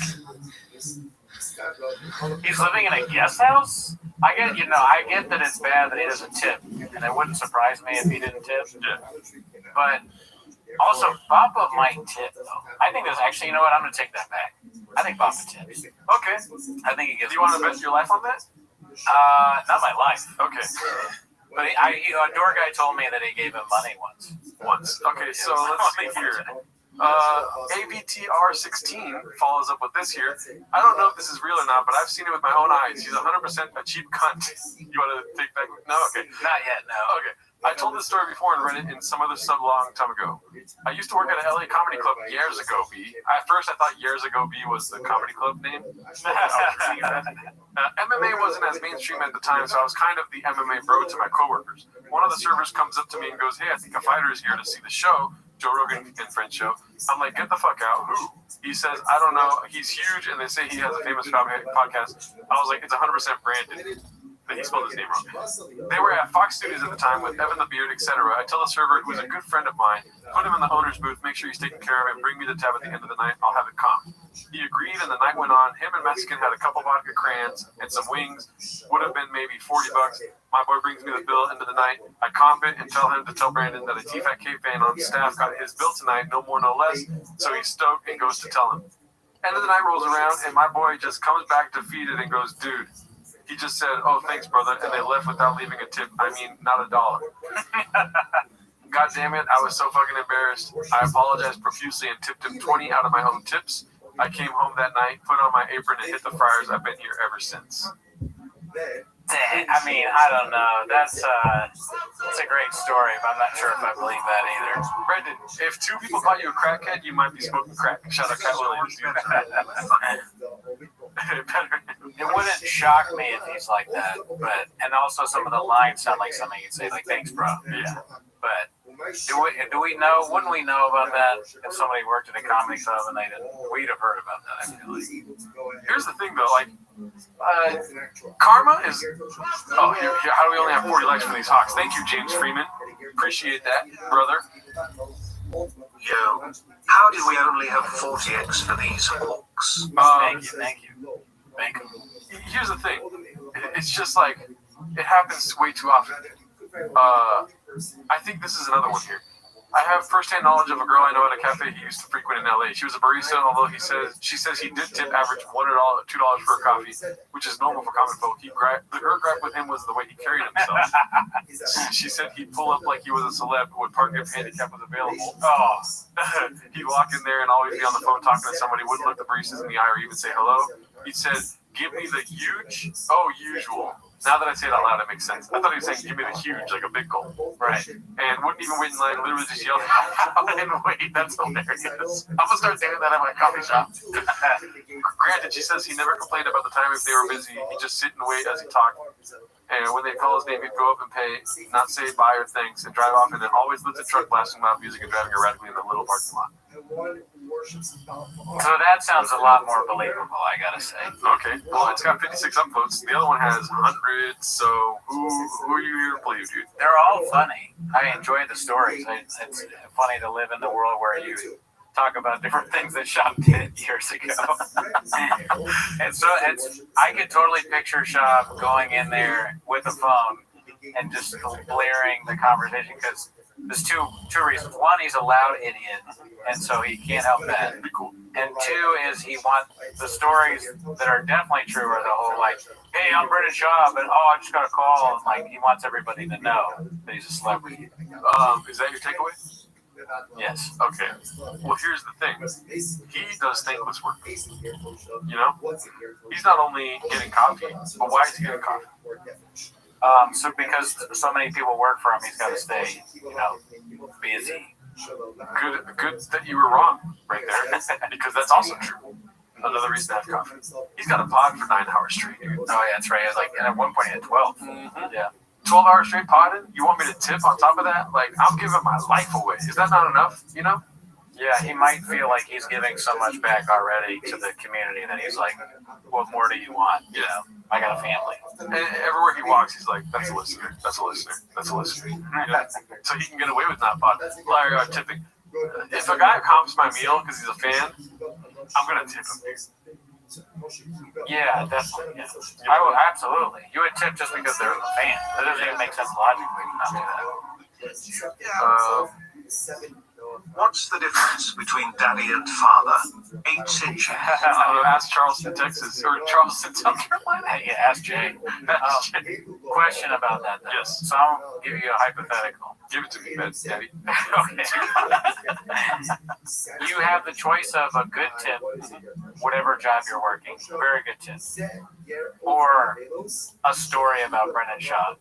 he's living in a guest house. I get that it's bad that he doesn't tip, and it wouldn't surprise me if he didn't tip. But also, Papa might tip though. I think there's actually, you know what? I'm gonna take that back. I think Papa tips. Okay. I think he gives. Do you want to bet your life on that? Not my life. Okay. But a door guy told me that he gave him money once. Okay, so let's see here. ABTR16 follows up with this here. I don't know if this is real or not, but I've seen it with my own eyes. He's 100% a cheap cunt. You want to take that? No? Okay. Not yet, no. Okay. I told this story before and read it in some other sub long time ago. I used to work at a LA comedy club years ago, B. At first, I thought years ago B was the comedy club name. MMA wasn't as mainstream at the time, so I was kind of the MMA bro to my coworkers. One of the servers comes up to me and goes, "Hey, I think a fighter is here to see the show, Joe Rogan and Friends show." I'm like, "Get the fuck out." Who? He says, "I don't know. He's huge, and they say he has a famous podcast." I was like, "It's 100% Brandon." But he spelled his name wrong. They were at Fox Studios at the time with Evan the Beard, etc. I tell the server, who is a good friend of mine, put him in the owner's booth, make sure he's taken care of, and bring me the tab at the end of the night. I'll have it comped. He agreed, and the night went on. Him and Mexican had a couple vodka crayons and some wings. Would have been maybe $40. My boy brings me the bill into the night. I comp it and tell him to tell Brandon that a T-Fat K fan on staff got his bill tonight, no more, no less. So he's stoked and goes to tell him. End of the night rolls around, and my boy just comes back defeated and goes, "Dude." He just said, "Oh, thanks, brother," and they left without leaving a tip. I mean, not $1. God damn it, I was so fucking embarrassed. I apologized profusely and tipped him 20 out of my own tips. I came home that night, put on my apron, and hit the fryers. I've been here ever since. I mean, I don't know. That's a great story, but I'm not sure if I believe that either. Brendan, if two people caught you a crackhead, you might be smoking crack. Shout out Cat Williams. It wouldn't shock me if he's like that, and also some of the lines sound like something you'd say, like, "Thanks, bro." Yeah. But do we know? Wouldn't we know about that if somebody worked at a comedy club and they didn't? We'd have heard about that. I feel like. Here's the thing, though. Like, karma is. Oh, here, how do we only have 40 likes for these hawks? Thank you, James Freeman. Appreciate that, brother. Yo, how did we only have 40x for these hawks? Thank you. Here's the thing. It's just like, it happens way too often. I think this is another one here. I have firsthand knowledge of a girl I know at a cafe he used to frequent in LA. She was a barista, although she says he did tip average $1 or $2 for a coffee, which is normal for common folk. Her gripe with him was the way he carried himself. She said he'd pull up like he was a celeb who would park if handicap was available. Oh, he'd walk in there and always be on the phone talking to somebody, wouldn't look the baristas in the eye or even say hello. He said, "Give me the huge, usual." Now that I say it out loud, it makes sense. I thought he was saying, "Give me the huge," like a big gulp. Right. And wouldn't even wait in line, literally just yelled out and wait. That's hilarious. I'm going to start doing that at my coffee shop. Granted, she says he never complained about the time if they were busy. He'd just sit and wait as he talked. And when they call his name, he'd go up and pay, not say bye or thanks, and drive off, and then always lift the truck, blasting loud music and driving erratically in the little parking lot. So that sounds a lot more believable, I gotta say. Okay, well, it's got 56 upvotes. The other one has 100, so who are you here to believe, dude? They're all funny. I enjoy the stories. It's funny to live in the world where you talk about different things that Shop did years ago. And so I could totally picture Shop going in there with a phone and just blaring the conversation, because there's two reasons. One, he's a loud idiot, and so he can't help that. And two is he wants the stories that are definitely true are the whole, like, "Hey, I'm Brendan Schaub, and I just got a call," and like he wants everybody to know that he's a celebrity. Is that your takeaway? Yes. Okay. Well, here's the thing. He does thankless work. You know? He's not only getting coffee, but why is he getting coffee? So because so many people work for him, he's got to stay, busy. Good that you were wrong right there, because that's also true. Another reason to have coffee. He's got a pod for 9 hours straight, dude. Oh, yeah, that's right. He was like, and at one point he had 12. Mm-hmm. Yeah. 12 hours straight potting? You want me to tip on top of that? Like, I'm giving my life away. Is that not enough? You know? Yeah, he might feel like he's giving so much back already to the community that he's like, what more do you want? You know, I got a family. And everywhere he walks, he's like, that's a listener. That's a listener. That's a listener. You know? So he can get away with not tipping. If a guy comps my meal because he's a fan, I'm going to tip him. Yeah, definitely. Yeah. I would, absolutely. You would tip just because they're a fan. That doesn't even make sense logically to not do that. What's the difference between daddy and father? 8 inches. Ask Charleston, Texas, or Charleston, South Carolina. Yeah, ask Jay. Question about that, though. Yes. So I'll give you a hypothetical. Give it to me, man, daddy. Okay. You have the choice of a good tip, whatever job you're working, very good tip, or a story about Brendan Shaw,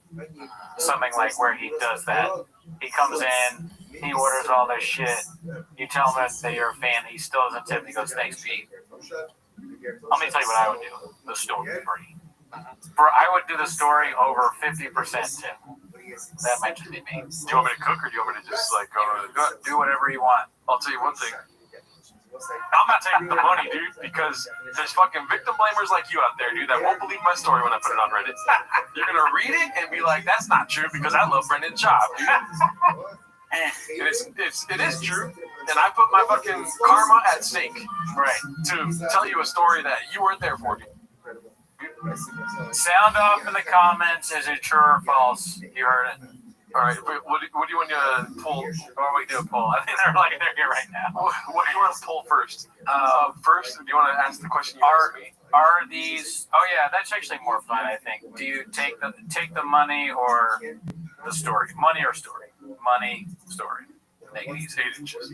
something like where he does that. He comes in, he orders all this shit. You tell him that you're a fan, he still doesn't tip. He goes, "Thanks, Pete." Let me tell you what I would do. The story free. I would do the story over 50% tip. That might just be me. Do you want me to cook or do you want me to just like go do whatever you want? I'll tell you one thing. I'm not taking the money, dude, because there's fucking victim blamers like you out there, dude, that won't believe my story when I put it on Reddit. You're gonna read it and be like, that's not true because I love Brendan Schaub, dude. And it is true, and I put my fucking karma at stake, right, to tell you a story that you weren't there for. Sound off in the comments. Is it true or false? You heard it. All right. What do you want to pull? Or we do a poll. I think they're here right now. What do you want to pull first? First, do you want to ask the question you asked me? Are these? Oh yeah, that's actually more fun. I think. Do you take the money or the story? Money or story? Money, story. Make it easy. 8 inches.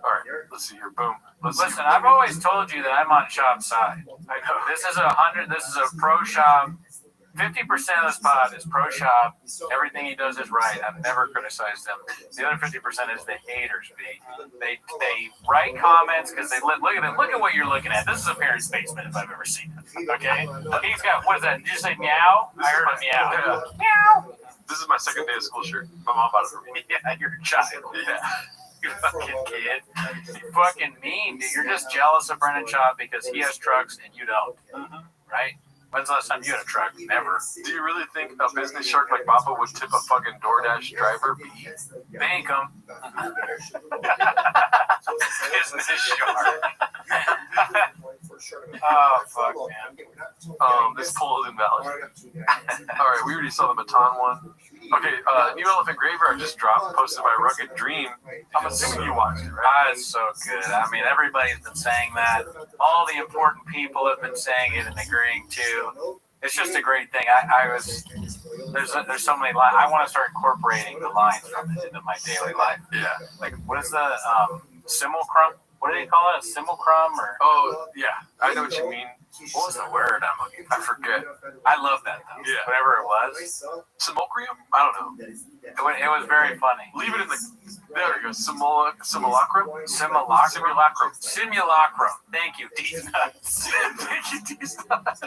All right, let's see here. Boom. Listen, I've always told you that I'm on Schaub's side. I know. This is a pro Schaub. 50% of this pod is pro Schaub. Everything he does is right. I've never criticized him. The other 50% is the haters. They write comments because they look at it. Look at what you're looking at. This is a parent's basement if I've ever seen it. Okay, he's got, what is that? Did you say meow? I heard a meow. Meow. This is my second day of school shirt. My mom bought it for me. Yeah, you're a child. Yeah. You fucking kid. You fucking mean, dude. You're just jealous of Brendan Schaub because he has trucks and you don't. Right? When's the last time you had a truck? Never. Do you really think a business shark like Papa would tip a fucking DoorDash driver? Thank him. Business shark. Oh, fuck, man. This poll is invalid. All right, we already saw the baton one. Okay, New Elephant Graveyard just posted my Rugged Dream. I'm assuming you watched it, right? It's so good. I mean, everybody's been saying that. All the important people have been saying it and agreeing too. It's just a great thing. There's so many lines. I want to start incorporating the lines from it into my daily life. Yeah. Like, what is the simulacrum? What do they call it? A simulacrum? Or? Oh, yeah. I know what you mean. What was the word I'm looking for? I forget. I love that, though. Yeah. Whatever it was. Simulacrum? I don't know. It was very funny. Leave it in the... There we go. Simulacrum? Simulacrum. Thank you, D-Nuts. Thank you, D-Nuts.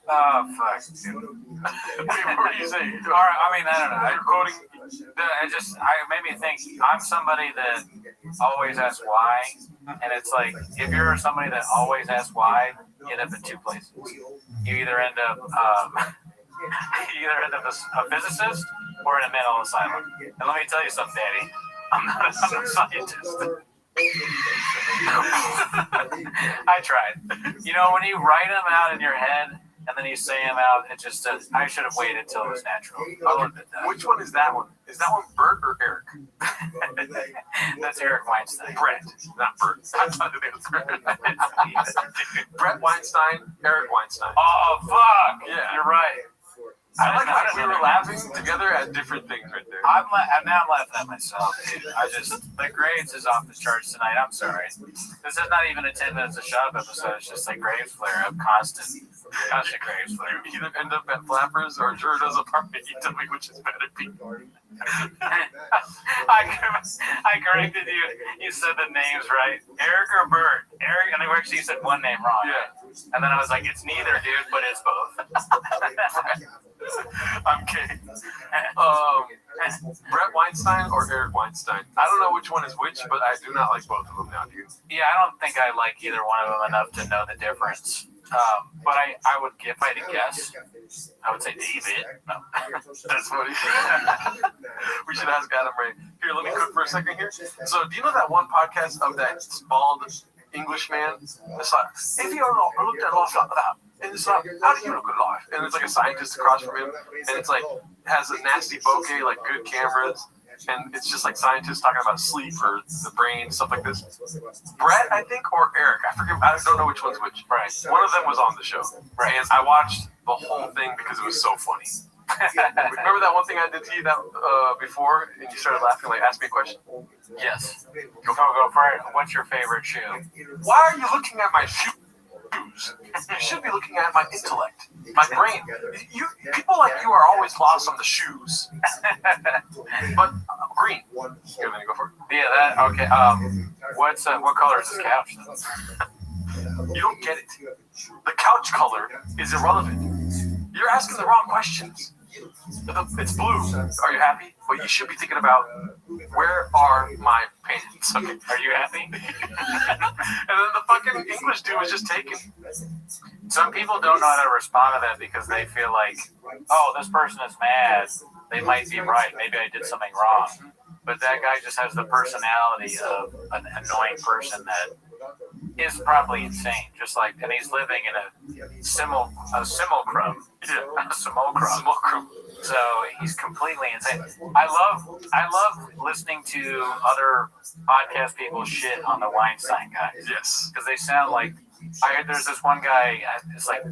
Oh, fuck. Wait, what are you saying? I mean, I don't know. You're quoting... It made me think, I'm somebody that always asks why, and it's like, if you're somebody that always asks why, you end up in two places. You either end up a physicist or in a mental asylum. And let me tell you something, Daddy, I'm not a scientist. I tried. You know, when you write them out in your head, and then you say them out, it just says, I should have waited till it was natural. Which one is that one? Is that one Bert or Eric? That's Eric Weinstein. Brett, not Bert. I thought it was Brett. Brett Weinstein, Eric Weinstein. Oh, fuck. Yeah. You're right. I like how we were laughing together at different things right there. Now I'm laughing at myself, dude. The grades is off the charts tonight. I'm sorry. This is not even a 10 minutes of Schaub episode. It's just like grades flare up constant. Constant craves. You either end up at Flappers or Jordo's apartment. You tell me which is better. I corrected you. You said the names right. Eric or Bert? Eric, and actually you said one name wrong. Yeah. And then I was like, it's neither, dude, but it's both. I'm kidding. Brett Weinstein or Eric Weinstein? I don't know which one is which, but I do not like both of them now, dude. Yeah, I don't think I like either one of them enough to know the difference. But I would, if I had to guess, I would say David. No. That's funny. We should ask Adam Ray. Here, let me cook for a second here. So, do you know that one podcast of that bald English man? It's like, if you don't look at life like that, and it's like, how do you look at life? And it's like a scientist across from him, and it's like, has a nasty bokeh, like good cameras, and it's just like scientists talking about sleep or the brain, stuff like this. Brett, I think, or Eric, I forget, I don't know which one's which. Right. One of them was on the show, right? And I watched the whole thing because it was so funny. Remember that one thing I did to you that before, and you started laughing, like, ask me a question? Yes. Go for it. What's your favorite shoe? Why are you looking at my shoes? You should be looking at my intellect, my brain. People like you are always lost on the shoes. But green. Here, let me go for it. Yeah, that okay. What color is this couch? You don't get it. The couch color is irrelevant. You're asking the wrong questions. It's blue. Are you happy? But you should be thinking about, where are my pants? Okay. Are you happy? And then the fucking English dude was just taken. Some people don't know how to respond to that because they feel like, oh, this person is mad. They might be right. Maybe I did something wrong. But that guy just has the personality of an annoying person that is probably insane. Just like, and he's living in a simulacrum. Yeah, a simulacrum. So he's completely insane. I love listening to other podcast people shit on the Weinstein guys. Yes, because they sound like there's this one guy. It's like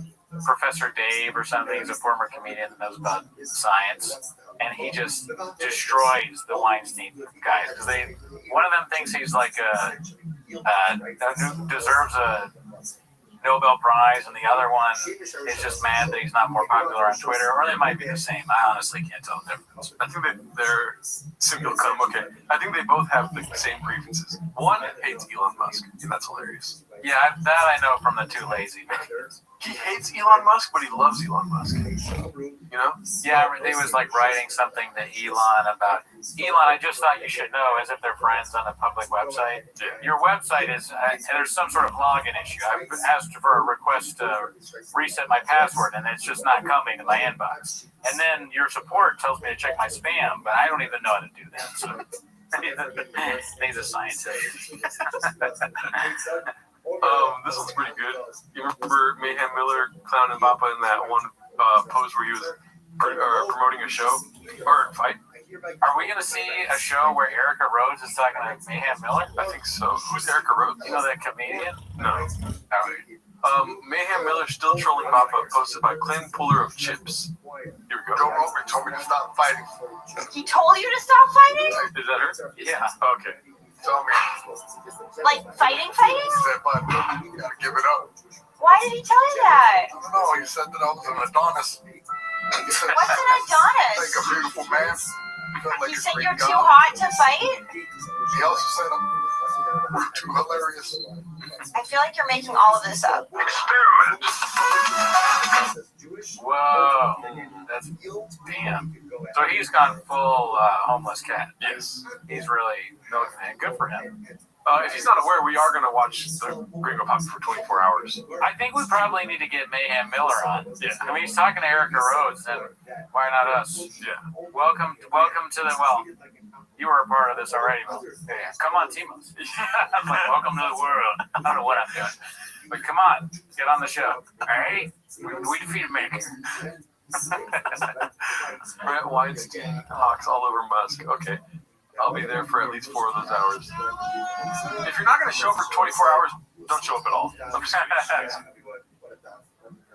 Professor Dave or something. He's a former comedian that knows about science, and he just destroys the Weinstein guys because one of them thinks he's like deserves a Nobel Prize, and the other one is just mad that he's not more popular on Twitter, or they might be the same. I honestly can't tell the difference. I think they're simulacrum. Okay, I think they both have the same grievances. One hates Elon Musk, and that's hilarious. Yeah, that I know from the Too Lazy videos. He hates Elon Musk, but he loves Elon Musk. You know? Yeah, he was like writing something to Elon about, Elon, I just thought you should know, as if they're friends on a public website. Yeah. Your website is, there's some sort of login issue. I've asked for a request to reset my password, and it's just not coming to my inbox. And then your support tells me to check my spam, but I don't even know how to do that. So he's a scientist. This one's pretty good. You remember Mayhem Miller clowning Bappa in that one pose where he was promoting a show or fight? Are we going to see a show where Erica Rhodes is talking to Mayhem Miller? I think so. Who's Erica Rhodes? You know that comedian? No. Mayhem Miller still trolling Bappa, posted by Clint Puller of Chips. Here we go. Joe Rogan told me to stop fighting. He told you to stop fighting? Is that her? Yeah. Okay. Told me. Like fighting? He said, "But you gotta give it up." Why did he tell you that? I don't know. He said that I was an Adonis. What's an Adonis? Like a beautiful man. He said you're too hot to fight? He also said I'm too hilarious. I feel like you're making all of this up. Experiment. Whoa. That's damn. So he's gone full homeless cat. Yes. He's really milking it. Good for him. If he's not aware, we are going to watch the Gringo Pop for 24 hours. I think we probably need to get Mayhem Miller on. Yeah. I mean, he's talking to Erica Rhodes, then why not us? Yeah. Welcome to the, well, you were a part of this already. But yeah. Come on, Timos. I'm like, welcome to the world. I don't know what I'm doing. But come on, get on the show. All right? We defeated Maker. Brett Weinstein hawks all over Musk. Okay. I'll be there for at least 4 of those hours. If you're not going to show for 24 hours, don't show up at all. I'm just kidding.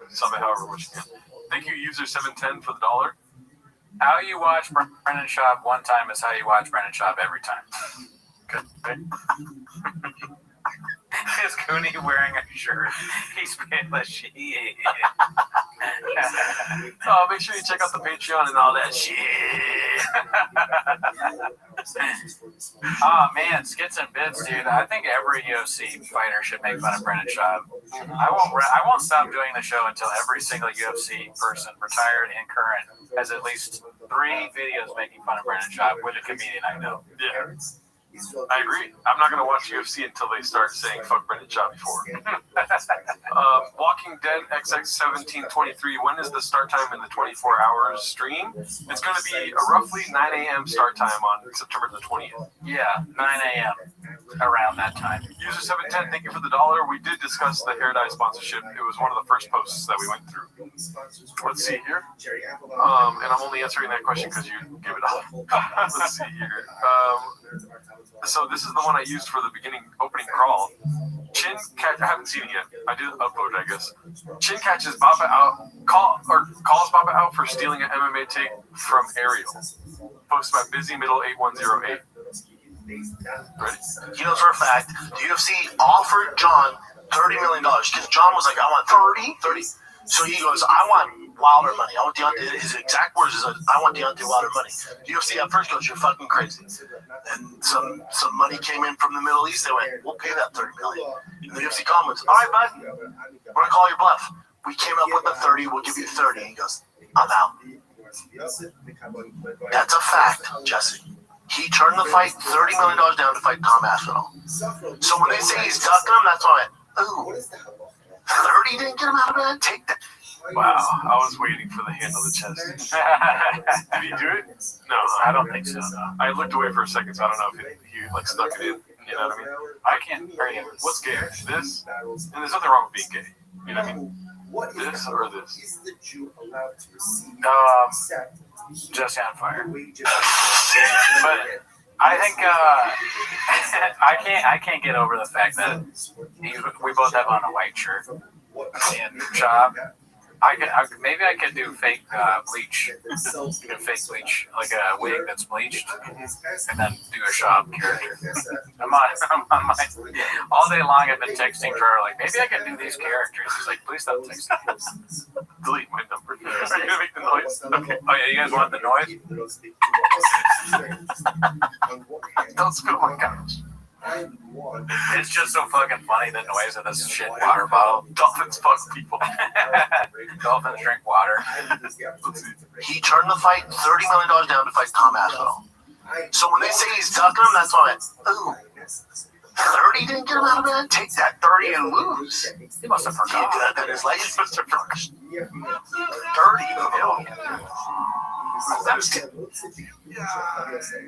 Sum it however much you can. Thank you, user 710 for the $1. How you watch Brennan Schaub one time is how you watch Brennan Schaub every time. Good. His Cooney wearing a shirt. He's paying the shit. Oh, make sure you check out the Patreon and all that shit. Oh man, skits and bits, dude. I think every UFC fighter should make fun of Brendan Schaub. I won't stop doing the show until every single UFC person, retired and current, has at least 3 videos making fun of Brendan Schaub with a comedian I know. Yeah. I agree. I'm not going to watch UFC until they start saying fuck Brendan Schaub before. Walking Dead XX1723, when is the start time in the 24 hours stream? It's going to be a roughly 9 a.m. start time on September the 20th. Yeah, 9 a.m. around that time. User 710, thank you for the $1. We did discuss the hair dye sponsorship. It was one of the first posts that we went through. Let's see here. And I'm only answering that question because you give it up. Let's see here. So this is the one I used for the opening crawl. Chin catch. I haven't seen it yet. I did upload it, I guess. Chin catches Baba out. Calls Baba out for stealing an MMA tape from Ariel. Posted by Busy Middle 8108. Ready? You know for a fact, the UFC offered John $30 million because John was like, I want 30. So he goes, I want Wilder money. I want Deontay. His exact words is, I want Deontay Wilder money. The UFC at first goes, you're fucking crazy. And some money came in from the Middle East. They went, we'll pay that $30 million. And the UFC comments, all right, bud, we're gonna call your bluff. We came up with the 30. We'll give you 30. And he goes, I'm out. That's a fact, Jesse. He turned the fight $30 million down to fight Tom Aspinall. So when they say he's ducking him, that's why I went, ooh, 30 didn't get him out of bed? Take that. Wow, I was waiting for the hand on the chest. Did he do it? No, I don't think so. No. I looked away for a second, so I don't know if he like stuck it in. You know what I mean? I can't hear you. What's gay? This? And there's nothing wrong with being gay. You know what I mean? This or this? Jesse on fire. But I think I can't get over the fact that we both have on a white shirt and job. Maybe I could do fake bleach, fake bleach, like a wig that's bleached, and then do a shop character. I'm on my all day long. I've been texting Charlie like, maybe I could do these characters. He's like, please stop texting. Delete my number. Are you gonna make the noise? Okay. Oh yeah, you guys want the noise? Don't spill my couch. It's just so fucking funny, the noise of this shit water bottle. Dolphins fuck people. Dolphins drink water. He turned the fight $30 million down to fight Tom Aspinall. So when they say he's ducking him, that's why I went, ooh, 30 didn't get him out of bed? Take that 30 and lose. He must have forgotten. That his life must have forgotten. 30 million.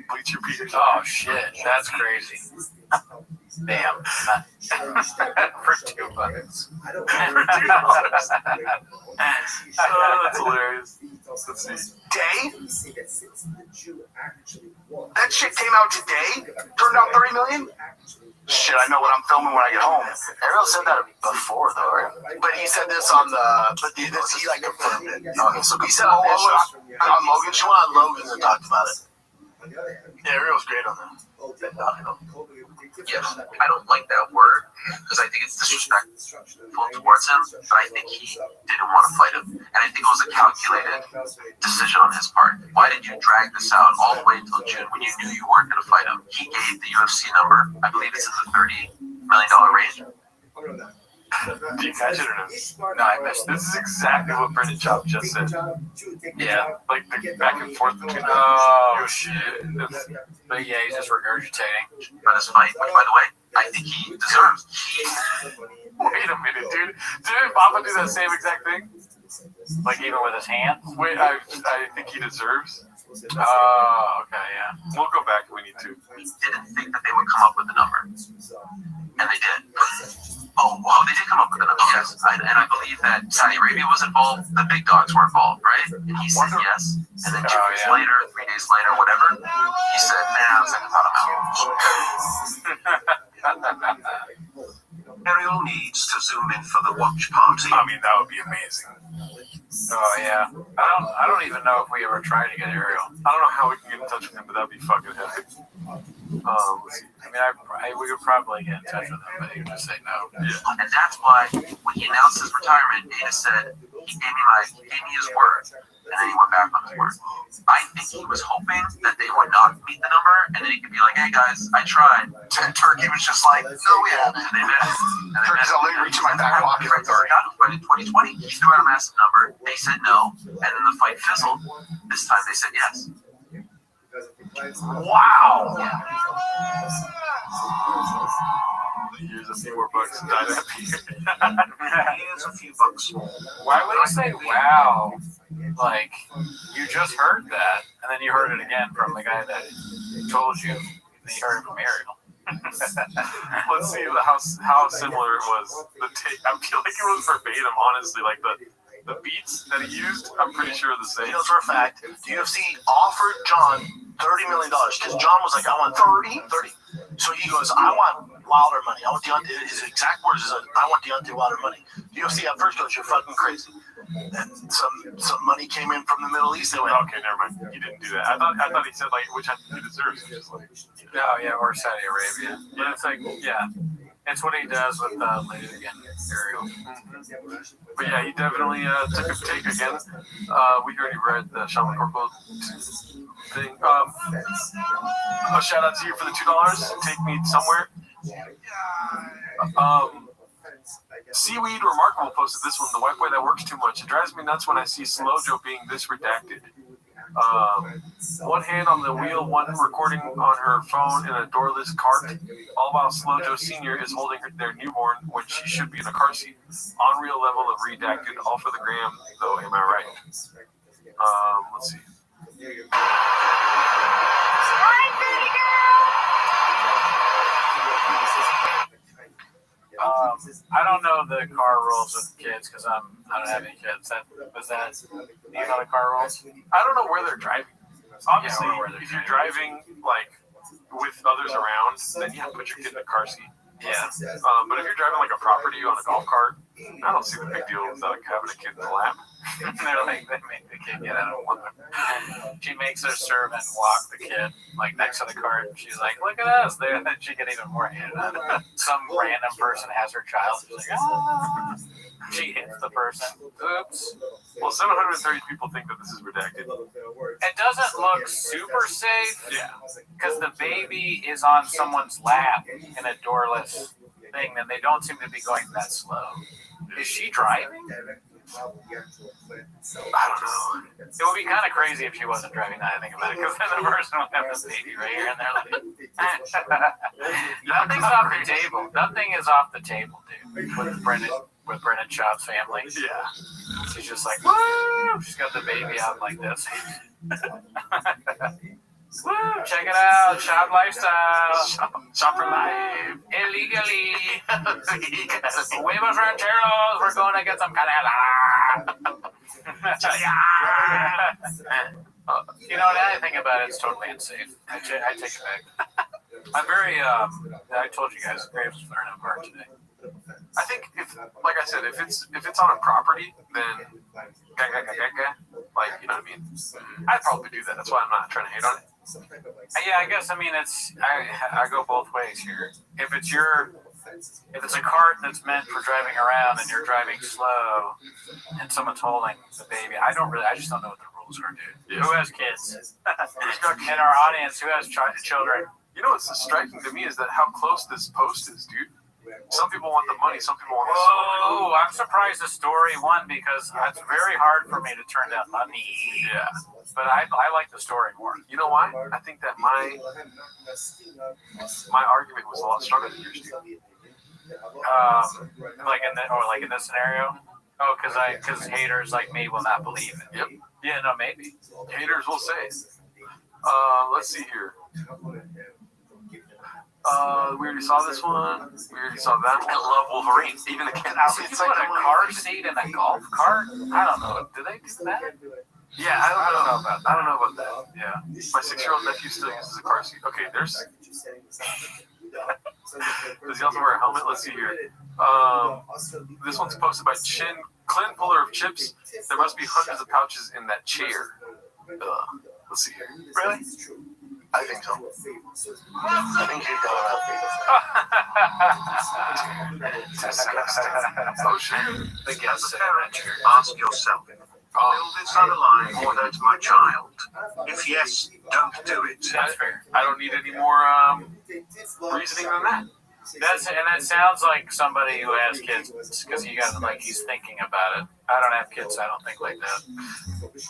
Bleach your Peters. Oh shit, that's crazy. Damn. For $2. Oh, that's hilarious. Let's see. Day? That shit came out today? Turned out 30 million? Shit, I know what I'm filming when I get home. Ariel said that before, though, right? But he said this on the... But he like confirmed it. Okay, so he said on Logan. She went on Logan and talked about it. Yeah, Ariel's great on that. Yes, I don't like that word because I think it's disrespectful towards him, but I think he didn't want to fight him, and I think it was a calculated decision on his part. Why did you drag this out all the way until June when you knew you weren't going to fight him? He gave the UFC number, I believe it's in the $30 million range. Do you catch it or no? No, I missed it. This is exactly what Brendan Schaub just said. Yeah. Like the back and forth between Oh, shit. But yeah, he's just regurgitating. But his fight, which by the way, I think he deserves. Wait a minute, dude. Didn't Papa do that same exact thing? Like even with his hands? Wait, I think he deserves. Oh, okay, yeah. We'll go back if we need to. He didn't think that they would come up with the number. And they did. Oh, wow, they did come up with the number, yes. And I believe that Saudi Arabia was involved, the big dogs were involved, right? And he said yes. And then 2 weeks later, 3 days later, whatever, he said, man, I was thinking about him out. Ariel needs to zoom in for the watch party. I mean, that would be amazing. Oh yeah. I don't even know if we ever tried to get Ariel. I don't know how we can get in touch with him, but that'd be fucking epic. Let's see. I mean, we could probably get in touch with him, but he would just say no. Yeah. And that's why when he announced his retirement, Dana said he gave me his word, and then he went back on his word. I think he was hoping that they would not meet the number, and then he could be like, "Hey guys, I tried." And Turkey was just like, "No, we haven't." And they met. Turkey's only reaching my back pocket for 30. But in 2020, he threw out a massive number. They said no, and then the fight fizzled. This time they said yes. Wow. Here's a few more bucks. Died up here. Here's a few bucks. Why would he say wow? Like, you just heard that, and then you heard it again from the guy that told you that you heard it from Ariel. Let's see how similar it was. The tape. I feel like it was verbatim, honestly. Like the beats that he used, I'm pretty sure are the same. You know, for a fact, the UFC offered John $30 million because John was like, I want 30. So he goes, I want Wilder money. I want Deontay. His exact words is, I want Deontay Wilder money. The UFC at first goes, you're fucking crazy. And some money came in from the Middle East. They went, okay, never mind. He didn't do that. I thought he said like which he deserves. Just like, or Saudi Arabia. But it's like, it's what he does with Lady again, Ariel. Mm-hmm. But yeah, he definitely took a take again. We already read the Shaman Corporal thing. A shout out to you for the $2. Take me somewhere. Seaweed Remarkable posted this one. The white boy that works too much. It drives me nuts when I see Slojo being this redacted. One hand on the wheel, one recording on her phone in a doorless cart, all while Slojo Sr. is holding their newborn when she should be in a car seat. Unreal level of redacted, all for the gram, though, am I right? Let's see. I don't know the car rules with kids because I don't have any kids. Do you know the car rules? I don't know where they're driving. Obviously, if you're driving like with others around, then you have to put your kid in the car seat. Yeah. But if you're driving like a property on a golf cart, I don't see the big deal with like having a kid in the lap. They're like, they make the kid get out of one. She makes her servant walk the kid like next to the cart. She's like, look at us. Then she get even more hated on. Some random person has her child. She's like, ah. She hits the person. Oops. Well, 730 people think that this is redacted. It doesn't look super safe. Yeah. Because the baby is on someone's lap in a doorless thing, and they don't seem to be going that slow. Is she driving? I don't know. It would be kind of crazy if she wasn't driving. Now I think about it, because then the person would have this baby right here, and they're like, nothing's off the table. Nothing is off the table, dude. With Brendan Schaub's family. Yeah. She's just like, woo! She's got the baby out like this. Woo! Check it out, Shop Lifestyle. Shop for life. Illegally. Huevos rancheros. We're going to get some canela. You know what I think about it? It's totally unsafe. I take it back. I'm very, I told you guys, Graves was learning a part today. I think like I said, if it's on a property, then like, you know what I mean? I'd probably do that. That's why I'm not trying to hate on it. Yeah, I guess, I mean, I go both ways here. If it's a cart that's meant for driving around and you're driving slow and someone's holding the baby, I just don't know what the rules are, dude. Yeah. Who has kids? In our audience, who has children? You know what's striking to me is that how close this post is, dude. Some people want the money, some people want the story. Oh, I'm surprised the story won because it's very hard for me to turn down money. Yeah. But I like the story more. You know why? I think that my argument was a lot stronger than yours, dude. Like in this scenario? Oh, because haters like me will not believe it. Yep. Yeah, no, maybe. Haters will say. Let's see here. We already saw this one. We already saw that one. I love Wolverine. Even the kid out. It's like a car seat in a golf cart? I don't know. Do they do that? Yeah, I don't know about that. Yeah. My 6-year-old nephew still uses a car seat. Okay, does he also wear a helmet? Let's see here. This one's posted by Chin Clint puller of chips. There must be hundreds of pouches in that chair. Let's see here. Really? I think so. I think you're going Disgusting. Oh shit. As a parent, ask yourself, will this other line or hurt my child? If yes, don't do it. That's fair. I don't need any more reasoning than that. That sounds like somebody who has kids because he got like he's thinking about it. I don't have kids, so I don't think like that.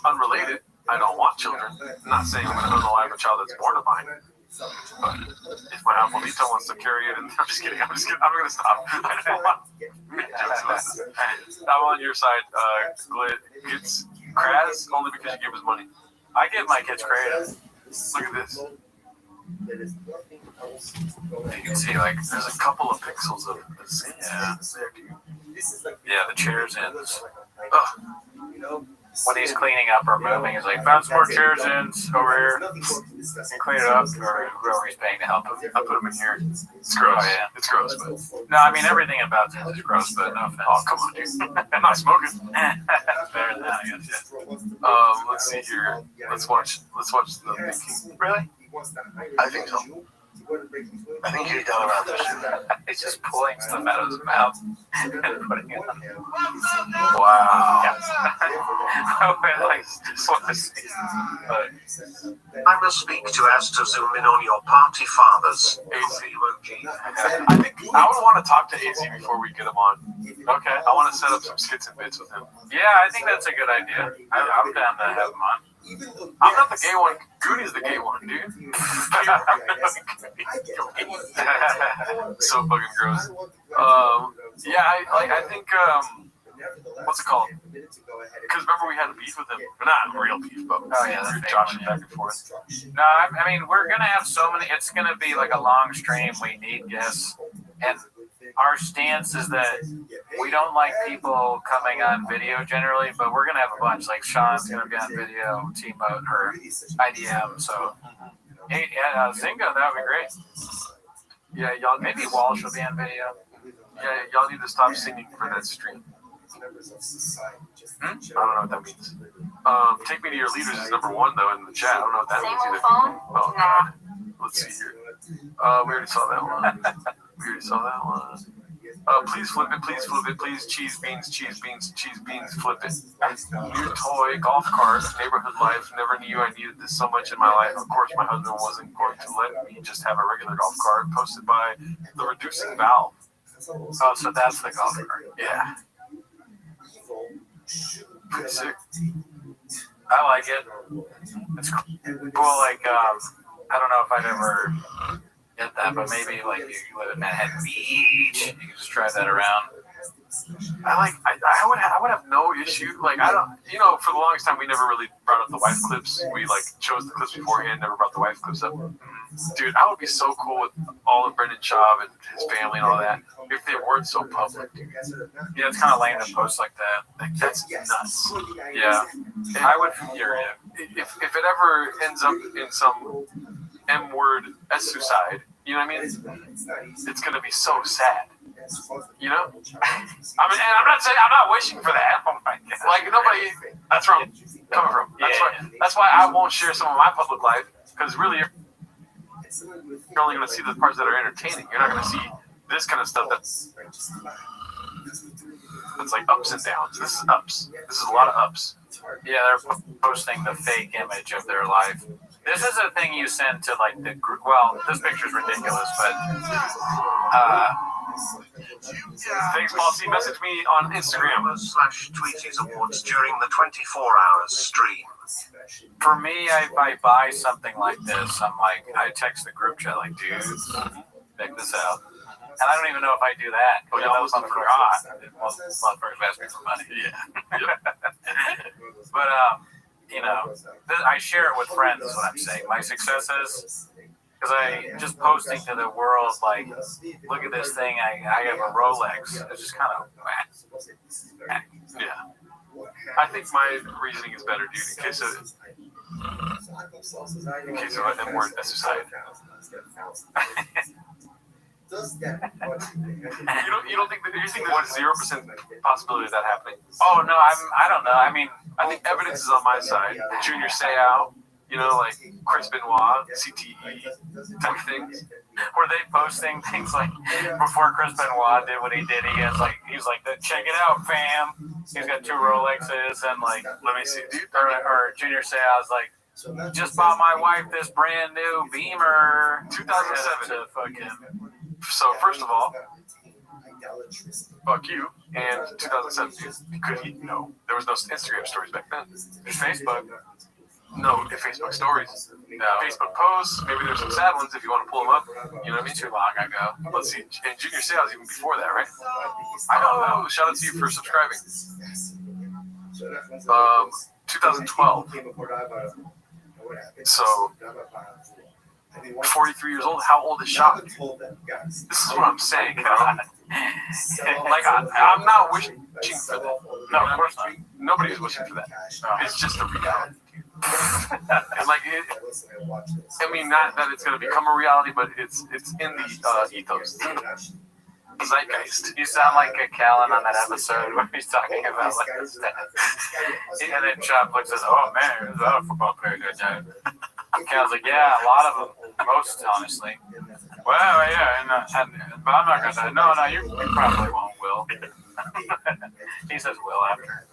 Unrelated, I don't want children. I'm not saying I'm going to unalive a child that's born of mine. But if my abuelita wants to carry it, and I'm just kidding. I'm going to stop. I don't want. I'm on your side. Glit gets Kraz only because you give us money. I give my kids credit. Look at this. You can see like there's a couple of pixels of this. Yeah, the chairs ends. When he's cleaning up or moving, he's like, found some more chairs ends over here. And clean it up, or whoever he's paying to help him. I put them in here. It's gross. Oh, yeah. It's gross, but no, I mean everything about this is gross, but no offense. Oh, come on, dude. I'm not smoking. Better than that, I guess. Let's see here. Let's watch the thinking. Really? I think so. I think you're going around this. He's just pulling stuff out of his mouth and putting it on. Wow. I must speak to Az to zoom in on your party fathers. I think I would want to talk to AZ before we get him on. Okay. I want to set up some skits and bits with him. Yeah, I think that's a good idea. I'm down to have him on. I'm not the gay one. Goody's the gay one, dude. So fucking gross. Yeah, I think what's it called? Because remember we had a beef with him. Not real beef, but we were joshing back and forth. No, I mean we're gonna have so many. It's gonna be like a long stream. We need guests, and our stance is that we don't like people coming on video generally, but we're gonna have a bunch. Like Sean's gonna be on video, T-Mode or IDM. So, hey, Zynga, that would be great. Yeah, y'all maybe Walsh will be on video. Yeah, y'all need to stop singing for that stream. I don't know what that means. Take me to your leaders is number one though in the chat. I don't know what that means either. Oh god. Let's see here. We already saw that one. Please flip it, please cheese beans, flip it. New toy, golf cart, neighborhood life, never knew I needed this so much in my life. Of course my husband wasn't going to let me just have a regular golf cart, posted by the reducing valve. Oh, so that's the golf cart. Yeah. Pretty sick. I like it. It's cool, like, I don't know if I'd ever get that, but maybe like you live in Manhattan Beach, you can just drive that around. I would have no issue. Like I don't, for the longest time we never really brought up the wife clips. We like chose the clips beforehand, never brought the wife clips up. Dude, I would be so cool with all of Brendan Schaub and his family and all that if they weren't so public. Yeah, it's kind of lame to post like that. Like that's nuts. Yeah, I would. If it ever ends up in some M-word suicide, you know what I mean? It's gonna be so sad. You know? I mean, and I'm not wishing for that. Oh my God. Like nobody. That's where I'm coming from. That's why I won't share some of my public life because really, you're only gonna see the parts that are entertaining. You're not gonna see this kind of stuff that's like ups and downs. This is ups. This is a lot of ups. Yeah, they're posting the fake image of their life. This is a thing you send to like the group. Well, this picture's ridiculous, but thanks, Paul C. Message me on Instagram. /Tweeties Awards during the 24-hour stream. For me, if I buy something like this, I text the group chat like, dudes, check this out. And I don't even know if I do that. Oh, yeah, those motherfuckers are hot. Most motherfuckers ask me for money. Yeah. But, I share it with friends is what I'm saying. My successes, because I just posting to the world, like, look at this thing, I have a Rolex. It's just kind of yeah. I think my reasoning is better, dude, in case of M-word suicide. You don't think that you think there's 0% possibility of that happening? Oh no, I don't know. I mean, I think evidence is on my side. Junior Seau, like Chris Benoit, CTE type things. Were they posting things like before Chris Benoit did what he did? He was like, check it out, fam. He's got 2 Rolexes and like, let me see, or Junior Seau's like, just bought my wife this brand new Beamer. 2007. Fucking. So first of all, fuck you. And 2007, could he? No, there was no Instagram stories back then. There's Facebook. No, Facebook stories. No. Facebook posts. Maybe there's some sad ones if you want to pull them up. You know what I mean? Too long ago. Let's see. And Junior Seau's even before that, right? I don't know. Shout out to you for subscribing. 2012. So, 43 years old. How old is Shaq? This is what I'm saying. Like, I'm not wishing for that. No, of course not. Nobody is wishing for that. It's just a reality. And like, I mean, not that it's going to become a reality, but it's in the ethos. Zeitgeist. You sound like a Callan on that episode where he's talking about like this stuff. And then Chop looks at, oh man, there's a lot of football players good time. Cal's like, yeah, a lot of them, most honestly. Well, yeah, but I'm not gonna say, no, you probably won't, Will. He says Will after.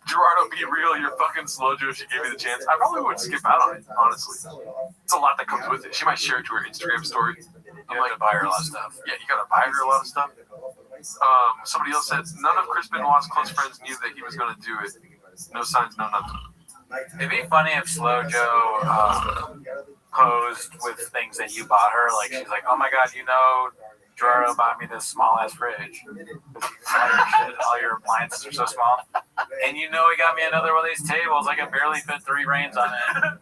Gerardo, be real, you're fucking slow, Joe. She gave me the chance. I probably would skip out on it, honestly. It's a lot that comes with it. She might share it to her Instagram story. I'm like, to buy her a lot of stuff. Yeah, you gotta buy her a lot of stuff. Somebody else said none of Chris Benoit's close friends knew that he was gonna do it. No signs, no nothing. It'd be funny if Slow Joe posed with things that you bought her. Like she's like, oh my god, Gerardo bought me this small ass fridge. All your appliances are so small. And he got me another one of these tables. I can barely fit 3 reins on it.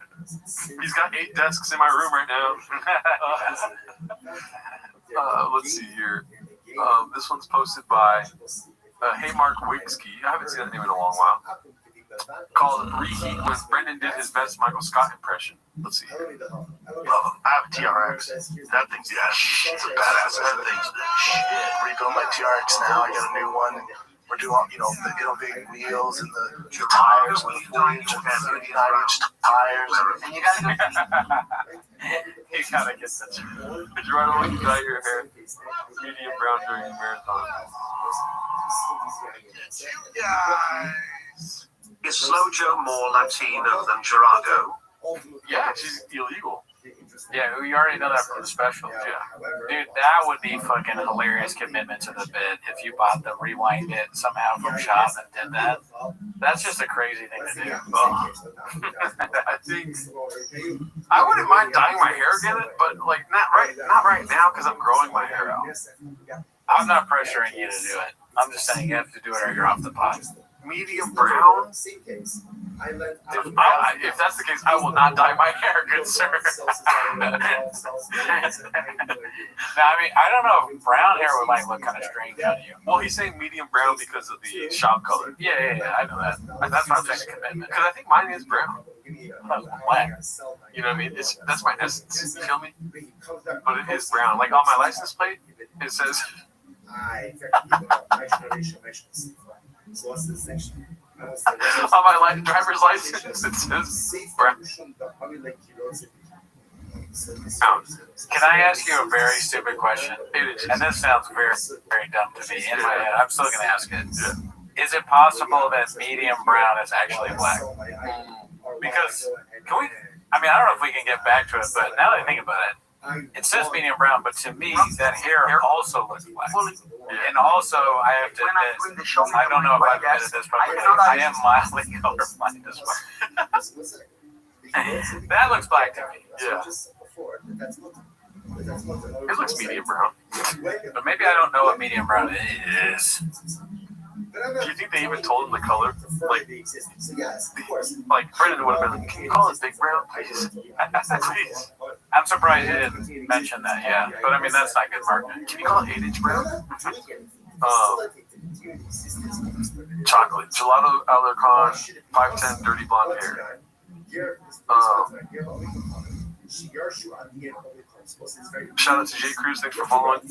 He's got 8 desks in my room right now. Let's see here. This one's posted by Hey Mark Wigsky. I haven't seen that name in a long while. Called Reheat when Brendan did his best Michael Scott impression. Let's see here. Love him. I have a TRX. That thing's it's a badass. That thing's the shit. Rebuild my TRX now. I got a new one. We're doing, the innovative wheels and the tires, and the 4-inch and 39-inch tires. And you gotta go. You gotta get that. Gerardo, when you dye your hair medium brown during the marathon. Guys. Is Slow Joe more Latino than Gerardo? Yeah, she's illegal. Yeah, we already know that from the special. Yeah. Dude, that would be fucking hilarious commitment to the bit if you bought the rewind it somehow from shop and did that. That's just a crazy thing to do. I think I wouldn't mind dyeing my hair again, but like not right now because I'm growing my hair out. I'm not pressuring you to do it. I'm just saying you have to do it or you're off the pot. Medium brown. If that's the case, I will not dye my hair, good sir. Now, I mean, I don't know if brown hair might look kind of strange on you. Well, he's saying medium brown because of the shop color. Yeah, I know that. That's not saying commitment. Because I think mine is brown. Black. You know what I mean? That's my essence. You feel me? But it is brown. Like on my license plate, it says. On my driver's license, it says brown. Can I ask you a very stupid question? And this sounds very, very dumb to me. In my head, I'm still going to ask it. Yeah. Is it possible that medium brown is actually black? Because, I don't know if we can get back to it, but now that I think about it, it says medium brown, but to me, that hair also looks black. And also, I have to admit, I don't know if I've admitted this publicly, I am mildly colorblind as well. That looks black to me. Yeah. It looks medium brown. But maybe I don't know what medium brown is. Do you think they even told him the color? Like Brendan would have been like, can you call it big brown, please? Please. I'm surprised he didn't mention that, yeah. But that's not good marketing. Can you call it 8-inch brown? Chocolate. Gelato Alarcon, 5'10", dirty blonde hair. Shout out to Jay Cruz. Thanks for following.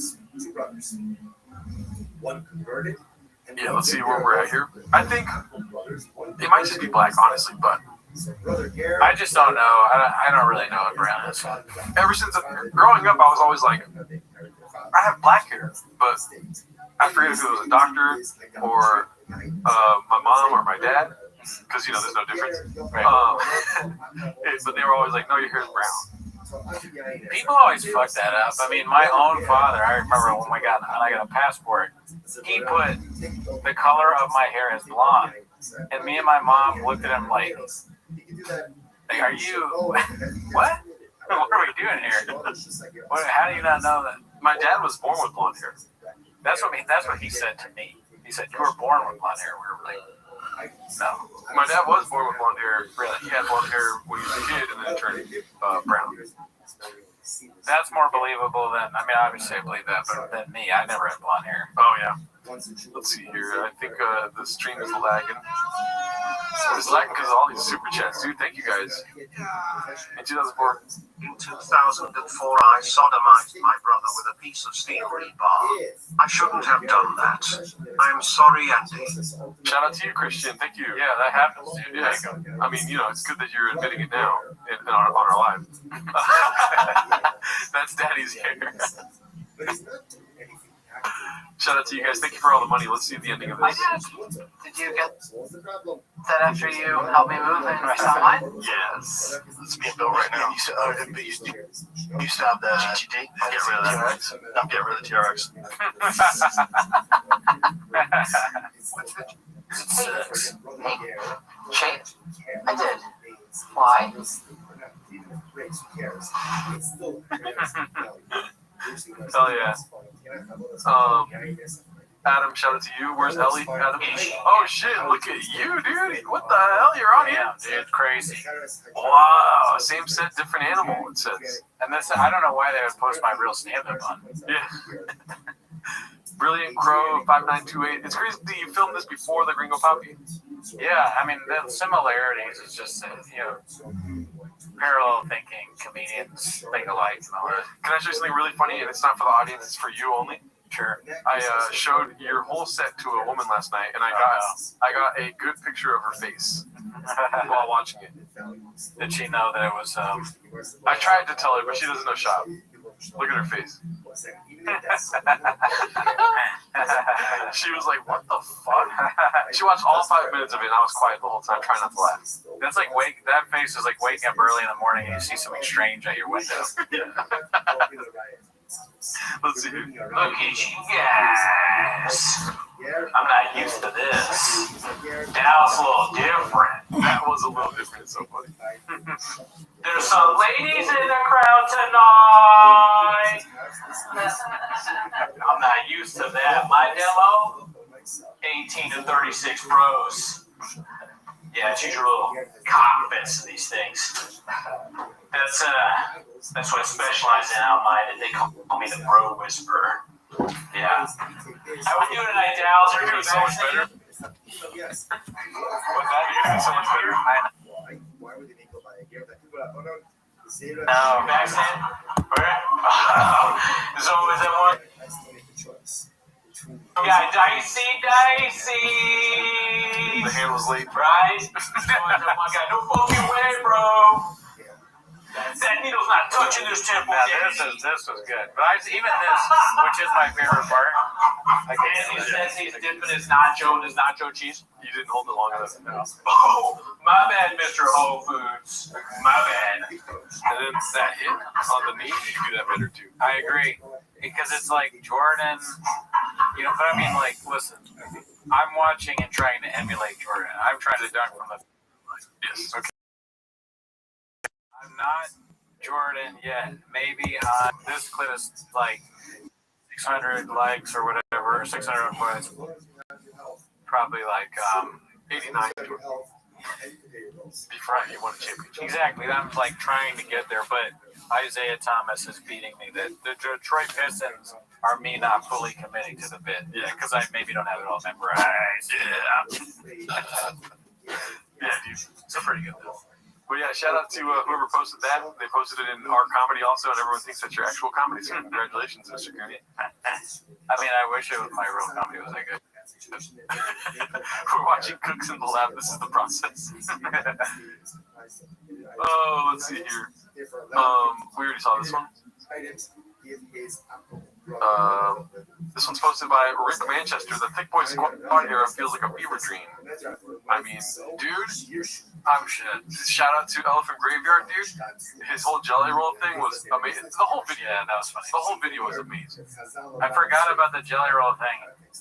Yeah, let's see where we're at here. I think it might just be black, honestly, but I just don't know. I don't really know what brown is. ever since growing up, I was always like, I have black hair, but I forget if it was a doctor or my mom or my dad, because you know there's no difference. But they were always like, no, your hair's brown. People always fuck that up. I mean, my own father, I remember when I got a passport, he put the color of my hair as blonde. And me and my mom looked at him like are you, what? What are we doing here? How do you not know that? My dad was born with blonde hair. That's what he said to me. He said, you were born with blonde hair. We were like, no. My dad was born with blonde hair. Really? He had blonde hair when he was a kid and then it turned brown. That's more believable than, I mean, obviously I believe that, but than me. I never had blonde hair. Oh, yeah. Let's see here. I think the stream is lagging. It's lagging because of all these super chats, dude. Thank you guys. In 2004. In 2004, I sodomized my brother with a piece of steel rebar. I shouldn't have done that. I'm sorry, Andy. Shout out to you, Christian. Thank you. Yeah, that happens, dude. Yeah. I mean, you know, it's good that you're admitting it now on our live. That's Daddy's hair. Shout out to you guys. Thank you for all the money. Let's see the ending of this. Did you get that after you helped me move and rest online? Yes. It's being built right now. You used to have the GTD. I'm getting rid of that. I'm getting rid of the TRX. Hey, Shane, I did. Why? Hell yeah. Adam, shout out to you. Where's Ellie? Adam. Oh shit, look at you, dude. What the hell? You're on here? Dude, crazy. Wow. Same set, different animal, it says. And this, I don't know why they would post my real stand-up on. Yeah. Brilliant Crow 5928. It's crazy that you filmed this before the Gringo Poppy. Yeah, I mean, the similarities is just, parallel thinking comedians think alike and all that. Can I show you something really funny? And it's not for the audience, it's for you only. Sure. I showed your whole set to a woman last night, and I got a good picture of her face while watching it. Did she know that it was? I tried to tell her, but she doesn't know shop. Look at her face. She was like, "What the fuck?" She watched all 5 minutes of it, and I was quiet the whole time, trying not to laugh. That's like that face is like waking up early in the morning and you see something strange at your window. Let's see. Look at you guys. I'm not used to this. That's a little different. That was a little different. It's so funny. There's some ladies in the crowd tonight. I'm not used to that. My demo, 18 to 36 bros. Yeah, it's your little cockpits of these things. That's what I specialize in out mine, and they call me the Bro Whisperer. Yeah. How we doing tonight, Dallas? You're doing so much better. What's that? You're doing so much better. No, vaccine? There's always that one. Yeah, dicey. The hand was late. Right? No fucking way, bro. That needle's not touching this temple. Now, this was good. But even this, which is my favorite part, he says he's dipping his nacho cheese. You didn't hold it long enough. Oh, my bad, Mr. Whole Foods. My bad. And then that hit on the knee, you do that better too. I agree. Because it's like Jordan, but I mean, like, listen, I'm watching and trying to emulate Jordan. I'm trying to dunk from the. Yes. Okay. I'm not Jordan yet. Maybe this clip is like 600 likes or whatever, 600 points. Probably like 89. Before you won a championship. Exactly. I'm like trying to get there, but Isaiah Thomas is beating me. The Detroit Pistons are me not fully committing to the bit. Yeah, because I maybe don't have it all memorized. Yeah. Yeah, dude. It's a pretty good bill. But yeah, shout out to whoever posted that. They posted it in our comedy also, and everyone thinks that's your actual comedy. So congratulations, Mr. Cooney. I mean, I wish my real comedy was that good. We're watching Cooks in the Lab. This is the process. Oh, let's see here. We already saw this one. This one's posted by Rick Manchester. The Thick Boy Squad era feels like a fever dream. I mean, dude, I'm shit. Shout out to Elephant Graveyard, dude. His whole Jelly Roll thing was amazing. The whole video, Yeah, that was funny. the whole video was amazing. I forgot about the Jelly Roll thing.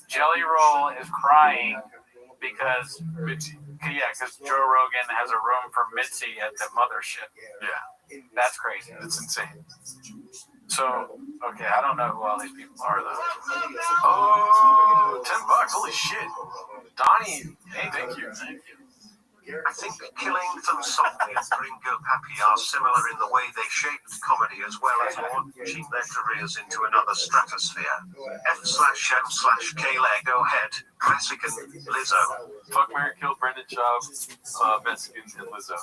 Jelly Roll is crying because Mitzi. because Joe Rogan has a room for Mitzi at the mothership. Yeah, That's crazy. it's insane. So, okay, I don't know who all these people are though. Oh, $10. Holy shit. Donnie, hey, thank you. I think Killing Them Softly and Gringo Pappy are similar in the way they shaped comedy as well as launching their careers into another stratosphere. F/M/K leg, go ahead. Mexican Lizzo. Fuck, Mary Kill, Brendan Schaub, Mexican, and Lizzo.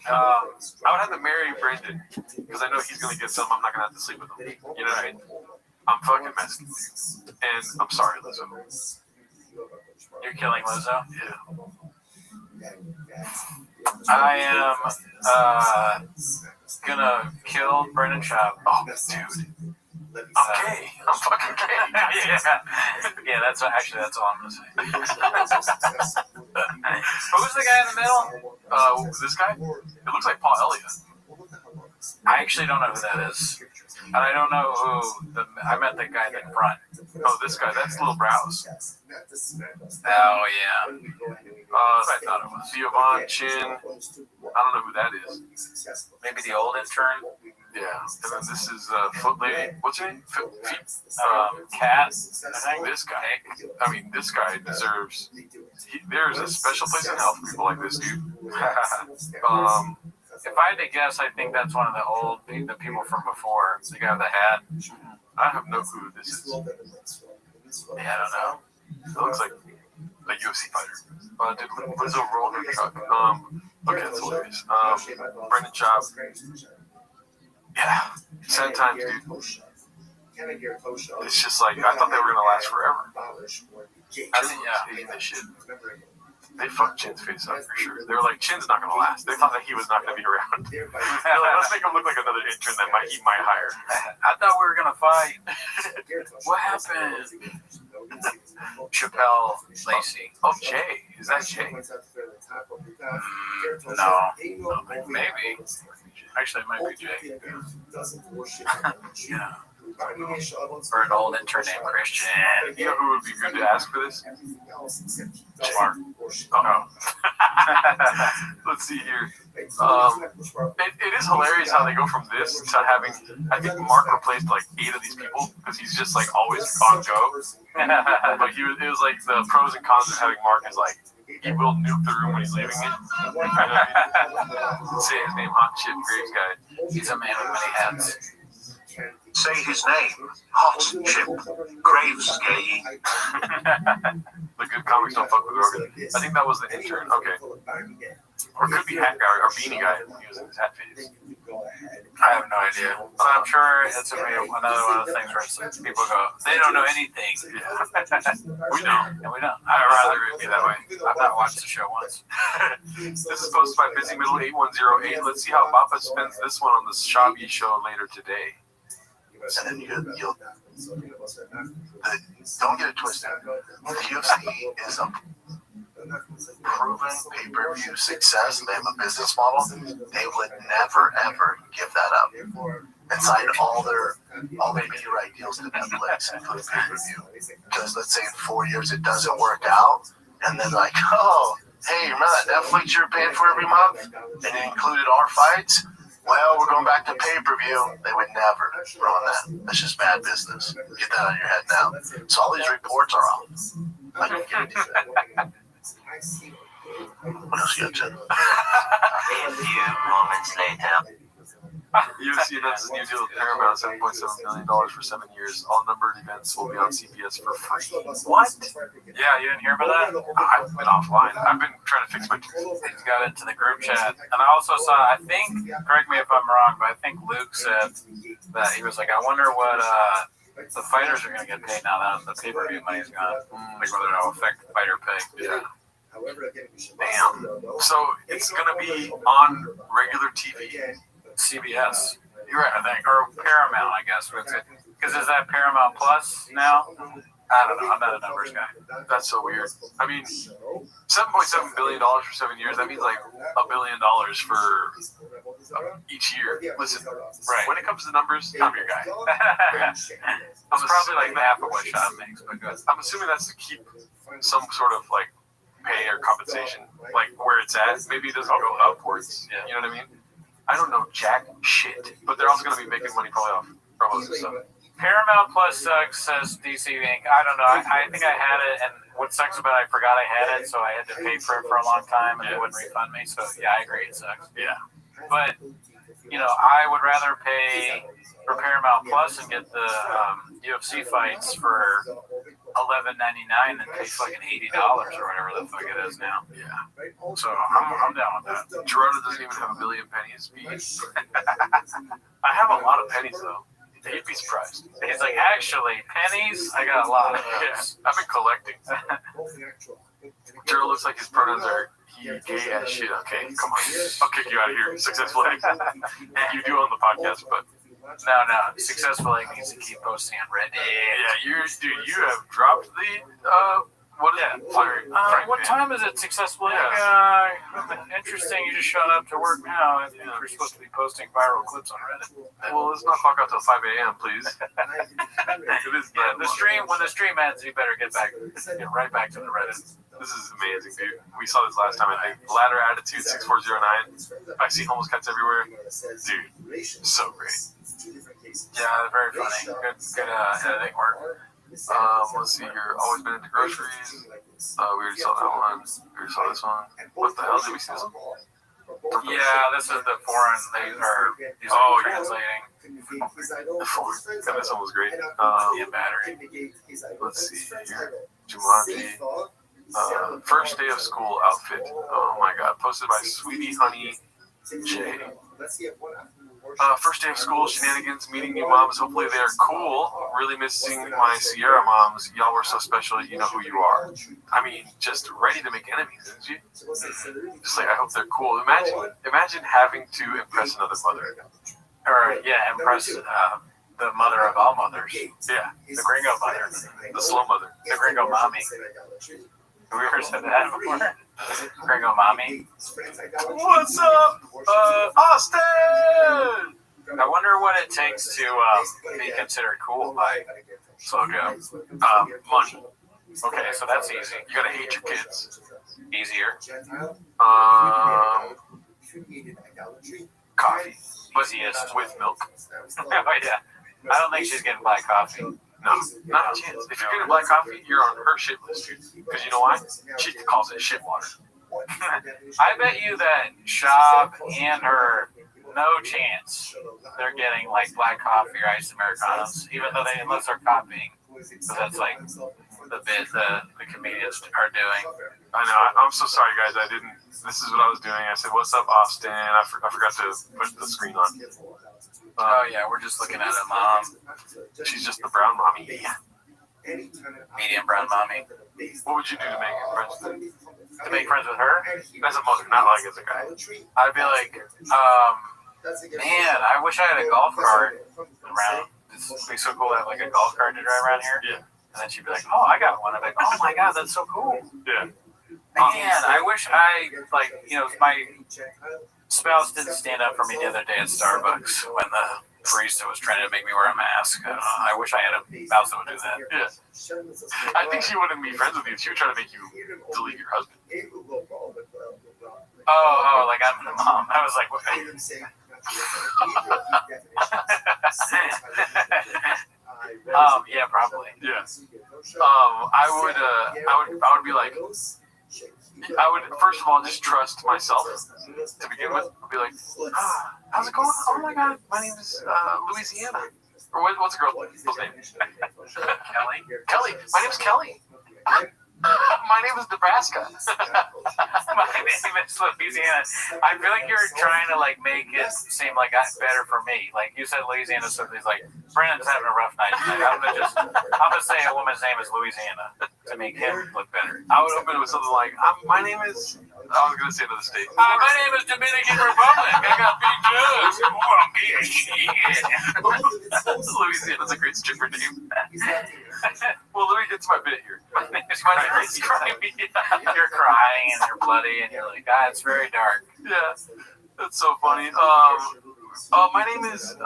I would have to marry Brendan because I know he's gonna get some. I'm not gonna have to sleep with him. You know what I mean? I'm fucking Mexican, dude. And I'm sorry, Lizzo. You're killing Lizzo? Yeah. I am gonna kill Brendan Schaub. Oh, dude. I'm gay. I'm fucking gay. Yeah, that's all I'm gonna say. Who's the guy in the middle? This guy? It looks like Paul Elliott. I actually don't know who that is. And I don't know who I meant the guy in front. Oh, this guy. That's Lil Browse. Oh, yeah. I thought it was Giovanni Chin. I don't know who that is. Maybe the old intern? Yeah. And then this is Foot Lady. What's her name? Cat. This guy. I mean, this guy deserves. There's a special place in hell for people like this, dude. If I had to guess, I think that's one of the people from before. The guy with the hat. I have no clue who this is. Yeah, I don't know. It looks like a UFC fighter. Did Lizzo roll her truck? Okay, that's hilarious. Brendan Schaub. Yeah. Sad times, dude. It's just like, I thought they were going to last forever. Hating this shit. They fucked Chin's face up for sure. They were like, Chin's not going to last. They thought that he was not going to be around. They're like, let's make him look like another intern that he might hire. I thought we were going to fight. What happened? Chappelle Lacey. Oh, Jay. Is that Jay? No. Maybe. Actually, it might be Jay. Yeah. Or an old intern named Christian. You know who would be good to ask for this? Mark. Oh, no. Let's see here. It is hilarious how they go from this to having, I think Mark replaced like 8 of these people because he's just like always on go. But it was like the pros and cons of having Mark is like, he will nuke the room when he's leaving it. Say his name, Hot Chip Graves guy. He's a man with many hats. Say his name. Hot Chip Graves gay. The good comics don't fuck with Rogan. I think that was the intern. Okay. Or it could be hat guy or beanie guy using his hat phase. I have no idea. But I'm sure it's another one of the things where people go, they don't know anything. We don't. And we don't. I'd rather it be that way. I've not watched the show once. This is posted by Busy Middle 8108. Let's see how Bappa spends this one on the Shabi show later today. And then you'll don't get it twisted. The UFC is a proven pay-per-view success. They have a business model. They would never ever give that up and sign all their media right deals to Netflix for the pay-per-view. Because let's say in 4 years it doesn't work out, and then like, oh, hey, remember that Netflix you're paying for every month, and it included our fights? Well, we're going back to pay-per-view. They would never run that. That's just bad business. Get that out of your head now. So all these reports are off. I can guarantee that. What else you got, Jen? A few moments later. UFC announces new deal with Paramount, $7.7 million for 7 years. All numbered events will be on CBS for free. What? Yeah, you didn't hear about that? I've been offline. I've been trying to fix my tweets. He's got it to the group chat. And I also saw, I think, correct me if I'm wrong, but I think Luke said that he was like, I wonder what the fighters are going to get paid now that the pay-per-view money's gone. Like whether it'll affect fighter pay. Yeah. Damn. So it's going to be on regular TV. CBS. You're right, I think. Or Paramount, I guess. Because is that Paramount Plus now? I don't know. I'm not a numbers guy. That's so weird. I mean, $7.7 billion for 7 years, that means like $1 billion for each year. Listen, right. When it comes to numbers, I'm your guy. It's probably like half of what Sean makes, but good. I'm assuming that's to keep some sort of like pay or compensation, like where it's at. Maybe it doesn't go upwards. Yeah. You know what I mean? I don't know jack shit, but they're also going to be making money probably off promos and stuff. Paramount Plus sucks, says DC Inc. I don't know. I think I had it, and what sucks about it, I forgot I had it, so I had to pay for it for a long time, and they wouldn't refund me. So, yeah, I agree. It sucks. Yeah. But, you know, I would rather pay for Paramount Plus and get the UFC fights for $11.99 than pay fucking $80 or whatever the fuck it is now. Yeah. So I'm down with that. Gerardo doesn't even have a billion pennies. I have a lot of pennies, though. You'd be surprised. He's like, actually, pennies? I got a lot of those. I've been collecting. Gerardo looks like his pronouns are he, gay as shit. Okay, come on. I'll kick you out of here successfully. And you do on the podcast, but... No. Successful egg needs to keep posting on Reddit. Yeah, you have dropped the what is it? What time is it? Successful egg. Interesting. You just showed up to work now. I think we're supposed to be posting viral clips on Reddit. Well, let's not clock out till 5 a.m., please. The stream. When the stream ends, you better get right back to the Reddit. This is amazing, dude. We saw this last time, I think. Ladder Attitude 6409. I see homeless cats everywhere. Dude, so great. Yeah, very funny. Good editing work. Let's see here. Always been into groceries. We already saw that one. We already saw this one. What the hell? Did we see this one? Yeah, this is the foreign. These are translating. God, this one was great. Battery. Let's see here. Jumanji. First day of school outfit. Oh my god. Posted by Sweetie Honey J. First day of school shenanigans, meeting new moms. Hopefully they are cool. Really missing my Sierra moms. Y'all were so special. You know who you are. I mean, just ready to make enemies, isn't she? Just like, I hope they're cool. Imagine having to impress another mother. Or impress the mother of all mothers. Yeah, the gringo mother, the slow mother, the gringo mommy. Have we ever said that before? Gringo mommy. What's up, Austin? I wonder what it takes to be considered cool by Slow Joe. Money. Okay, so that's easy. You gotta hate your kids. Easier. Coffee. Easiest. With milk. Oh, yeah. I don't think she's getting black coffee. No, not a chance. If you're getting black coffee, you're on her shit list, dude. Because you know why? She calls it shit water. I bet you that Shab and her, no chance they're getting like black coffee or iced Americanos, even though unless they're copying. So that's like the bit the comedians are doing. I know. I'm so sorry, guys. This is what I was doing. I said, "What's up, Austin?" I forgot to put the screen on. Oh yeah, we're just looking at a mom. She's just the brown mommy. Medium brown mommy. What would you do to make friends with her? To make friends with her? As a mother, not like as a guy. I'd be like, man, I wish I had a golf cart around. This would be so cool to have like a golf cart to drive around here. Yeah. And then she'd be like, oh, I got one. I'd be like, oh my god, that's so cool. Yeah. Man, I wish I, my spouse didn't stand up for me the other day at Starbucks when the barista was trying to make me wear a mask. I wish I had a spouse that would do that. Yeah. I think she wouldn't be friends with you. She would try to make you delete your husband. Oh, like I'm the mom. I was like, what? Yeah, probably. Yeah. I would be like, I would first of all just trust myself to begin with. I'd be like, how's it going? Oh my God, my name is Louisiana. Or what's the girl's name? Kelly? Kelly. My name's Kelly. My name is Nebraska. My name is Louisiana. I feel like you're trying to like make it seem like better for me. Like you said Louisiana, so he's like, Brandon's having a rough night tonight. I'm gonna say a woman's name is Louisiana to make him look better. I would open it with something like, my name is, I was going to say another state. My name is Dominican Republic. I got big guns. Ooh, I'm gay as shit. Louisiana's a great stripper name. Well, let me get to my bit here. My name is crying. You're crying and you're bloody and you're like, it's very dark. Yeah, that's so funny. My name is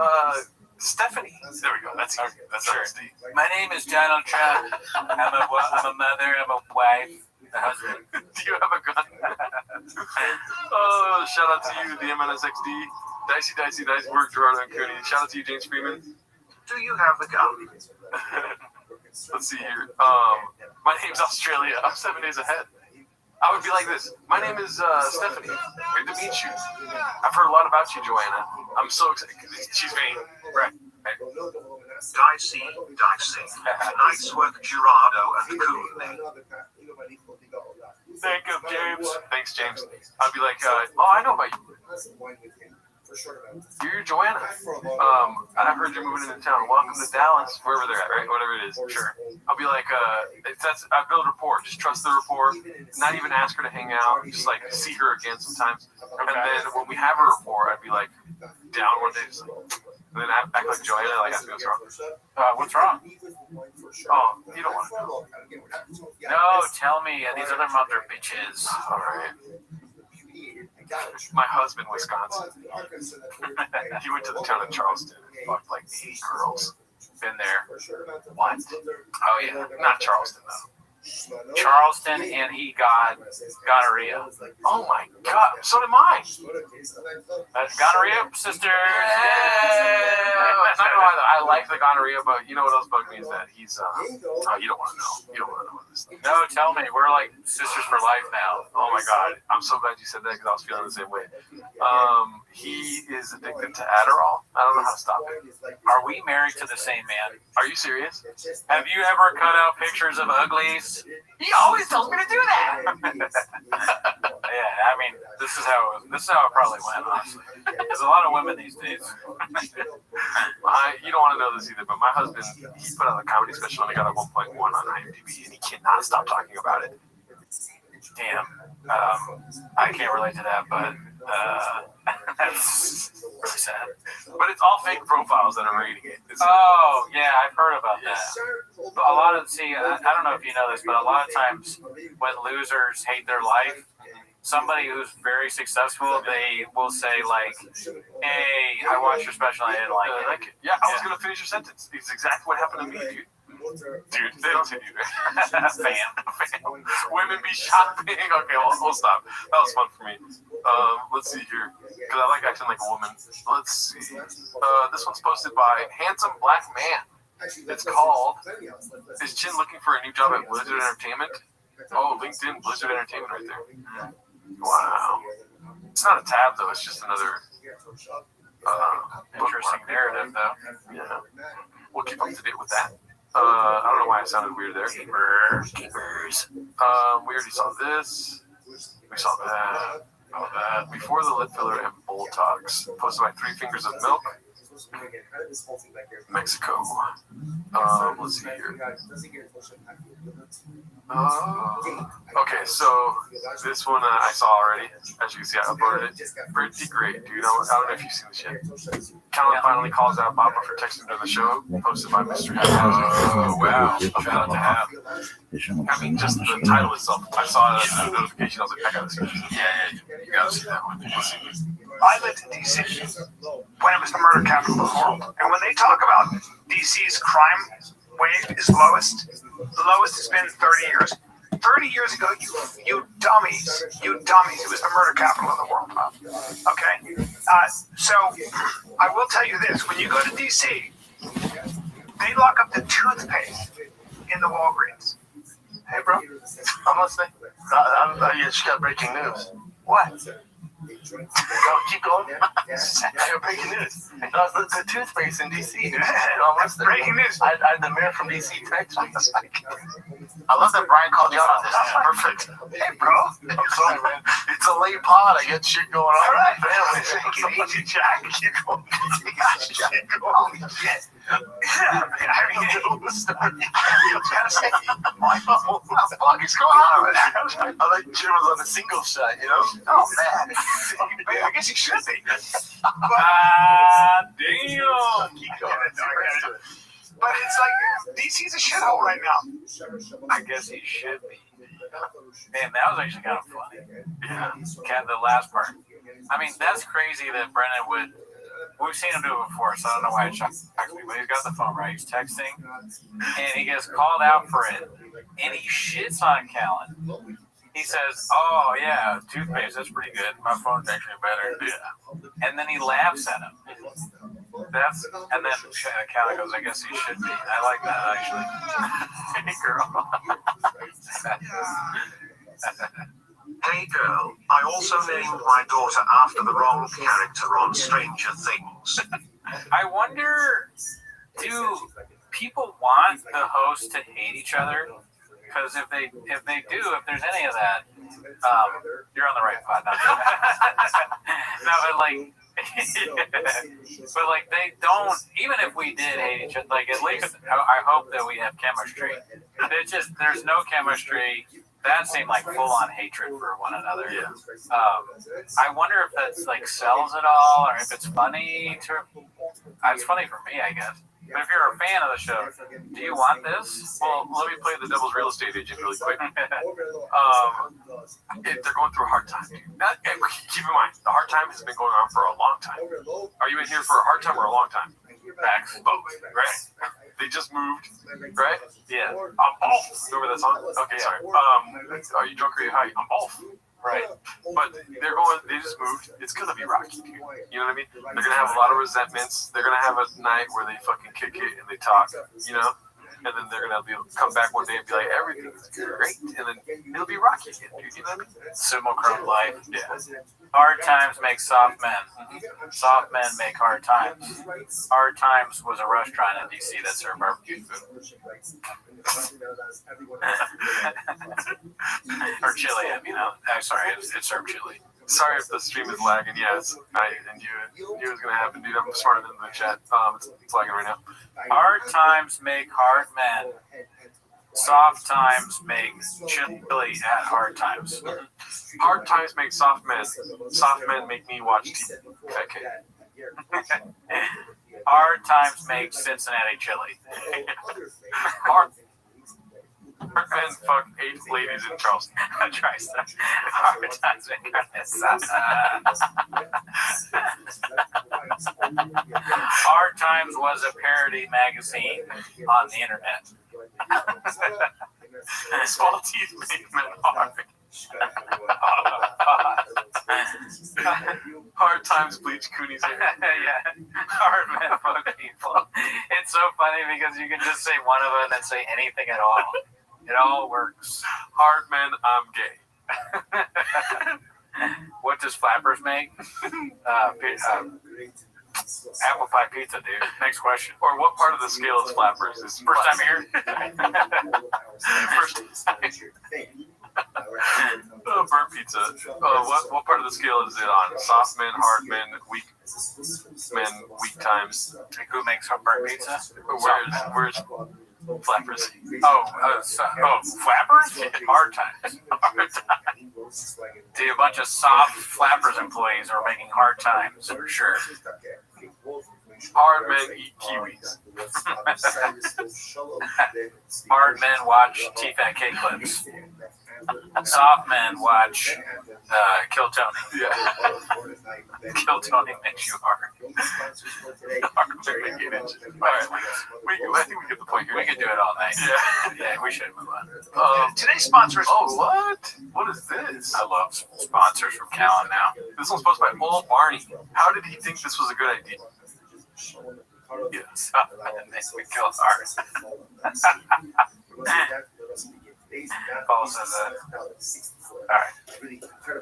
Stephanie. There we go. That's easy. That's sure. My name is Donald Trump. I'm a mother. I'm a wife. A husband. Do you have a gun? Oh, shout out to you, the MNSXD. Dicey, work, Gerardo and Cooney. Shout out to you, James Freeman. Do you have a gun? Let's see here. My name's Australia. I'm 7 days ahead. I would be like this. My name is Stephanie. Good to meet you. I've heard a lot about you, Joanna. I'm so excited. She's vain. Right. Dicey. Nice work, Gerardo and Cooney. Thank you, James. Thanks, James. I'd be like, I know about you. You're Joanna. I heard you're moving into town. Welcome to Dallas, wherever they're at, right? Whatever it is. Sure. I'll be like, I build rapport. Just trust the rapport. Not even ask her to hang out. Just like see her again sometimes. And then when we have a rapport, I'd be like down one day, just like, and then act like Joanna, like ask me what's wrong. What's wrong? Oh, you don't want to know. No, tell me. These other mother bitches. All right. My husband, Wisconsin. He went to the town of Charleston and fucked like 80 girls. Been there. What? Oh yeah. Not Charleston though. Charleston, and he got gonorrhea. Oh my God! So did mine. Gonorrhea, sister. I like the gonorrhea, but you know what else bugged me is that he's. You don't want to know. You don't want to know this stuff. No, tell me. We're like sisters for life now. Oh my God! I'm so glad you said that because I was feeling the same way. He is addicted to Adderall. I don't know how to stop it. Are we married to the same man? Are you serious? Have you ever cut out pictures of uglies? He always tells me to do that. Yeah, I mean, this is how it probably went, honestly. There's a lot of women these days. You don't want to know this either, but my husband, he put out a comedy special and he got a 1.1 on IMDb, and he cannot stop talking about it. Damn. I can't relate to that, but that's really sad. But it's all fake profiles that are rating it. Oh, yeah, I've heard about that. A lot of, I don't know if you know this, but a lot of times when losers hate their life, somebody who's very successful, they will say like, hey, I watched your special, I didn't like it. Yeah, I was going to finish your sentence. It's exactly what happened to me, dude. Dude, they don't say dude. Fan. Women be shopping. Okay, we'll stop. That was fun for me. Let's see here. Because I like acting like a woman. Let's see. This one's posted by Handsome Black Man. It's called, Is Chin looking for a new job at Blizzard Entertainment? Oh, LinkedIn, Blizzard Entertainment right there. Wow. It's not a tab, though. It's just another interesting narrative, though. Yeah. We'll keep up to date with that. I don't know why it sounded weird there. Keepers. We already saw this. We saw that. Before the lip filler and bowl talks. Posted by 3 Fingers of Milk. Mexico. Let's see here. Okay, so this one I saw already. As you can see, I uploaded it. Pretty great, dude. I don't know if you've seen this yet. Callan finally calls out Baba for texting during the show. Posted by Mr. Oh, wow. I'm glad to have. I mean, just the title itself. I saw it as a notification. I was like, I gotta see this. Yeah, you gotta see that one. I lived in D.C. when it was the murder capital of the world. And when they talk about D.C.'s crime wave is lowest, the lowest has been 30 years. 30 years ago, you dummies, it was the murder capital of the world. Okay? So I will tell you this. When you go to D.C., they lock up the toothpaste in the Walgreens. Hey, bro. I'm listening. You just got breaking news. What? keep going. I got breaking news. The toothpaste in DC, dude. Almost there. Breaking news. I had the mayor from DC text me. I love that Brian called you out on this. Perfect. Hey, bro. I'm sorry, man. It's a late pod. I got shit going on. All right, family. Take it easy, Jack. Keep going. Holy shit. Yeah, I mean, what the fuck is going on over there? I like Jim was on a single shot, you know? Oh, man. I guess he should be. Damn. Keep going. But it's like, DC's a shithole right now. I guess he should be. Man, that was actually kind of funny. Yeah. The last part. I mean, that's crazy that Brennan would. We've seen him do it before, so I don't know why it shocks me. But he's got the phone right. He's texting, and he gets called out for it, and he shits on Callan. He says, "Oh yeah, toothpaste. That's pretty good. My phone's actually better." Yeah. And then he laughs at him. And then Callan goes, "I guess he should be." I like that actually. Hey girl. Hey girl, I also named my daughter after the wrong character on Stranger Things. I wonder, do people want the hosts to hate each other? Because if they do, if there's any of that, you're on the right pod. No, but like, but like they don't. Even if we did hate each other, like at least I hope that we have chemistry. It's just there's no chemistry. That seemed like full-on hatred for one another. Yeah. I wonder if that's like sells it all, or if it's funny to. It's funny for me, I guess. But if you're a fan of the show, do you want this? Well, let me play the devil's real estate agent really quick. They're going through a hard time. Keep in mind, the hard time has been going on for a long time. Are you in here for a hard time or a long time? Facts, both, right? They just moved, right? Yeah. I'm off. Remember that song? Okay, sorry. Are you drunk or are you high? I'm off. Right. But they just moved. It's gonna be rocky, dude. You know what I mean? They're gonna have a lot of resentments. They're gonna have a night where they fucking kick it and they talk, you know? And then they're gonna come back one day and be like, everything's great, and then it'll be rocky again, dude. You know what I mean? Simulchrome life. Yeah. Hard times make soft men. Soft men make hard times. Hard Times was a restaurant in DC that served barbecue food. Or chili, I mean. I'm sorry, it served chili. Sorry if the stream is lagging. Yes, I knew it was gonna happen, dude. I'm smarter than the chat. It's lagging right now. Hard times make hard men. Soft times make chili at hard times. Hard times make soft men. Soft men make me watch Fat Kid. Hard times make Cincinnati chili. And fuck 8 ladies in Charleston. TriStar. Hard times make Hard Times was a parody magazine on the internet. Small teeth make men hard. Hard times bleach Cooney's hair. Yeah. Hard men fuck people. It's so funny because you can just say one of them and say anything at all. It all works. Hard men, I'm gay. What does Flappers make? Apple pie pizza, dude. Next question. Or what part of the scale is Flappers? Is first time here? First time. Burnt pizza. What part of the scale is it on? Soft men, hard men, weak men, weak times. Who makes burnt pizza? Where's Flappers? Flappers? Hard times. Hard times. A bunch of soft Flappers employees are making hard times, for sure. Hard men eat kiwis. Hard men watch T-Fat-K clips. Soft men watch Kill Tony. Yeah. Kill Tony makes you hard. Hard men make it inches. Alright, I think we get the point here. We could do it all night. Yeah, we should move on. Today's sponsor is... Oh, what? What is this? I love sponsors from Callan now. This one's sponsored by Old Barney. How did he think this was a good idea? Yes. We kill hard. Paul says that.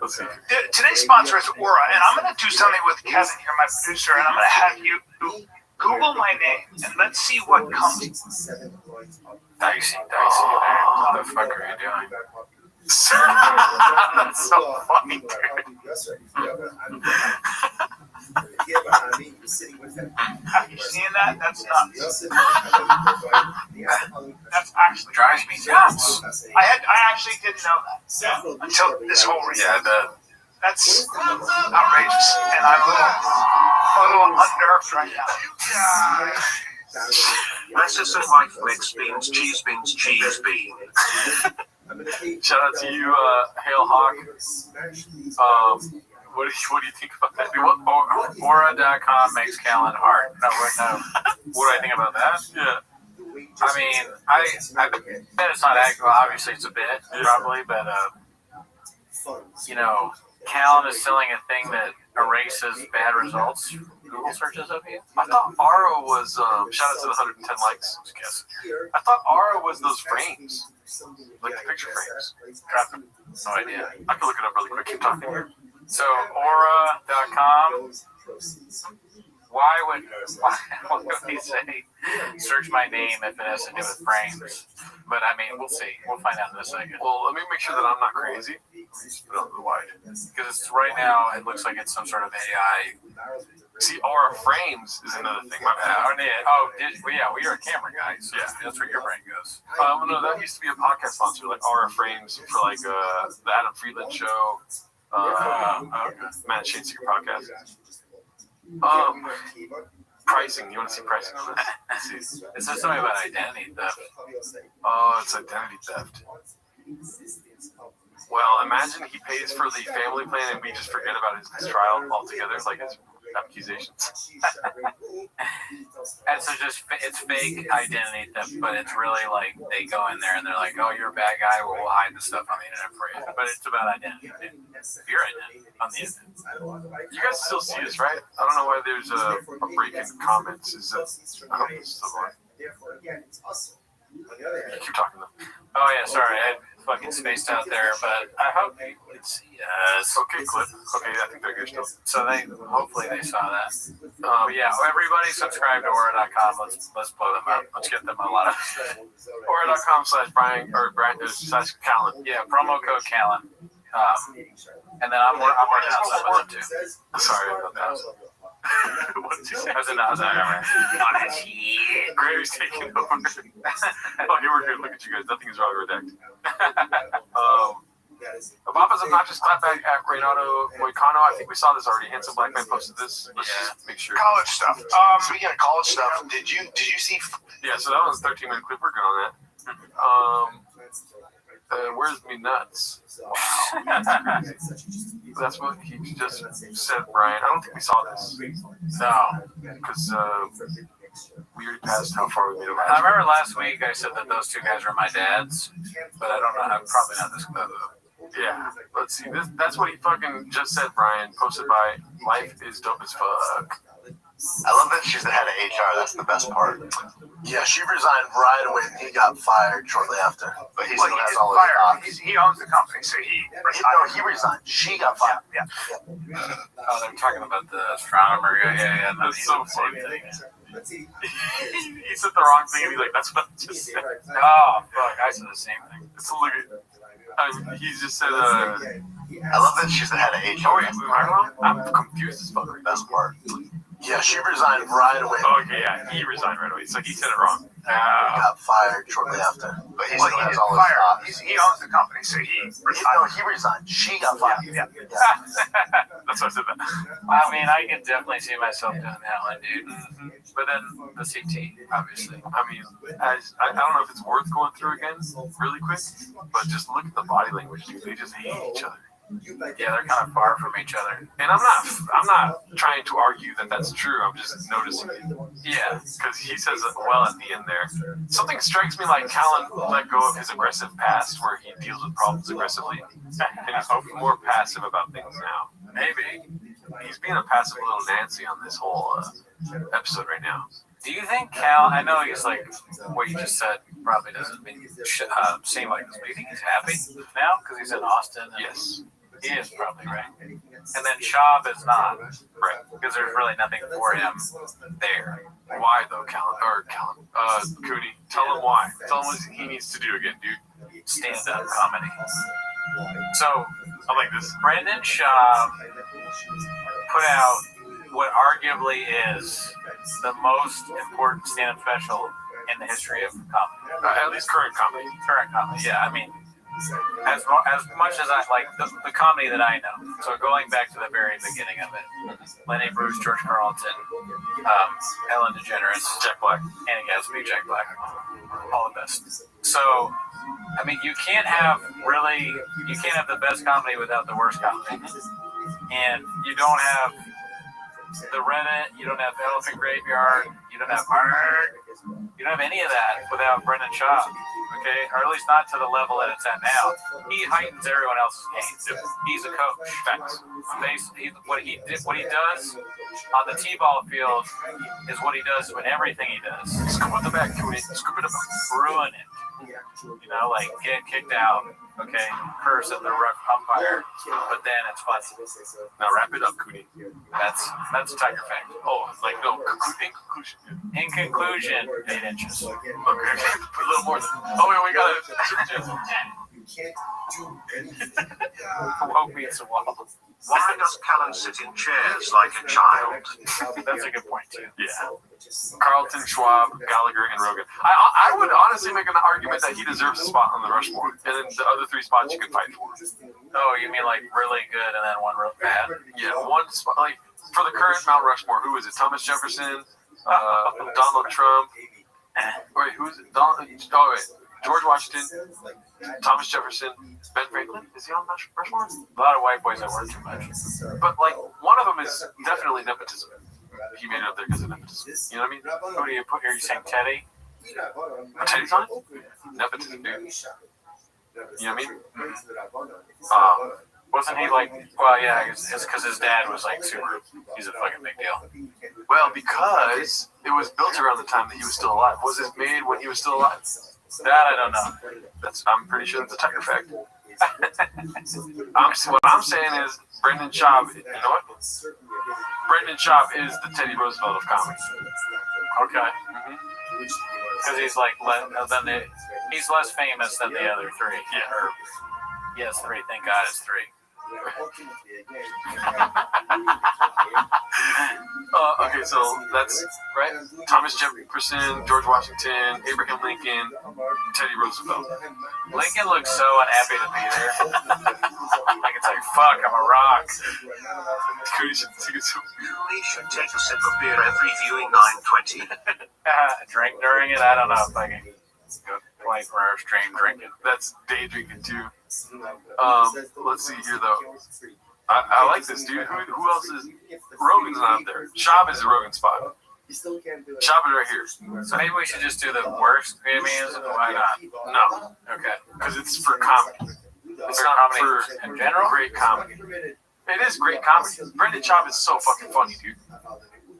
Let's see. Today's sponsor is Aura, and I'm going to do something with Kevin here, my producer, and I'm going to have you Google my name, and let's see what comes. Dicey. What the fuck are you doing? That's so funny, dude. Have you seen that? That's nuts. That's actually drives me nuts. I actually didn't know that until this whole reason. Yeah, that's outrageous, and I'm a little unnerved right now. Lettuce and white mixed beans, cheese beans, cheese beans. Shout out to you, Hail Hawk. What do you think about that? Aura.com makes Callan hard. No. What do I think about that? Yeah. I mean, I bet it's not accurate. Well, obviously, it's a bit, probably, but Callan is selling a thing that erases bad results. Google searches of you. I thought Aura was shout out to the 110 likes. I thought Aura was those frames, like the picture frames. No idea. I can look it up really quick. Keep talking here. So Aura.com. Why would he say search my name if it has to do with frames? But I mean, we'll see. We'll find out in a second. Well, let me make sure that I'm not crazy. Put it on the wide. Because it's right now, it looks like it's some sort of AI. See, Aura Frames is another thing. My bad. We are a camera guy, so that's where your brain goes. No, that used to be a podcast sponsor, like Aura Frames for like the Adam Friedland show, Matt Shade's Secret podcast. Pricing. You want to see pricing on this? Let's see. It says something about identity theft. Oh, it's identity theft. Well, imagine he pays for the family plan and we just forget about his trial altogether, like his accusations. And so it's fake identity theft, but it's really like they go in there and they're like, oh, you're a bad guy, we'll hide the stuff on the internet for you. But it's about identity. Your identity on the internet. You guys still see this, right? I don't know why there's a break in comments. Is it? I hope it's still on. Keep talking though. Oh yeah, sorry, I fucking spaced out there, but I hope you could see us. Okay, clip. Okay, I think they're good still. So hopefully they saw that. Everybody subscribe to Aura.com. Let's blow them up. Let's get them a lot of Aura.com/Brian/Callan. Yeah, promo code Callan. And then I'm working on some of them too. Sorry about that. What did you say? How's it not? Gravy's taking over. Oh, here we're good. Look at you guys. Nothing is wrong with that. Obama's obnoxious clapback at Renato Moicano. I think we saw this already. Handsome Black Man posted this. Let's just make sure. College stuff. Speaking of college stuff, did you see? Yeah, so that was a 13-minute clip. We're good on that. Where's me nuts? Wow, that's what he just said, Brian. I don't think we saw this. No, because we already passed how far we made it. I remember last week I said that those two guys were my dads, but I don't know. I'm probably not this close. Yeah, let's see. That's what he fucking just said, Brian. Posted by Life is Dope as Fuck. I love that she's the head of HR. That's the best part. Yeah, she resigned right away and he got fired shortly after. But he still has all his jobs. He owns the company, so he resigned. She got fired. Yeah. Oh, they're talking about the astronomer. Yeah. That's so funny. He said the wrong thing and he's like, that's what I just said. Oh, fuck. I said the same thing. So look at, he just said, I love that she's the head of HR. I'm confused as fuck. Best part. Yeah, she resigned right away. Okay, yeah, he resigned right away. So he said it wrong. He got fired shortly after. But he still has all his jobs. He owns the company, so he resigned. She got fired. Yeah. That's why I said that. I mean, I can definitely see myself doing that one, dude. Mm-hmm. But then the CT, obviously. I mean, I don't know if it's worth going through again really quick, but just look at the body language, dude. They just hate each other. Yeah, they're kind of far from each other. And I'm not trying to argue that that's true. I'm just noticing it. Yeah, because he says it well at the end there. Something strikes me like Callan let go of his aggressive past, where he deals with problems aggressively, and he's more passive about things now. Maybe he's being a passive little Nancy on this whole episode right now. Do you think Cal? I know he's like what you just said probably doesn't seem like this, but do you think he's happy now because he's in Austin? Yes. He is probably, right? And then Schaub is not, right? Because there's really nothing for him there. Why though, Cooney? Tell him why. Tell him what he needs to do again, dude. Stand-up comedy. So I like this. Brendan Schaub put out what arguably is the most important stand-up special in the history of comedy. At least current comedy. Current comedy, yeah. I mean, as much as I like the comedy that I know. So going back to the very beginning of it, Lenny Bruce, George Carlton, Ellen DeGeneres, Jack Black, Annie Gatsby, Jack Black, all the best. So, I mean, you can't have the best comedy without the worst comedy, and you don't have the Reddit, you don't have the Elephant Graveyard, you don't have Mark, you don't have any of that without Brendan Schaub. Okay, or at least not to the level that it's at now. He heightens everyone else's game. He's a coach. Facts. What he does on the t-ball field is what he does with everything he does. Scoop it back, scoop it up, ruin it. You know, like get kicked out. Okay, curse at the ref umpire, but then it's funny. Now wrap it up, Cooney. That's Tiger Fact. Oh, like no. In conclusion. In conclusion, 8 inches. Okay, put a little more. Oh wait, we got it. You can't do anything. Woke meets a wall. Why does Callan sit in chairs like a child? That's a good point too. Yeah. Carlton, Schwab, Gallagher, and Rogan. I would honestly make an argument that he deserves a spot on the Rushmore, and then the other 3 spots you can fight for. Oh, you mean like really good and then one real bad? Yeah, one spot. Like for the current Mount Rushmore, who is it? Thomas Jefferson, Donald Trump. Wait, who is it? George Washington, Thomas Jefferson, Ben Franklin. Is he on Rushmore? A lot of white boys that work too much. But like one of them is definitely nepotism. He made it up there because of nepotism. You know what I mean? Who do you put here? You saying Teddy? Teddy's on it? Nepotism, dude. You know what I mean? Wasn't he like? Well, yeah, it's because his dad was like super. He's a fucking big deal. Well, because it was built around the time that he was still alive. Was it made when he was still alive? That I don't know. I'm pretty sure that's a Tiger Fact. What I'm saying is Brendan Schaub. You know what? Brendan Schaub is the Teddy Roosevelt of comedy. Okay. Because he's like he's less famous than the other 3. Yeah. Or, he has 3. Thank God it's 3. Okay, so that's right. Thomas Jefferson, George Washington, Abraham Lincoln, Teddy Roosevelt. Lincoln looks so unhappy to be there. I can say, fuck, I'm a rock. We should take a sip of beer every viewing 9:20. Drink during it? I don't know if I can go 24-hour stream drinking. That's day drinking too. Let's see here though. I like this dude. Who else is? Rogan's not up there. Schaub is the Rogan spot. Schaub is right here. So maybe we should just do the worst Grammys. Why not? No. Okay. Because it's for comedy. It's not comedy for in general. Great comedy. It is great comedy. Brendan Schaub is so fucking funny, dude.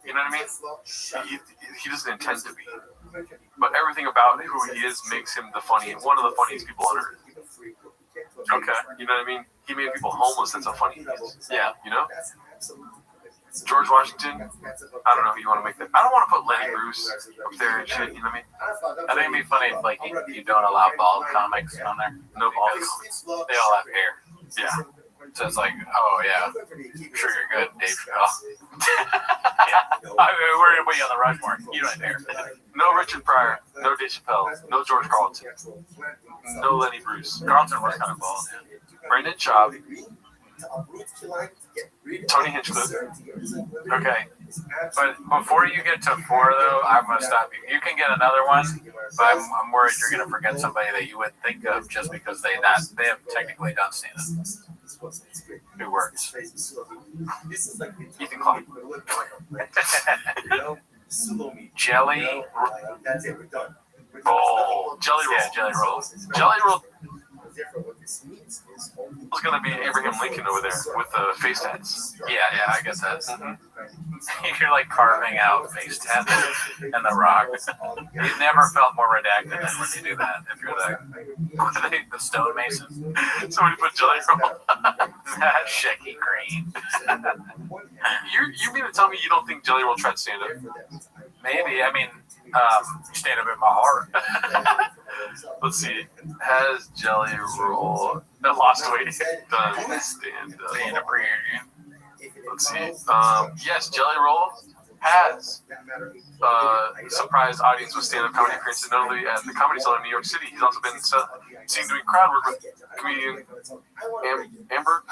You know what I mean? He doesn't intend to be, but everything about who he is makes him one of the funniest people on earth. Okay. You know what I mean? He made people homeless. That's how funny he is. Yeah. You know? George Washington. I don't know who you want to make that. I don't want to put Lenny Bruce up there and shit. You know what I mean? I think it'd be funny if like you don't allow bald comics on there. No bald comics. They all have hair. Yeah. So it's like, oh yeah, I'm sure you're good, Dave Chappelle. I mean, we're gonna put you on the Rushmore. You don't have hair. No Richard Pryor. No Dave Chappelle. No George Carlton. No Lenny Bruce. Carlton was kind of bald. Brendan Schaub. Tony Hinchcliffe. Okay. But before you get to 4, though, I'm going to stop you. You can get another one, but I'm worried you're going to forget somebody that you wouldn't think of just because they have technically done stand-up. Who works? Ethan Klein. Jelly. Oh, Jelly Roll. Yeah, Jelly Roll. Jelly Roll. was gonna be Abraham Lincoln over there with face tats. Yeah, I get that. You're like carving out face tats and the Rock. You've never felt more redacted than when you do that. If you're the stonemason. Somebody put Jelly Roll. Shecky green. You mean to tell me you don't think Jelly Roll tried to stand up? Maybe. I mean, stand up in my heart. Let's see. Has Jelly Roll lost weight? Done stand up. Stand up reunion. Let's see. Yes, Jelly Roll has surprised audience with stand-up comedy appearances, not only at the Comedy Cellar in New York City. He's also been seen doing crowd work with comedian Amber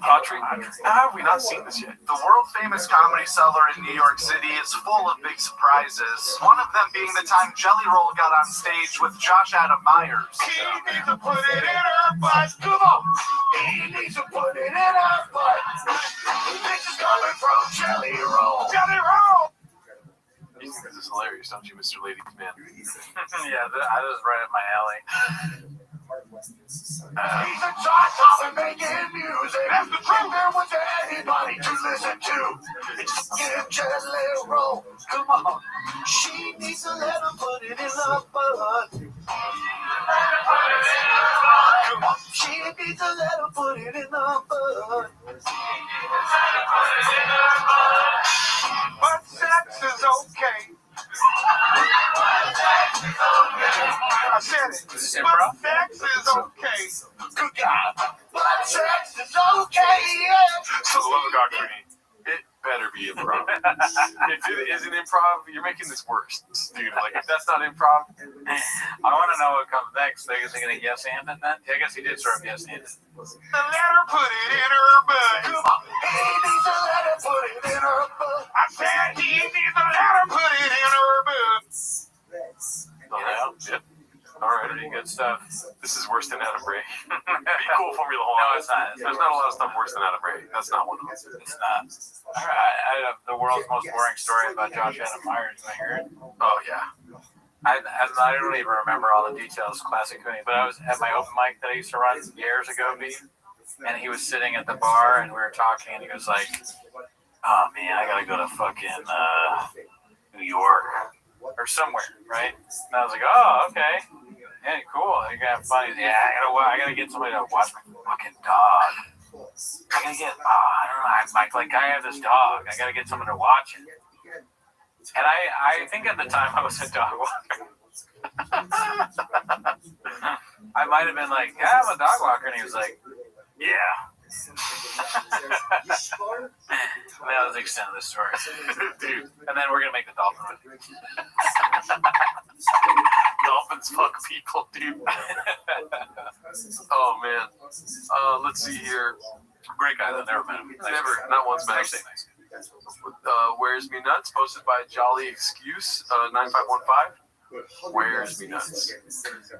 Autry. How have we not seen this yet? The world-famous Comedy Cellar in New York City is full of big surprises. One of them being the time Jelly Roll got on stage with Josh Adam Myers. He needs to put it in her butt. Come on. He needs to put it in her butt. This is coming from Jelly Roll. Jelly Roll. You think this is hilarious, don't you, Mr. Ladies Man? Yeah, I was right up my alley. He's a top and making music. That's the truth. There was anybody to listen to. It's fucking Jelly Roll. Come on. She needs to let him put it in her butt. Come on. She needs to let him put it in her butt. But sex is okay. I said it. But sex is okay. Good God. But sex is okay. For the love of God, Cooney, it better be improv. If it isn't improv, you're making this worse, dude. Like, if that's not improv, I want to know what comes next. Is he going to yes and it then? Yeah, I guess he did sort of yes and it. Let her put it in her butt. Come on. He needs to let her put it in her butt. I said he needs to let her put it in her butt. Yep. All right. Pretty good stuff. This is worse than Adam Ray. Be cool, Formula One. No, it's not. There's not a lot of stuff worse than Adam Ray. That's not one of them. It's not. All right. I have the world's most boring story about Josh Adam Myers. You want to hear it? Oh, yeah. I don't even remember all the details, classic Cooney, but I was at my open mic that I used to run years ago, and he was sitting at the bar, and we were talking, and he was like, oh, man, I got to go to fucking New York or somewhere, right? And I was like, oh, okay. Yeah, cool. You're going to have fun. Yeah, I got to get somebody to watch my fucking dog. I got to get, I don't know, I have this dog. I got to get someone to watch it. And I think at the time I was a dog walker. I might have been like, yeah, I'm a dog walker. And he was like, yeah. And that was the extent of the story. Dude. And then we're going to make the dolphin with you. Dolphins fuck people, dude. Oh, man. Let's see here. Great guy, though. Never met him. Never. Not once met him. Actually, nice. Where's Me Nuts, posted by Jolly Excuse 9515. Where's Me Nuts?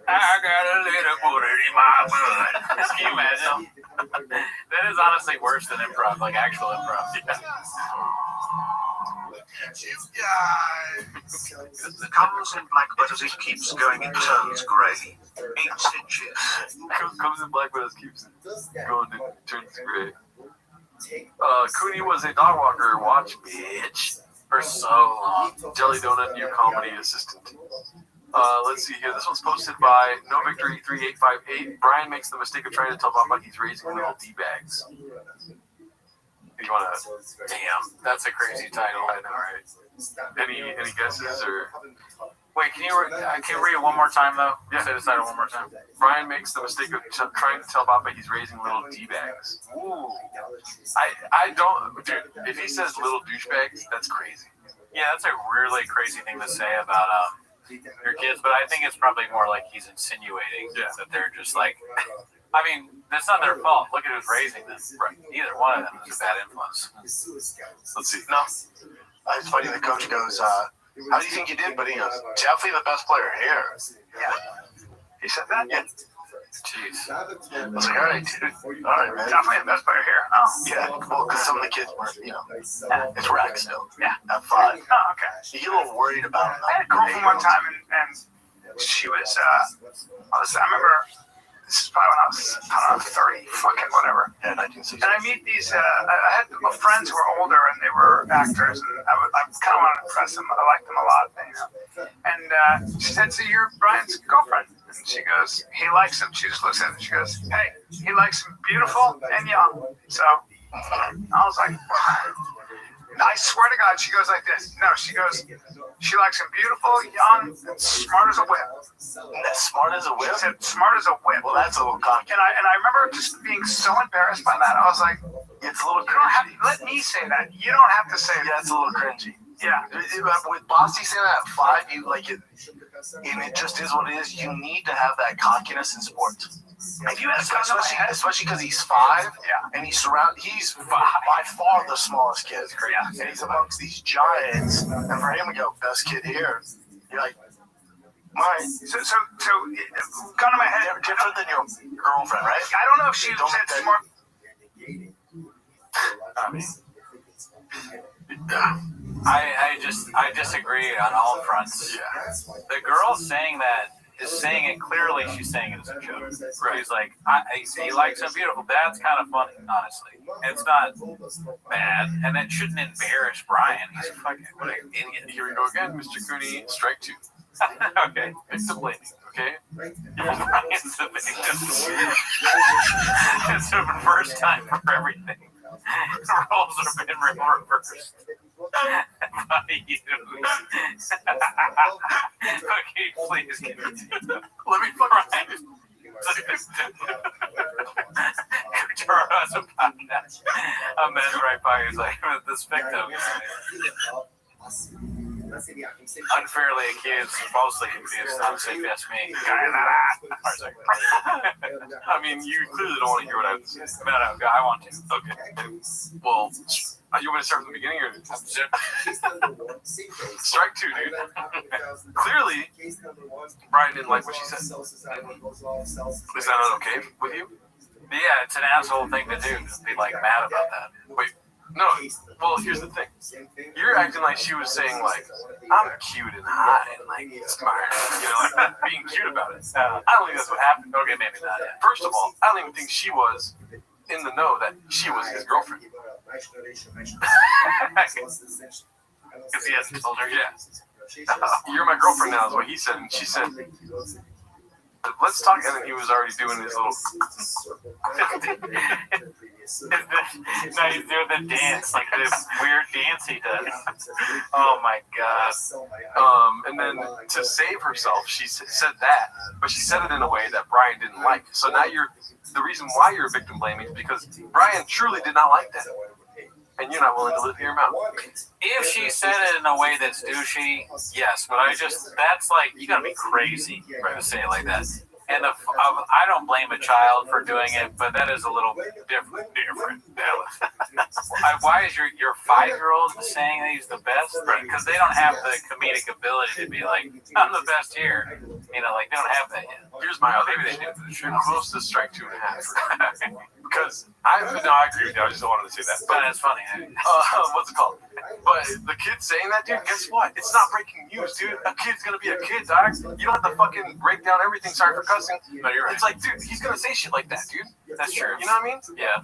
I got a little booty in my butt. Can you imagine? That is honestly worse than improv, like actual improv. Yeah. Comes in black, but as it keeps going, it turns grey. 8 stitches. Comes in black, but it keeps going to turns gray. Cooney was a dog walker. Watch, bitch. For so long. Jelly Donut, new comedy assistant. Let's see here. This one's posted by No Victory 3858. Brian makes the mistake of trying to tell Papa he's raising little D-bags. You wanna? Damn, that's a crazy title. I know, right? Any guesses or? Wait, can you read it one more time though? Yeah. Say the title one more time. Brian makes the mistake of trying to tell Papa he's raising little D-bags. Ooh. I don't, dude. If he says little douchebags, that's crazy. Yeah, that's a really crazy thing to say about your kids, but I think it's probably more like he's insinuating that they're just like. I mean, that's not their fault. Look at who's raising them. Right. Either one of them is a bad influence. Let's see. No, it's funny. The coach goes, "How do you think you did?" But he goes, "Definitely the best player here." Yeah. He said that. Yeah. Jeez. I was like, all right, dude. All right, man. Definitely the best player here. Oh. Yeah. Well, because some of the kids were, it's rec still. Yeah. At 5. Oh, okay. You get a little worried about them. I had a girlfriend one time, and she was, I remember this is probably when I was, I don't know, 30, fucking whatever. Yeah, 1960. And I meet these, I had friends who were older and they were actors, and I kind of wanted to impress them. I liked them a lot, you know. And she said, so you're Brian's girlfriend? And she goes, he likes him. She just looks at him and she goes, hey, he likes him beautiful and young. So I was like, I swear to God, she goes like this. No, she goes, she likes him beautiful, young, and smart as a whip. Smart as a whip? She said, smart as a whip. Well, that's a little cocky. And I remember just being so embarrassed by that. I was like, it's a little you don't have, let me say that. You don't have to say that. Yeah, it's a little cringy. Yeah. With Bossy saying that at 5, you like it, and it just is what it is. You need to have that cockiness in sports. If you had a gun to my head, especially because he's 5, and he's by far the smallest kid. Yeah. And he's amongst these giants, and for him to go, best kid here, you're like, mine. So, gun to my head. Different than your girlfriend, right? I don't know if she said smart. I mean, I disagree on all fronts. Yeah. The girl saying that is saying it clearly. She's saying it as a joke. Right. She's like, he likes him beautiful. That's kind of funny, honestly. It's not bad, and it shouldn't embarrass Brian. He's fucking what an idiot. Here we go again, Mr. Cooney. Strike 2. Okay. Victim blaming. Okay. Brian's the victim. It's the first time for everything. Roles have been reversed. Funny you. Okay, please continue. Let me Brian. Turn on some podcast. A man right by he's like, this victim unfairly accused, mostly confused. I'm saying that's me. I mean, you clearly don't want to hear what I have to say. No, I want to. Okay. Well, you want to start from the beginning or strike 2, dude? Clearly, Brian didn't like what she said. Is that not okay with you? Yeah, it's an asshole thing to do. To be like mad about that. Wait. No, well, here's the thing. You're acting like she was saying, like, I'm cute and hot and, like, smart. You know, like, being cute about it. I don't think that's what happened. Okay, maybe not. Yeah. First of all, I don't even think she was in the know that she was his girlfriend. Because he hasn't told her yet. You're my girlfriend now is what he said. And she said, let's talk. And then he was already doing his little... No, he's doing the dance, like this weird dance he does. Oh my god. And then to save herself, she said that, but she said it in a way that Brian didn't like. So now the reason why you're victim blaming is because Brian truly did not like that. And you're not willing to hear him out. If she said it in a way that's douchey, yes, but that's like, you gotta be crazy to say it like that. And I don't blame a child for doing it, but that is a little different. Why is your 5-year-old saying that he's the best? Because they don't have the comedic ability to be like, I'm the best here. You know, like they don't have that yet. Here's my other Maybe they do. You're close to strike 2.5. Because I agree with you. I just don't want to say that. But it's funny. What's it called? But the kid saying that, dude, guess what? It's not breaking news, dude. A kid's gonna be a kid, dog. You don't have to fucking break down everything. Sorry for cussing. No, you're right. It's like, dude, he's gonna say shit like that, dude. That's true. You know what I mean? Yeah.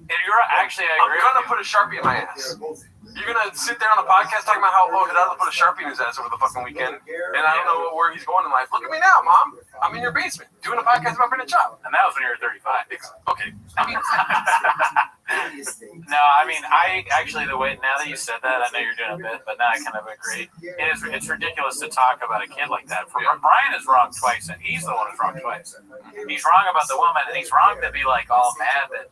And you're actually, I agree. I'm gonna put a Sharpie in my ass. You're gonna sit there on the podcast talking about how Hidalgo put a Sharpie in his ass over the fucking weekend, and I don't know where he's going in life. Look at me now, Mom. I'm in your basement doing a podcast about Brendan Chop. And that was when you were 35. Okay. No, I mean, I actually, the way, now that you said that, I know you're doing a bit, but now I kind of agree. It's ridiculous to talk about a kid like that. Brian is wrong twice, and he's the one who's wrong twice. He's wrong about the woman, and he's wrong to be like all mad that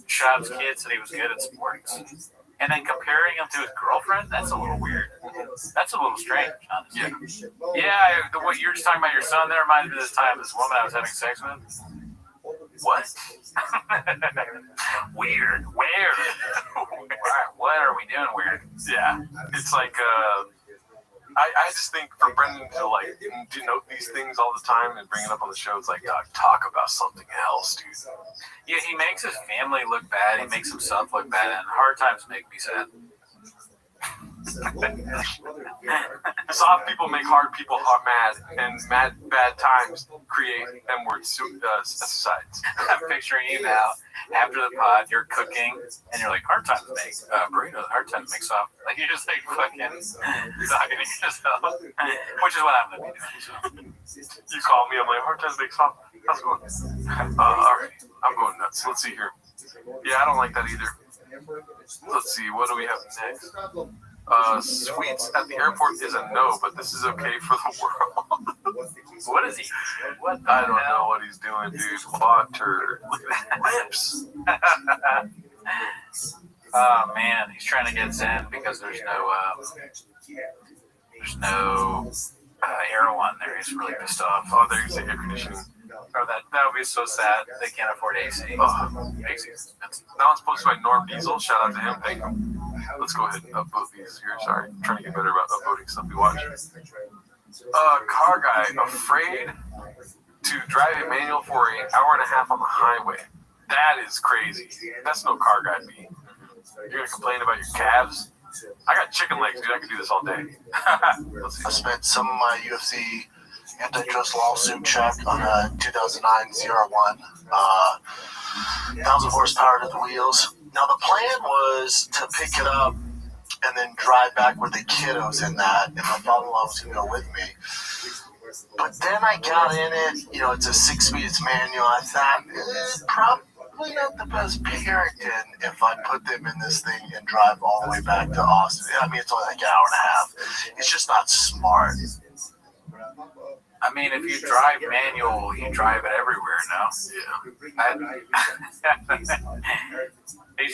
Shab's kid said he was good at sports. And then comparing him to his girlfriend, that's a little weird. That's a little strange, honestly. Yeah, what you're just talking about your son, that reminds me of this time this woman I was having sex with. What? Weird. Where? What are we doing weird? Yeah. It's like, I just think for Brendan to like denote these things all the time and bring it up on the show, it's like, dog, talk about something else, dude. Yeah, he makes his family look bad. He makes himself look bad, and hard times make me sad. Soft people make hard people mad, and bad times create M-word suicides. I'm picturing you now after the pod. You're cooking, and you're like, hard times make burritos. Hard times make soft. Like you're just like fucking talking to yourself, which is what I'm gonna be doing. So. You call me, I'm like, hard times make soft. How's it going? All right, I'm going nuts. Let's see here. Yeah, I don't like that either. Let's see, what do we have next? Sweets at the airport is a no, but this is okay for the world. What is he? What? I don't know what he's doing, dude. Water. Lips. Oh man, he's trying to get Zen because there's no air on there. He's really pissed off. Oh, there's the air conditioning. Oh, that would be so sad. They can't afford AC. AC is expensive. That one's posted by Norm Diesel. Shout out to him. Thank you. Let's go ahead and upvote these here. Sorry. I'm trying to get better about upvoting stuff we watch. Car guy afraid to drive a manual for an hour and a half on the highway. That is crazy. That's no car guy B. You're going to complain about your calves? I got chicken legs, dude. I could do this all day. I spent some of my UFC antitrust lawsuit check on a 2009 01. 1,000 horsepower to the wheels. Now, the plan was to pick it up and then drive back with the kiddos in that, and my father-in-law was going to go with me. But then I got in it, it's a 6-speed, it's manual. I thought, probably not the best parenting if I put them in this thing and drive all the way back to Austin. I mean, it's only like an hour and a half. It's just not smart. I mean, if you drive manual, you drive it everywhere now. Yeah. He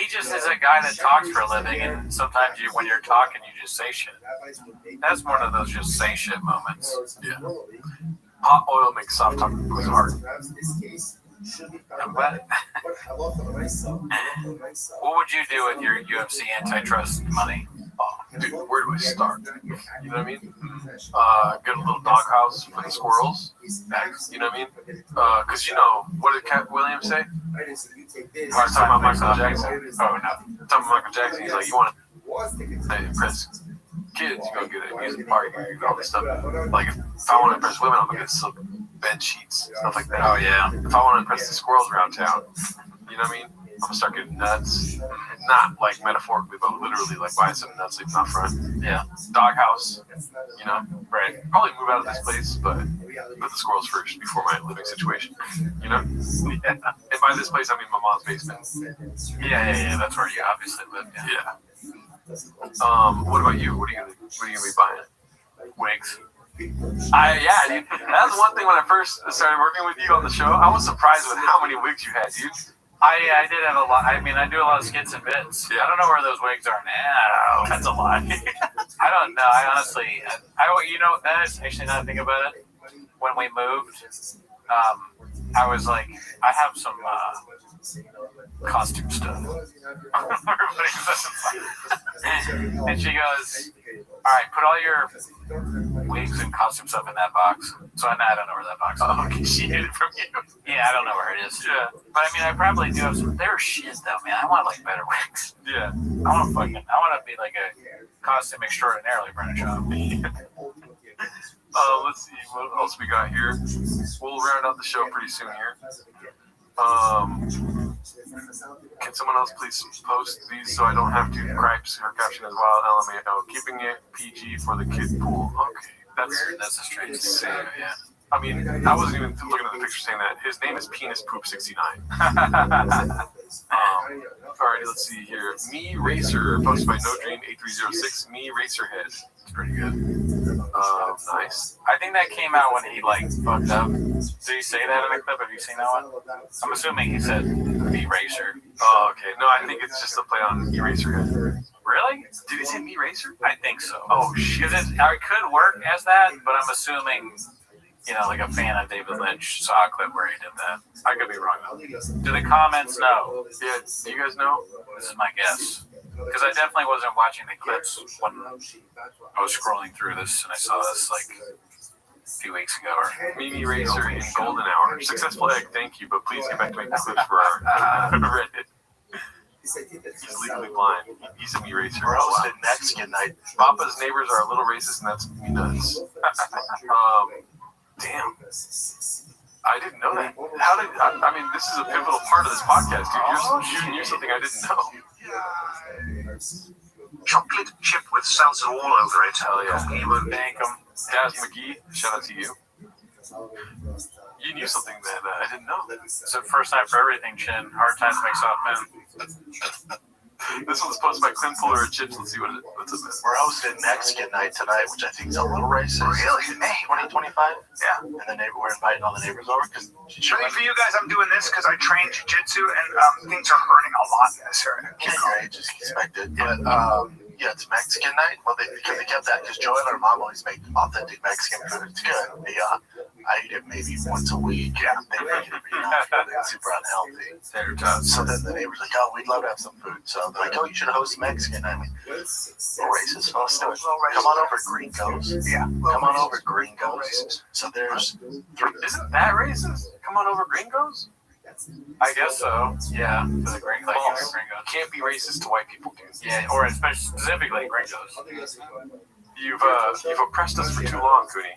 just is a guy that talks for a living, and sometimes when you're talking, you just say shit. That's one of those just say shit moments. Yeah. Hot oil makes soft talking really hard. What would you do with your UFC antitrust money? Dude, where do I start? You know what I mean? Get a little doghouse for the squirrels. You know what I mean? Because what did Cat Williams say? I was talking about Michael Jackson. Oh, no. Talking about Michael Jackson. He's like, you want to impress kids, you go get a music party, you get all this stuff. Like, if I want to impress women, I'm going to get silk bed sheets, stuff like that. Oh, yeah. If I want to impress the squirrels around town, you know what I mean? I'm gonna start getting nuts. Not like metaphorically, but literally like buy some nuts sleeping out front. Yeah. Doghouse, right. Probably move out of this place, but put the squirrels first before my living situation. Yeah. And by this place I mean my mom's basement. Yeah. That's where you obviously live. Yeah. What about you? What are you gonna be buying? Wigs. Dude, that's one thing when I first started working with you on the show. I was surprised with how many wigs you had, dude. I did have a lot. I mean, I do a lot of skits and bits. Yeah. I don't know where those wigs are now. That's a lie. I don't know. I honestly, that is actually now that I think about it. When we moved, I was like, I have some costume stuff. And she goes, all right, put all your wigs and costume stuff in that box. So I don't know where that box is. Oh, okay, she hid it from you. Yeah, I don't know where it is. Yeah. But I mean, I probably do have some. They're shit though, man. I want like better wigs. Yeah. I want to be like a costume extraordinarily British job. Let's see what else we got here. We'll round out the show pretty soon here. Can someone else please post these so I don't have to gripes her caption as well? LMAO. Keeping it PG for the kid pool. Okay, that's a strange thing. Yeah. I mean, I wasn't even looking at the picture saying that. His name is Penis Poop 69. Alrighty, let's see here. Me Racer, posted by No Dream 8306. Me Racerhead. It's pretty good. Nice. I think that came out when he fucked up. Did he say that in the clip? Have you seen that one? I'm assuming he said Me Racer. Oh, okay. No, I think it's just a play on Me Racerhead. Really? Did he say Me Racer? I think so. Oh shit. Because it could work as that, but I'm assuming. Like a fan of David Lynch saw a clip where he did that. I could be wrong though. Do the comments know? Yeah, do you guys know? This is my guess. Because I definitely wasn't watching the clips when I was scrolling through this and I saw this a few weeks ago. Mimi Racer in Golden Hour. Successful egg, thank you, but please get back to making clips for our Reddit. He's legally blind. He's an eraser. We're hosting Mexican night. Papa's neighbors are a little racist, and that's me nuts. Damn. I didn't know that. How did I mean? This is a pivotal part of this podcast, dude. You knew something I didn't know. Chocolate chip with salsa all over it. Hell yeah. Thank him. Daz McGee, shout out to you. You knew something that I didn't know. It's the first time for everything, Chin. Hard times make soft men. This one's posted by Clint Fuller of Chips. Let's see what's up there. We're hosting Mexican night tonight, which I think is a little racist. Really? Hey, 2025? Yeah. And then we're inviting all the neighbors over. For you guys, I'm doing this because I train jiu-jitsu and things are hurting a lot in this area. Okay, great. Just expected. But, yeah, it's Mexican night. Well, because they kept that, because Joy and her mom always make authentic Mexican food. It's good. I eat it maybe once a week. Yeah. They make it it's super unhealthy. So then the neighbor's like, oh, we'd love to have some food. So they're like, oh, you should host Mexican. I mean, we're racist. Let's do it. Come on over, Gringos. Yeah. Come on over, Gringos. So there's... Isn't that racist? Come on over, Gringos? I guess so. Yeah, to the Gringos. False. Can't be racist to white people, dude. Yeah, or especially specifically Gringos. You've oppressed us for too long, Cooney.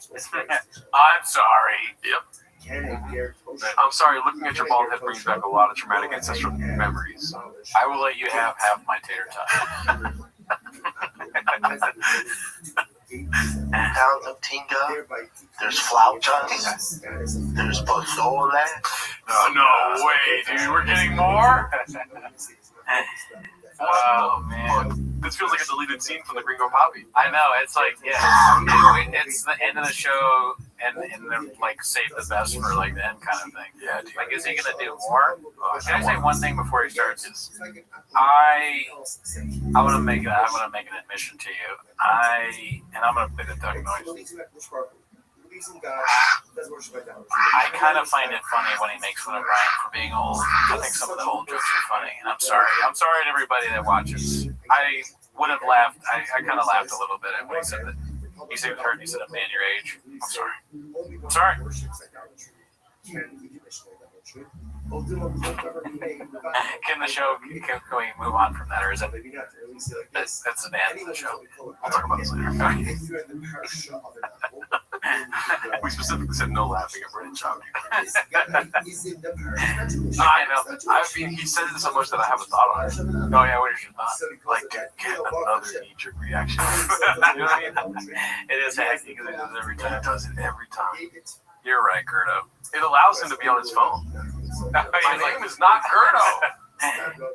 I'm sorry. Yep. I'm sorry, looking at your bald head brings back a lot of traumatic ancestral memories. I will let you have half my tater tot. Pounds of tinga. There's flautas. There's pozole. No way, dude. We're getting more? Oh, man. This feels like a deleted scene from the Gringo Poppy. I know. It's like, yeah. It's the end of the show, and they're like, save the best for like the end kind of thing. Yeah, dude. Like, is he going to do more? Can I say one thing before he starts? I want to make an admission to you. I'm going to play the duck noise. I kind of find it funny when he makes fun of Brian for being old. I think some of the old jokes are funny, and I'm sorry to everybody that watches. I would have laughed. I kind of laughed a little bit when he said that. He said he was hurt. He said, "A man your age." I'm sorry. Can the show? Can we move on from that, or is it? That's the end of the show. We'll talk about this later. We specifically said no laughing at Brennan Chop. I know. I mean, he said it so much that I have a thought on it. Oh yeah, what is your thought? Like, get another knee-jerk reaction. You know what I mean? It is hacky because it does it every time. It does it every time. You're right, Curto. It allows him to be on his phone. My name is not Curto.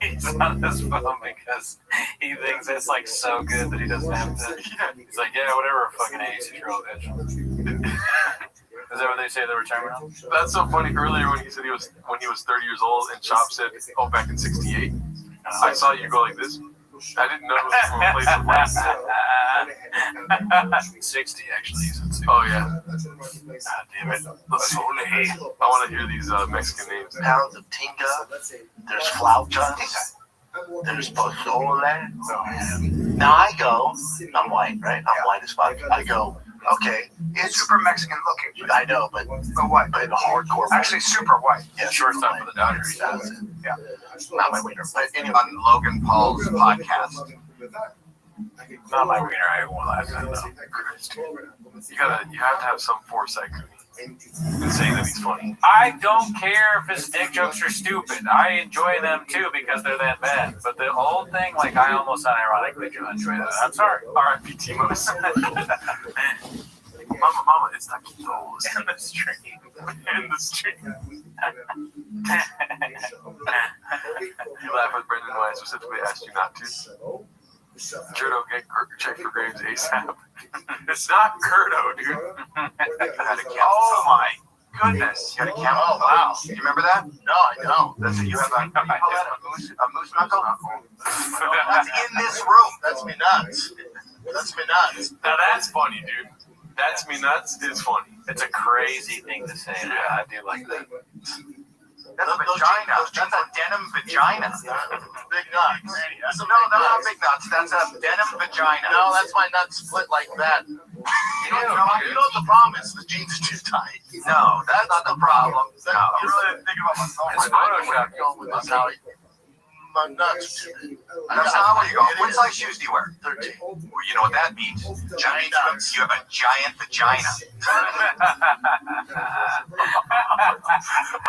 He's on his phone because he thinks it's like so good that he doesn't have to. He's like, yeah, whatever, fucking 86-year-old bitch. Is that what they say they were talking about? That's so funny. Earlier when he said he was 30 years old, and Chop said, "Oh, back in '68." I saw you go like this. I didn't know it was from a place of 60 actually. Oh yeah. God damn it. I want to hear these Mexican names. Pounds of tinga. There's flautas. There's pozole. Now I go. I'm white, right? I'm white as fuck. I go. Okay, it's super Mexican looking. I know, but what? But hardcore. Actually, super white. Yeah, shortstop for the Dodgers. Yeah, not my wiener. But anyway, on Logan Paul's podcast. Not my wiener. I won't laugh at it. You have to have some foresight, in saying that he's funny. I don't care if his dick jokes are stupid. I enjoy them too because they're that bad. But the old thing, like I almost unironically do enjoy that. I'm sorry. R.I.P. Timos. Mama, it's taquitos. In the stream. In the stream. You laugh at Brendan when I specifically asked you not to. Curto, get check for Graves ASAP. It's not Curto, dude. Oh my goodness. You got a camera? Oh, wow. You remember that? No, I don't. That's it. You have a moose knuckle? That's in this room. That's me nuts. That's me nuts. Now that's funny, dude. That's me nuts is funny. It's a crazy thing to say. Yeah, I do like that. That's a vagina. That's a denim vagina. Big nuts. No, they're not big nuts. That's a denim vagina. No, that's my nuts split like that. You know what the problem is? The jeans are too tight. No, that's not the problem. No. You really didn't think about myself. It's Photoshop. That's how my nuts. That's not what you go. What size shoes do you wear? 13. Well, you know what that means? That means you have a giant vagina.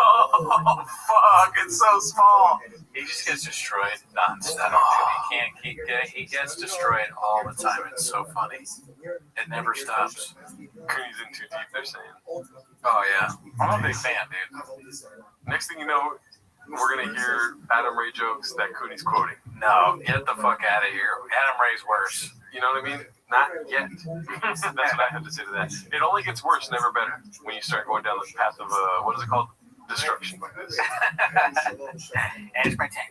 Oh, fuck, it's so small. He just gets destroyed nonstop. He gets destroyed all the time. It's so funny. It never stops. Cooney's in too deep, they're saying. Oh, yeah. I'm a big fan, dude. Next thing you know, we're going to hear Adam Ray jokes that Cooney's quoting. No, get the fuck out of here. Adam Ray's worse. You know what I mean? Not yet. That's what I have to say to that. It only gets worse, never better, when you start going down the path of, what is it called? Destruction like this. And it's my tank.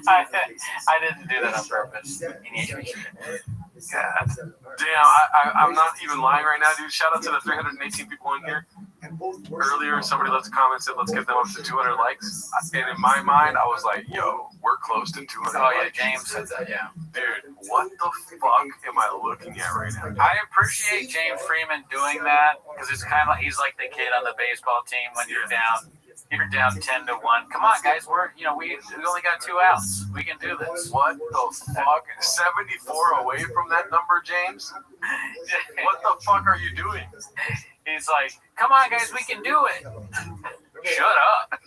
I didn't do that on purpose. God. Damn, I'm not even lying right now, dude. Shout out to the 318 people in here. Earlier, somebody left a comment said, let's get them up to 200 likes. And in my mind, I was like, yo, we're close to 200 Oh, yeah, likes. James said that, yeah. Dude, what the fuck am I looking at right now? I appreciate James Freeman doing that because it's kind of like he's like the kid on the baseball team when you're down 10-1. Come on, guys, we only got 2 outs. We can do this. What the fuck? 74 away from that number, James? What the fuck are you doing? He's like, come on, guys, we can do it. Shut up.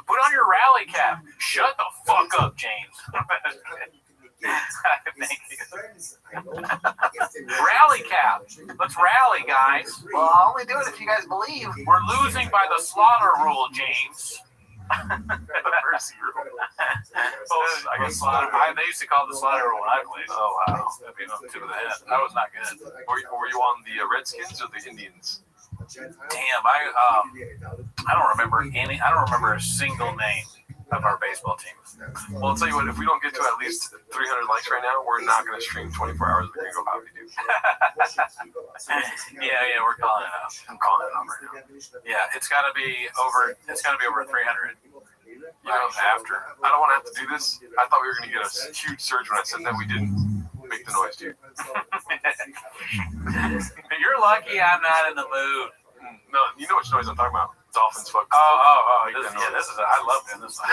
Put on your rally cap. Shut the fuck up, James. Thank you. Rally cap. Let's rally, guys. Well, I'll only do it if you guys believe. We're losing by the slaughter rule, James. The mercy rule. I guess slaughter. They used to call it the slaughter rule when I played. Oh, wow. That'd be up to the head. That was not good. Were you on the Redskins or the Indians? Damn, I don't remember any. I don't remember a single name of our baseball team. Well, I'll tell you what. If we don't get to at least 300 likes right now, we're not going to stream 24 hours. We're going to go how we do. Yeah, we're calling it out. I'm calling it out right now. Yeah, it's got to be over. It's got to be over 300. You know, after. I don't want to have to do this. I thought we were going to get a huge surge when I said that. We didn't. Make the noise, dude. You're lucky I'm not in the mood. No, you know which noise I'm talking about. Dolphins fuck. Oh. This is. I love doing this one.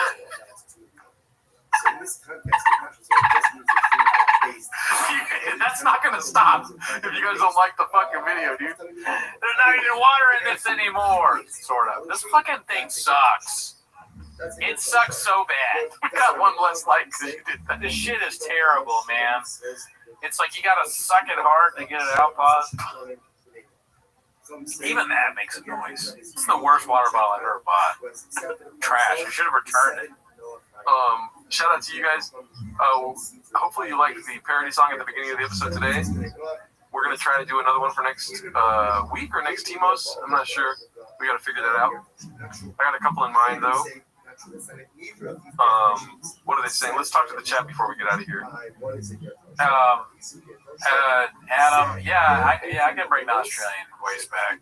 That's not gonna stop if you guys don't like the fucking video, dude. There's not even water in this anymore. Sort of. This fucking thing sucks. It sucks so bad. We got one less like because you did that. This shit is terrible, man. It's like you gotta suck it hard to get it out, pause. Even that makes a noise. It's the worst water bottle I've ever bought. Trash. I should have returned it. Shout out to you guys. Hopefully you liked the parody song at the beginning of the episode today. We're gonna try to do another one for next week or next Timos. I'm not sure. We gotta figure that out. I got a couple in mind though. What are they saying? Let's talk to the chat before we get out of here. Adam, I can bring the Australian voice back.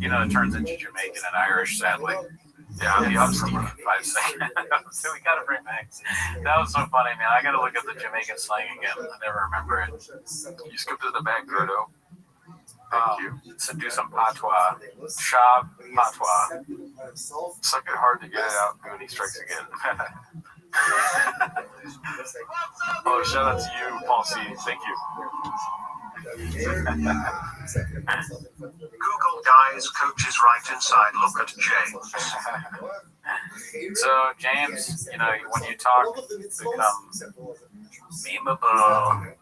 It turns into Jamaican and Irish, sadly. Yeah, I'm the upsteak. 5 seconds. So we gotta bring back. That was so funny, man. I gotta look at the Jamaican slang again. I never remember it. You skipped to the back, Gerdo. Thank you. So do some patois. Shab patois. Suck it hard to get it out when he strikes again. Oh, shout out to you, Paul C. Thank you. Google guys, coach is right inside. Look at James. So James, when you talk, become memeable.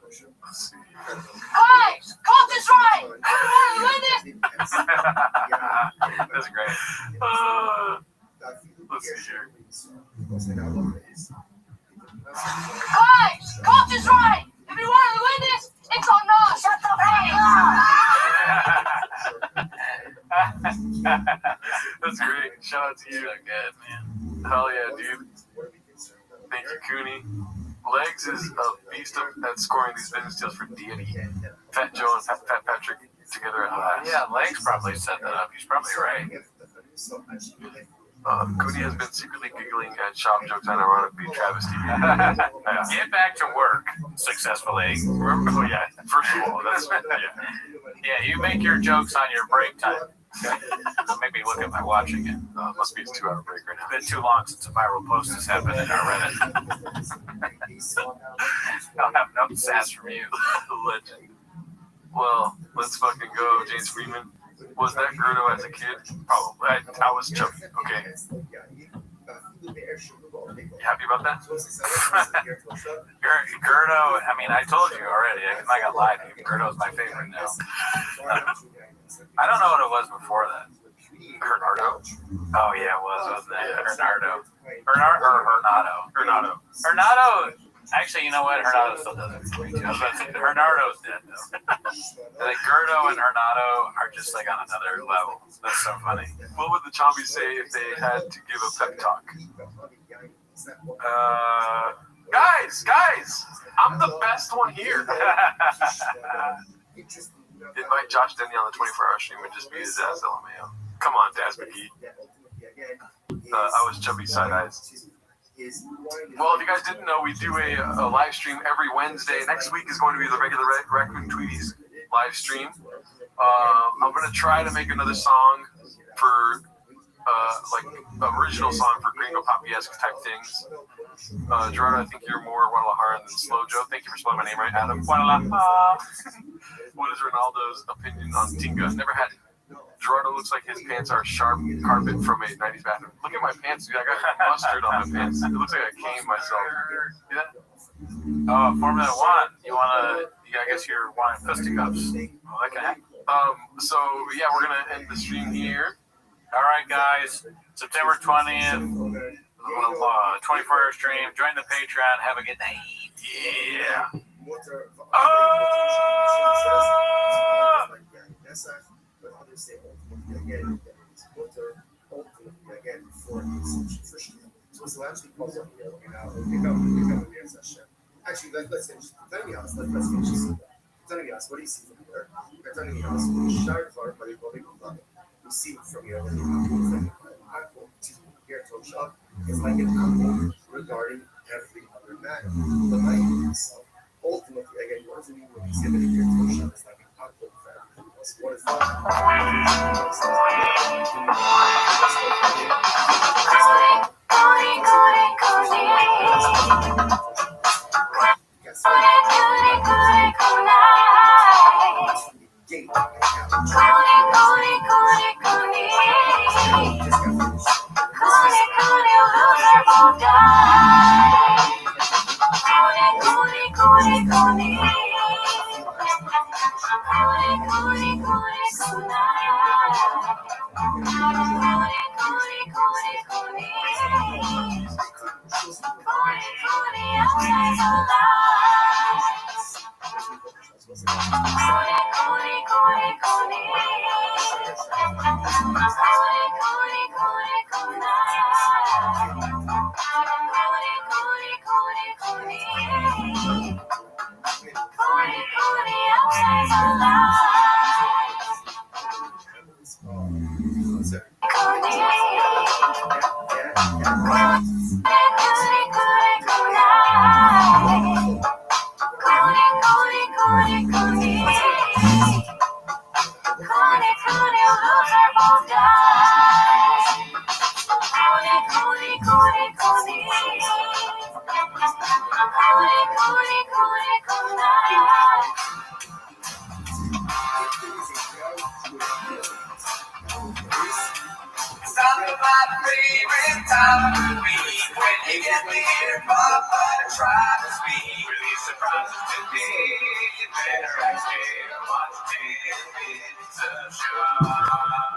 Guys, coach is right. Everyone win this. That's great. Let's see here. Guys, coach is right. If you want to win this, it's on us. Shut the fuck up. That's great. Shout out to you. So good, man. Hell yeah, dude. Thank you, Cooney. Legs is a beast at scoring these business deals for deity. Fat Joe and Fat Patrick together at last. Yeah, Legs probably set that up. He's probably right. Cooney has been secretly giggling at shop jokes on ironic beat travesty. Get back to work successfully. Oh, yeah, first of all, that's Yeah, you make your jokes on your break time. Maybe look at my watch again. Must be his 2-hour break right now. It's been too long since a viral post has happened in our Reddit. I'll have no sass from you. Legend. Well, let's fucking go, James Freeman. Was that Gerdo as a kid? Probably. I was chubby. Okay. You happy about that? Gerdo, I mean, I told you already. I'm not gonna lie to you. Gerdo's my favorite now. I don't know what it was before that. Hernardo? Oh yeah, it was, wasn't it? Hernardo. Hernado. Actually, you know what? Hernado still does it for me too. I was about to say, Hernardo's dead though. Like Gerdo and Hernado are just like on another level. That's so funny. What would the Chombies say if they had to give a pep talk? Guys, I'm the best one here. Invite Josh Denny on the 24-hour stream and just be his ass, LMAO. Come on, Daz McGee. I was chubby side eyes. Well, if you guys didn't know, we do a live stream every Wednesday. Next week is going to be the regular Raccoon Tweeties live stream. I'm going to try to make another song for, original song for Gringo Poppy-esque type things. Gerardo, I think you're more Guadalajara than Slow Joe. Thank you for spelling my name right, Adam. Guadalajara. What is Ronaldo's opinion on Tinga? Never had it. Gerardo looks like his pants are sharp carpet from a 90s bathroom. Look at my pants, dude. I got mustard on my pants. It looks like I came myself. See that? Oh, Formula One. I guess you're wanting fisticuffs. Well, that can happen. So, yeah, we're going to end the stream here. All right, guys. September 20th, 24-hour stream. Join the Patreon. Have a good night. Yeah. Actually, let's finish. Don't be honest. Let's finish this. Don't be honest. What do you see from here? Don't be honest. Sharp Clark, but you see from here. Here at Shop is like an apple regarding every other matter. But my myself, ultimately, again, what does it mean when you say that here at Shop is like an apple for everything else? What is that?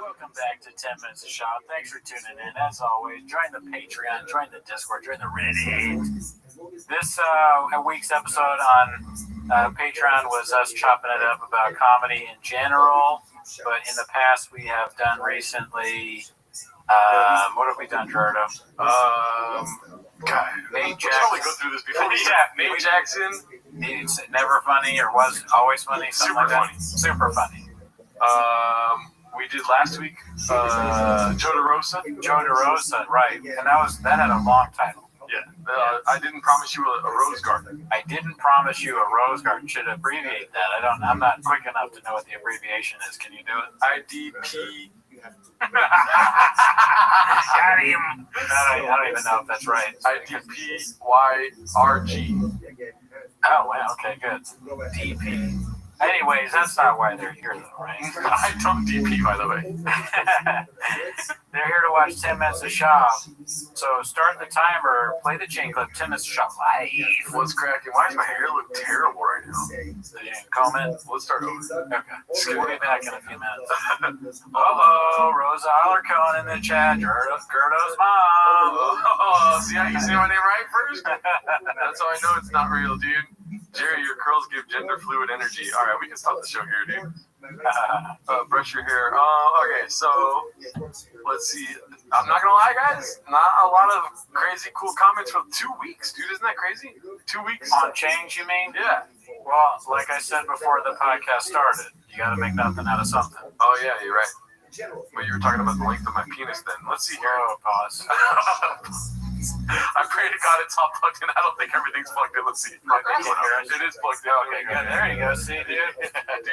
Welcome back to 10 Minutes of Shop. Thanks for tuning in. As always, join the Patreon, join the Discord, join the Reddit. This week's episode on Patreon was us chopping it up about comedy in general, but in the past we have done recently, what have we done, Gerardo? Mae Jackson. Go through this before. Yeah, Mae Jackson. It's never funny or was always funny. Super funny. Super funny. We did last week. Joe DeRosa. Joe DeRosa, right? And that had a long title. Yeah. I didn't promise you a rose garden. I didn't promise you a rose garden. Should abbreviate that. I'm not quick enough to know what the abbreviation is. Can you do it? IDP. Got him. I don't even know if that's right. IDPYRG. Oh, wow. Okay, good. DP. Anyways, that's not why they're here, though, right? I don't DP, by the way. They're here to watch 10 Minutes of Shop. So start the timer, play the chain clip, 10 Minutes of Shop live. What's cracking? Why does my hair look terrible right now? Comment? Let's start over. Okay. We'll be back in a few minutes. Hello, Rosa Alarcon in the chat. Gerdo's mom. Oh, see how you say my name right first? That's how I know it's not real, dude. Jerry, your curls give gender fluid energy. All right, we can stop the show here, dude. Brush your hair. Okay, so let's see. I'm not gonna lie, guys. Not a lot of crazy cool comments for 2 weeks, dude. Isn't that crazy? 2 weeks on change, you mean? Yeah. Well, like I said before the podcast started, you got to make nothing out of something. Oh yeah, you're right. But you were talking about the length of my penis then. Let's see here. Oh, pause. I pray to God it's all plugged in. I don't think everything's plugged in. Let's see. It is plugged in. Okay, good. There you go. See, dude.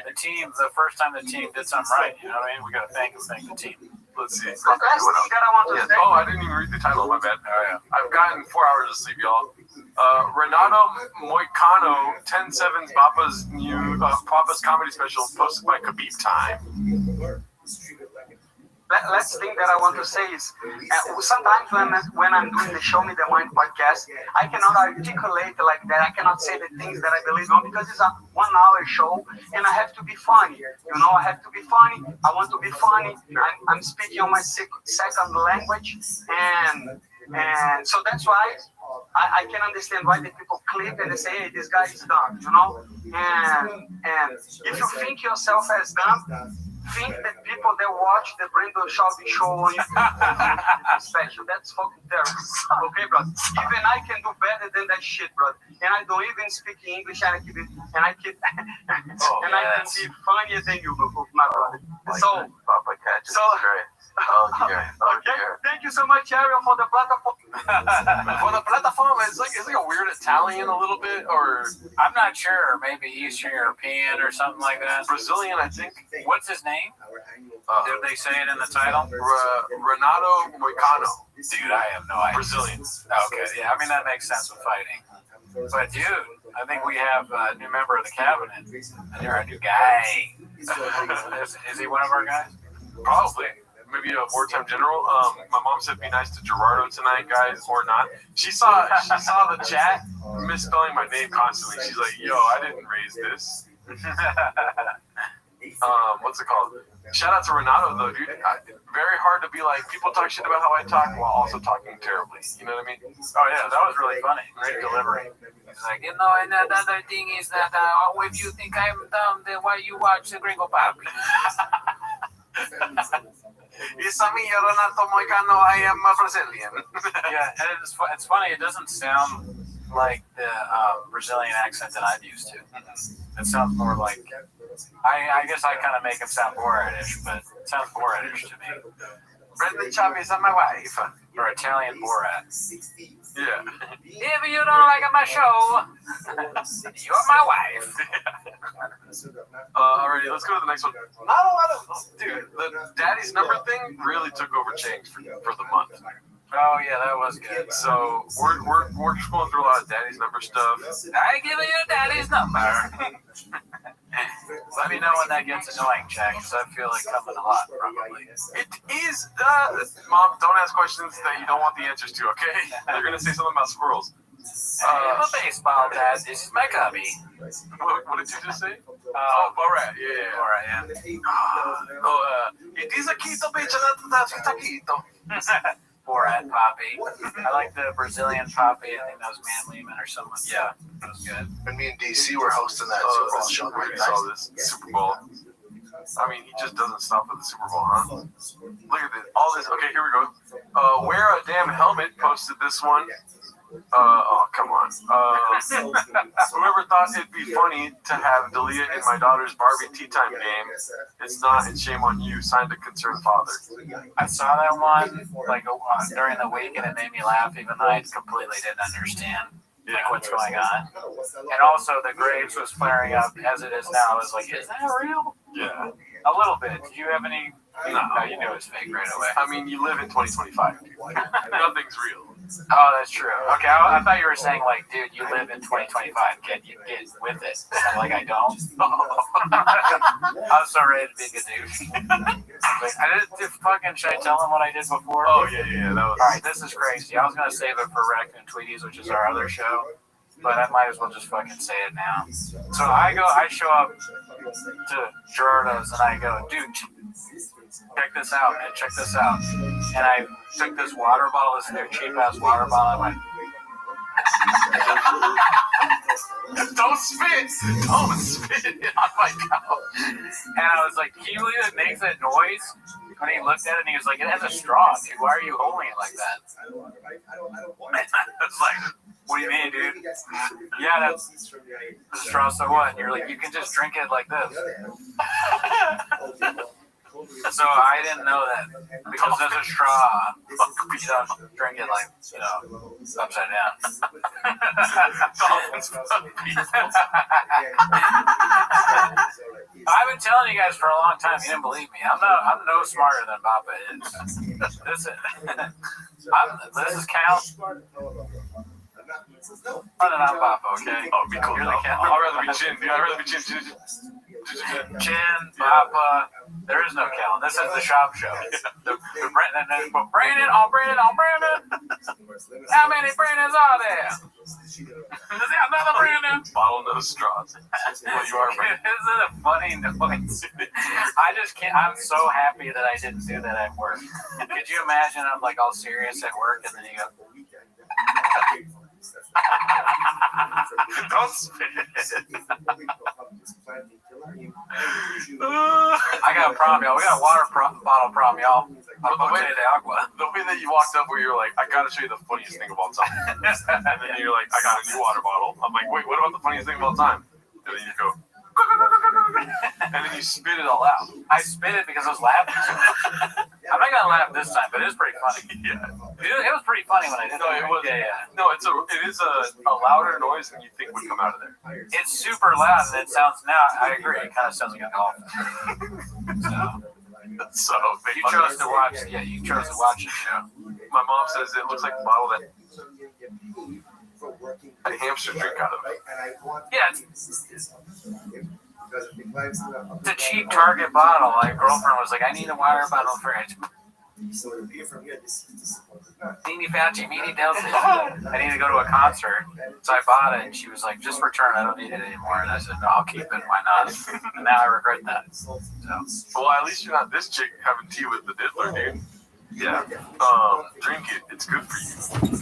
The team, the first time the team did something right, you know what I mean? We got to thank the team. Let's see. The last thing that I want to say. Oh, I didn't even read the title. My bad. Oh, yeah. I've gotten 4 hours of sleep, y'all. Renato Moicano, 10-7's Papa's new Papa's comedy special posted by Khabib Time. Last thing that I want to say is sometimes when I'm doing the Show Me the Mind podcast, I cannot articulate like that. I cannot say the things that I believe on because it's a 1 hour show and I have to be funny. You know, I have to be funny. I want to be funny. I'm speaking on my second language and so that's why I can understand why the people click and they say, hey, this guy is dumb, you know? And if you think yourself as dumb, think that people that watch the Brandon Shelby show on YouTube special, that's fucking terrible. Okay, brother? Even I can do better than that shit, brother. And I don't even speak English and I can be funnier than you, my brother. So, okay. Thank you so much, Ariel, for the platform. For the platform, it's like a weird Italian a little bit, or I'm not sure. Maybe Eastern European or something like that. Brazilian, I think. What's his name? Did they say it in the title? Renato Moicano. Dude, I have no idea. Brazilian. Okay, yeah, I mean that makes sense with fighting. But dude, I think we have a new member of the cabinet. And you're a new guy. Is he one of our guys? Probably. Maybe a wartime general. My mom said be nice to Gerardo tonight, guys, or not. She saw the chat misspelling my name constantly. She's like, yo, I didn't raise this. What's it called? Shout out to Renato though, dude. Very hard to be like, people talk shit about how I talk while also talking terribly. You know what I mean? Oh yeah, that was really funny. Great delivery. He's like, you know, and the other thing is that if you think I'm dumb, then why you watch the Gringo Pop? It's me, Renato Moicano. I am a Brazilian. Yeah, and it's funny. It doesn't sound like the Brazilian accent that I'm used to. It sounds more like I guess I kind of make him sound Borat-ish, but it sounds Borat-ish to me. Brendan Chavez is my wife. Or Italian Borat. Yeah. If you don't like my show, you're my wife. Alrighty, let's go to the next one. Not a lot of, dude, the daddy's number thing really took over change for the month. Oh yeah, that was good. So we're going through a lot of daddy's number stuff. I give you daddy's number. Let me know when that gets annoying, Jack, because I feel like coming a lot, probably. It is, Mom, don't ask questions that you don't want the answers to, okay? They're going to say something about squirrels. I'm a baseball dad. This is my cubby. What did you just say? Borat. Yeah. Borat, yeah. It is a Quito, bitch, and that's Quito. Borat Poppy. I like the Brazilian Poppy. I think that was Man Lehman or someone. Yeah, that was good. When me and DC were hosting that Super Bowl show, we saw this Super Bowl. I mean, he just doesn't stop at the Super Bowl, huh? Look at this. All this. Okay, here we go. Wear a damn helmet posted this one. Oh, come on. Whoever thought it'd be funny to have Dalia in my daughter's Barbie tea time game, it's not, and shame on you. Signed, a concerned father. I saw that one like during the week, and it made me laugh, even though I completely didn't understand like what's going on. And also, the Graves was flaring up as it is now. I was like, is that real? Yeah. A little bit. Did you have any? No, you knew it was fake right away. I mean, you live in 2025. Nothing's real. Oh, that's true. Okay, I thought you were saying like, dude, you live in 2025. Get with it. Like I don't. I was so ready to be a good dude. Like, should I tell him what I did before? Oh yeah. That was. All right, this is crazy. I was gonna save it for Raccoon Tweeties, which is our other show, but I might as well just fucking say it now. So I show up to Gerardo's and I go, dude, check this out, man, check this out. And I took this water bottle, this new cheap ass water bottle, and I went, don't spit on my couch. And I was like, can you believe it makes that noise? When he looked at it and he was like, it has a straw, dude. Why are you holding it like that? I was like, what do you mean, dude? Yeah, that's the straw, so what? And you're like, you can just drink it like this. So I didn't know that because there's a straw. You don't drink it like, upside down. I've been telling you guys for a long time. You didn't believe me. I'm no smarter than Papa is. This is Cal. Other than Papa, okay? Oh, be cool. I'd rather be Chin, dude. I'd rather be Chin, Papa. There is no Cal. This is the shop show. Brandon. How many Brandons are there? Is there another Brandon? Bottle no straws. Well, you are Brandon. Isn't it funny noise? I just can't. I'm so happy that I didn't do that at work. Could you imagine? I'm like all serious at work, and then you go. Don't spit it. I got a problem, y'all. We got a water bottle problem, y'all. The way that you walked up where you're like, I gotta show you the funniest thing of all time. And then you're like, I got a new water bottle. I'm like, wait, what about the funniest thing of all time? And then you go, and then you spit it all out. I spit it because I was laughing so much. I'm not gonna laugh this time, but it is pretty funny. Yeah. It was pretty funny when I did it. No, it was. Yeah. No, it is a louder noise than you think would come out of there. It's super loud, and it sounds now. I agree. It kind of sounds like a dolphin. So you chose to watch. Yeah, you chose to watch the show. My mom says it looks like the bottle that a hamster drink out of it. Yeah. The cheap Target bottle. My girlfriend was like, I need a water bottle for it. Teeny Fauci, meeny Delta. I need to go to a concert. So I bought it, and she was like, just return it. I don't need it anymore. And I said, no, I'll keep it. Why not? And now I regret that. So. Well, at least you're not this chick having tea with the diddler, dude. Yeah. Drink it. It's good for you.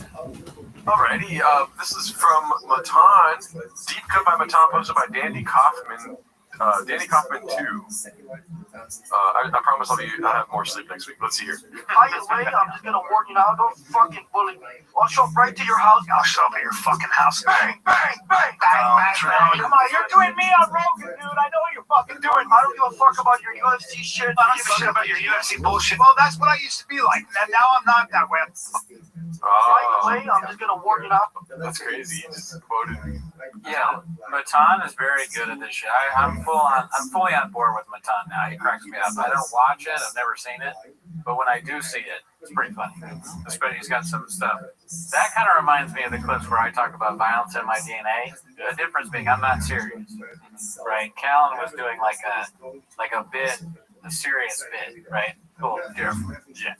Alrighty. This is from Matan. Deep cut by Matan, posted by Dandy Kaufman. Danny Kaufman 2. I promise I'll have more sleep next week. Let's see here. By the way, I'm just gonna warn you now, don't fucking bully me. I'll show up right to your house. I'll show up at your fucking house. Bang, bang, bang, bang, bang, bang. Come on, you're doing me on Rogan, dude. I know what you're fucking doing. I don't give a fuck about your UFC shit. I don't give a shit about your UFC bullshit. Well, that's what I used to be like. And now I'm not that way. By the way, I'm just gonna warn you now. That's crazy. You just quoted me. Yeah, Matan is very good at this shit. I'm fully on board with Matan now. He cracks me up. I don't watch it. I've never seen it, but when I do see it, it's pretty funny. Especially he's got some stuff. That kind of reminds me of the clips where I talk about violence in my DNA. The difference being I'm not serious, right? Callan was doing like a bit, a serious bit, right? Cool, different. Yeah.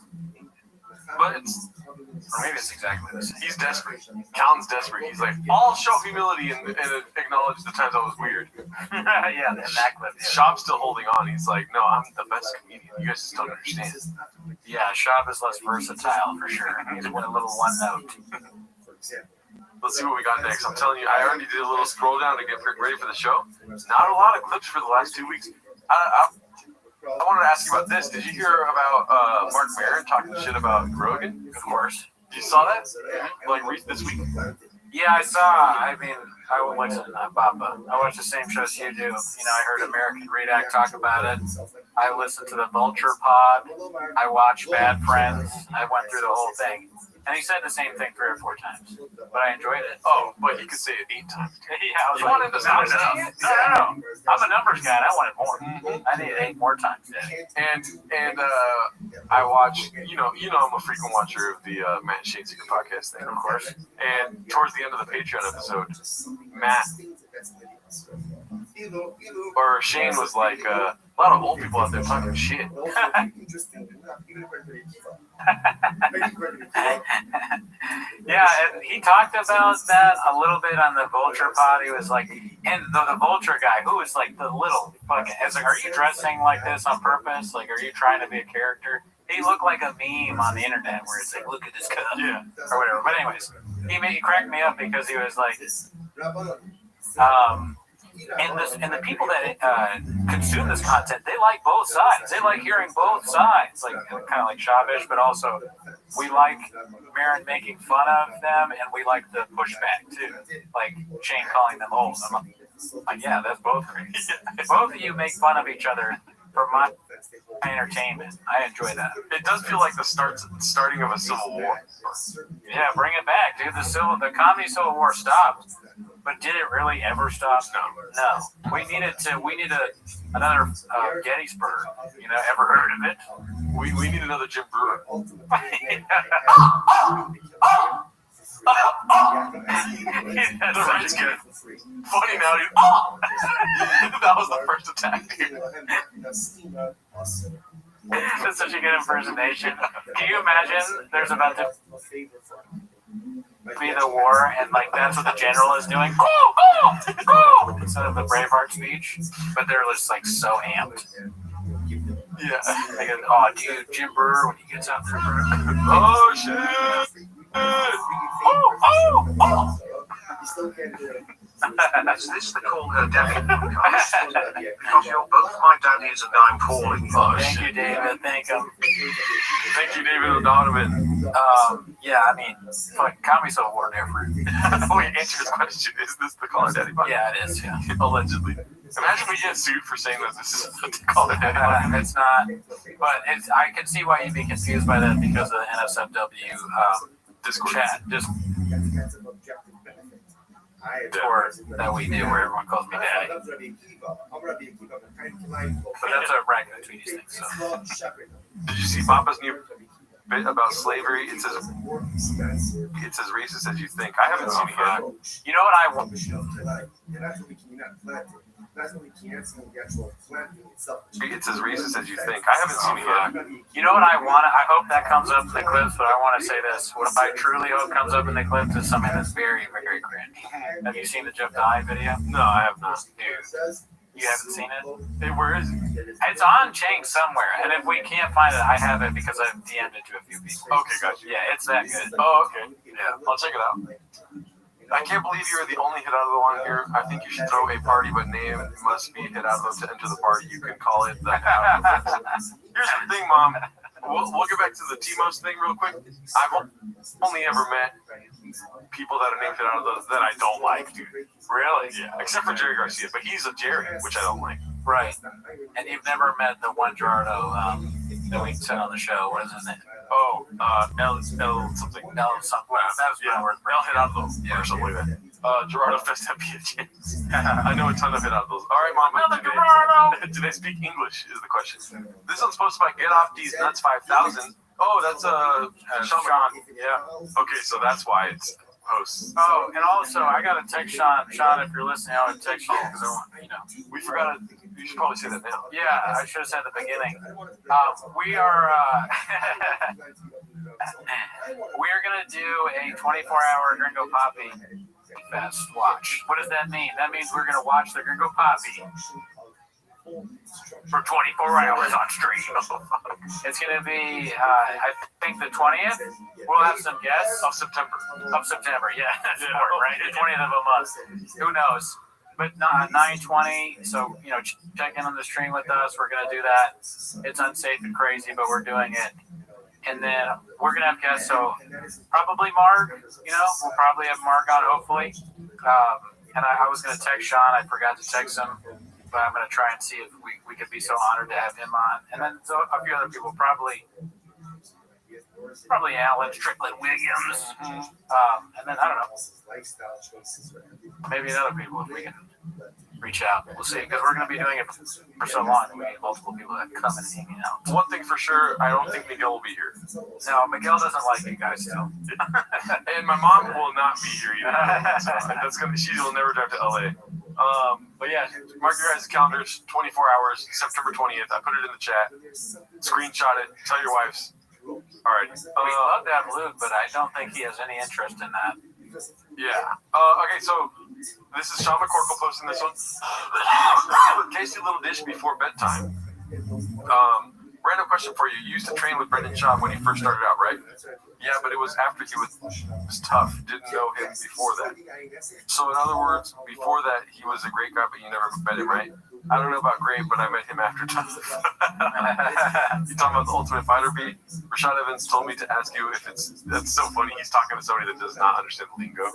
But it's, or maybe it's exactly the same. He's desperate. Callan's desperate. He's like, I'll show humility and acknowledge the times I was weird. Yeah, in that clip. Yeah. Shop's still holding on. He's like, no, I'm the best comedian. You guys just don't understand. Yeah, Shop is less versatile for sure. He's a little one note. Let's see what we got next. I'm telling you, I already did a little scroll down to get ready for the show. Not a lot of clips for the last 2 weeks. I wanted to ask you about this. Did you hear about Mark Maron talking shit about Rogan? Of course. You saw that? Like this week? Yeah, I saw. I mean, I watched Papa. I watched the same shows you do. You know, I heard American Redact talk about it. I listened to the Vulture Pod. I watched Bad Friends. I went through the whole thing. And he said the same thing 3 or 4 times. But I enjoyed it. Oh, but he could say it 8 times. Yeah, I was You like, wanted to stop saying it? No. I'm a numbers guy, and I wanted more. I needed 8 more times. And I watch. You know, I'm a frequent watcher of the Matt and Shane Secret podcast thing, of course. And towards the end of the Patreon episode, Matt or Shane was like, a lot of old people out there talking shit. Yeah, and he talked about that a little bit on the Vulture Pod. He was like, and the Vulture guy, who was like the little fucking, it's like, are you dressing like this on purpose? Like, are you trying to be a character? He looked like a meme on the internet where it's like, look at this guy, or whatever. But anyways, he cracked me up because he was like, and the people that consume this content, they like both sides. They like hearing both sides, like kind of like Shavish, but also we like Marin making fun of them, and we like the pushback too, like Shane calling them old. I'm like, yeah, that's both great. Both of you make fun of each other for my entertainment. I enjoy that. It does feel like the starting of a civil war. Yeah, bring it back, dude. The comedy civil war stopped. But did it really ever stop? No. We need another Gettysburg. You know, ever heard of it? We need another Jim Brewer. That's That's good. Funny now, dude. That was the first attack, dude. That's such a good impersonation. Can you imagine there's about to be the war, and like that's what the general is doing, instead of the Braveheart speech, but they're just like so amped. Yeah. They go, oh, dude, Jim Brewer when he gets out there. Oh shit! Is this the Call Her Daddy podcast? Because you're both my daddies and I'm calling you. Thank you, David. Thank you. Thank you, David O'Donovan. Yeah, I mean, fucking comedy civil war different. Wait, answer this question. Is this the Call Her Daddy podcast? Yeah, it is, yeah. Allegedly. Imagine we get sued for saying that this is the Call Her Daddy podcast. It's not, but I can see why you'd be confused by that because of the NSFW Discord chat. Just tour that we do where everyone calls me daddy. But that's a regular Tweeties thing, so. Did you see Papa's new bit about slavery? It's as racist as you think. I haven't seen it yet. You know what I want? It's as racist as you think. I haven't seen it yet. You know what I want? I hope that comes up in the clips, but I want to say this. What I truly hope comes up in the clips is something that's very, very cringe. Have you seen the Jeff Dye video? No, I have not. Dude, you haven't seen it? Hey, where is it? It's on Chang somewhere, and if we can't find it, I have it because I've DM'd it to a few people. Okay, gotcha. Yeah, it's that good. Oh, okay. Yeah, I'll check it out. I can't believe you're the only hit out of the one here. I think you should throw a party, but name must be hit out of to enter the party. You can call it the Here's the thing, Mom. We'll get back to the T-Most thing real quick. I've only ever met people that are named hit out of those that I don't like, dude. Really? Yeah, except for Jerry Garcia, but he's a Jerry, which I don't like. Right. And you've never met the one Gerardo that we said on the show. What is his name? Oh, L something. L something. Well, that was L hit out of those, or something like that. Gerardo Fest be a chance. I know a ton of hit out of those. All right, Mom. Do they speak English? Is the question. This one's posted by Get Off These Nuts 5000. Oh, that's Sean. Yeah. Okay, so that's why it's posts. Oh, and also I gotta text Sean. Sean, if you're listening, I would text you because I want, we forgot it. You should probably say that now. Yeah, I should have said at the beginning. We are gonna do a 24-hour Gringo Poppy Fest watch. What does that mean? That means we're gonna watch the Gringo Poppy for 24 hours on stream. It's gonna be, I think, the 20th. We'll have some guests of September. Yeah, that's important, right? The 20th of a month. Who knows? But 9/20. So check in on the stream with us. We're gonna do that. It's unsafe and crazy, but we're doing it. And then we're gonna have guests, so probably Mark. We'll probably have Mark on, hopefully. And I was gonna text Sean. I forgot to text him, but I'm gonna try and see if we could be so honored to have him on. And then a few other people, probably Alan Strickland Williams. And then I don't know, maybe other people if we can reach out. We'll see, because we're going to be doing it for so long. We need multiple people that come and hang out. One thing for sure, I don't think Miguel will be here. No, Miguel doesn't like you guys still. And my mom will not be here either. So she will never drive to LA. But yeah, mark your guys' calendars, 24 hours, September 20th. I put it in the chat. Screenshot it. Tell your wives. All right. We'd love to have Luke, but I don't think he has any interest in that. Yeah. Okay, so this is Sean McCorkle posting this one. With Casey Little Dish before bedtime. Random question for you. You used to train with Brendan Schaub when he first started out, right? Yeah, but it was after he was tough. Didn't know him before that. So in other words, before that, he was a great guy, but you never met him, right? I don't know about great, but I met him after tough. You talking about the Ultimate Fighter beat? Rashad Evans told me to ask you if that's so funny. He's talking to somebody that does not understand the lingo.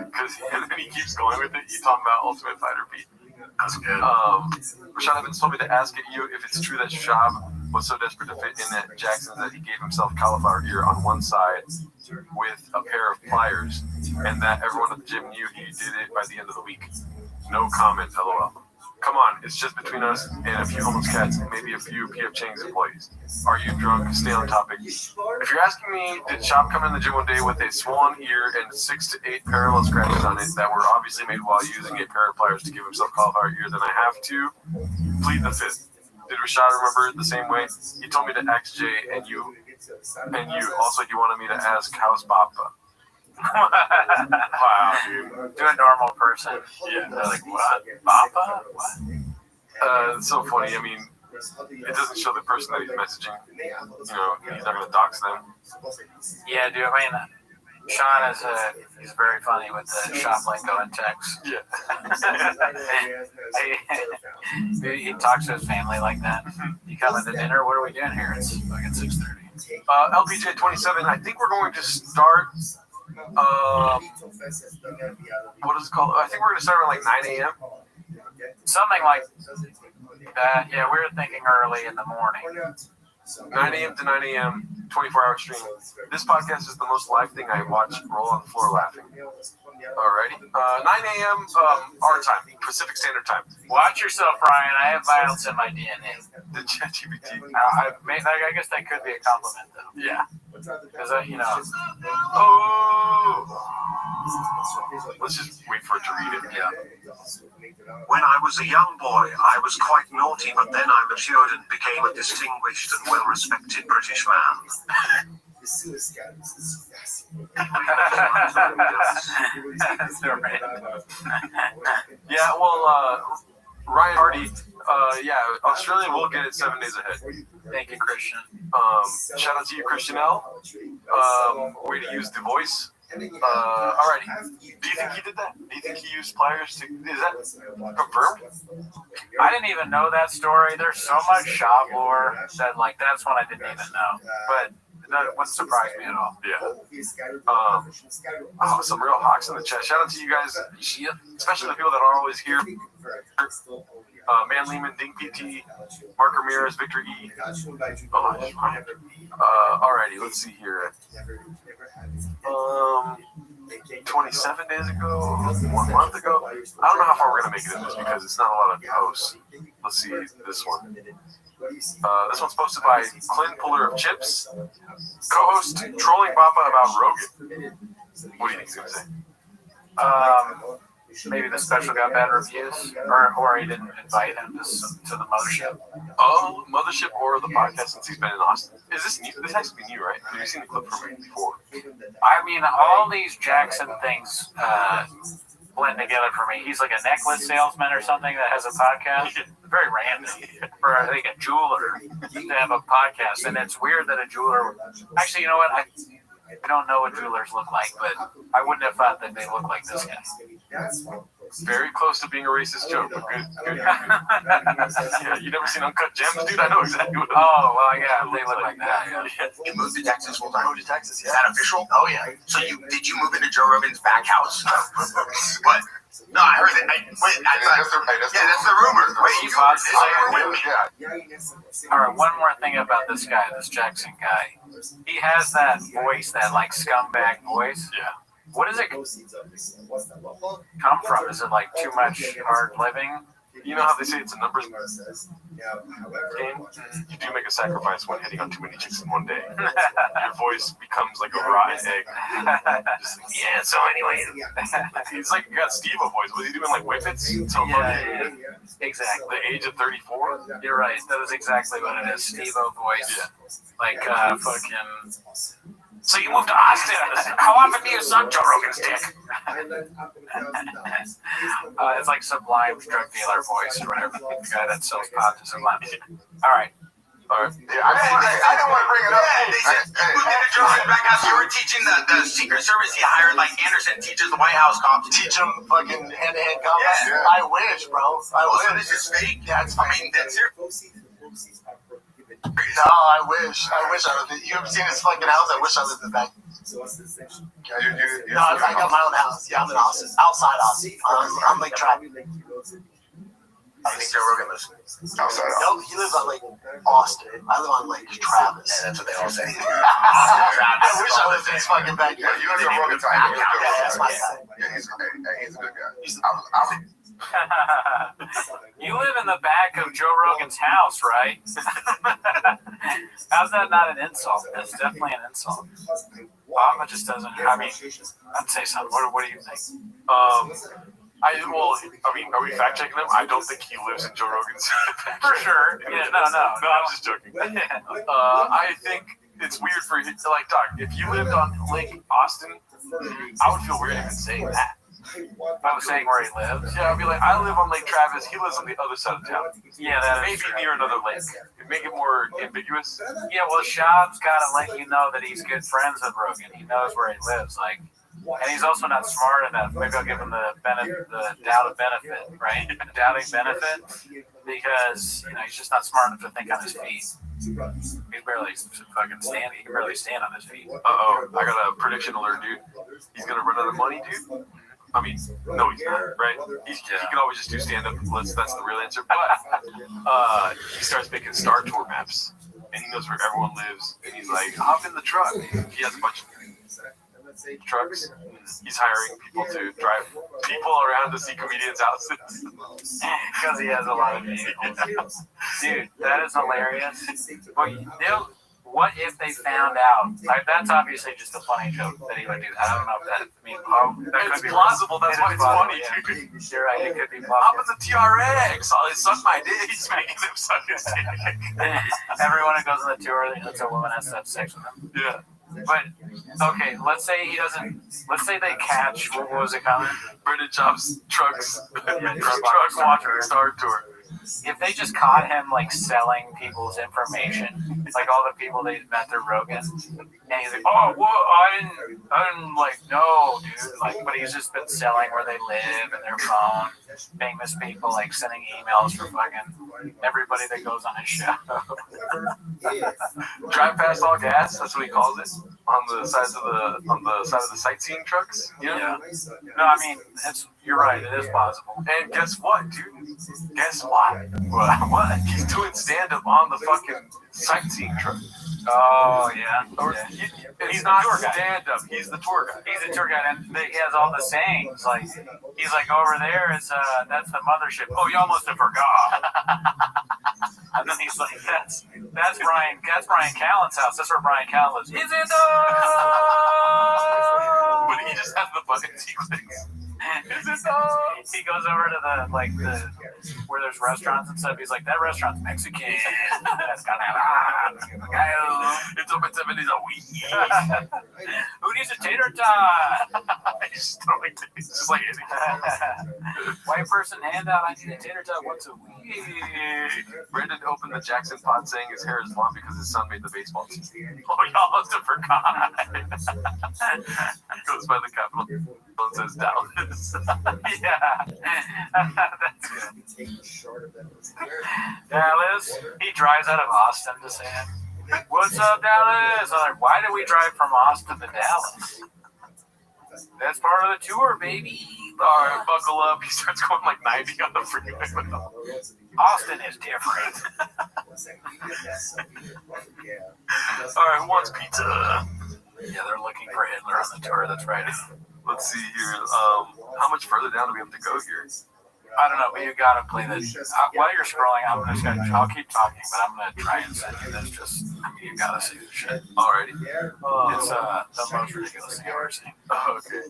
Because then he keeps going with it. He's talking about Ultimate Fighter beat. That's good. Rashad Evans told me to ask you if it's true that Schaub was so desperate to fit in at Jackson that he gave himself cauliflower ear on one side with a pair of pliers, and that everyone at the gym knew he did it by the end of the week. No comment, LOL. Come on, it's just between us and a few homeless cats, and maybe a few PF Chang's employees. Are you drunk? Stay on topic. If you're asking me, did Schaub come in the gym one day with a swollen ear and 6 to 8 parallel scratches on it that were obviously made while using a pair of pliers to give himself cauliflower ear, then I have to plead the fifth. Did Rashad remember it the same way? He told me to ask Jay and you. Also, he wanted me to ask, how's Papa? Wow, dude. To a normal person. Yeah. They're like, what? Papa? What? It's so funny. I mean, it doesn't show the person that he's messaging. He's not going to dox them. Yeah, dude. I mean, Sean he's very funny with the shop lingo and text. Yeah. He talks to his family like that. You come into dinner, what are we doing here? It's fucking 6:30. LPJ 27, I think we're going to start, what is it called? I think we're going to start around like 9 a.m. Something like that. Yeah, we were thinking early in the morning. 9 a.m. to 9 a.m., 24-hour stream. This podcast is the most live thing I watch. Roll on the floor laughing. Alrighty. 9 a.m. Our time, Pacific Standard Time. Watch yourself, Ryan. I have violence in my DNA. The ChatGPT. I guess that could be a compliment, though. Yeah. Because, Let's just wait for it to read it. Yeah. When I was a young boy, I was quite naughty, but then I matured and became a distinguished and well-respected British man. Yeah, well, Ryan Hardy, Australia will get it 7 days ahead. Thank you, Christian. Shout out to you, Christian L. Way to use the voice. Alrighty. Do you think he did that? Do you think he used pliers to? Is that confirmed? I didn't even know that story. There's so much shop lore that, that's one I didn't even know. But that wouldn't surprise me at all. Yeah. Some real hawks in the chat. Shout out to you guys, especially the people that are always here. Man Lehman, Ding PT, Mark Ramirez, Victor E. Alrighty, let's see here. 27 days ago, 1 month ago. I don't know how far we're gonna make it in this because it's not a lot of posts. Let's see this one. This one's posted by Clint Puller of Chips, co-host trolling Papa about Rogan. What do you think he's gonna say? Maybe the special got bad reviews, or he didn't invite him to the mothership. Oh, mothership or the podcast since he's been in Austin. Is this new? This has to be new, right? Have you seen the clip from it before? I mean, all these Jackson things blend together for me. He's like a necklace salesman or something that has a podcast. Very random for, I think, a jeweler to have a podcast. And it's weird that a jeweler... Actually, you know what? I don't know what jewelers look like, but I wouldn't have thought that they look like this guy. Very close to being a racist joke, but good. Yeah, you never seen Uncut Gems, dude? I know exactly what. Oh, well, yeah, they look like that. Yeah. You moved to Texas full time? Moved to Texas, Is that official? Oh, yeah. So did you move into Joe Rogan's back house? What? No, I heard it. That's the rumor. Wait, you were with me. All right, one more thing about this guy, this Jackson guy. He has that voice, that like scumbag voice. Yeah. What does it come from? Is it like too much hard living? You know how they say it's a numbers game? You do make a sacrifice when hitting on too many chicks in one day. Your voice becomes like a rotten egg. Just like, yeah, so anyway. He's like got Steve-O voice. Was he doing like whippets? Yeah. Exactly. The age of 34? You're right. That is exactly what it is. Steve-O voice. Yeah. Like fucking... So you moved to Austin. How often do you suck Joe Rogan's dick? It's like Sublime's drug dealer voice or whatever. The guy that sells pot to Sublime. All right. Yeah, I don't want to bring it up. They said you moved into Joe Rogan's back house. You were teaching the Secret Service. He hired like Anderson teaches the White House cops. Teach them fucking hand-to-hand combat. Yeah. I wish, bro. I wish. So this is fake? Yeah, it's I mean, that's your... No, I wish. You ever seen his fucking house? I wish I lived in that. No, I got my own house. Yeah, I'm in Austin. Outside Austin. I'm Lake Travis. I think Joe Rogan lives outside Austin. No, he lives on Lake Austin. I live on Lake Travis. Yeah, that's what they all say. I wish I lived in his fucking backyard. You know Joe Rogan time. Yeah, that's my guy. Yeah, he's a good guy. You live in the back of Joe Rogan's house, right? How's that not an insult? That's definitely an insult. Obama just doesn't. I mean, I'd say something. What do you think? I mean, are we fact checking him? I don't think he lives in Joe Rogan's. For sure. Yeah, no. No, I'm just joking. I think it's weird for you to like, Doc. If you lived on Lake Austin, I would feel weird even saying that. I was saying where he lives. Yeah, I'd be like, I live on Lake Travis. He lives on the other side of town. Yeah, that maybe near another lake. Make it more ambiguous. Yeah, well, Shab's got to let you know that he's good friends with Rogan. He knows where he lives, like, and he's also not smart enough. Maybe I'll give him the doubt of benefit, right? Doubting benefit, because he's just not smart enough to think on his feet. He barely fucking stand. He can barely stand on his feet. I got a prediction alert, dude. He's gonna run out of money, dude. I mean, no, he's not, right? He can always just do stand-up. That's the real answer. But he starts making Star Tour maps, and he knows where everyone lives. And he's like, hop in the truck. He has a bunch of trucks. He's hiring people to drive people around to see comedians' houses. Because he has a lot of vehicles. Dude, that is hilarious. But what if they found out? Like, that's obviously just a funny joke that he would do. I don't know if that. I mean, that could be plausible. That's why it's funny, dude. You're right. It could be Hop plausible. in the TRX. Oh, they suck my dick. He's making them suck his dick. Everyone who goes on the tour, that's a woman has to have sex with him. Yeah. But okay, let's say he doesn't. Let's say they catch. What was it called? Brendan Chops trucks. Truck watching the Star Tour. If they just caught him like selling people's information, like all the people they met through Rogan, and he's like, "Oh, well, I didn't like know, dude." Like, but he's just been selling where they live and their phone. Famous people like sending emails for fucking everybody that goes on his show. Drive past all gas. That's what he calls it. On the sides of the sightseeing trucks. Yeah. No, I mean you're right. It is possible. And guess what, dude? Guess what? What? He's doing stand-up on the fucking sightseeing truck. Oh yeah. He's not stand-up. He's the tour guide. He's the tour guide, and he has all the sayings. Like he's like, over there is that's the mothership. Oh, you almost have forgot. And then he's like, that's Brian Callen's house. That's where Brian Callen lives. Is it? But he just has the buttons he clicks. He goes over to the where there's restaurants and stuff. He's like, that restaurant's Mexican. That's it's open 7 days a week. Who needs a tater tot? It's just like white person handout. I need a tater tot once a week. Brendan opened the Jackson pot saying his hair is long because his son made the baseball team. Oh, y'all must have forgot. He goes by the capital and says Dallas. Yeah. That's good. Dallas. He drives out of Austin to say it. What's up, Dallas? I'm like, why did we drive from Austin to Dallas? That's part of the tour, baby. All right, buckle up. He starts going like 90 on the freeway. Austin is different. All right, who wants pizza? Yeah, they're looking for Hitler on the tour. That's right. Let's see here. How much further down do we have to go here? I don't know, but you gotta play this. While you're scrolling, I'll keep talking, but I'm gonna try and send you this. You gotta see this shit. Alrighty. It's the most ridiculous thing I've ever seen. Okay.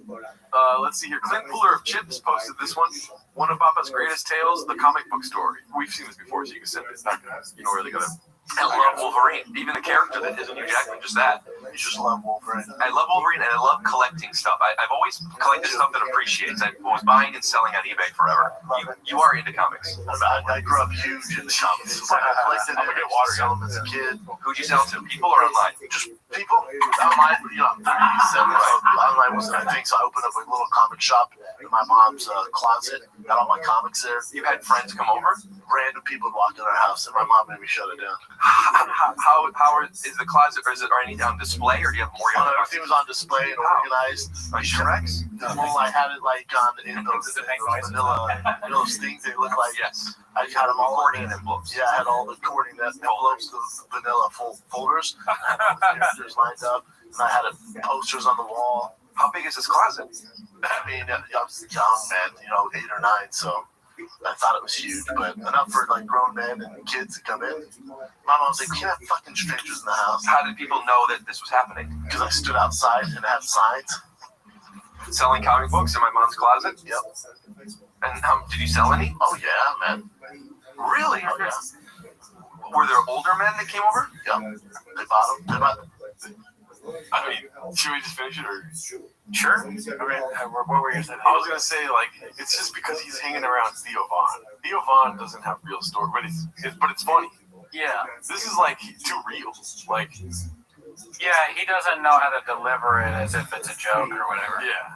Let's see here. Clint Fuller of Chips posted this one. One of Papa's greatest tales, the comic book story. We've seen this before, so you can send it back. You know where they got it. I love Wolverine. Even the character that isn't Hugh Jackman, just that. You just love Wolverine. I love Wolverine, and I love collecting stuff. I've always collected stuff that appreciates. I was buying and selling on eBay forever. You are into comics. I grew up huge into comics. I collected it. I get water sell them as a kid. Who'd you sell to? People or online? Just people. Online, I'm 37. Online wasn't a thing, so I opened up a little comic shop in my mom's closet. Got all my comics there. You've had friends come over? Random people walked in our house, and my mom made me shut it down. How is the closet, or is it already on display, or do you have more? Everything was on display and organized. Like Shrek's? Well, I had it like on in those vanilla, those things. They look like. Yes. I had them all accordion envelopes. Yeah, I had all the accordion envelopes, the vanilla folders, pictures lined up, and I had posters on the wall. How big is this closet? I mean, I was young, man, 8 or 9, so. I thought it was huge, but enough for like grown men and kids to come in. My mom was like, "We can't have fucking strangers in the house." How did people know that this was happening? Because I stood outside and had signs. Selling comic books in my mom's closet? Yep. And did you sell any? Oh yeah, man. Really? Oh yeah. Were there older men that came over? Yep. They bought them. I mean, should we just finish it or? Sure. I mean, what were you saying? I was gonna say, like, it's just because he's hanging around Theo Von. Theo Von doesn't have real story, but it's funny. Yeah. This is like too real. Like, yeah, he doesn't know how to deliver it as if it's a joke or whatever. Yeah.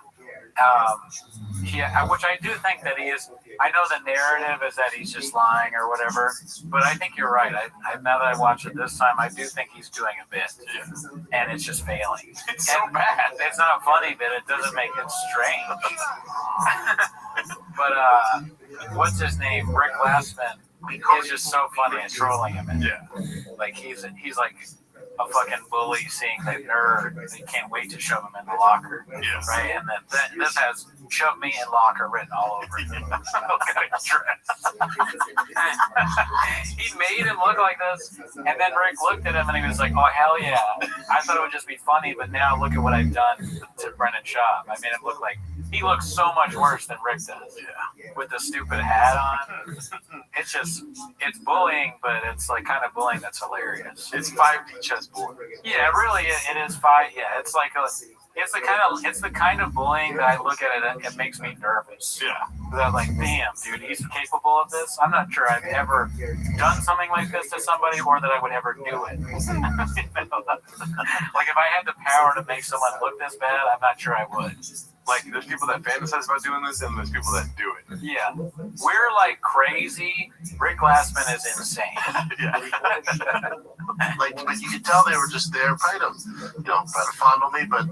Which I do think that he is. I know the narrative is that he's just lying or whatever, but I think you're right. Now that I watched it this time, I do think he's doing a bit, and it's just failing. It's so bad. It's not a funny bit. It doesn't make it strange. But what's his name? Rick Glassman. He's just so funny and trolling him. And, like he's like a fucking bully seeing the nerd. They can't wait to shove him in the locker. Yes. Right? And then this has "shove me in locker" written all over it. Look at his dress. He made him look like this. And then Rick looked at him and he was like, "Oh, hell yeah. I thought it would just be funny, but now look at what I've done to Brendan Schaub. I made him look like he looks so much worse than Rick does." Yeah. With the stupid hat on. It's bullying, but it's like kind of bullying that's hilarious. It's 5D chessboard. Yeah, really, it is fine. Yeah, it's like it's the kind of bullying that I look at it and it makes me nervous. Yeah. That I'm like, damn, dude, he's capable of this. I'm not sure I've ever done something like this to somebody, or that I would ever do it. Like if I had the power to make someone look this bad, I'm not sure I would. Like, there's people that fantasize about doing this, and there's people that do it. Yeah. We're like crazy. Rick Glassman is insane. Yeah. But you could tell they were just there, trying to fondle me, but.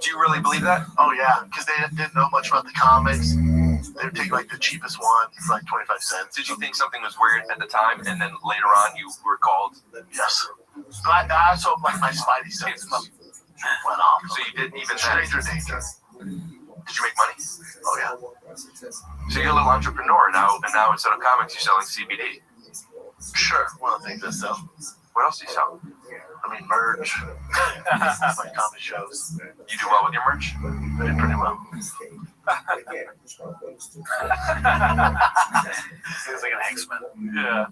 Do you really believe that? Oh yeah, because they didn't know much about the comics. They would take like the cheapest one for like 25 cents. Did you think something was weird at the time, and then later on you were called? Yes. But I also, like, my spidey senses went off. So you didn't even Stranger danger. Did you make money? Oh yeah. So you're a little entrepreneur now, and now instead of comics, you're selling CBD. Sure. One of the things I sell. What else do you sell? I mean, merch. My comedy shows. You do well with your merch? I do pretty well. Seems like an X-Men. Yeah.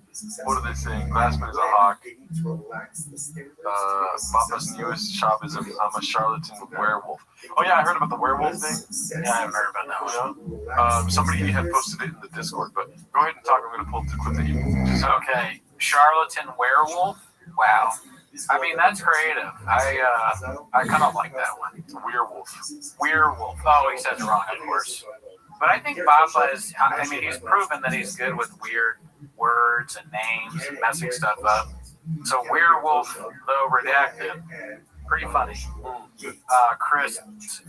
What are they saying? Glassman is a hawk. Papa's newest shop is I'm a charlatan werewolf. Oh yeah, I heard about the werewolf thing. Yeah, I haven't heard about that one. Somebody had posted it in the Discord, but go ahead and talk. I'm going to pull up the clip that you just Okay, charlatan werewolf. Wow. I mean, that's creative. I kind of like that one. Werewolf. Werewolf. Oh, he says it wrong, of course. But I think Papa is, I mean, he's proven that he's good with weird words and names and messing stuff up. So werewolf, though redacted, pretty funny. Chris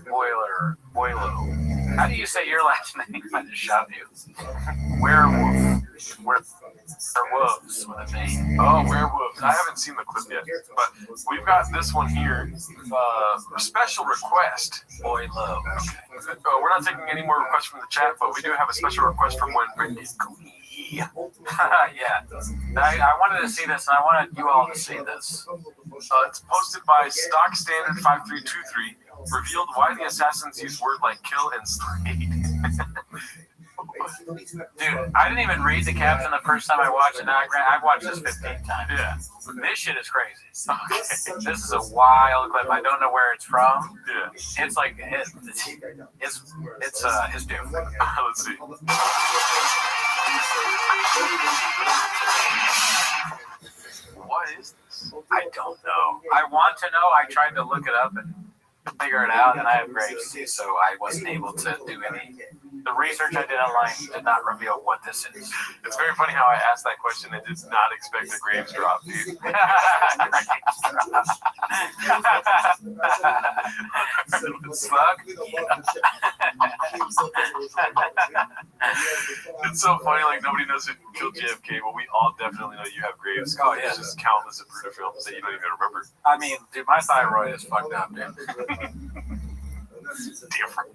Boilo. How do you say your last name? I just shot you. Werewolf. Werewolves with a name. Oh, werewolves. I haven't seen the clip yet, but we've got this one here. A special request. Boy love. Okay. We're not taking any more requests from the chat, but we do have a special request from one Brittany. Yeah. I wanted to see this, and I wanted you all to see this. It's posted by Stock Standard 5323. Revealed why the assassins use words like kill and slay. Dude, I didn't even read the caption the first time I watched it. I've watched this 15 times. Yeah. This shit is crazy. Okay. This is a wild clip. I don't know where it's from. Yeah. It's like it's different. Let's see. What is this? I don't know. I want to know. I tried to look it up and figure it out, and I have Graves disease, so I wasn't able to do any. The research I did online did not reveal what this is. It's very funny how I asked that question and did not expect a Graves drop, dude. Slug? It's so funny, like nobody knows who killed JFK, but we all definitely know you have Graves. Oh, yeah. It's just countless Zapruder films that you don't even remember. I mean, dude, my thyroid is fucked up, dude. Different.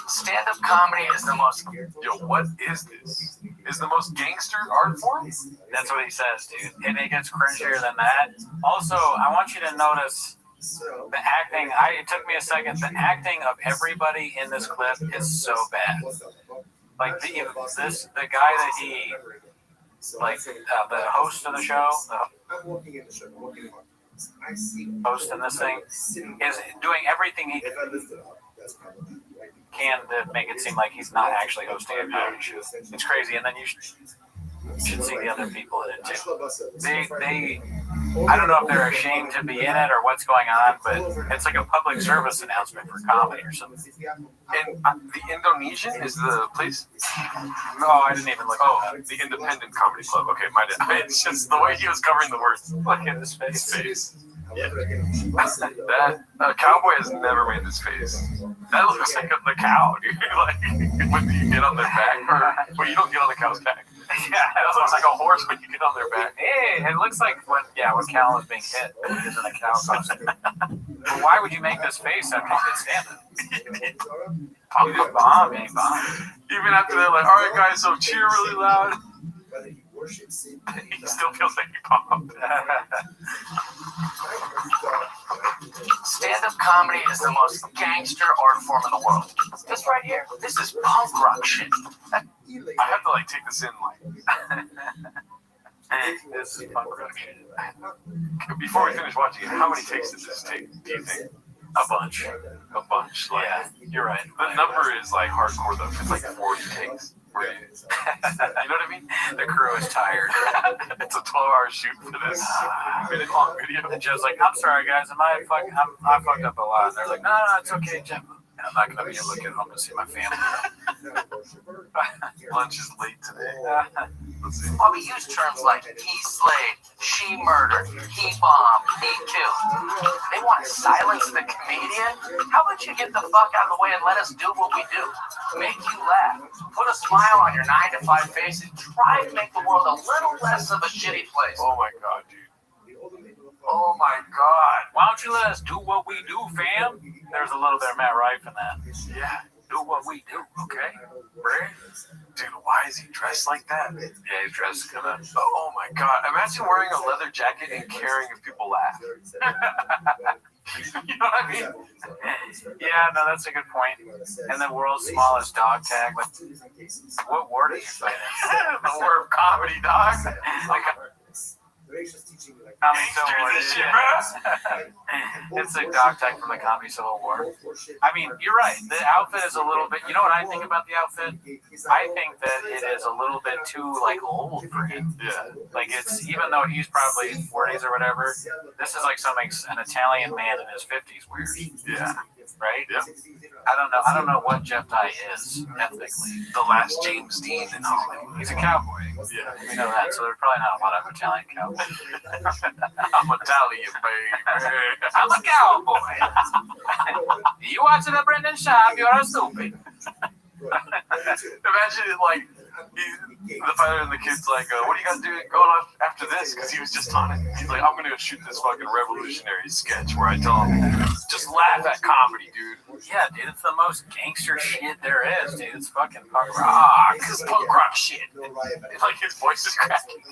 Stand-up comedy is the most. Yo, what is this? Is the most gangster art form? That's what he says, dude. And it gets cringier than that. Also, I want you to notice the acting. It took me a second. The acting of everybody in this clip is so bad. Like the guy that he, like the host of the show, host in this thing, is doing everything he can to make it seem like he's not actually hosting a comedy show. It's crazy, and then you should see the other people in it too. They I don't know if they're ashamed to be in it or what's going on, but it's like a public service announcement for comedy or something. And the Indonesian is the place? No, I didn't even look at that. The Independent Comedy Club. Okay, it's just the way he was covering the words. Look at his face. Yeah. That cowboy has never made this face. That looks like the cow, dude. Like when you get on their back, or you don't get on the cow's back. Yeah, that looks like a horse when you get on their back. Hey, it looks like when Cal is being hit, he's in a cow costume. Well, why would you make this face after you could stand it? Probably a bomb, ain't bomb. Even after they're like, all right, guys, so cheer really loud. He still feels like he popped. Stand-up comedy is the most gangster art form in the world. This right here, this is punk rock shit. I have to like take this in like. This is punk rock shit. Before we finish watching it, how many takes did this take? Do you think? A bunch. A bunch. Like, yeah, you're right. The number is like hardcore though. It's like 40 takes. You know what I mean? The crew is tired. It's a 12-hour shoot for this minute-long video. And Joe's like, I'm sorry, guys. I fucked up a lot. And they're like, no, it's okay, Jeff. And I'm not going to be able to get home to see my family. Lunch is late today. Let's see. Well, we use terms like he slayed, she murdered, he bombed, he killed. They want to silence the comedian? How about you get the fuck out of the way and let us do what we do? Make you laugh. Put a smile on your 9-to-5 face and try to make the world a little less of a shitty place. Oh my god, dude. Oh my god. Why don't you let us do what we do, fam? There's a little bit of Matt Rife in that. Yeah. Do what we do, okay? Dude, why is he dressed like that? Yeah, he's dressed kind of. Oh my god. Imagine wearing a leather jacket and caring if people laugh. You know what I mean? Yeah, no, that's a good point. And the world's smallest dog tag. Like, what war did you fight in? The war of comedy, dog. Like, Comedy Civil War. this shit, bro. It's a dog tag from the Comedy Civil War. I mean, you're right. The outfit is a little bit. You know what I think about the outfit? I think that it is a little bit too like old for him. Yeah. Like it's even though he's probably 40s or whatever. This is like something an Italian man in his 50s wears. Yeah. Right? Yeah. I don't know what Jeff Dye is ethnically. The last James Dean in Hollywood. He's a cowboy. Yeah. We know that. So there's probably not a lot of Italian cowboys. I'm Italian, baby. I'm a cowboy. You watching a Brendan Schaub, you're a stupid. Imagine it like the father and the kid's like, what are you guys doing going on after this? Because he was just on it. He's like, I'm gonna shoot this fucking revolutionary sketch where I tell him, just laugh at comedy, dude. Yeah, dude, it's the most gangster shit there is, dude. It's fucking punk rock. It's punk rock shit. Like his voice is cracking.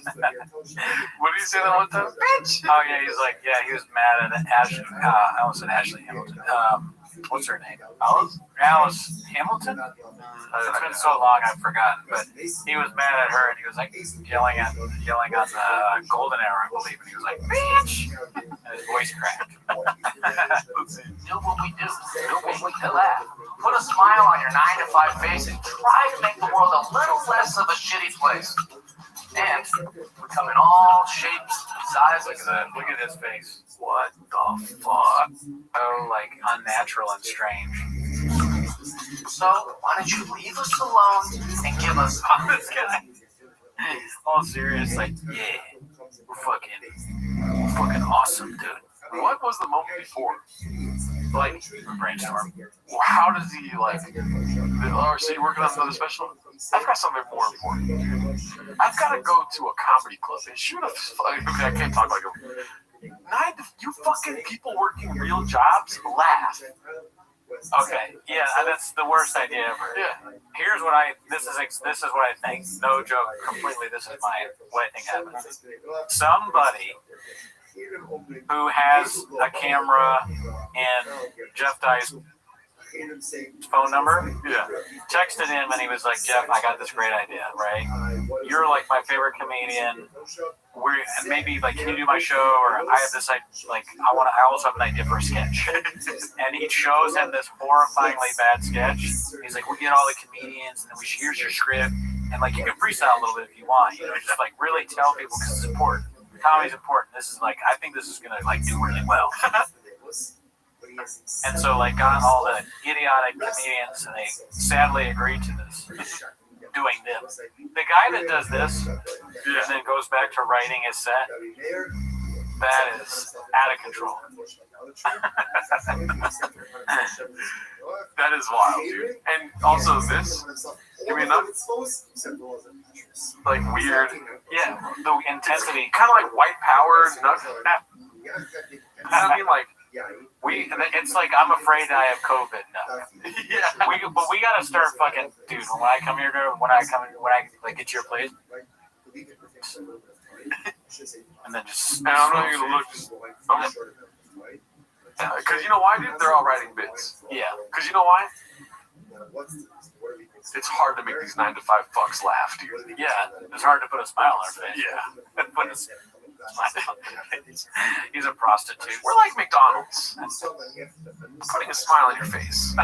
What did he say that one time? Bitch. Oh yeah, he's like, yeah, he was mad at Ashley. I almost said Ashley Hamilton. What's her name? Alice Hamilton? It's been so long I've forgotten, but he was mad at her and he was like yelling on the Golden Hour, I believe, and he was like, bitch! And his voice cracked. Do what we do. Do what we do. Laugh. Put a smile on your 9-to-5 face and try to make the world a little less of a shitty place. And we come in all shapes and sizes. Look at that. Look at his face. What the fuck? Oh, like unnatural and strange. So why don't you leave us alone and give us this guy? All serious, like, yeah, we're fucking awesome, dude. What was the moment before? Like, brainstorm. How does he like? Oh, so you working on another special? I've got something more important. I've got to go to a comedy club and shoot a. Okay, I can't talk like a. You fucking people working real jobs laugh. Okay, yeah, that's the worst idea ever. Yeah. Here's what this is what I think. No joke, completely. This is what I think happens. Somebody who has a camera and Jeff Dye's phone number, yeah, texted him and he was like, Jeff, I got this great idea, right? You're like my favorite comedian. And maybe like, can you do my show? Or I have this I also have an idea for a sketch. And he shows him this horrifyingly bad sketch. He's like, we get all the comedians and then here's your script. And like, you can freestyle a little bit if you want, you know, just like really tell people because it's important. Comedy's important. This is like, I think this is gonna like do really well. And so like got all the idiotic comedians and they sadly agreed to this. Doing this. The guy that does this and then goes back to writing his set, that is out of control. That is wild, dude. And also this, give me enough, like weird. Yeah, the intensity. Kind of like white power. I mean, like, it's like I'm afraid I have COVID now. Yeah. But we gotta start fucking, dude. When I come here, when I like get to your place, and then just. And I'm not gonna look. Because you know why, dude? They're all writing bits. Yeah. Because you know why? It's hard to make these 9-to-5 fucks laugh, dude. Yeah, it's hard to put a smile on their face. Yeah. He's a prostitute. We're like McDonald's. Putting a smile on your face.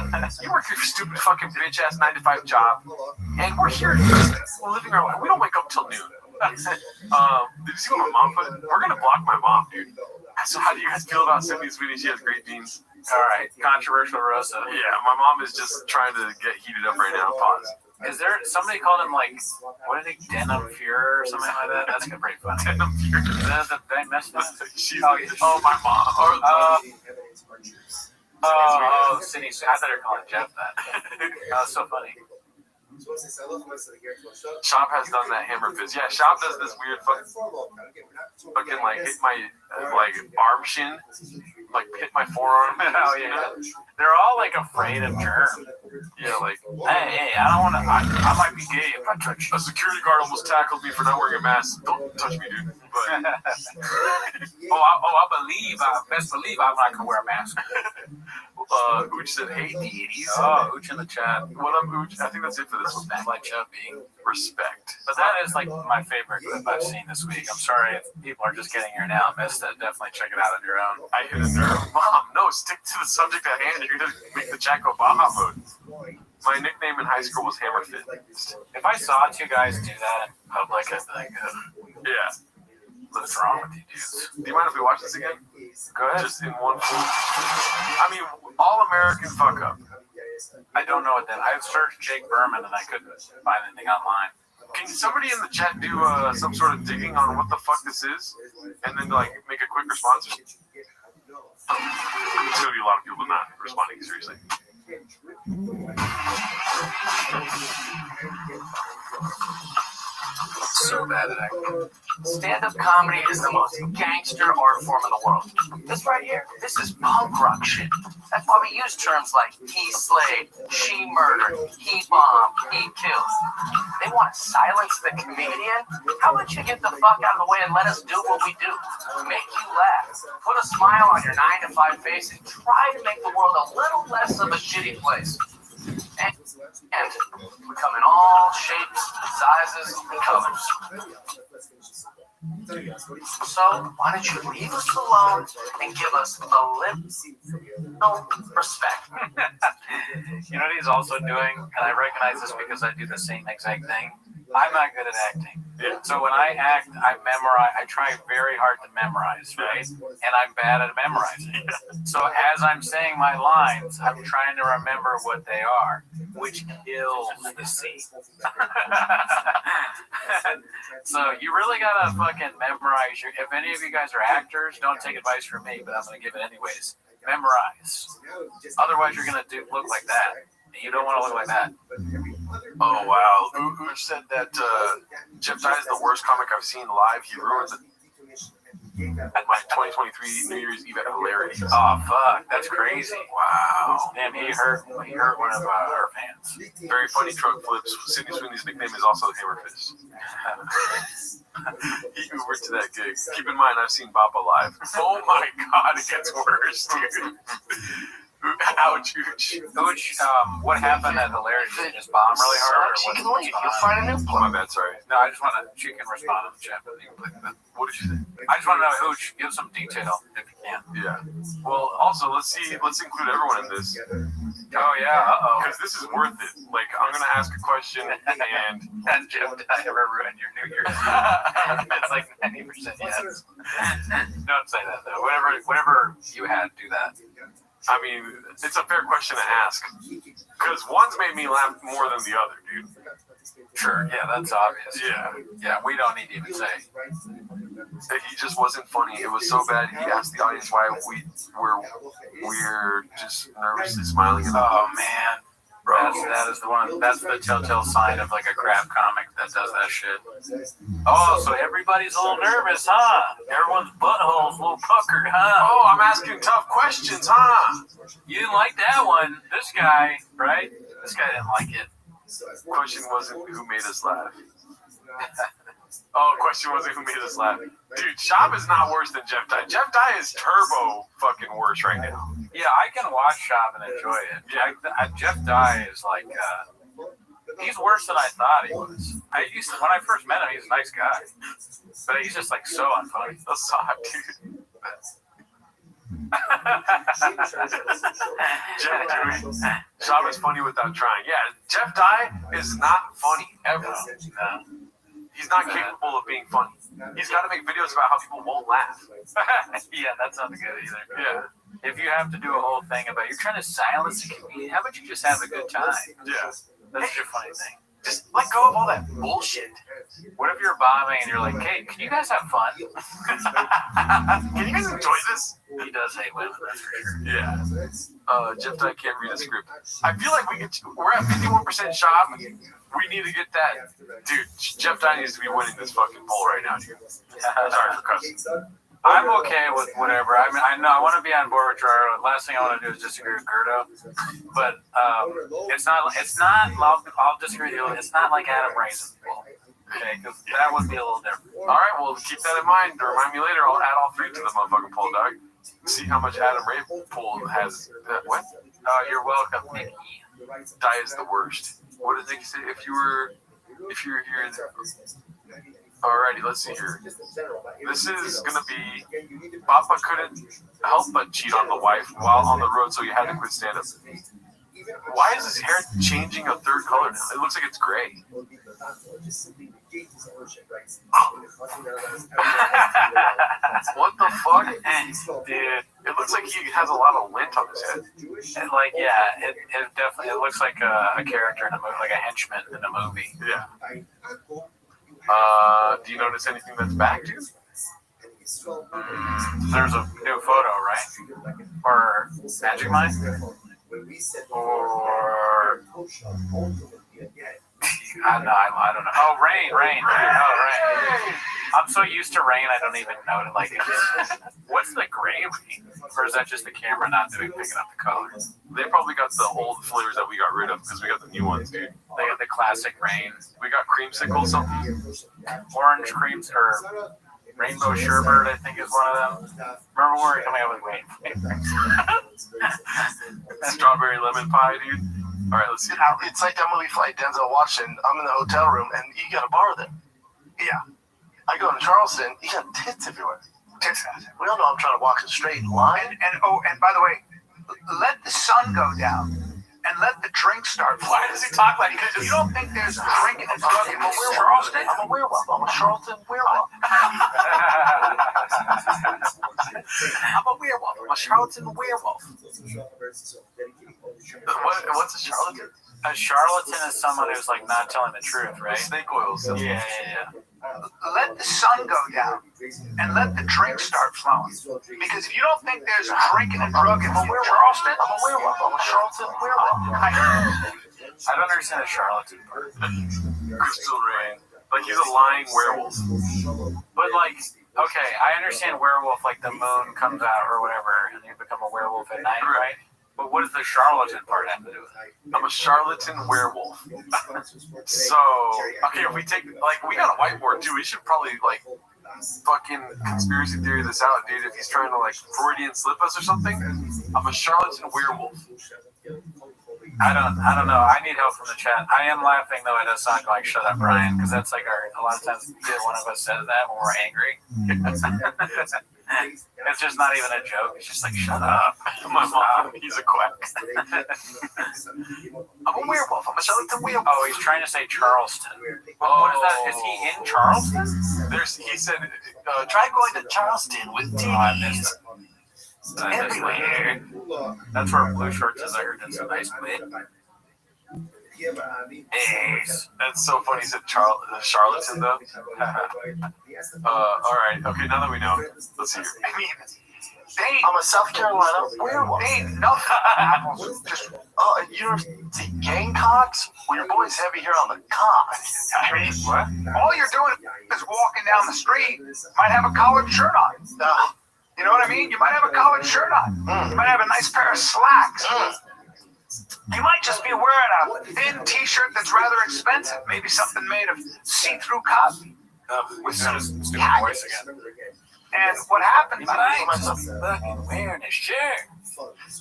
You work your stupid fucking bitch ass 9-to-5 job, and we're here. We're living our life. We don't wake up till noon. Did you see what my mom put? We're gonna block my mom, dude. So how do you guys feel about Sydney Sweeney? She has great beans. All right, controversial Rosa. Yeah, my mom is just trying to get heated up right now. Pause. Is there somebody called him like what did he Denim Fuhrer or something like that? That's pretty funny. Denim Fuhrer. Did I miss that? My mom. Sydney. I thought you were calling Jeff that. That's so funny. Shop has done that hammer fist. Yeah, Shop does this weird fucking like hit my like arm shin, like hit my forearm. Oh yeah. They're all like afraid of germs. Yeah, like hey, I don't want to. I might be gay if I touch you. A security guard almost tackled me for not wearing a mask. Don't touch me, dude. But Best believe I'm not gonna wear a mask. Ooch said, hey, deities. Oh, Ooch in the chat. What up, Ooch? I think that's it for this one. Like Chubby. Respect. But that is like my favorite clip I've seen this week. I'm sorry if people are just getting here now. Missed it. Definitely check it out on your own. I hit a nerve. Mom, no, stick to the subject at hand. You're going to make the chat go Baja mode. My nickname in high school was Hammerfit. If I saw two guys do that in public, I'd be like, yeah. What's wrong with you dudes? Do you mind if we watch this again? Go ahead. Just in one full. I mean, all American fuck up. I don't know what that. I searched Jake Berman and I couldn't find anything online. Can somebody in the chat do some sort of digging on what the fuck this is, and then like make a quick response? There's gonna be a lot of people not responding seriously. So bad at acting. Stand-up comedy is the most gangster art form in the world. This right here, this is punk rock shit. That's why we use terms like he slayed, she murdered, he bombed, he killed. They want to silence the comedian? How about you get the fuck out of the way and let us do what we do? Make you laugh, put a smile on your 9-to-5 face, and try to make the world a little less of a shitty place. And we come in all shapes, sizes, and colors. So why don't you leave us alone and give us a little respect? You know what he's also doing, and I recognize this because I do the same exact thing. I'm not good at acting. Yeah. So when I act, I memorize. I try very hard to memorize, right? And I'm bad at memorizing. So as I'm saying my lines, I'm trying to remember what they are, which kills the scene. So you really gotta fucking memorize your. If any of you guys are actors, don't take advice from me, but I'm gonna give it anyways. Memorize. Otherwise, you're gonna look like that. And you don't want to look like that. Oh wow! Ooch said that Jeff Dye is the worst comic I've seen live. He ruined my 2023 New Year's Eve at hilarity. Oh fuck, that's crazy! Wow. Damn, he hurt one of our fans. Very funny truck flips. Sidney Sweeney's nickname is also Hammerfist. He Ubered to that gig. Keep in mind, I've seen Boppa live. Oh my god, it gets worse, dude. Ouch, Ooch. Ooch, what happened at Hilarity? Did they just bomb really hard? She can leave. You'll find a new Oh, my bad, sorry. No, I just want to. She can respond to the chat. What did you say? I just want to know, Ooch, give some detail if you can. Yeah. Well, also, let's include everyone in this. Oh, yeah, uh-oh. Because this is worth it. Like, I'm going to ask a question, and Has Jeff Dye ever ruined your New Year's? It's like 90% yes. Don't say that, though. Whatever you had, do that. I mean, it's a fair question to ask. Because one's made me laugh more than the other, dude. Sure, yeah, that's obvious. Yeah, we don't need to even say. He just wasn't funny. It was so bad. He asked the audience why we're just nervously smiling. Oh man, that is the one. That's the telltale sign of like a crap comic that does that shit. Oh, so everybody's a little nervous, huh? Everyone's butthole's a little puckered, huh? Oh, I'm asking tough questions, huh? You didn't like that one. This guy, right? This guy didn't like it. Question wasn't who made us laugh. Question wasn't who made us laugh. Dude, Shab is not worse than Jeff Dye. Jeff Dye is turbo fucking worse right now. Yeah, I can watch Shab and enjoy it. Yeah, Jeff Dye is like, he's worse than I thought he was. When I first met him, he's a nice guy. But he's just like so unfunny. That's hot, dude. Shab is funny without trying. Yeah, Jeff Dye is not funny ever. He's not capable of being funny. He's got to make videos about how people won't laugh. Yeah, that's not good either. Yeah. If you have to do a whole thing about you're trying to silence the comedian, how about you just have a good time? Yeah. That's your funny thing. Just let go of all that bullshit. What if you're bombing and you're like, hey, can you guys have fun? Can you guys enjoy this? He does hate women, that's for sure. Yeah. Jeff Dye can't read a script. I feel like we're at 51% Shab. We need to get that. Dude, Jeff Dye needs to be winning this fucking poll right now, dude. Sorry for cussing. I'm okay with whatever. I mean, I know I want to be on board with Gerardo. Last thing I want to do is disagree with Gerdo. But it's not. I'll disagree with you. It's not like Adam Raisin. Okay, because that would be a little different. All right, well, keep that in mind. Remind me later. I'll add all 3 to the motherfucking poll, dog. See how much Adam Ray poll has. What? Oh, you're welcome, Nikki. Die is the worst. What did Nikki say? If you were here. Alrighty, let's see here. This is gonna be Papa couldn't help but cheat on the wife while on the road, so he had to quit stand-up. Why is his hair changing a 3rd color now? It looks like it's gray. What the fuck? Dude, it looks like he has a lot of lint on his head. And like, yeah, it definitely, it looks like a character in a movie, like a henchman in a movie. Yeah. Do you notice anything that's back, dude? There's a new photo, right? Or Magic Mind? Or I don't know. Oh, rain. Oh, rain. I'm so used to rain, I don't even know it. Like, what's the gray rain? Or is that just the camera not picking up the colors? They probably got the old flavors that we got rid of because we got the new ones, dude. They got the classic rain. We got creamsicle something. Orange creams or rainbow sherbet, I think is one of them. Remember when we were coming up with rain flavors? Strawberry lemon pie, dude. All right, let's see. It's like that movie Flight Denzel watching. I'm in the hotel room and you got a bar there. Yeah. I go to Charleston, you got tits everywhere. Tits. We all know I'm trying to walk a straight line. And by the way, let the sun go down and let the drink start. Why does he talk like Because if you don't think there's drinking and drugging in Charleston, I'm a werewolf. I'm a Charleston werewolf. I'm a werewolf. I'm a Charlatan werewolf. What's a charlatan? A charlatan is someone who's like not telling the truth, right? Snake oils. Yeah. let the sun go down and let the drink start flowing. Because if you don't think there's drinking and drugging in Charleston, I'm a werewolf. I'm a Charlatan werewolf. I don't understand the charlatan part. Crystal Rain. Like he's a lying werewolf. But like, okay, I understand werewolf, like the moon comes out or whatever, and you become a werewolf at night, right? But what does the charlatan part have to do with it? I'm a charlatan werewolf. So, okay, if we take, like, we got a whiteboard too. We should probably, like, fucking conspiracy theory this out, dude. If he's trying to, like, Freudian slip us or something, I'm a charlatan werewolf. I don't know. I need help from the chat. I am laughing though at us not like shut up, Brian, because that's like a lot of times one of us says that when we're angry. It's just not even a joke. It's just like shut up. My mom, he's a quack. I'm a werewolf. I'm a charlatan werewolf. Oh, he's trying to say Charleston. Well, what is that? Is he in Charleston? He said, try going to Charleston with TVs. Everywhere. That's where Blue Shorts is. I heard it's a nice way. That's so funny. He said charlatan though. All right. Okay. Now that we know, let's see here. I mean, I'm a South Carolina werewolf. They ain't no apples. Just you don't see Gamecocks? Well, your boy's heavy here on the cock. I mean, what? All you're doing is walking down the street. Might have a collared shirt on. You know what I mean? You might have a collared shirt on. You might have a nice pair of slacks. You might just be wearing a thin T-shirt that's rather expensive. Maybe something made of see-through cotton. With some stupid voice again. And what happened? Fucking wearing a shirt.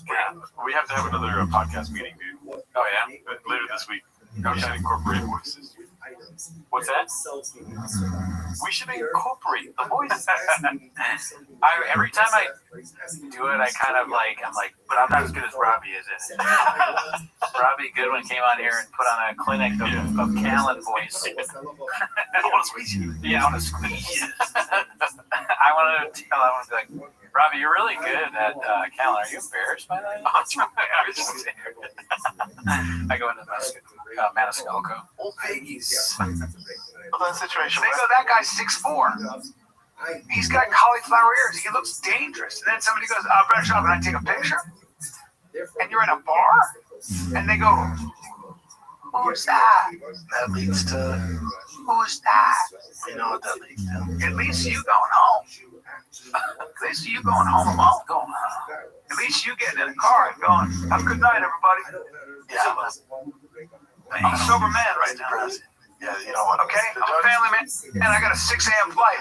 Yeah, we have to have another podcast meeting, dude. Oh yeah, later this week. We should incorporate voices. What's that? We should incorporate the voices. Every time I do it, I kind of like, I'm like, but I'm not as good as Robbie is in it. Robbie Goodwin came on here and put on a clinic of Callan voice. I want to squeeze you. Yeah, I want to squeeze you. I want to be like, Robbie, you're really good at Callan. Are you embarrassed by that? I go into Maniscalco. Old piggies. That situation. Think of that guy's 6'4". He's got cauliflower ears. He looks dangerous. And then somebody goes, Brother Sean, can I take a picture? And you're in a bar? And they go, who's that? That leads to... Who's that? You know what that leads to. At least you going home. At least you going home alone. Going home. At least you getting in a car and going, have a good night, everybody. Yeah. I'm a sober man right now. Yeah, you know what? Okay? I'm a family man, and I got a 6 a.m. flight.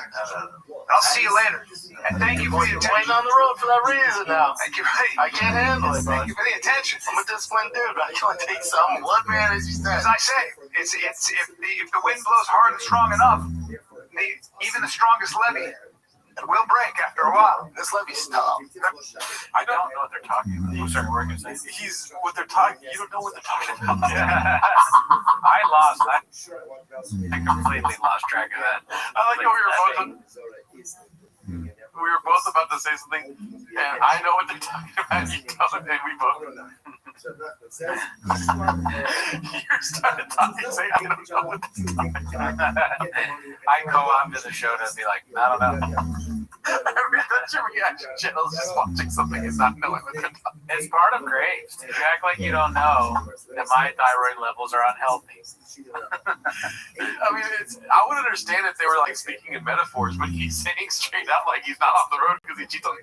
I'll see you later. And thank you for the attention. Waiting on the road for that reason now. Thank you. I can't handle it, bro. Thank you for the attention. I'm a disciplined dude, but I can't take some. What, man, as you said? As I say, it's if the wind blows hard and strong enough, even the strongest levee will break after a while. This levee's tough. I don't know what they're talking about. I'm sorry, we're going to say. What they're talking, you don't know what they're talking about. I completely lost track of that. I like how we were both about to say something, and I know what they're talking about, you don't, and we both know. You started talking, saying, I don't know what they're talking about. I co-opted the show to be like, I don't know. I mean, that's your reaction channel, is just watching something and not knowing what they're talking about. It's part of graves. You act like you don't know that my thyroid levels are unhealthy. I mean, I would understand if they were like speaking in metaphors, but he's saying straight out like he's not on the road because he cheats on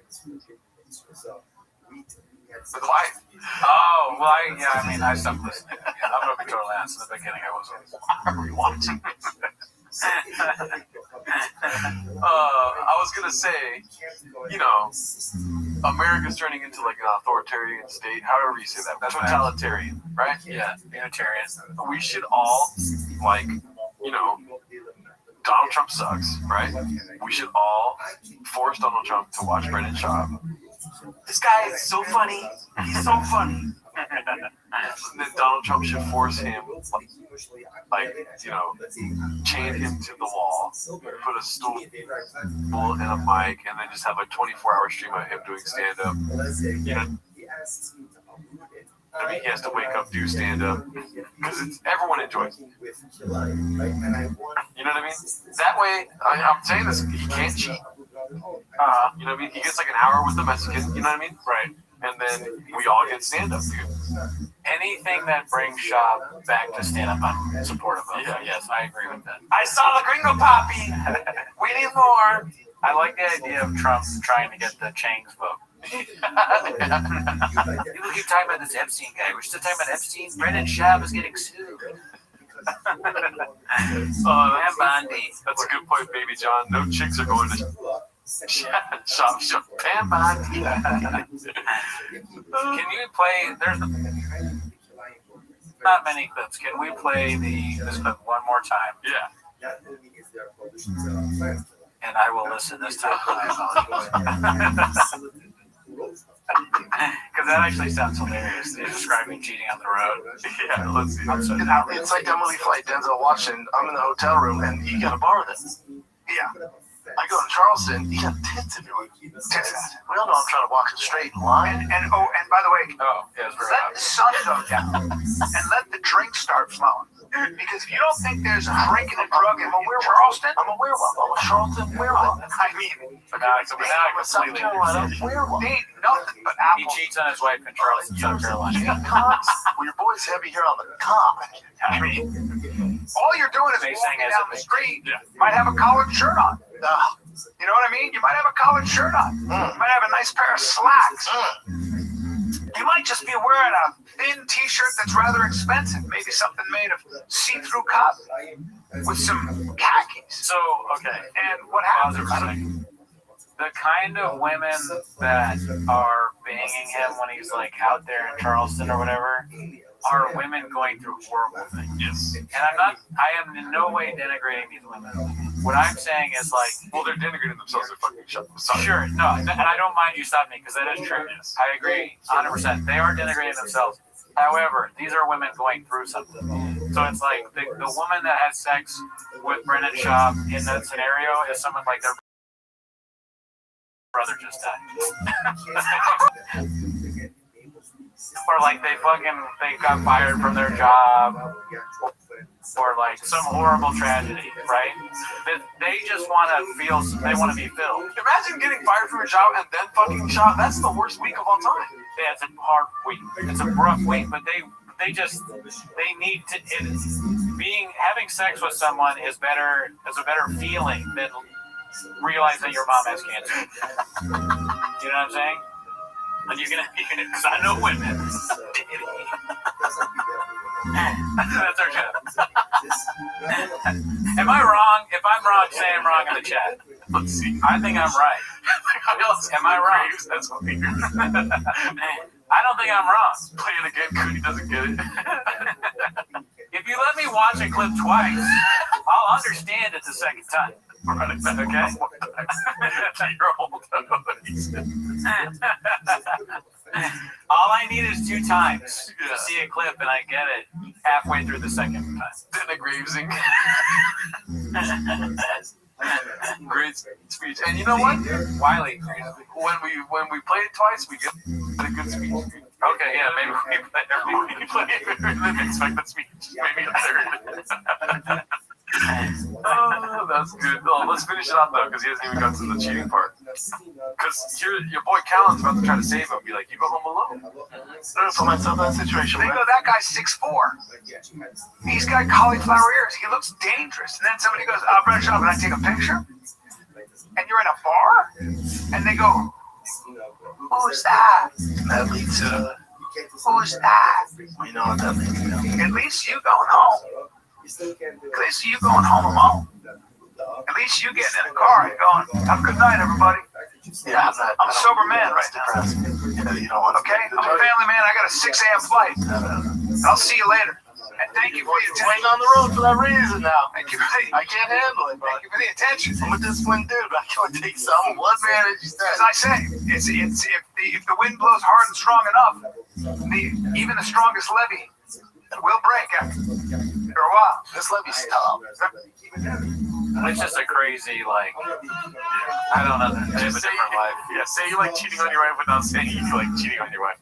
with wife. Oh, well, I stopped listening. I'm going to be totally honest. In the beginning, I wasn't watching. I was going to say, you know, America's turning into like an authoritarian state, however you say that. Totalitarian, right? Yeah, unitarian. We should all, like, you know, Donald Trump sucks, right? We should all force Donald Trump to watch Brendan Schaub. This guy is so funny. He's so funny. Then Donald Trump should force him, like, you know, chain him to the wall, put a stool and a mic, and then just have a 24-hour stream of him doing stand-up. You know, I mean, he has to wake up, do stand-up, because everyone enjoys it. You know what I mean? That way, I'm saying this, he can't cheat. You know what I mean? He gets like an hour with the Mexican, you know what I mean? Right. And then we all get stand-up, dude. Anything that brings Schaub back to stand-up, I'm supportive of. Yeah. Yes, I agree with that. I saw the Gringo Poppy! We need more! I like the idea of Trump trying to get the Chang's vote. People keep talking about this Epstein guy. We're still talking about Epstein. Brendan Schaub is getting sued. That's a good point, Baby John. No chicks are going to shop. Pam Bondi. Can you play? There's not many clips. Can we play this clip one more time? Yeah. And I will listen this time. I apologize. Because that actually sounds hilarious. They're describing cheating on the road. Yeah, let's see. It's like Emily Flight, Denzel Washington. I'm in the hotel room, and you got to borrow this. Yeah. I go to Charleston, you got tits everywhere. We all know I'm trying to walk a straight line. And by the way, yeah, let the sun go down and let the drink start flowing. Because if you don't think there's a drink and a drug in Charleston, I'm a werewolf. I'm a Charleston werewolf. I mean, South Carolina werewolf. They ain't nothing but apple. He cheats on his wife in Charleston, South Carolina. You got cocks. Well, your boy's heavy here on the cock. I mean, all you're doing is walking down the street. You might have a collared shirt on. You know what I mean? You might have a collared shirt on. You might have a nice pair of slacks. You might just be wearing a thin t-shirt that's rather expensive. Maybe something made of see-through cotton with some khakis. So, okay. And what happens? The kind of women that are banging him when he's like out there in Charleston or whatever are women going through horrible things. Yes. And I am in no way denigrating these women. What I'm saying is like, well, they're denigrating themselves. They're fucking shut. Sure, no, and I don't mind you stopping me because that is true. Yes. I agree 100%. They are denigrating themselves. However, these are women going through something. So it's like the woman that had sex with Brendan Schaub in that scenario is someone like their brother just died. Or like they got fired from their job, or like some horrible tragedy, right? They just want to they want to be filled. Imagine getting fired from your job and then fucking shot. That's the worst week of all time. Yeah, it's a hard week. It's a rough week, but they need to. Having sex with someone is better. It's a better feeling than realizing your mom has cancer. You know what I'm saying? And you're gonna, because I know women. That's our job. Am I wrong? If I'm wrong, say I'm wrong in the chat. Let's see. I think I'm right. Am I wrong? That's weird. I don't think I'm wrong. Play it again, Cootie doesn't get it. If you let me watch a clip twice, I'll understand it the second time. Right, Okay? All I need is 2 times to see a clip, and I get it halfway through the second time. Then the gravesing. Great speech. And you know what? Wiley. When we play it twice, we get a good speech. Okay, yeah, maybe we play it. Then expect the speech. Maybe a third. Oh, that's good. Oh, let's finish it out though, because he hasn't even got to the cheating part. Because your boy Callan's about to try to save him. Be like, you go home alone. I put myself in that situation. They go, that guy's 6'4". He's got cauliflower ears. He looks dangerous. And then somebody goes, I'll brush up, and I take a picture. And you're in a bar, and they go, who's that? That leads to. Who's that? We know what that leads to. At least you going home. At least you going home alone. At least you getting in a car and going, have a good night, everybody. Yeah, I'm a sober man right now. Yeah, you don't want to. Okay? I'm a family man. I got a 6 a.m. flight. I'll see you later. And thank you for your attention. Waiting on the road for that reason now. Thank you for the, I can't handle it, bro. Thank you for the attention. I'm a disciplined dude, but I can't take some. What man did you say? As I say, it's if the wind blows hard and strong enough, even the strongest levee will break after a while. This levee's tough. It's just a crazy, like, I don't know, they have a different life. Yeah, say you like cheating on your wife without saying you like cheating on your wife.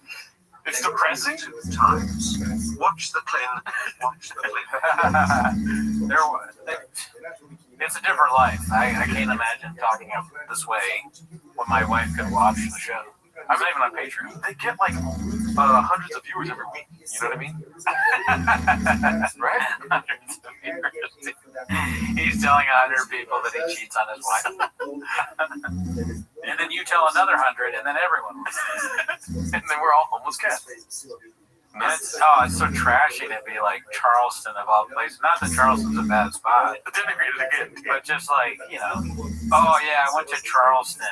It's depressing. Times. Watch the Clint. Watch the Clint. It's a different life. I can't imagine talking this way when my wife could watch the show. I'm not even on Patreon. They get like hundreds of viewers every week. You know what I mean? Right? Hundreds of viewers. He's telling 100 people that he cheats on his wife. And then you tell another 100, and then everyone. And then we're all homeless cats. And it's so trashy to be like Charleston of all places. Not that Charleston's a bad spot. Denigrated again. But just like, oh yeah, I went to Charleston.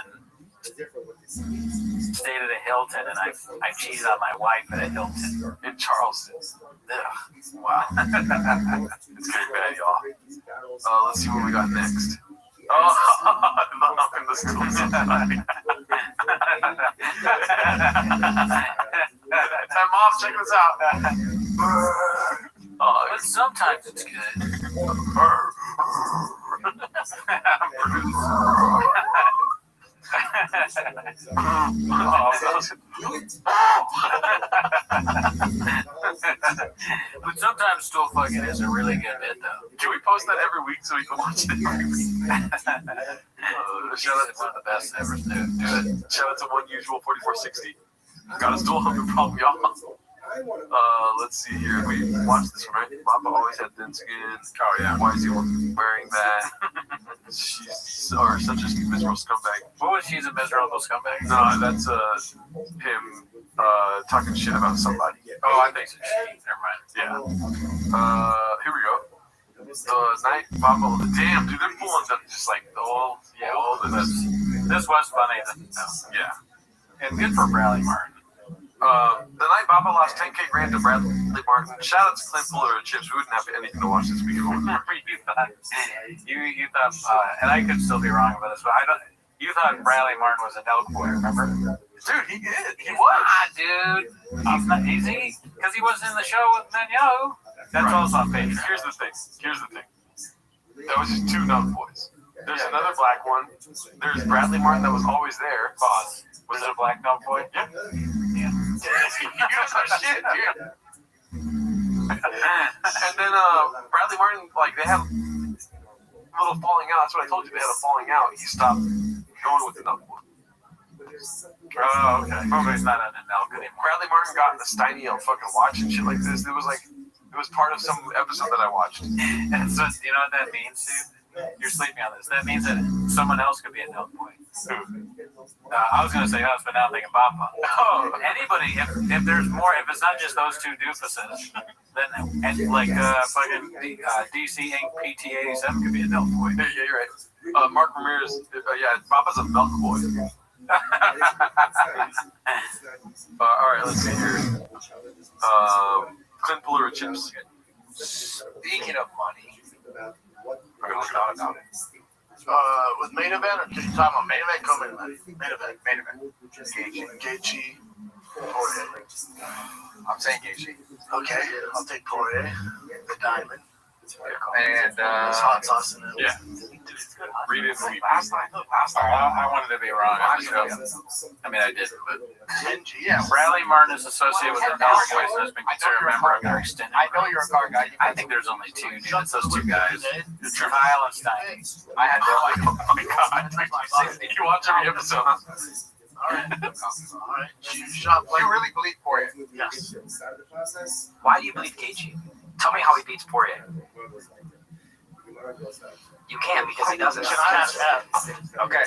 Stayed at a Hilton, and I cheated on my wife at a Hilton in Charleston. Ugh, wow. It's getting bad, y'all. Let's see what we got next. Oh, I'm in the stool. Hey, Mom, check this out. But sometimes it's good. But sometimes still fucking is a really good bit though. Can we post that every week so we can watch it every week? Shout out to one of the best ever. Do it. Shout out to One Usual 4460. Got us dual humping problem, y'all. Let's see here. We watched this one, right? Papa always had thin skin. Oh yeah. Why is he wearing that? She's such a miserable scumbag. What was she's a miserable scumbag? No, that's him talking shit about somebody. Oh, I think so. Never mind. Yeah. Here we go. The night Papa. Damn, dude, they're pulling them just like the whole. Yeah, all of this. This was funny. Yeah. And good for Bradley Martin. The night Baba lost 10K grand to Bradley Martin. Shout out to Clint Fuller of Chips. We wouldn't have anything to watch this week. You thought, and I could still be wrong about this, but you thought Bradley Martin was an elk boy, remember? Dude, he did. He was. was. Dude. He's not easy because he wasn't in the show with Netanyahu. That's also on page. Here's the thing. That was just 2 elk boys. There's another black one. There's Bradley Martin that was always there. Boss. Was it a black elk boy? Yeah. You know shit, dude. And then Bradley Martin, like, they had a little falling out. That's what I told you. They had a falling out. He stopped going with the elk boy. Oh, okay. Probably he's not on an elk anymore. Bradley Martin got the Steiny on fucking watch and shit like this. It was part of some episode that I watched. And so, you know what that means, dude? you're sleeping on this. That means that someone else could be a milk boy. I was gonna say us, but now I'm thinking Papa. Oh, anybody, if there's more, if it's not just those two doofuses, then and like fucking DC Inc. PT87 could be a milk boy. Yeah, you're right. Mark Ramirez, yeah, Papa's a milk boy. All right, let's see here. Clint Puller chips. Speaking of money, with main event, or are you talking about main event, co-main event? Main event. Gaethje, Poirier. I'm saying Gaethje. Okay, I'll take Poirier, the diamond. And hot sauce in it. Yeah. Read it. Last time. I wanted to be wrong on the show. I mean, I did, but yeah. Bradley Martin is associated with the Milk Boys and has been considered a member of their extended. I know you're a car guy. I think there's only two. Dude. It's those two guys. Kyle and Stein. I had no idea. Oh my god. You watch every episode. Alright. You really believe Poirier? Yes. Why do you believe Gaethje? Tell me how he beats Poirier. You can't because he doesn't. Can I ask that? Okay.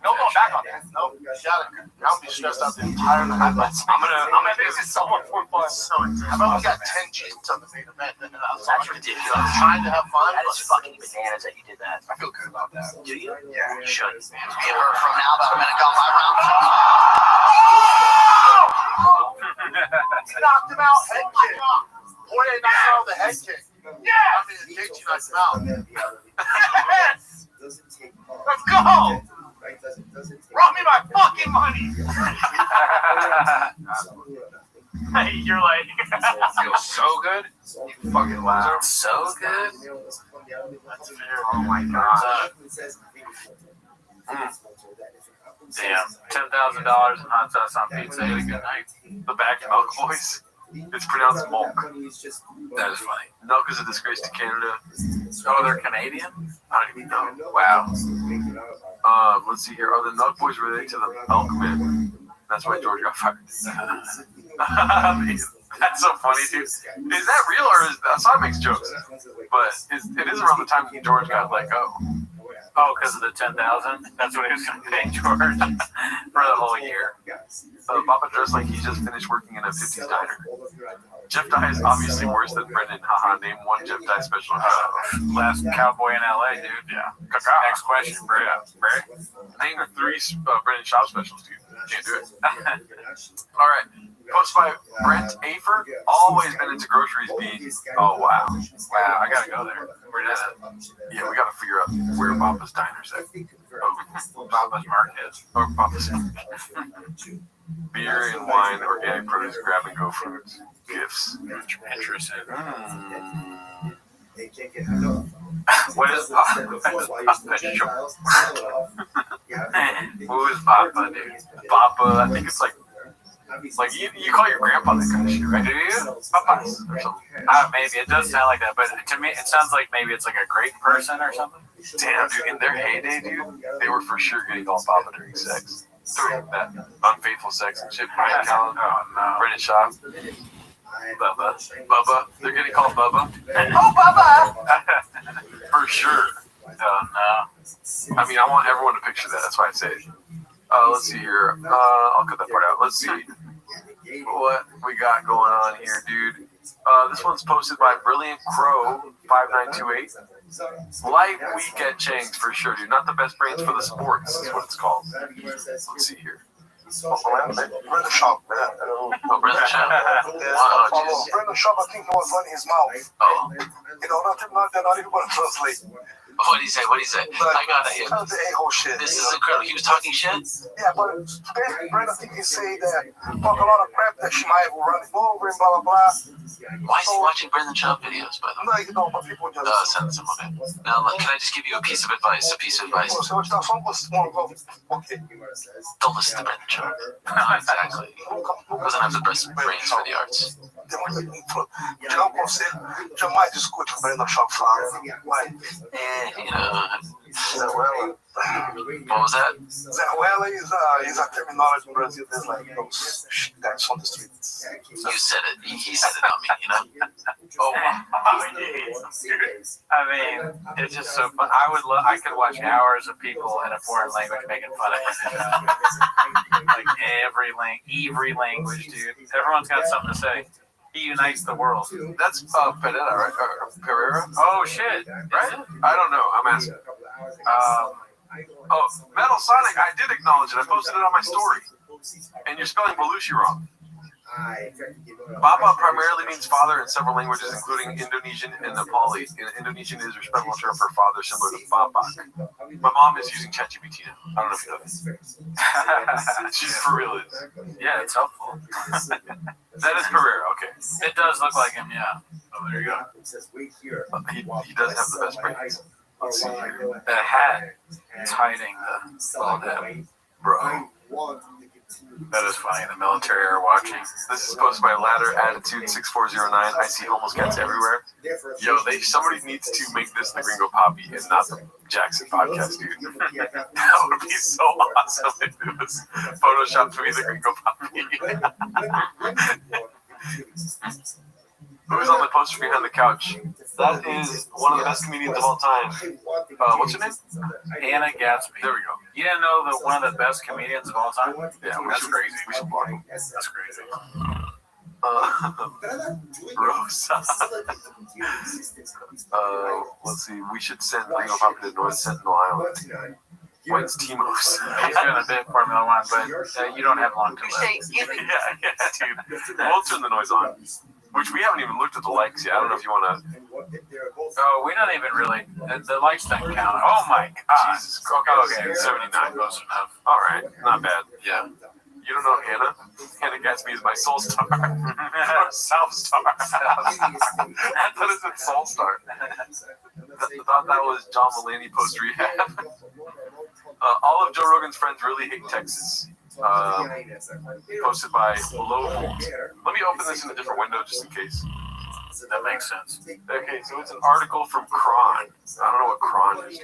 No going back on that. No, you got it. I'll be stressed out the entire night. I'm gonna make this so much more fun. How about we got 10 G's on the main event? And That's ridiculous. I'm trying to have fun. That is fucking bananas that you did that. I feel good about that. Do you? Yeah. You should. Give her from now about a minute ago, 5 rounds. Knocked him out, head kick. Poirier knocked him out with a head kick. Yeah! I mean, Gaethje knocked him out. Yes! Let's go! Brought me my fucking money! Hey, you're like, Feels so good. You fucking loser. So good. oh my god. Damn. $10,000 in hot sauce on pizza. Had a good night. The back milk boys. It's pronounced milk. That is funny. Milk is a disgrace to Canada. Oh, they're Canadian? I don't even know. Wow. Let's see here. Are the milk boys related to the milkman? That's why George got fired. That's so funny, dude. Is that real or is Assad makes jokes? But it is around the time that George got let go. Oh, because of the 10,000? That's what he was going to pay George for the whole year. Papa dressed like he just finished working in a 50s diner. Jeff Dye is obviously worse than Brendan. Haha, name one Jeff Dye special. Last cowboy in LA, dude. Yeah. Next question, Bray. Name 3 Brendan Schaub specials, dude. Can't do it. All right. Post by Brent Afer. Always been into groceries being. Oh, wow. Wow, I got to go there. Where is it? Yeah, we got to figure out where Papa's Diner's at. Papa's Market. Or Papa's. Beer and wine, organic produce, grab and go fruits, gifts. Interesting. What is Papa? Who is Papa, dude? Papa, I think it's like you call your grandpa that kind of shit, right? Do you? Papas or something. Maybe it does sound like that, but to me, it sounds like maybe it's like a great person or something. Damn, dude, in their heyday, dude, they were for sure getting called Papa during sex. During that unfaithful sex and shit. Brian Callen, Brendan Schaub, Bubba. They're getting called Bubba. Oh, Bubba! For sure. Oh, no. I mean, I want everyone to picture that. That's why I say it. Let's see here. I'll cut that part out. Let's see what we got going on here, dude. This one's posted by Brilliant Crow 5928. Light week at Chang's for sure, dude. Not the best brains for the sports is what it's called. Let's see here. Brendan Schaub, man. Oh, Brendan Schaub. Brendan Schaub, I think he was running his mouth. Oh. You know, they're not even going to translate. What did he say? I got that here. The a-hole shit. This is incredible. He was talking shit? Yeah, but basically, Brendan, I think he said that, talk a lot of crap that she might will run him over and blah, blah, blah. Why is he watching Brendan Schaub videos, by the way? No, you know, but people just... Send some of it. Now, look, can I just give you a piece of advice? Okay. Don't listen to Brendan Schaub. Exactly. Doesn't have the best brains for the arts. Tirar um conselho, jamais discute com o Brendan Schaub falando. Vai. Zehuela. What was that? Zehuela is a terminology in Brazil that's like those guys on the streets. You said it. He said it, not me, Oh, I mean, it's just so fun. I could watch hours of people in a foreign language making fun of it. Like every language, dude. Everyone's got something to say. He unites the world. That's Pereira, right? Pereira? Oh shit! Right? I don't know. I'm asking. Metal Sonic, I did acknowledge it. I posted it on my story. And you're spelling Belushi wrong. Bapa primarily means father in several languages, including Indonesian and Nepali. Indonesian is a respectful term for father, similar to Bapak. My mom is using ChatGPT now. I don't know if you know this. She's for real. Yeah, it's helpful. That is Pereira, okay. It does look like him, yeah. Oh, there you go. He does have the best brains. Let's see here. That hat is hiding the bald head. Bro. That is funny. The military are watching. This is posted by Ladder Attitude 6409. I see homeless cats everywhere. Yo, somebody needs to make this the Gringo Poppy and not the Jackson podcast, dude. That would be so awesome if it was photoshopped to be the Gringo Poppy. Who's on the poster behind the couch? That is one of the best comedians of all time. What's her name? Anna Gatsby. There we go. You didn't know that one of the best comedians of all time? Yeah, that's crazy. We should block him. That's crazy. Rosa. Let's see. We should send Ringo Poppy to North Sentinel Island. When's Timos? He's doing a bit Formula One, but you don't have long to live. Yeah, dude. We'll turn the noise on. Which we haven't even looked at the likes yet. I don't know if you want to. Oh, we don't even really. The likes don't count. Oh my god. Jesus. Okay, 79. Close enough. All right, not bad. Yeah. You don't know Hannah? Hannah Gatsby is my soul star. South Star. I thought it said Soul Star. I thought that was John Mulaney post rehab. All of Joe Rogan's friends really hate Texas. Posted by Low Volt. Let me open this in a different window just in case. That makes sense. Okay, so it's an article from Kron. I don't know what Kron is.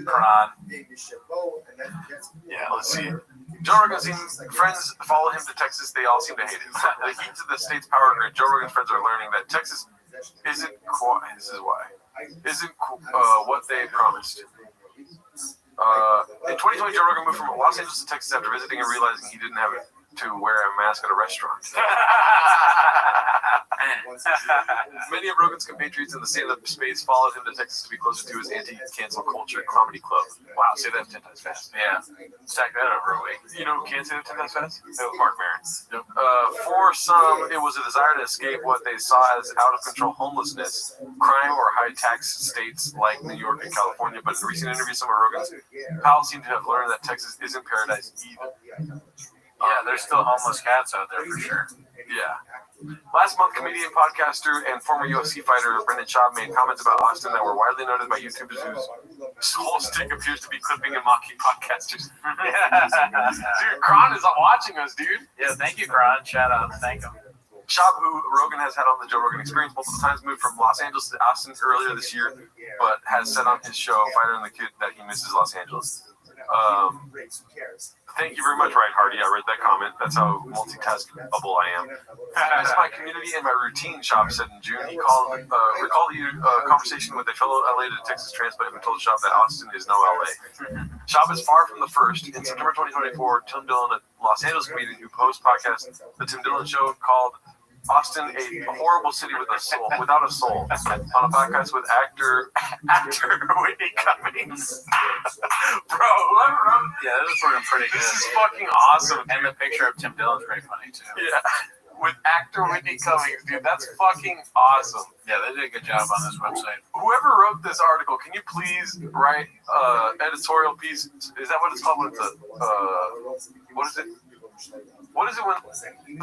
Kron. Yeah, let's see. Joe Rogan's friends follow him to Texas. They all seem to hate it. The heat to the state's power grid. Joe Rogan's friends are learning that Texas isn't what they promised. In 2020, Joe Rogan moved from Los Angeles to Texas after visiting and realizing he didn't have to wear a mask at a restaurant. Many of Rogan's compatriots in the stand-up space followed him to Texas to be closer to his anti-cancel culture comedy club. Wow, say that 10 times fast. Yeah, stack that over a week. You know who can't say that 10 times fast? Mark Maron. Yep. For some, it was a desire to escape what they saw as out-of-control homelessness, crime, or high-tax states like New York and California. But in recent interviews, some of Rogan's pals seem to have learned that Texas isn't paradise either. Yeah, there's still homeless cats out there for sure. Yeah. Last month, comedian, podcaster, and former UFC fighter Brendan Schaub made comments about Austin that were widely noted by YouTubers whose whole stick appears to be clipping and mocking podcasters. Dude, Kron is watching us, dude. Yeah, thank you, Kron. Shout out. Thank him. Schaub, who Rogan has had on the Joe Rogan Experience multiple times, moved from Los Angeles to Austin earlier this year, but has said on his show, Fighter and the Kid, that he misses Los Angeles. Thank you very much, Ryan Hardy. I read that comment. That's how multitaskable I am. As my community and my routine, Schaub said in June. He recalled a conversation with a fellow LA to Texas transplant who told Schaub that Austin is no LA. Schaub is far from the first. In September 2024, Tim Dillon, a Los Angeles comedian who hosts podcast The Tim Dillon Show, called Austin a horrible city without a soul, on a podcast with actor Whitney Cummings. Bro, yeah, this is looking pretty good. This is fucking awesome. And the picture of Tim Dillon's pretty funny too. Yeah, with actor Whitney Cummings, dude, that's fucking awesome. Yeah, they did a good job on this website. Whoever wrote this article, can you please write editorial piece? Is that what it's called? What is it? What is it when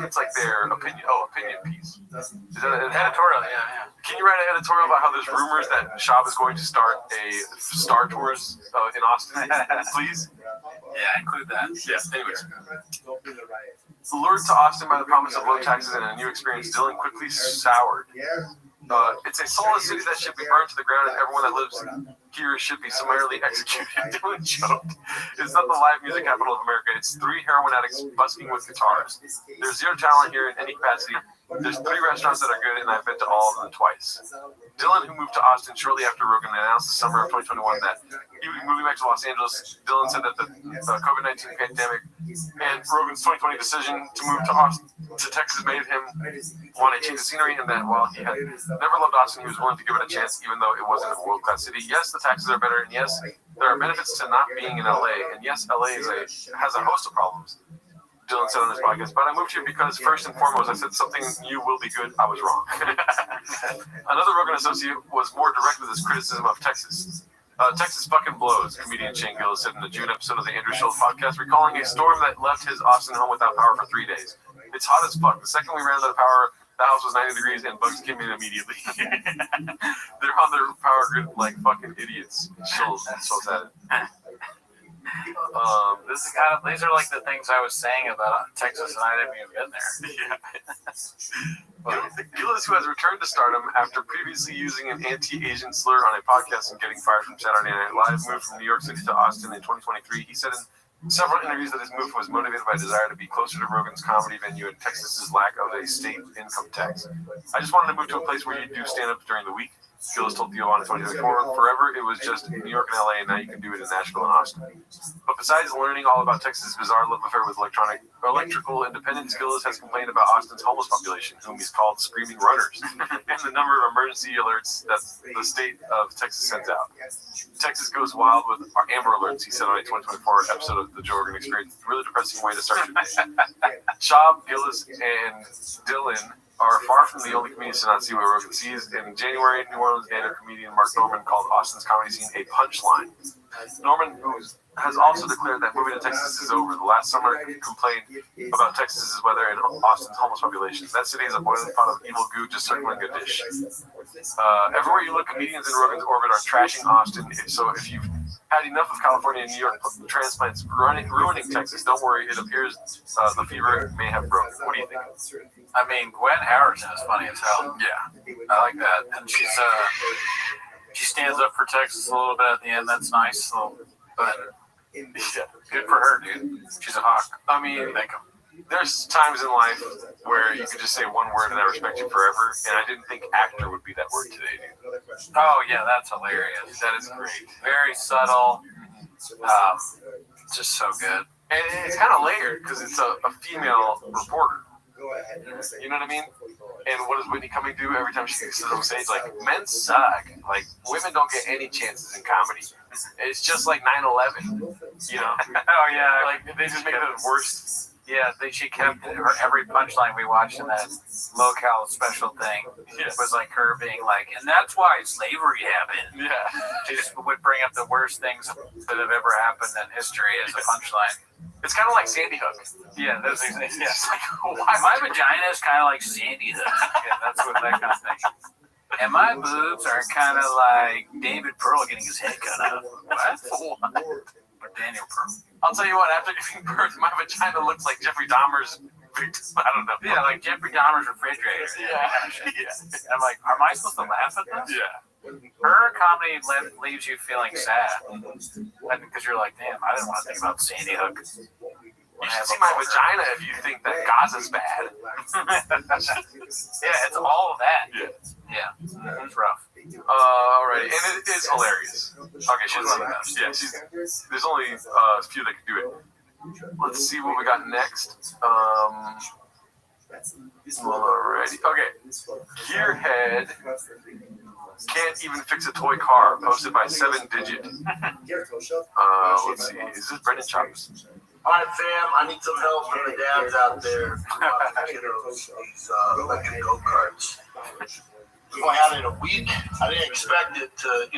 it's like their opinion? Oh, opinion piece. Is that an editorial? Yeah. Can you write an editorial about how there's rumors that Schaub is going to start a Star Tours in Austin, please? Yeah, include that. Yeah. Anyways, lured to Austin by the promise of low taxes and a new experience, Dillon quickly soured. It's a soulless city that should be burned to the ground, and everyone that lives here should be summarily executed. Dylan joked. It's not the live music capital of America. It's 3 heroin addicts busking with guitars. There's 0 talent here in any capacity. There's 3 restaurants that are good, and I've been to all of them twice. Dylan, who moved to Austin shortly after Rogan announced the summer of 2021 that he would be moving back to Los Angeles, Dylan said that the COVID-19 pandemic and Rogan's 2020 decision to move to Texas made him want to change the scenery, and that while he had never loved Austin, he was willing to give it a chance, even though it wasn't a world-class city. Yes, the taxes are better, and yes, there are benefits to not being in LA, and yes, LA has a host of problems. Dylan said on his podcast, but I moved here because first and foremost, I said something new will be good. I was wrong. Another Rogan associate was more direct with his criticism of Texas. Texas fucking blows, comedian Shane Gillis said in the June episode of the Andrew Schultz podcast, recalling a storm that left his Austin home without power for 3 days. It's hot as fuck. The second we ran out of power, the house was 90 degrees and bugs came in immediately. They're on their power grid like fucking idiots. Schultz said it. These are like the things I was saying about Texas, and I didn't even get there. Yeah. Gillis, who has returned to stardom after previously using an anti-Asian slur on a podcast and getting fired from Saturday Night Live, moved from New York City to Austin in 2023. He said in several interviews that his move was motivated by a desire to be closer to Rogan's comedy venue and Texas's lack of a state income tax. I just wanted to move to a place where you do stand up during the week. Gillis told Theo on 2024, forever it was just New York and LA, and now you can do it in Nashville and Austin. But besides learning all about Texas' bizarre love affair with electrical independence, Gillis has complained about Austin's homeless population, whom he's called screaming runners, and the number of emergency alerts that the state of Texas sends out. Texas goes wild with Amber Alerts, he said on a 2024 episode of The Joe Rogan Experience. Really depressing way to start your day. Schaub, Gillis, and Dylan are far from the only comedians to not see what Rogan sees. In January, New Orleans native comedian Mark Norman called Austin's comedy scene a punchline. Norman, who has also declared that moving to Texas is over. The last summer complained about Texas's weather and Austin's homeless population. That city is a boiling pot of evil goo just circling a dish. Everywhere you look, comedians in Rogan's orbit are trashing Austin. So if you've had enough of California and New York transplants ruining Texas, don't worry. It appears the fever may have broken. What do you think? I mean, Gwen Howerton is funny as hell. Yeah, I like that, and she stands up for Texas a little bit at the end. That's nice. So, but yeah, good for her, dude. She's a hawk. I mean, there's times in life where you can just say one word and I respect you forever, and I didn't think actor would be that word today, dude. Oh yeah, that's hilarious. That is great. Very subtle. Just so good. And it's kind of layered because it's a female reporter. You know what I mean? And what does Whitney Cummings do every time she sits on stage? Like, men suck. Like, women don't get any chances in comedy. It's just like 9/11, you know? Oh yeah. Like, they just make it the worst. Yeah, she kept her every punchline we watched in that locale special thing. It was like her being like, and that's why slavery happened. Yeah. She just would bring up the worst things that have ever happened in history as a punchline. It's kind of like Sandy Hook. Yeah, that's exactly. Yeah. Like, my vagina is kind of like Sandy Hook. Yeah, that's what that kind of thing. And my boobs are kind of like David Pearl getting his head cut off. What? Or Daniel Pearl. I'll tell you what, after giving birth, my vagina looks like Jeffrey Dahmer's, I don't know. Yeah, like Jeffrey Dahmer's refrigerator. Yeah. And I'm like, am I supposed to laugh at this? Yeah. Her comedy leaves you feeling sad. Because you're like, damn, I didn't want to think about Sandy Hook. You should see my vagina if you think that Gaza's bad. Yeah, it's all of that. Yeah. It's rough. Alrighty, and it is hilarious. Okay, she's one of the best. Yeah, there's only a few that can do it. Let's see what we got next. Alrighty, okay. Gearhead can't even fix a toy car, posted by 7Digit. Let's see, is this Brendan Chops? Alright, fam, I need some help from the dads out there. These electric go-karts. We're going to have it in a week. I didn't expect it to,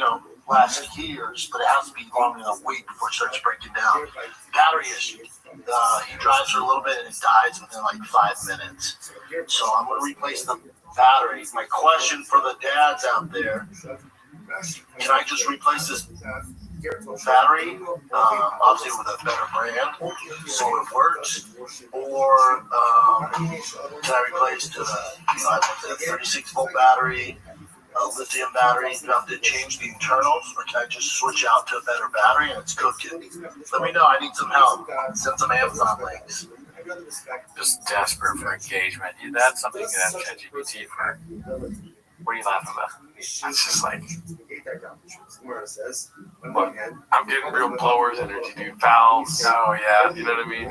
last years, but it has to be longer than a week before it starts breaking down. Battery issue. He drives for a little bit and it dies within like 5 minutes. So I'm going to replace the battery. My question for the dads out there, can I just replace this battery, obviously with a better brand, so it works, or can I replace I want the 36 volt battery, lithium battery? Do I have to change the internals, or can I just switch out to a better battery and it's cooking? Let me know. I need some help. Send some Amazon links. Just desperate for engagement. That's something you can ask ChatGPT for. What are you laughing about? It's just like, look, I'm getting real blowers energy, dude. Valves. Oh, yeah. You know what I mean?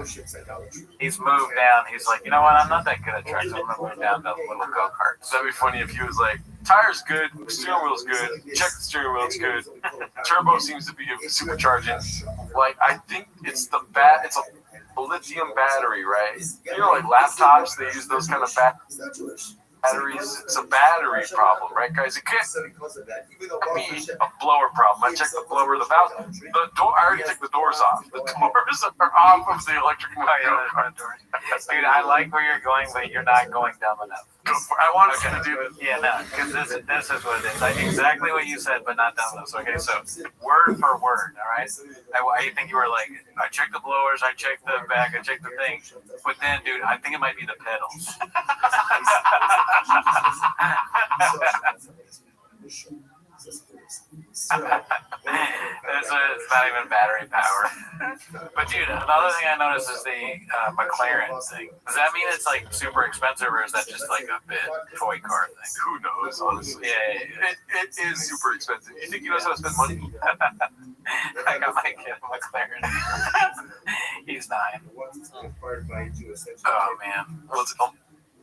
He's moved down. He's like, you know what? I'm not that good at trucks. I'm going to move down to little go-karts. That'd be funny if he was like, tires good, steering wheel's good, check the steering wheel, it's good. Turbo seems to be supercharging. Like, I think it's it's a lithium battery, right? You know, like laptops, they use those kind of batteries. It's a battery problem, right, guys? It can't be a blower problem. I checked the blower, the valve, the door. I already took the doors off. The doors are off of the electric motor. Dude, I like where you're going, but you're not going dumb enough. I wanted to do this. Yeah, no, because this is what it is. Like, exactly what you said, but not dumb enough. So, okay, so word for word, all right? I think you were like, I checked the blowers, I checked the back, I checked the thing. But then, dude, I think it might be the pedals. It's not even battery power. But dude, another thing I noticed is the McLaren thing. Does that mean it's like super expensive, or is that just like a bit toy car thing? Who knows, honestly? Yeah. It is super expensive. You think he knows how to spend money? I got my kid a McLaren. He's 9. Oh man.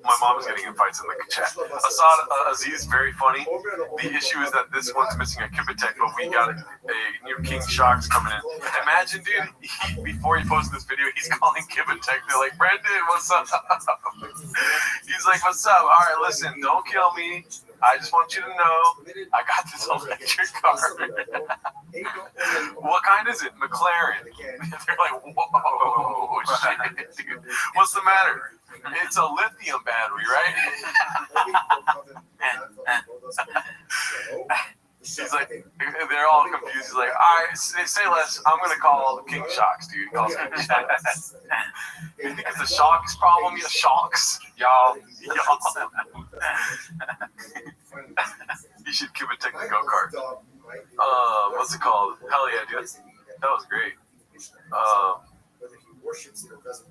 My mom is getting in fights in the chat. Assad Aziz, very funny. The issue is that this one's missing a Kibitek, but we got a new King Shocks coming in. Imagine, dude, before he posted this video, he's calling Kibitek. They're like, Brendan, what's up? He's like, what's up? All right, listen, don't kill me. I just want you to know I got this electric car. What kind is it? McLaren. They're like, whoa, shit, dude. What's the matter? It's a lithium battery, right? He's like, they're all confused. He's like, all right, say less. I'm going to call King Shocks, dude. He calls King Shocks. You think it's a Shocks problem? Yeah, Shocks. Y'all. You should give it a go-kart. What's it called? Hell yeah, dude. That was great.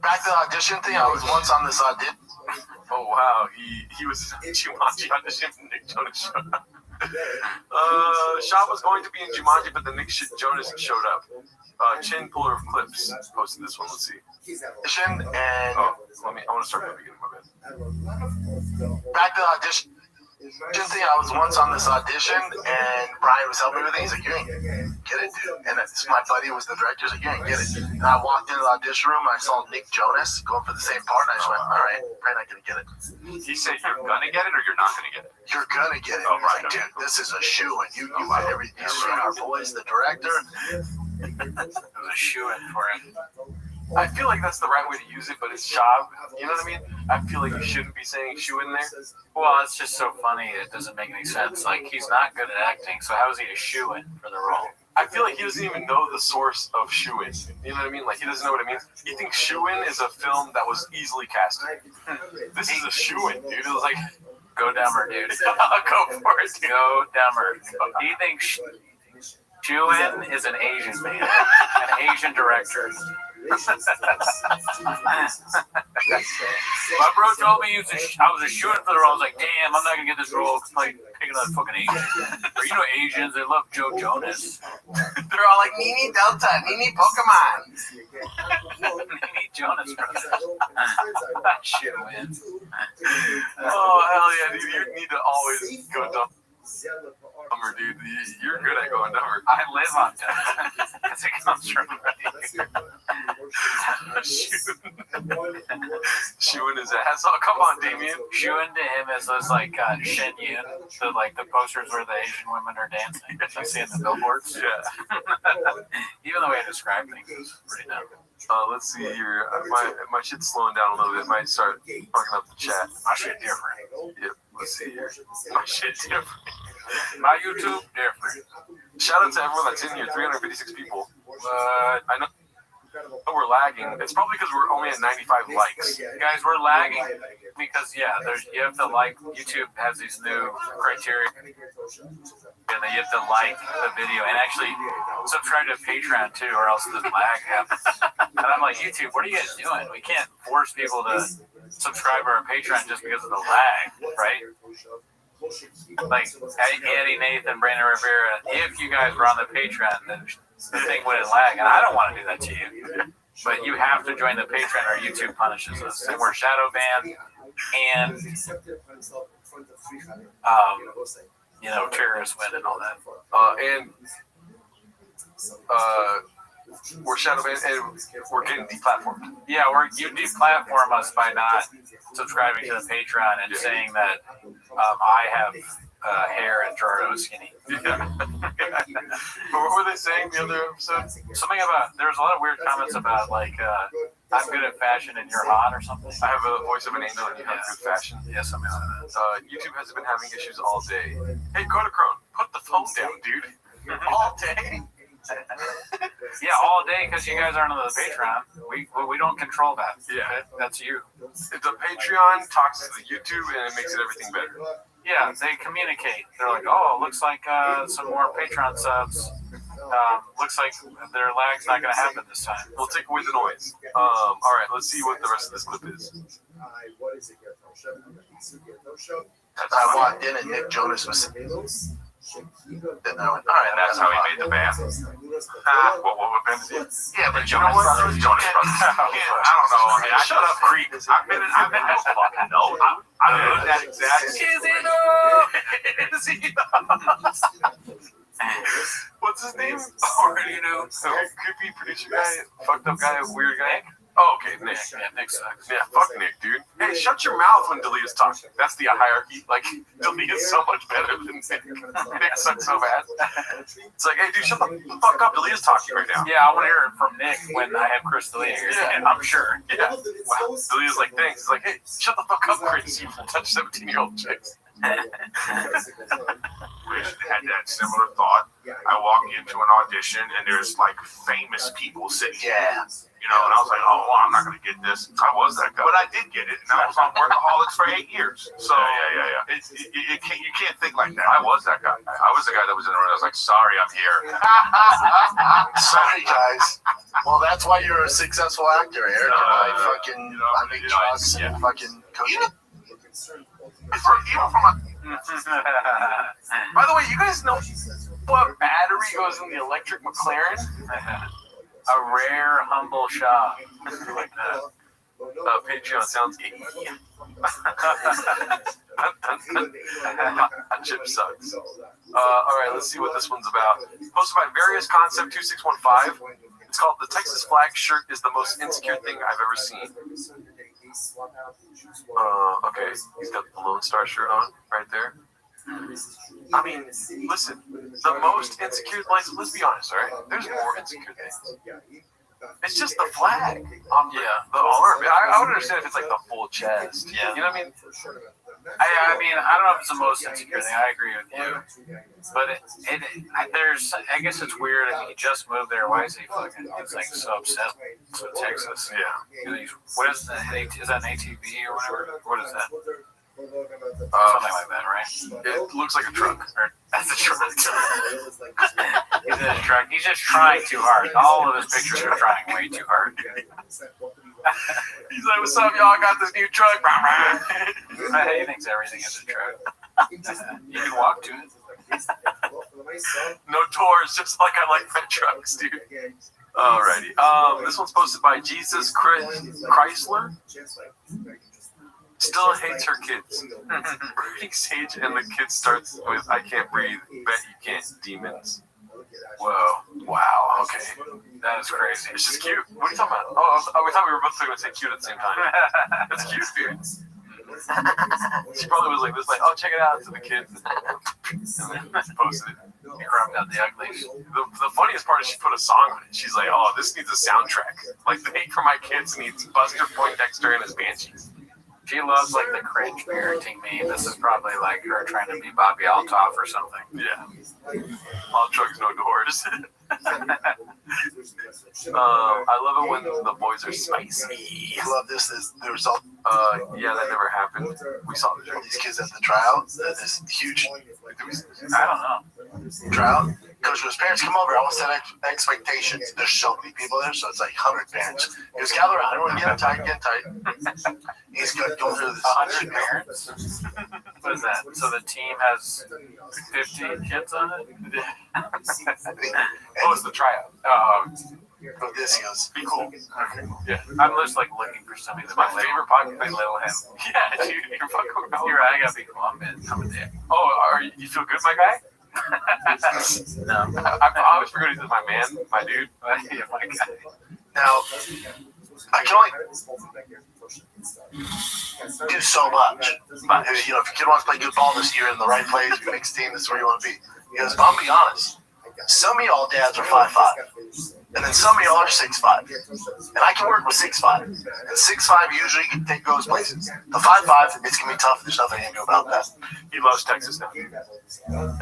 Back to the audition thing, I was once on this audition. Oh wow, he was in Jumanji audition for Nick Jonas showed up. Shot was going to be in Jumanji, but then Nick Jonas showed up. Chin Puller of Clips posted this one. Let's see. And I want to start from the beginning. My bad. Back to the audition thing, I was once on this audition, and Brian was helping me with it. He's like, you ain't get it, dude. And my buddy was the director. He's like, you ain't get it. And I walked into the audition room, and I saw Nick Jonas going for the same part, and I just went, all right, probably not going to get it. He said, you're going to get it, or you're not going to get it? You're going to get it. Oh, right. Like, dude, this is a shoe-in. You got everything. You seen our boys, the director. It was a shoe-in for him. I feel like that's the right way to use it, but it's Shab. You know what I mean? I feel like you shouldn't be saying shoe in there. Well, it's just so funny. It doesn't make any sense. Like, he's not good at acting, so how is he a shoe-in for the role? I feel like he doesn't even know the source of shoe-in. You know what I mean? Like, he doesn't know what it means. He thinks shoe-in is a film that was easily casted. This is a shoe-in, dude. It was like, go dumber, dude. Go for it, dude. Go dumber. He thinks shoe-in is an Asian man, an Asian director. My bro told me I was a shooting for the role. I was like, damn, I'm not gonna get this role picking another fucking Asian. Or, you know, Asians, they love Joe Jonas. They're all like, Nini Delta, Nini Pokemon. Nini Jonas Brothers. Shit, man. Oh, hell yeah, dude. You need to always go dumber, dude. You're good at going dumber. I live on dumber. Because it comes from Shooing his ass. Oh, come on, Damien. Shooing to him is those like Shen Yun, the posters where the Asian women are dancing. I see in the billboards. Yeah. Even the way I describe things is pretty dumb. Let's see here. My shit's slowing down a little bit. Might start fucking up the chat. My shit different. Yep. Let's see here. My shit different. My YouTube different. Shout out to everyone that's in here. 356 people. I know. we're lagging. It's probably because we're only at 95 likes. Guys, we're lagging because you have to like. YouTube has these new criteria, and you have to like the video and actually subscribe to Patreon too, or else the lag happens. And I'm like, YouTube, what are you guys doing? We can't force people to subscribe to our Patreon just because of the lag, right? Like Eddie, Nathan, Brandon Rivera, if you guys were on the Patreon, then the thing wouldn't lag, and I don't want to do that to you. But you have to join the Patreon or YouTube punishes us. And we're shadow banned and terrorists win and all that. We're shadow banned and we're getting deplatformed. Yeah, you deplatform us by not subscribing to the Patreon and saying that I have hair and Gerardo is skinny. Yeah. What were they saying the other episode? Something about, there's a lot of weird comments about like I'm good at fashion and you're hot or something. I have a voice of an angel and you have good fashion. Yeah, something like that. YouTube has been having issues all day. Hey, Kodachrome, put the phone down, dude. All day? Yeah, all day because you guys aren't on the Patreon. We don't control that. Yeah. That's you. The Patreon talks to the YouTube and it makes it everything better. Yeah, they communicate. They're like, oh, looks like some more Patreon subs. Looks like their lag's not going to happen this time. We'll take away the noise. All right, let's see what the rest of this clip is. I walked in and Nick Jonas was. All right, that's how he made the band. What band is it? Yeah, but Jonas Brothers. Jonas Brothers. I don't know. I mean, shut up, creep. I've been most fucking know. I've heard that exact. What's his name? Already know. Creepy producer guy, fucked up guy, weird guy. Oh, okay, Nick. Yeah, Nick sucks. Yeah, fuck Nick, dude. Hey, shut your mouth when Delia's talking. That's the hierarchy. Like, Delia's so much better than Nick. Nick sucks so bad. It's like, hey, dude, shut the fuck up. Delia's talking right now. Yeah, I want to hear it from Nick when I have Chris Delia here. Yeah, I'm sure. Yeah. Wow. Delia's like, thanks. He's like, hey, shut the fuck up, Chris. You touch 17-year-old chicks. We had that similar thought. I walk into an audition and there's like famous people sitting. Yeah. You know, and I was like, oh, well, I'm not going to get this. I was that guy. But I did get it, and I was on Workaholics for 8 years. So, yeah. You can't think like that. I was that guy. I was the guy that was in the room. I was like, sorry, I'm here. Sorry, guys. Well, that's why you're a successful actor, Eric. I make trucks and fucking coach. By the way, you guys know what battery goes in the electric McLaren? A rare, humble shop. Like that. Patreon sounds gay. Chip sucks. All right, let's see what this one's about. Posted by Various Concept 2615. It's called "The Texas Flag Shirt is the most insecure thing I've ever seen." Okay, he's got the Lone Star shirt on right there. I mean, listen, the most insecure, let's be honest, all right? There's more insecure things. It's just the flag on the arm. I would understand if it's like the full chest. Yeah. You know what I mean? I mean, I don't know if it's the most insecure thing. I agree with you. But I guess it's weird. I mean, he just moved there. Why is he fucking, he's like so obsessed with Texas? Yeah. What is that? Is that an ATV or whatever? What is that? Something like that, right? It looks like a truck. That's a truck. He's in a truck. He's just trying too hard. All of his pictures are trying way too hard. He's like, "What's up, y'all? I got this new truck." He thinks everything is a truck. You can walk to it. No doors, just like I like my trucks, dude. Alrighty. This one's posted by Jesus Chrysler. Still hates her kids. Reading Sage and the kid starts with, "I can't breathe, bet you can't, demons." Whoa. Wow. Okay. That is crazy. It's just cute. What are you talking about? Oh, we thought we were both going to say cute at the same time. That's cute, dude. She probably was like this, like, "Oh, check it out," to the kids. And then posted it. He cropped out the uglies. The funniest part is she put a song on it. She's like, "Oh, this needs a soundtrack. Like, the Hate for My Kids needs Buster Poindexter and his Banshees." She loves like the cringe parenting meme. This is probably like her trying to be Bobby Altoff or something. Yeah. All trucks, no doors. I love it when the boys are spicy. I love this. The result. Yeah, that never happened. We saw these kids at the tryout. This huge. I don't know. Tryout. Because when his parents come over, I almost had expectations. There's so many people there, so it's like 100 parents. He goes, gather around. Everyone get tight. He's going through this. 100 parents? What is that? So the team has 50 kids on it? What was the tryout? But this he goes, be cool. Okay. Yeah. I'm just like looking for somebody that my favorite podcast. They little him. Yeah, dude, you're fucking around. You're right. I gotta be cool. I'm a dick. Oh, you feel good, my guy? No. I always forget he's my man, my dude. Yeah, my guy. Now, I can only do so much. But, if your kid wants to play good ball this year in the right place, you mix team, this is where you want to be. He goes, I'll be honest. Some of y'all dads are 5'5", and then some of y'all are 6'5", and I can work with 6'5", and 6'5" usually goes places. The 5'5", it's gonna be tough. There's nothing you can do about that. He loves Texas now.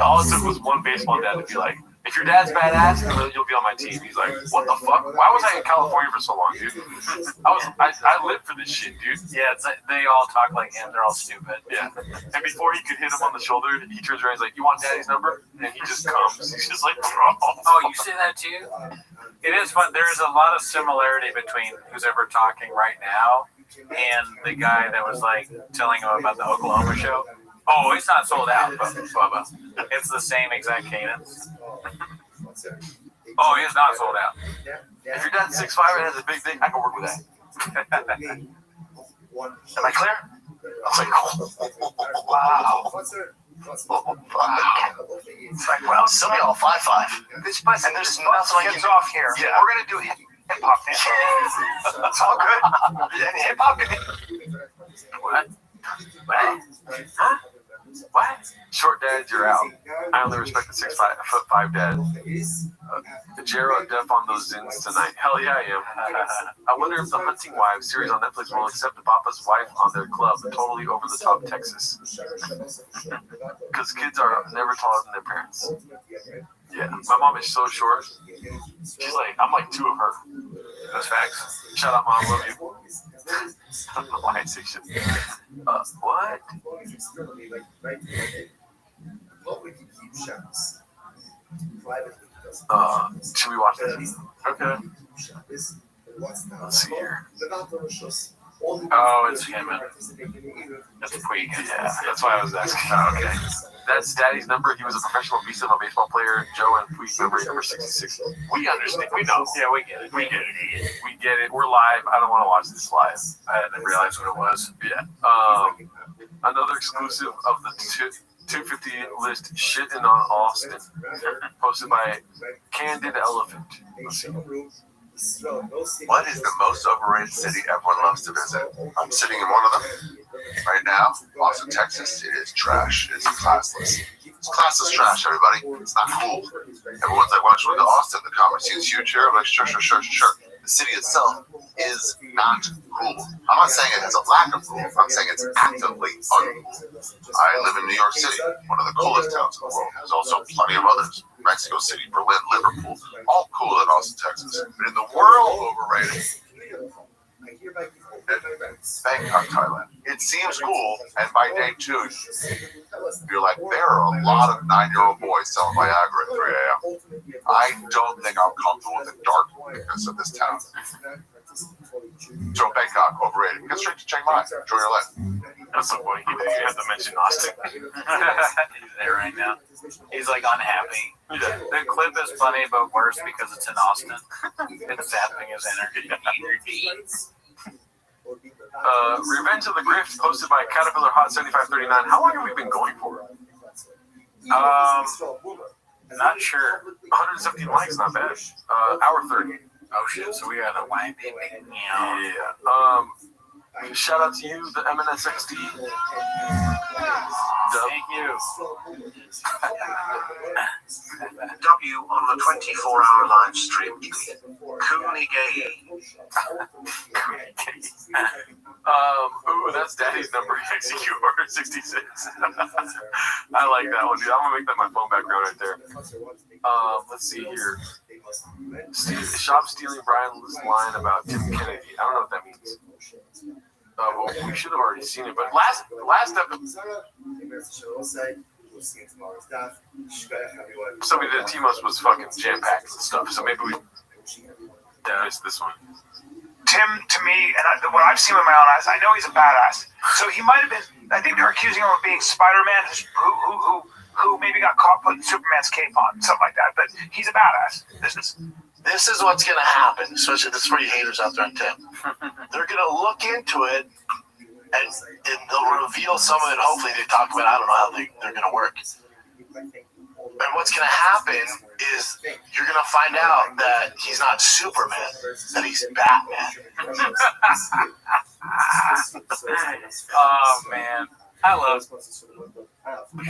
All it took was one baseball dad to be like, if your dad's badass, you'll be on my team. He's like, what the fuck? Why was I in California for so long, dude? I lived for this shit, dude. Yeah, it's like they all talk like him. They're all stupid. Yeah. And before he could hit him on the shoulder, he turns around. He's like, "You want Daddy's number?" And he just comes. He's just like, "Bro." Oh, you say that too? It is fun. There's a lot of similarity between who's ever talking right now and the guy that was like telling him about the Oklahoma show. Oh, it's not sold out, Bubba. It's the same exact cadence. Oh, it's not sold out. If your dad's 6'5" and has a big dick, I can work with that. Am I clear? I was like, wow. It's like, well, some of y'all 5'5". This place, and there's nothing I can do. off here. Yeah. We're gonna do hip hop dance. It's all good. Hip hop. What? Huh? What? Short dads, you're out. I only respect the 6'5" dad. Jero deaf on those zins tonight. Hell yeah, I am. I wonder if the Hunting Wives series on Netflix will accept Papa's wife on their club, totally over the top Texas. Because kids are never taller than their parents. Yeah, my mom is so short. She's like, I'm like two of her. That's facts. Shout out, Mom. Love you. I don't know why I say shit. What? Should we watch this? Okay. Let's see here. Oh, it's him. That's Puig. Yeah, that's why I was asking. Oh, okay. That's Daddy's number. He was a professional beast of a baseball player. Joe and Puig number 66. We understand. We know. Yeah, we get it. We get it. We get it. We're live. I don't want to watch this live. I didn't realize what it was. Yeah. Another exclusive of the 250 list, Shitting on Austin, posted by Candid Elephant. Let's see. What is the most overrated city everyone loves to visit? I'm sitting in one of them right now. Austin, Texas. It is trash. It's classless. It's classless trash, everybody. It's not cool. Everyone's like, why should we go to Austin? The commerce is huge here. I'm like, sure. The city itself is not cool. I'm not saying it has a lack of cool. I'm saying it's actively uncool. I live in New York City, one of the coolest towns in the world. There's also plenty of others. Mexico City, Berlin, Liverpool, all cool in Austin, Texas. But in the world, overrated. Bangkok, Thailand. It seems cool, and by day 2, you're like, there are a lot of 9-year-old boys selling Viagra at 3 a.m. I don't think I'm comfortable with the darkness of this town. So Bangkok, overrated. Get straight to Chiang Mai. Enjoy your life. That's so funny. You have to mention Austin. He's there right now. He's like unhappy. Yeah. The clip is funny, but worse because it's in Austin. It's zapping his energy. Revenge of the Grift, posted by Caterpillar Hot 7539. How long have we been going for? Not sure. 117 likes, not bad. Hour 30. Oh shit! So we got a wine baby. Yeah. Shout out to you, the MNSXD. Thank you. W on the 24-hour live stream. Cooney Gay. Ooh, that's Daddy's number. XQ 66. I like that one, dude. I'm gonna make that my phone background right there. Let's see here. Shop stealing Brian's line about Tim Kennedy. I don't know what that means. Well, we should have already seen it, but last episode, somebody did Timos was fucking jam packed with stuff, so maybe we missed this one. Tim, to me, and what I've seen with my own eyes, I know he's a badass. So he might have been. I think they're accusing him of being Spider-Man, who maybe got caught putting Superman's cape on, something like that. But he's a badass. This is what's going to happen, especially this for you haters out there on Tim. They're going to look into it, and they'll reveal some of it. Hopefully, they talk about. I don't know how they're going to work. And what's going to happen is you're going to find out that he's not Superman, that he's Batman. Oh, man. I love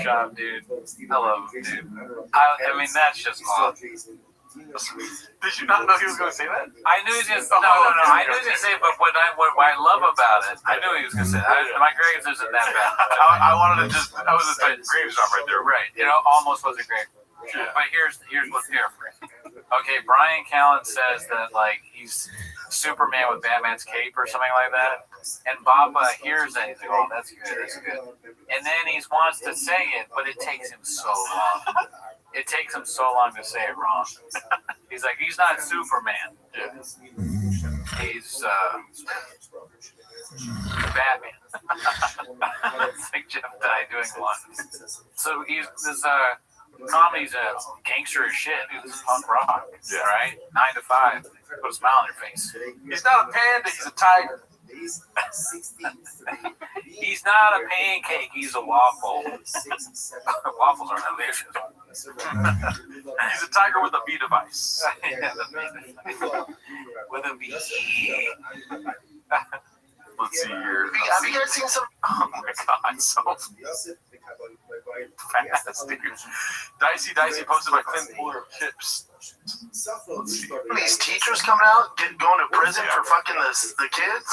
Shop, dude. I love him, dude. I mean, that's just awesome. Did you not know he was going to say that? I knew he was going to. No. I knew he was going to say it, but what I love about it, I knew he was going to say it. My Graves isn't that bad. I wanted to just. I was just like, Graves not right there. Right. You know, almost was a Graves. Yeah. But here's what's different. Okay, Brian Callen says that like he's Superman with Batman's cape or something like that, and Bob hears that he's like, oh, that's good. And then he wants to say it, but it takes him so long. It takes him so long to say it wrong. He's like, he's not Superman. Yeah. He's Batman. It's like Jeff Dye doing one. So he's this comedy's a gangster as shit. He's punk rock. Yeah. Right? 9 to 5. Put a smile on your face. He's not a panda. He's a tiger. He's not a pancake. He's a waffle. Waffles are delicious. He's a tiger with a B device. With a B. Let's see here. Have you guys seen some? Oh my god, so fast, dude. Dicey posted by Clint Fuller of Chips. Let's see. These teachers coming out, going to prison for fucking the kids?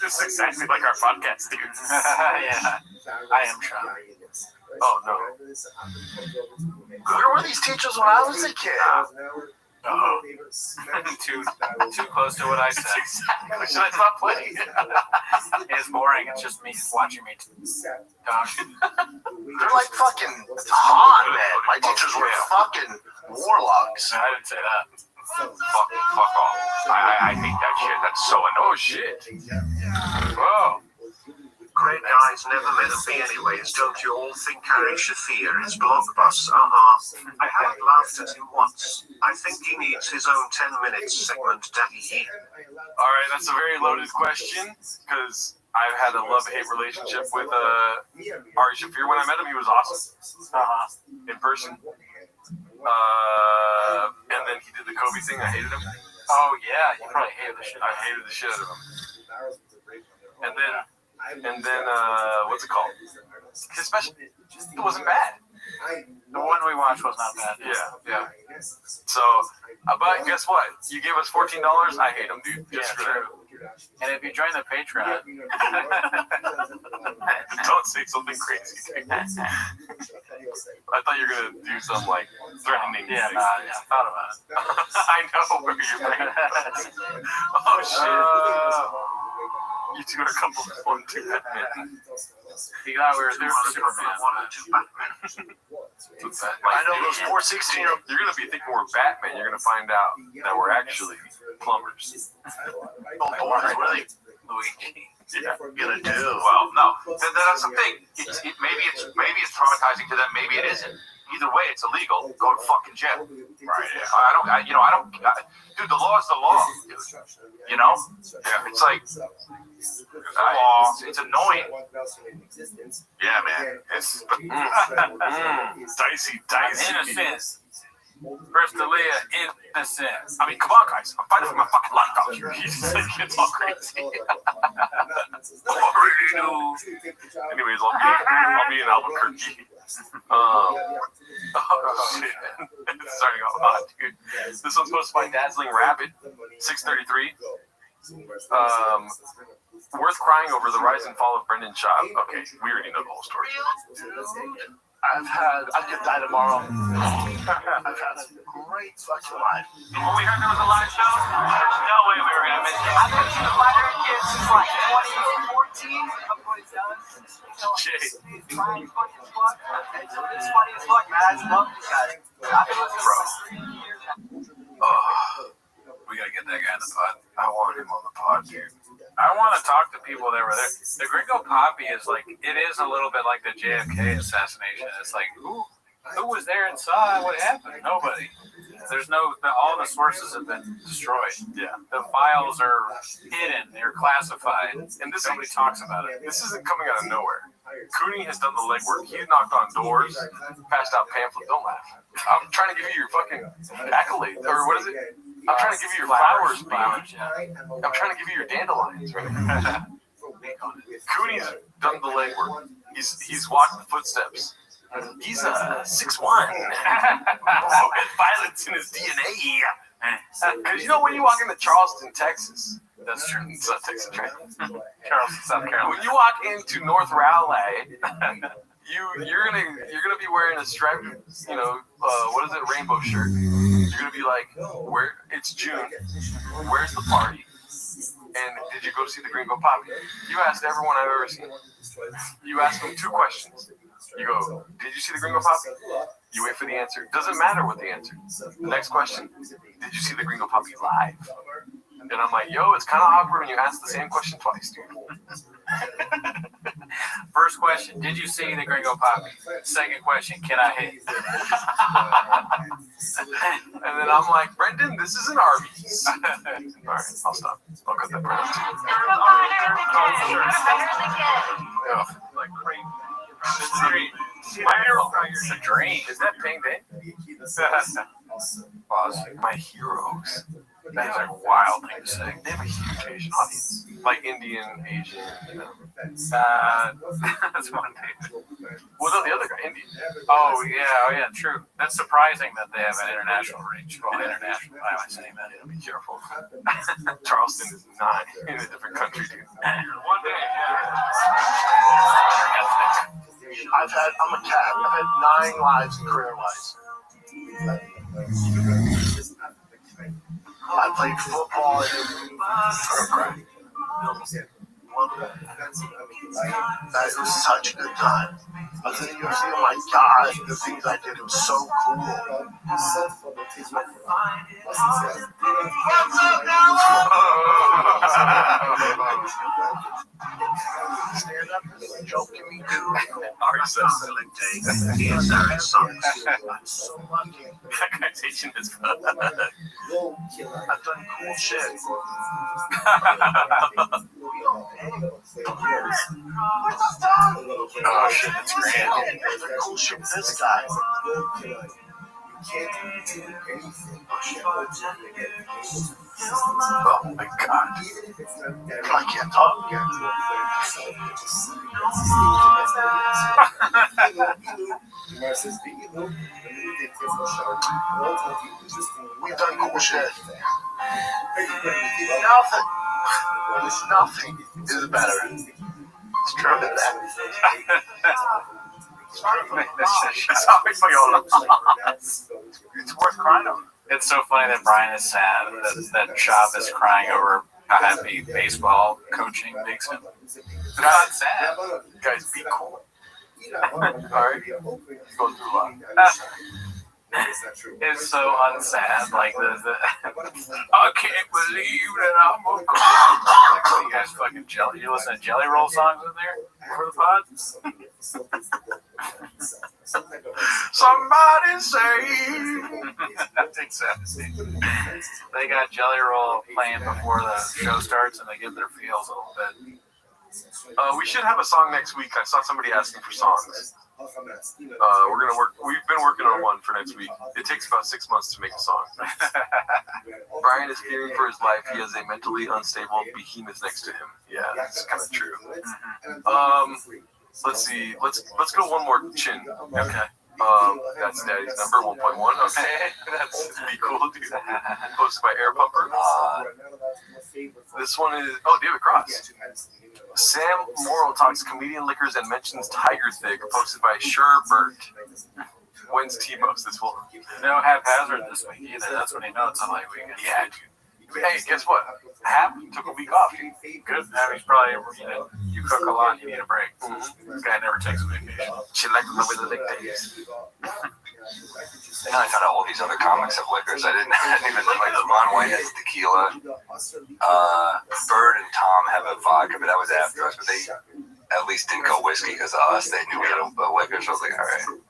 This is exactly like our podcast, dude. Yeah, I am shocked. Oh no. Where were these teachers when I was a kid? Too close to what I said. Should I stop playing? It's boring. It's just me watching me talk. They're like fucking Han, man. My teachers were fucking warlocks. I didn't say that. Fuck off. I hate that shit. That's so annoying. Oh shit. Whoa. Great guys never meant to be anyways. Don't you all think Harry Shafir is Blockbus? I haven't laughed at him once. I think he needs his own 10 minutes segment, Daddy. Alright, that's a very loaded question, because I've had a love-hate relationship with Ari Shafir. When I met him, he was awesome. In person. And then he did the Kobe thing. I hated him. Oh, yeah. You probably hated the shit. I hated the shit out of him. And then, what's it called? His special, it wasn't bad. The one we watched was not bad. Yeah. So, but guess what? You gave us $14. I hate him, dude. Just for that. And if you join the Patreon, don't say something crazy. I thought you were gonna do some like threatening. Yeah, I thought about it. I know where you're going. Oh shit. You two are a couple of one, two Batman. You thought we were Superman. I know those poor 16-year-olds. You're gonna be thinking we're Batman. You're gonna find out that we're actually plumbers. What are they gonna do? Well, no. That's the thing. Maybe it's traumatizing to them. Maybe it isn't. Either way, it's illegal. Go to fucking jail. Right? Yeah. Dude, the law is the law. Dude. You know? Yeah. It's like it's annoying. Yeah, man. It's dicey. Innocent. Crystalia, innocent. I mean, come on, guys. I'm fighting for my fucking life out here. It's all crazy. Anyways, I'll be in Albuquerque. Shit. It's starting off hot, dude. This one's posted by Dazzling Rabbit, 633. Worth crying over the rise and fall of Brendan Schaub. Okay, we already know the whole story. I could die tomorrow. I've had a great fucking life. When we heard there was a live show, there's no way we were gonna miss it. I've been to the Fire Kids since like 2014. Jay. Brian's funny as fuck. It's funny as fuck, man. I just love these guys. I've been listening for 3 years now. We gotta get that guy in the pod. I want him on the pod, dude. I want to talk to people that were there. The Gringo Poppy is like, it is a little bit like the JFK assassination. It's like, who was there and saw what happened? Nobody. There's all the sources have been destroyed. Yeah. The files are hidden. They're classified. And Nobody talks about it. This isn't coming out of nowhere. Cooney has done the legwork. He knocked on doors, passed out pamphlets. Don't laugh. I'm trying to give you your fucking accolade. Or what is it? I'm trying to give you your flowers, man. I'm trying to give you your dandelions, right? Cooney's done the legwork. He's walked the footsteps. He's 6'1". Violence in his DNA. Because you know when you walk into Charleston, Texas, that's true. It's Texas, right? Charleston, South Carolina. When you walk into North Rowley, you're gonna be wearing a striped, what is it, rainbow shirt. You're gonna be like, where? It's June. Where's the party? And did you go see the Gringo Poppy? You asked everyone I've ever seen. You ask them 2 questions. You go, did you see the Gringo Poppy? You wait for the answer. Doesn't matter what the answer. The next question, did you see the Gringo Poppy live? And I'm like, yo, it's kind of awkward when you ask the same question twice, dude. First question, did you see the Gringo Poppy? Second question, can I hit? And then I'm like, Brendan, this isn't Arby's. All right, I'll stop. I'll cut that part out too. Like crazy. The dream. Is that Ping Day? My heroes. That is a wild thing to say. They have a huge Asian audience. Like Indian, Asian, That's one thing. Well, no, the other guy, Indian. Oh, yeah, true. That's surprising that they have an international reach. Well, international, why am I saying that? Be careful. Charleston is not in a different country, dude. One day, I'm a cat. I've had 9 lives and career-wise. I played football That was such a good time. I was in the UFC, oh my god, the things I did, it was so cool. Stand up and joking me too. I'm so lucky. That guy's Asian as fuck. I've done cool shit. Oh shit, it's grand. Cool shit with this guy. Oh my god. I can't talk. We've done cool shit. Nothing is better. It's true than that. It's worth crying over. It's so funny that Brian is sad that Shab is crying over how happy baseball coaching makes him. It's not sad. Guys, be cool. Alright. He's going through a lot. It's so unsad. Like the I can't believe that I'm a coach. Like, you guys fucking jelly. You listen to Jelly Roll songs in there for the pod? Somebody say. Exactly. They got Jelly Roll playing before the show starts, and they give their feels a little bit. We should have a song next week. I saw somebody asking for songs. We're gonna work. We've been working on one for next week. It takes about 6 months to make a song. Brian is fearing for his life. He has a mentally unstable behemoth next to him. Yeah, that's kind of true. Let's see. Let's go one more chin. Okay. That's Daddy's number 1.1. Okay, that's be cool, dude. Posted by Air Pumper. This one is David Cross. Sam Morrill talks comedian liquors and mentions Tiger Thick, posted by Sherbert. When's T-Most this will? No haphazard this week either. That's when he knows it's a light weekend. Yeah, dude. Hey, guess what? Hap took a week off, dude. Good. I mean, he's probably, you cook a lot, you need a break. This guy never takes a vacation. She liked the way the lick days. And I found out all these other comics have liquors. I didn't even know, like Ron White has tequila. Bird and Tom have a vodka, but that was after us. But they at least didn't go whiskey because of us. They knew we had a liquor, so I was like, all right.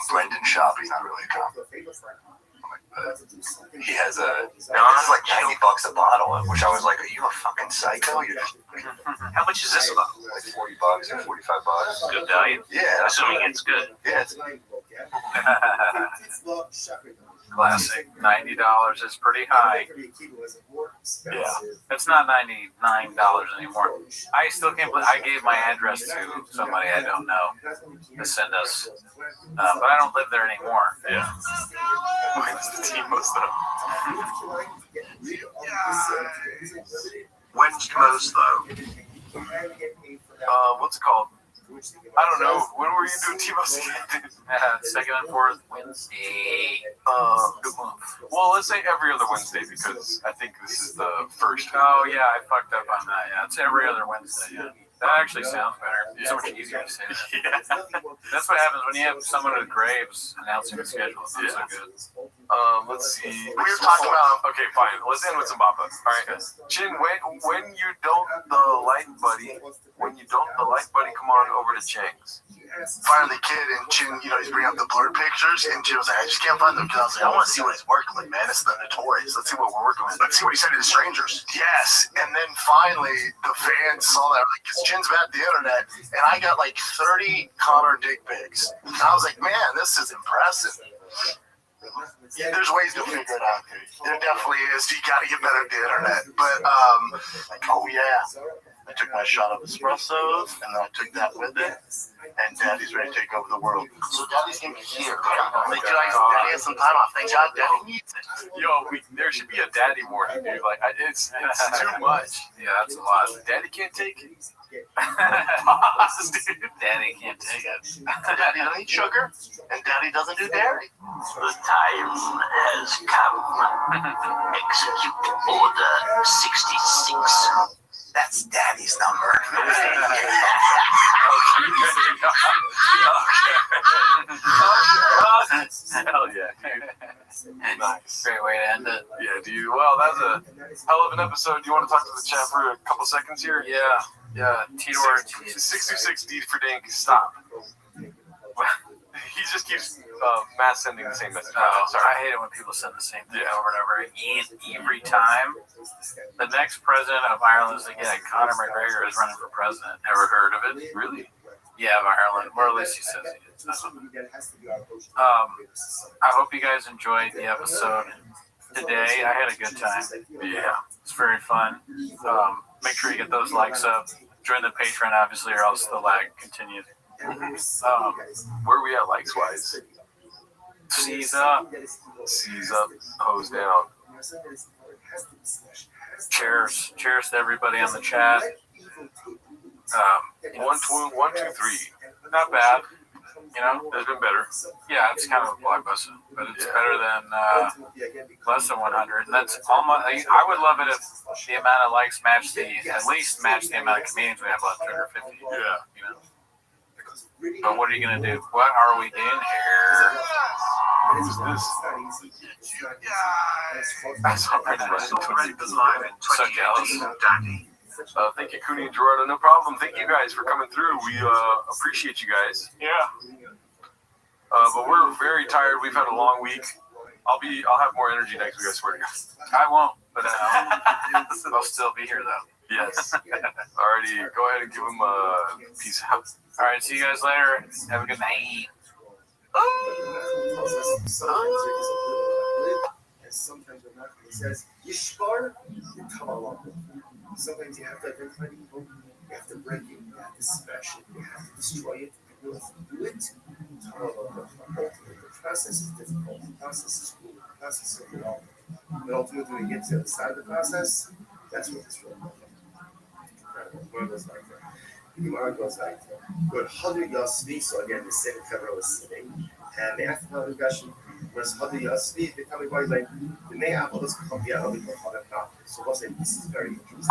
Brendan Schaub, he's not really a comic. He has it's like $90 a bottle, which I was like, are you a fucking psycho? You're just, How much is this about? like $40 or $45. Good value. Yeah. Assuming it's good. Yeah. Classic. $90 is pretty high. Yeah. It's not $99 anymore. I still can't believe I gave my address to somebody I don't know to send us, but I don't live there anymore. Yeah. When's the T-Most though? When's most though? What's it called? I don't know. When were you doing T-Most again? Second and fourth Wednesday. Good month. Well, let's say every other Wednesday because I think this is the first. Oh yeah, I fucked up on that. Yeah, it's every other Wednesday. Yeah, that actually sounds better. It's so much easier to say that. Yeah. That's what happens when you have someone with Graves announcing the schedule. It's not so good. Let's see. We were talking about. Okay, fine. Let's end with some Baba. All right, Chin. When you don't the light buddy, come on over to Chang's. Finding the kid and Chin, he's bringing up the blurred pictures, and Chin was like, I just can't find them because I was like, I want to see what he's working with, man. It's the Notorious. Let's see what we're working with. Let's see what he said to the strangers. Yes, and then finally the fans saw that because Chin's been at the internet, and I got like 30 Connor dick pics. And I was like, man, this is impressive. Yeah, there's ways to figure it out. There definitely is. You got to get better at the internet. But oh yeah. I took my shot of espressos, and then I took that with it, and Daddy's ready to take over the world. So Daddy's going to be here. Daddy has some time off. Thank God Daddy needs it. Yo, there should be a daddy warning, dude. Like, it's too much. Yeah, that's a lot. Daddy can't take it. Daddy can't take it. Daddy doesn't eat sugar, and Daddy doesn't do dairy. The time has come. Execute Order 66. That's Daddy's number. Hell yeah. Nice. Great way to end it. Yeah, dude. Well, that was a hell of an episode. Do you want to talk to the chat for a couple seconds here? Yeah. T-Word. 626 D for Dink. Stop. He just keeps mass sending the same message. Sorry. I hate it when people send the same thing over and over every time. The next president of Ireland is again Conor McGregor is running for president. Ever heard of it? Really? Yeah, of Ireland, or at least he says he is. I hope you guys enjoyed the episode today. I had a good time. Yeah, it's very fun. Make sure you get those likes up. Join the Patreon, obviously, or else the lag continues. Where are we at likes wise? Seize up, hose down. Cheers to everybody on the chat. 1, 2, 3. Not bad. There's been better. Yeah, it's kind of a blockbuster, but it's better than less than 100. And that's almost. I would love it if the amount of likes at least match the amount of comedians we have left, 250. Yeah. But what are you gonna do? What are we doing here? Who's this? So jealous. Thank you, Cooney and Gerardo. No problem. Thank you guys for coming through. We appreciate you guys. Yeah. But we're very tired. We've had a long week. I'll have more energy next week, I swear to God. I won't, but I'll still be here though. Yes. Alrighty, go ahead and give them a peace out. Alright, see you guys later. Have a good night. Sometimes when Malcolm says, Yishbar, come along. Sometimes you have to identify evil, you have to break it, you have to smash it, you have to destroy it, you have to do it. Ultimately, the process is difficult, the process is cool, the process is long. But ultimately, when you get to the other side of the process, that's what it's really about. Gemara goes like that. The Gemara goes like that. Good. Hadu Yasvi. So again, the same cover was sitting, and they asked Hadu Gashi was Hadu Yasvi. They tell me why like the may apple does come here. Hadu Hadu not. So what's like this is very interesting.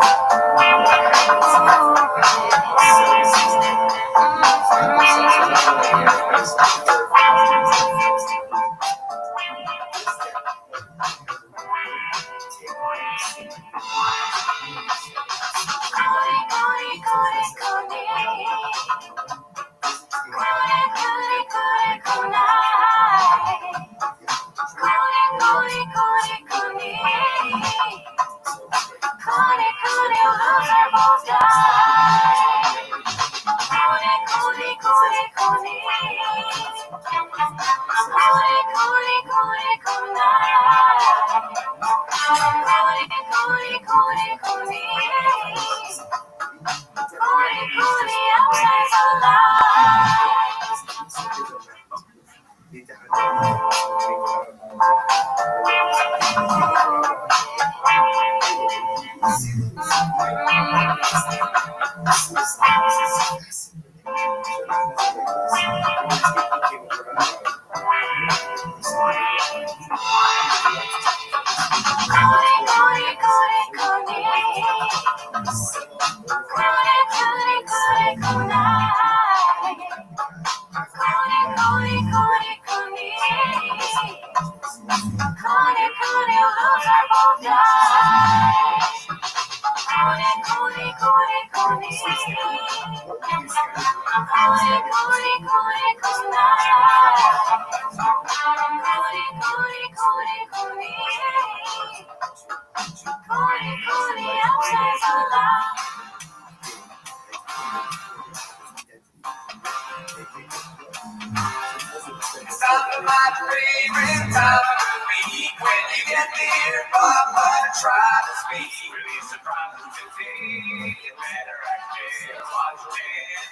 It's time for my favorite time of the week. When you get near Papa to try to speak. Release surprises today. You better act it. Watch 10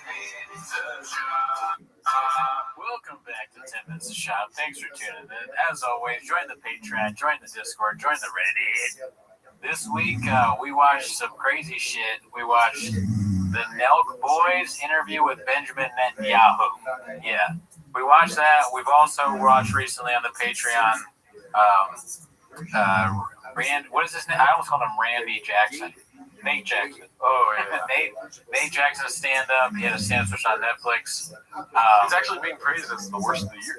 minutes of shop. Welcome back to 10 Minutes of Shop. Thanks for tuning in. As always, join the Patreon, join the Discord, join the Reddit. This week, we watched some crazy shit. We watched the Nelk Boys interview with Benjamin Netanyahu. Yeah, we watched that. We've also watched recently on the Patreon, what is his name? I almost called him Randy Jackson. Nate Jackson. Oh, yeah. Nate Jackson stand-up. He had a stand-up special on Netflix. It's actually being praised as the worst of the year.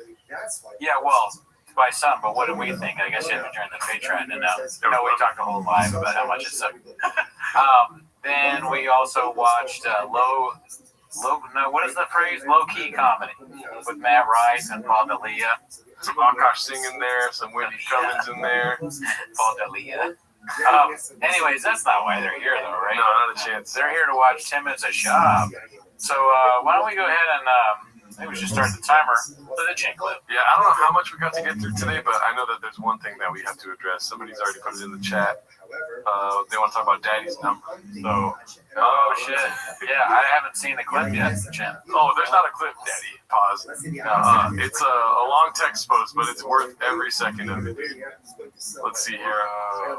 Yeah, well, by some, but what do we think? I guess you have to join the Patreon and we talked a whole live about how much it sucked. Then we also watched what is the phrase? Low-key comedy with Matt Rice and Paul D'Elia. Some Akash Singh in there, some Wendy Cummins in there. Paul D'Elia. Anyways, that's not why they're here, though, right? No, not a chance. They're here to watch 10 Minutes of Shop. So why don't we go ahead and maybe we should start the timer with a chin clip. Yeah, I don't know how much we got to get through today, but I know that there's one thing that we have to address. Somebody's already put it in the chat. They want to talk about Daddy's number. So, shit. Yeah, I haven't seen the clip yet, Chin. Oh, there's not a clip, Daddy. Pause. It's a long text post, but it's worth every second of it. Let's see here.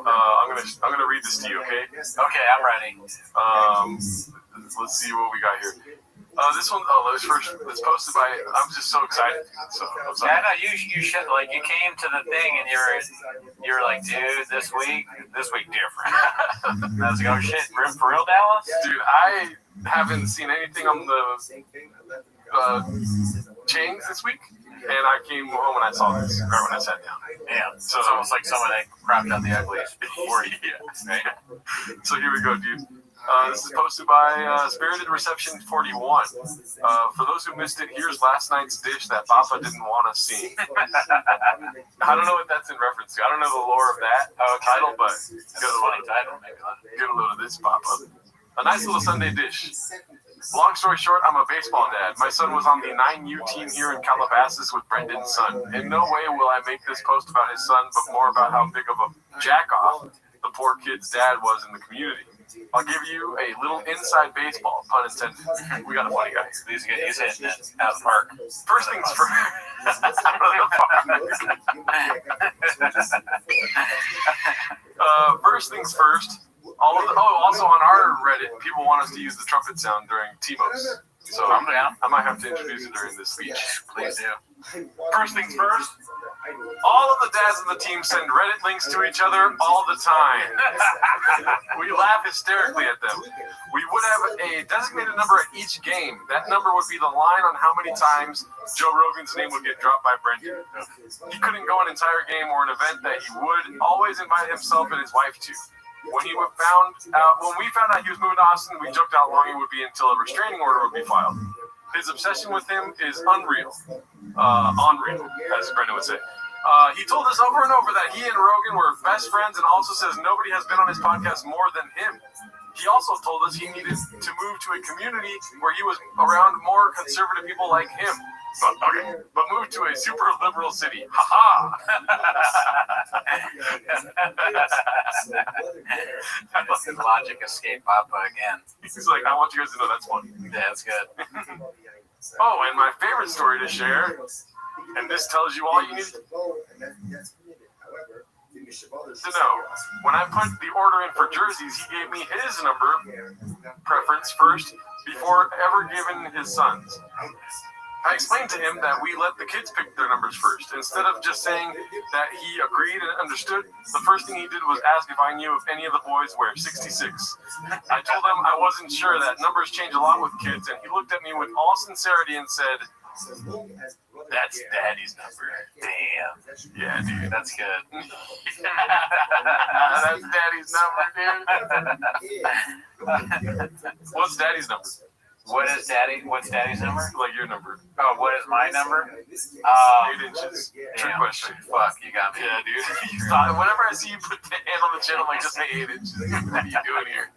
I'm gonna read this to you, okay? Okay, I'm ready. Let's see what we got here. This one, it's posted by, I'm just so excited. Yeah, no, you should, like, you came to the thing and you're like, dude, this week different. I was like, oh shit, for real, Dallas? Dude, I haven't seen anything on the chains this week, and I came home and I saw this, right when I sat down. Yeah, so it's almost like someone that cropped out the ugliest before you. Yeah. So here we go, dude. This is posted by Spirited Reception 41. For those who missed it, here's last night's dish that Papa didn't want us seeing. I don't know what that's in reference to. I don't know the lore of that title, but that's a funny title. Maybe get a load of this, Papa. A nice little Sunday dish. Long story short, I'm a baseball dad. My son was on the 9U team here in Calabasas with Brendan's son. In no way will I make this post about his son, but more about how big of a jack-off the poor kid's dad was in the community. I'll give you a little inside baseball, pun intended. We got a funny guy here. He's hitting it out of the park. First things first. First things first. Also on our Reddit, people want us to use the trumpet sound during T-Mos. So I'm down. I might have to introduce it during this speech. Please do. First things first, all of the dads on the team send Reddit links to each other all the time. We laugh hysterically at them. We would have a designated number at each game. That number would be the line on how many times Joe Rogan's name would get dropped by Brendan. He couldn't go an entire game or an event that he would always invite himself and his wife to. When we found out he was moving to Austin, we joked how long it would be until a restraining order would be filed. His obsession with him is unreal. Unreal, as Brendan would say. He told us over and over that he and Rogan were best friends and also says nobody has been on his podcast more than him. He also told us he needed to move to a community where he was around more conservative people like him. But moved to a super liberal city. Ha-ha! Logic escape Papa again. He's like, I want you guys to know that's funny. Yeah, that's good. Oh, and my favorite story to share, and this tells you all you need to know. When I put the order in for jerseys, he gave me his number preference first before ever giving his son's. I explained to him that we let the kids pick their numbers first. Instead of just saying that he agreed and understood, the first thing he did was ask if I knew if any of the boys wear 66. I told him I wasn't sure, that numbers change a lot with kids, and he looked at me with all sincerity and said, "That's Daddy's number." Damn. Yeah, dude. That's good. That's Daddy's number, dude. What's Daddy's number? What's Daddy's number? Like your number. Oh, what is my number? 8 inches. Trick Damn. question. Fuck, you got me. Yeah, dude. Whenever I see you put the hand on the chin, I'm like, just say 8 inches. What are you doing here?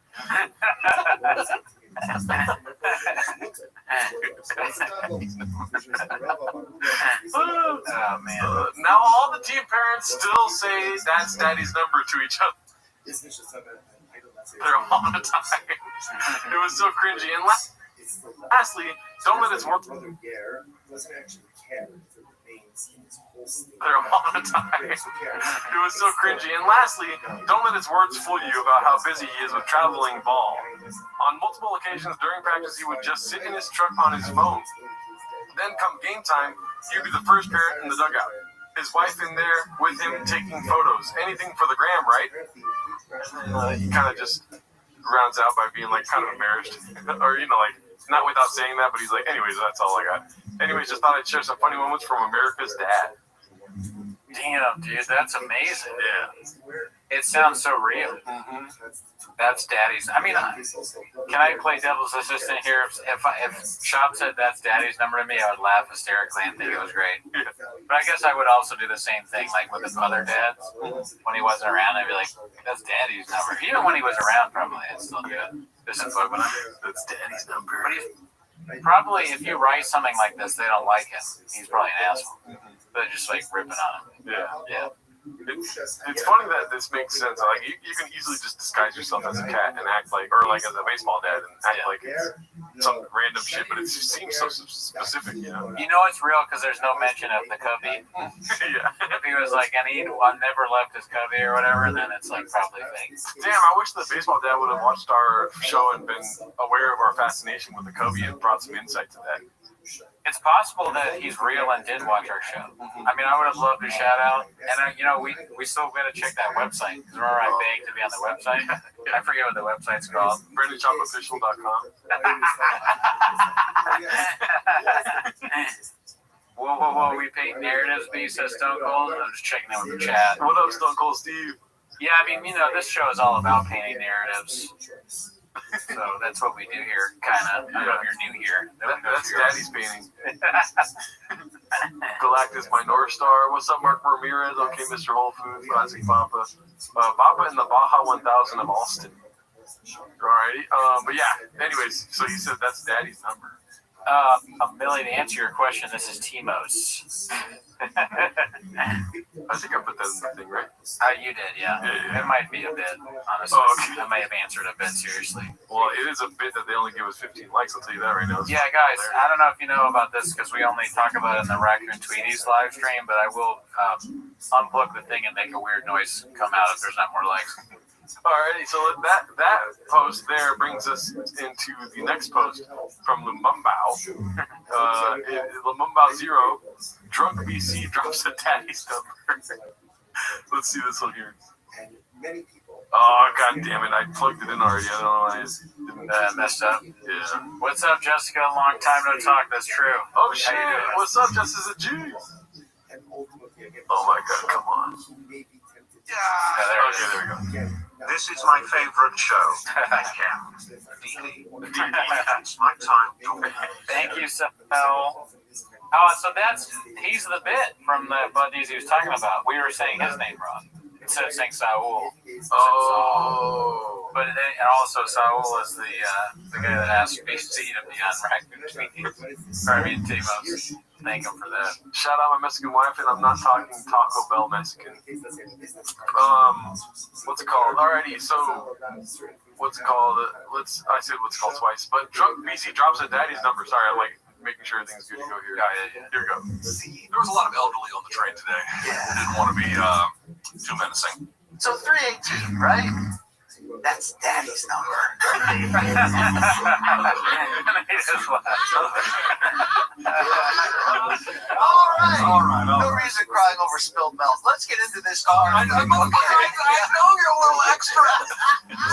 Oh, man. Now all the team parents still say that's Daddy's number to each other. They're all the time. It was so cringy. And lastly, don't let its words. They're all the time. It was so cringy. And lastly, don't let its words fool you about how busy he is with traveling ball. On multiple occasions during practice, he would just sit in his truck on his phone. Then come game time, he'd be the first parent in the dugout. His wife in there with him taking photos. Anything for the gram, right? He kind of just rounds out by being like kind of embarrassed. Or, like, not without saying that, but he's like, anyways, that's all I got. Anyways, just thought I'd share some funny moments from America's dad. Damn, dude, that's amazing. Yeah. It sounds so real. Mm-hmm. That's Daddy's. I mean, can I play devil's assistant here? If Shop said that's Daddy's number to me, I would laugh hysterically and think it was great. Yeah. But I guess I would also do the same thing, like with his other dads. When he wasn't around, I'd be like, that's Daddy's number. Even when he was around, probably, it's still good. This is what that's Daddy's number. But he's probably, if you write something like this, they don't like him. He's probably an asshole. They're just like ripping on him. Yeah. It's funny that this makes sense. Like you can easily just disguise yourself as a cat and act like, or like as a baseball dad and act like it's some random shit, but it just seems so specific, You know it's real because there's no mention of the cubby. Yeah. If he was like, and he never left his cubby or whatever, then it's like probably fake. Damn, I wish the baseball dad would have watched our show and been aware of our fascination with the cubby and brought some insight to that. It's possible that he's real and did watch our show. I mean, I would have loved to shout out. And, we still got to check that website. Because remember I begged to be on the website? I forget what the website's called. BrandonChopOfficial.com. Whoa. We paint narratives, B, says Stone Cold. I'm just checking in with the chat. What up, Stone Cold Steve? Yeah, I mean, this show is all about painting narratives. So that's what we do here, kind of. I don't know if you're new here. That's Daddy's painting. Galactus, my North Star. What's up, Mark Ramirez? Okay, Mr. Whole Foods. Classic Papa. Papa in the Baja 1000 of Austin. Alrighty. But yeah, anyways, so you said that's Daddy's number. Millie, to answer your question, this is T-Mos. I think I put that in the thing, right? You did, yeah. It might be a bit, honestly. Oh, okay. I may have answered a bit seriously. Well, it is a bit that they only give us 15 likes, I'll tell you that right now. Yeah, guys, I don't know if you know about this because we only talk about it in the Raccoon Tweeties live stream, but I will unplug the thing and make a weird noise come out if there's not more likes. Alrighty, so that post there brings us into the next post from Lumumbao. Lumumbao 0, drunk BC drops a daddy's number. Let's see this one here. Oh, god damn it, I plugged it in already. I don't know why I messed up. Yeah. What's up, Jessica? Long time no talk. That's true. Oh shit, what's up, Justice G? Oh my god, come on. Yeah. Okay, there we go. This is my favorite show. It's my time to Thank you, so. So he's the bit from the buddies he was talking about. We were saying his name wrong. Instead of saying Saul. Oh. But and also Saul is the guy that asked BC to be on Raccoon Tweeties. Or I mean, T-Mos. Thank him for that. Shout out my Mexican wife, and I'm not talking Taco Bell Mexican. What's it called? Alrighty, so what's it called? I said what's it called twice, but drunk BC drops a daddy's number. Sorry, I'm like making sure everything's good to go here. Yeah. Here we go. There was a lot of elderly on the train today. Didn't want to be too menacing. So 318, right? That's daddy's number. All right. No reason crying over spilled milk. Let's get into this car. I know you're a little extra.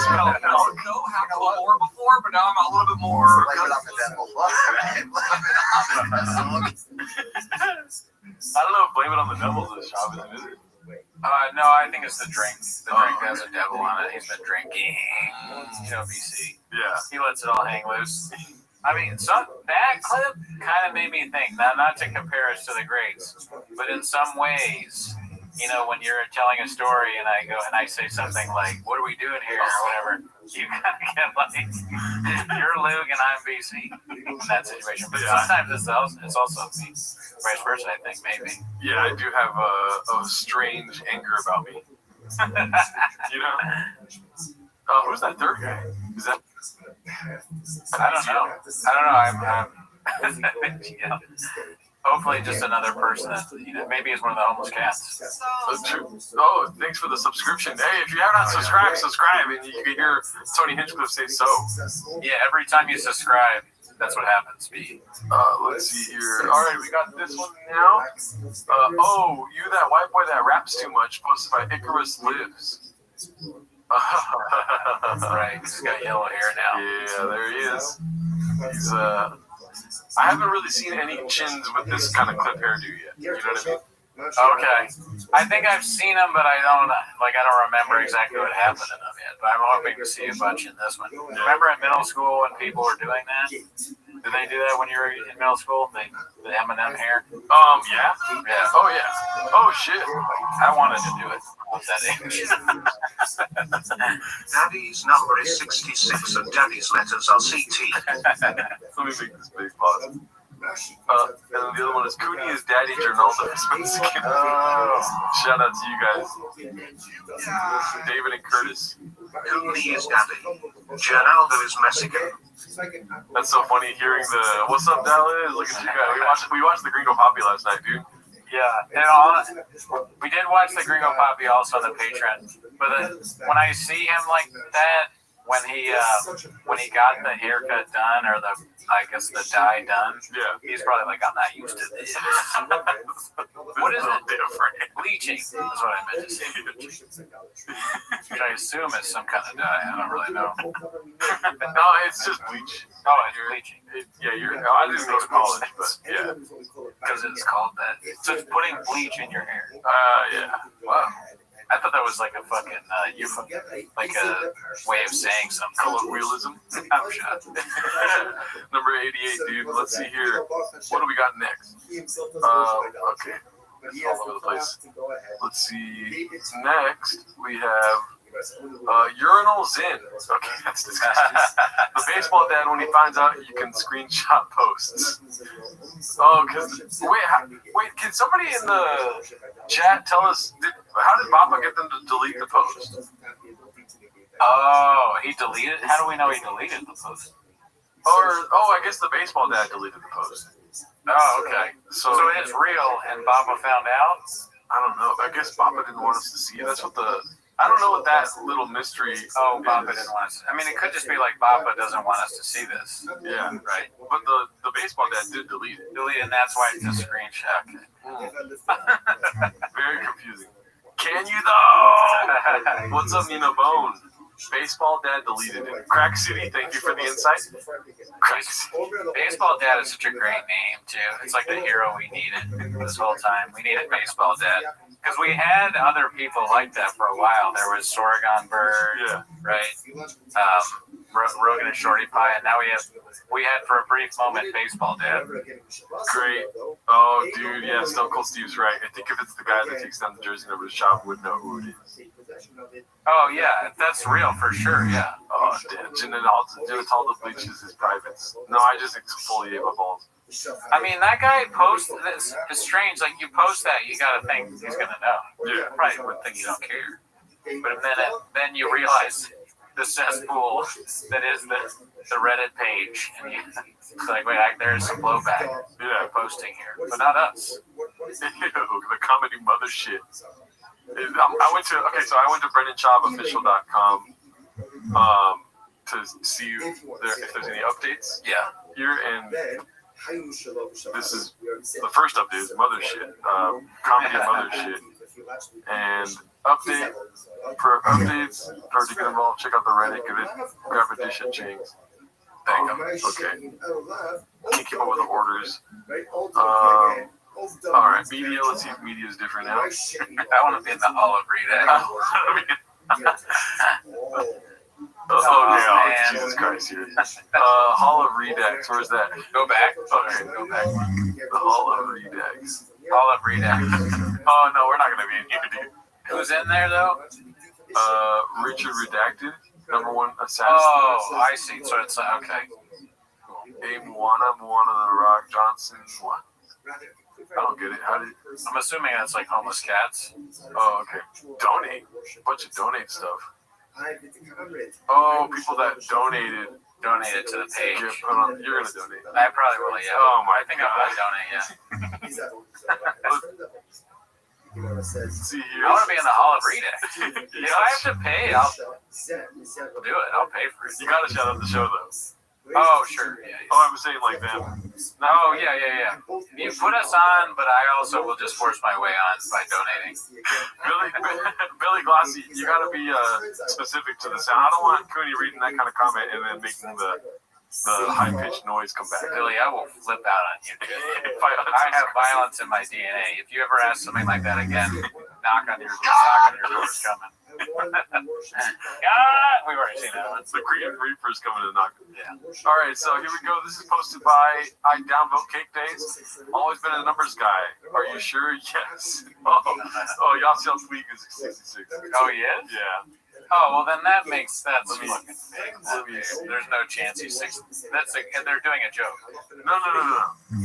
Spilled milk. Had a little more before, but now I'm a little bit more. Blame it on the devil. I don't know if blame it on the devil is Shabbos, is it? No, I think it's the drink. The drink has a devil on it. He's been drinking. BC. Yeah. He lets it all hang loose. I mean, that clip kind of made me think, not to compare us to the greats, but in some ways, when you're telling a story and I say something like, what are we doing here, or whatever, you kind of get like, you're Luke and I'm BC in that situation. But sometimes it's also me. Vice versa, I think, maybe. Yeah, I do have a strange anger about me. Who's that third guy? Is that? I don't know. I'm hopefully just another person that, maybe it's one of the homeless cats. Oh, thanks for the subscription. Hey, if you have not subscribed, subscribe, and you can hear Tony Hinchcliffe say so. Yeah, every time you subscribe, that's what happens. Let's see here. All right, we got this one now. You that white boy that raps too much, posted by Icarus Lives. Right, he's got yellow hair now. Yeah, there he is. He's I haven't really seen any chins with this kind of clip hairdo yet. You know what I mean? Okay. I think I've seen them, but I don't remember exactly what happened in them yet. But I'm hoping to see a bunch in this one. Remember in middle school when people were doing that? Did they do that when you were in middle school? The M&M hair? Yeah. Yeah. Oh, yeah. Oh, shit. I wanted to do it at that age. Daddy's number is 66 and Daddy's letters are CT. Let me make this big pause. And then the other one is Cooney is Daddy Gernaldo is Mexican. Shout out to you guys. David and Curtis. Cooney is Daddy. Gernaldo is Mexican. That's so funny hearing the what's up, Dallas? Look at you guys. We watched the Gringo Poppy last night, dude. Yeah, we did watch the Gringo Poppy also on the Patreon. But when I see him like that, when he got the haircut done or the dye done, he's probably like, I'm not used to this. What is it? Bleaching is what I meant to say. Which I assume is some kind of dye. I don't really know. No, it's just bleach. Oh, it's bleaching. I didn't go to college, but yeah. Because it's called that. So it's putting bleach in your hair. Yeah. Wow. I thought that was like a fucking like a way of saying some colloquialism. I'm shot. Number 88, dude. Let's see here. What do we got next? Okay. It's all over the place. Let's see. Next, we have Urinal Zin. Okay, that's disgusting. The baseball dad, when he finds out you can screenshot posts. Oh, because wait, can somebody in the chat tell us how did Papa get them to delete the post? Oh, he deleted. How do we know he deleted the post? I guess the baseball dad deleted the post. Oh, okay. So it's real, and Baba found out. I don't know. I guess Papa didn't want us to see it. That's what the I don't know what that little mystery. Oh, Bappa didn't want us. I mean, it could just be like Bappa doesn't want us to see this. Yeah, right. But the baseball dad did delete it. And that's why it's a screenshot. Very confusing. Can you though? What's up, Nina Bone? Baseball dad deleted it. Crack City, thank you for the insight. Crack City. Baseball Dad is such a great name too. It's like the hero we needed this whole time. We needed Baseball Dad because we had other people like that for a while. There was Sorghum Bird, right? Rogan and Shorty Pie, and now we had for a brief moment Baseball Dad. Great. Oh, dude, yeah, Stone Cold Steve's right. I think if it's the guy that takes down the jersey number, the shop would know who it is. Oh yeah, that's real for sure. Yeah. Oh, damn. Genitaldo bleaches his privates. No, I just exfoliate my balls. I mean, that guy posts this. It's strange. Like you post that, you gotta think he's gonna know. Yeah. Probably would think you don't care. But then you realize the cesspool that is the Reddit page, and it's like, wait, there's some blowback. Yeah, posting here, but not us. The comedy mothership. I went to BrennanChavOfficial.com to see if there's any updates. Yeah. Here, and this is the first update. Mothership, comedy mothership, and update for updates. Or to get involved, check out the Reddit. Give it, grab a dish at Ching's. Okay. Can't keep up with the orders. All right, media. Let's see if media is different now. I want to be in the Hall of Redax. Jesus Christ, here. Hall of Redax. Where's that? Go back. Okay, go back. The Hall of Redax. Hall of Redax. Oh no, we're not gonna be in here, dude. Who's in there though? Richard Redacted, #1 assassin. Oh, I see. So it's okay. Moana the Rock Johnson. What? I don't get it. I'm assuming that's like homeless cats. Oh, okay. Donate. Bunch of donate stuff. Oh, people that donated to the page. You're gonna donate. I probably will. Yeah. Oh my! I think I will donate. Yeah. Let's see here. I want to be in the Hall of Redax. You know, I have to pay. I'll do it. I'll pay for it. You gotta shout out the show though. Oh, sure. Yeah, Oh, I was saying like them. Oh, yeah. You put us on, but I also will just force my way on by donating. Billy Glossy, you got to be specific to the sound. I don't want Cooney reading that kind of comment and then making the high-pitched noise come back. Billy, I will flip out on you. I have violence in my DNA. If you ever ask something like that again, knock on your door's coming. We've already seen that one. The Green Reaper's coming to knock. Yeah. All right, so here we go. This is posted by I Downvote Cake Days. Always been a numbers guy. Are you sure? Yes. Oh, Yasiel Tweak is 66. Oh, he is? Yeah. Oh, well, then that's fucking fake. There's no chance he's 60. And they're doing a joke. No.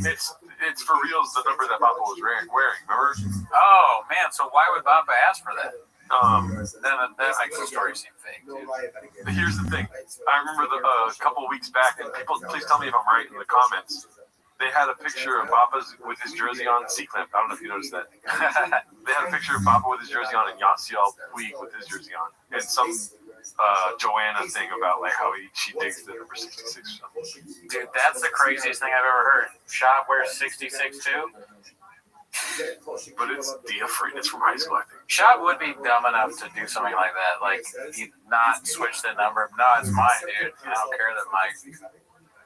It's for reals the number that Bappa was wearing, remember? Oh, man, so why would Bappa ask for that? Then that makes the story seem fake, dude. Here's the thing. I remember a couple weeks back, and people, please tell me if I'm right in the comments. They had a picture of Bappa's with his jersey on, C-Clamp. I don't know if you noticed that. They had a picture of Bappa with his jersey on and Yasiel Puig with his jersey on. And some Joanna thing about like how she digs the number 66 or something. Dude, that's the craziest thing I've ever heard. Shop wears 66 too? But it's Dia Freed. It's from high school, I think. Shop would be dumb enough to do something like that. Like, he'd not switch the number. No, it's mine, dude. I don't care that my...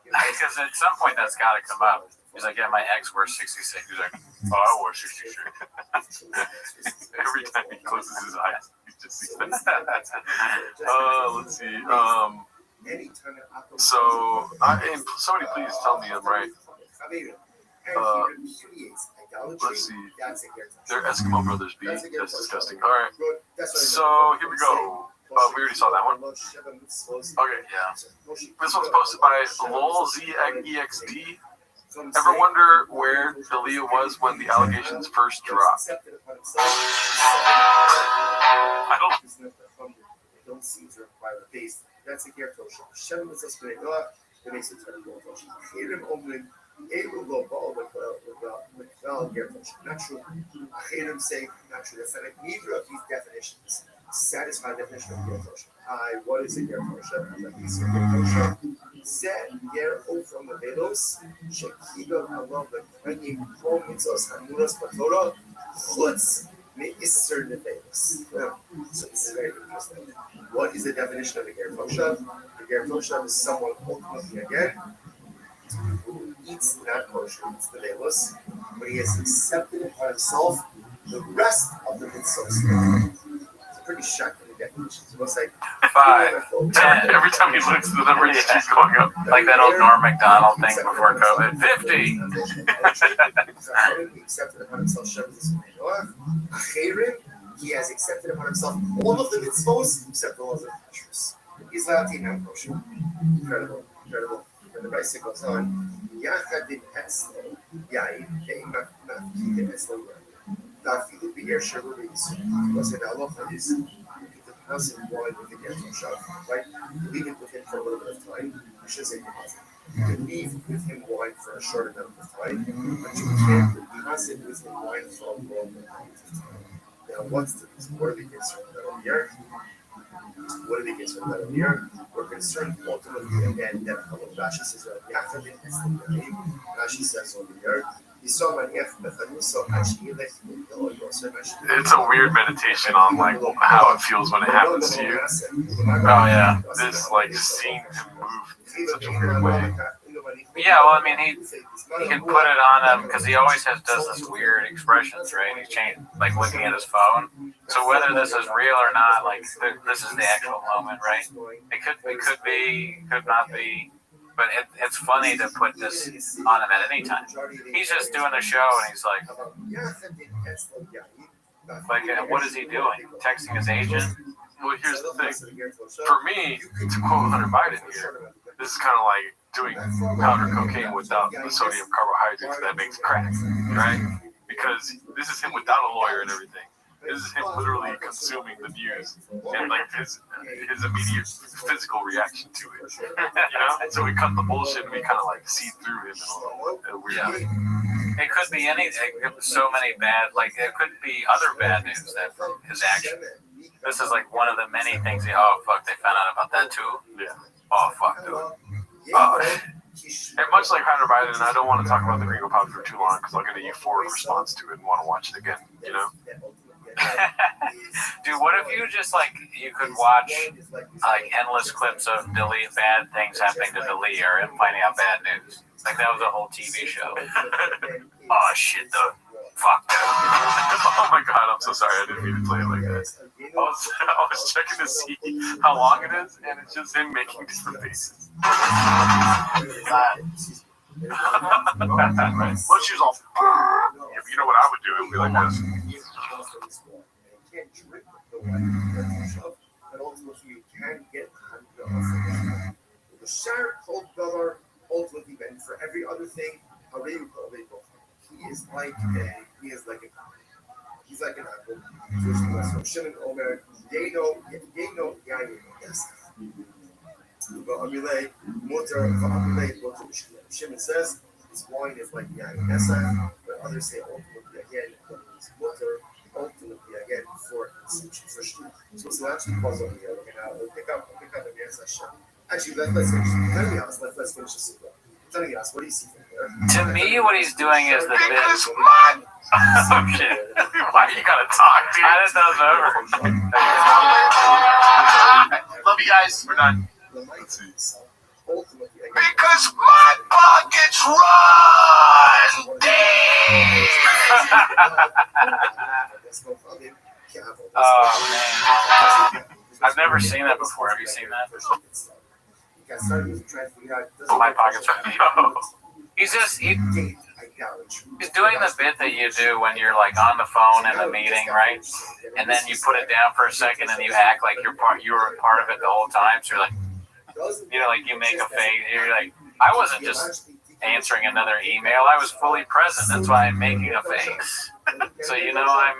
Because at some point that's got to come up. He's like, yeah, my ex wears 66. He's like, oh, I wore 66. Every time he closes his eyes, he just sees that. Let's see. So, somebody please tell me I'm right. Let's see. They're Eskimo Brothers B. That's disgusting. All right. So, here we go. We already saw that one. Okay, yeah. This one's posted by LolZEXD. Ever wonder where Dalia was when the allegations first dropped? I don't seem to require a face. That's a character show. Şevimiz esprega, demek istediğim Herim onun Eylül'de natural. Herim saying natural. That's like neither of these definitions satisfy the definition of ger kosher. What is a ger kosher? Ger kosher. זה גר אופן לבלוס, שקיבל עליו לקרנים כל מצוות המונס בתורה, חוץ מאיסור לבלוס. So this is very interesting. What is the definition of a ger kosher? A ger kosher is someone ultimately again who eats not kosher, eats the velus, but he has accepted upon himself the rest of the mitzvahs. It's a pretty shocking definition. So it's like 5, 10. Every time he looks at the number, it keeps going up. Like that old Norm Macdonald thing before COVID. 50. He accepted upon himself he has accepted upon himself all of the mitzvahs except all of the kosher's. He's allowed to eat non-kosher. Incredible, incredible. And the Raisa goes on. Yachad in Eslo, Yain, Keimah, Nafid Eslo, Nafid Be'er Shavuris. Because in halacha is the person wine with the ger kosher, right? Leave it with him for a little bit of time. You should say you can leave with him wine for a short amount of time, but you can't deposit with him wine for a long amount of time. Now, what's the reason? What are the kids from that over here? What are the kids from that over here? We're concerned ultimately again that Rashi says, Rashi says over here, it's a weird meditation on like how it feels when it happens to you. Oh yeah. This like seeing him move in such a weird way. Yeah, well, I mean, he can put it on him because he always does this weird expressions, right? He's changed, like looking at his phone. So whether this is real or not, like this is the actual moment, right? It could be, could not be. But it's funny to put this on him at any time. He's just doing a show, and he's like, what is he doing? Texting his agent? Well, here's the thing. For me, to quote Hunter Biden here, this is kind of like doing powder cocaine without the sodium carbohydrates that makes crack, right? Because this is him without a lawyer and everything. This is him literally consuming the news and like his immediate physical reaction to it. You know? So we cut the bullshit and we kind of like see through him in a weird way. It could be anything. So many bad, like it could be other bad news that his action. This is like one of the many things. Oh fuck! They found out about that too. Yeah. Oh fuck, dude. And much like Hunter Biden, I don't want to talk about the Gringo Pop for too long because I'll get a euphoric response to it and want to watch it again. You know. Dude, what if you just like you could watch like endless clips of bad things happening to Dali or him finding out bad news? Like that was a whole TV show. Oh shit, though. Fuck that. Oh my god, I'm so sorry. I didn't mean to play it like that. I was checking to see how long it is, and it's just him making different faces. Let's use all. If you know what I would do, it would be like this. But ultimately you can get the share called dollar ultimately then for every other thing he is like an apple. So Shimon Omer, they know Yayin, yes. Shimon says his wine is like Yayin, but others say ultimately again his water ultimately again for consumption for sure. So it's actually pause over here. We'll pick up the Yes. Actually, let's finish. Let's finish this. Tell me, what do you see from here? To me, what he's doing is the bit. Oh shit! Why you gotta talk, dude? I didn't know it was over. Love you guys. We're done. Let's see. Because my pockets run deep. Oh man, I've never seen that before. Have you seen that? My pockets are deep. He's doing the bit that you do when you're like on the phone in a meeting, right? And then you put it down for a second and you act like you were part of it the whole time. So you're like, like you make a face. You're like, I wasn't just answering another email. I was fully present. That's why I'm making a face. So I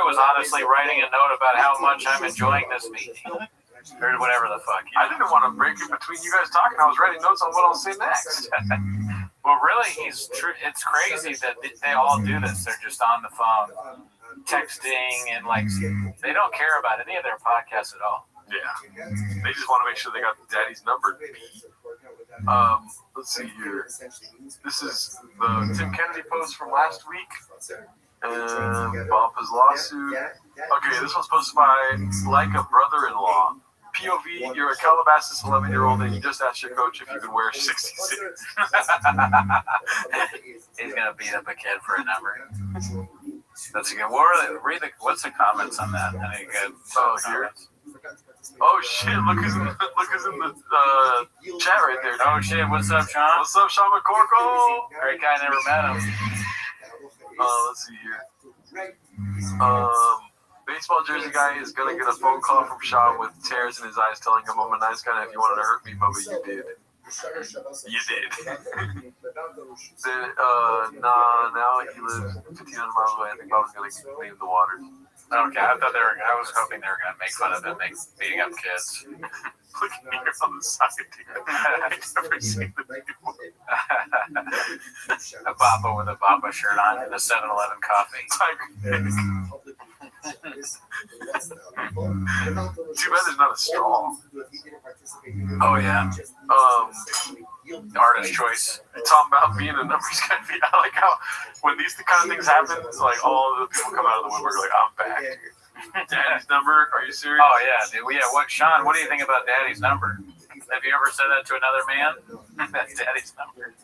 was honestly writing a note about how much I'm enjoying this meeting. Or whatever the fuck. I didn't want to break it between you guys talking. I was writing notes on what I'll say next. Well, really, it's crazy that they all do this. They're just on the phone. texting and like they don't care about any of their podcasts at all. Yeah. They just want to make sure they got daddy's number. Let's see here. This is the Tim Kennedy post from last week. Papa's lawsuit. Okay, this one's posted by Like a Brother-in-Law. POV, you're a Calabasas 11-year-old and you just asked your coach if you could wear 66. He's gonna beat up a kid for a number. That's a good. What's the comments on that? Any good? Oh, here. Oh shit! Look who's in the chat right there. Oh shit! What's up, Sean? What's up, Sean McCorkle? Great guy. Never met him. Let's see here. Baseball jersey guy is gonna get a phone call from Shaw with tears in his eyes, telling him I'm a nice guy. If you wanted to hurt me, Bubba, you did. You did. Now he lives 1,500 miles away. I think Bubba's gonna leave the water. Okay, I was hoping they were gonna make fun of him beating up kids. Look here on the side, dude. I've never seen the before. A Baba with a Baba shirt on and a 7-Eleven coffee. Too bad there's not a straw. Oh yeah. Artist choice. You're talking about being a numbers guy. I like how when these kind of things happen, it's like all of the people come out of the woodwork like, I'm back, dude. Daddy's number? Are you serious? Oh yeah, dude. Yeah. Sean? What do you think about Daddy's number? Have you ever said that to another man? That's Daddy's number.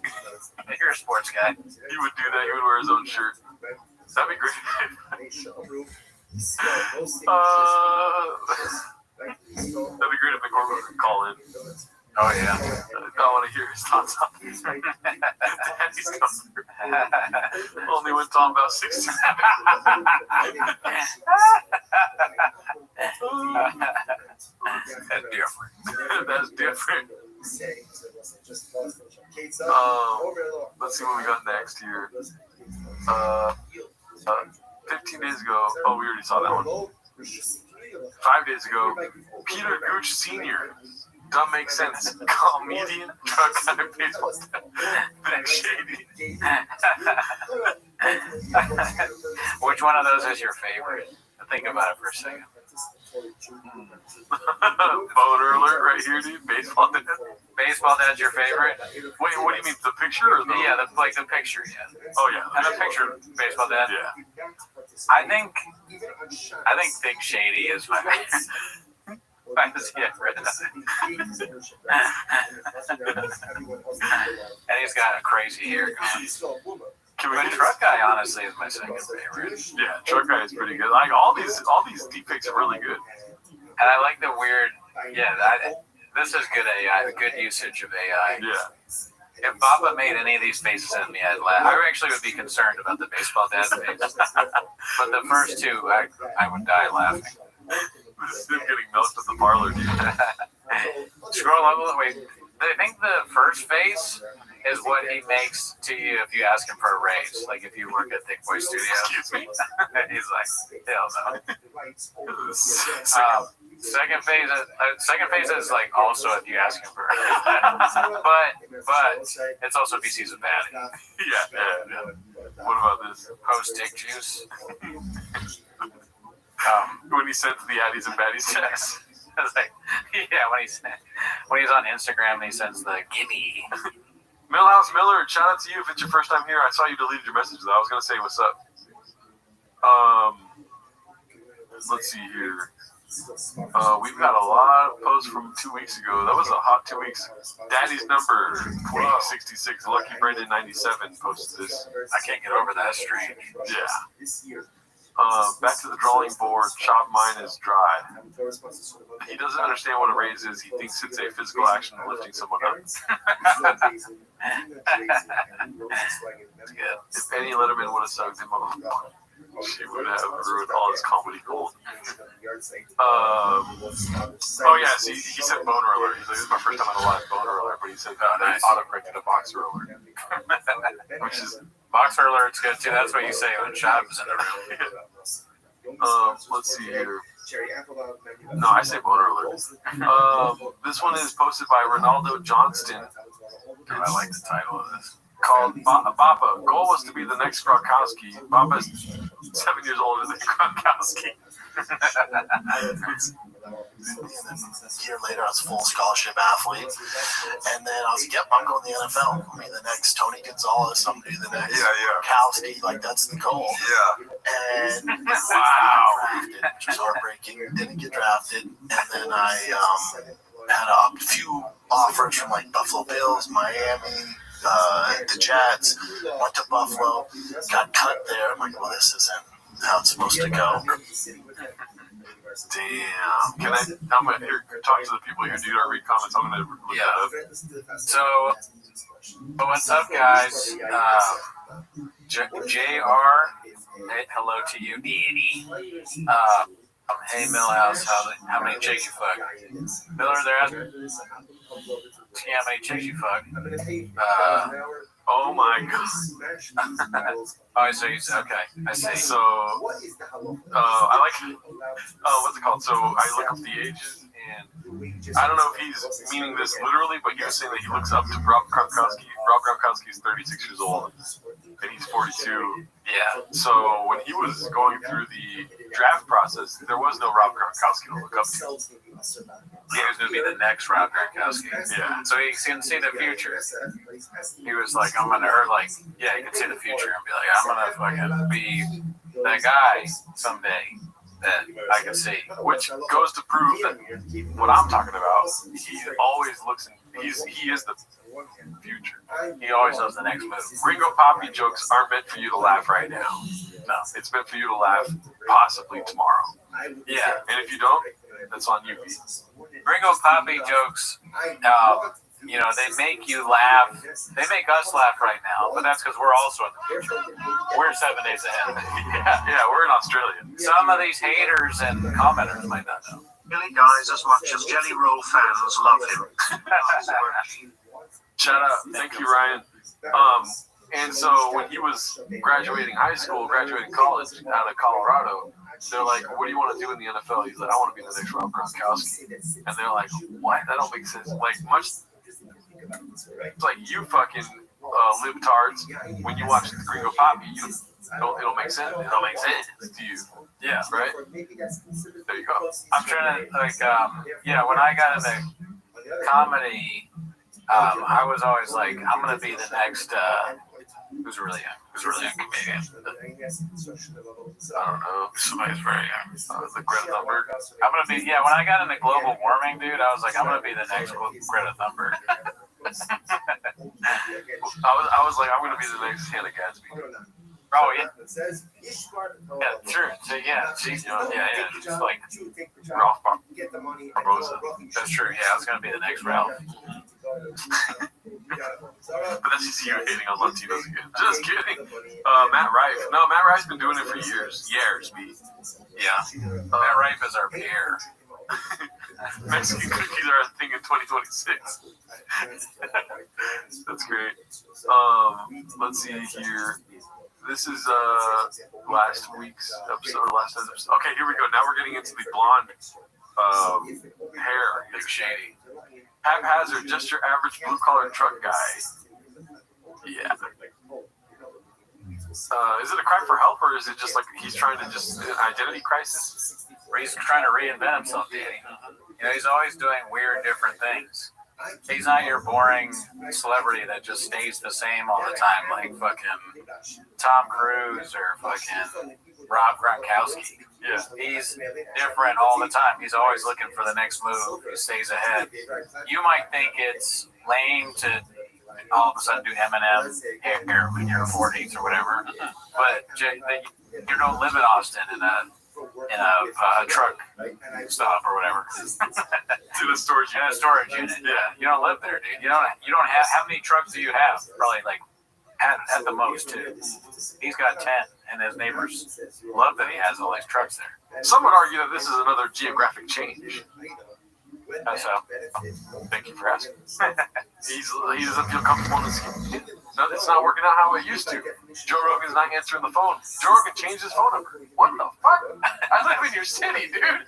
You're a sports guy. He would do that. He would wear his own shirt. That'd be great. That'd be great if McCormick could call in. Oh yeah. I want to hear his thoughts on this. Daddy's number. Only when talking about 60. That's different. That's different. Let's see what we got next here. 15 days ago. Oh, we already saw that one. 5 days ago. Peter Gooch Sr. Doesn't make sense. Comedian, drug addict, baseball star. Big shady. Which one of those is your favorite? Think about it for a second. Boner alert right here, dude. Baseball dad. Baseball dad's your favorite? Wait, what do you mean? The picture? Or the... Yeah, the picture, yeah. Oh, yeah. And the picture of baseball dad? Yeah. I think Big Shady is my favorite. And he's got a crazy hair going. But Truck Guy honestly is my second favorite. Yeah, Truck Guy is pretty good. Like all these deepfakes are really good. And I like the weird. Yeah, this is good AI. Good usage of AI. Yeah. If Baba made any of these faces at me, I'd laugh. I actually would be concerned about the baseball dad face. But the first two, I would die laughing. This is him getting milked at the parlor, dude. Scroll up. Wait. I think the first face is what he makes to you if you ask him for a raise. Like if you work at Thick Boy Studios. Excuse me. He's like, hell no. Second phase is like also if you ask him for a raise. But it's also if he sees a baddie. Yeah. What about this? Post dick juice. When he sends the addies and baddies text. It's like, yeah, when he's on Instagram and he sends the gimme. Millhouse Miller, shout out to you if it's your first time here. I saw you deleted your message though. I was gonna say what's up. Let's see here. We've got a lot of posts from 2 weeks ago. That was a hot 2 weeks. Daddy's number 2066. Lucky Brendan 97 posted this. I can't get over that. That's strange. Yeah. Back to the drawing board. Chop mine is dry. He doesn't understand what a raise is. He thinks it's a physical action of lifting someone up. If Penny Letterman would have sucked him off, she would have ruined all his comedy gold. Oh yeah, see, he said boner alert. He's like, this is my first time on a live boner alert, but he said nice. Autocorrected a boxer alert, which is. Boxer alert's good too. That's what you say when Shab is in the room. Let's see here. No, I say boner alert. This one is posted by Ronaldo Johnston. I like the title of this. called Bappa. Goal was to be the next Gronkowski. Bappa's 7 years older than Gronkowski. And then a year later, I was a full scholarship athlete. And then I was like, yep, I'm going to the NFL. I'm going to be the next Tony Gonzalez. I'm going to be the next Gronkowski. Like, that's the goal. Yeah. And wow, which was heartbreaking. Didn't get drafted. And then I had a few offers from like Buffalo Bills, Miami, the Jets. Went to Buffalo, got cut there. I'm like, well, this isn't how it's supposed to go. Damn. I'm gonna talk to the people here. Do you read comments? I'm gonna look that up. So, what's up, guys? JR, hello to you, Eddie. Hey, Millhouse, how many chicks you fuck? Miller, they're asking. Yeah, how many chicks you fuck? Oh my god. Oh, so you okay. I see. So, I like, what's it called? So, I look up the ages, and I don't know if he's meaning this literally, but he was saying that he looks up to Rob Gronkowski. Rob Gronkowski is 36 years old, and he's 42. Yeah. So, when he was going through the draft process, there was no Rob Gronkowski to look up to. He was going to be the next Rob Gronkowski. Yeah. So he can see the future. He was like, he can see the future and be like, I'm going to fucking be that guy someday that I can see. Which goes to prove that what I'm talking about, he always looks he is the future. He always knows the next move. Ringo Poppy jokes aren't meant for you to laugh right now. No. It's meant for you to laugh possibly tomorrow. Yeah. And if you don't, that's on you, Pete. Ringo Poppy jokes, they make you laugh. They make us laugh right now, but that's because we're also in the future. We're 7 days ahead. Yeah, we're in Australia. Some of these haters and commenters might not know. Billy dies as much as Jelly Roll fans love him. Shout out. Thank you, Ryan. And so when he was graduating high school, graduating college out of Colorado, they're like, what do you want to do in the NFL? He's like, I want to be the next Rob Gronkowski. And they're like, what? That don't make sense. Like, it's like you fucking libtards, when you watch the Gringo Poppy, it'll make sense. It'll make sense to you. Yeah. Right? There you go. I'm trying to, when I got into comedy, I was always like, I'm going to be the next, who's really young comedian? I don't know. Somebody's very young. The Greta Thunberg. I'm going to be, when I got into global warming, dude, I was like, I'm going to be the next Greta Thunberg. I was like, I'm going to be the next Hannah Gadsby. Oh, yeah. Yeah, true. So, just like Ralph Barbosa. That's true. Yeah, I was going to be the next Ralph. But that's just you hating on Latinos again. Just kidding. Matt Rife. No, Matt Rife's been doing it for years. Pete. Yeah. Matt Rife is our peer. Mexican cookies are a thing in 2026. That's great. Let's see here. This is last week's episode. Okay, here we go. Now we're getting into the blonde hair. Big shady. Haphazard, just your average blue-collar truck guy. Yeah. Is it a cry for help, or is it just like he's trying to just an identity crisis? Or he's trying to reinvent himself, Danny. He's always doing weird, different things. He's not your boring celebrity that just stays the same all the time, like fucking Tom Cruise or fucking Rob Gronkowski. Yeah. He's different all the time. He's always looking for the next move. He stays ahead. You might think it's lame to all of a sudden do Eminem here when you're 40s or whatever, but you don't live in Austin in a truck stop or whatever. In a storage unit. Yeah. You don't live there, dude. You don't have, how many trucks do you have? Probably like at the most 2. He's got 10, and his neighbors love that he has all these trucks there. Some would argue that this is another geographic change. That's how. Thank you for asking. He doesn't feel comfortable in this. No, it's not working out how it used to. Joe Rogan's not answering the phone. Joe Rogan changed his phone number. What the fuck? I live in your city, dude.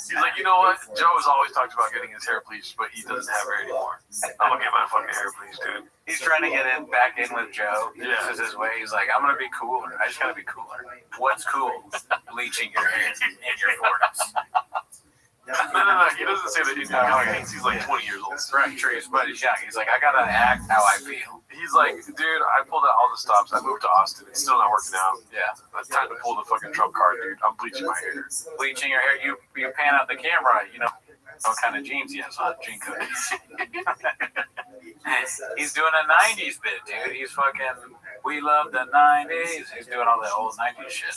He's like, you know what? Joe has always talked about getting his hair bleached, but he doesn't have hair anymore. I'm gonna get my fucking hair bleached, dude. He's trying to get back in with Joe. Yeah. This is his way. He's like, I'm gonna be cooler. I just gotta be cooler. What's cool? Bleaching your hair in your 40s. No. He doesn't say that he thinks he's like 20 years old. Right, true. But he's young. He's like, I gotta act how I feel. He's like, dude, I pulled out all the stops. I moved to Austin. It's still not working out. Yeah. It's time to pull the fucking Trump card, dude. I'm bleaching my hair. Bleaching your hair. You pan out the camera. You know what kind of jeans he has on. Jean code. He's doing a 90s bit, dude. He's fucking. We love the 90s. He's doing all that old 90s shit.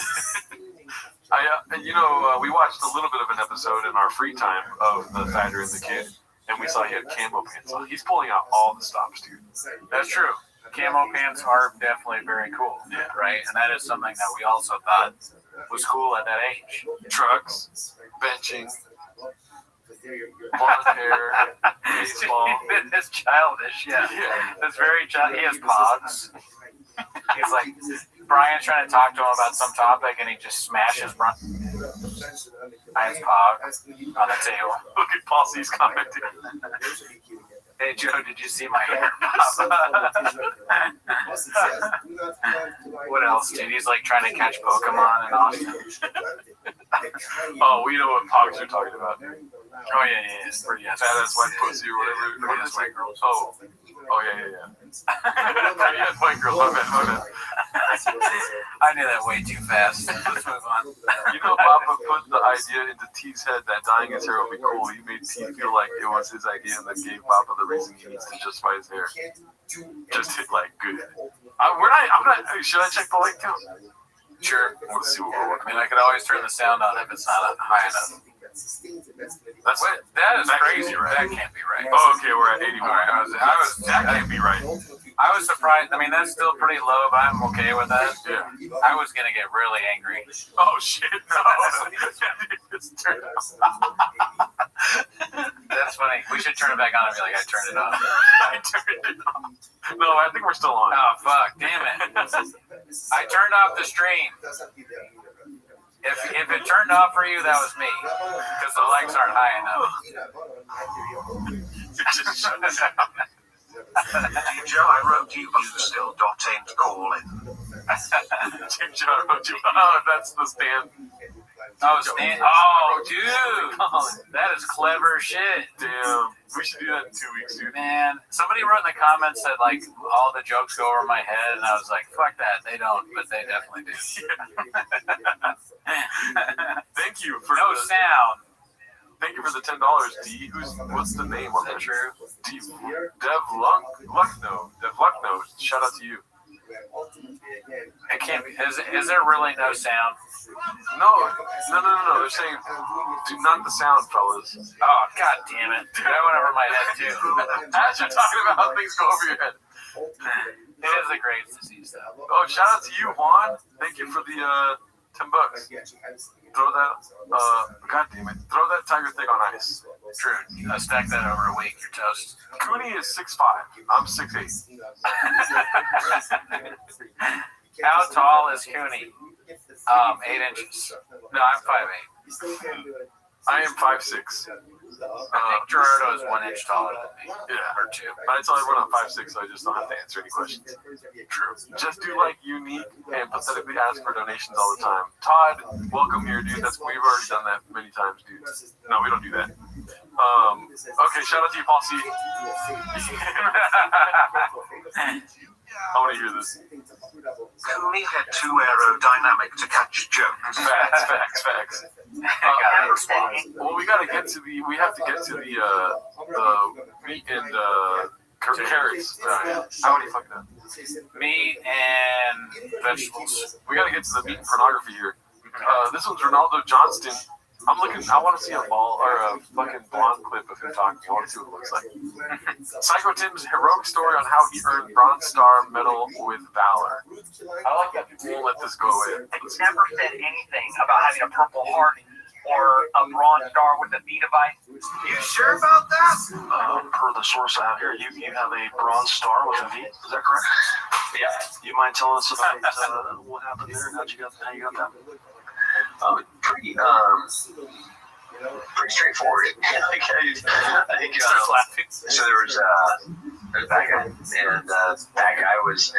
We watched a little bit of an episode in our free time of the Fighter and the Kid, and we saw he had camo pants on. He's pulling out all the stops, dude. That's true. Camo pants are definitely very cool. Yeah. Right? And that is something that we also thought was cool at that age. Trucks, benching, blonde hair, baseball. It's childish, yeah. It's very childish. He has pods. He's like, Brian's trying to talk to him about some topic, and he just smashes Brian's pog on the table. Look at Paul C's commenting. Hey, Joe, did you see my hair? What else, dude? He's like trying to catch Pokemon in Austin. Oh, we know what pogs you're talking about, dude. Oh, yeah. It's pretty Badass white pussy or whatever. Badass white girls. Oh, yeah. Badass white girls. My bad. I knew that way too fast. Let's move on. You know, Papa put the idea into T's head that dyeing his hair would be cool. He made T feel like it was his idea and then gave Papa the reason he needs to justify his hair. Just hit like good. I'm not. Should I check the link too? Sure. Let's see what we're working. I mean, I could always turn the sound on if it's not high enough. That is crazy, right? That can't be right. Oh, okay, we're at 81. That can't be right. I was surprised. I mean, that's still pretty low, but I'm okay with that. Yeah. I was gonna get really angry. Oh shit! No. That's funny. We should turn it back on and be like, I turned it off. I turned it off. No, I think we're still on. Oh fuck! Damn it! I turned off the stream. If it turned off for you, that was me, because the lights aren't high enough. Joe, I wrote you still ain't calling. Joe, I wrote you. Oh, that's the stand. Oh, Stan. Oh, dude. That is clever shit. Damn. We should do that in 2 weeks, dude. Man, somebody wrote in the comments that, like, all the jokes go over my head, and I was like, fuck that. They don't, but they definitely do. Thank you for no sound. Thank you for the $10, D. What's the name on that? True. D. Dev Luckno. Shout out to you. It can't be. Is there really no sound? No. They're saying, do not the sound, fellas. Oh, god damn it. That went over my head, too. As you're talking about how things go over your head. It is a great disease, though. Oh, shout out to you, Juan. Thank you for the $10. Throw that, god damn it. Throw that tiger thing on ice. True. Stack that over a week, you're toast. Cooney is 6'5". I'm 6'8". How tall is Cooney? 8 inches. No, I'm 5'8". I am 5'6". I think Gerardo is 1 inch taller than me. Yeah. Or 2. But I tell everyone I'm 5'6", so I just don't have to answer any questions. True. Just do like unique and pathetically ask for donations all the time. Todd, welcome here, dude. We've already done that many times, dude. No, we don't do that. Okay, shout out to you, Paul C. I want to hear this. Cooney had too aerodynamic to catch jokes. Facts. Well, we have to get to the meat and carrots. How do you fuck that? Meat and vegetables. We gotta get to the meat and pornography here. This one's Ronaldo Johnston. I want to see a ball or a fucking blonde clip of him talking. I want to see what it looks like. Psycho Tim's heroic story on how he earned Bronze Star Medal with Valor. I like that. We'll let this go in. He never said anything about having a Purple Heart or a Bronze Star with a V device. You sure about that? Per the source I have here, you have a Bronze Star with a V. Is that correct? Yeah. You mind telling us about what happened there? How you got that? Pretty, pretty straightforward. Like, I think so there was that guy, and that guy was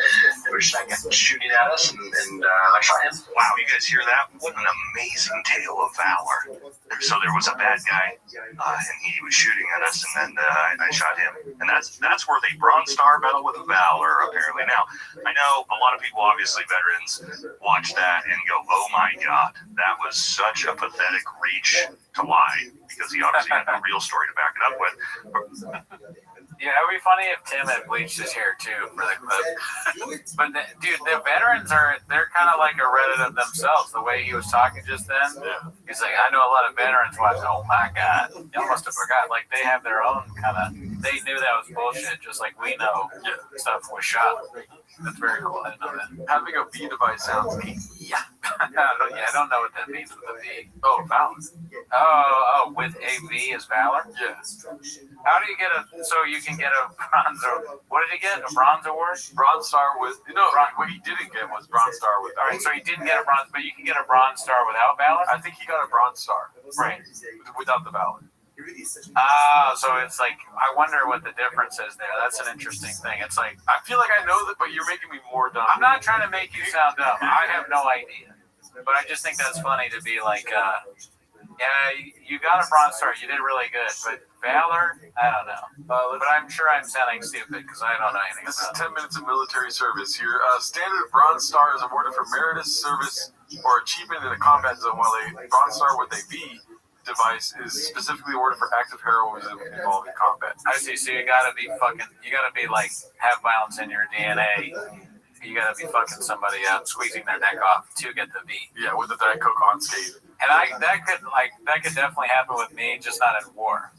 shooting at us, and I shot him. Wow, you guys hear that? What an amazing tale of valor. So there was a bad guy, and he was shooting at us, and then I shot him. And that's where the Bronze Star Medal with Valor, apparently. Now, I know a lot of people, obviously veterans, watch that and go, oh my God, that was such a pathetic reach to lie, because he obviously had no real story to back it up with. Yeah, it would be funny if Tim had bleached his hair too for the clip. But dude, the veterans they're kind of like a Reddit of themselves. The way he was talking just then, he's like, I know a lot of veterans watch. Oh my God, y'all must have forgot. Like they have their own kind of. They knew that was bullshit, just like we know stuff was shot. That's very cool. I didn't know that. Having a V device sounds neat. Yeah. I don't know what that means with a V. Oh, valor. Oh, with a V is valor? Yeah. How do you get so you can get a bronze award? What did he get? A bronze award? Bronze star with, what he didn't get was bronze star with. All right, so he didn't get a bronze, but you can get a bronze star without valor? I think he got a bronze star. Right. Without the valor. So it's like, I wonder what the difference is there. That's an interesting thing. It's like, I feel like I know that, but you're making me more dumb. I'm not trying to make you sound dumb. I have no idea. But I just think that's funny to be like, yeah, you got a bronze star. You did really good. But valor, I don't know. But I'm sure I'm sounding stupid because I don't know anything. This is 10 minutes of military service here. Standard bronze star is awarded for meritorious service or achievement in a combat zone, while a bronze star with a V device is specifically awarded for active heroism involving combat. I see. So you gotta be like, have violence in your DNA. You gotta be fucking somebody up, squeezing their neck off to get the V. Yeah, with the Diet Coke on skate. And that could definitely happen with me, just not in war.